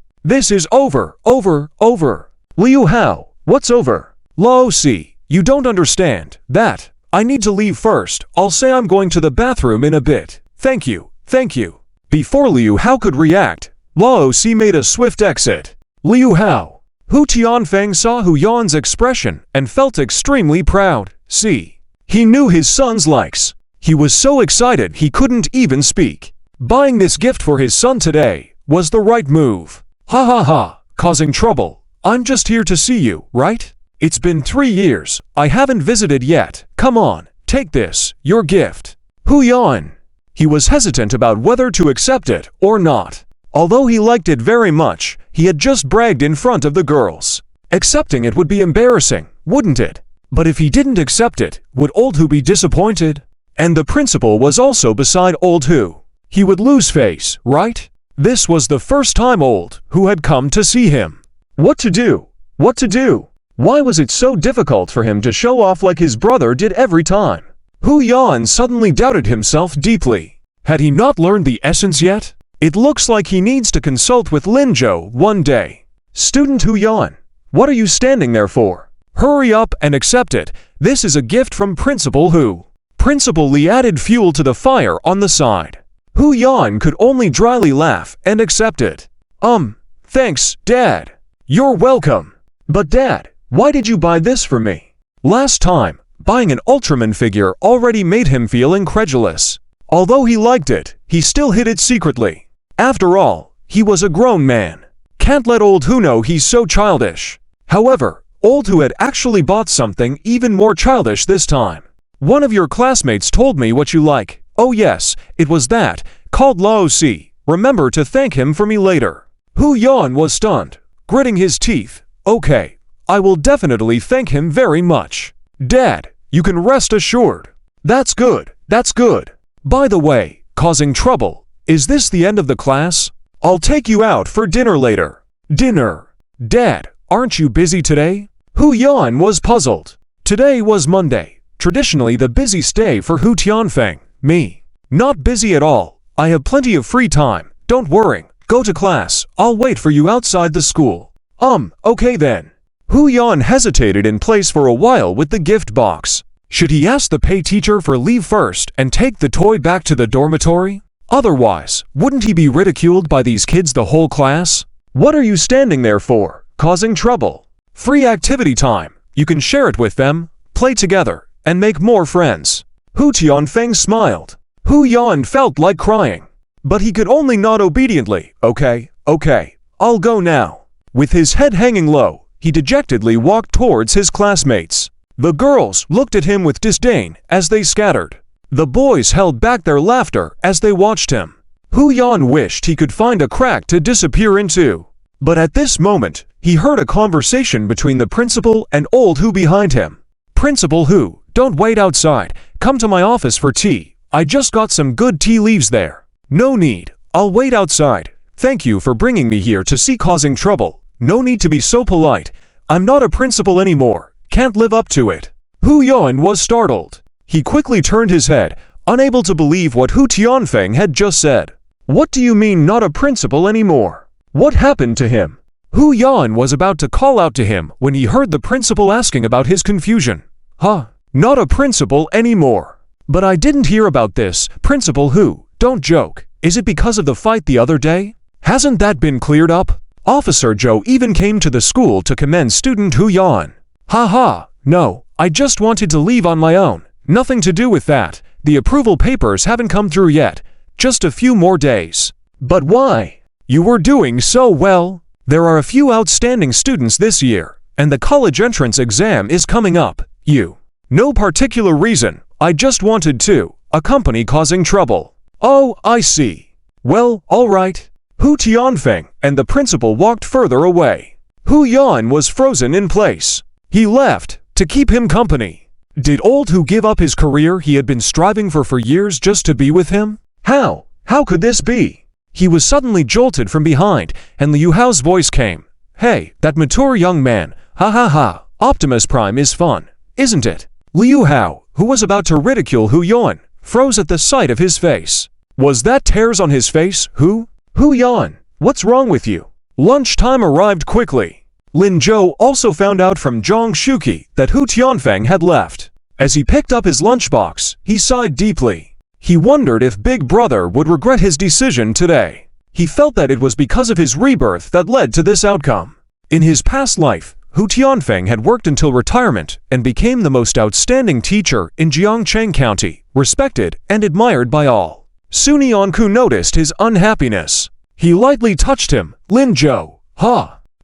is over. Liu Hao, what's over? Lao Si, you don't understand that. I need to leave first. I'll say I'm going to the bathroom in a bit. Thank you. Before Liu Hao could react, Lao Si made a swift exit. Liu Hao. Hu Tianfeng saw Hu Yan's expression and felt extremely proud. See, he knew his son's likes. He was so excited he couldn't even speak. Buying this gift for his son today was the right move. Ha, causing trouble. I'm just here to see you, right? It's been 3 years. I haven't visited yet. Come on, take this, your gift. Hu Yan. He was hesitant about whether to accept it or not. Although he liked it very much, he had just bragged in front of the girls. Accepting it would be embarrassing, wouldn't it? But if he didn't accept it, would old Hu be disappointed? And the principal was also beside old Hu. He would lose face, right? This was the first time old Hu had come to see him. What to do? Why was it so difficult for him to show off like his brother did every time? Hu Yan suddenly doubted himself deeply. Had he not learned the essence yet? It looks like he needs to consult with Lin Zhou one day. Student Hu Yan, what are you standing there for? Hurry up and accept it. This is a gift from Principal Hu. Principal Li added fuel to the fire on the side. Hu Yan could only dryly laugh and accept it. Thanks, Dad. You're welcome. But Dad, why did you buy this for me? Last time, buying an Ultraman figure already made him feel incredulous. Although he liked it, he still hid it secretly. After all, he was a grown man. Can't let old Hu know he's so childish. However, old Hu had actually bought something even more childish this time. One of your classmates told me what you like. Oh yes, it was that, called Lao Si. Remember to thank him for me later. Hu Yan was stunned, gritting his teeth. Okay, I will definitely thank him very much. Dad, you can rest assured. That's good. By the way, causing trouble, is this the end of the class? I'll take you out for dinner later. Dinner? Dad, aren't you busy today? Hu Yan was puzzled. Today was Monday, traditionally the busiest day for Hu Tianfeng. Me. Not busy at all. I have plenty of free time. Don't worry. Go to class. I'll wait for you outside the school. Okay then. Hu Yan hesitated in place for a while with the gift box. Should he ask the pay teacher for leave first and take the toy back to the dormitory? Otherwise, wouldn't he be ridiculed by these kids the whole class? What are you standing there for, causing trouble? Free activity time. You can share it with them, play together, and make more friends. Hu Tianfeng smiled. Hu Yan felt like crying. But he could only nod obediently. Okay, I'll go now. With his head hanging low, he dejectedly walked towards his classmates. The girls looked at him with disdain as they scattered. The boys held back their laughter as they watched him. Hu Yan wished he could find a crack to disappear into. But at this moment, he heard a conversation between the principal and old Hu behind him. Principal Hu, don't wait outside. Come to my office for tea. I just got some good tea leaves there. No need. I'll wait outside. Thank you for bringing me here to see causing trouble. No need to be so polite. I'm not a principal anymore. Can't live up to it. Hu Yan was startled. He quickly turned his head, unable to believe what Hu Tianfeng had just said. What do you mean not a principal anymore? What happened to him? Hu Yan was about to call out to him when he heard the principal asking about his confusion. Huh? Not a principal anymore. But I didn't hear about this. Principal Hu, don't joke. Is it because of the fight the other day? Hasn't that been cleared up? Officer Zhou even came to the school to commend student Hu Yan. Ha, no, I just wanted to leave on my own. Nothing to do with that. The approval papers haven't come through yet. Just a few more days. But why? You were doing so well. There are a few outstanding students this year, and the college entrance exam is coming up. No particular reason. I just wanted to. A company causing trouble. Oh, I see. Well, all right. Hu Tianfeng and the principal walked further away. Hu Yan was frozen in place. He left to keep him company. Did old Hu give up his career he had been striving for years just to be with him? How? How could this be? He was suddenly jolted from behind, and Liu Hao's voice came. Hey, that mature young man. Ha. Optimus Prime is fun, isn't it? Liu Hao, who was about to ridicule Hu Yan, froze at the sight of his face. Was that tears on his face, Hu? Hu Yan, what's wrong with you? Lunchtime arrived quickly. Lin Zhou also found out from Zhang Shuqi that Hu Tianfeng had left. As he picked up his lunchbox, he sighed deeply. He wondered if Big Brother would regret his decision today. He felt that it was because of his rebirth that led to this outcome. In his past life, Hu Tianfeng had worked until retirement and became the most outstanding teacher in Jiangcheng County, respected and admired by all. Suni Anku noticed his unhappiness. He lightly touched him. Lin Zhou,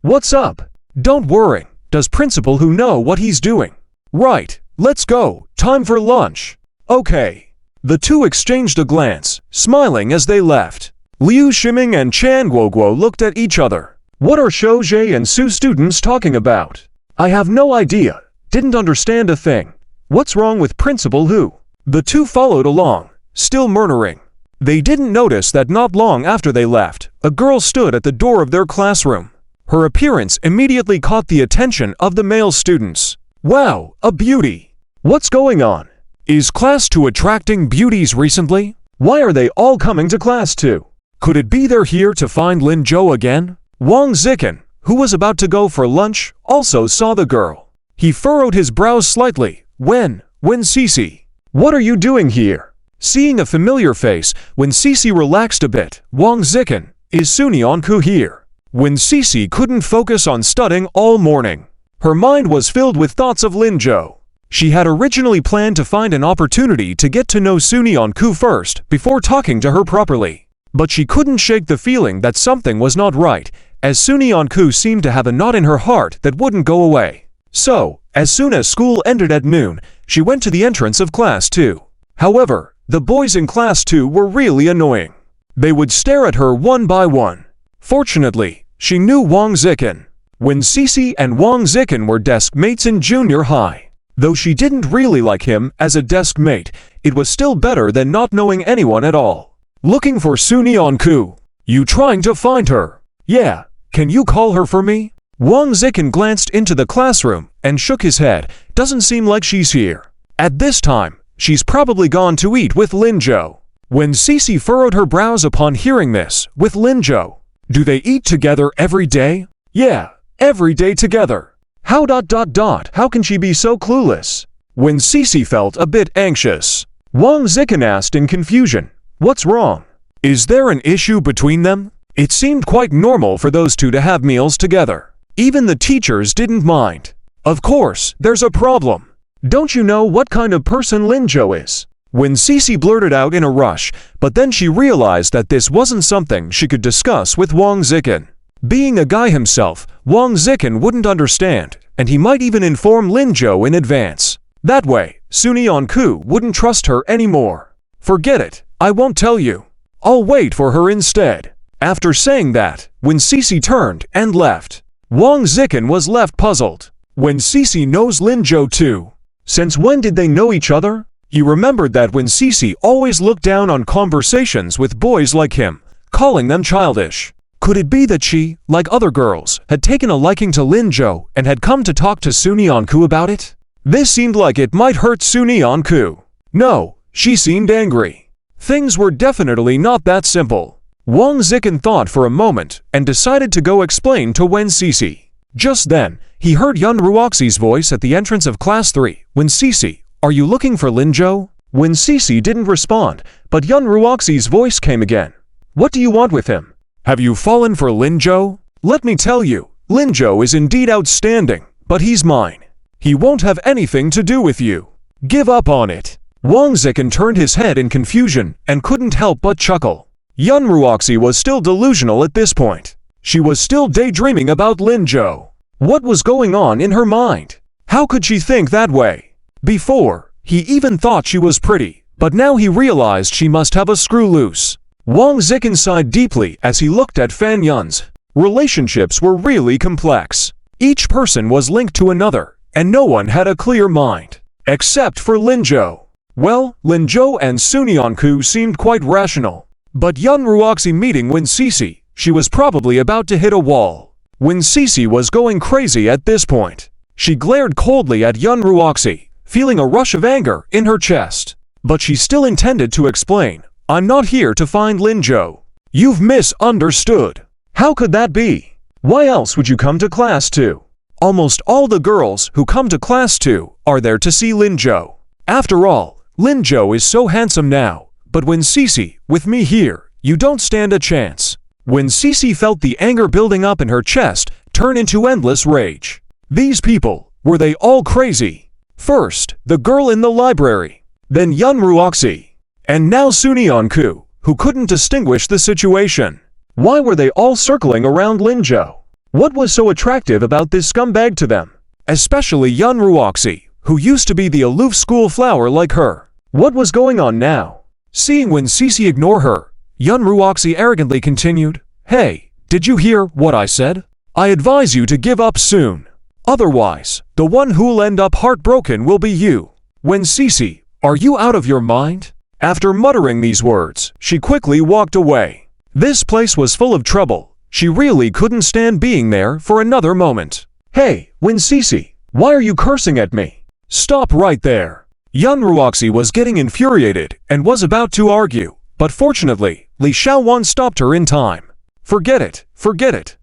what's up? Don't worry. Does Principal Hu know what he's doing? Right, let's go. Time for lunch. Okay. The two exchanged a glance, smiling as they left. Liu Shiming and Chan Guoguo looked at each other. What are Shou Zhe and Su students talking about? I have no idea. Didn't understand a thing. What's wrong with Principal Hu? The two followed along, still murmuring. They didn't notice that not long after they left, a girl stood at the door of their classroom. Her appearance immediately caught the attention of the male students. Wow, a beauty! What's going on? Is class 2 attracting beauties recently? Why are they all coming to class 2? Could it be they're here to find Lin Zhou again? Wang Zikan, who was about to go for lunch, also saw the girl. He furrowed his brows slightly. When Cici, what are you doing here? Seeing a familiar face, when Cici relaxed a bit. Wang Zikan, is Suni Anku here? When Cici couldn't focus on studying all morning. Her mind was filled with thoughts of Lin Zhou. She had originally planned to find an opportunity to get to know Suni Anku first before talking to her properly. But she couldn't shake the feeling that something was not right, as Suni Anku seemed to have a knot in her heart that wouldn't go away. So, as soon as school ended at noon, she went to the entrance of class 2. However, the boys in class 2 were really annoying. They would stare at her one by one. Fortunately, she knew Wang Zikan. When Cici and Wang Zikan were desk mates in junior high. Though she didn't really like him as a desk mate, it was still better than not knowing anyone at all. Looking for Suni Anku. You trying to find her? Yeah, can you call her for me? Wang Zikan glanced into the classroom and shook his head. Doesn't seem like she's here. At this time, she's probably gone to eat with Lin Zhou. When Cici furrowed her brows upon hearing this, with Lin Zhou. Do they eat together every day? Yeah, every day together. How can she be so clueless? when Cece felt a bit anxious. Wang Zikin asked in confusion, "What's wrong? Is there an issue between them?" It seemed quite normal for those two to have meals together. Even the teachers didn't mind. "Of course, there's a problem. Don't you know what kind of person Lin Zhou is?" when Cece blurted out in a rush, but then she realized that this wasn't something she could discuss with Wang Zikin. Being a guy himself, Wang Zikin wouldn't understand, and he might even inform Lin Zhou in advance. That way, Sunyanku wouldn't trust her anymore. "Forget it, I won't tell you. I'll wait for her instead." After saying that, when Cece turned and left, Wang Zikin was left puzzled. When Cece knows Lin Zhou too? Since when did they know each other? He remembered that when Cece always looked down on conversations with boys like him, calling them childish. Could it be that she, like other girls, had taken a liking to Lin Zhou and had come to talk to Sunyanku about it? This seemed like it might hurt Sunyanku. No, she seemed angry. Things were definitely not that simple. Wang Zikin thought for a moment and decided to go explain to Wen Cece. Just then, he heard Yun Ruoxi's voice at the entrance of Class 3. "Wen Cece, are you looking for Lin Zhou?" Wen Cece didn't respond, but Yun Ruoxi's voice came again. "What do you want with him? Have you fallen for Lin Zhou? Let me tell you, Lin Zhou is indeed outstanding, but he's mine. He won't have anything to do with you. Give up on it." Wang Zikin turned his head in confusion and couldn't help but chuckle. Yun Ruoxi was still delusional at this point. She was still daydreaming about Lin Zhou. What was going on in her mind? How could she think that way? Before, he even thought she was pretty, but now he realized she must have a screw loose. Wang Zikin sighed deeply as he looked at Fan Yun's. Relationships were really complex. Each person was linked to another, and no one had a clear mind. Except for Lin Zhou. Well, Lin Zhou and Sunyanku seemed quite rational. But Yun Ruoxi meeting Wen Cece, she was probably about to hit a wall. Wen Cece was going crazy at this point. She glared coldly at Yun Ruoxi, feeling a rush of anger in her chest. But she still intended to explain, "I'm not here to find Lin Zhou. You've misunderstood. How could that be? Why else would you come to Class 2? Almost all the girls who come to Class 2 are there to see Lin Zhou. After all, Lin Zhou is so handsome now. But when Cece, with me here, you don't stand a chance." When Cece felt the anger building up in her chest turn into endless rage. These people, were they all crazy? First, the girl in the library. Then Yun Ruoxi. And now Sunyanku, who couldn't distinguish the situation. Why were they all circling around Lin Zhou? What was so attractive about this scumbag to them? Especially Yun Ruoxi, who used to be the aloof school flower like her. What was going on now? Seeing Wen Cece ignore her, Yun Ruoxi arrogantly continued, "Hey, did you hear what I said? I advise you to give up soon. Otherwise, the one who'll end up heartbroken will be you." Wen Cece, are you out of your mind? After muttering these words, she quickly walked away. This place was full of trouble. She really couldn't stand being there for another moment. "Hey, Wen Cece, why are you cursing at me? Stop right there." Yun Ruoxi was getting infuriated and was about to argue, but fortunately, Li Xiaowan stopped her in time. Forget it,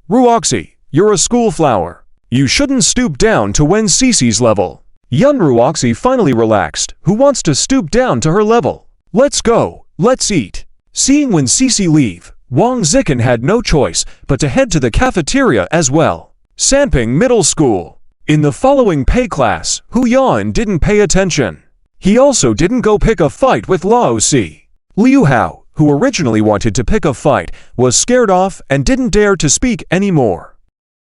Ruoxi, you're a school flower. You shouldn't stoop down to Wen Cece's level." Yun Ruoxi finally relaxed. Who wants to stoop down to her level? Let's go, let's eat. Seeing Wen Cece leave, Wang Zikin had no choice but to head to the cafeteria as well. Sanping Middle School. In the following pay class, Hu Yan didn't pay attention. He also didn't go pick a fight with Lao Si. Liu Hao, who originally wanted to pick a fight, was scared off and didn't dare to speak anymore.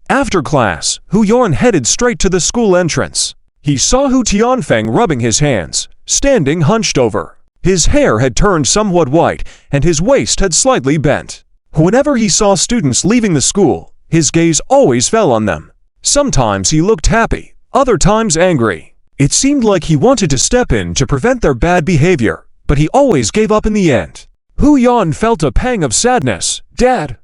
After class, Hu Yan headed straight to the school entrance. He saw Hu Tianfeng rubbing his hands, standing hunched over. His hair had turned somewhat white, and his waist had slightly bent. Whenever he saw students leaving the school, his gaze always fell on them. Sometimes he looked happy, other times angry. It seemed like he wanted to step in to prevent their bad behavior, but he always gave up in the end. Hu Yan felt a pang of sadness. "Dad,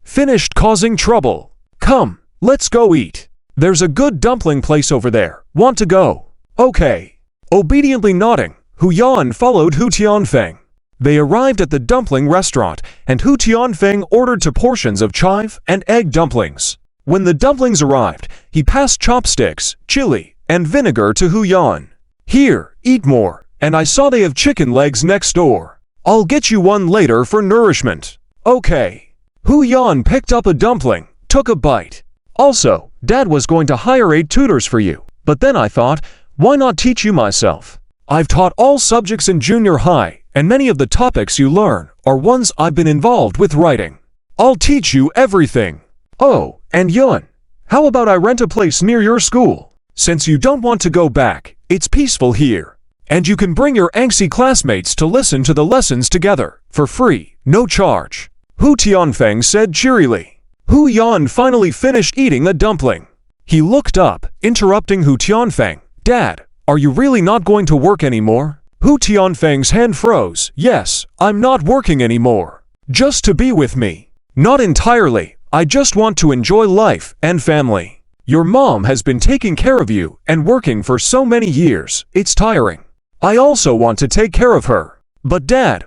finished causing trouble. Come, let's go eat. There's a good dumpling place over there. Want to go?" "Okay." Obediently nodding, Hu Yan followed Hu Tianfeng. They arrived at the dumpling restaurant, and Hu Tianfeng ordered 2 portions of chive and egg dumplings. When the dumplings arrived, he passed chopsticks, chili, and vinegar to Hu Yan. Here, eat more, and I saw they have chicken legs next door. I'll get you one later for nourishment. Okay. Hu Yan picked up a dumpling, took a bite. Also, Dad was going to hire 8 tutors for you, but then I thought, why not teach you myself? I've taught all subjects in junior high, and many of the topics you learn are ones I've been involved with writing. I'll teach you everything. Oh, and Yun, how about I rent a place near your school? Since you don't want to go back, it's peaceful here. And you can bring your angsty classmates to listen to the lessons together, for free, no charge. Hu Tianfeng said cheerily. Hu Yan finally finished eating the dumpling. He looked up, interrupting Hu Tianfeng. Dad, are you really not going to work anymore? Hu Tianfeng's hand froze. Yes, I'm not working anymore. Just to be with me. Not entirely. I just want to enjoy life and family. Your mom has been taking care of you and working for so many years. It's tiring. I also want to take care of her. But Dad,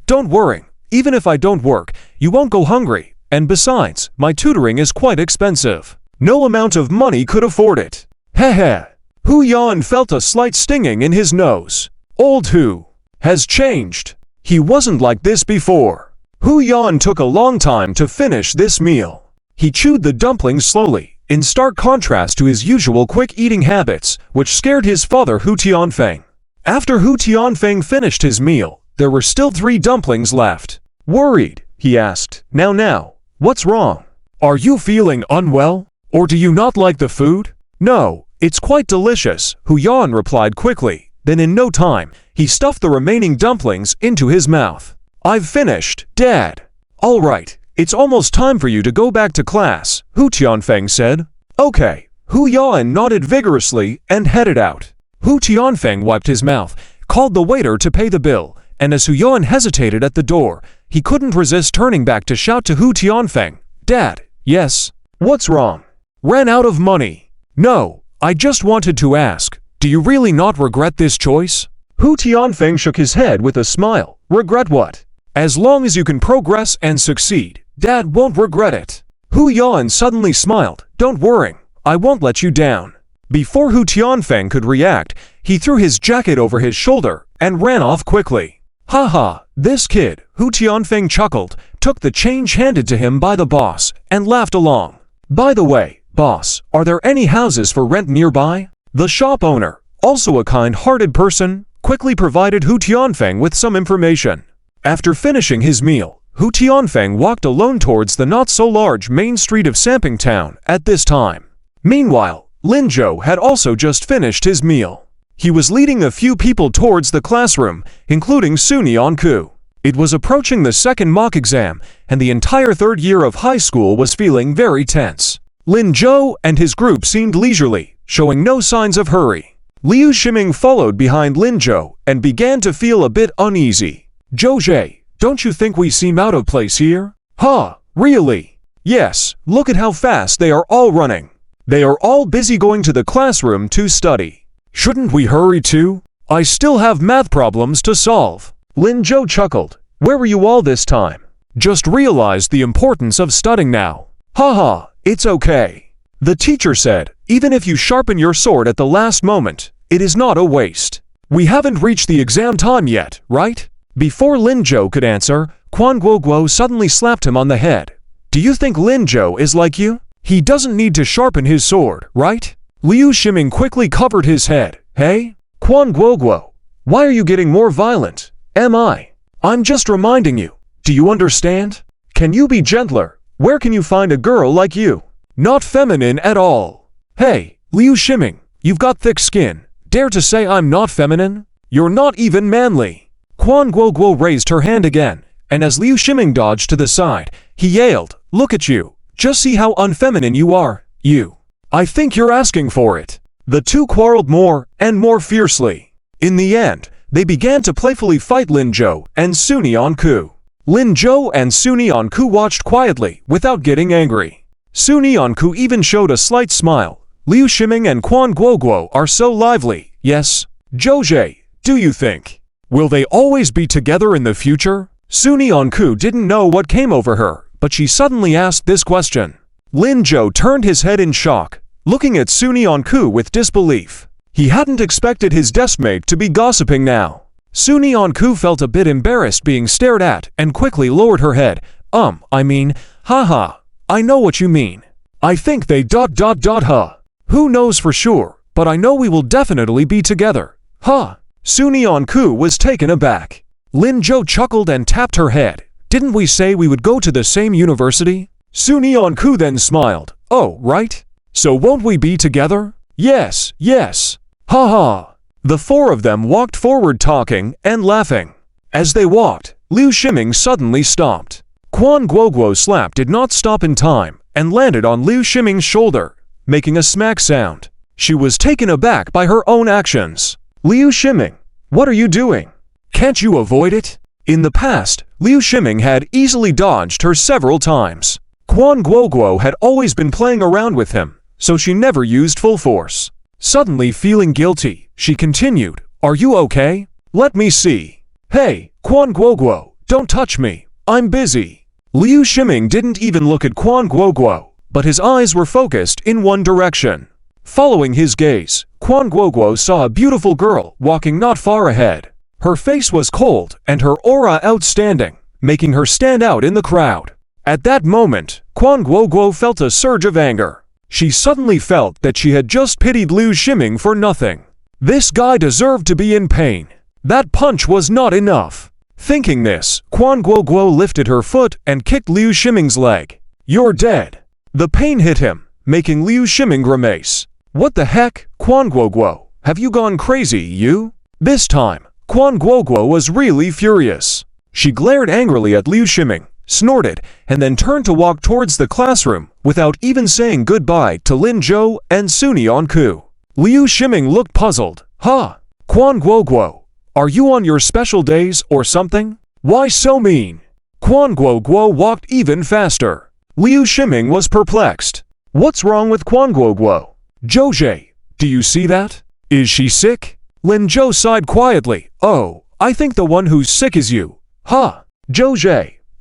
don't worry. Even if I don't work, you won't go hungry. And besides, my tutoring is quite expensive. No amount of money could afford it. Heh. Hu Yan felt a slight stinging in his nose. Old Hu has changed. He wasn't like this before. Hu Yan took a long time to finish this meal. He chewed the dumpling slowly, in stark contrast to his usual quick eating habits, which scared his father Hu Tianfeng. After Hu Tianfeng finished his meal, there were still 3 dumplings left. Worried, he asked, Now, what's wrong? Are you feeling unwell? Or do you not like the food? No, it's quite delicious, Hu Yan replied quickly. Then in no time, he stuffed the remaining dumplings into his mouth. I've finished, Dad. All right, it's almost time for you to go back to class, Hu Tianfeng said. Okay. Hu Yan nodded vigorously and headed out. Hu Tianfeng wiped his mouth, called the waiter to pay the bill, and as Hu Yan hesitated at the door, he couldn't resist turning back to shout to Hu Tianfeng, Dad, yes? What's wrong? Ran out of money. No, I just wanted to ask, do you really not regret this choice? Hu Tianfeng shook his head with a smile. Regret what? As long as you can progress and succeed, Dad won't regret it. Hu Yan suddenly smiled. Don't worry, I won't let you down. Before Hu Tianfeng could react, he threw his jacket over his shoulder and ran off quickly. Haha, this kid, Hu Tianfeng chuckled, took the change handed to him by the boss, and laughed along. By the way, boss, are there any houses for rent nearby? The shop owner, also a kind-hearted person, quickly provided Hu Tianfeng with some information. After finishing his meal, Hu Tianfeng walked alone towards the not-so-large main street of Samping Town at this time. Meanwhile, Lin Zhou had also just finished his meal. He was leading a few people towards the classroom, including Suni Anku. It was approaching the second mock exam, and the entire 3rd year of high school was feeling very tense. Lin Zhou and his group seemed leisurely, showing no signs of hurry. Liu Shiming followed behind Lin Zhou and began to feel a bit uneasy. Zhou, don't you think we seem out of place here? Huh, really? Yes, look at how fast they are all running. They are all busy going to the classroom to study. Shouldn't we hurry too? I still have math problems to solve. Lin Zhou chuckled. Where were you all this time? Just realized the importance of studying now. Haha, it's okay. The teacher said, even if you sharpen your sword at the last moment, it is not a waste. We haven't reached the exam time yet, right? Before Lin Zhou could answer, Quan Guoguo suddenly slapped him on the head. Do you think Lin Zhou is like you? He doesn't need to sharpen his sword, right? Liu Shiming quickly covered his head. Hey? Quan Guoguo, why are you getting more violent? I'm just reminding you. Do you understand? Can you be gentler? Where can you find a girl like you? Not feminine at all. Hey, Liu Shiming, you've got thick skin. Dare to say I'm not feminine? You're not even manly. Quan Guoguo raised her hand again, and as Liu Shiming dodged to the side, he yelled, Look at you. Just see how unfeminine you are, you. I think you're asking for it. The two quarreled more and more fiercely. In the end, they began to playfully fight Lin Zhou and Suni Anku. Lin Zhou and Suni Anku watched quietly without getting angry. Suni Anku even showed a slight smile. Liu Shiming and Quan Guoguo are so lively, yes? Zhou, do you think? Will they always be together in the future? Suni Anku didn't know what came over her, but she suddenly asked this question. Lin Zhou turned his head in shock, looking at Suni Anku with disbelief. He hadn't expected his deskmate to be gossiping now. Su Neon-ku felt a bit embarrassed being stared at and quickly lowered her head. Haha, I know what you mean. I think they ... huh. Who knows for sure, but I know we will definitely be together. Huh. Su Neon-ku was taken aback. Lin Jo chuckled and tapped her head. Didn't we say we would go to the same university? Su Neon-ku then smiled. Oh, right. So won't we be together? Yes, yes. Haha. The four of them walked forward talking and laughing. As they walked, Liu Shiming suddenly stopped. Quan Guoguo's slap did not stop in time and landed on Liu Shiming's shoulder, making a smack sound. She was taken aback by her own actions. Liu Shiming, what are you doing? Can't you avoid it? In the past, Liu Shiming had easily dodged her several times. Quan Guoguo had always been playing around with him, so she never used full force. Suddenly feeling guilty, she continued, Are you okay? Let me see. Hey, Quan Guoguo, don't touch me. I'm busy. Liu Shiming didn't even look at Quan Guoguo, but his eyes were focused in one direction. Following his gaze, Quan Guoguo saw a beautiful girl walking not far ahead. Her face was cold and her aura outstanding, making her stand out in the crowd. At that moment, Quan Guoguo felt a surge of anger. She suddenly felt that she had just pitied Liu Shiming for nothing. This guy deserved to be in pain. That punch was not enough. Thinking this, Quan Guoguo lifted her foot and kicked Liu Shiming's leg. You're dead. The pain hit him, making Liu Shiming grimace. What the heck, Quan Guoguo? Have you gone crazy, you? This time, Quan Guoguo was really furious. She glared angrily at Liu Shiming, snorted, and then turned to walk towards the classroom without even saying goodbye to Lin Jo and Su Neon-ku. Liu Shiming looked puzzled. Huh? Quan Guoguo, are you on your special days or something? Why so mean? Quan Guoguo walked even faster. Liu Shiming was perplexed. What's wrong with Quan Guoguo? Zhou, do you see that? Is she sick? Lin Jo sighed quietly. Oh, I think the one who's sick is you. Huh? Zhou,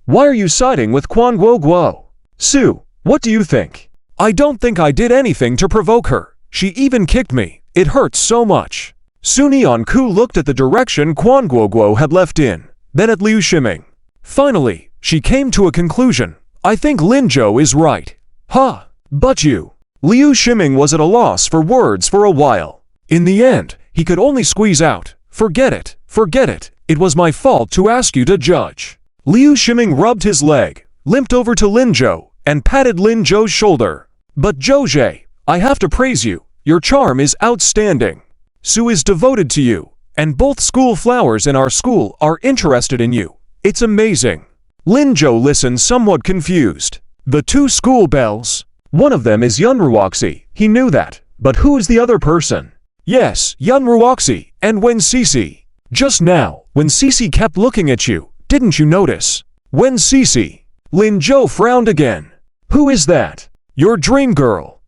why are you siding with Quan Guoguo? Su, what do you think? I don't think I did anything to provoke her. She even kicked me. It hurts so much. Su Neon-ku looked at the direction Quan Guoguo had left in, then at Liu Shiming. Finally, she came to a conclusion. I think Lin Jo is right. Huh? But you. Liu Shiming was at a loss for words for a while. In the end, he could only squeeze out, Forget it, forget it. It was my fault to ask you to judge. Liu Shiming rubbed his leg, limped over to Lin Jo, and patted Lin Jo's shoulder. But Zhou, I have to praise you. Your charm is outstanding. Su is devoted to you, and both school flowers in our school are interested in you. It's amazing. Lin Jo listened somewhat confused. The two school bells. One of them is Yun Ruoxi. He knew that. But who is the other person? Yes, Yun Ruoxi, and Wen Cece. Just now, when Cece kept looking at you, didn't you notice? Wen Cece. Lin Jo frowned again. Who is that? Your dream girl.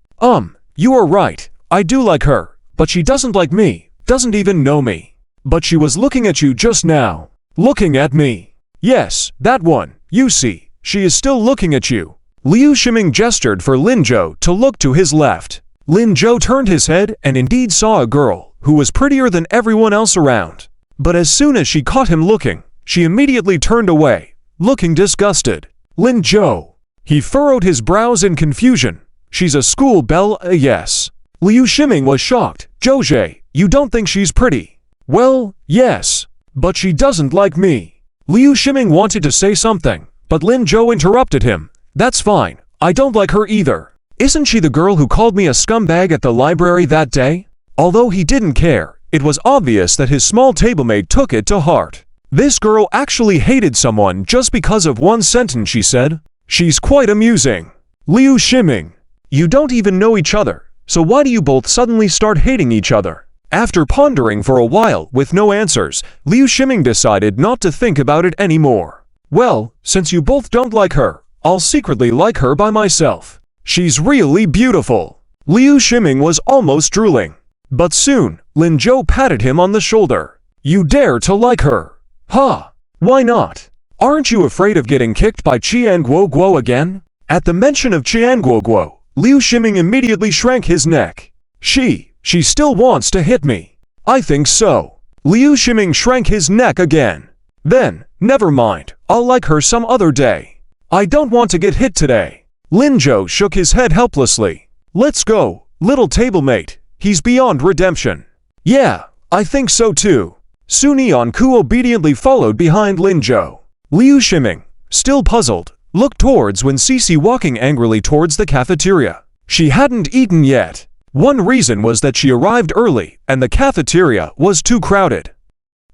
You are right. I do like her. But she doesn't like me, doesn't even know me. But she was looking at you just now. Looking at me. Yes, that one, you see, she is still looking at you. Liu Shiming gestured for Lin Jo to look to his left. Lin Jo turned his head and indeed saw a girl who was prettier than everyone else around. But as soon as she caught him looking, she immediately turned away, looking disgusted. Lin Jo. He furrowed his brows in confusion. She's a school belle, yes. Liu Shiming was shocked. Zhou, you don't think she's pretty? Well, yes. But she doesn't like me. Liu Shiming wanted to say something, but Lin Jo interrupted him. That's fine. I don't like her either. Isn't she the girl who called me a scumbag at the library that day? Although he didn't care, it was obvious that his small tablemate took it to heart. This girl actually hated someone just because of one sentence she said. She's quite amusing. Liu Shiming. You don't even know each other. So why do you both suddenly start hating each other? After pondering for a while with no answers, Liu Shiming decided not to think about it anymore. Well, since you both don't like her, I'll secretly like her by myself. She's really beautiful. Liu Shiming was almost drooling. But soon, Lin Jo patted him on the shoulder. You dare to like her? Huh? Why not? Aren't you afraid of getting kicked by Qian Guo again? At the mention of Qian Guo, Liu Shiming immediately shrank his neck. She She still wants to hit me. I think so. Liu Shiming shrank his neck again. Then, never mind, I'll like her some other day. I don't want to get hit today. Lin Zhou shook his head helplessly. Let's go, little tablemate. He's beyond redemption. Yeah, I think so too. Su Nianku obediently followed behind Lin Zhou. Liu Shiming, still puzzled, looked towards Wen Sisi walking angrily towards the cafeteria. She hadn't eaten yet. One reason was that she arrived early and the cafeteria was too crowded.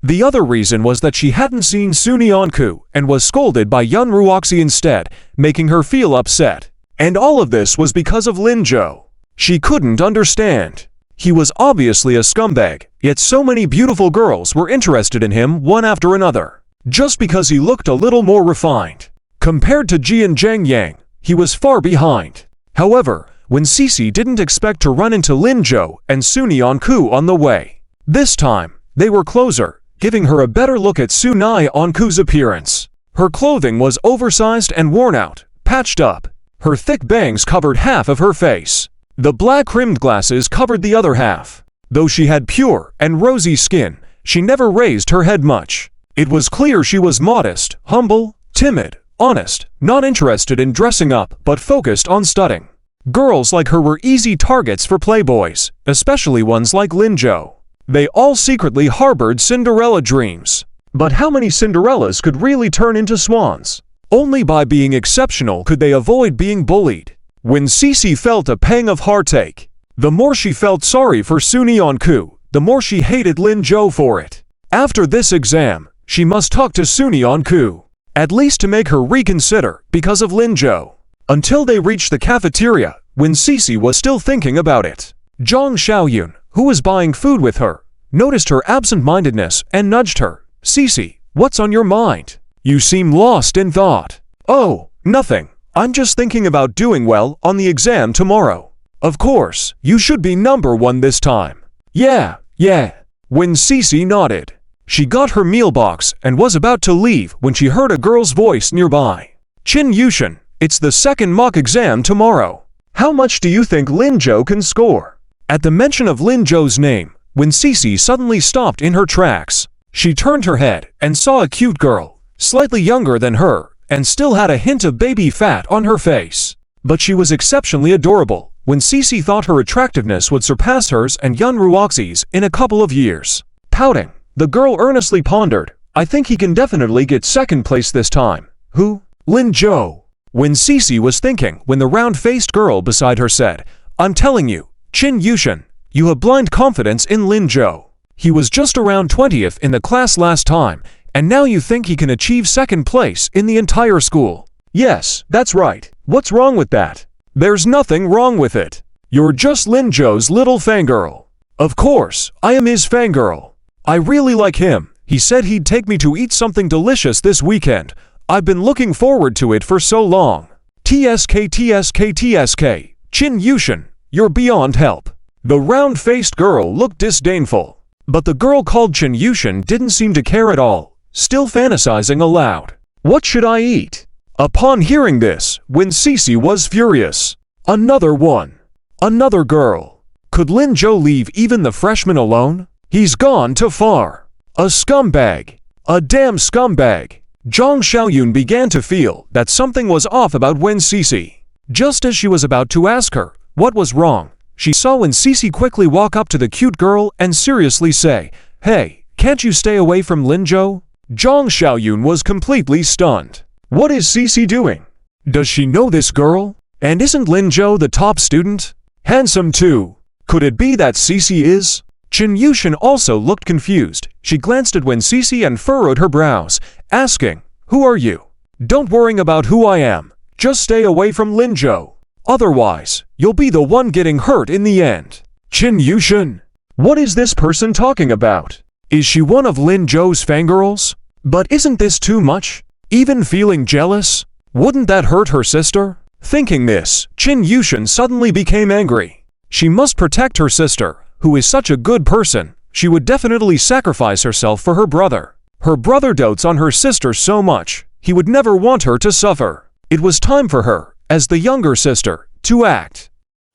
The other reason was that she hadn't seen Su Nianku and was scolded by Yun Ruoxi instead, making her feel upset. And all of this was because of Lin Zhou. She couldn't understand. He was obviously a scumbag, yet so many beautiful girls were interested in him one after another, just because he looked a little more refined. Compared to Ji and Zhang Yang, he was far behind. However, Wen Sisi didn't expect to run into Lin Zhou and Su Nianku on the way. This time, they were closer, giving her a better look at Su Nianku's appearance. Her clothing was oversized and worn out, patched up. Her thick bangs covered half of her face. The black-rimmed glasses covered the other half. Though she had pure and rosy skin, she never raised her head much. It was clear she was modest, humble, timid, honest, not interested in dressing up but focused on studying. Girls like her were easy targets for playboys, especially ones like Lin Zhou. They all secretly harbored Cinderella dreams. But how many Cinderellas could really turn into swans? Only by being exceptional could they avoid being bullied. Wen Sisi felt a pang of heartache. The more she felt sorry for Su Nianku, the more she hated Lin Zhou for it. After this exam, she must talk to Su Nianku, at least to make her reconsider because of Lin Zhou. Until they reached the cafeteria, Wen Sisi was still thinking about it. Zhang Xiaoyun, who was buying food with her, noticed her absent-mindedness and nudged her. Sisi, what's on your mind? You seem lost in thought. Oh, nothing. I'm just thinking about doing well on the exam tomorrow. Of course, you should be number one this time. Yeah. Wen Sisi nodded. She got her meal box and was about to leave when she heard a girl's voice nearby. Qin Yushan, it's the second mock exam tomorrow. How much do you think Lin Zhou can score? At the mention of Lin Zhou's name, Wen Sisi suddenly stopped in her tracks. She turned her head and saw a cute girl, slightly younger than her, and still had a hint of baby fat on her face. But she was exceptionally adorable. Wen Sisi thought her attractiveness would surpass hers and Yun Ruoxi's in a couple of years. Pouting, the girl earnestly pondered, I think he can definitely get second place this time. Who? Lin Zhou. Wen Sisi was thinking when the round-faced girl beside her said, I'm telling you, Qin Yushan, you have blind confidence in Lin Zhou. He was just around 20th in the class last time, and now you think he can achieve second place in the entire school. Yes, that's right. What's wrong with that? There's nothing wrong with it. You're just Lin Zhou's little fangirl. Of course, I am his fangirl. I really like him. He said he'd take me to eat something delicious this weekend. I've been looking forward to it for so long. TSK. Qin Yushan, you're beyond help. The round-faced girl looked disdainful. But the girl called Qin Yushan didn't seem to care at all, still fantasizing aloud. What should I eat? Upon hearing this, Wen Sisi was furious. Another one. Another girl. Could Lin Zhou leave even the freshman alone? He's gone too far. A scumbag. A damn scumbag. Zhang Xiaoyun began to feel that something was off about Wen Sisi. Just as she was about to ask her what was wrong, she saw Wen Sisi quickly walk up to the cute girl and seriously say, Hey, can't you stay away from Lin Zhou? Zhang Xiaoyun was completely stunned. What is Sisi doing? Does she know this girl? And isn't Lin Zhou the top student? Handsome too. Could it be that Sisi is? Qin Yushan also looked confused. She glanced at Wen Sisi and furrowed her brows, asking, Who are you? Don't worry about who I am. Just stay away from Lin Zhou. Otherwise, you'll be the one getting hurt in the end. Qin Yushan. What is this person talking about? Is she one of Lin Zhou's fangirls? But isn't this too much? Even feeling jealous? Wouldn't that hurt her sister? Thinking this, Qin Yushan suddenly became angry. She must protect her sister, who is such a good person. She would definitely sacrifice herself for her brother. Her brother dotes on her sister so much, he would never want her to suffer. It was time for her, as the younger sister, to act.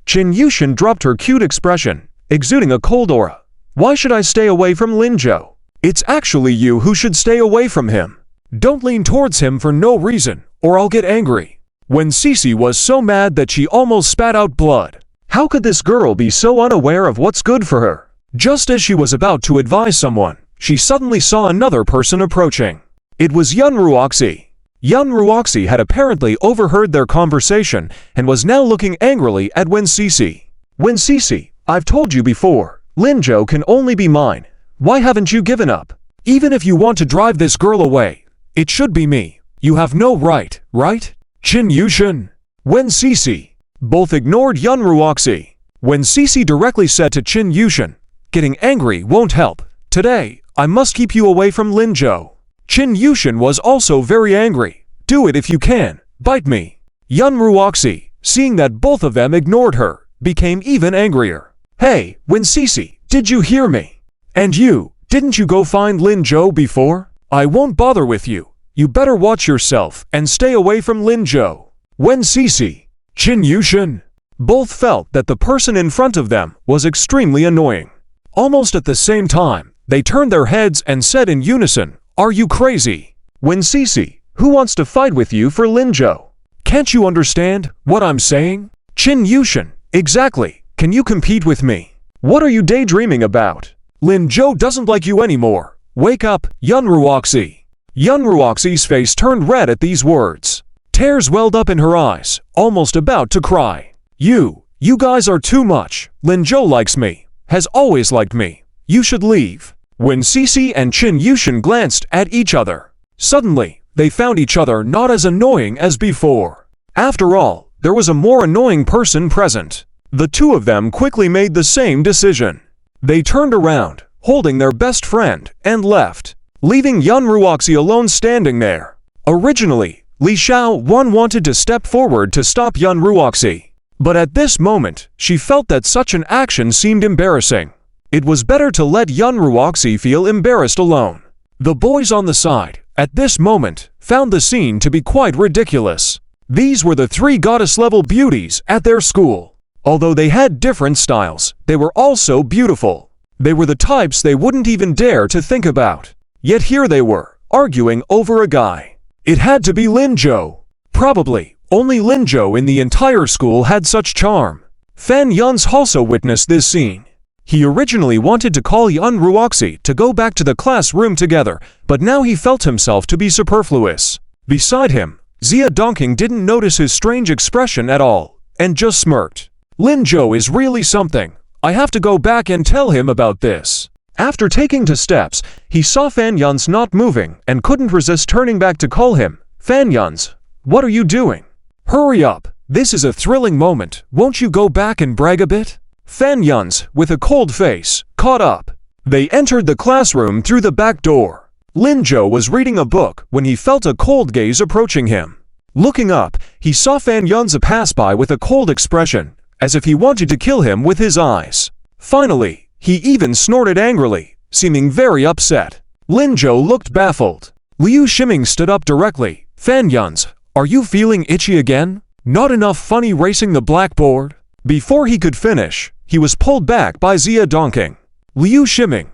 Qin Yushan dropped her cute expression exuding a cold aura. Why should I stay away from Linjo? It's actually you who should stay away from him. Don't lean towards him for no reason, or I'll get angry. When Cece was so mad that she almost spat out blood. How could this girl be so unaware of what's good for her? Just as she was about to advise someone, she suddenly saw another person approaching. It was Yun Ruoxi. Yun Ruoxi had apparently overheard their conversation and was now looking angrily at Wen Cece. Wen Cece, I've told you before, Linjo can only be mine. Why haven't you given up? Even if you want to drive this girl away, it should be me. You have no right, right? Qin Yushin. Wen Cece. Both ignored Yun Ruoxi. Wen Cece directly said to Qin Yushin, getting angry won't help. Today, I must keep you away from Linjo. Qin Yushin was also very angry. Do it if you can. Bite me. Yun Ruoxi, seeing that both of them ignored her, became even angrier. Hey, Wen Cece, did you hear me? And you, didn't you go find Linjo before? I won't bother with you. You better watch yourself and stay away from Linjo. Wen Cece, Qin Yushin. Both felt that the person in front of them was extremely annoying. Almost at the same time, they turned their heads and said in unison, Are you crazy? Wen Cece, who wants to fight with you for Linjo? Can't you understand what I'm saying? Qin Yushin, exactly. Can you compete with me? What are you daydreaming about? Linjo doesn't like you anymore. Wake up, Yun Ruoxi. Yun Ruoxi's face turned red at these words. Tears welled up in her eyes, almost about to cry. You guys are too much. Linjo likes me, has always liked me. You should leave. When Cece and Qin Yushin glanced at each other, suddenly, they found each other not as annoying as before. After all, there was a more annoying person present. The two of them quickly made the same decision. They turned around, holding their best friend, and left, leaving Yun Ruoxi alone standing there. Originally, Li Xiaowan wanted to step forward to stop Yun Ruoxi, but at this moment, she felt that such an action seemed embarrassing. It was better to let Yun Ruoxi feel embarrassed alone. The boys on the side, at this moment, found the scene to be quite ridiculous. These were the three goddess-level beauties at their school. Although they had different styles, they were also beautiful. They were the types they wouldn't even dare to think about. Yet here they were, arguing over a guy. It had to be Linjo. Probably, only Linjo in the entire school had such charm. Fan Yun's also witnessed this scene. He originally wanted to call Yun Ruoxi to go back to the classroom together, but now he felt himself to be superfluous. Beside him, Zia Dongqing didn't notice his strange expression at all, and just smirked. Linjo is really something. I have to go back and tell him about this. After taking 2 steps, he saw Fan Yun's not moving and couldn't resist turning back to call him. Fan Yun's, what are you doing? Hurry up, this is a thrilling moment. Won't you go back and brag a bit? Fan Yun's, with a cold face, caught up. They entered the classroom through the back door. Linjo was reading a book when he felt a cold gaze approaching him. Looking up, he saw Fan Yun's pass by with a cold expression, as if he wanted to kill him with his eyes. Finally, he even snorted angrily, seeming very upset. Linjo looked baffled. Liu Shiming stood up directly. Fan Yun's, are you feeling itchy again? Not enough fun erasing the blackboard? Before he could finish, he was pulled back by Zia Dongqing. Liu Shiming,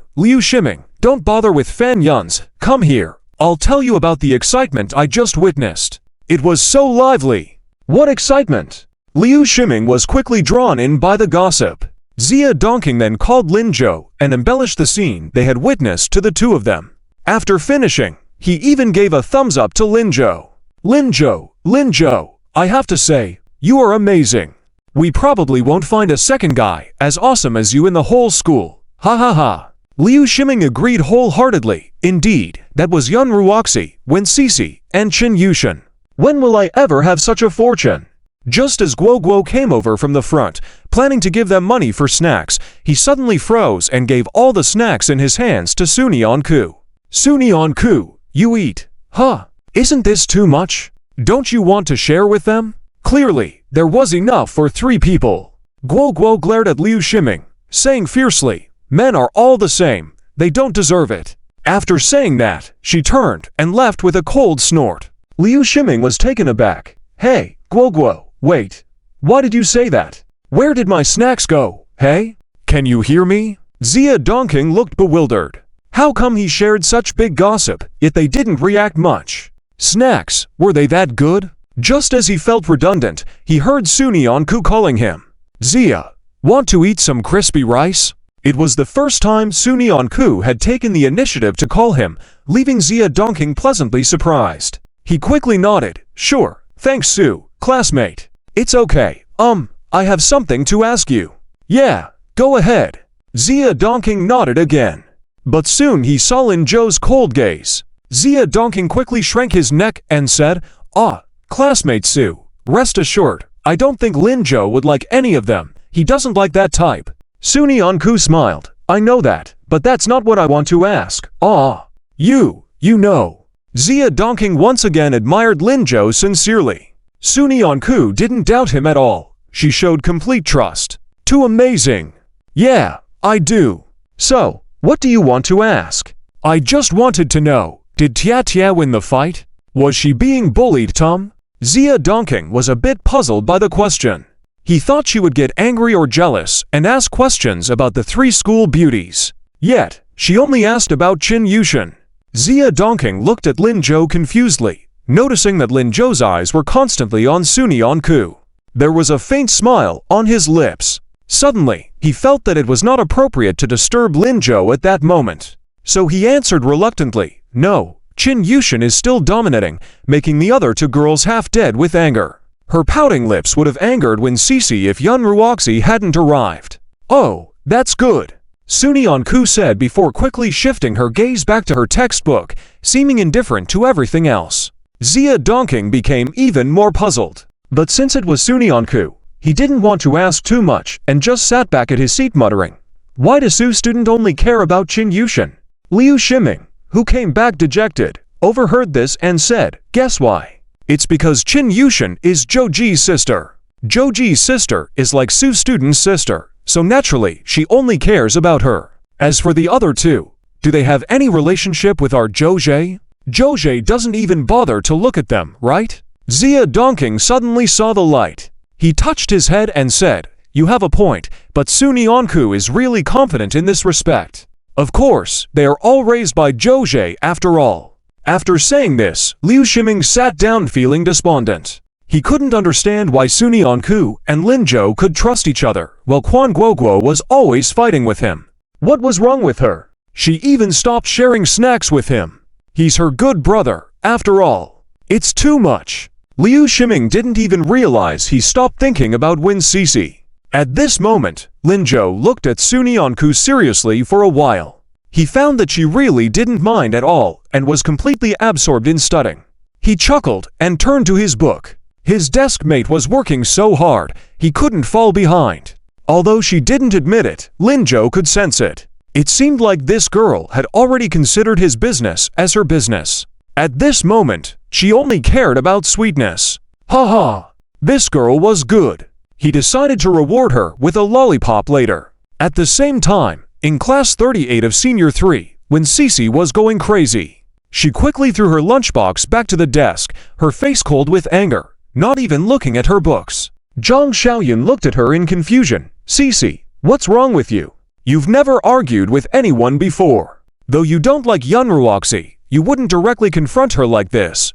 don't bother with Fan Yun's. Come here, I'll tell you about the excitement I just witnessed. It was so lively. What excitement? Liu Shiming was quickly drawn in by the gossip. Zia Dongqing then called Linjo and embellished the scene they had witnessed to the two of them. After finishing, he even gave a thumbs up to Linjo. Linjo, I have to say, you are amazing. We probably won't find a second guy as awesome as you in the whole school. Ha ha ha. Liu Shiming agreed wholeheartedly. Indeed, that was Yun Ruoxi, Wen Cece, and Qin Yushin. When will I ever have such a fortune? Just as Guo came over from the front, planning to give them money for snacks, he suddenly froze and gave all the snacks in his hands to Sunyanku. Sunyanku, you eat. Huh? Isn't this too much? Don't you want to share with them? Clearly, there was enough for 3 people. Guo glared at Liu Shiming, saying fiercely, men are all the same, they don't deserve it. After saying that, she turned and left with a cold snort. Liu Shiming was taken aback. Hey, Guo, wait. Why did you say that? Where did my snacks go, hey? Can you hear me? Zia Dongking looked bewildered. How come he shared such big gossip, yet they didn't react much? Snacks, were they that good? Just as he felt redundant, he heard Sunyeonku calling him. Zia, want to eat some crispy rice? It was the first time Sunyeonku had taken the initiative to call him, leaving Zia Dongking pleasantly surprised. He quickly nodded. Sure, thanks Sue, classmate. It's okay, I have something to ask you. Yeah, go ahead. Zia Dongking nodded again. But soon he saw Lin Zhou's cold gaze. Zia Dongking quickly shrank his neck and said, classmate Sue, rest assured, I don't think Lin Zhou would like any of them. He doesn't like that type. Sunyeonku smiled. I know that, but that's not what I want to ask. You know. Zia Dongking once again admired Lin Zhou sincerely. Sunyeonku didn't doubt him at all. She showed complete trust. Too amazing. Yeah, I do. So, what do you want to ask? I just wanted to know, did Tia Tia win the fight? Was she being bullied, Tom? Zia Dongking was a bit puzzled by the question. He thought she would get angry or jealous and ask questions about the three school beauties. Yet, she only asked about Qin Yushin. Zia Dongking looked at Lin Zhou confusedly, noticing that Lin Zhou's eyes were constantly on Sunyeonku. There was a faint smile on his lips. Suddenly, he felt that it was not appropriate to disturb Lin Zhou at that moment. So he answered reluctantly, no, Qin Yushin is still dominating, making the other two girls half dead with anger. Her pouting lips would have angered Win Sisi if Yun Ruoxi hadn't arrived. Oh, that's good, Sunyeonku said before quickly shifting her gaze back to her textbook, seeming indifferent to everything else. Zia Dongking became even more puzzled. But since it was Sunyeonku, he didn't want to ask too much and just sat back at his seat muttering, why does Su student only care about Qin Yushin? Liu Shiming, who came back dejected, overheard this and said, guess why? It's because Qin Yushin is Zhouji's sister. Zhouji's sister is like Su student's sister, so naturally she only cares about her. As for the other two, do they have any relationship with our Zhouji? Zhouji doesn't even bother to look at them, right? Zia Dongking suddenly saw the light. He touched his head and said, you have a point, but Sunyeonku is really confident in this respect. Of course, they are all raised by Zhouji after all. After saying this, Liu Shiming sat down feeling despondent. He couldn't understand why Sunyeonku and Lin Zhou could trust each other, while Quan Guoguo was always fighting with him. What was wrong with her? She even stopped sharing snacks with him. He's her good brother, after all. It's too much. Liu Shiming didn't even realize he stopped thinking about Win Sisi. At this moment, Lin Zhou looked at Sunyeonku seriously for a while. He found that she really didn't mind at all and was completely absorbed in studying. He chuckled and turned to his book. His deskmate was working so hard, he couldn't fall behind. Although she didn't admit it, Lin Zhou could sense it. It seemed like this girl had already considered his business as her business. At this moment, she only cared about sweetness. Haha, this girl was good. He decided to reward her with a lollipop later. At the same time, in class 38 of Senior 3, when Sisi was going crazy, she quickly threw her lunchbox back to the desk, her face cold with anger, not even looking at her books. Zhang Xiaoyun looked at her in confusion. Sisi, what's wrong with you? You've never argued with anyone before. Though you don't like Yun Ruoxi, you wouldn't directly confront her like this.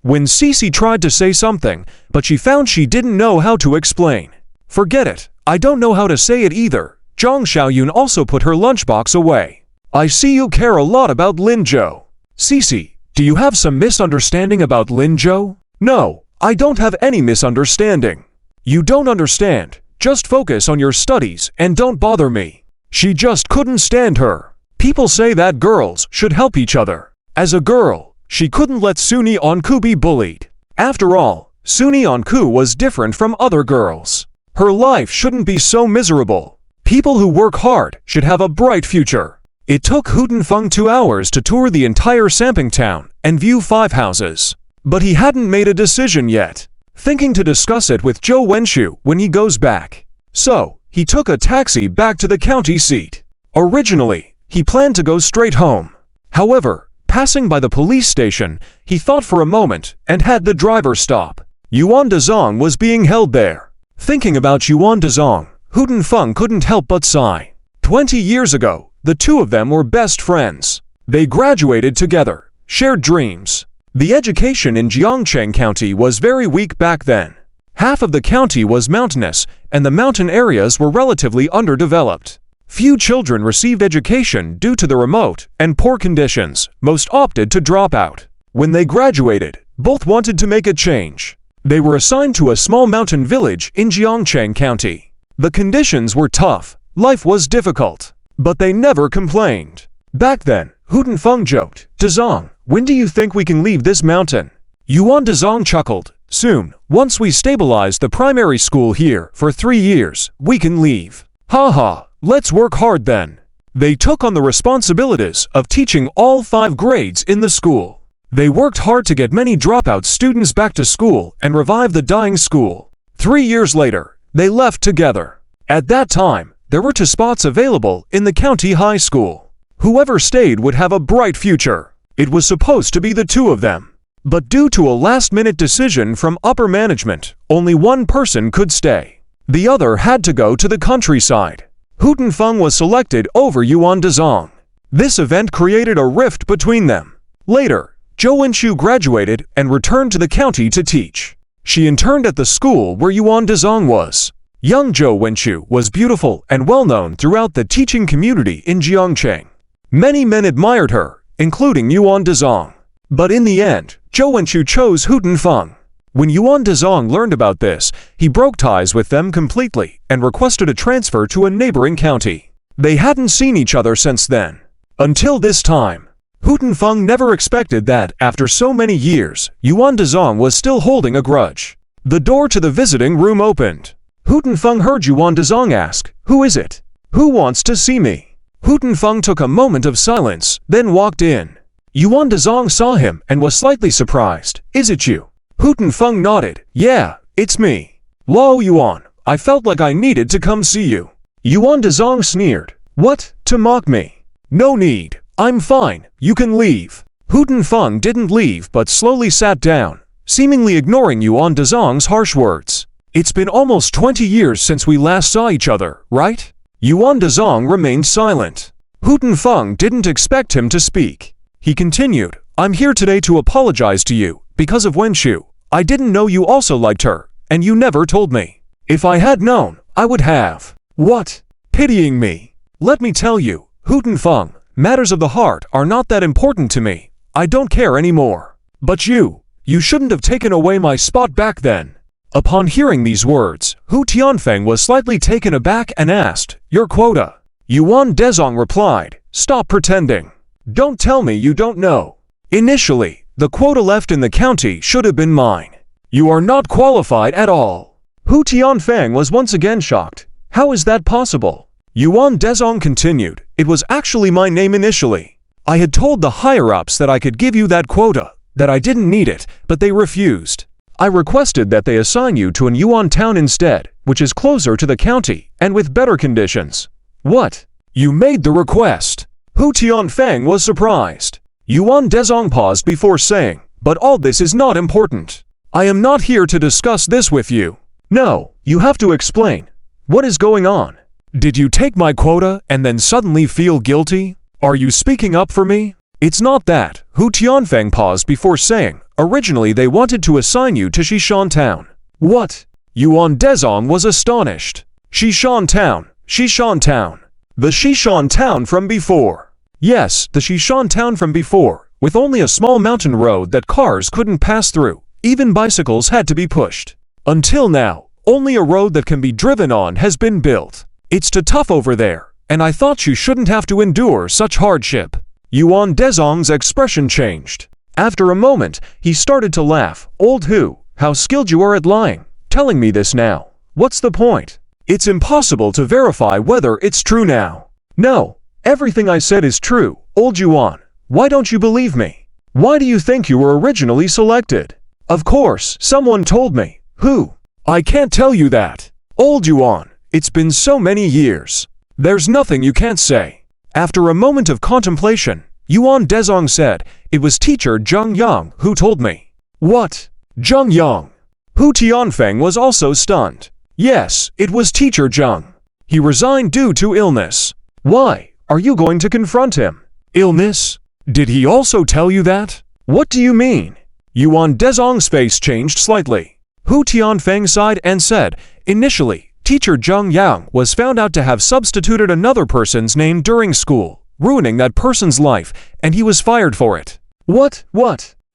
When Sisi tried to say something, but she found she didn't know how to explain. Forget it, I don't know how to say it either. Zhang Xiaoyun also put her lunchbox away. I see you care a lot about Lin Zhou. Sisi, do you have some misunderstanding about Lin Zhou? No, I don't have any misunderstanding. You don't understand. Just focus on your studies and don't bother me. She just couldn't stand her. People say that girls should help each other. As a girl, she couldn't let Sunyeonku be bullied. After all, Sunyeonku was different from other girls. Her life shouldn't be so miserable. People who work hard should have a bright future. It took Hutenfeng 2 hours to tour the entire Samping town and view 5 houses. But he hadn't made a decision yet, thinking to discuss it with Zhou Wenshu when he goes back. So, he took a taxi back to the county seat. Originally, he planned to go straight home. However, passing by the police station, he thought for a moment and had the driver stop. Yuan Dazong was being held there. Thinking about Yuan Dazong, Hu Tenfeng couldn't help but sigh. 20 years ago, the two of them were best friends. They graduated together, shared dreams. The education in Jiangcheng County was very weak back then. Half of the county was mountainous, and the mountain areas were relatively underdeveloped. Few children received education due to the remote and poor conditions. Most opted to drop out. When they graduated, both wanted to make a change. They were assigned to a small mountain village in Jiangcheng County. The conditions were tough, life was difficult, but they never complained. Back then, Hu Tenfeng joked, "Dezong, when do you think we can leave this mountain?" Yuan Dezong chuckled, "Soon, once we stabilize the primary school here for 3 years, we can leave." "Ha ha, let's work hard then." They took on the responsibilities of teaching all 5 grades in the school. They worked hard to get many dropout students back to school and revive the dying school. 3 years later, they left together. At that time, there were 2 spots available in the county high school. Whoever stayed would have a bright future. It was supposed to be the 2 of them. But due to a last-minute decision from upper management, only one person could stay. The other had to go to the countryside. Hu Tenfeng was selected over Yuan Dezong. This event created a rift between them. Later, Zhou Wenqiu graduated and returned to the county to teach. She interned at the school where Yuan Dezong was. Young Zhou Wenqiu was beautiful and well-known throughout the teaching community in Jiangcheng. Many men admired her, including Yuan Dezong. But in the end, Zhou Wenqiu chose Hu Tenfeng. When Yuan Dezong learned about this, he broke ties with them completely and requested a transfer to a neighboring county. They hadn't seen each other since then. Until this time. Hu Tenfeng never expected that, after so many years, Yuan Dezong was still holding a grudge. The door to the visiting room opened. Hu Tenfeng heard Yuan Dezong ask, "Who is it? Who wants to see me?" Hu Tenfeng took a moment of silence, then walked in. Yuan Dezong saw him and was slightly surprised. "Is it you?" Hu Tenfeng nodded. "Yeah, it's me. Lao Yuan, I felt like I needed to come see you." Yuan Dezong sneered. "What, to mock me? No need. I'm fine, you can leave." Hu Tenfeng didn't leave but slowly sat down, seemingly ignoring Yuan Dezong's harsh words. "It's been almost 20 years since we last saw each other, right?" Yuan Dezong remained silent. Hu Tenfeng didn't expect him to speak. He continued, "I'm here today to apologize to you, because of Wenqiu. I didn't know you also liked her, and you never told me. If I had known, I would have." "What? Pitying me? Let me tell you, Hu Tenfeng, matters of the heart are not that important to me. I don't care anymore. But you shouldn't have taken away my spot back then." Upon hearing these words, Hu Tianfeng was slightly taken aback and asked, "Your quota?" Yuan Dezong replied, "Stop pretending. Don't tell me you don't know. Initially, the quota left in the county should have been mine. You are not qualified at all." Hu Tianfeng was once again shocked. "How is that possible?" Yuan Dezong continued, "It was actually my name initially. I had told the higher-ups that I could give you that quota, that I didn't need it, but they refused. I requested that they assign you to an Yuan town instead, which is closer to the county, and with better conditions." "What? You made the request?" Hu Tianfeng was surprised. Yuan Dezong paused before saying, "But all this is not important. I am not here to discuss this with you. No, you have to explain. What is going on? Did you take my quota and then suddenly feel guilty? Are you speaking up for me?" "It's not that." Hu Tianfeng paused before saying, "Originally they wanted to assign you to Xishan Town." "What?" Yuan Dezong was astonished. "Xishan Town, Xishan Town. The Xishan Town from before." "Yes, the Xishan Town from before, with only a small mountain road that cars couldn't pass through. Even bicycles had to be pushed. Until now, only a road that can be driven on has been built. It's too tough over there, and I thought you shouldn't have to endure such hardship." Yuan Dezong's expression changed. After a moment, he started to laugh. "Old Hu, how skilled you are at lying. Telling me this now. What's the point? It's impossible to verify whether it's true now." "No, everything I said is true, old Yuan. Why don't you believe me? Why do you think you were originally selected?" "Of course, someone told me." "Who?" "I can't tell you that. Old Yuan, it's been so many years. There's nothing you can't say." After a moment of contemplation, Yuan Dezong said, "It was teacher Zheng Yang who told me." "What? Zheng Yang?" Hu Tianfeng was also stunned. "Yes, it was teacher Zheng. He resigned due to illness. Why? Are you going to confront him? Illness? Did he also tell you that? What do you mean? Yuan Dezong's face changed slightly. Hu Tianfeng sighed and said, initially, teacher Zheng Yang was found out to have substituted another person's name during school, ruining that person's life, and he was fired for it. What?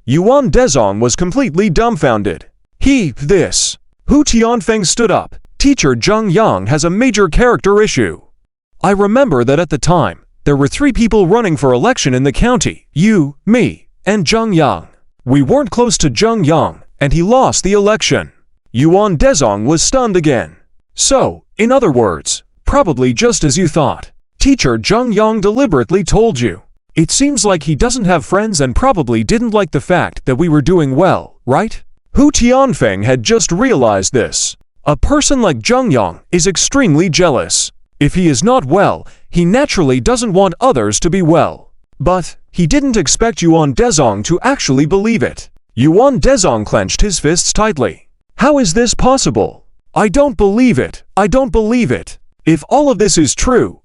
Yuan Dezong was completely dumbfounded. This. Hu Tianfeng stood up. Teacher Zheng Yang has a major character issue. I remember that at the time, there were 3 people running for election in the county, you, me, and Zheng Yang. We weren't close to Zheng Yang, and he lost the election. Yuan Dezong was stunned again. So, in other words, probably just as you thought. Teacher Zheng Yang deliberately told you. It seems like he doesn't have friends and probably didn't like the fact that we were doing well, right? Hu Tianfeng had just realized this. A person like Zheng Yang is extremely jealous. If he is not well, he naturally doesn't want others to be well. But he didn't expect Yuan Dezong to actually believe it. Yuan Dezong clenched his fists tightly. How is this possible? I don't believe it. I don't believe it. If all of this is true,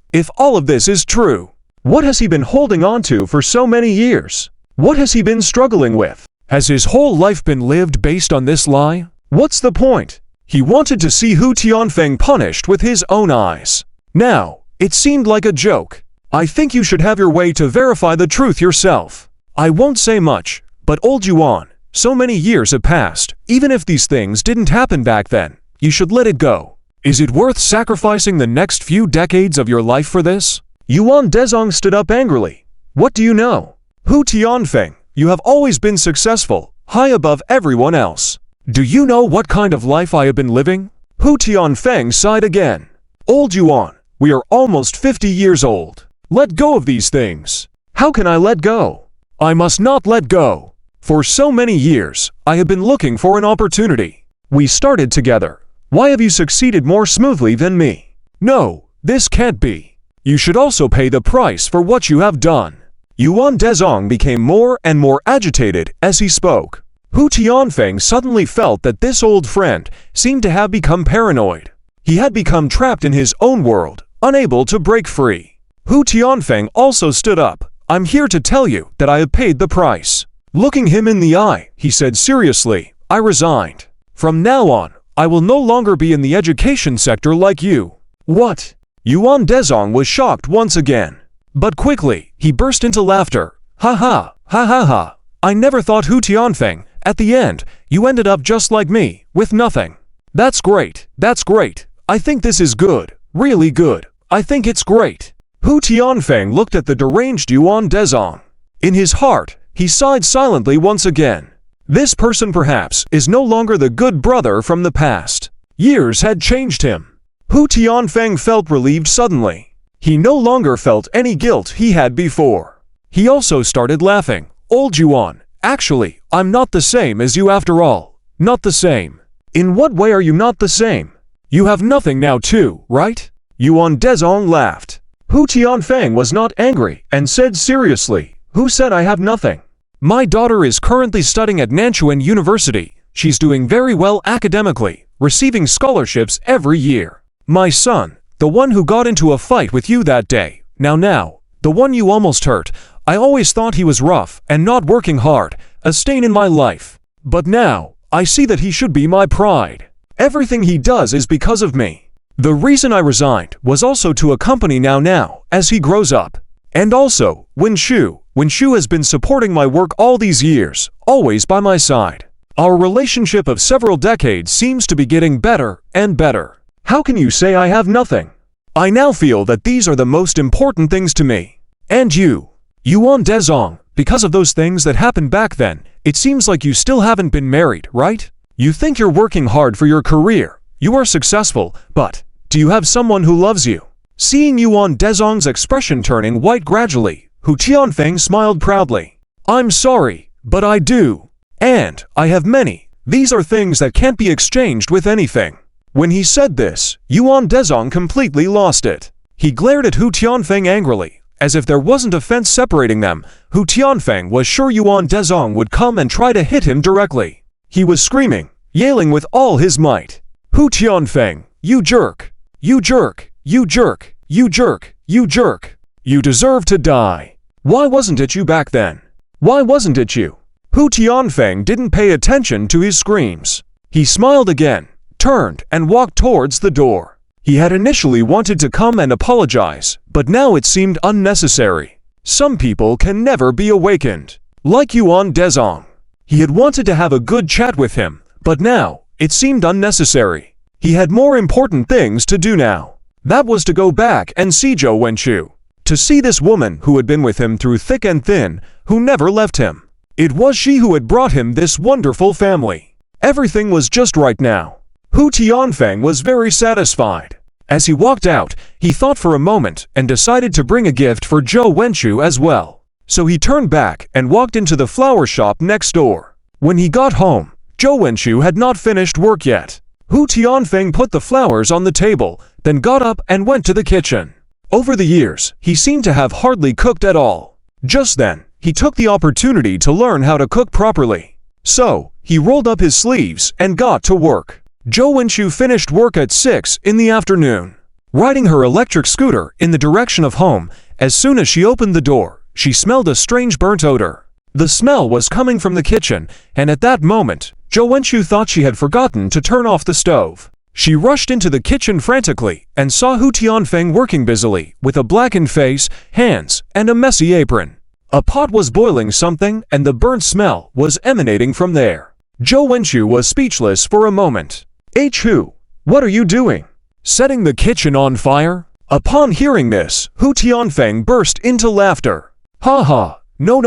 what has he been holding on to for so many years? What has he been struggling with? Has his whole life been lived based on this lie? What's the point? He wanted to see Hu Tianfeng punished with his own eyes. Now, it seemed like a joke. I think you should have your way to verify the truth yourself. I won't say much, but old Yuan, so many years have passed. Even if these things didn't happen back then, you should let it go. Is it worth sacrificing the next few decades of your life for this? Yuan Dezong stood up angrily. What do you know? Hu Tianfeng, you have always been successful, high above everyone else. Do you know what kind of life I have been living? Hu Tianfeng sighed again. Old Yuan, we are almost 50 years old. Let go of these things. How can I let go? I must not let go. For so many years, I have been looking for an opportunity. We started together. Why have you succeeded more smoothly than me? No, this can't be. You should also pay the price for what you have done. Yuan Dezong became more and more agitated as he spoke. Hu Tianfeng suddenly felt that this old friend seemed to have become paranoid. He had become trapped in his own world, unable to break free. Hu Tianfeng also stood up. I'm here to tell you that I have paid the price. Looking him in the eye, he said seriously, I resigned. From now on, I will no longer be in the education sector like you. What? Yuan Dezong was shocked once again. But quickly, he burst into laughter. Ha ha, ha ha ha. I never thought Hu Tianfeng. At the end, you ended up just like me, with nothing. That's great, that's great. I think this is good, really good. I think it's great. Hu Tianfeng looked at the deranged Yuan Dezong. In his heart, he sighed silently once again. This person perhaps is no longer the good brother from the past. Years had changed him. Hu Tianfeng felt relieved suddenly. He no longer felt any guilt he had before. He also started laughing. Old Yuan, actually, I'm not the same as you after all. Not the same. In what way are you not the same? You have nothing now too, right? Yuan Dezong laughed. Hu Tianfeng was not angry and said seriously, who said I have nothing? My daughter is currently studying at Nanchuan University. She's doing very well academically, receiving scholarships every year. My son, the one who got into a fight with you that day, now, the one you almost hurt, I always thought he was rough and not working hard, a stain in my life. But now, I see that he should be my pride. Everything he does is because of me. The reason I resigned was also to accompany now as he grows up. And also, Winshu has been supporting my work all these years, always by my side. Our relationship of several decades seems to be getting better and better. How can you say I have nothing? I now feel that these are the most important things to me. And you, Yuan Dezong, because of those things that happened back then, it seems like you still haven't been married, right? You think you're working hard for your career, you are successful, but do you have someone who loves you? Seeing Yuan Dezong's expression turning white gradually, Hu Tianfeng smiled proudly. I'm sorry, but I do. And I have many. These are things that can't be exchanged with anything. When he said this, Yuan Dezong completely lost it. He glared at Hu Tianfeng angrily, as if there wasn't a fence separating them. Hu Tianfeng was sure Yuan Dezong would come and try to hit him directly. He was screaming, yelling with all his might. Hu Tianfeng, you jerk! You jerk! You jerk, you jerk, you jerk. You deserve to die. Why wasn't it you back then? Why wasn't it you? Hu Tianfeng didn't pay attention to his screams. He smiled again, turned and walked towards the door. He had initially wanted to come and apologize, but now it seemed unnecessary. Some people can never be awakened. Like Yuan Dezong. He had wanted to have a good chat with him, but now it seemed unnecessary. He had more important things to do now. That was to go back and see Zhou Wenchu. To see this woman who had been with him through thick and thin, who never left him. It was she who had brought him this wonderful family. Everything was just right now. Hu Tianfeng was very satisfied. As he walked out, he thought for a moment and decided to bring a gift for Zhou Wenchu as well. So he turned back and walked into the flower shop next door. When he got home, Zhou Wenchu had not finished work yet. Hu Tianfeng put the flowers on the table, then got up and went to the kitchen. Over the years, he seemed to have hardly cooked at all. Just then, he took the opportunity to learn how to cook properly. So, he rolled up his sleeves and got to work. Zhou Wenchu finished work at 6 in the afternoon. Riding her electric scooter in the direction of home, as soon as she opened the door, she smelled a strange burnt odor. The smell was coming from the kitchen, and at that moment, Zhou Wenchu thought she had forgotten to turn off the stove. She rushed into the kitchen frantically and saw Hu Tianfeng working busily with a blackened face, hands, and a messy apron. A pot was boiling something and the burnt smell was emanating from there. Zhou Wenchu was speechless for a moment. Hu, what are you doing? Setting the kitchen on fire? Upon hearing this, Hu Tianfeng burst into laughter. Ha ha, no,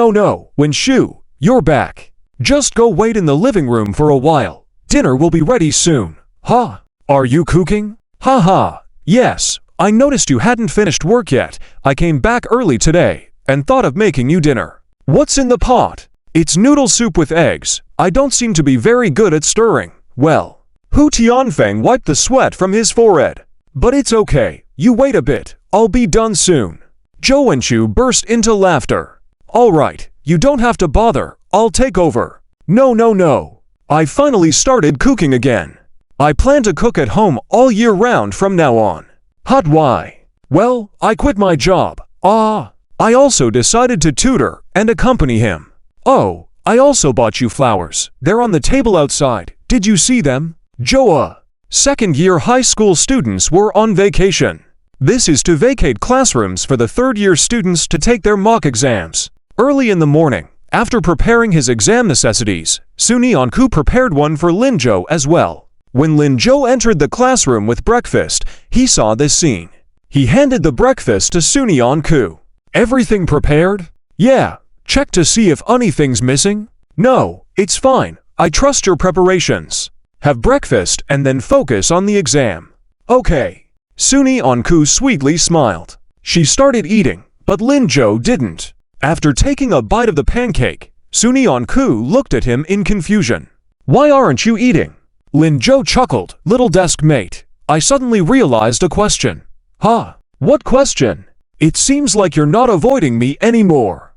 Wenchu, you're back. Just go wait in the living room for a while. Dinner will be ready soon. Ha. Are you cooking? Ha ha. Yes, I noticed you hadn't finished work yet. I came back early today and thought of making you dinner. What's in the pot? It's noodle soup with eggs. I don't seem to be very good at stirring. Well, Hu Tianfeng wiped the sweat from his forehead. But it's okay. You wait a bit. I'll be done soon. Zhou Wenchu burst into laughter. All right, you don't have to bother. I'll take over. No. I finally started cooking again. I plan to cook at home all year round from now on. Hot why? Well, I quit my job. I also decided to tutor and accompany him. Oh, I also bought you flowers. They're on the table outside. Did you see them? Joa. Second-year high school students were on vacation. This is to vacate classrooms for the third-year students to take their mock exams. Early in the morning, after preparing his exam necessities, Suni Anku prepared one for Lin Zhou as well. When Lin Zhou entered the classroom with breakfast, he saw this scene. He handed the breakfast to Suni Anku. Everything prepared? Yeah. Check to see if anything's missing? No, it's fine. I trust your preparations. Have breakfast and then focus on the exam. Okay. Suni Anku sweetly smiled. She started eating, but Lin Zhou didn't. After taking a bite of the pancake, Suni Anku looked at him in confusion. Why aren't you eating? Lin Zhou chuckled. Little Deskmate, I suddenly realized a question. Huh? What question? It seems like you're not avoiding me anymore.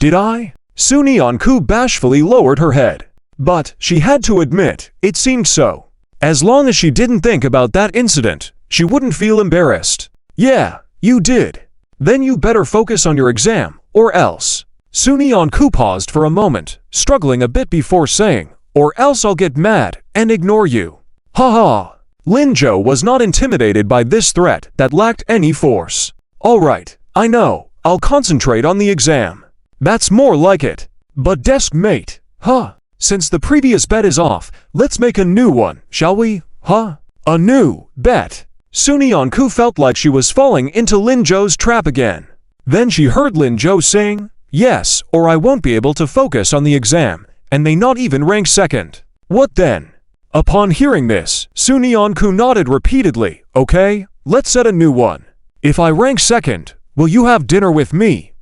Did I? Suni Anku bashfully lowered her head. But she had to admit, it seemed so. As long as she didn't think about that incident, she wouldn't feel embarrassed. Yeah, you did. Then you better focus on your exam, or else. Suni Anku paused for a moment, struggling a bit before saying, or else I'll get mad and ignore you. Ha ha. Lin Zhou was not intimidated by this threat that lacked any force. All right, I know. I'll concentrate on the exam. That's more like it. But Deskmate, since the previous bet is off, let's make a new one, shall we? A new bet. Suni Anku felt like she was falling into Lin Zhou's trap again. Then she heard Lin Zhou saying, yes, or I won't be able to focus on the exam, and may not even rank second. What then? Upon hearing this, Suni Anku nodded repeatedly. Okay, let's set a new one. If I rank second, will you have dinner with me?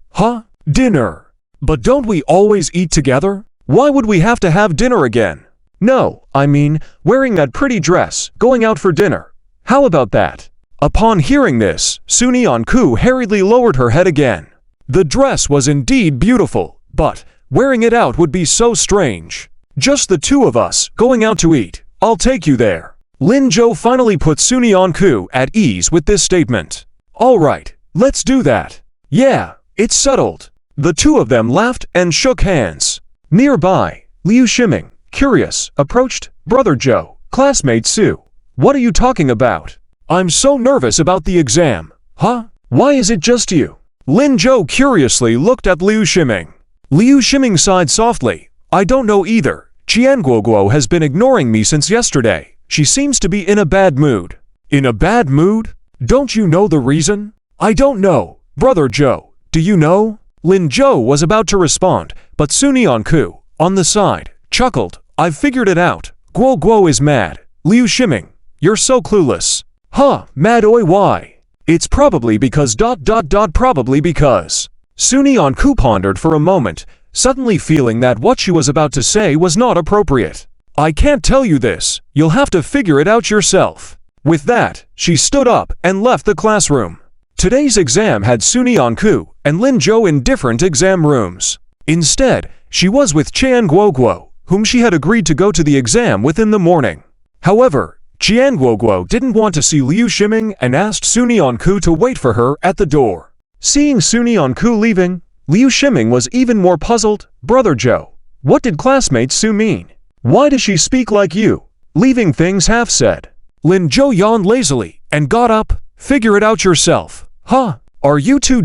Dinner. But don't we always eat together? Why would we have to have dinner again? No, I mean, wearing that pretty dress, going out for dinner. How about that? Upon hearing this, Suni Anku hurriedly lowered her head again. The dress was indeed beautiful, but wearing it out would be so strange. Just the two of us, going out to eat. I'll take you there. Lin Zhou finally put Sunyanku at ease with this statement. Alright, let's do that. Yeah, it's settled. The two of them laughed and shook hands. Nearby, Liu Shiming, curious, approached. Brother Zhou, classmate Su. What are you talking about? I'm so nervous about the exam. Huh? Why is it just you? Lin Zhou curiously looked at Liu Shiming. Liu Shiming sighed softly. I don't know either. Qianguoguo has been ignoring me since yesterday. She seems to be in a bad mood. In a bad mood? Don't you know the reason? I don't know. Brother Zhou, do you know? Lin Zhou was about to respond, but Sunyanku, on the side, chuckled. I've figured it out. Guo Guo is mad. Liu Shiming, you're so clueless. Huh, mad oi why? It's probably because ... probably because. Sunyanku pondered for a moment, suddenly feeling that what she was about to say was not appropriate. I can't tell you this, you'll have to figure it out yourself. With that, she stood up and left the classroom. Today's exam had Sunyanku and Lin Zhou in different exam rooms. Instead, she was with Qianguoguo, whom she had agreed to go to the exam with in the morning. However, Qianguoguo didn't want to see Liu Shiming and asked Sunyanku to wait for her at the door. Seeing Sunyanku leaving, Liu Shiming was even more puzzled. Brother Zhou, what did classmate Su mean? Why does she speak like you, leaving things half said? Lin Zhou yawned lazily and got up. Figure it out yourself. Huh? Are you two ...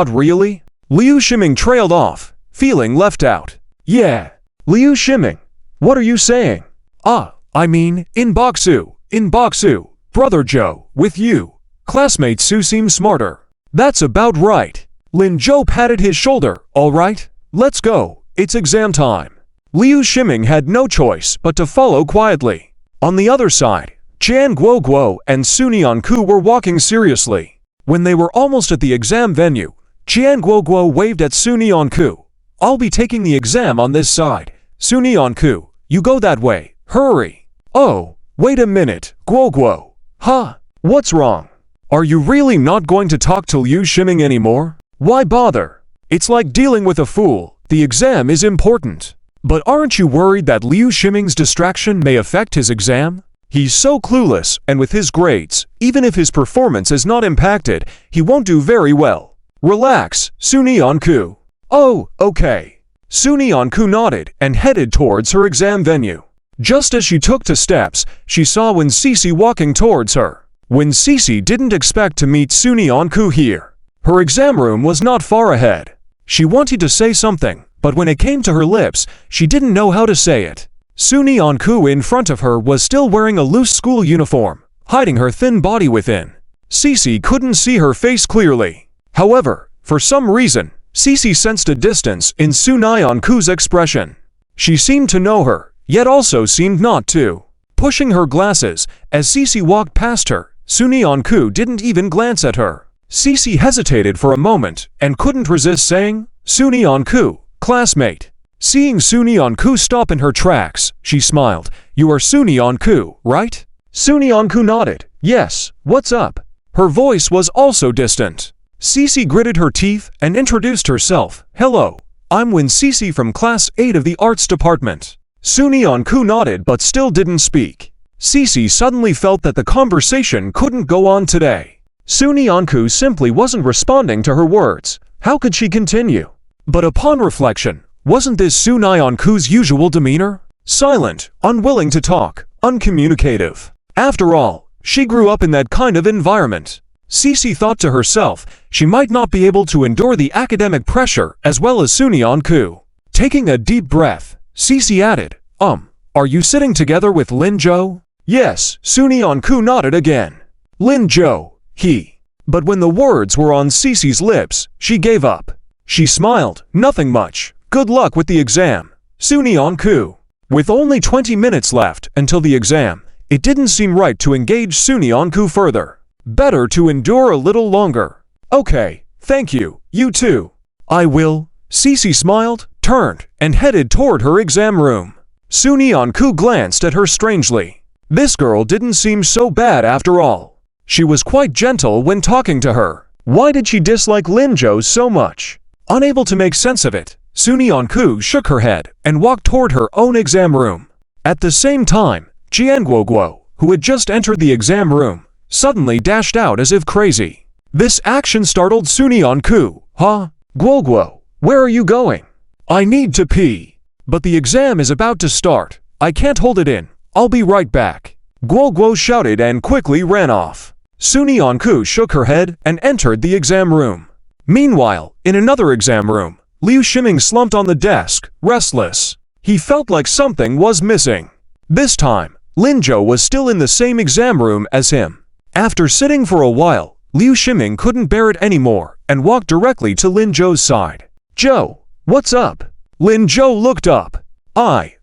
really? Liu Shiming trailed off, feeling left out. Yeah. Liu Shiming, what are you saying? I mean, in Boxu, Brother Zhou, with you. Classmate Su seems smarter. That's about right. Lin Zhou patted his shoulder. All right, let's go. It's exam time. Liu Shiming had no choice but to follow quietly. On the other side, Qianguoguo and Sunyanku were walking seriously. When they were almost at the exam venue, Qianguoguo waved at Sunyanku. I'll be taking the exam on this side. Sunyanku, you go that way. Hurry. Oh, wait a minute, Guoguo. Huh? What's wrong? Are you really not going to talk to Liu Shiming anymore? Why bother? It's like dealing with a fool. The exam is important. But aren't you worried that Liu Shiming's distraction may affect his exam? He's so clueless, and with his grades, even if his performance is not impacted, he won't do very well. Relax, Sunyanku. Oh, okay. Sunyanku nodded and headed towards her exam venue. Just as she took 2 steps, she saw Wen Cece walking towards her. Wen Cece didn't expect to meet Sunyanku here. Her exam room was not far ahead. She wanted to say something, but when it came to her lips, she didn't know how to say it. Sunyanku in front of her was still wearing a loose school uniform, hiding her thin body within. Cece couldn't see her face clearly. However, for some reason, Cece sensed a distance in Sunyanku's expression. She seemed to know her, yet also seemed not to. Pushing her glasses, as Cece walked past her, Sunyanku didn't even glance at her. Cece hesitated for a moment and couldn't resist saying, Sunyanku, classmate. Seeing Sunyanku stop in her tracks, she smiled. You are Sunyanku, right? Sunyanku nodded. Yes, what's up? Her voice was also distant. Cece gritted her teeth and introduced herself. Hello, I'm Wen Cece from Class 8 of the Arts Department. Sunyanku nodded but still didn't speak. Cece suddenly felt that the conversation couldn't go on today. Sunyanku simply wasn't responding to her words. How could she continue? But upon reflection, wasn't this Sunyanku's usual demeanor? Silent, unwilling to talk, uncommunicative. After all, she grew up in that kind of environment. Cece thought to herself, she might not be able to endure the academic pressure as well as Sunyanku. Taking a deep breath, Cece added, are you sitting together with Lin Zhou? Yes, Sunyanku nodded again. Lin Zhou, he. But when the words were on Cece's lips, she gave up. She smiled, nothing much. Good luck with the exam, Sunyanku. With only 20 minutes left until the exam, it didn't seem right to engage Sunyanku further. Better to endure a little longer. Okay, thank you, you too. I will. Cece smiled, turned, and headed toward her exam room. Sunyanku glanced at her strangely. This girl didn't seem so bad after all. She was quite gentle when talking to her. Why did she dislike Lin Zhou so much? Unable to make sense of it, Sunyanku shook her head and walked toward her own exam room. At the same time, Qianguoguo, who had just entered the exam room, suddenly dashed out as if crazy. This action startled Sunyeon-ku. Huh? Guo, where are you going? I need to pee. But the exam is about to start. I can't hold it in. I'll be right back. Guo shouted and quickly ran off. Sunyeon-ku shook her head and entered the exam room. Meanwhile, in another exam room, Liu Shiming slumped on the desk, restless. He felt like something was missing. This time, Lin Zhou was still in the same exam room as him. After sitting for a while, Liu Shiming couldn't bear it anymore and walked directly to Lin Zhou's side. Zhou, what's up? Lin Zhou looked up.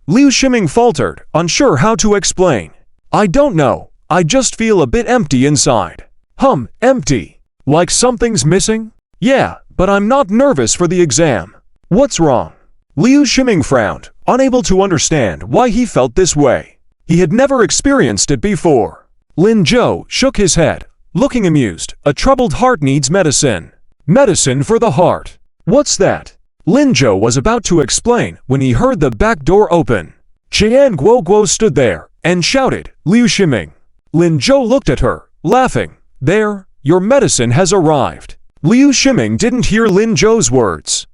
Liu Shiming faltered, unsure how to explain. I don't know, I just feel a bit empty inside. Empty? Like something's missing? Yeah, but I'm not nervous for the exam. What's wrong? Liu Shiming frowned, unable to understand why he felt this way. He had never experienced it before. Lin Zhou shook his head, looking amused. A troubled heart needs medicine. Medicine for the heart. What's that? Lin Zhou was about to explain when he heard the back door open. Qian Guo stood there and shouted, Liu Shiming. Lin Zhou looked at her, laughing. There, your medicine has arrived. Liu Shiming didn't hear Lin Zhou's words.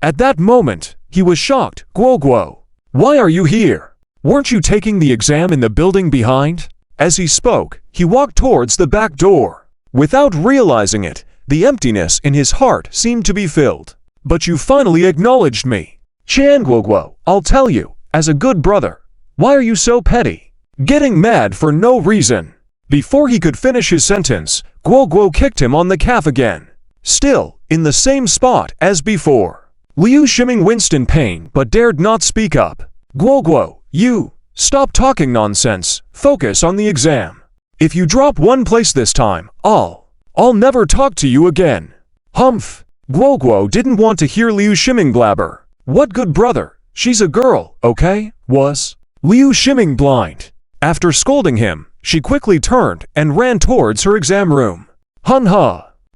At that moment, he was shocked. Guo, why are you here? Weren't you taking the exam in the building behind? As he spoke, he walked towards the back door. Without realizing it, the emptiness in his heart seemed to be filled. But you finally acknowledged me. Qian Guo, I'll tell you, as a good brother. Why are you so petty? Getting mad for no reason. Before he could finish his sentence, Guo kicked him on the calf again. Still, in the same spot as before. Liu Shiming winced in pain but dared not speak up. Guo, you, stop talking nonsense, focus on the exam. If you drop one place this time, I'll never talk to you again. Humph. Guo didn't want to hear Liu Shiming blabber. What good brother, she's a girl, okay? Was Liu Shiming blind? After scolding him, she quickly turned and ran towards her exam room.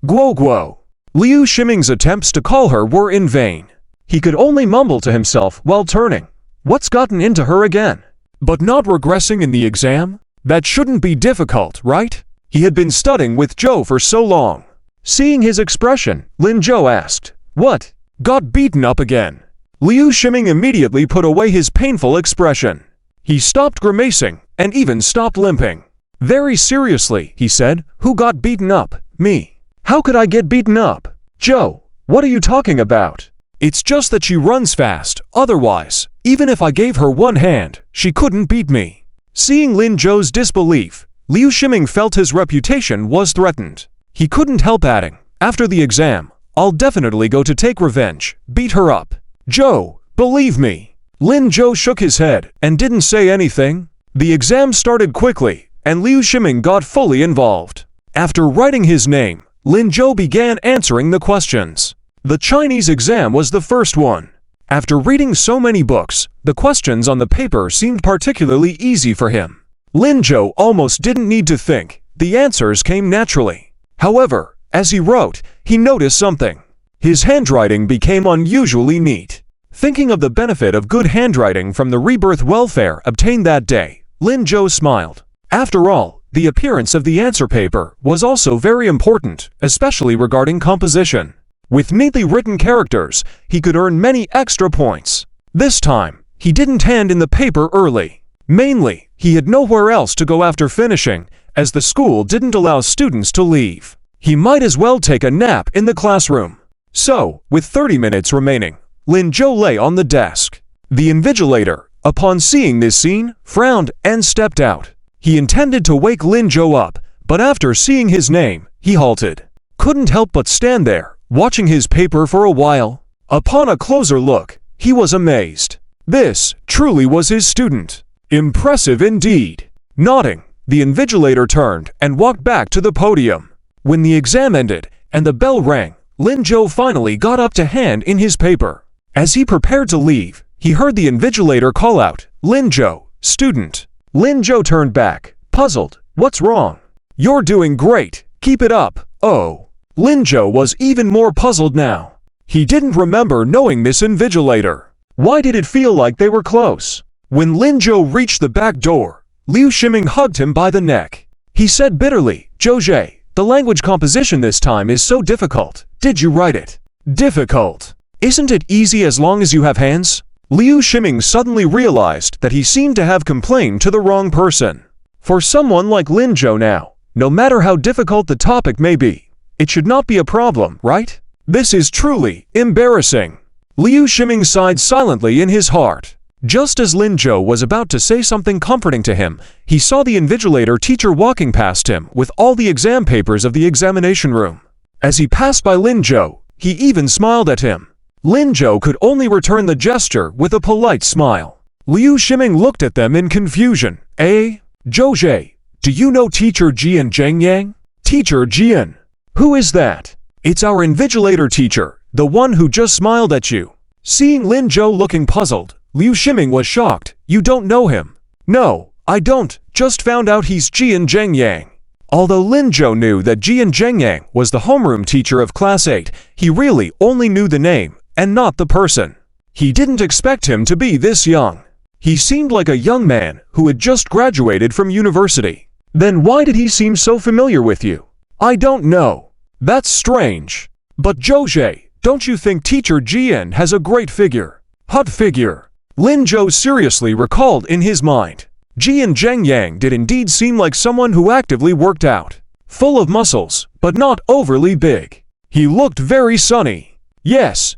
Guo. Liu Shiming's attempts to call her were in vain. He could only mumble to himself while turning. What's gotten into her again? But not regressing in the exam? That shouldn't be difficult, right? He had been studying with Zhou for so long. Seeing his expression, Lin Zhou asked, What? Got beaten up again? Liu Shiming immediately put away his painful expression. He stopped grimacing and even stopped limping. Very seriously, he said, Who got beaten up? Me. How could I get beaten up? Zhou, what are you talking about? It's just that she runs fast, otherwise, even if I gave her one hand, she couldn't beat me. Seeing Lin Zhou's disbelief, Liu Shiming felt his reputation was threatened. He couldn't help adding, after the exam, I'll definitely go to take revenge, beat her up. Zhou, believe me. Lin Zhou shook his head and didn't say anything. The exam started quickly, and Liu Shiming got fully involved. After writing his name, Lin Zhou began answering the questions. The Chinese exam was the first one. After reading so many books, the questions on the paper seemed particularly easy for him. Lin Zhou almost didn't need to think, the answers came naturally. However, as he wrote, he noticed something. His handwriting became unusually neat. Thinking of the benefit of good handwriting from the rebirth welfare obtained that day, Lin Zhou smiled. After all, the appearance of the answer paper was also very important, especially regarding composition. With neatly written characters, he could earn many extra points. This time, he didn't hand in the paper early. Mainly, he had nowhere else to go after finishing, as the school didn't allow students to leave. He might as well take a nap in the classroom. So, with 30 minutes remaining, Lin Zhou lay on the desk. The invigilator, upon seeing this scene, frowned and stepped out. He intended to wake Lin Zhou up, but after seeing his name, he halted. Couldn't help but stand there, watching his paper for a while. Upon a closer look, he was amazed. This truly was his student. Impressive indeed. Nodding, the invigilator turned and walked back to the podium. When the exam ended and the bell rang, Lin Zhou finally got up to hand in his paper. As he prepared to leave, he heard the invigilator call out, Lin Zhou, student. Lin Zhou turned back, puzzled. What's wrong? You're doing great. Keep it up. Oh. Lin Zhou was even more puzzled now. He didn't remember knowing this invigilator. Why did it feel like they were close? When Lin Zhou reached the back door, Liu Shiming hugged him by the neck. He said bitterly, Zhou, the language composition this time is so difficult. Did you write it? Difficult. Isn't it easy as long as you have hands? Liu Shiming suddenly realized that he seemed to have complained to the wrong person. For someone like Lin Zhou now, no matter how difficult the topic may be, it should not be a problem, right? This is truly embarrassing. Liu Shiming sighed silently in his heart. Just as Lin Zhou was about to say something comforting to him, he saw the invigilator teacher walking past him with all the exam papers of the examination room. As he passed by Lin Zhou, he even smiled at him. Lin Zhou could only return the gesture with a polite smile. Liu Shiming looked at them in confusion. Zhou, do you know Teacher Jian Zhengyang? Teacher Jian? Who is that? It's our invigilator teacher, the one who just smiled at you. Seeing Lin Zhou looking puzzled, Liu Shiming was shocked. You don't know him? No, I don't. Just found out he's Jian Zhengyang. Although Lin Zhou knew that Jian Zhengyang was the homeroom teacher of Class 8, he really only knew the name and not the person. He didn't expect him to be this young. He seemed like a young man who had just graduated from university. Then why did he seem so familiar with you? I don't know. That's strange. But Zhou, don't you think Teacher Jian has a great figure? What figure? Lin Zhou seriously recalled in his mind. Jian Zhengyang did indeed seem like someone who actively worked out. Full of muscles, but not overly big. He looked very sunny. Yes,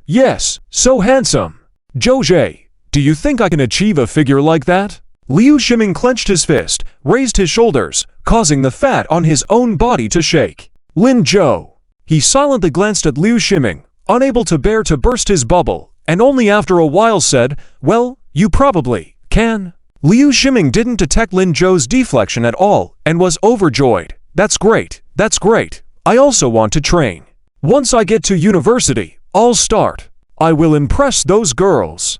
so handsome. Zhou, do you think I can achieve a figure like that? Liu Shiming clenched his fist, raised his shoulders, causing the fat on his own body to shake. Lin Zhou. He silently glanced at Liu Shiming, unable to bear to burst his bubble, and only after a while said, well, you probably can. Liu Shiming didn't detect Lin Zhou's deflection at all and was overjoyed. That's great. I also want to train. Once I get to university, I'll start. I will impress those girls.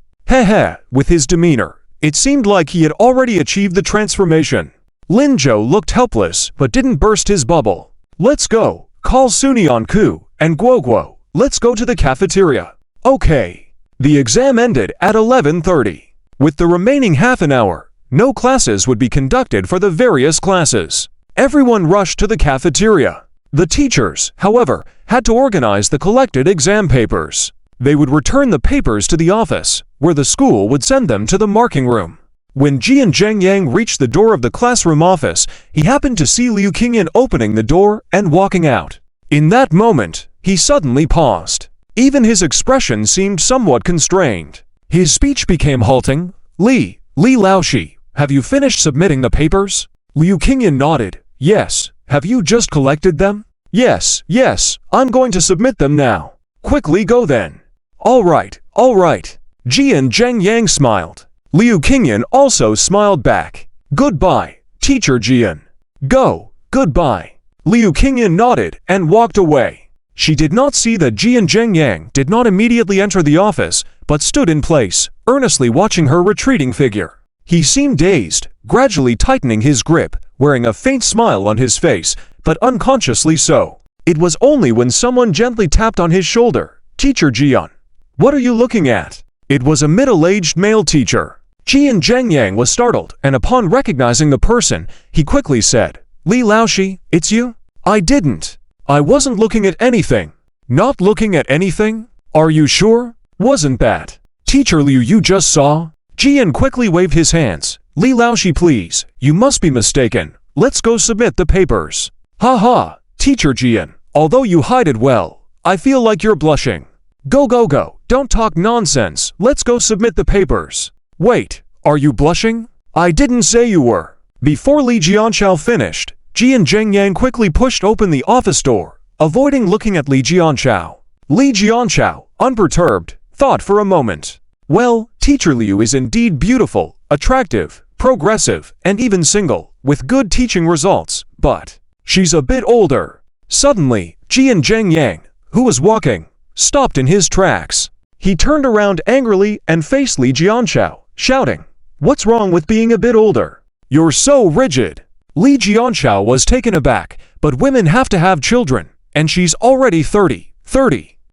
With his demeanor, it seemed like he had already achieved the transformation. Lin Zhou looked helpless but didn't burst his bubble. Let's go. Call Sunyanku and Guoguo. Let's go to the cafeteria. Okay. The exam ended at 11:30. With the remaining half an hour, no classes would be conducted for the various classes. Everyone rushed to the cafeteria. The teachers, however, had to organize the collected exam papers. They would return the papers to the office, where the school would send them to the marking room. When Jian Zhengyang reached the door of the classroom office, he happened to see Liu Qingyan opening the door and walking out. In that moment, he suddenly paused. Even his expression seemed somewhat constrained. His speech became halting. Li Laoshi, have you finished submitting the papers? Liu Qingyan nodded. Yes. Have you just collected them? Yes, I'm going to submit them now. Quickly go then. All right. Jian Zhengyang smiled. Liu Qingyan also smiled back. Goodbye, Teacher Jian. Go, goodbye. Liu Qingyan nodded and walked away. She did not see that Jian Zhengyang did not immediately enter the office, but stood in place, earnestly watching her retreating figure. He seemed dazed, gradually tightening his grip, wearing a faint smile on his face, but unconsciously so. It was only when someone gently tapped on his shoulder. Teacher Jian. What are you looking at? It was a middle-aged male teacher. Jian Zhengyang was startled, and upon recognizing the person, he quickly said, Li Laoshi, it's you? I didn't. I wasn't looking at anything. Not looking at anything? Are you sure? Wasn't that Teacher Liu you just saw? Jian quickly waved his hands. Li Laoshi, please, you must be mistaken. Let's go submit the papers. Ha, Teacher Jian, although you hide it well, I feel like you're blushing. Go, don't talk nonsense, let's go submit the papers. Wait, are you blushing? I didn't say you were. Before Li Jianchao finished, Jian Zhengyang quickly pushed open the office door, avoiding looking at Li Jianchao. Li Jianchao, unperturbed, thought for a moment. Well, Teacher Liu is indeed beautiful, attractive, progressive, and even single, with good teaching results, but she's a bit older. Suddenly, Jian Zhengyang, who was walking, stopped in his tracks. He turned around angrily and faced Li Jianchao, shouting, What's wrong with being a bit older? You're so rigid. Li Jianchao was taken aback, but women have to have children, and she's already 30.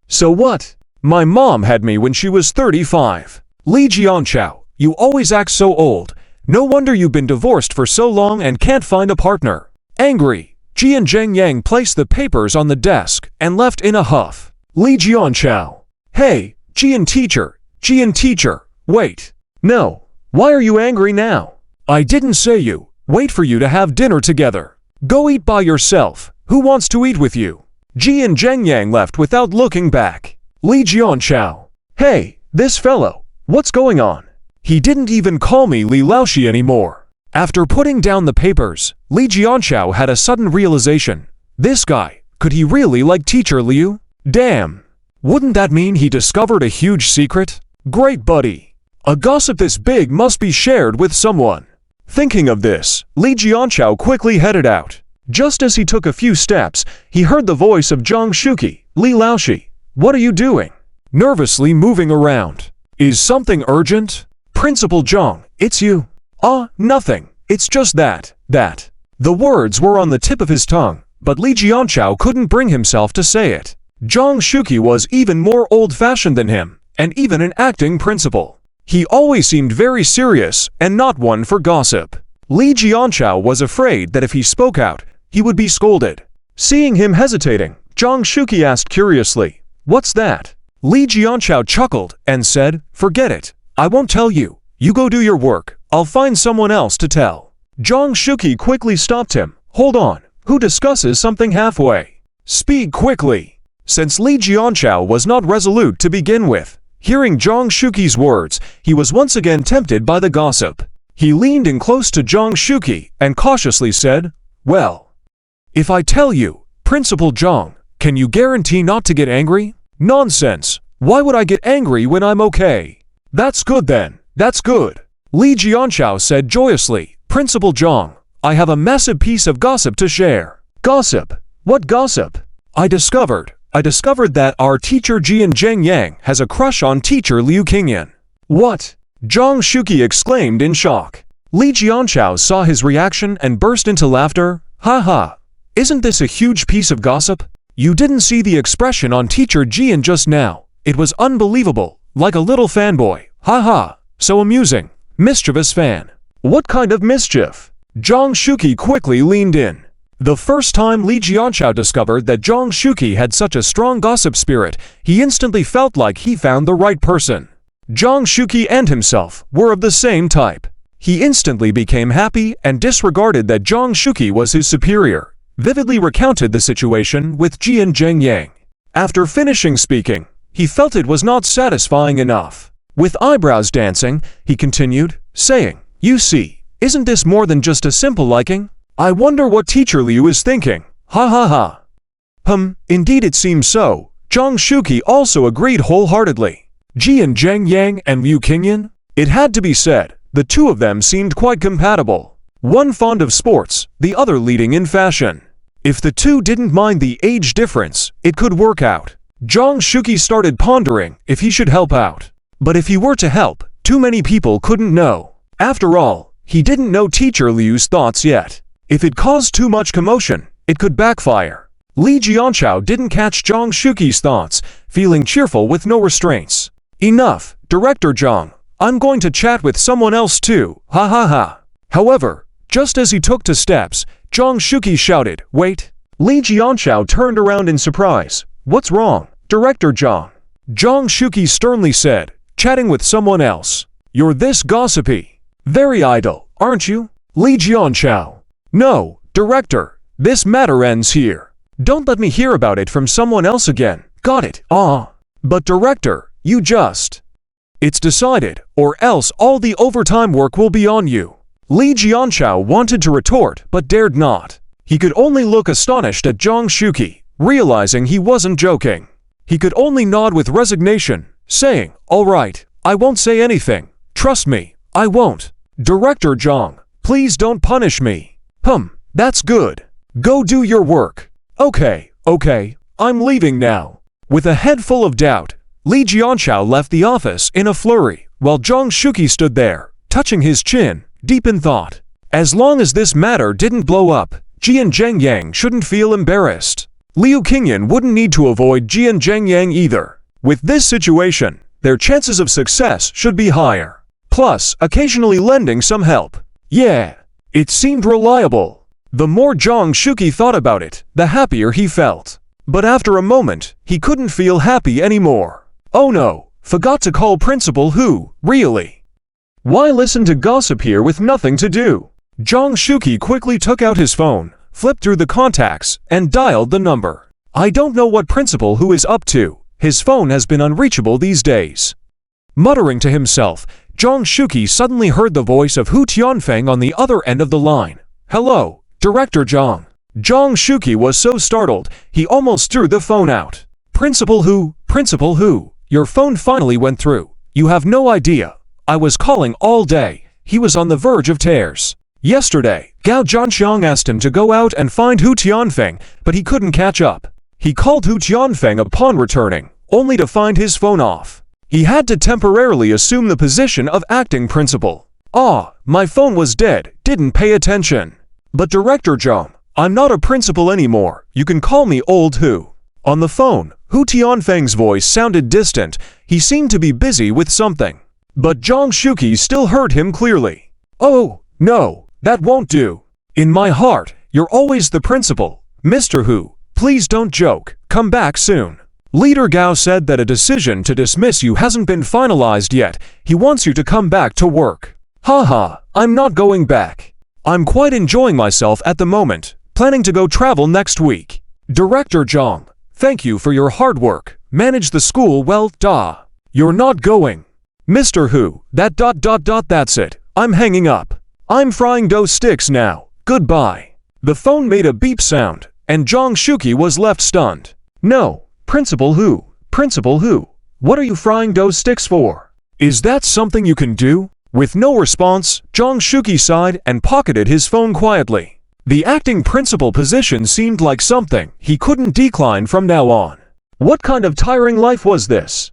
So what? My mom had me when she was 35. Li Jianchao, you always act so old. No wonder you've been divorced for so long and can't find a partner. Angry, Jian Zhengyang placed the papers on the desk and left in a huff. Li Jianchao. Hey, Jian teacher, wait. No, why are you angry now? I didn't say you. Wait for you to have dinner together. Go eat by yourself. Who wants to eat with you? Jian Zhengyang left without looking back. Li Jianchao. Hey, this fellow, what's going on? He didn't even call me Li Laoshi anymore. After putting down the papers, Li Jianchao had a sudden realization. This guy, could he really like Teacher Liu? Damn. Wouldn't that mean he discovered a huge secret? Great buddy. A gossip this big must be shared with someone. Thinking of this, Li Jianchao quickly headed out. Just as he took a few steps, he heard the voice of Zhang Shuqi. Li Laoshi, what are you doing? Nervously moving around. Is something urgent? Principal Zhang, it's you. Nothing. It's just that. The words were on the tip of his tongue, but Li Jianchao couldn't bring himself to say it. Zhang Shuqi was even more old-fashioned than him, and even an acting principal. He always seemed very serious and not one for gossip. Li Jianchao was afraid that if he spoke out, he would be scolded. Seeing him hesitating, Zhang Shuqi asked curiously, "What's that?" Li Jianchao chuckled and said, "Forget it. I won't tell you. You go do your work. I'll find someone else to tell." Zhang Shuqi quickly stopped him. "Hold on. Who discusses something halfway? Speak quickly." Since Li Jianchao was not resolute to begin with, hearing Zhang Shuqi's words, he was once again tempted by the gossip. He leaned in close to Zhang Shuqi and cautiously said, "Well, if I tell you, Principal Zhang, can you guarantee not to get angry?" "Nonsense. Why would I get angry when I'm okay?" "That's good then. That's good." Li Jianchao said joyously, "Principal Zhang, I have a massive piece of gossip to share." "Gossip? What gossip?" I discovered that our teacher Jian Zhengyang has a crush on teacher Liu Qingyan." "What?" Zhang Shuqi exclaimed in shock. Li Jianchao saw his reaction and burst into laughter. "Ha ha! Isn't this a huge piece of gossip? You didn't see the expression on teacher Jian just now. It was unbelievable, like a little fanboy. Ha ha! So amusing. Mischievous fan." "What kind of mischief?" Zhang Shuqi quickly leaned in. The first time Li Jianchao discovered that Zhang Shuqi had such a strong gossip spirit, he instantly felt like he found the right person. Zhang Shuqi and himself were of the same type. He instantly became happy and disregarded that Zhang Shuqi was his superior, vividly recounted the situation with Jian Zhengyang. After finishing speaking, he felt it was not satisfying enough. With eyebrows dancing, he continued, saying, "You see, isn't this more than just a simple liking? I wonder what teacher Liu is thinking. Ha ha ha." Indeed it seems so. Zhang Shuqi also agreed wholeheartedly. Jian Zhengyang and Liu Qingyan? It had to be said, the two of them seemed quite compatible. One fond of sports, the other leading in fashion. If the two didn't mind the age difference, it could work out. Zhang Shuqi started pondering if he should help out. But if he were to help, too many people couldn't know. After all, he didn't know teacher Liu's thoughts yet. If it caused too much commotion, it could backfire. Li Jianchao didn't catch Zhang Shuqi's thoughts, feeling cheerful with no restraints. "Enough, Director Zhang. I'm going to chat with someone else too. Ha ha ha." However, just as he took 2 steps, Zhang Shuqi shouted, "Wait." Li Jianchao turned around in surprise. "What's wrong, Director Zhang?" Zhang Shuqi sternly said, "Chatting with someone else. You're this gossipy. Very idle, aren't you?" Li Jianchao. "No, Director, this matter ends here. Don't let me hear about it from someone else again. Got it? But Director, you just..." "It's decided, or else all the overtime work will be on you." Li Jianchao wanted to retort but dared not. He could only look astonished at Zhang Shuqi, realizing he wasn't joking. He could only nod with resignation, saying, "All right, I won't say anything. Trust me, I won't. Director Zhang, please don't punish me." That's good. Go do your work." Okay, I'm leaving now." With a head full of doubt, Li Jianchao left the office in a flurry, while Zhang Shuqi stood there, touching his chin, deep in thought. As long as this matter didn't blow up, Jian Zhengyang shouldn't feel embarrassed. Liu Qingyan wouldn't need to avoid Jian Zhengyang either. With this situation, their chances of success should be higher. plus occasionally lending some help. Yeah, it seemed reliable. The more Zhang Shuqi thought about it, the happier he felt. But after a moment, he couldn't feel happy anymore. Oh no, forgot to call Principal Hu, really? Why listen to gossip here with nothing to do? Zhang Shuqi quickly took out his phone, flipped through the contacts, and dialed the number. I don't know what Principal Hu is up to. His phone has been unreachable these days. Muttering to himself, Zhang Shuqi suddenly heard the voice of Hu Tianfeng on the other end of the line. Hello, Director Zhang. Zhang Shuqi was so startled, he almost threw the phone out. Principal Hu, your phone finally went through. You have no idea. I was calling all day. He was on the verge of tears. Yesterday, Gao Zhanxiang asked him to go out and find Hu Tianfeng, but he couldn't catch up. He called Hu Tianfeng upon returning, only to find his phone off. He had to temporarily assume the position of acting principal. Ah, my phone was dead, didn't pay attention. But Director Zhang, I'm not a principal anymore, you can call me Old Hu. On the phone, Hu Tianfeng's voice sounded distant, he seemed to be busy with something. But Zhang Shuqi still heard him clearly. Oh, no, that won't do. In my heart, you're always the principal. Mr. Hu, please don't joke, come back soon. Leader Gao said that a decision to dismiss you hasn't been finalized yet, he wants you to come back to work. Haha, I'm not going back. I'm quite enjoying myself at the moment, planning to go travel next week. Director Zhang, thank you for your hard work, manage the school well, You're not going. Mr. Hu, that's it, I'm hanging up. I'm frying dough sticks now, goodbye. The phone made a beep sound, and Zhang Shuqi was left stunned. No, Principal Hu, what are you frying dough sticks for? Is that something you can do? With no response, Zhang Shuqi sighed and pocketed his phone quietly. The acting principal position seemed like something he couldn't decline from now on. What kind of tiring life was this?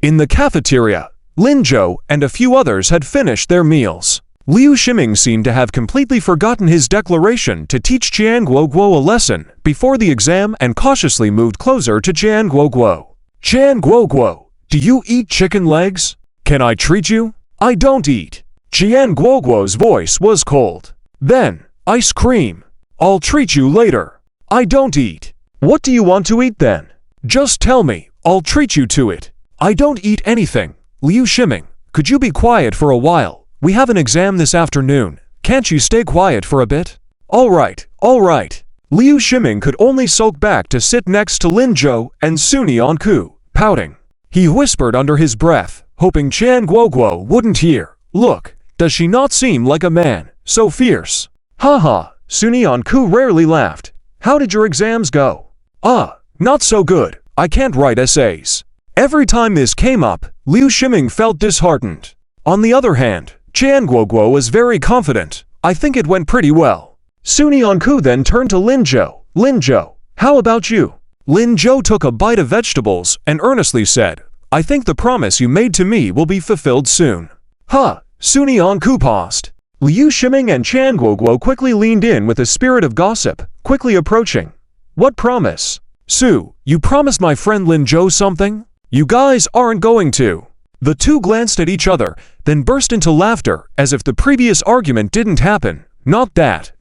In the cafeteria, Lin Zhou and a few others had finished their meals. Liu Shiming seemed to have completely forgotten his declaration to teach Qian Guoguo a lesson before the exam and cautiously moved closer to Qian Guoguo. Qian Guoguo, do you eat chicken legs? Can I treat you? I don't eat. Qian Guoguo's voice was cold. Then, ice cream. I'll treat you later. I don't eat. What do you want to eat then? Just tell me, I'll treat you to it. I don't eat anything. Liu Shiming, could you be quiet for a while? We have an exam this afternoon. Can't you stay quiet for a bit? All right. Liu Shiming could only sulk back to sit next to Lin Zhou and Suni Anku, pouting. He whispered under his breath, hoping Qian Guoguo wouldn't hear. Look, does she not seem like a man, so fierce? Haha, Suni Anku rarely laughed. How did your exams go? Not so good. I can't write essays. Every time this came up, Liu Shiming felt disheartened. On the other hand, Qian Guoguo was very confident. I think it went pretty well. Suni Anku then turned to Lin Zhou. Lin Zhou, how about you? Lin Zhou took a bite of vegetables and earnestly said, I think the promise you made to me will be fulfilled soon. Suni Anku paused. Liu Shiming and Qian Guoguo quickly leaned in with a spirit of gossip, quickly approaching. What promise? Su, you promised my friend Lin Zhou something? You guys aren't going to. The two glanced at each other, then burst into laughter as if the previous argument didn't happen. Not that.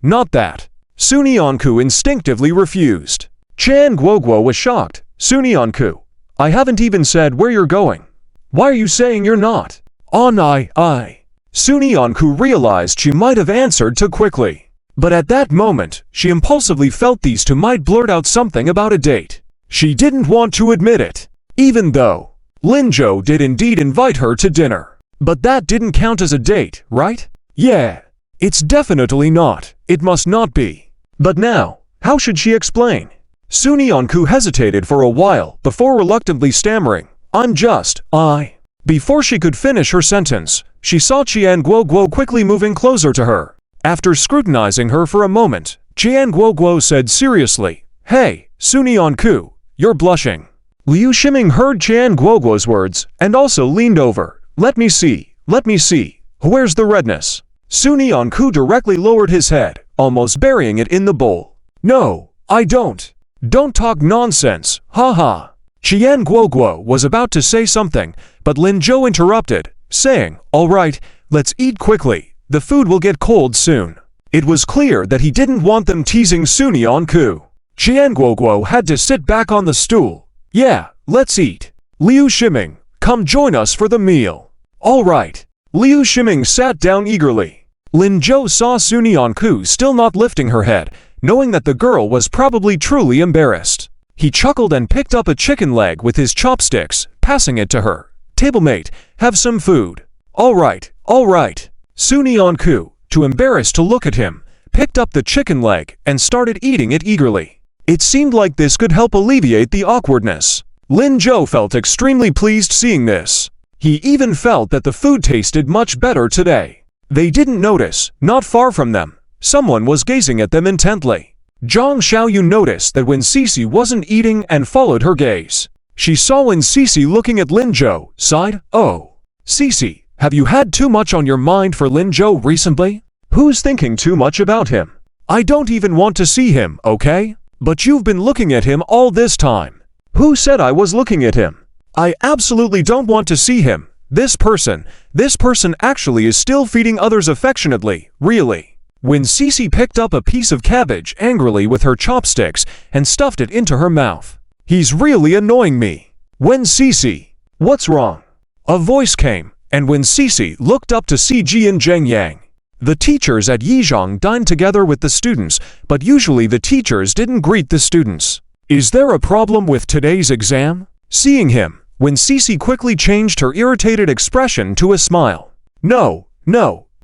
Suni Anku instinctively refused. Qian Guoguo was shocked. Suni Anku, I haven't even said where you're going. Why are you saying you're not? I. Suni Anku realized she might have answered too quickly. But at that moment, she impulsively felt these two might blurt out something about a date. She didn't want to admit it, even though Lin Zhou did indeed invite her to dinner. But that didn't count as a date, right? Yeah, it's definitely not. It must not be. But now, how should she explain? Suni Anku hesitated for a while before reluctantly stammering, I. Before she could finish her sentence, she saw Qian Guoguo quickly moving closer to her. After scrutinizing her for a moment, Qian Guoguo said seriously, Hey, Suni Anku, you're blushing. Liu Shiming heard Qian Guoguo's words and also leaned over. Let me see. Where's the redness? Suni Anku directly lowered his head, almost burying it in the bowl. No, I don't. Don't talk nonsense, haha. Qian Guoguo was about to say something, but Lin Zhou interrupted, saying, All right, let's eat quickly, the food will get cold soon. It was clear that he didn't want them teasing Sunyeon-ku. Jianguoguo had to sit back on the stool. Yeah, let's eat. Liu Shiming, come join us for the meal. All right. Liu Shiming sat down eagerly. Lin Zhou saw Sunyeon-ku still not lifting her head, knowing that the girl was probably truly embarrassed. He chuckled and picked up a chicken leg with his chopsticks, passing it to her. Tablemate, have some food. All right, all right. Sunyeon-ku, too embarrassed to look at him, picked up the chicken leg and started eating it eagerly. It seemed like this could help alleviate the awkwardness. Lin Zhou felt extremely pleased seeing this. He even felt that the food tasted much better today. They didn't notice, not far from them, someone was gazing at them intently. Zhang Xiaoyun noticed that when Cece wasn't eating and followed her gaze. She saw when Cece looking at Lin Zhou, sighed, "Oh. Cece, have you had too much on your mind for Lin Zhou recently? Who's thinking too much about him? I don't even want to see him, okay? But you've been looking at him all this time. Who said I was looking at him? I absolutely don't want to see him. This person actually is still feeding others affectionately, really." When Cece picked up a piece of cabbage angrily with her chopsticks and stuffed it into her mouth. "He's really annoying me." When Cece, "What's wrong?" A voice came, and when Cece looked up to see Ji and Zheng Yang. The teachers at Yizhang dined together with the students, but usually the teachers didn't greet the students. "Is there a problem with today's exam?" Seeing him, when Cece quickly changed her irritated expression to a smile. No,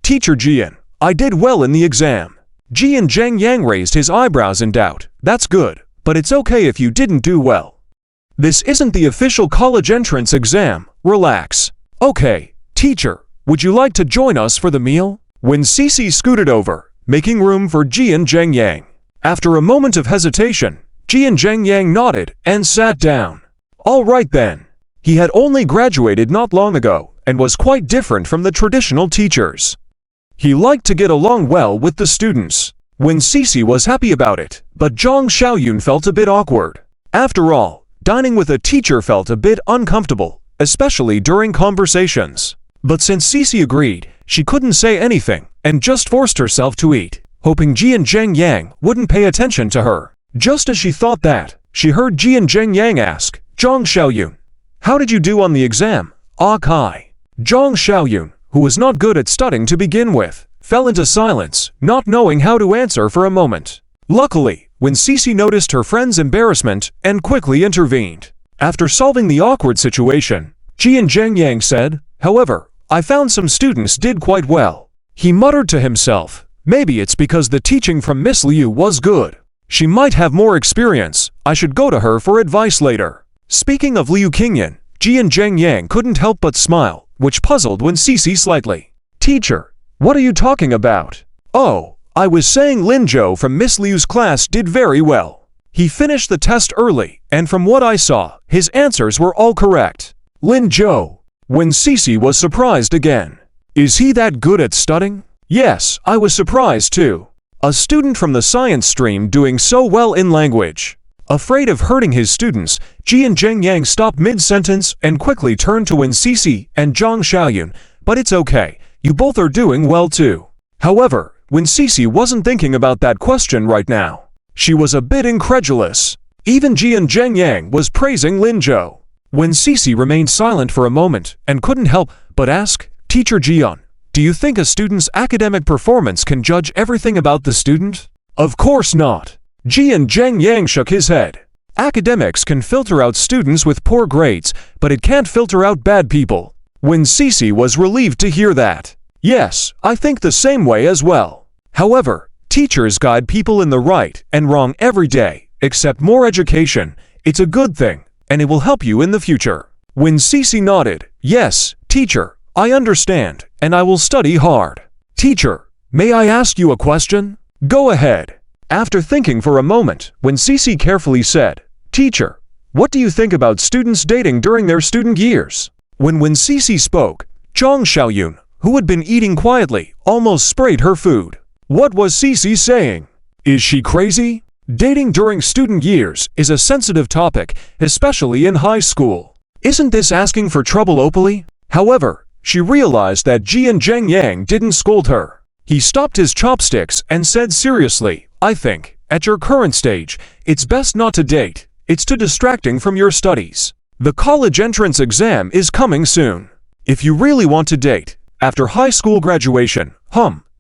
Teacher Jian, I did well in the exam." Ji and Zheng Yang raised his eyebrows in doubt. "That's good, but it's okay if you didn't do well. This isn't the official college entrance exam, relax." "Okay, teacher, would you like to join us for the meal?" When Cece scooted over, making room for Ji and Zheng Yang. After a moment of hesitation, Ji and Zheng Yang nodded and sat down. All right then. He had only graduated not long ago and was quite different from the traditional teachers. He liked to get along well with the students. When Cece was happy about it, but Zhang Xiaoyun felt a bit awkward. After all, dining with a teacher felt a bit uncomfortable, especially during conversations. But since Cece agreed, she couldn't say anything and just forced herself to eat, hoping Ji and Zheng Yang wouldn't pay attention to her. Just as she thought that, she heard Ji and Zheng Yang ask, "Zhang Xiaoyun, how did you do on the exam?" "Ah, Kai." Zhang Xiaoyun, who was not good at studying to begin with, fell into silence, not knowing how to answer for a moment. Luckily, when Cece noticed her friend's embarrassment and quickly intervened. After solving the awkward situation, Ji and Zheng Yang said, "However, I found some students did quite well." He muttered to himself, "Maybe it's because the teaching from Miss Liu was good. She might have more experience. I should go to her for advice later." Speaking of Liu Qingyan, Ji and Zheng Yang couldn't help but smile, which puzzled when Cece slightly. "Teacher, what are you talking about?" "Oh, I was saying Lin Zhou from Miss Liu's class did very well. He finished the test early, and from what I saw, his answers were all correct." Lin Zhou. When Cece was surprised again. "Is he that good at studying?" "Yes, I was surprised too. A student from the science stream doing so well in language." Afraid of hurting his students, Ji and Zheng Yang stopped mid-sentence and quickly turned to Wen Cece and Zhang Xiaoyun, "But it's okay, you both are doing well too." However, Wen Cece wasn't thinking about that question right now. She was a bit incredulous. Even Ji and Zheng Yang was praising Lin Zhou. When Cece remained silent for a moment and couldn't help but ask, "Teacher Jian, do you think a student's academic performance can judge everything about the student?" "Of course not." Ji and Zheng Yang shook his head. Academics can filter out students with poor grades, but it can't filter out bad people. When Cece was relieved to hear that. "Yes, I think the same way as well. However, teachers guide people in the right and wrong every day, except more education. It's a good thing, and it will help you in the future." When Cece nodded, "Yes, teacher, I understand, and I will study hard." "Teacher, may I ask you a question?" "Go ahead." After thinking for a moment, when Cece carefully said, "Teacher, what do you think about students dating during their student years?" When Cece spoke, Zhang Xiaoyun, who had been eating quietly, almost sprayed her food. What was Cece saying? Is she crazy? Dating during student years is a sensitive topic, especially in high school. Isn't this asking for trouble openly? However, she realized that Jian Zhengyang didn't scold her. He stopped his chopsticks and said seriously, "I think, at your current stage, it's best not to date. It's too distracting from your studies. The college entrance exam is coming soon. If you really want to date, after high school graduation,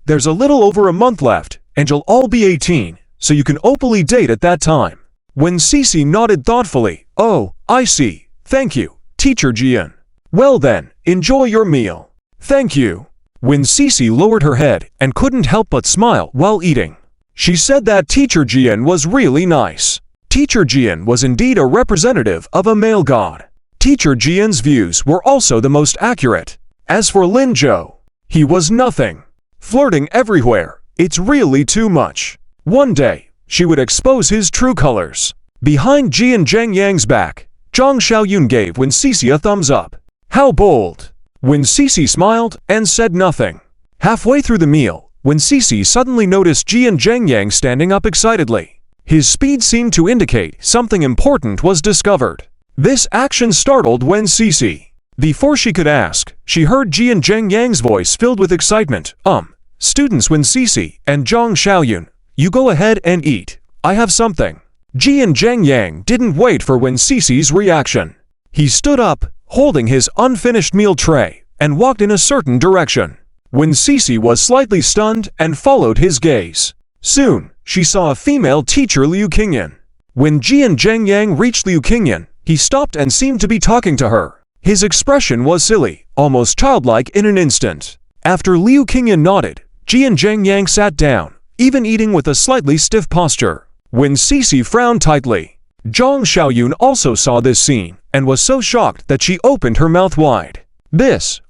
there's a little over a month left, and you'll all be 18, so you can openly date at that time." When Cece nodded thoughtfully, "Oh, I see. Thank you, Teacher Jian. Well then, enjoy your meal." "Thank you." When Cece lowered her head and couldn't help but smile while eating, she said that Teacher Jian was really nice. Teacher Jian was indeed a representative of a male god. Teacher Jian's views were also the most accurate. As for Lin Zhou, he was nothing. Flirting everywhere, it's really too much. One day, she would expose his true colors. Behind Jian Zhengyang's back, Zhang Xiaoyun gave when Cece a thumbs up. How bold! When Cece smiled and said nothing. Halfway through the meal, when Cece suddenly noticed Jian Zhengyang standing up excitedly. His speed seemed to indicate something important was discovered. This action startled when Cece. Before she could ask, she heard Jian Zhengyang's voice filled with excitement. Students Wen Cece and Zhang Xiaoyun, you go ahead and eat. I have something." Jian Zhengyang didn't wait for Wen Cece's reaction. He stood up, holding his unfinished meal tray, and walked in a certain direction. Wen Cece was slightly stunned and followed his gaze. Soon, she saw a female teacher Liu Qingyan. When Jian Zhengyang reached Liu Qingyan, he stopped and seemed to be talking to her. His expression was silly, almost childlike in an instant. After Liu Qingyan nodded, Jian Zhengyang sat down, even eating with a slightly stiff posture. When Cece frowned tightly, Zhang Xiaoyun also saw this scene and was so shocked that she opened her mouth wide.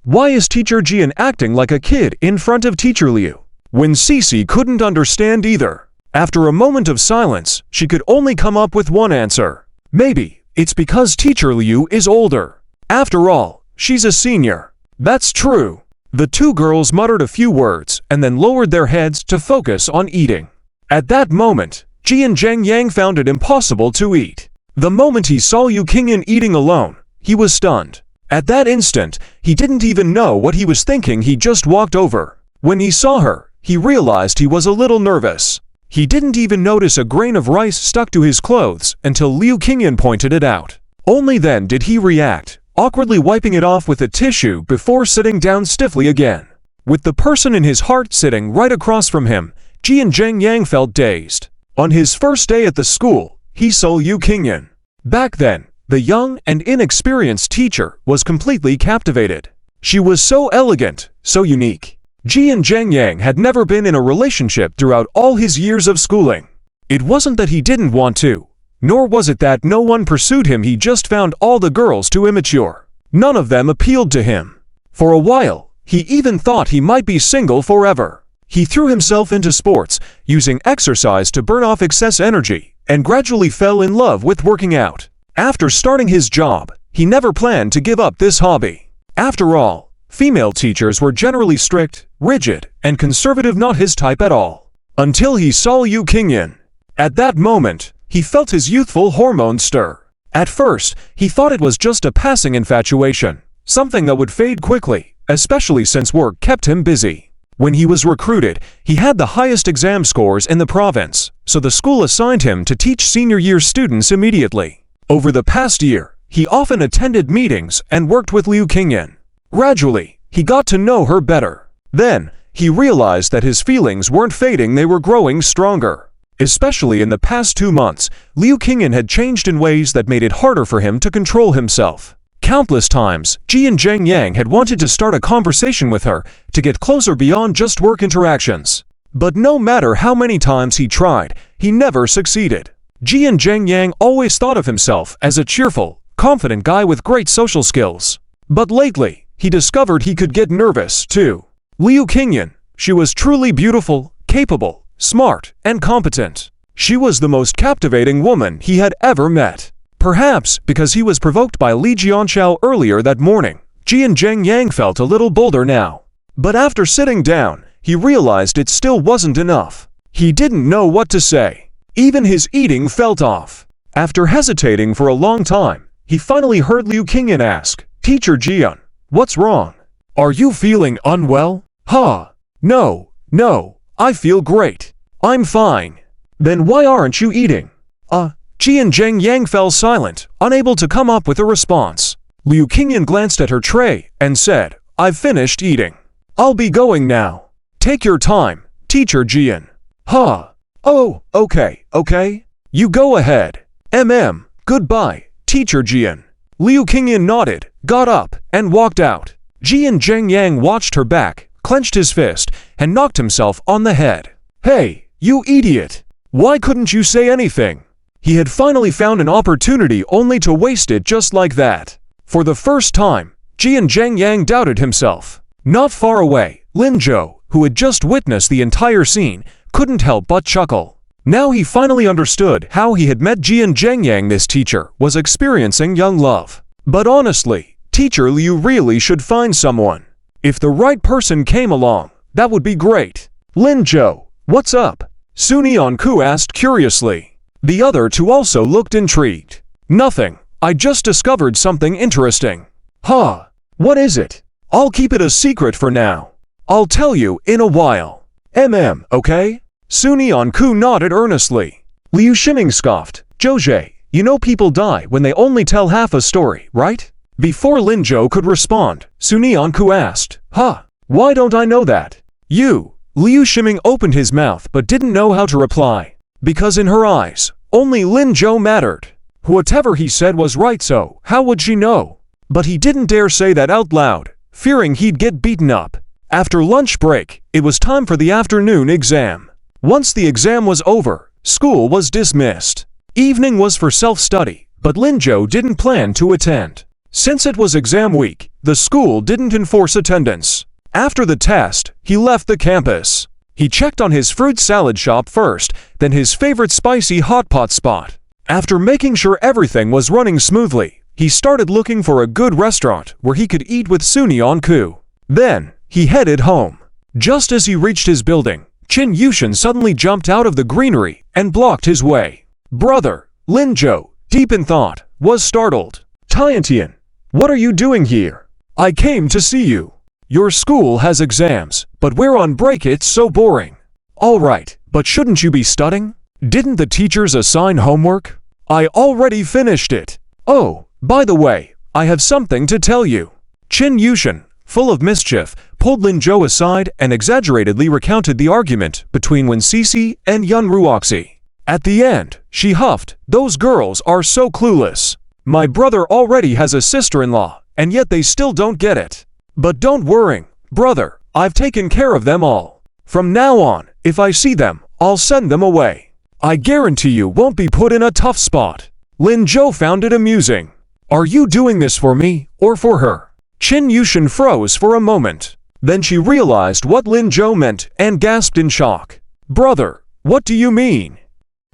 Why is Teacher Jian acting like a kid in front of Teacher Liu? When Cece couldn't understand either. After a moment of silence, she could only come up with one answer. Maybe it's because Teacher Liu is older. After all, she's a senior. That's true. The two girls muttered a few words and then lowered their heads to focus on eating. At that moment, Jian Zhengyang found it impossible to eat. The moment he saw Liu Qingyan eating alone, he was stunned. At that instant, he didn't even know what he was thinking. He just walked over. When he saw her, he realized he was a little nervous. He didn't even notice a grain of rice stuck to his clothes until Liu Qingyan pointed it out. Only then did he react, awkwardly wiping it off with a tissue before sitting down stiffly again. With the person in his heart sitting right across from him, Jian Zhengyang felt dazed. On his first day at the school, he saw Liu Qingyan. Back then, the young and inexperienced teacher was completely captivated. She was so elegant, so unique. Jian Zhengyang had never been in a relationship throughout all his years of schooling. It wasn't that he didn't want to, nor was it that no one pursued him. He just found all the girls too immature. None of them appealed to him. For a while, he even thought he might be single forever. He threw himself into sports, using exercise to burn off excess energy, and gradually fell in love with working out. After starting his job, he never planned to give up this hobby. After all, female teachers were generally strict, rigid, and conservative, not his type at all. Until he saw Liu Qingyan. At that moment, he felt his youthful hormones stir. At first, he thought it was just a passing infatuation, something that would fade quickly, especially since work kept him busy. When he was recruited, he had the highest exam scores in the province, so the school assigned him to teach senior year students immediately. Over the past year, he often attended meetings and worked with Liu Qingyan. Gradually, he got to know her better. Then, he realized that his feelings weren't fading, they were growing stronger. Especially in the past 2 months, Liu Qingyan had changed in ways that made it harder for him to control himself. Countless times, Jian Zhengyang had wanted to start a conversation with her, to get closer beyond just work interactions. But no matter how many times he tried, he never succeeded. Jian Zhengyang always thought of himself as a cheerful, confident guy with great social skills. But lately, he discovered he could get nervous, too. Liu Qingyan, she was truly beautiful, capable, smart, and competent. She was the most captivating woman he had ever met. Perhaps because he was provoked by Li Jianxiao earlier that morning, Jian Zhengyang felt a little bolder now. But after sitting down, he realized it still wasn't enough. He didn't know what to say. Even his eating felt off. After hesitating for a long time, he finally heard Liu Qingyan ask, "Teacher Jian, what's wrong?" Are you feeling unwell? Huh? No, I feel great. I'm fine. Then why aren't you eating? Jian Zheng Yang fell silent, unable to come up with a response. Liu Qingyan glanced at her tray and said, I've finished eating. I'll be going now. Take your time, Teacher Jian. Huh? Oh, okay. You go ahead. Goodbye, Teacher Jian. Liu Qingyan nodded, got up, and walked out. Jian Zheng Yang watched her back, clenched his fist, and knocked himself on the head. Hey, you idiot! Why couldn't you say anything? He had finally found an opportunity only to waste it just like that. For the first time, Jian Zheng Yang doubted himself. Not far away, Lin Zhou, who had just witnessed the entire scene, couldn't help but chuckle. Now he finally understood how he had met Jian Zheng Yang. This teacher was experiencing young love. But honestly, Teacher Liu really should find someone. If the right person came along, that would be great. Lin Zhou, what's up? Sun Yanku asked curiously. The other two also looked intrigued. Nothing, I just discovered something interesting. Huh? What is it? I'll keep it a secret for now. I'll tell you in a while. Okay? Sun Yanku nodded earnestly. Liu Shiming scoffed. Zhou, you know people die when they only tell half a story, right? Before Lin Zhou could respond, Sun Yanku asked, Huh? Why don't I know that? You. Liu Shiming opened his mouth but didn't know how to reply. Because in her eyes, only Lin Zhou mattered. Whatever he said was right, so how would she know? But he didn't dare say that out loud, fearing he'd get beaten up. After lunch break, it was time for the afternoon exam. Once the exam was over, school was dismissed. Evening was for self-study, but Lin Zhou didn't plan to attend. Since it was exam week, the school didn't enforce attendance. After the test, he left the campus. He checked on his fruit salad shop first, then his favorite spicy hot pot spot. After making sure everything was running smoothly, he started looking for a good restaurant where he could eat with Sun Yanku. Then, he headed home. Just as he reached his building, Qin Yushan suddenly jumped out of the greenery and blocked his way. Brother, Lin Zhou, deep in thought, was startled. Tiantian, what are you doing here? I came to see you. Your school has exams, but we're on break. It's so boring. Alright, but shouldn't you be studying? Didn't the teachers assign homework? I already finished it. Oh, by the way, I have something to tell you. Qin Yushan, full of mischief, pulled Lin Zhou aside and exaggeratedly recounted the argument between Wen Sisi and Yun Ruoxi. At the end, she huffed, those girls are so clueless. My brother already has a sister-in-law, and yet they still don't get it. But don't worry, brother, I've taken care of them all. From now on, if I see them, I'll send them away. I guarantee you won't be put in a tough spot. Lin Zhou found it amusing. Are you doing this for me, or for her? Qin Yushan froze for a moment. Then she realized what Lin Zhou meant and gasped in shock. Brother, what do you mean?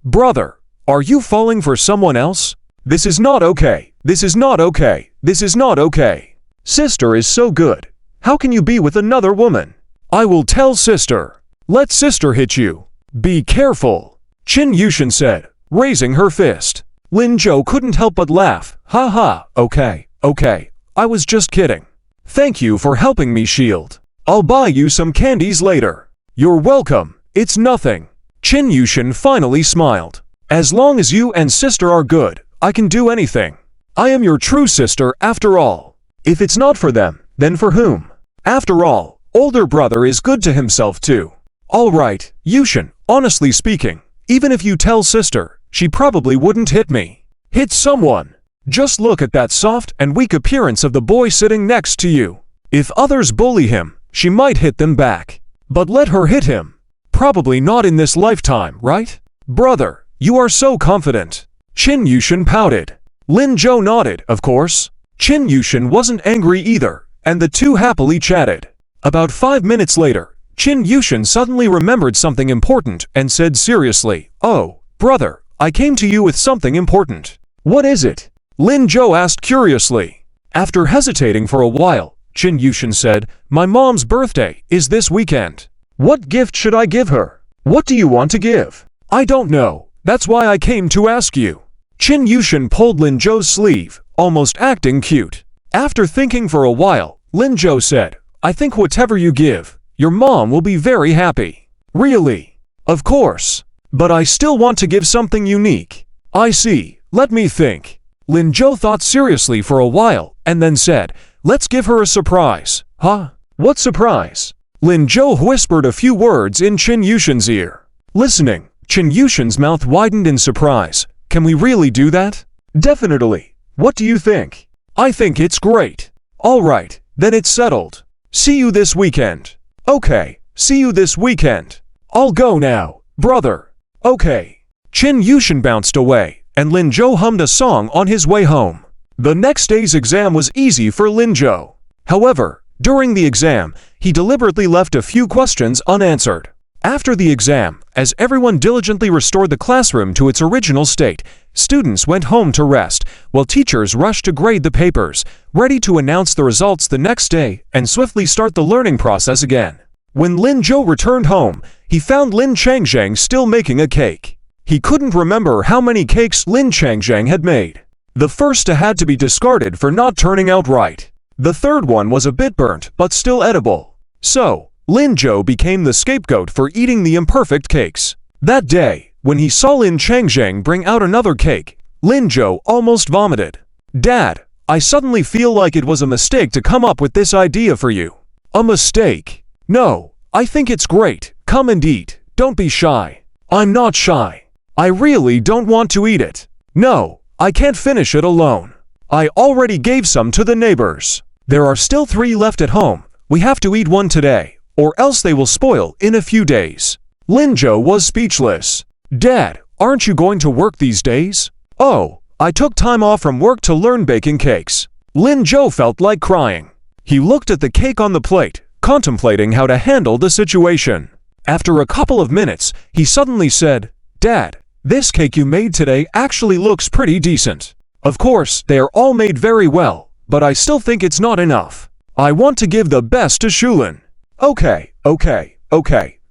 Brother, are you falling for someone else? This is not okay. This is not okay. This is not okay. Sister is so good. How can you be with another woman? I will tell sister. Let sister hit you. Be careful. Qin Yushan said, raising her fist. Lin Zhou couldn't help but laugh. Ha ha, okay. I was just kidding. Thank you for helping me, Shield. I'll buy you some candies later. You're welcome. It's nothing. Qin Yushan finally smiled. As long as you and sister are good, I can do anything. I am your true sister after all. If it's not for them, then for whom? After all, older brother is good to himself too. Alright, Yushan, honestly speaking, even if you tell sister, she probably wouldn't hit me. Hit someone. Just look at that soft and weak appearance of the boy sitting next to you. If others bully him, she might hit them back. But let her hit him. Probably not in this lifetime, right? Brother, you are so confident. Qin Yushan pouted. Lin Zhou nodded, of course. Qin Yushan wasn't angry either, and the two happily chatted. About 5 minutes later, Qin Yushan suddenly remembered something important and said seriously, Oh, brother, I came to you with something important. What is it? Lin Zhou asked curiously. After hesitating for a while, Qin Yushan said, My mom's birthday is this weekend. What gift should I give her? What do you want to give? I don't know. That's why I came to ask you. Qin Yushan pulled Lin Zhou's sleeve, almost acting cute. After thinking for a while, Lin Zhou said, I think whatever you give, your mom will be very happy. Really? Of course. But I still want to give something unique. I see. Let me think. Lin Jo thought seriously for a while and then said, let's give her a surprise. Huh? What surprise? Lin Jo whispered a few words in Chin Yushin's ear. Listening, Chin Yushin's mouth widened in surprise. Can we really do that? Definitely. What do you think? I think it's great. All right, then it's settled. See you this weekend. Okay, see you this weekend. I'll go now, brother. Okay. Chin Yushin bounced away, and Lin Jo hummed a song on his way home. The next day's exam was easy for Lin Jo. However, during the exam, he deliberately left a few questions unanswered. After the exam, as everyone diligently restored the classroom to its original state, students went home to rest, while teachers rushed to grade the papers, ready to announce the results the next day and swiftly start the learning process again. When Lin Jo returned home, he found Lin Changzhang still making a cake. He couldn't remember how many cakes Lin Changzhang had made. The first had to be discarded for not turning out right. The third one was a bit burnt but still edible. So, Lin Jo became the scapegoat for eating the imperfect cakes. That day, when he saw Lin Changzhang bring out another cake, Lin Jo almost vomited. Dad, I suddenly feel like it was a mistake to come up with this idea for you. A mistake? No, I think it's great. Come and eat. Don't be shy. I'm not shy. I really don't want to eat it. No, I can't finish it alone. I already gave some to the neighbors. There are still 3 left at home. We have to eat one today, or else they will spoil in a few days. Lin Jo was speechless. Dad, aren't you going to work these days? Oh, I took time off from work to learn baking cakes. Lin Jo felt like crying. He looked at the cake on the plate, contemplating how to handle the situation. After a couple of minutes, he suddenly said, Dad, this cake you made today actually looks pretty decent. Of course, they are all made very well, but I still think it's not enough. I want to give the best to Shulin. Okay.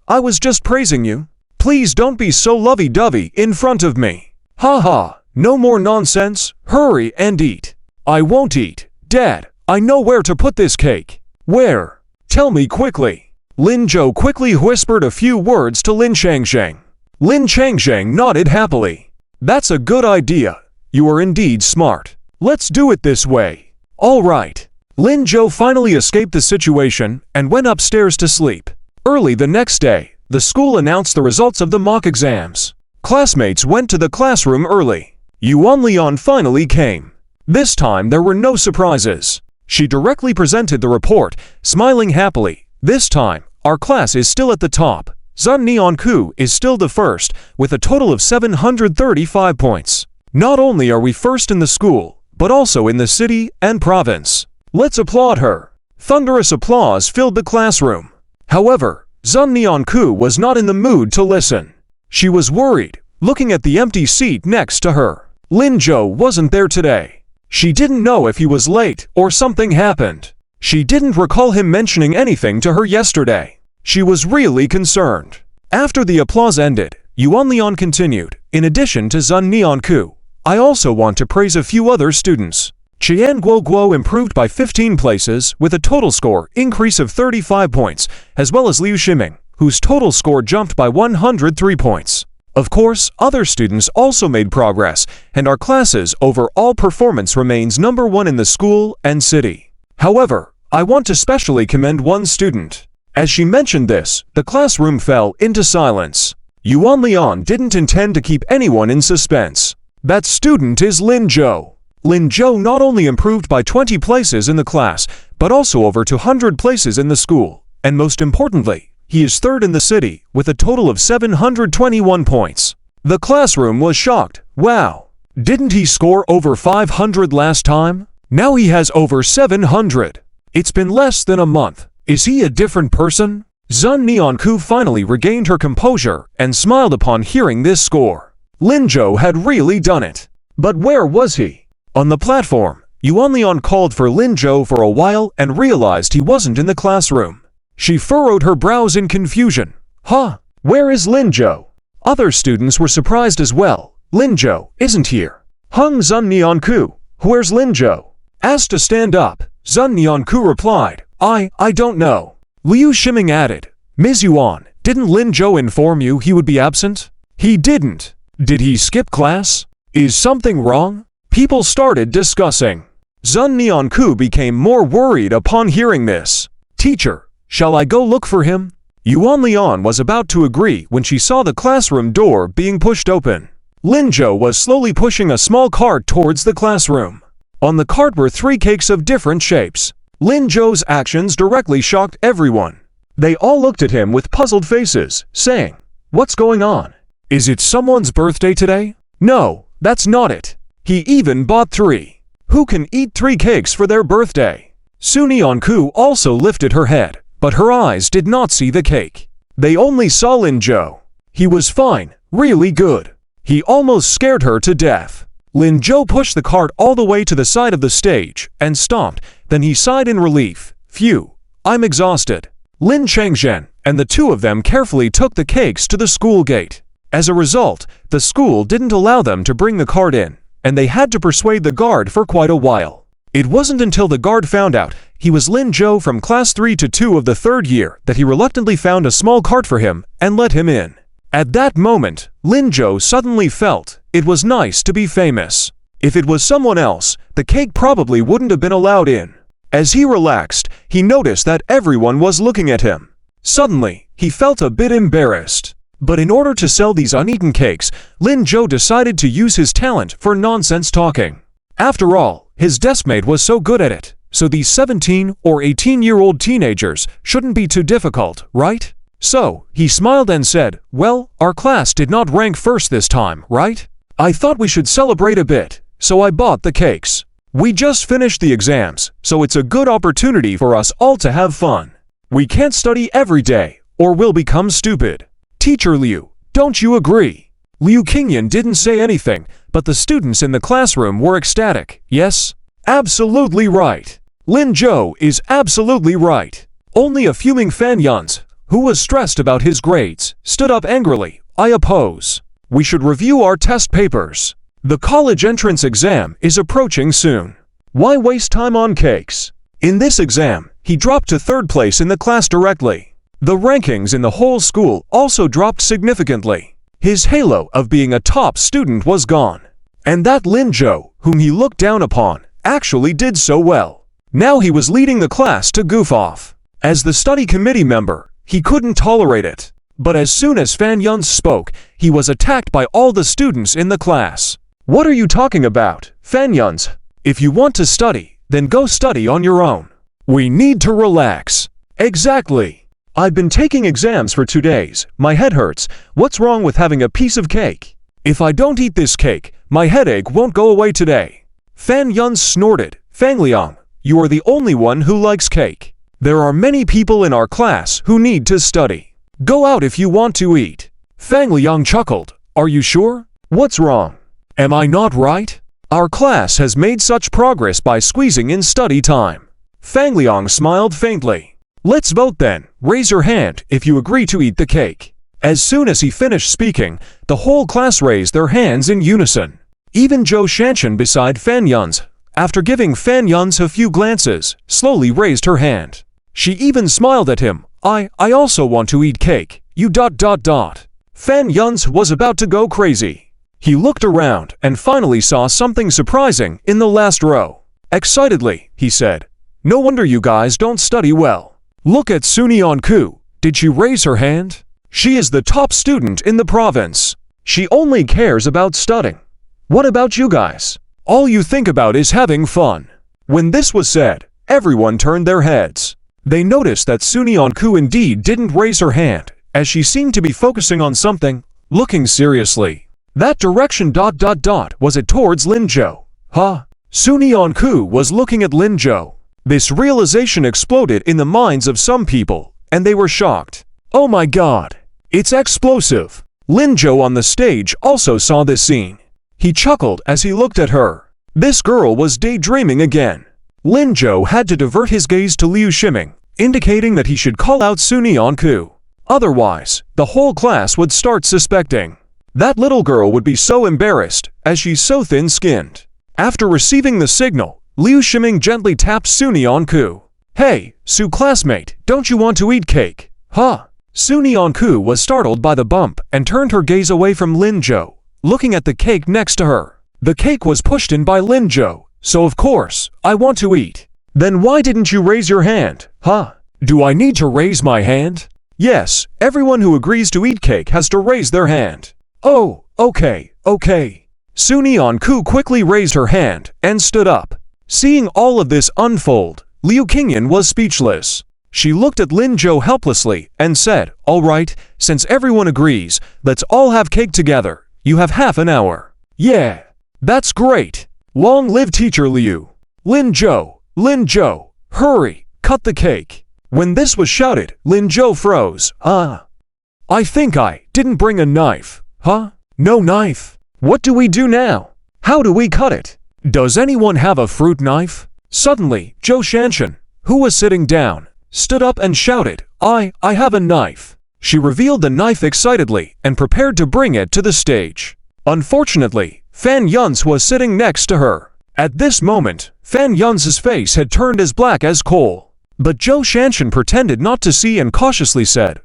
I was just praising you. Please don't be so lovey-dovey in front of me. Ha, no more nonsense. Hurry and eat. I won't eat. Dad, I know where to put this cake. Where? Tell me quickly. Lin Jo quickly whispered a few words to Lin Changzhang. Lin Changzhang nodded happily. That's a good idea. You are indeed smart. Let's do it this way. All right. Lin Jo finally escaped the situation and went upstairs to sleep. Early the next day, the school announced the results of the mock exams. Classmates went to the classroom early. Yuan Lian finally came. This time there were no surprises. She directly presented the report, smiling happily. This time, our class is still at the top. Zun Nianku is still the first, with a total of 735 points. Not only are we first in the school, but also in the city and province. Let's applaud her. Thunderous applause filled the classroom. However, Zun Nianku was not in the mood to listen. She was worried, looking at the empty seat next to her. Lin Jo wasn't there today. She didn't know if he was late or something happened. She didn't recall him mentioning anything to her yesterday. She was really concerned. After the applause ended, Yuan Lian continued, in addition to Zun Nianku, I also want to praise a few other students. Qian Guo improved by 15 places with a total score increase of 35 points, as well as Liu Ximing, whose total score jumped by 103 points. Of course, other students also made progress, and our class's overall performance remains number 1 in the school and city. However, I want to specially commend one student. As she mentioned this, the classroom fell into silence. Yuan Lian didn't intend to keep anyone in suspense. That student is Lin Jo. Lin Jo not only improved by 20 places in the class, but also over 200 places in the school, and most importantly, he is third in the city with a total of 721 points. The classroom was shocked. Wow! Didn't he score over 500 last time? Now he has over 700. It's been less than a month. Is he a different person? Zun Nianku finally regained her composure and smiled upon hearing this score. Lin Jo had really done it. But where was he? On the platform, Yuan Lian called for Lin Jo for a while and realized he wasn't in the classroom. She furrowed her brows in confusion. Huh? Where is Lin Jo? Other students were surprised as well. Lin Jo isn't here. Hung Zun Nianku, where's Lin Jo? Asked to stand up, Zun Nianku replied, I don't know. Liu Shiming added. Ms. Yuan, didn't Lin Zhou inform you he would be absent? He didn't. Did he skip class? Is something wrong? People started discussing. Zun Nianku became more worried upon hearing this. Teacher, shall I go look for him? Yuan Lian was about to agree when she saw the classroom door being pushed open. Lin Zhou was slowly pushing a small cart towards the classroom. On the cart were 3 cakes of different shapes. Lin Zhou's actions directly shocked everyone. They all looked at him with puzzled faces, saying, "What's going on? Is it someone's birthday today? No, that's not it. He even bought 3. Who can eat 3 cakes for their birthday?" Su Nianku also lifted her head, but her eyes did not see the cake. They only saw Lin Zhou. He was fine, really good. He almost scared her to death. Lin Zhou pushed the cart all the way to the side of the stage and stomped, then he sighed in relief. Phew, I'm exhausted. Lin Changzhen and the 2 of them carefully took the cakes to the school gate. As a result, the school didn't allow them to bring the cart in, and they had to persuade the guard for quite a while. It wasn't until the guard found out he was Lin Zhou from class 3 to 2 of the 3rd year that he reluctantly found a small cart for him and let him in. At that moment, Lin Zhou suddenly felt it was nice to be famous. If it was someone else, the cake probably wouldn't have been allowed in. As he relaxed, he noticed that everyone was looking at him. Suddenly, he felt a bit embarrassed. But in order to sell these uneaten cakes, Lin Zhou decided to use his talent for nonsense talking. After all, his deskmate was so good at it, so these 17 or 18-year-old teenagers shouldn't be too difficult, right? So, he smiled and said, "Well, our class did not rank first this time, right? I thought we should celebrate a bit, so I bought the cakes. We just finished the exams, so it's a good opportunity for us all to have fun. We can't study every day, or we'll become stupid. Teacher Liu, don't you agree?" Liu Qingyan didn't say anything, but the students in the classroom were ecstatic. Yes? Absolutely right. Lin Zhou is absolutely right. Only a fuming Fan Yuns, who was stressed about his grades, stood up angrily. I oppose. We should review our test papers. The college entrance exam is approaching soon. Why waste time on cakes? In this exam, he dropped to 3rd place in the class directly. The rankings in the whole school also dropped significantly. His halo of being a top student was gone. And that Lin Zhou, whom he looked down upon, actually did so well. Now he was leading the class to goof off. As the study committee member, he couldn't tolerate it. But as soon as Fan Yuns spoke, he was attacked by all the students in the class. What are you talking about, Fan Yuns? If you want to study, then go study on your own. We need to relax. Exactly. I've been taking exams for 2 days. My head hurts. What's wrong with having a piece of cake? If I don't eat this cake, my headache won't go away today. Fan Yuns snorted. Fang Liang, you are the only one who likes cake. There are many people in our class who need to study. Go out if you want to eat. Fang Liang chuckled. Are you sure? What's wrong? Am I not right? Our class has made such progress by squeezing in study time. Fang Liang smiled faintly. Let's vote then. Raise your hand if you agree to eat the cake. As soon as he finished speaking, the whole class raised their hands in unison. Even Zhou Shanshan beside Fan Yuns, after giving Fan Yuns a few glances, slowly raised her hand. She even smiled at him. I also want to eat cake. You ... Fan Yuns was about to go crazy. He looked around and finally saw something surprising in the last row. Excitedly, he said, "No wonder you guys don't study well. Look at Su Nianku. Did she raise her hand? She is the top student in the province. She only cares about studying. What about you guys? All you think about is having fun." When this was said, everyone turned their heads. They noticed that Su Nianku indeed didn't raise her hand, as she seemed to be focusing on something, looking seriously. That direction ... was it towards Lin Zhou. Huh? Su Nianku was looking at Lin Zhou. This realization exploded in the minds of some people, and they were shocked. Oh my god! It's explosive! Lin Zhou on the stage also saw this scene. He chuckled as he looked at her. This girl was daydreaming again. Lin Zhou had to divert his gaze to Liu Shiming, indicating that he should call out Su Nianku. Otherwise, the whole class would start suspecting. That little girl would be so embarrassed, as she's so thin-skinned. After receiving the signal, Liu Shiming gently tapped Su Nianku. Hey, Su classmate, don't you want to eat cake? Huh? Su Neonku was startled by the bump and turned her gaze away from Lin Jo, looking at the cake next to her. The cake was pushed in by Lin Jo, so of course, I want to eat. Then why didn't you raise your hand, huh? Do I need to raise my hand? Yes, everyone who agrees to eat cake has to raise their hand. Oh, okay. Su Neonku quickly raised her hand and stood up. Seeing all of this unfold, Liu Qingyan was speechless. She looked at Lin Jo helplessly and said, "All right, since everyone agrees, let's all have cake together. You have half an hour." "Yeah, that's great. Long live Teacher Liu." Lin Jo, hurry, cut the cake." When this was shouted, Lin Jo froze. I think I didn't bring a knife. Huh? No knife? What do we do now? How do we cut it? Does anyone have a fruit knife? Suddenly, Zhou Shanshan, who was sitting down, stood up and shouted, I have a knife." She revealed the knife excitedly and prepared to bring it to the stage. Unfortunately, Fan Yun's was sitting next to her. At this moment, Fan Yun's face had turned as black as coal. But Zhou Shanshan pretended not to see and cautiously said,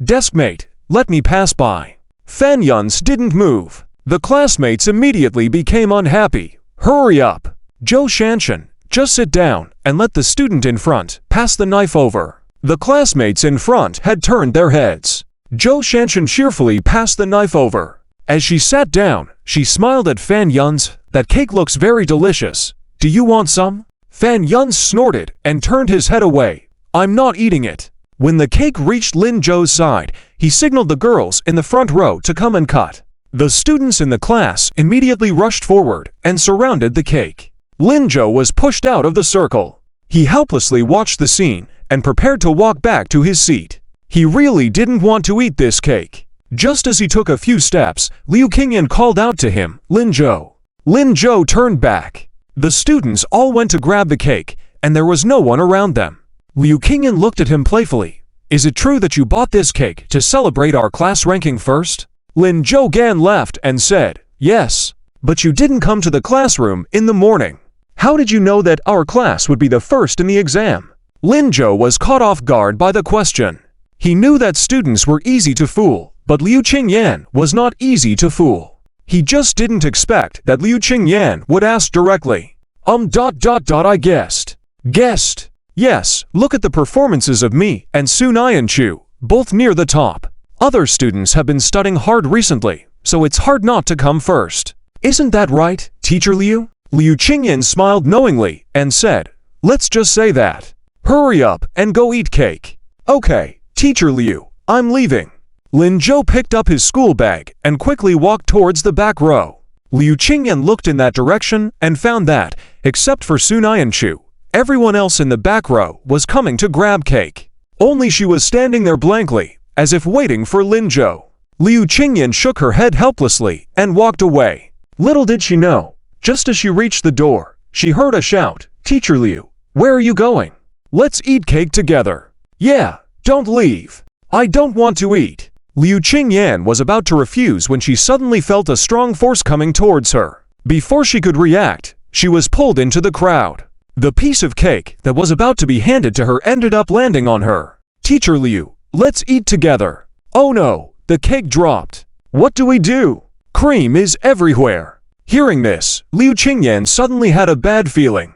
Deskmate, let me pass by." Fan Yun's didn't move. The classmates immediately became unhappy. "Hurry up! Zhou Shanshan, just sit down and let the student in front pass the knife over." The classmates in front had turned their heads. Zhou Shanshan cheerfully passed the knife over. As she sat down, she smiled at Fan Yun's. "That cake looks very delicious. Do you want some?" Fan Yun snorted and turned his head away. "I'm not eating it." When the cake reached Lin Zhou's side, he signaled the girls in the front row to come and cut. The students in the class immediately rushed forward and surrounded the cake. Lin Zhou was pushed out of the circle. He helplessly watched the scene and prepared to walk back to his seat. He really didn't want to eat this cake. Just as he took a few steps, Liu Qingyan called out to him, "Lin Zhou." Lin Zhou turned back. The students all went to grab the cake, and there was no one around them. Liu Qingyan looked at him playfully. "Is it true that you bought this cake to celebrate our class ranking first?" Lin Zhou Gan laughed and said, "Yes, but you didn't come to the classroom in the morning. How did you know that our class would be the first in the exam?" Lin Zhou was caught off guard by the question. He knew that students were easy to fool, but Liu Qingyan was not easy to fool. He just didn't expect that Liu Qingyan would ask directly. I guessed. Guessed? Yes, look at the performances of me and Su Neonchu, both near the top. Other students have been studying hard recently, so it's hard not to come first. Isn't that right, Teacher Liu? Liu Qingyan smiled knowingly and said, "Let's just say that. Hurry up and go eat cake." "Okay, Teacher Liu, I'm leaving." Lin Zhou picked up his school bag and quickly walked towards the back row. Liu Qingyan looked in that direction and found that, except for Su Neonchu, everyone else in the back row was coming to grab cake. Only she was standing there blankly, as if waiting for Lin Zhou. Liu Qingyan shook her head helplessly and walked away. Little did she know, just as she reached the door, she heard a shout, "Teacher Liu, where are you going? Let's eat cake together." "Yeah, don't leave. I don't want to eat." Liu Qingyan was about to refuse when she suddenly felt a strong force coming towards her. Before she could react, she was pulled into the crowd. The piece of cake that was about to be handed to her ended up landing on her. "Teacher Liu, let's eat together." "Oh no, the cake dropped. What do we do? Cream is everywhere." Hearing this, Liu Qingyan suddenly had a bad feeling.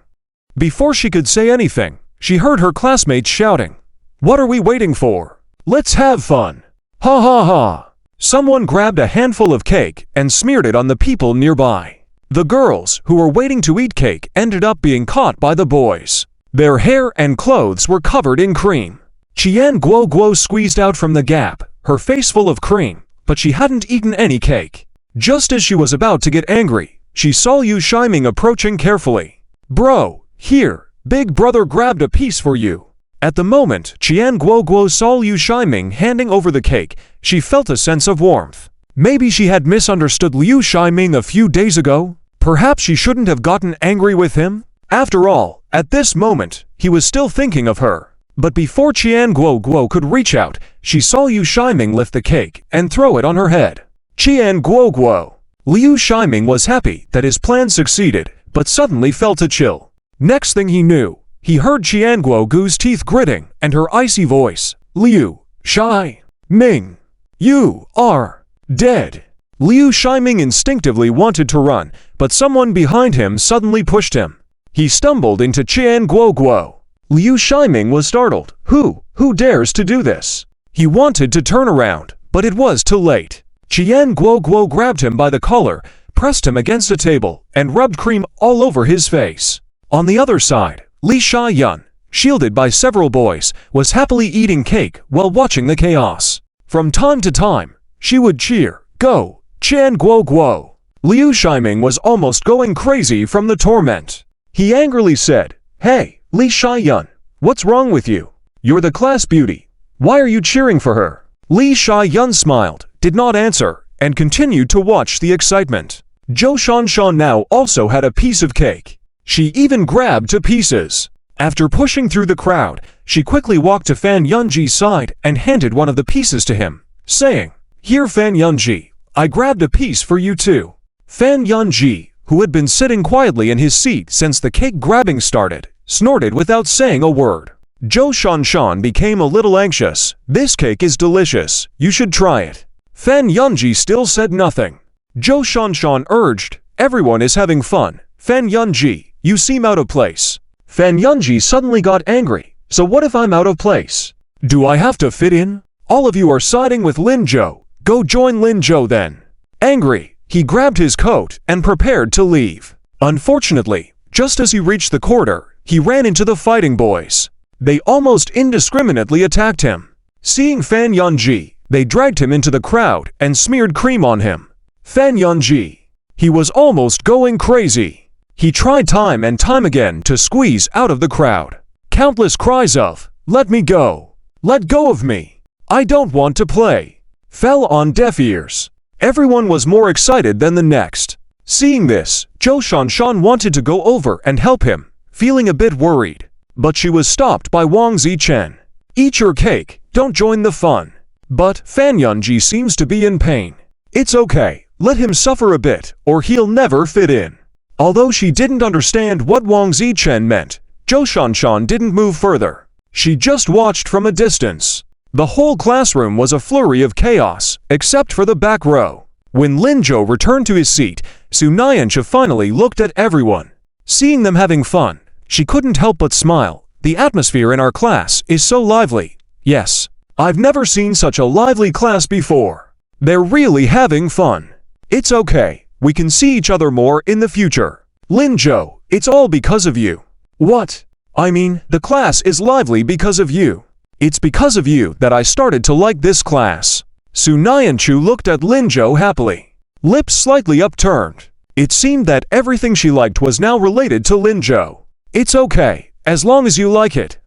Before she could say anything, she heard her classmates shouting, "What are we waiting for? Let's have fun." Ha ha ha! Someone grabbed a handful of cake and smeared it on the people nearby. The girls, who were waiting to eat cake, ended up being caught by the boys. Their hair and clothes were covered in cream. Qian Guo Guo squeezed out from the gap, her face full of cream, but she hadn't eaten any cake. Just as she was about to get angry, she saw Yu Shiming approaching carefully. "Bro, here, big brother grabbed a piece for you." At the moment Qian Guo Guo saw Liu Shiming handing over the cake, she felt a sense of warmth. Maybe she had misunderstood Liu Shiming a few days ago. Perhaps she shouldn't have gotten angry with him. After all, at this moment, he was still thinking of her. But before Qian Guo Guo could reach out, she saw Liu Shiming lift the cake and throw it on her head. Qian Guo Guo. Liu Shiming was happy that his plan succeeded, but suddenly felt a chill. Next thing he knew, he heard Qianguogu's teeth gritting and her icy voice. Liu Shiming, you are dead. Liu Shiming instinctively wanted to run, but someone behind him suddenly pushed him. He stumbled into Qianguo. Liu Shiming was startled. Who dares to do this? He wanted to turn around, but it was too late. Qianguo grabbed him by the collar, pressed him against a table, and rubbed cream all over his face. On the other side, Li Shiyun, shielded by several boys, was happily eating cake while watching the chaos. From time to time, she would cheer, "Go, Qianguo!" Liu Shiming was almost going crazy from the torment. He angrily said, "Hey, Li Shiyun, what's wrong with you? You're the class beauty. Why are you cheering for her?" Li Shiyun smiled, did not answer, and continued to watch the excitement. Zhou Shanshan now also had a piece of cake. She even grabbed to pieces. After pushing through the crowd, she quickly walked to Fan Yunji's side and handed one of the pieces to him, saying, "Here, Fan Yunji, I grabbed a piece for you too." Fan Yunji, who had been sitting quietly in his seat since the cake grabbing started, snorted without saying a word. Zhou Shanshan became a little anxious. "This cake is delicious, you should try it." Fan Yunji still said nothing. Zhou Shanshan urged, "Everyone is having fun. Fan Yunji, you seem out of place." Fan Yunji suddenly got angry. "So what if I'm out of place? Do I have to fit in? All of you are siding with Lin Zhou. Go join Lin Zhou then." Angry, he grabbed his coat and prepared to leave. Unfortunately, just as he reached the corridor, he ran into the fighting boys. They almost indiscriminately attacked him. Seeing Fan Yunji, they dragged him into the crowd and smeared cream on him. Fan Yunji. He was almost going crazy. He tried time and time again to squeeze out of the crowd. Countless cries of, "Let me go! Let go of me! I don't want to play!" fell on deaf ears. Everyone was more excited than the next. Seeing this, Zhou Shanshan wanted to go over and help him, feeling a bit worried. But she was stopped by Wang Zichen. "Eat your cake, don't join the fun." But Fan Yunji seems to be in pain. "It's okay, let him suffer a bit, or he'll never fit in." Although she didn't understand what Wang Zichen meant, Zhou Shanshan didn't move further. She just watched from a distance. The whole classroom was a flurry of chaos, except for the back row. When Lin Zhou returned to his seat, Su Niancha finally looked at everyone. Seeing them having fun, she couldn't help but smile. "The atmosphere in our class is so lively. Yes, I've never seen such a lively class before. They're really having fun. It's okay, we can see each other more in the future. Lin Zhou, it's all because of you." "What? I mean, the class is lively because of you. It's because of you that I started to like this class." Su Nianchu looked at Lin Zhou happily, lips slightly upturned. It seemed that everything she liked was now related to Lin Zhou. "It's okay, as long as you like it."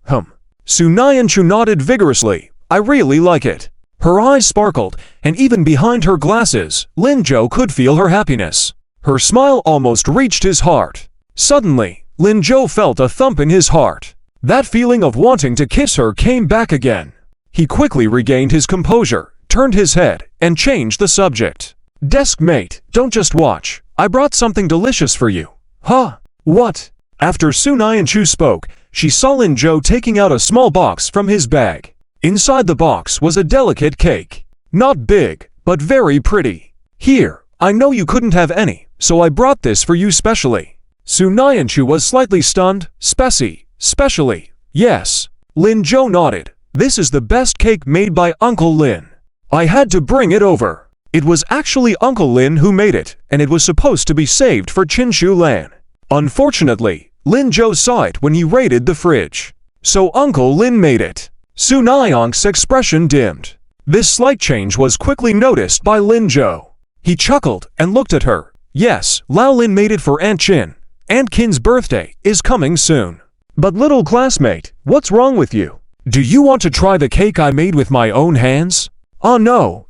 Su Nianchu nodded vigorously. "I really like it." Her eyes sparkled, and even behind her glasses, Lin Zhou could feel her happiness. Her smile almost reached his heart. Suddenly, Lin Zhou felt a thump in his heart. That feeling of wanting to kiss her came back again. He quickly regained his composure, turned his head, and changed the subject. "Deskmate, don't just watch. I brought something delicious for you." "Huh? What?" After Su Nianchu spoke, she saw Lin Zhou taking out a small box from his bag. Inside the box was a delicate cake. Not big, but very pretty. "Here, I know you couldn't have any, so I brought this for you specially." Su Nianchu was slightly stunned. Specially? Yes. Lin Zhou nodded. "This is the best cake made by Uncle Lin. I had to bring it over." It was actually Uncle Lin who made it, and it was supposed to be saved for Qinshu Lan. Unfortunately, Lin Zhou saw it when he raided the fridge. So Uncle Lin made it. Su Niank's expression dimmed. This slight change was quickly noticed by Lin Zhou. He chuckled and looked at her. "Yes, Lao Lin made it for Aunt Qin. Aunt Qin's birthday is coming soon." "But little classmate, what's wrong with you? Do you want to try the cake I made with my own hands?" "Oh no,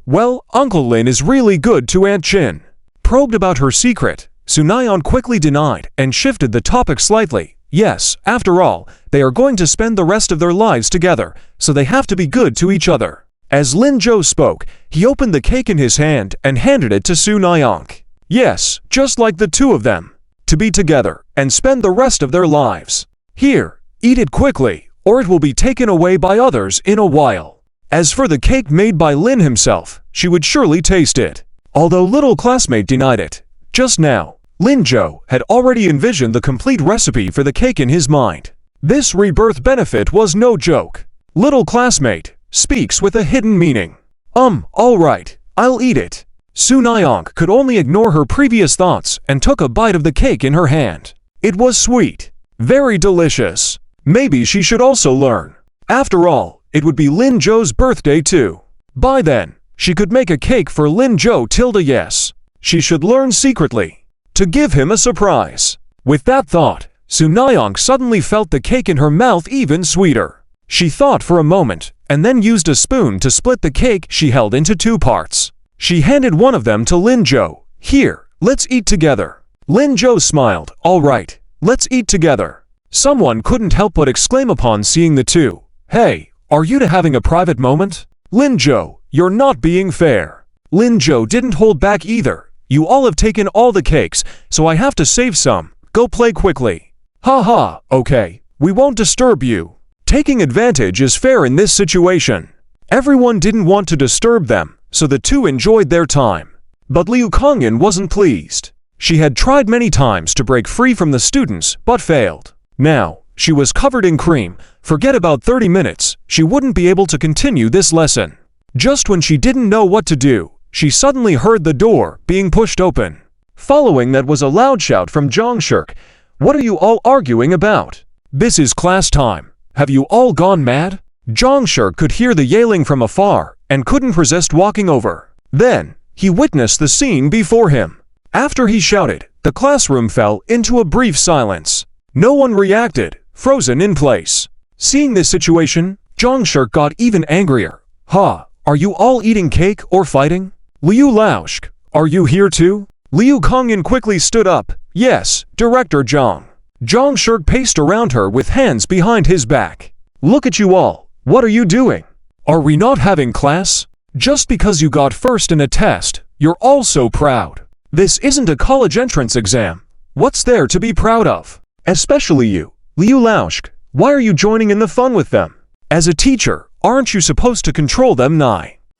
well, Uncle Lin is really good to Aunt Qin." Probed about her secret, Su Nian quickly denied and shifted the topic slightly. Yes, after all, they are going to spend the rest of their lives together, so they have to be good to each other. As Lin Zhou spoke, he opened the cake in his hand and handed it to Su Niank. "Yes, just like the two of them. to be together and spend the rest of their lives. Here, eat it quickly, or it will be taken away by others in a while. As for the cake made by Lin himself, she would surely taste it. Although little classmate denied it, just now, Lin Zhou had already envisioned the complete recipe for the cake in his mind. This rebirth benefit was no joke. Little classmate speaks with a hidden meaning. Alright, I'll eat it. Su Nayonk could only ignore her previous thoughts and took a bite of the cake in her hand. It was sweet. Very delicious. Maybe she should also learn. After all, it would be Lin Zhou's birthday too. By then, she could make a cake for Lin Zhou tilde yes. She should learn secretly. To give him a surprise. With that thought, Su Nayonk suddenly felt the cake in her mouth even sweeter. She thought for a moment, and then used a spoon to split the cake she held into 2 parts. She handed one of them to Lin Zhou. Here, let's eat together. Lin Zhou smiled. Alright, let's eat together. Someone couldn't help but exclaim upon seeing the two. Hey, are you having a private moment? Lin Zhou, you're not being fair. Lin Zhou didn't hold back either. You all have taken all the cakes, so I have to save some. Go play quickly. Haha, okay, we won't disturb you. Taking advantage is fair in this situation. Everyone didn't want to disturb them, so the two enjoyed their time. But Liu Kongyan wasn't pleased. She had tried many times to break free from the students, but failed. Now, she was covered in cream. Forget about 30 minutes, she wouldn't be able to continue this lesson. Just when she didn't know what to do, she suddenly heard the door being pushed open. Following that was a loud shout from Zhang Shirk. What are you all arguing about? This is class time. Have you all gone mad? Zhang Shirk could hear the yelling from afar and couldn't resist walking over. Then, he witnessed the scene before him. After he shouted, the classroom fell into a brief silence. No one reacted, frozen in place. Seeing this situation, Zhang Shirk got even angrier. Are you all eating cake or fighting? Liu Laoshk, are you here too? Liu Kongyan quickly stood up. Yes, Director Zhang. Zhang Shirk paced around her with hands behind his back. Look at you all. What are you doing? Are we not having class? Just because you got first in a test, you're all so proud. This isn't a college entrance exam. What's there to be proud of? Especially you, Liu Laoshk. Why are you joining in the fun with them? As a teacher, aren't you supposed to control them?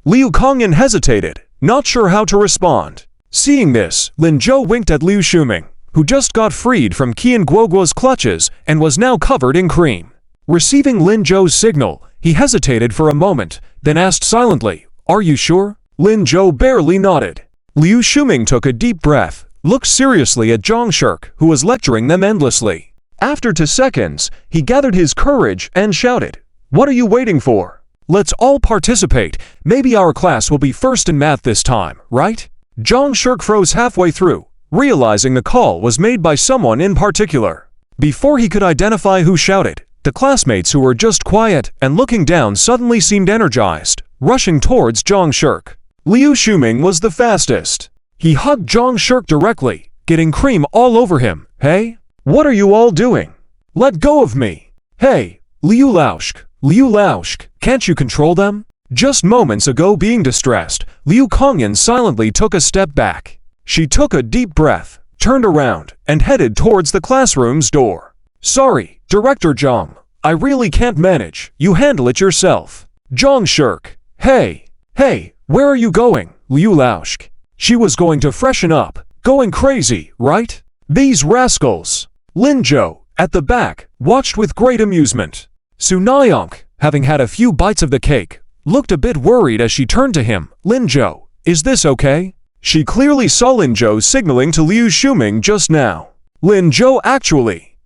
Liu Kongyan hesitated, not sure how to respond. Seeing this, Lin Zhou winked at Liu Shuming, who just got freed from Qian Guoguo's clutches and was now covered in cream. Receiving Lin Zhou's signal, he hesitated for a moment, then asked silently, "Are you sure?" Lin Zhou barely nodded. Liu Shuming took a deep breath, looked seriously at Zhang Shirk, who was lecturing them endlessly. After 2 seconds, he gathered his courage and shouted, "What are you waiting for? Let's all participate. Maybe our class will be first in math this time, right?" Zhang Shirk froze halfway through, realizing the call was made by someone in particular. Before he could identify who shouted, the classmates who were just quiet and looking down suddenly seemed energized, rushing towards Zhang Shirk. Liu Shuming was the fastest. He hugged Zhang Shirk directly, getting cream all over him. Hey, what are you all doing? Let go of me. Hey, Liu Laoshk, can't you control them? Just moments ago being distressed, Liu Kongyan silently took a step back. She took a deep breath, turned around, and headed towards the classroom's door. Sorry, Director Zhang, I really can't manage, you handle it yourself. Zhang Shirk, hey, where are you going, Liu Laoshk? She was going to freshen up, going crazy, right? These rascals. Lin Zhou, at the back, watched with great amusement. Su Nayonk, having had a few bites of the cake, looked a bit worried as she turned to him. Lin Zhou, is this okay? She clearly saw Lin Zhou signaling to Liu Shuming just now. Lin Zhou actually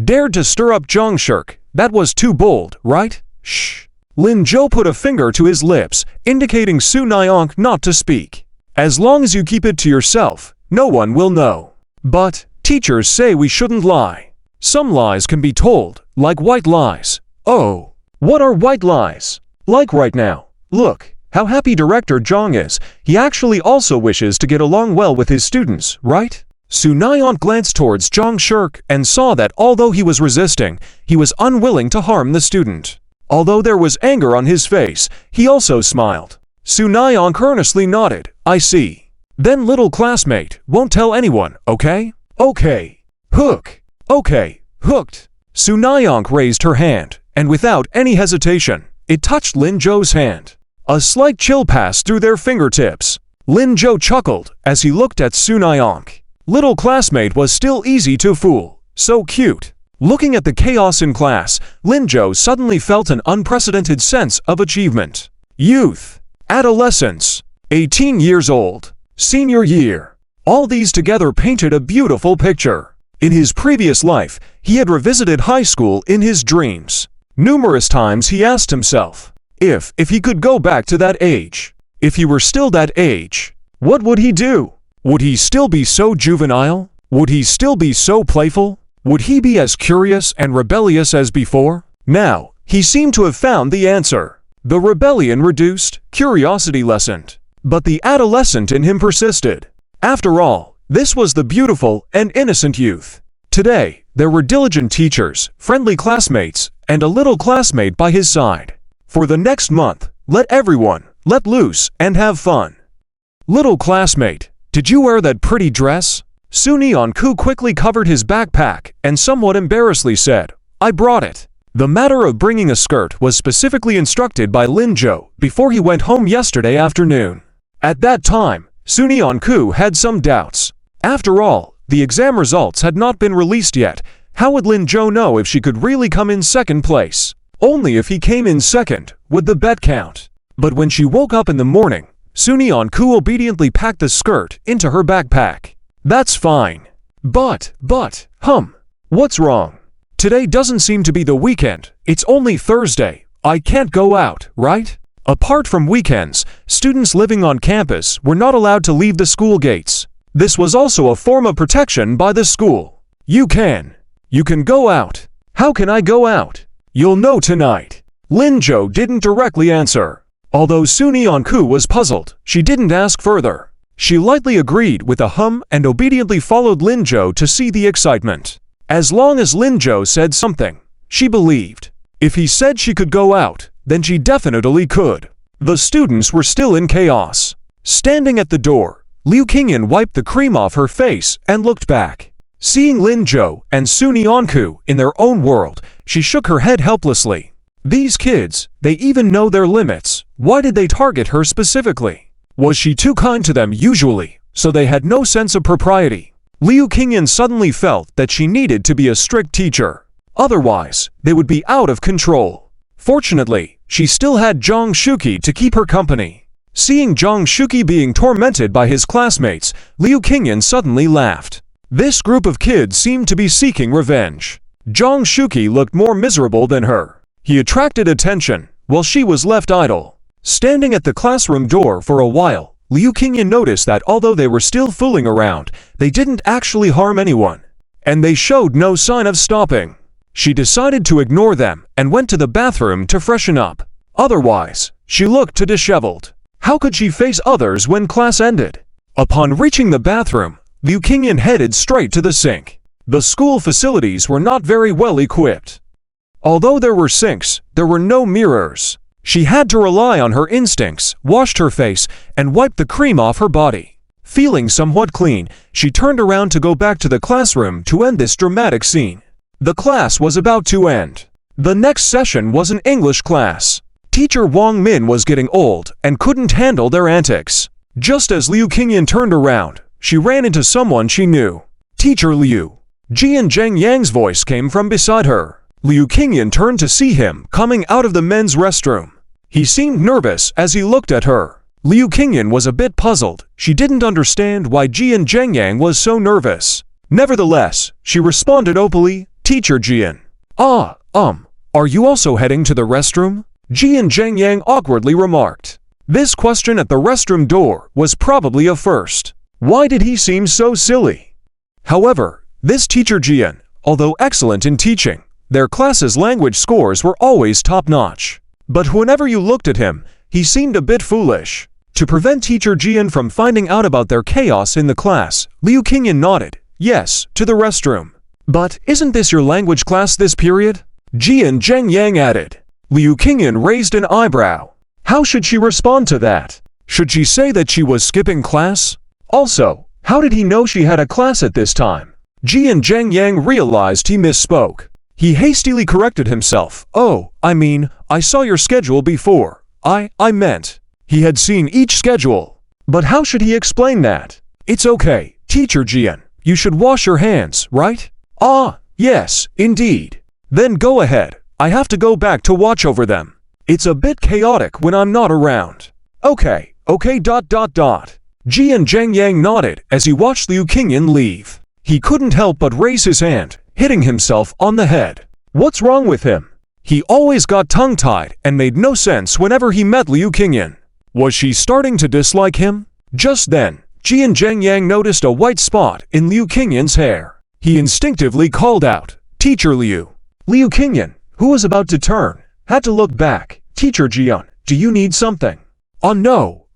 dared to stir up Zhang Shirk. That was too bold, right? Shh. Lin Zhou put a finger to his lips, indicating Su Nayonk not to speak. As long as you keep it to yourself, no one will know. But teachers say we shouldn't lie. Some lies can be told, like white lies. Oh, what are white lies? Like right now. Look, how happy Director Zhang is. He actually also wishes to get along well with his students, right? Su Nayonk glanced towards Zhang Shirk and saw that although he was resisting, he was unwilling to harm the student. Although there was anger on his face, he also smiled. Su Nayonk earnestly nodded. I see. Then little classmate, won't tell anyone, okay? Okay. Hook. Okay, hooked. Sunayonk raised her hand, and without any hesitation, it touched Lin Zhou's hand. A slight chill passed through their fingertips. Lin Zhou chuckled as he looked at Sunayonk. Little classmate was still easy to fool, so cute. Looking at the chaos in class, Lin Zhou suddenly felt an unprecedented sense of achievement. Youth. Adolescence. 18 years old. Senior year. All these together painted a beautiful picture. In his previous life, he had revisited high school in his dreams. Numerous times he asked himself, if he could go back to that age, if he were still that age, what would he do? Would he still be so juvenile? Would he still be so playful? Would he be as curious and rebellious as before? Now, he seemed to have found the answer. The rebellion reduced, curiosity lessened, but the adolescent in him persisted. After all, this was the beautiful and innocent youth. Today, there were diligent teachers, friendly classmates, and a little classmate by his side. For the next month, let everyone let loose and have fun. Little classmate, did you wear that pretty dress? Sunyeon-ku quickly covered his backpack and somewhat embarrassedly said, I brought it. The matter of bringing a skirt was specifically instructed by Lin Zhou before he went home yesterday afternoon. At that time, Sunyeon-ku had some doubts. After all, the exam results had not been released yet. How would Lin Zhou know if she could really come in second place? Only if he came in second would the bet count. But when she woke up in the morning, Sunyeon-ku obediently packed the skirt into her backpack. That's fine. But, what's wrong? Today doesn't seem to be the weekend. It's only Thursday. I can't go out, right? Apart from weekends, students living on campus were not allowed to leave the school gates. This was also a form of protection by the school. You can go out. How can I go out? You'll know tonight. Lin Zhou didn't directly answer. Although Sunyeon-ku was puzzled, she didn't ask further. She lightly agreed with a hum and obediently followed Lin Zhou to see the excitement. As long as Lin Zhou said something, she believed. If he said she could go out, then she definitely could. The students were still in chaos. Standing at the door, Liu Qingyan wiped the cream off her face and looked back. Seeing Lin Zhou and Sunyeon-ku in their own world, she shook her head helplessly. These kids, they even know their limits. Why did they target her specifically? Was she too kind to them usually, so they had no sense of propriety? Liu Qingyan suddenly felt that she needed to be a strict teacher. Otherwise, they would be out of control. Fortunately, she still had Zhang Shuqi to keep her company. Seeing Zhang Shuqi being tormented by his classmates, Liu Qingyan suddenly laughed. This group of kids seemed to be seeking revenge. Zhang Shuqi looked more miserable than her. He attracted attention, while she was left idle. Standing at the classroom door for a while, Liu Qingyan noticed that although they were still fooling around, they didn't actually harm anyone. And they showed no sign of stopping. She decided to ignore them and went to the bathroom to freshen up. Otherwise, she looked too disheveled. How could she face others when class ended? Upon reaching the bathroom, Liu Qingyan headed straight to the sink. The school facilities were not very well equipped. Although there were sinks, there were no mirrors. She had to rely on her instincts, washed her face, and wiped the cream off her body. Feeling somewhat clean, she turned around to go back to the classroom to end this dramatic scene. The class was about to end. The next session was an English class. Teacher Wang Min was getting old and couldn't handle their antics. Just as Liu Qingyan turned around, she ran into someone she knew. Teacher Liu. Jian Zheng Yang's voice came from beside her. Liu Qingyan turned to see him coming out of the men's restroom. He seemed nervous as he looked at her. Liu Qingyan was a bit puzzled. She didn't understand why Jian Zheng Yang was so nervous. Nevertheless, she responded opally, Teacher Jian. Are you also heading to the restroom? Jian Zheng Yang awkwardly remarked. This question at the restroom door was probably a first. Why did he seem so silly? However, this teacher Jian, although excellent in teaching, their class's language scores were always top-notch. But whenever you looked at him, he seemed a bit foolish. To prevent teacher Jian from finding out about their chaos in the class, Liu Qingyan nodded, yes, to the restroom. But isn't this your language class this period? Jian Zheng Yang added. Liu Qingyan raised an eyebrow. How should she respond to that? Should she say that she was skipping class? Also, how did he know she had a class at this time? Jian Zhengyang realized he misspoke. He hastily corrected himself. Oh, I saw your schedule before. I meant. He had seen each schedule. But how should he explain that? It's okay, Teacher Jian. You should wash your hands, right? Ah, yes, indeed. Then go ahead. I have to go back to watch over them. It's a bit chaotic when I'm not around. Okay. Jian Zhengyang nodded as he watched Liu Qingyan leave. He couldn't help but raise his hand, hitting himself on the head. What's wrong with him? He always got tongue-tied and made no sense whenever he met Liu Qingyan. Was she starting to dislike him? Just then, Jian Zhengyang noticed a white spot in Liu Qingyan's hair. He instinctively called out, Teacher Liu. Liu Qingyan, who was about to turn, had to look back. Teacher Jian, do you need something? Oh no,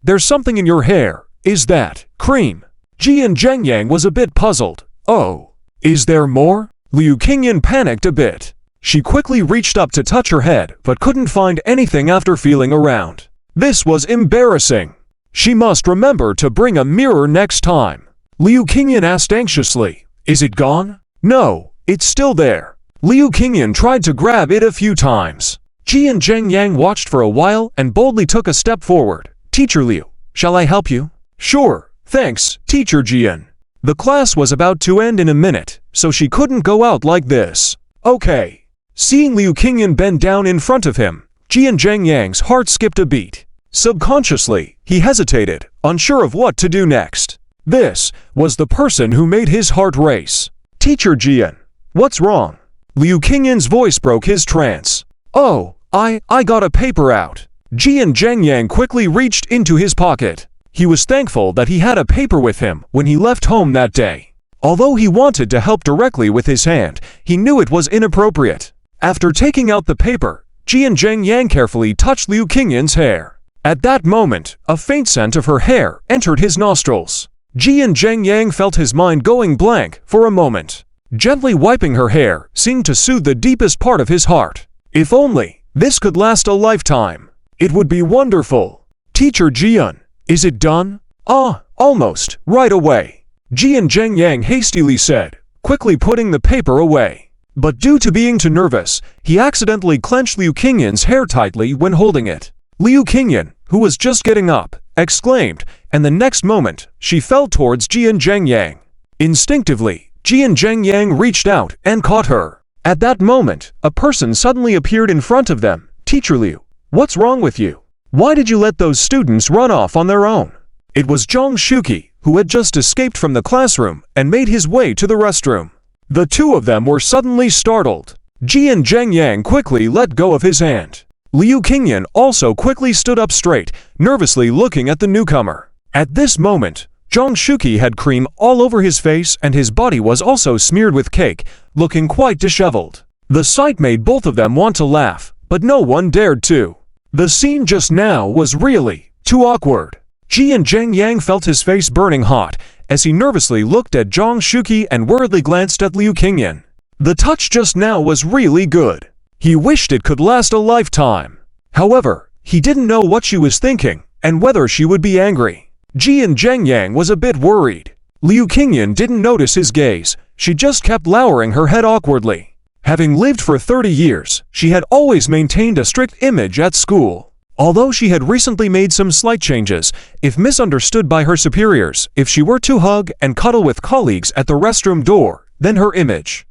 there's something in your hair. Is that cream? Jian Zhengyang was a bit puzzled. Oh, is there more? Liu Qingyan panicked a bit. She quickly reached up to touch her head but couldn't find anything after feeling around. This was embarrassing. She must remember to bring a mirror next time. Liu Qingyan asked anxiously, Is it gone? No, it's still there. Liu Qingyan tried to grab it a few times. Jian Zhengyang watched for a while and boldly took a step forward. Teacher Liu, shall I help you? Sure, thanks, Teacher Jian. The class was about to end in a minute, so she couldn't go out like this. Okay. Seeing Liu Qingyan bend down in front of him, Jian Zhengyang's heart skipped a beat. Subconsciously, he hesitated, unsure of what to do next. This was the person who made his heart race. Teacher Jian, what's wrong? Liu Qingyan's voice broke his trance. Oh, I got a paper out. Jian Zhengyang quickly reached into his pocket. He was thankful that he had a paper with him when he left home that day. Although he wanted to help directly with his hand, he knew it was inappropriate. After taking out the paper, Jian Zhengyang carefully touched Liu Qingyan's hair. At that moment, a faint scent of her hair entered his nostrils. Jian Zhengyang felt his mind going blank for a moment. Gently wiping her hair seemed to soothe the deepest part of his heart. If only this could last a lifetime. It would be wonderful. Teacher Jian, is it done? Ah, almost, right away. Jian Zhengyang hastily said, quickly putting the paper away. But due to being too nervous, he accidentally clenched Liu Qingyan's hair tightly when holding it. Liu Qingyan, who was just getting up, exclaimed, and the next moment, she fell towards Jian Zhengyang. Instinctively, Jian Zhengyang reached out and caught her. At that moment, a person suddenly appeared in front of them. Teacher Liu, what's wrong with you? Why did you let those students run off on their own? It was Zhang Shuqi, who had just escaped from the classroom and made his way to the restroom. The two of them were suddenly startled. Jian Zhengyang quickly let go of his hand. Liu Qingyan also quickly stood up straight, nervously looking at the newcomer. At this moment, Zhang Shuqi had cream all over his face and his body was also smeared with cake, looking quite disheveled. The sight made both of them want to laugh, but no one dared to. The scene just now was really too awkward. Jian Zhengyang felt his face burning hot as he nervously looked at Zhang Shuqi and worriedly glanced at Liu Qingyan. The touch just now was really good. He wished it could last a lifetime. However, he didn't know what she was thinking and whether she would be angry. Jian Zhengyang was a bit worried. Liu Qingyan didn't notice his gaze. She just kept lowering her head awkwardly. Having lived for 30 years, she had always maintained a strict image at school. Although she had recently made some slight changes, if misunderstood by her superiors, if she were to hug and cuddle with colleagues at the restroom door, then her image.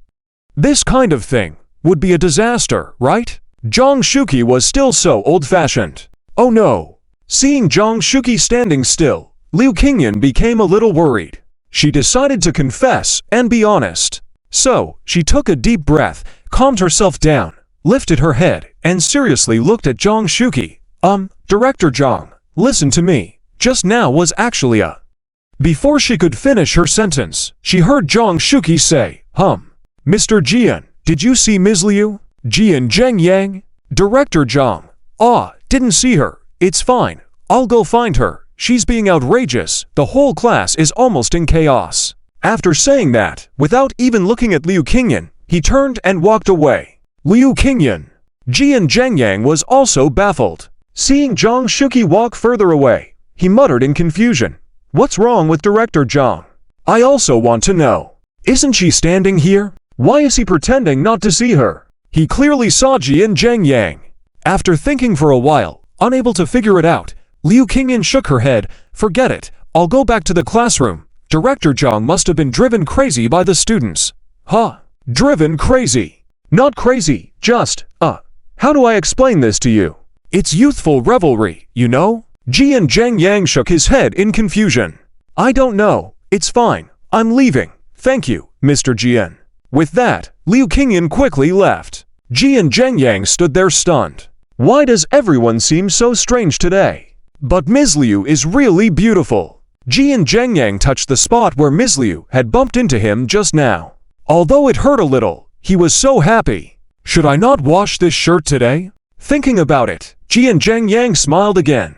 This kind of thing would be a disaster, right? Zhang Shuqi was still so old-fashioned. Oh no! Seeing Zhang Shuqi standing still, Liu Qingyan became a little worried. She decided to confess and be honest. So, she took a deep breath, calmed herself down, lifted her head, and seriously looked at Zhang Shuqi. Director Zhang, listen to me. Just now was actually a... Before she could finish her sentence, she heard Zhang Shuqi say, Mr. Jian, did you see Ms. Liu? Jian Zhengyang? Director Zhang. Didn't see her. It's fine. I'll go find her. She's being outrageous. The whole class is almost in chaos. After saying that, without even looking at Liu Qingyan, he turned and walked away. Liu Qingyan. Jian Zhengyang was also baffled. Seeing Zhang Shuqi walk further away, he muttered in confusion. What's wrong with Director Zhang? I also want to know. Isn't she standing here? Why is he pretending not to see her? He clearly saw Ji and Zheng Yang. After thinking for a while, unable to figure it out, Liu Qingyan shook her head. Forget it, I'll go back to the classroom. Director Zhang must have been driven crazy by the students. Huh? Driven crazy? Not crazy, just, how do I explain this to you? It's youthful revelry, you know? Ji and Zheng Yang shook his head in confusion. I don't know, it's fine, I'm leaving. Thank you, Mr. Jian. With that, Liu Qingyan quickly left. Ji and Zheng Yang stood there stunned. Why does everyone seem so strange today? But Ms. Liu is really beautiful. Ji and Zheng Yang touched the spot where Ms. Liu had bumped into him just now. Although it hurt a little, he was so happy. Should I not wash this shirt today? Thinking about it, Ji and Zheng Yang smiled again.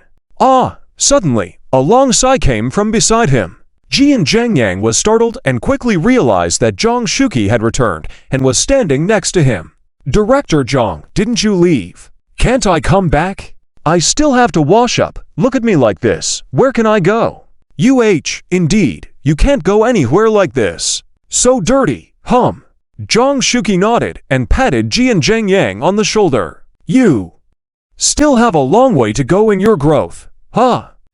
Suddenly, a long sigh came from beside him. Ji and Zheng Yang was startled and quickly realized that Zhang Shuqi had returned and was standing next to him. Director Zhang, didn't you leave? Can't I come back? I still have to wash up. Look at me like this. Where can I go? Indeed, you can't go anywhere like this. So dirty, hum. Zhang Shuqi nodded and patted Ji and Zheng Yang on the shoulder. You still have a long way to go in your growth.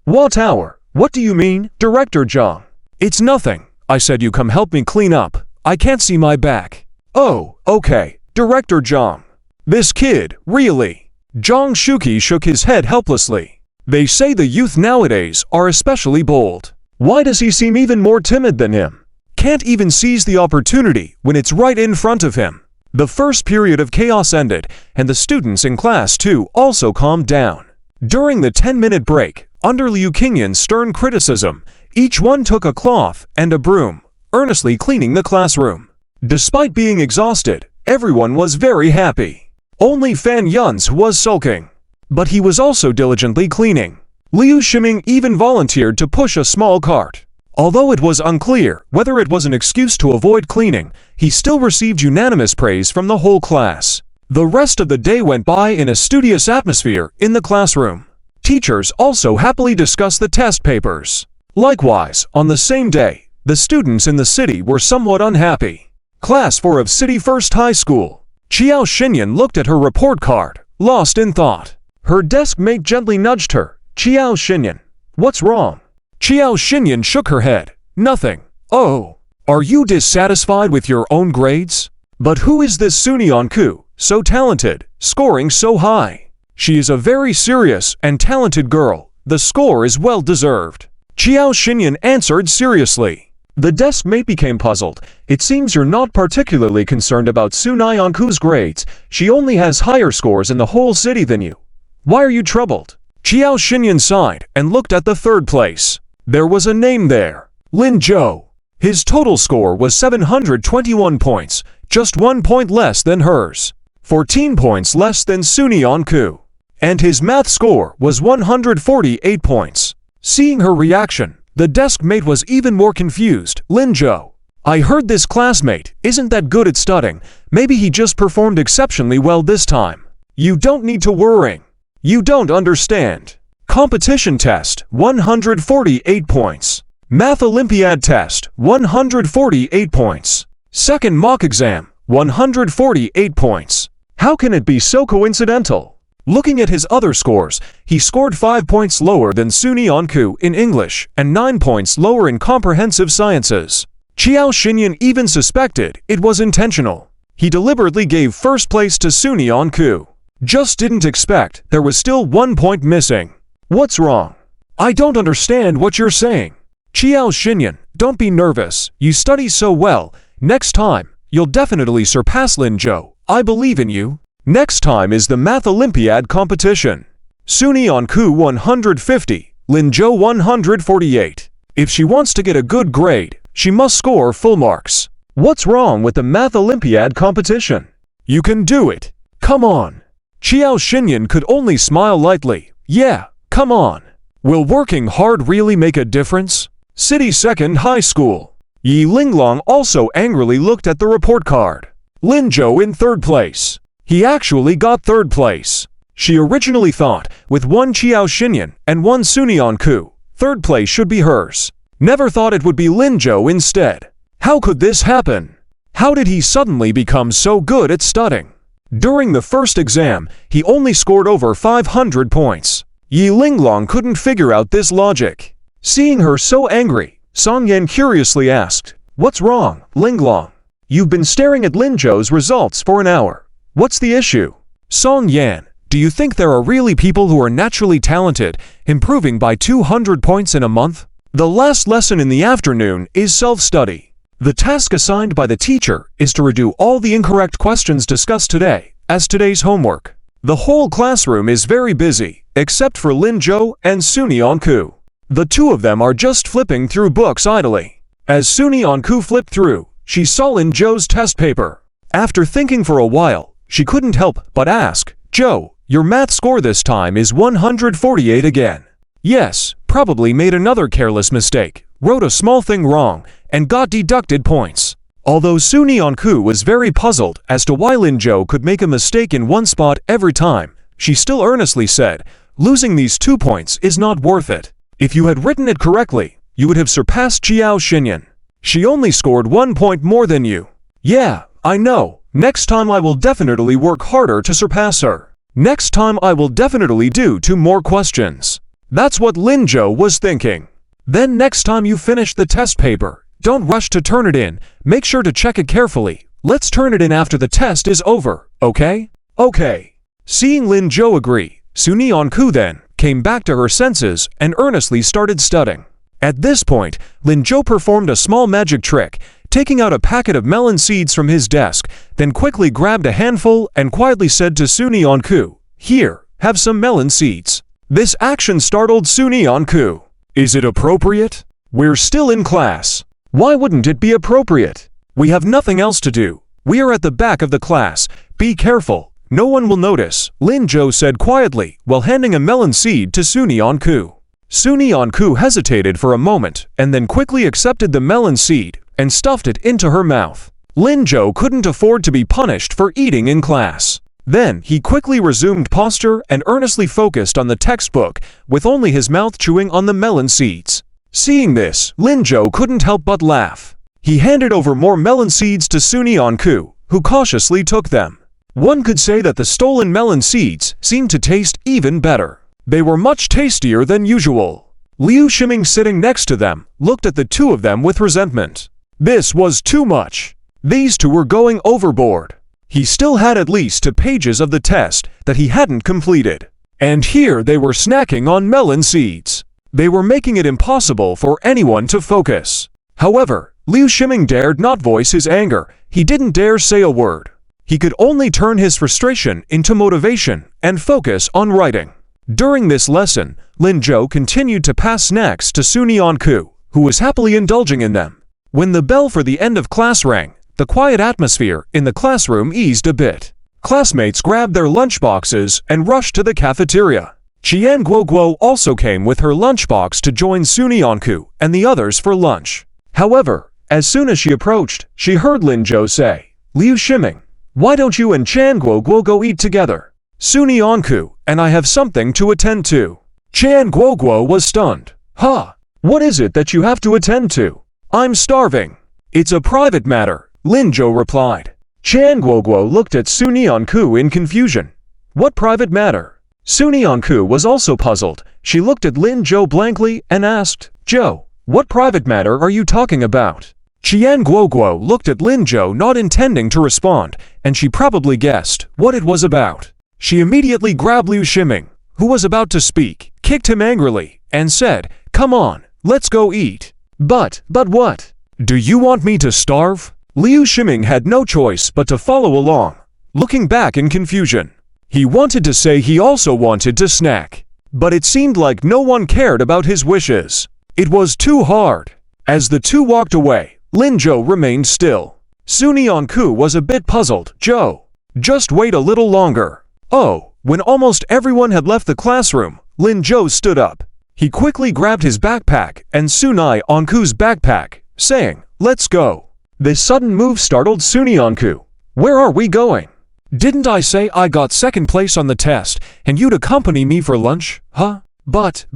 What hour? What do you mean, Director Zhang? It's nothing. I said you come help me clean up. I can't see my back. Oh, okay, Director Zhang. This kid, really? Zhang Shuqi shook his head helplessly. They say the youth nowadays are especially bold. Why does he seem even more timid than him? Can't even seize the opportunity when it's right in front of him. The first period of chaos ended, and the students in class 2 also calmed down. During the 10-minute break, under Liu Qingyan's stern criticism, each one took a cloth and a broom, earnestly cleaning the classroom. Despite being exhausted, everyone was very happy. Only Fan Yun's was sulking. But he was also diligently cleaning. Liu Shiming even volunteered to push a small cart. Although it was unclear whether it was an excuse to avoid cleaning, he still received unanimous praise from the whole class. The rest of the day went by in a studious atmosphere in the classroom. Teachers also happily discussed the test papers. Likewise, on the same day, the students in the city were somewhat unhappy. Class 4 of City First High School. Qiao Xinyan looked at her report card, lost in thought. Her deskmate gently nudged her. Qiao Xinyan, what's wrong? Qiao Xinyan shook her head. Nothing. Oh, are you dissatisfied with your own grades? But who is this Sunion Ku, so talented, scoring so high? She is a very serious and talented girl. The score is well deserved. Qiao Xinyan answered seriously. The deskmate became puzzled. It seems you're not particularly concerned about Sunion Ku's grades. She only has higher scores in the whole city than you. Why are you troubled? Qiao Xinyan sighed and looked at the third place. There was a name there. Lin Zhou. His total score was 721 points, just 1 point less than hers. 14 points less than Sunion Ku. And his math score was 148 points. Seeing her reaction, the deskmate was even more confused. Lin Zhou. I heard this classmate isn't that good at studying. Maybe he just performed exceptionally well this time. You don't need to worry. You don't understand. Competition test, 148 points. Math Olympiad test, 148 points. Second mock exam, 148 points. How can it be so coincidental? Looking at his other scores, he scored 5 points lower than Sunion Ku in English and 9 points lower in comprehensive sciences. Qiao Xinyan even suspected it was intentional. He deliberately gave first place to Sunion Ku. Just didn't expect there was still 1 point missing. What's wrong? I don't understand what you're saying. Qiao Xinyan, don't be nervous. You study so well. Next time, you'll definitely surpass Lin Zhou. I believe in you. Next time is the Math Olympiad competition. Sunion Ku 150, Lin Zhou 148. If she wants to get a good grade, she must score full marks. What's wrong with the Math Olympiad competition? You can do it. Come on. Qiao Xinyan could only smile lightly. Yeah, come on. Will working hard really make a difference? City Second High School. Yi Linglong also angrily looked at the report card. Lin Zhou in third place. He actually got third place. She originally thought, with one Qiao Xinyan and one Sunion Ku, third place should be hers. Never thought it would be Lin Zhou instead. How could this happen? How did he suddenly become so good at studying? During the first exam, he only scored over 500 points. Yi Linglong couldn't figure out this logic. Seeing her so angry, Song Yan curiously asked, "What's wrong, Linglong? You've been staring at Lin Zhou's results for an hour. What's the issue?" Song Yan, do you think there are really people who are naturally talented, improving by 200 points in a month? The last lesson in the afternoon is self-study. The task assigned by the teacher is to redo all the incorrect questions discussed today as today's homework. The whole classroom is very busy, except for Lin Zhou and Suni Onku. The two of them are just flipping through books idly. As Suni Onku flipped through, she saw Lin Zhou's test paper. After thinking for a while, she couldn't help but ask, "Zhou, your math score this time is 148 again." Yes, probably made another careless mistake, wrote a small thing wrong, and got deducted points. Although Suni Onku was very puzzled as to why Lin Zhou could make a mistake in one spot every time, she still earnestly said, "Losing these 2 points is not worth it. If you had written it correctly, you would have surpassed Qiao Xinyan. She only scored 1 point more than you." "Yeah, I know. Next time I will definitely work harder to surpass her. Next time I will definitely do 2 more questions." That's what Lin Zhou was thinking. Then next time you finish the test paper, don't rush to turn it in, make sure to check it carefully. Let's turn it in after the test is over, okay? Okay. Seeing Lin Zhou agree, Suni Onku then came back to her senses and earnestly started studying. At this point, Lin Zhou performed a small magic trick, taking out a packet of melon seeds from his desk, then quickly grabbed a handful and quietly said to Suni Onku, "Here, have some melon seeds." This action startled Suni Onku. Is it appropriate? We're still in class. Why wouldn't it be appropriate? We have nothing else to do. We are at the back of the class. Be careful. No one will notice, Lin Zhou said quietly while handing a melon seed to Suni Onku. Suni Onku hesitated for a moment and then quickly accepted the melon seed and stuffed it into her mouth. Lin Zhou couldn't afford to be punished for eating in class. Then he quickly resumed posture and earnestly focused on the textbook, with only his mouth chewing on the melon seeds. Seeing this, Lin Zhou couldn't help but laugh. He handed over more melon seeds to Suni Onku, who cautiously took them. One could say that the stolen melon seeds seemed to taste even better. They were much tastier than usual. Liu Shiming, sitting next to them, looked at the two of them with resentment. This was too much. These two were going overboard. He still had at least 2 pages of the test that he hadn't completed. And here they were snacking on melon seeds. They were making it impossible for anyone to focus. However, Liu Shiming dared not voice his anger. He didn't dare say a word. He could only turn his frustration into motivation and focus on writing. During this lesson, Lin Zhou continued to pass snacks to Suni Onku, who was happily indulging in them. When the bell for the end of class rang, the quiet atmosphere in the classroom eased a bit. Classmates grabbed their lunchboxes and rushed to the cafeteria. Qian Guoguo also came with her lunchbox to join Suni Onku and the others for lunch. However, as soon as she approached, she heard Lin Zhou say, "Liu Shiming, why don't you and Chan Guoguo go eat together? Suni Onku and I have something to attend to." Chan Guoguo was stunned. "Huh? What is it that you have to attend to?" "I'm starving." "It's a private matter," Lin Zhou replied. Chan Guoguo looked at Suni Onku in confusion. "What private matter?" Suni Onku was also puzzled. She looked at Lin Zhou blankly and asked, "Zhou, what private matter are you talking about?" Qian Guoguo looked at Lin Zhou, not intending to respond, and she probably guessed what it was about. She immediately grabbed Liu Shiming, who was about to speak, kicked him angrily, and said, "Come on, let's go eat." But what? Do you want me to starve?" Liu Shiming had no choice but to follow along, looking back in confusion. He wanted to say he also wanted to snack, but it seemed like no one cared about his wishes. It was too hard. As the two walked away, Lin Zhou remained still. Suni Onku was a bit puzzled. "Zhou, just wait a little longer." Oh, when almost everyone had left the classroom, Lin Zhou stood up. He quickly grabbed his backpack and Suni Onku's backpack, saying, "Let's go." This sudden move startled Suni Onku. "Where are we going? Didn't I say I got second place on the test and you'd accompany me for lunch, huh? But,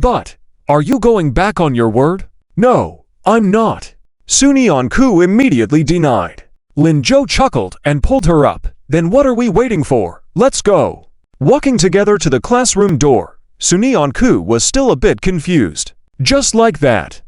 are you going back on your word?" "No, I'm not." Sunyeon-ku immediately denied. Lin Jo chuckled and pulled her up. Then what are we waiting for? Let's go. Walking together to the classroom door, Sunyeon-ku was still a bit confused. Just like that,